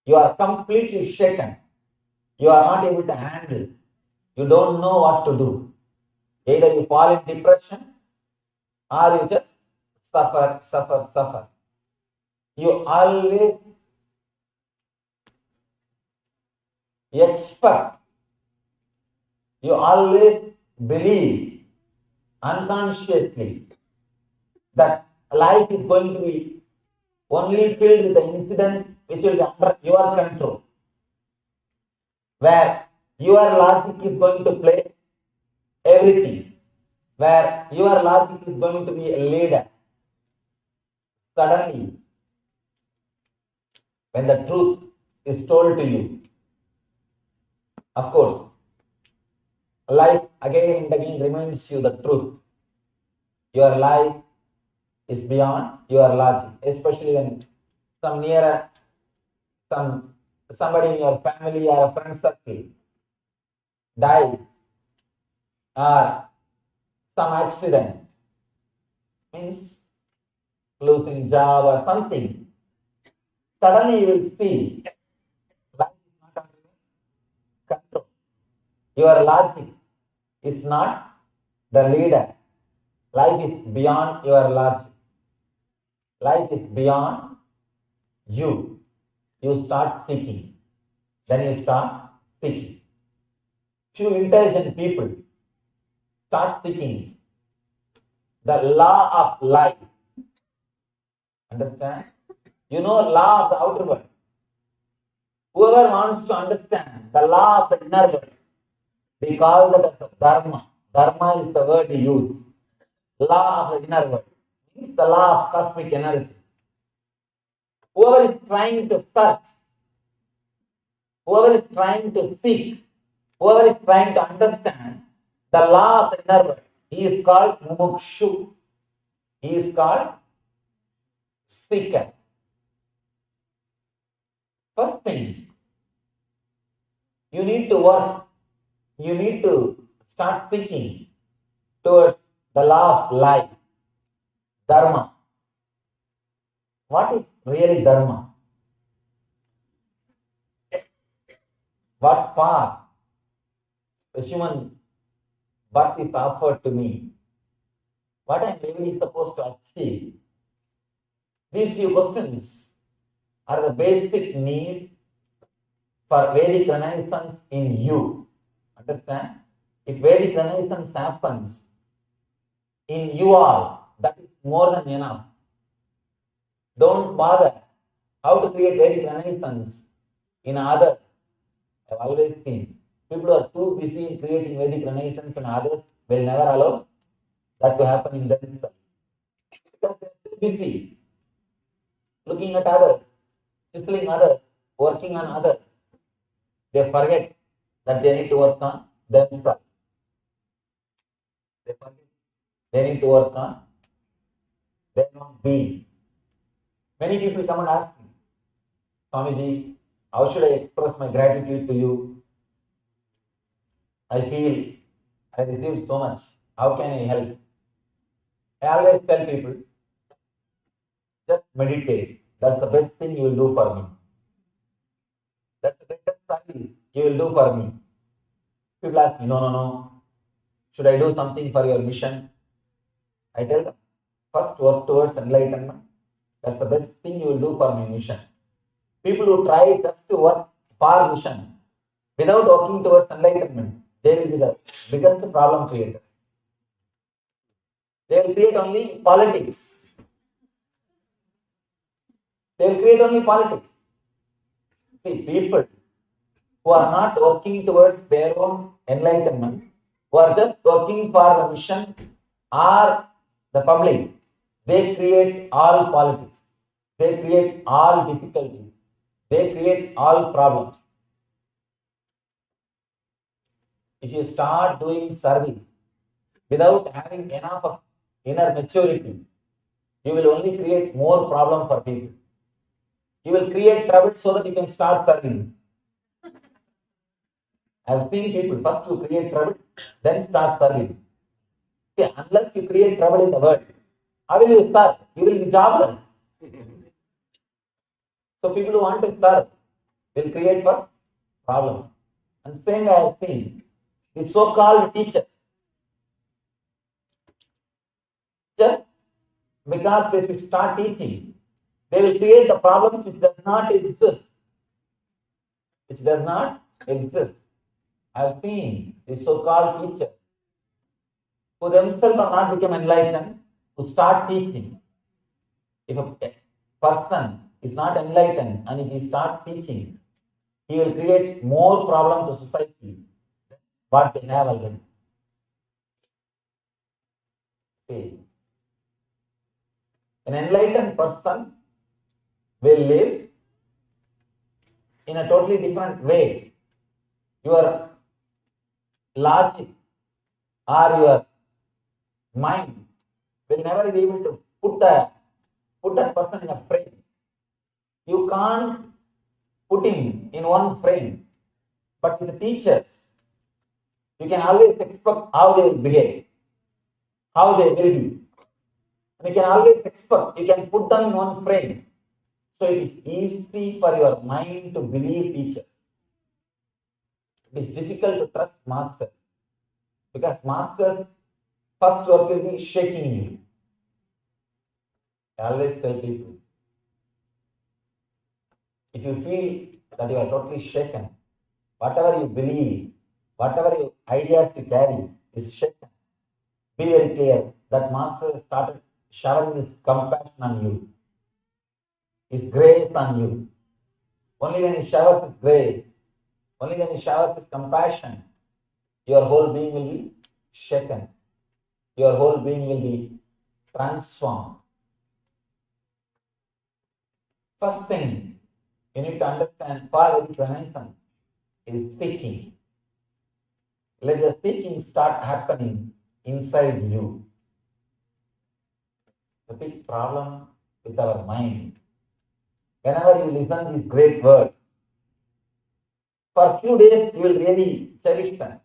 You are completely shaken. You are not able to handle. You don't know what to do. Either you fall in depression or you just suffer. You always expect, you always believe unconsciously that life is going to be only filled with the incidents which will be under your control, where your logic is going to play everything, where your logic is going to be a leader. Suddenly, when the truth is told to you, of course, life again and again reminds you the truth. Your life is beyond your logic, especially when somebody in your family or a friend circle dies or some accident, means losing job or something. Suddenly you will see life is not under your control. Your logic is not the leader. Life is beyond your logic. Life is beyond you. you start seeking. Then you start seeking. Few intelligent people start seeking the law of life. Understand? You know law of the outer world. Whoever wants to understand the law of the inner world, we call that as dharma. Dharma is the word we use. Law of the inner world means the law of cosmic energy. Whoever is trying to search, whoever is trying to seek, whoever is trying to understand the law of the inner world, he is called mumukshu. He is called seeker. First thing, you need to work, you need to start seeking towards the law of life, dharma. What is really dharma? What for the human birth is offered to me? What I am really supposed to achieve? These few questions are the basic need for Vedic Renaissance in you. Understand? If Vedic Renaissance happens in you all, that is more than enough. Don't bother how to create Vedic Renaissance in others. I've always seen people who are too busy in creating Vedic Renaissance in others will never allow that to happen in themselves. Because they're too busy looking at others, chiseling others, working on others. They forget that they need to work on themselves. They forget they need to work on their own being. Many people come and ask me, Swamiji, how should I express my gratitude to you? I feel I received so much. How can I help? I always tell people, just meditate. That's the best thing you will do for me. That's the greatest service you will do for me. People ask me, no. Should I do something for your mission? I tell them, first work towards enlightenment. That's the best thing you will do for my mission. People who try just to work for mission without working towards enlightenment, they will be the biggest problem creator. They will create only politics. They will create only politics. See, people who are not working towards their own enlightenment, who are just working for the mission or the public, they create all politics. They create all difficulties. They create all problems. If you start doing service without having enough of inner maturity, you will only create more problem for people. You will create trouble so that you can start serving. I've seen people first you create trouble, then start serving. See, unless you create trouble in the world, how will you start? You will be jobless. So people who want to serve will create first problem. And same way I have seen with so-called teachers. Just because they should start teaching, they will create the problems which does not exist. Which does not exist. I have seen these so-called teachers who themselves are not become enlightened, who start teaching. If a person is not enlightened and if he starts teaching, he will create more problem to society than what they have already. See, an enlightened person will live in a totally different way. Your logic or your mind will never be able to put that person in a frame. You can't put him in one frame. But with the teachers, you can always expect how they will behave, how they will be. And you can always expect, you can put them in one frame. So it is easy for your mind to believe teachers. It is difficult to trust masters. Because masters, first work will be shaking you. I always tell people, if you feel that you are totally shaken, whatever you believe, whatever your ideas you carry is shaken, be very clear that Master started showering his compassion on you, his grace on you. Only when he showers his grace, only when he showers his compassion, your whole being will be shaken. Your whole being will be transformed. First thing you need to understand for Vedic Renaissance is seeking. Let the seeking start happening inside you. The big problem with our mind. Whenever you listen these great words, for a few days you will really cherish them.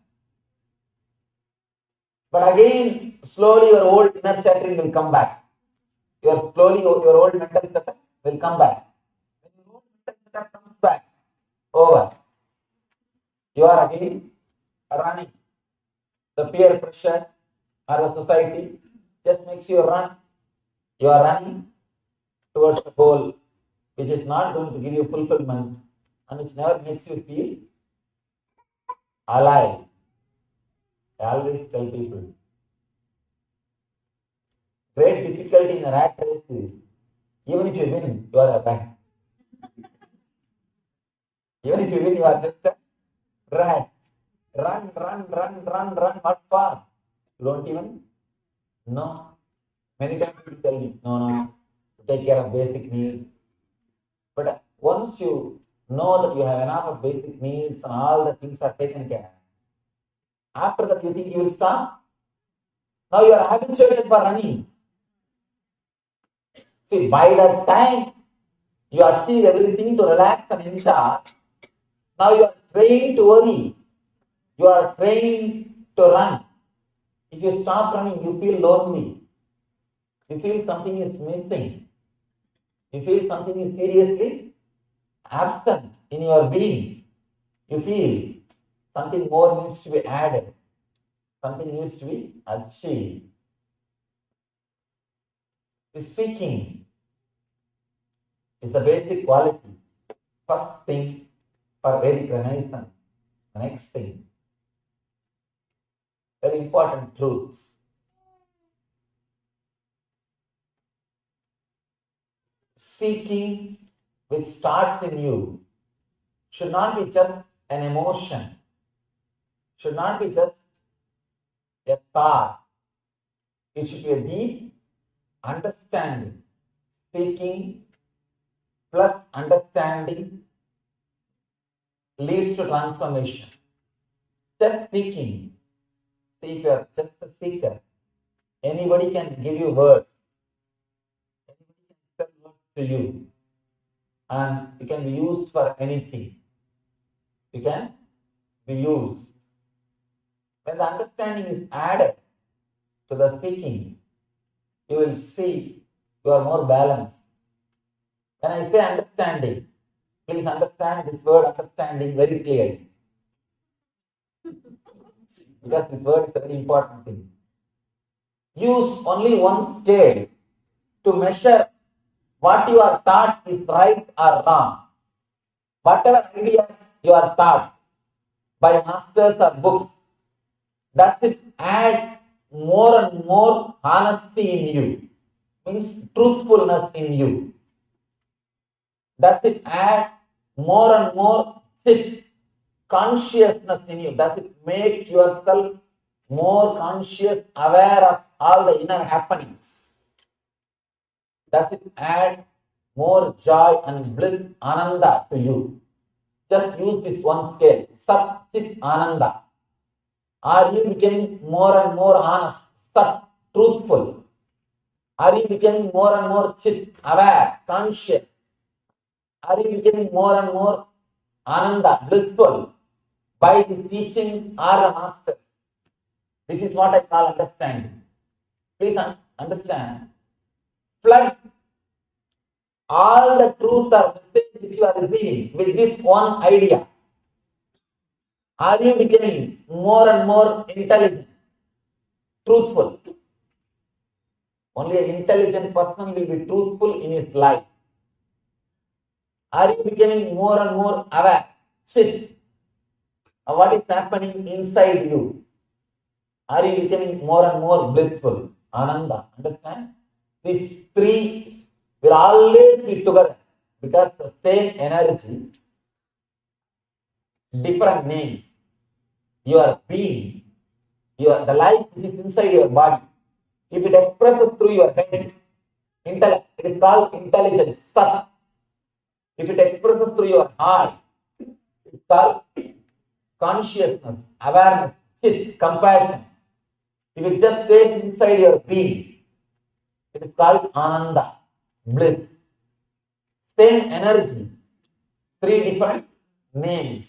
But again, slowly your old inner chattering will come back. Slowly your old mental setup will come back. When your old mental setup comes back, over. You are again running. The peer pressure or the society just makes you run. You are running towards the goal which is not going to give you fulfillment and which never makes you feel alive. I always tell people, great difficulty in a rat race is, even if you win, you are a rat. Even if you win, you are just a rat. Run, what for? You don't even know. Many times people tell me, no, take care of basic needs. But once you know that you have enough of basic needs and all the things are taken care of, after that you think you will stop? Now you are habituated for running. See, by that time you achieve everything to relax and enjoy. Now you are trained to worry. You are trained to run. If you stop running, you feel lonely. You feel something is missing. You feel something is seriously absent in your being. You feel something more needs to be added. Something needs to be achieved. The seeking is the basic quality. First thing for Vedic Renaissance. The next thing, very important truths. Seeking which starts in you should not be just an emotion, should not be just a thought. It should be a deep understanding. Seeking plus understanding leads to transformation. Just seeking. See, if you are just a seeker, anybody can give you words. Anybody can tell words to you. And it can be used for anything. You can be used. When the understanding is added to the seeking, you will see you are more balanced. When I say understanding, please understand this word understanding very clearly. Because this word is a very important thing. Use only one scale to measure what you are taught is right or wrong. Whatever ideas you are taught by masters or books, does it add more and more honesty in you? Means truthfulness in you. Does it add more and more consciousness in you? Does it make yourself more conscious, aware of all the inner happenings? Does it add more joy and bliss, ananda to you? Just use this one scale, Sat, Chit, Ananda. Are you becoming more and more honest, Sat, truthful? Are you becoming more and more Chit, aware, conscious? Are you becoming more and more Ananda, blissful, by the teachings or the master? This is what I call understanding. Please understand. Flood all the truth or message which you are receiving with this one idea. Are you becoming more and more intelligent, truthful? Only an intelligent person will be truthful in his life. Are you becoming more and more aware? Sit. What is happening inside you? Are you becoming more and more blissful? Ananda. Understand? These three will always be together because the same energy, different names. Your being, the life which is inside your body, if it expresses through your head, intellect, it is called intelligence, Sat. If it expresses through your heart, it is called consciousness, awareness, Chit, compassion. If it just stays inside your being, it is called Ananda, bliss. Same energy, three different names.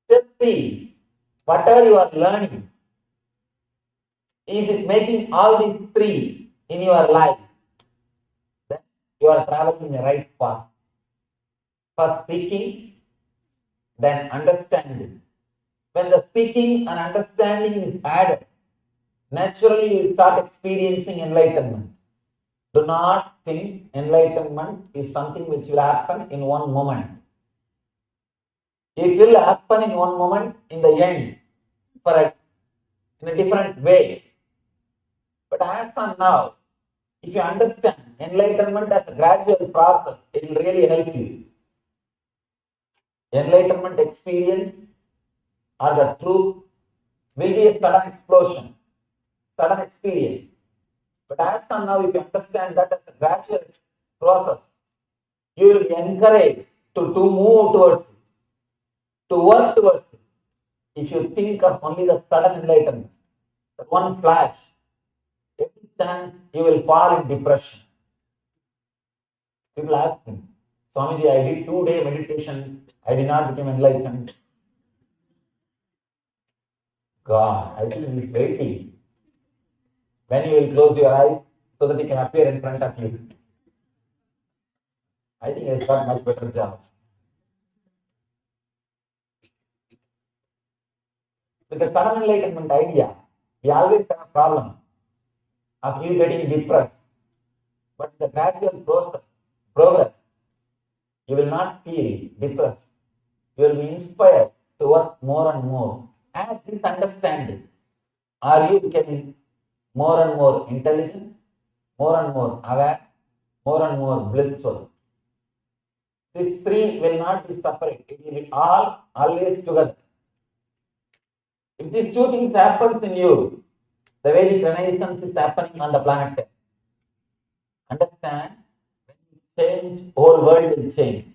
Just see, whatever you are learning, is it making all these three in your life? Then you are traveling the right path. First seeking, then understanding. When the seeking and understanding is added, naturally you will start experiencing enlightenment. Do not think enlightenment is something which will happen in one moment. It will happen in one moment in the end, in a different way. But as of now, if you understand enlightenment as a gradual process, it will really help you. Enlightenment experience or the truth will be a sudden explosion, sudden experience. But as of now, if you understand that as a gradual process, you will be encouraged to move towards it, to work towards it. If you think of only the sudden enlightenment, the one flash, every chance you will fall in depression. People ask me, Swamiji, I did 2-day meditation, I did not become enlightened. God, I think he is waiting when you will close your eyes so that he can appear in front of you. I think he has got much better job. With the sudden enlightenment idea, we always have a problem of you getting depressed. But in the gradual progress, you will not feel depressed. You will be inspired to work more and more. As this understanding, are you becoming more and more intelligent, more and more aware, more and more blissful? These three will not be separate. It will be all always together. If these two things happens in you, the Vedic Renaissance is happening on the planet Earth. Understand? When you change, whole world will change.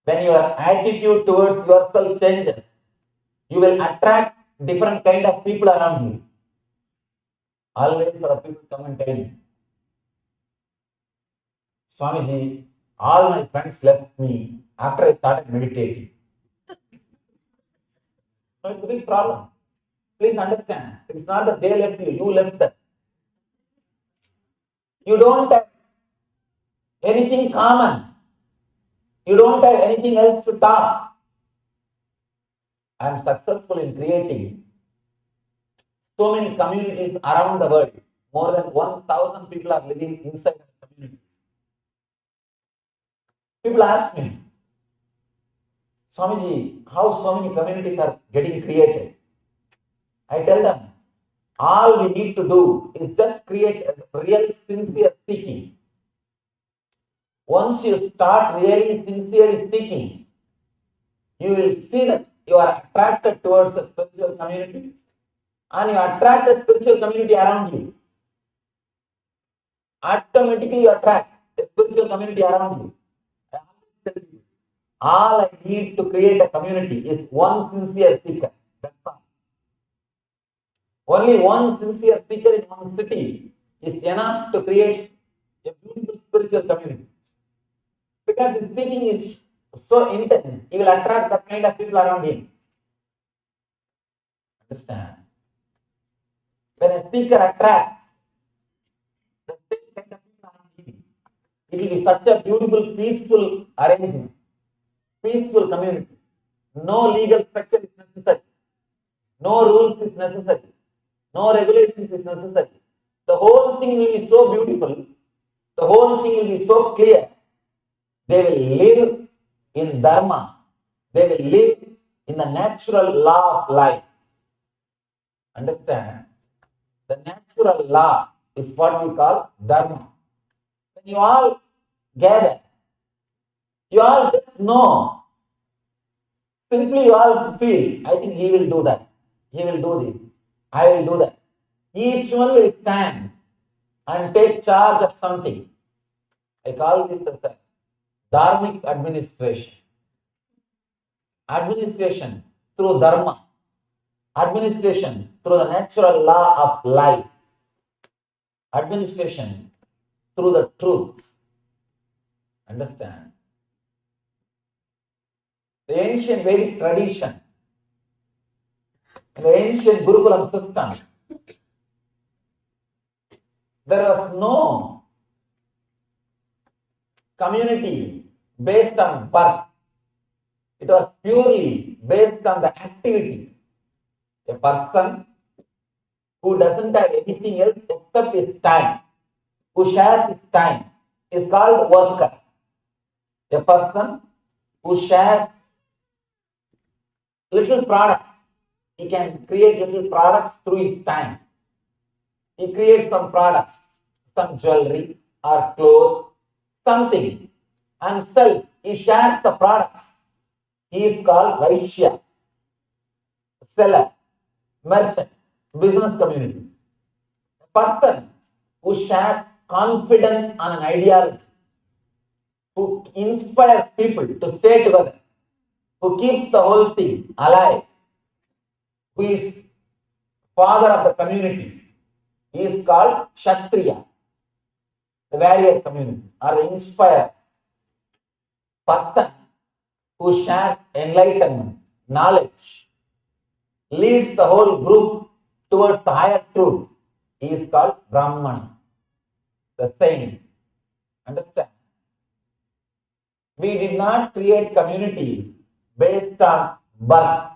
When your attitude towards yourself changes, you will attract different kind of people around you. Always there are people come and tell me, Swamiji, all my friends left me after I started meditating. So it's a big problem. Please understand, it's not that they left you, you left them. You don't have anything common. You don't have anything else to talk. I am successful in creating so many communities around the world. More than 1,000 people are living inside the communities. People ask me, Swamiji, how so many communities are getting created? I tell them, all we need to do is just create a real sincere seeking. Once you start really sincerely seeking, you will see that you are attracted towards a spiritual community and you attract a spiritual community around you. Automatically you attract a spiritual community around you. All I need to create a community is one sincere seeker. That's all. Only one sincere seeker in one city is enough to create a beautiful spiritual community. Because his seeking is so intense, he will attract that kind of people around him. Understand? When a seeker attracts the same kind of people around him, it will be such a beautiful, peaceful arrangement, peaceful community. No legal structure is necessary. No rules is necessary. No regulations is necessary. The whole thing will be so beautiful. The whole thing will be so clear. They will live in dharma. They will live in the natural law of life. Understand? The natural law is what we call dharma. When you all gather, you all just know. Simply you all feel, I think he will do that. He will do this. I will do that. Each one will stand and take charge of something. I call this as a dharmic administration. Administration through dharma. Administration through the natural law of life. Administration through the truth. Understand? The ancient Vedic tradition, the ancient Gurukulam system, there was no community based on birth. It was purely based on the activity. A person who doesn't have anything else except his time, who shares his time, is called worker. A person who shares little products, he can create little products through his time. He creates some products, some jewelry or clothes, something, and sells. He shares the products. He is called Vaishya, seller, merchant, business community. A person who shares confidence on an ideology, who inspires people to stay together, who keeps the whole thing alive, who is father of the community, he is called Kshatriya, the warrior community, or the inspirer. Person who shares enlightenment, knowledge, leads the whole group towards the higher truth, he is called Brahmana, the saint. Understand? We did not create communities based on birth.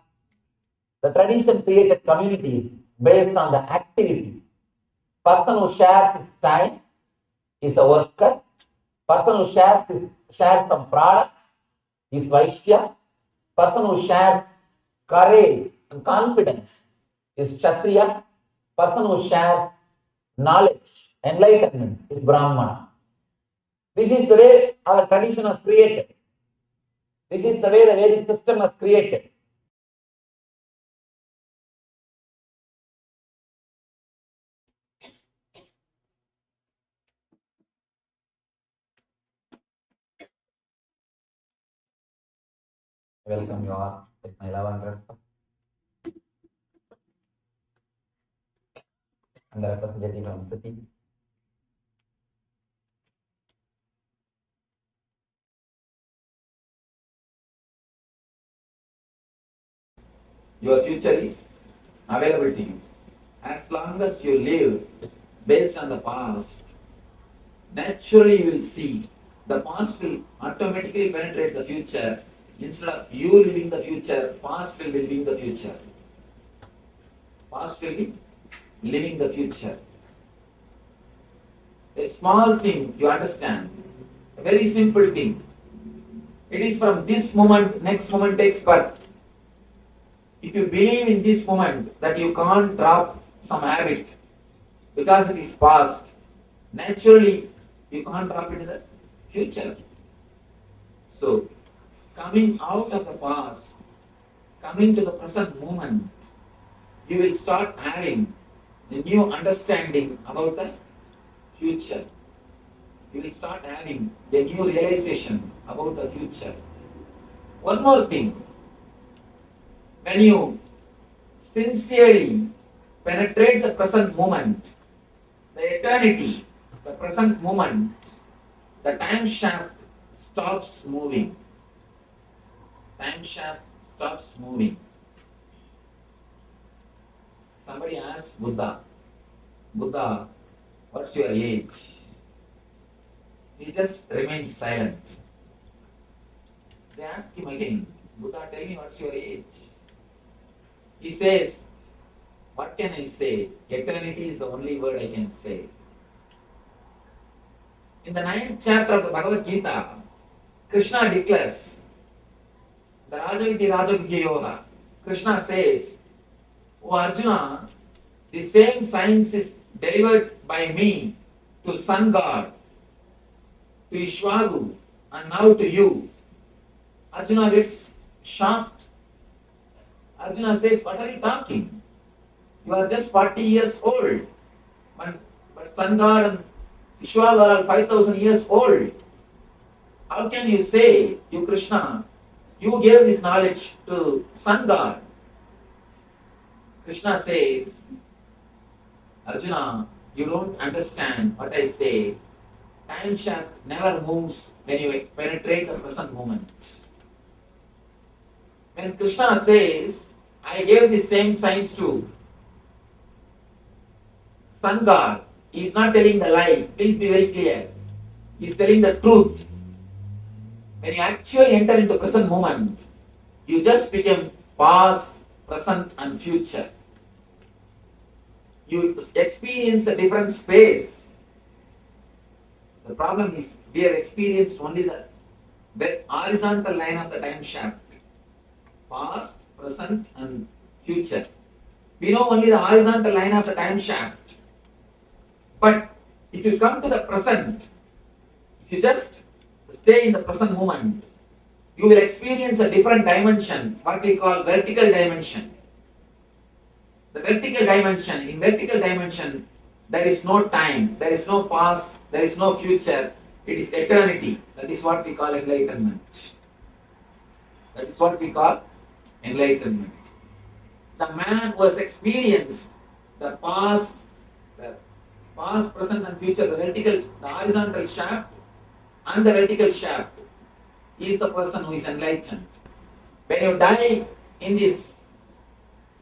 The tradition created communities based on the activity. Person who shares his time is the worker. Person who shares some products is Vaishya. Person who shares courage and confidence is Kshatriya. Person who shares knowledge, enlightenment is Brahmana. This is the way our tradition was created. This is the way the Vedic system was created. Welcome you all with my love and respect. And the representative from the city. Your future is available to you. As long as you live based on the past, naturally you will see the past will automatically penetrate the future. Instead of you living the future, past will be living the future. Past will be living the future. A small thing you understand, a very simple thing. It is from this moment, next moment takes birth. If you believe in this moment that you can't drop some habit because it is past, naturally you can't drop it in the future. So, coming out of the past, coming to the present moment, you will start having a new understanding about the future. You will start having a new realization about the future. One more thing. When you sincerely penetrate the present moment, the eternity, the present moment, the time shaft stops moving. Time shaft stops moving. Somebody asked Buddha, what's your age? He just remains silent. They ask him again, Buddha, tell me what's your age? He says, what can I say? Eternity is the only word I can say. In the 9th chapter of the Bhagavad Gita, Krishna declares, the Rajaviti Rajaviti Yoga, Krishna says, "O Arjuna, the same science is delivered by me to Sun God, to Ishwagu, and now to you." Arjuna gets shocked. Arjuna says, "What are you talking? You are just 40 years old. But Sun God and Ishwagu are all 5,000 years old. How can you say, you Krishna, you gave this knowledge to Sun God?" Krishna says, "Arjuna, you don't understand what I say. Time shaft never moves when you penetrate the present moment." When Krishna says, "I gave the same science to Sun God," he is not telling the lie. Please be very clear. He is telling the truth. When you actually enter into present moment, you just become past, present, and future. You experience a different space. The problem is we have experienced only the horizontal line of the time shaft. Past, present, and future. We know only the horizontal line of the time shaft. But if you come to the present, if you just stay in the present moment, you will experience a different dimension, what we call vertical dimension. The vertical dimension, in vertical dimension, there is no time, there is no past, there is no future, it is eternity. That is what we call enlightenment. That is what we call enlightenment. The man who has experienced the past, present, and future, the horizontal shaft and the vertical shaft, is the person who is enlightened. When you die in this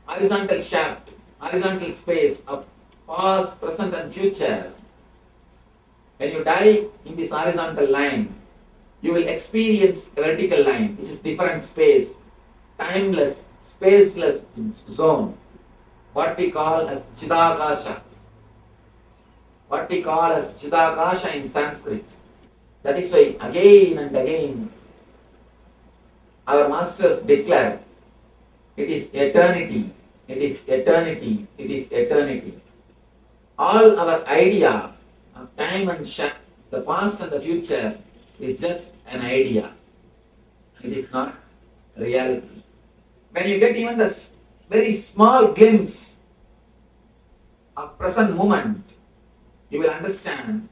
horizontal shaft, horizontal space of past, present, and future, when you die in this horizontal line, you will experience a vertical line, which is different space, timeless, spaceless zone, what we call as Chidakasha. What we call as Chidakasha in Sanskrit. That is why again and again our masters declare, it is eternity, it is eternity, it is eternity. All our idea of time and the past and the future is just an idea. It is not reality. When you get even the very small glimpse of present moment, you will understand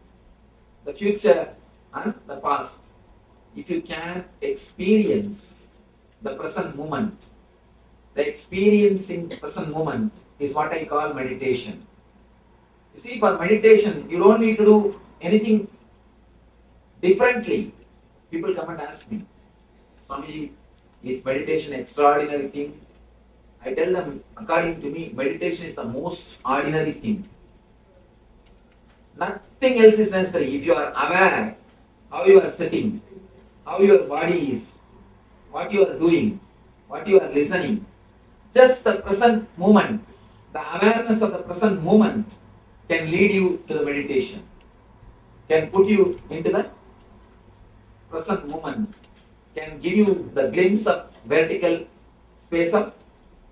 the future and the past. If you can experience the present moment, the experiencing present moment is what I call meditation. You see, for meditation, you don't need to do anything differently. People come and ask me, "Swamiji, is meditation extraordinary thing?" I tell them, according to me, meditation is the most ordinary thing. Nothing else is necessary. If you are aware how you are sitting, how your body is, what you are doing, what you are listening, just the present moment, the awareness of the present moment can lead you to the meditation, can put you into the present moment, can give you the glimpse of vertical space of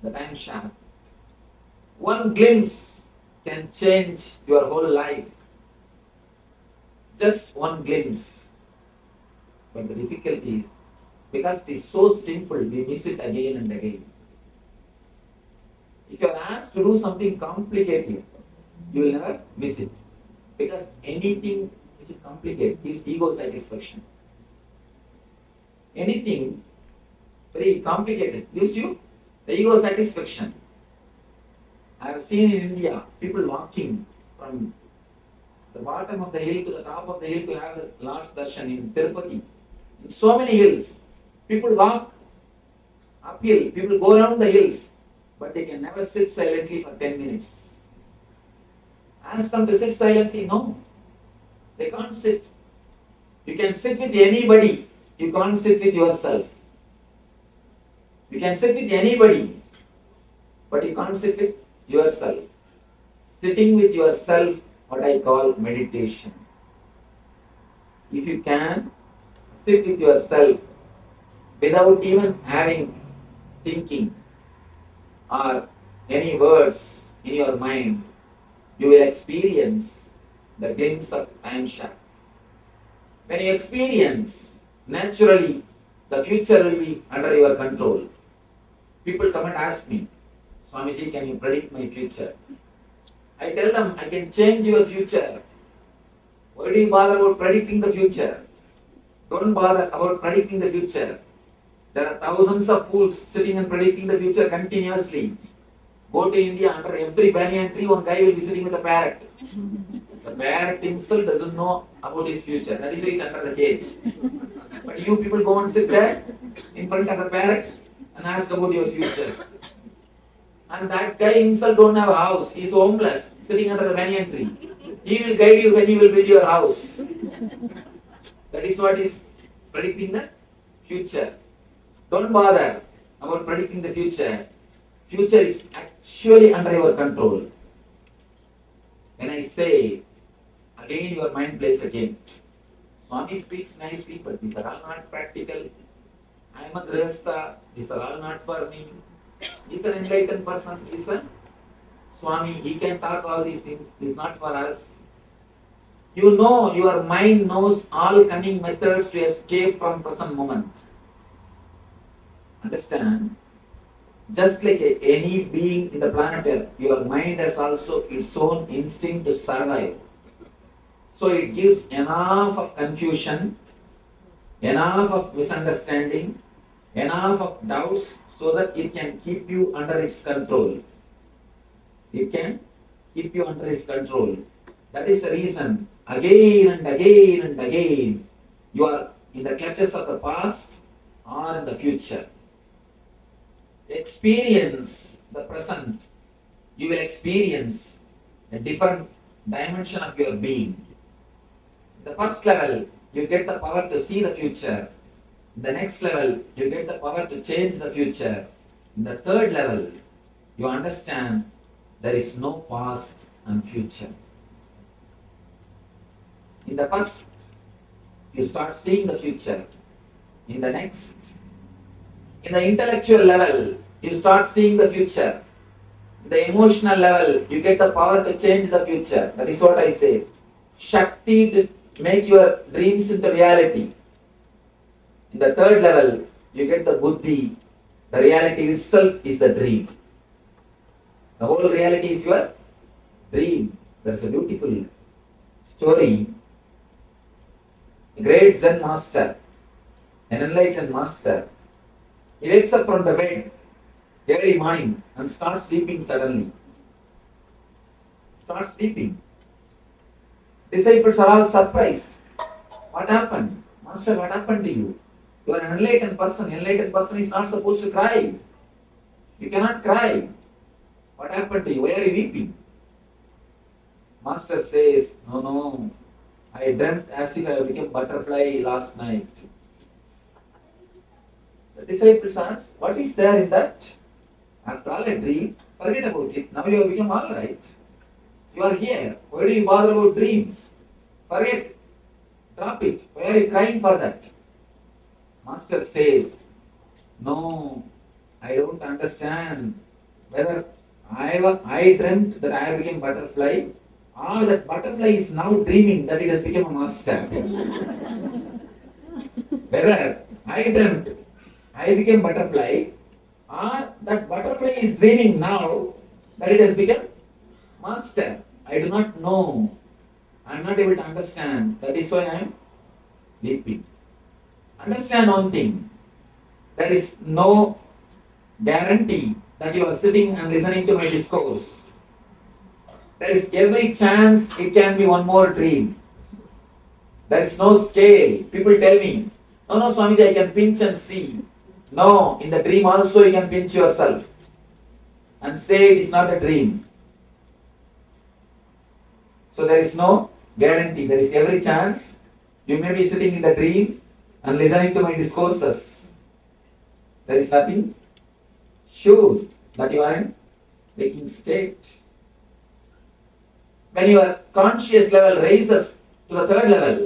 the time shaft. One glimpse can change your whole life. Just one glimpse. But the difficulty is, because it is so simple, we miss it again and again. If you are asked to do something complicated, you will never miss it. Because anything which is complicated is ego satisfaction. Anything very complicated gives you the ego satisfaction. I have seen in India people walking from the bottom of the hill to the top of the hill to have the Lord's darshan in Tirupati. In so many hills, people walk uphill, people go around the hills, but they can never sit silently for 10 minutes. Ask them to sit silently, no. They can't sit. You can sit with anybody, you can't sit with yourself. You can sit with anybody, but you can't sit with yourself. Sitting with yourself, what I call meditation. If you can sit with yourself without even having thinking or any words in your mind, you will experience the glimpse of time shaft. When you experience, naturally, the future will be under your control. People come and ask me, Swamiji, can you predict my future? I tell them, I can change your future. Why do you bother about predicting the future? Don't bother about predicting the future. There are thousands of fools sitting and predicting the future continuously. Go to India, under every banyan tree, one guy will be sitting with a parrot. The parrot himself doesn't know about his future. That is why he's under the cage. But you people go and sit there in front of the parrot and ask about your future. And that guy himself don't have a house. He's homeless, sitting under the banyan tree. He will guide you when he will build your house. That is what is predicting the future. Don't bother about predicting the future. Future is actually under your control. When I say, again your mind plays a game. Swami speaks nicely, but these are all not practical. I am a grihastha. These are all not for me. He's an enlightened person. He's a Swami. He can talk all these things. This is not for us. You know, your mind knows all cunning methods to escape from present moment. Understand? Just like any being in the planet Earth, your mind has also its own instinct to survive. So it gives enough of confusion, enough of misunderstanding, enough of doubts so that it can keep you under its control. It can keep you under its control. That is the reason, again and again and again, you are in the clutches of the past or in the future. Experience the present. You will experience a different dimension of your being. The first level, you get the power to see the future. The next level, you get the power to change the future. In the third level, you understand there is no past and future. In the first, you start seeing the future. In the next, in the intellectual level, you start seeing the future. In the emotional level, you get the power to change the future. That is what I say. Shakti to make your dreams into reality. In the third level, you get the buddhi. The reality itself is the dream. The whole reality is your dream. That's a beautiful story. A great Zen master, an enlightened master, he wakes up from the bed every morning and starts sleeping suddenly. Starts sleeping. Disciples are all surprised. What happened? Master, what happened to you? You are an enlightened person. Enlightened person is not supposed to cry. You cannot cry. What happened to you? Why are you weeping? Master says, no, I dreamt as if I became butterfly last night. The disciples asked, what is there in that? After all, a dream, forget about it. Now you have become all right. You are here. Why do you bother about dreams? Forget. Drop it. Why are you crying for that? Master says, no, I don't understand whether I dreamt that I became butterfly or that butterfly is now dreaming that it has become a master. Whether I dreamt I became butterfly or that butterfly is dreaming now that it has become master. I do not know. I am not able to understand. That is why I am weeping. Understand one thing. There is no guarantee that you are sitting and listening to my discourse. There is every chance it can be one more dream. There is no scale. People tell me, no, Swamiji, I can pinch and see. No, in the dream also you can pinch yourself and say it is not a dream. So there is no guarantee. There is every chance you may be sitting in the dream and listening to my discourses. There is nothing sure that you are in waking state. When your conscious level raises to the third level,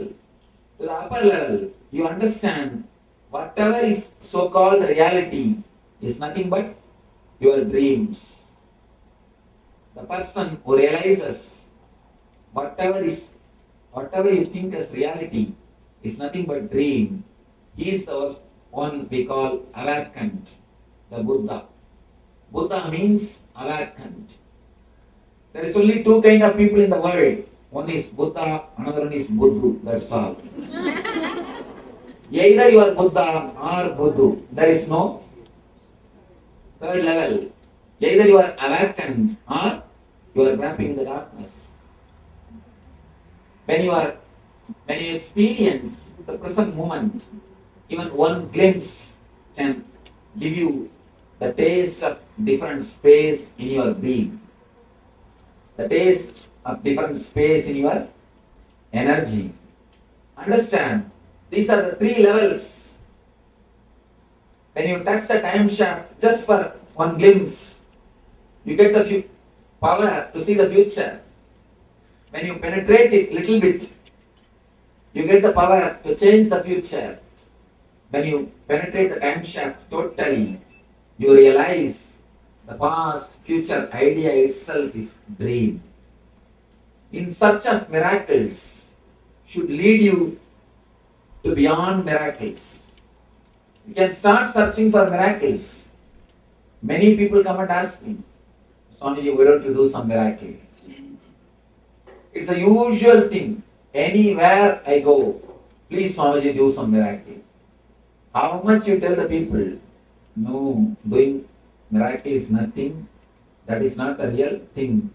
to the upper level, you understand whatever is so-called reality is nothing but your dreams. The person who realizes whatever you think as reality is nothing but dream, he is the one we call awakened, the Buddha. Buddha means awakened. There is only two kind of people in the world. One is Buddha, another one is Buddhu. That's all. Either you are Buddha or Buddhu. There is no third level. Either you are awakened or you are wrapping in the darkness. When you experience the present moment, even one glimpse can give you the taste of different space in your being, the taste of different space in your energy. Understand, these are the three levels. When you touch the time shaft just for one glimpse, you get the power to see the future. When you penetrate it little bit, you get the power to change the future. When you penetrate the time shaft totally, you realize the past, future idea itself is dream. In search of miracles should lead you to beyond miracles. You can start searching for miracles. Many people come and ask me, Swamiji, why don't you do some miracle? It's a usual thing. Anywhere I go, please Swamiji, do some miracle. How much you tell the people? No, doing miracle is nothing. That is not a real thing.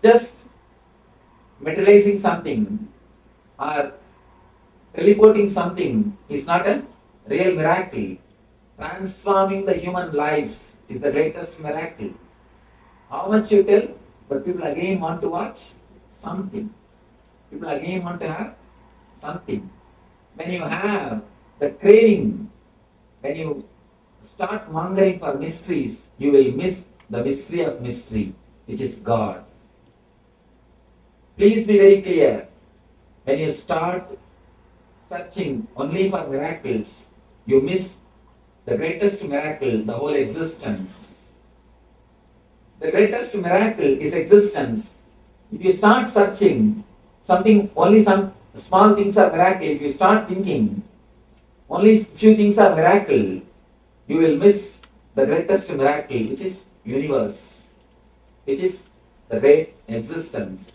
Just materializing something or teleporting something is not a real miracle. Transforming the human lives is the greatest miracle. How much you tell, but people again want to watch something. People again want to have something. When you have the craving, when you start mongering for mysteries, you will miss the mystery of mystery, which is God. Please be very clear. When you start searching only for miracles, you miss the greatest miracle, the whole existence. The greatest miracle is existence. If you start searching something, only some small things are miracle. If you start thinking only few things are miracle, you will miss the greatest miracle, which is universe, which is the great existence.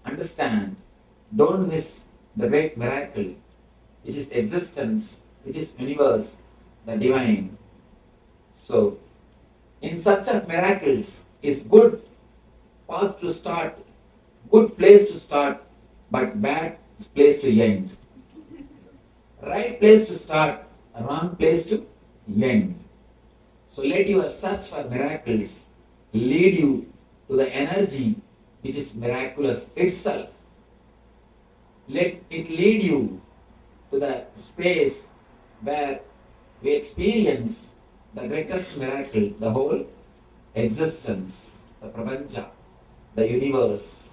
Understand, don't miss the great miracle, which is existence, which is universe, the divine. So, in such of miracles is good path to start, good place to start, but bad place to end. Right place to start, wrong place to end. So let your search for miracles lead you to the energy which is miraculous itself. Let it lead you to the space where we experience the greatest miracle, the whole existence, the prapancha, the universe.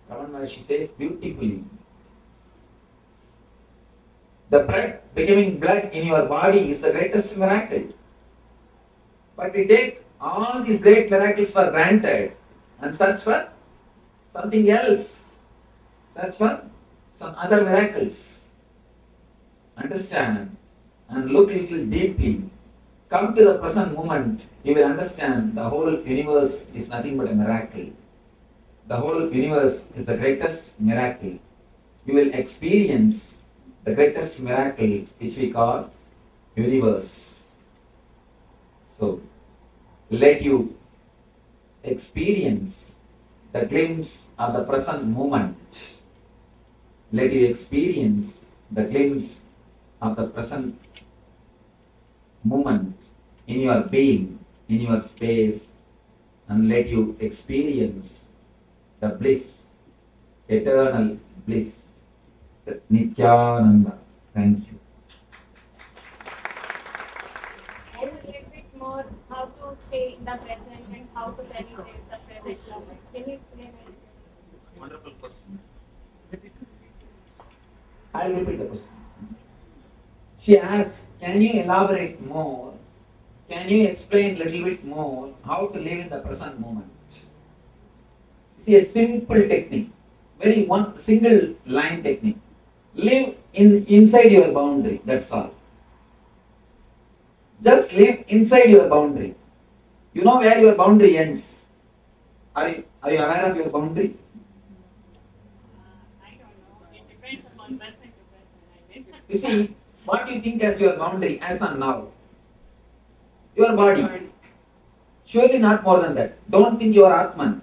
Raman Maharshi says beautifully, the blood becoming blood in your body is the greatest miracle. But we take all these great miracles for granted and search for something else. Search for some other miracles. Understand and look a little deeply. Come to the present moment. You will understand the whole universe is nothing but a miracle. The whole universe is the greatest miracle. You will experience the greatest miracle which we call universe. So, let you experience the glimpse of the present moment. Let you experience the glimpse of the present moment in your being, in your space, and let you experience the bliss, eternal bliss, the Nithyananda. Thank you. And a little bit more how to stay in the present and how to penetrate the present moment. Can you explain it? Wonderful question. I'll repeat the question. She asks, can you elaborate more? Can you explain a little bit more how to live in the present moment? See, a simple technique, very one single line technique. Live inside your boundary, that's all. Just live inside your boundary. You know where your boundary ends. Are you aware of your boundary? You see, what you think as your boundary as of now? Your body. Surely not more than that. Don't think you are Atman.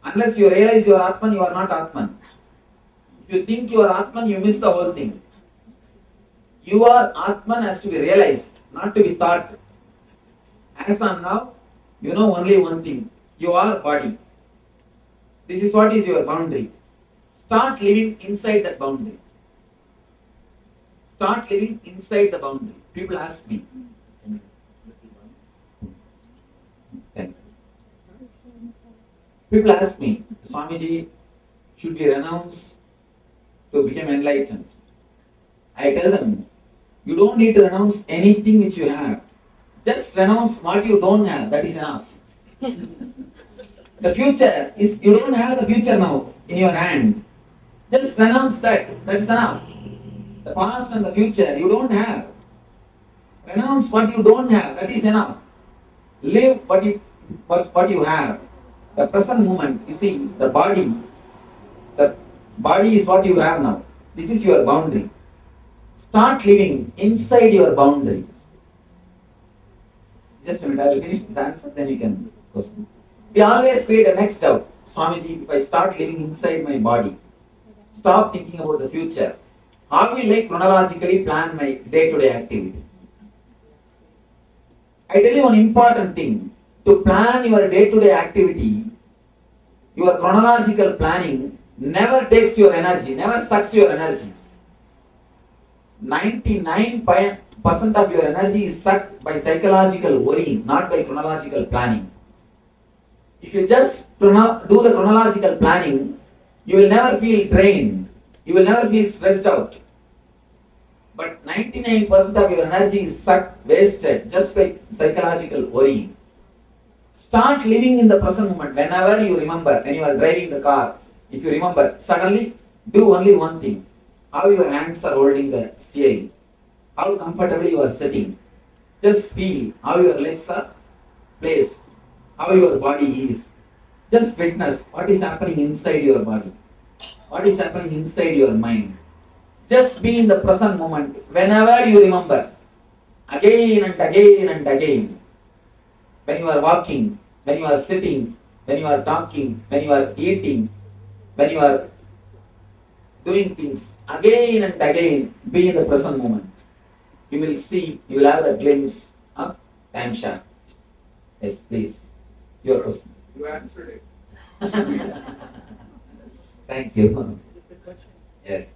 Unless you realize you are Atman, you are not Atman. If you think you are Atman, you miss the whole thing. You are Atman has to be realized, not to be thought. As of now, you know only one thing. You are body. This is what is your boundary. Start living inside that boundary. Start living inside the boundary. People ask me. People ask me, Swamiji, should we renounce to become enlightened? I tell them, you don't need to renounce anything which you have. Just renounce what you don't have, that is enough. The future is, you don't have the future now in your hand. Just renounce that, that's enough. The past and the future you don't have. Renounce what you don't have, that is enough. Live what you have. The present moment, you see, the body is what you have now. This is your boundary. Start living inside your boundary. Just a minute, I will finish this answer, then you can question. We always create a next doubt. Swamiji, if I start living inside my body, stop thinking about the future, how will I chronologically plan my day-to-day activity? I tell you one important thing. To plan your day-to-day activity, your chronological planning never takes your energy, never sucks your energy. 99% of your energy is sucked by psychological worrying, not by chronological planning. If you just do the chronological planning, you will never feel drained. You will never feel stressed out. But 99% of your energy is sucked, wasted, just by psychological worrying. Start living in the present moment. Whenever you remember, when you are driving the car, if you remember, suddenly do only one thing. How your hands are holding the steering. How comfortably you are sitting. Just feel how your legs are placed. How your body is. Just witness what is happening inside your body. What is happening inside your mind. Just be in the present moment. Whenever you remember. Again and again and again. When you are walking, when you are sitting, when you are talking, when you are eating, when you are doing things, again and again, be in the present moment. You will see, you will have a glimpse of time shaft. Yes, please. Your question. You answered it. Thank you. Yes.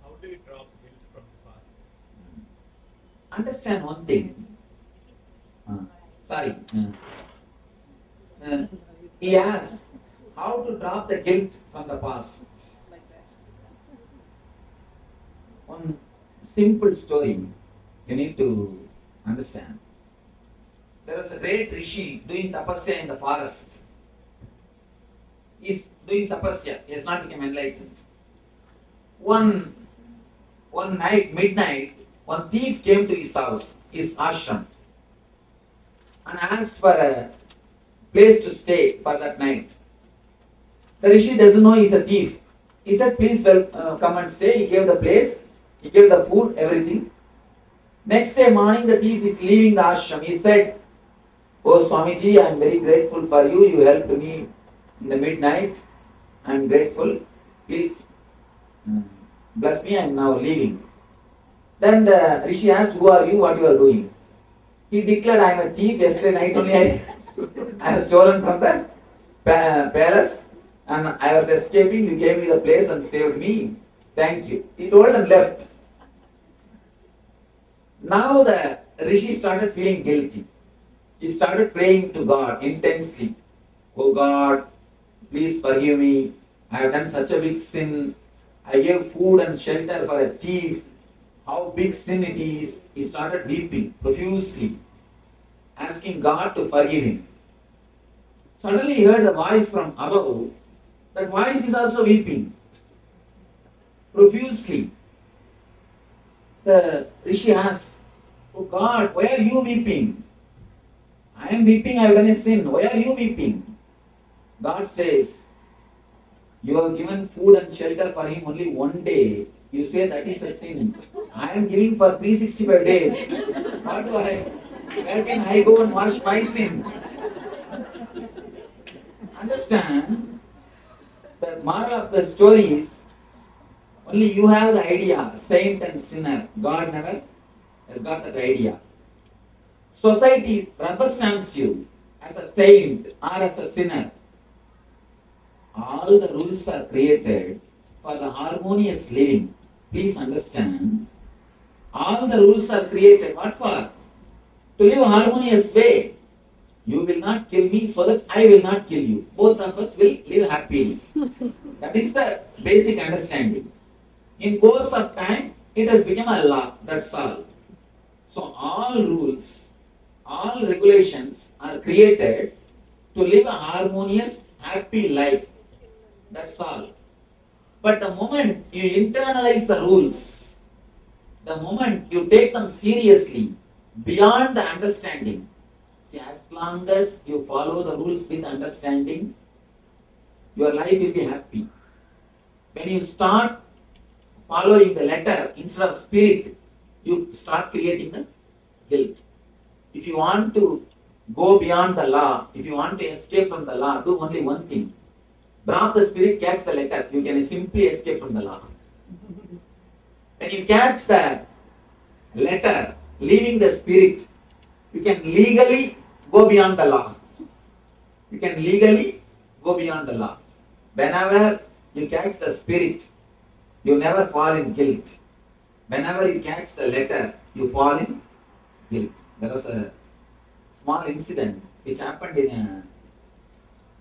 How do you drop guilt from the past? Understand one thing. Sorry. He asks how to drop the guilt from the past. One simple story you need to understand. There was a great rishi doing tapasya in the forest. He is doing tapasya. He has not become enlightened. One night, midnight, one thief came to his house, his ashram, and asked for a place to stay for that night. The rishi doesn't know he's a thief. He said, please come and stay. He gave the place, he gave the food, everything. Next day morning, the thief is leaving the ashram. He said, oh Swamiji, I am very grateful for you. You helped me in the midnight. I am grateful. Please bless me. I am now leaving. Then the rishi asked, who are you? What you are doing? He declared, I am a thief. Yesterday night only I have stolen from the palace and I was escaping. You gave me the place and saved me. Thank you. He told and left. Now the rishi started feeling guilty. He started praying to God intensely. Oh God, please forgive me. I have done such a big sin. I gave food and shelter for a thief. How big sin it is. He started weeping profusely, asking God to forgive him. Suddenly he heard a voice from above. That voice is also weeping profusely. The Rishi asked, "Oh God, why are you weeping? I am weeping, I have done a sin. Why are you weeping?" God says, "You have given food and shelter for him only one day. You say that is a sin. I am giving for 365 days. What do I? Where can I go and wash my sin?" Understand? The moral of the story is only you have the idea, saint and sinner. God never has got that idea. Society rubber stamps you as a saint or as a sinner. All the rules are created for the harmonious living. Please understand. All the rules are created. What for? To live a harmonious way. You will not kill me so that I will not kill you. Both of us will live happily. That is the basic understanding. In course of time, it has become a law. That's all. So all rules, all regulations are created to live a harmonious, happy life. That's all. But the moment you internalize the rules, the moment you take them seriously, beyond the understanding, see, as long as you follow the rules with understanding, your life will be happy. When you start following the letter instead of spirit, you start creating the guilt. If you want to go beyond the law, if you want to escape from the law, do only one thing. Drop the spirit, catch the letter. You can simply escape from the law. When you catch the letter, leaving the spirit, you can legally go beyond the law. You can legally go beyond the law. Whenever you catch the spirit, you never fall in guilt. Whenever you catch the letter, you fall in guilt. There was a small incident which happened in a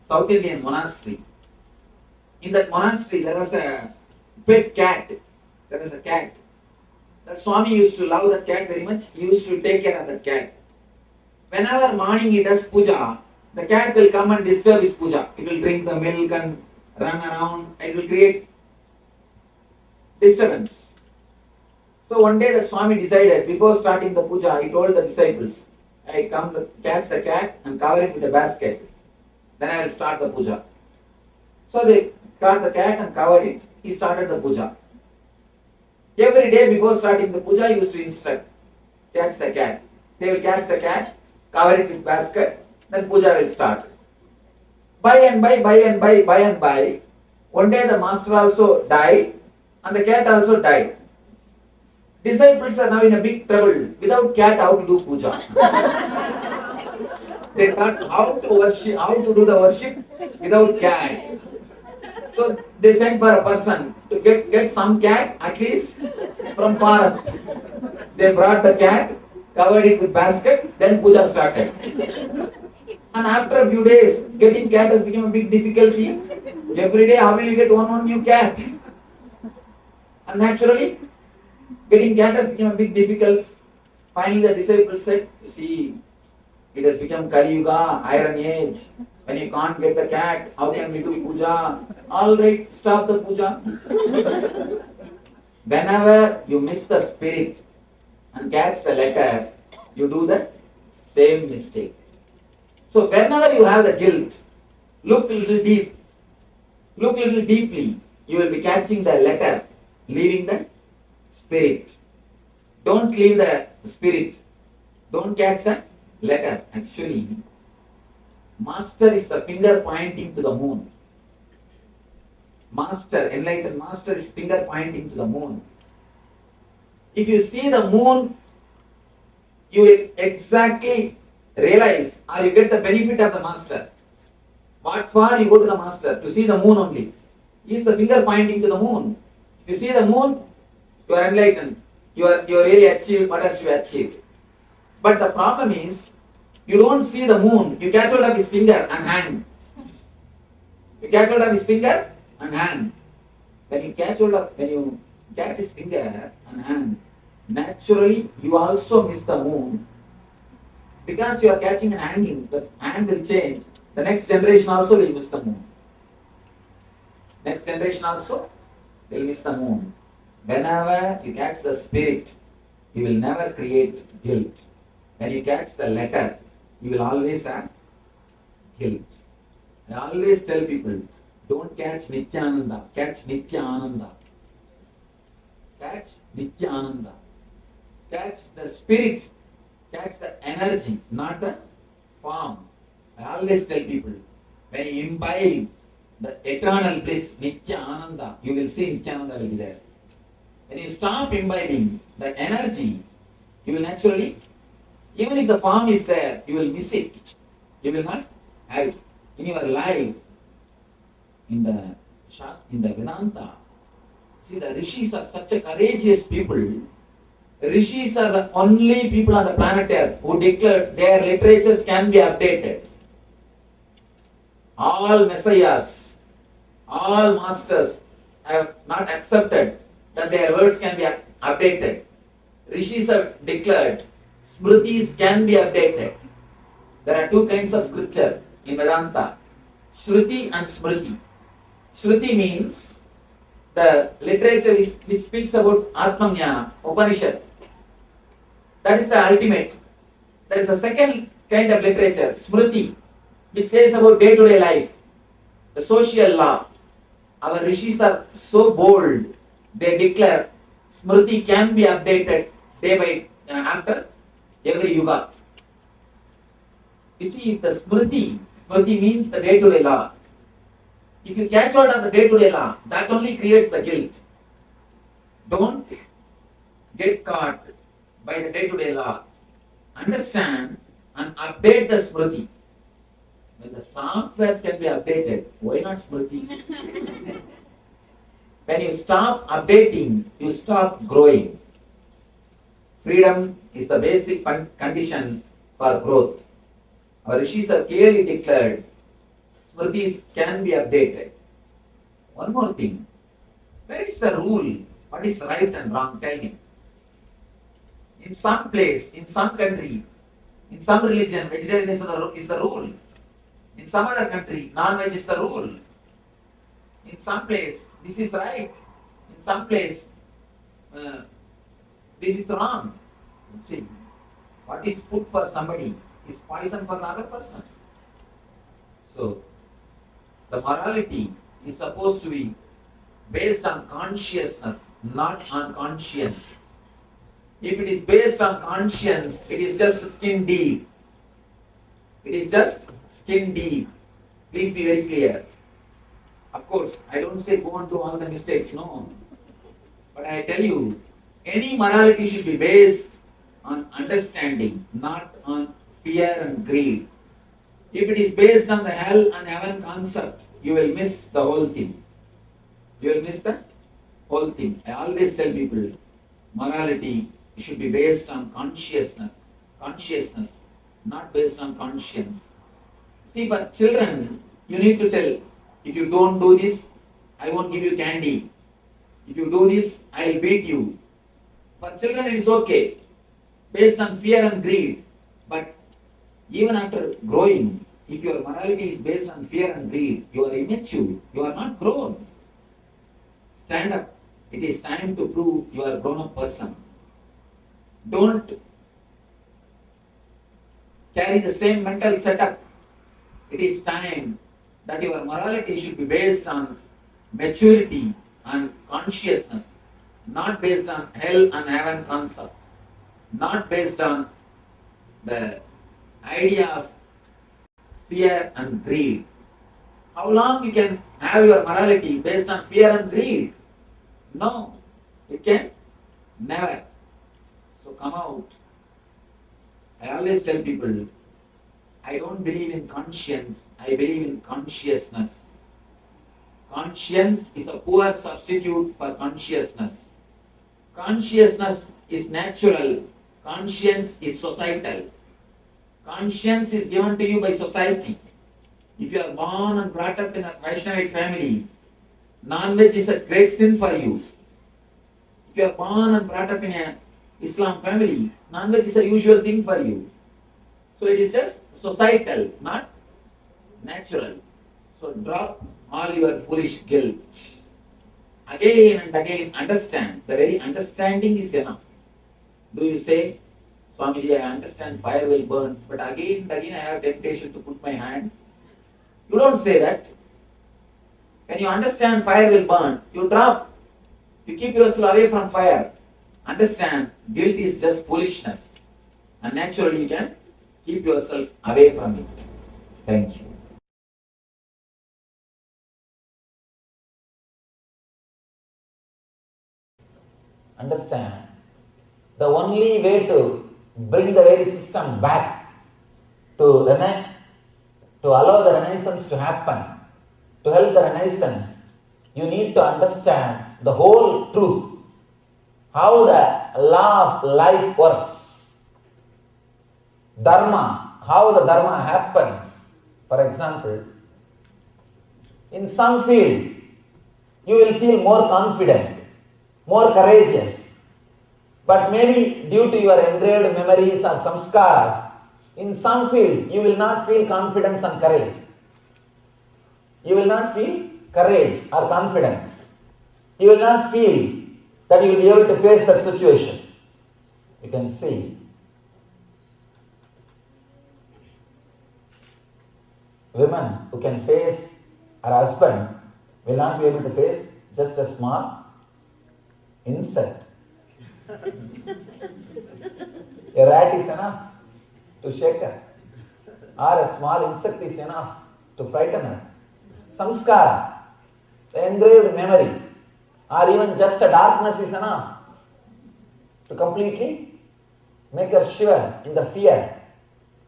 South Indian monastery. In that monastery, there was a pet cat. There was a cat. That Swami used to love that cat very much. He used to take care of that cat. Whenever morning he does puja, the cat will come and disturb his puja. It will drink the milk and run around. It will create disturbance. So one day that Swami decided, before starting the puja, he told the disciples, "I come catch the cat and cover it with a basket. Then I will start the puja." So they caught the cat and covered it. He started the puja. Every day before starting the puja, he used to instruct, catch the cat. They will catch the cat, cover it with basket, then puja will start. By and by, one day the master also died and the cat also died. Disciples are now in a big trouble. Without cat, how to do puja? They thought how to worship, how to do the worship without cat. So they sent for a person to get some cat at least from forest. They brought the cat, covered it with basket, then puja started. And after a few days, getting cat has become a big difficulty. Every day, how will you get one new cat? And naturally, getting cat has become a big difficult. Finally, the disciples said, "You see, it has become Kali Yuga, Iron Age. When you can't get the cat, how can we do puja? All right, stop the puja." Whenever you miss the spirit and catch the letter, you do the same mistake. So whenever you have the guilt, look a little deep. Look a little deeply. You will be catching the letter, leaving the spirit. Don't leave the spirit. Don't catch the letter. Actually, Master is the finger pointing to the moon. Master, enlightened Master is finger pointing to the moon. If you see the moon, you will exactly realize or you get the benefit of the Master. What for you go to the Master? To see the moon only. He is the finger pointing to the moon. If you see the moon, you are enlightened. You really achieved what has to be achieved. But the problem is, you don't see the moon. You catch hold of his finger and hand. You catch hold of his finger and hand. When you catch his finger and hand, naturally you also miss the moon. Because you are catching and hanging, the hand will change. The next generation also will miss the moon. Next generation also will miss the moon. Whenever you catch the spirit, you will never create guilt. When you catch the letter, you will always have guilt. I always tell people, don't catch Nithyananda, catch Nithyananda. Catch Nithyananda. Catch the spirit, catch the energy, not the form. I always tell people, when you imbibe the eternal bliss, Nithyananda, you will see Nithyananda will be there. When you stop imbibing the energy, you will naturally, even if the form is there, you will miss it. You will not have it. In your life, in the Vedanta, see, the rishis are such a courageous people. Rishis are the only people on the planet Earth who declared their literatures can be updated. All messiahs, all masters have not accepted that their words can be updated. Rishis have declared smritis can be updated. There are two kinds of scripture in Vedanta, Shruti and Smriti. Shruti means the literature which speaks about Atmajnana, Upanishad. That is the ultimate. There is a second kind of literature, Smriti, which says about day-to-day life, the social law. Our rishis are so bold, they declare Smriti can be updated day by after every yuga. You see, the Smriti means the day-to-day law. If you catch hold of the day-to-day law, that only creates the guilt. Don't get caught by the day-to-day law. Understand and update the Smriti. When the software can be updated, why not Smriti? When you stop updating, you stop growing. Freedom is the basic condition for growth. Our rishis have clearly declared Smritis can be updated. One more thing. Where is the rule? What is right and wrong? Tell me. In some place, in some country, in some religion, vegetarianism is the rule. In some other country, non-veg is the rule. In some place, this is right. In some place, this is wrong. See, what is food for somebody is poison for another person. So, the morality is supposed to be based on consciousness, not on conscience. If it is based on conscience, it is just skin deep. It is just skin deep. Please be very clear. Of course, I don't say go and do all the mistakes, no. But I tell you, any morality should be based on understanding, not on fear and greed. If it is based on the hell and heaven concept, you will miss the whole thing. You will miss the whole thing. I always tell people, morality should be based on consciousness, not based on conscience. See, for children, you need to tell, if you don't do this, I won't give you candy. If you do this, I'll beat you. For children, it is okay, based on fear and greed. But even after growing, if your morality is based on fear and greed, you are immature, you are not grown. Stand up. It is time to prove you are a grown-up person. Don't carry the same mental setup. It is time that your morality should be based on maturity and consciousness, not based on hell and heaven concept, not based on the idea of fear and greed. How long you can have your morality based on fear and greed? No, you can never. So come out. I always tell people, I don't believe in conscience, I believe in consciousness. Conscience is a poor substitute for consciousness. Consciousness is natural, conscience is societal. Conscience is given to you by society. If you are born and brought up in a Vaishnavite family, Non-veg is a great sin for you. If you are born and brought up in a Islam family, non-veg is a usual thing for you. So it is just societal, not natural. So drop all your foolish guilt. Again and again understand. The very understanding is enough. Do you say, Swamiji, I understand fire will burn, but again and again I have temptation to put my hand? You don't say that. When you understand fire will burn, you drop. You keep yourself away from fire. Understand, guilt is just foolishness. And naturally you can keep yourself away from it. Thank you. Understand, the only way to bring the Vedic system back, to allow the Renaissance to happen, to help the Renaissance, you need to understand the whole truth, how the law of life works, dharma, how the dharma happens. For example, in some field, you will feel more confident, more courageous, but maybe due to your engraved memories or samskaras, in some field you will not feel confidence and courage. You will not feel courage or confidence. You will not feel that you will be able to face that situation. You can see women who can face her husband will not be able to face just a small insect. A rat is enough to shake her, or a small insect is enough to frighten her. Samskara, the engraved memory, or even just a darkness is enough to completely make her shiver in the fear.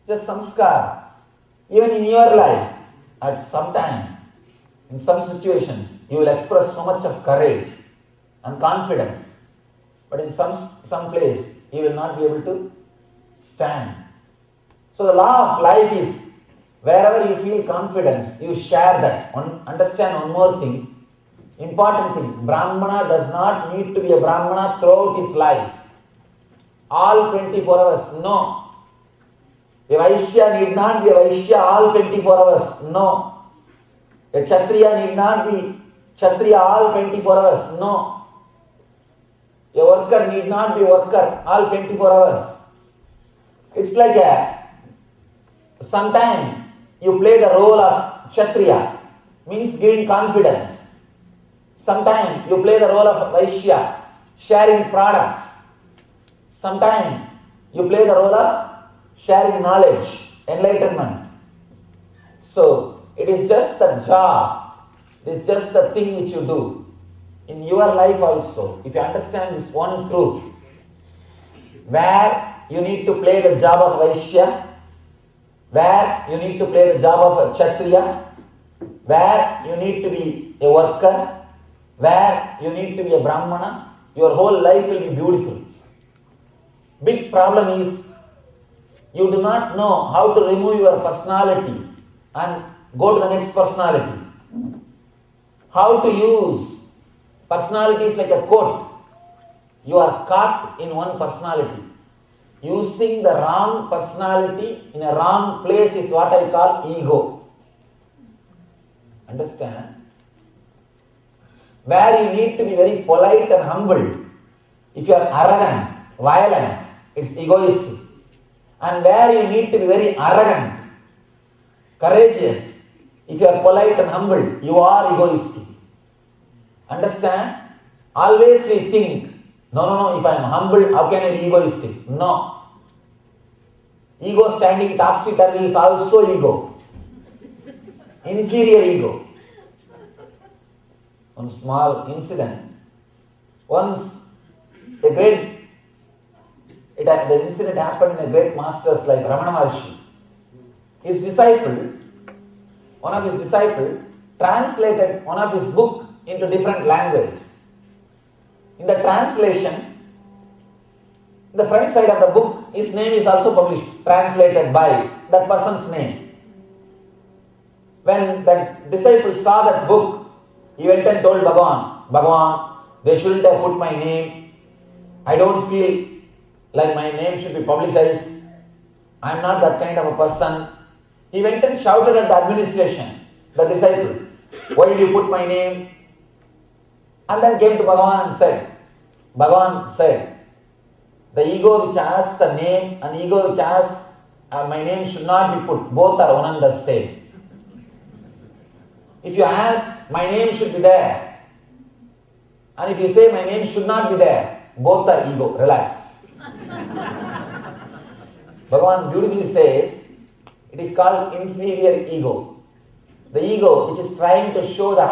Just samskara. Even in your life, at some time, in some situations, you will express so much of courage and confidence. But in some place, you will not be able to stand. So the law of life is, wherever you feel confidence, you share that. Understand one more thing, important thing. Brahmana does not need to be a Brahmana throughout his life. All 24 hours, no. A Vaishya need not be a Vaishya all 24 hours, no. A Kshatriya need not be Kshatriya all 24 hours, no. A worker need not be a worker all 24 hours. It's like sometime you play the role of Kshatriya, means giving confidence. Sometime you play the role of Vaishya, sharing products. Sometime you play the role of sharing knowledge, enlightenment. So it is just the job, it is just the thing which you do. In your life also, if you understand this one truth, where you need to play the job of Vaishya, where you need to play the job of a Kshatriya, where you need to be a worker, where you need to be a Brahmana, your whole life will be beautiful. Big problem is, you do not know how to remove your personality and go to the next personality. How to use personality is like a coat. You are caught in one personality. Using the wrong personality in a wrong place is what I call ego. Understand? Where you need to be very polite and humble. If you are arrogant, violent, it's egoistic. And where you need to be very arrogant, courageous, if you are polite and humble, you are egoistic. Understand? Always we think, no, if I am humble, how can I be egoistic? No. Ego standing topsy-turvy is also ego. Inferior ego. One small incident. Once, the incident happened in a great masters like Ramana Maharshi. His disciple, one of his disciples, translated one of his book into different language. In the translation, the front side of the book, his name is also published, translated by that person's name. When the disciple saw that book, He went and told Bhagavan, Bhagavan, they shouldn't have put my name. I don't feel like my name should be publicized. I am not that kind of a person. He went and shouted at the administration, the disciple, why did you put my name? And then came to Bhagavan and said, Bhagavan said, the ego which asks the name and ego which asks my name should not be put. Both are one and the same. If you ask, my name should be there. And if you say, my name should not be there, both are ego. Relax. Bhagavan beautifully says, it is called inferior ego. The ego which is trying to show the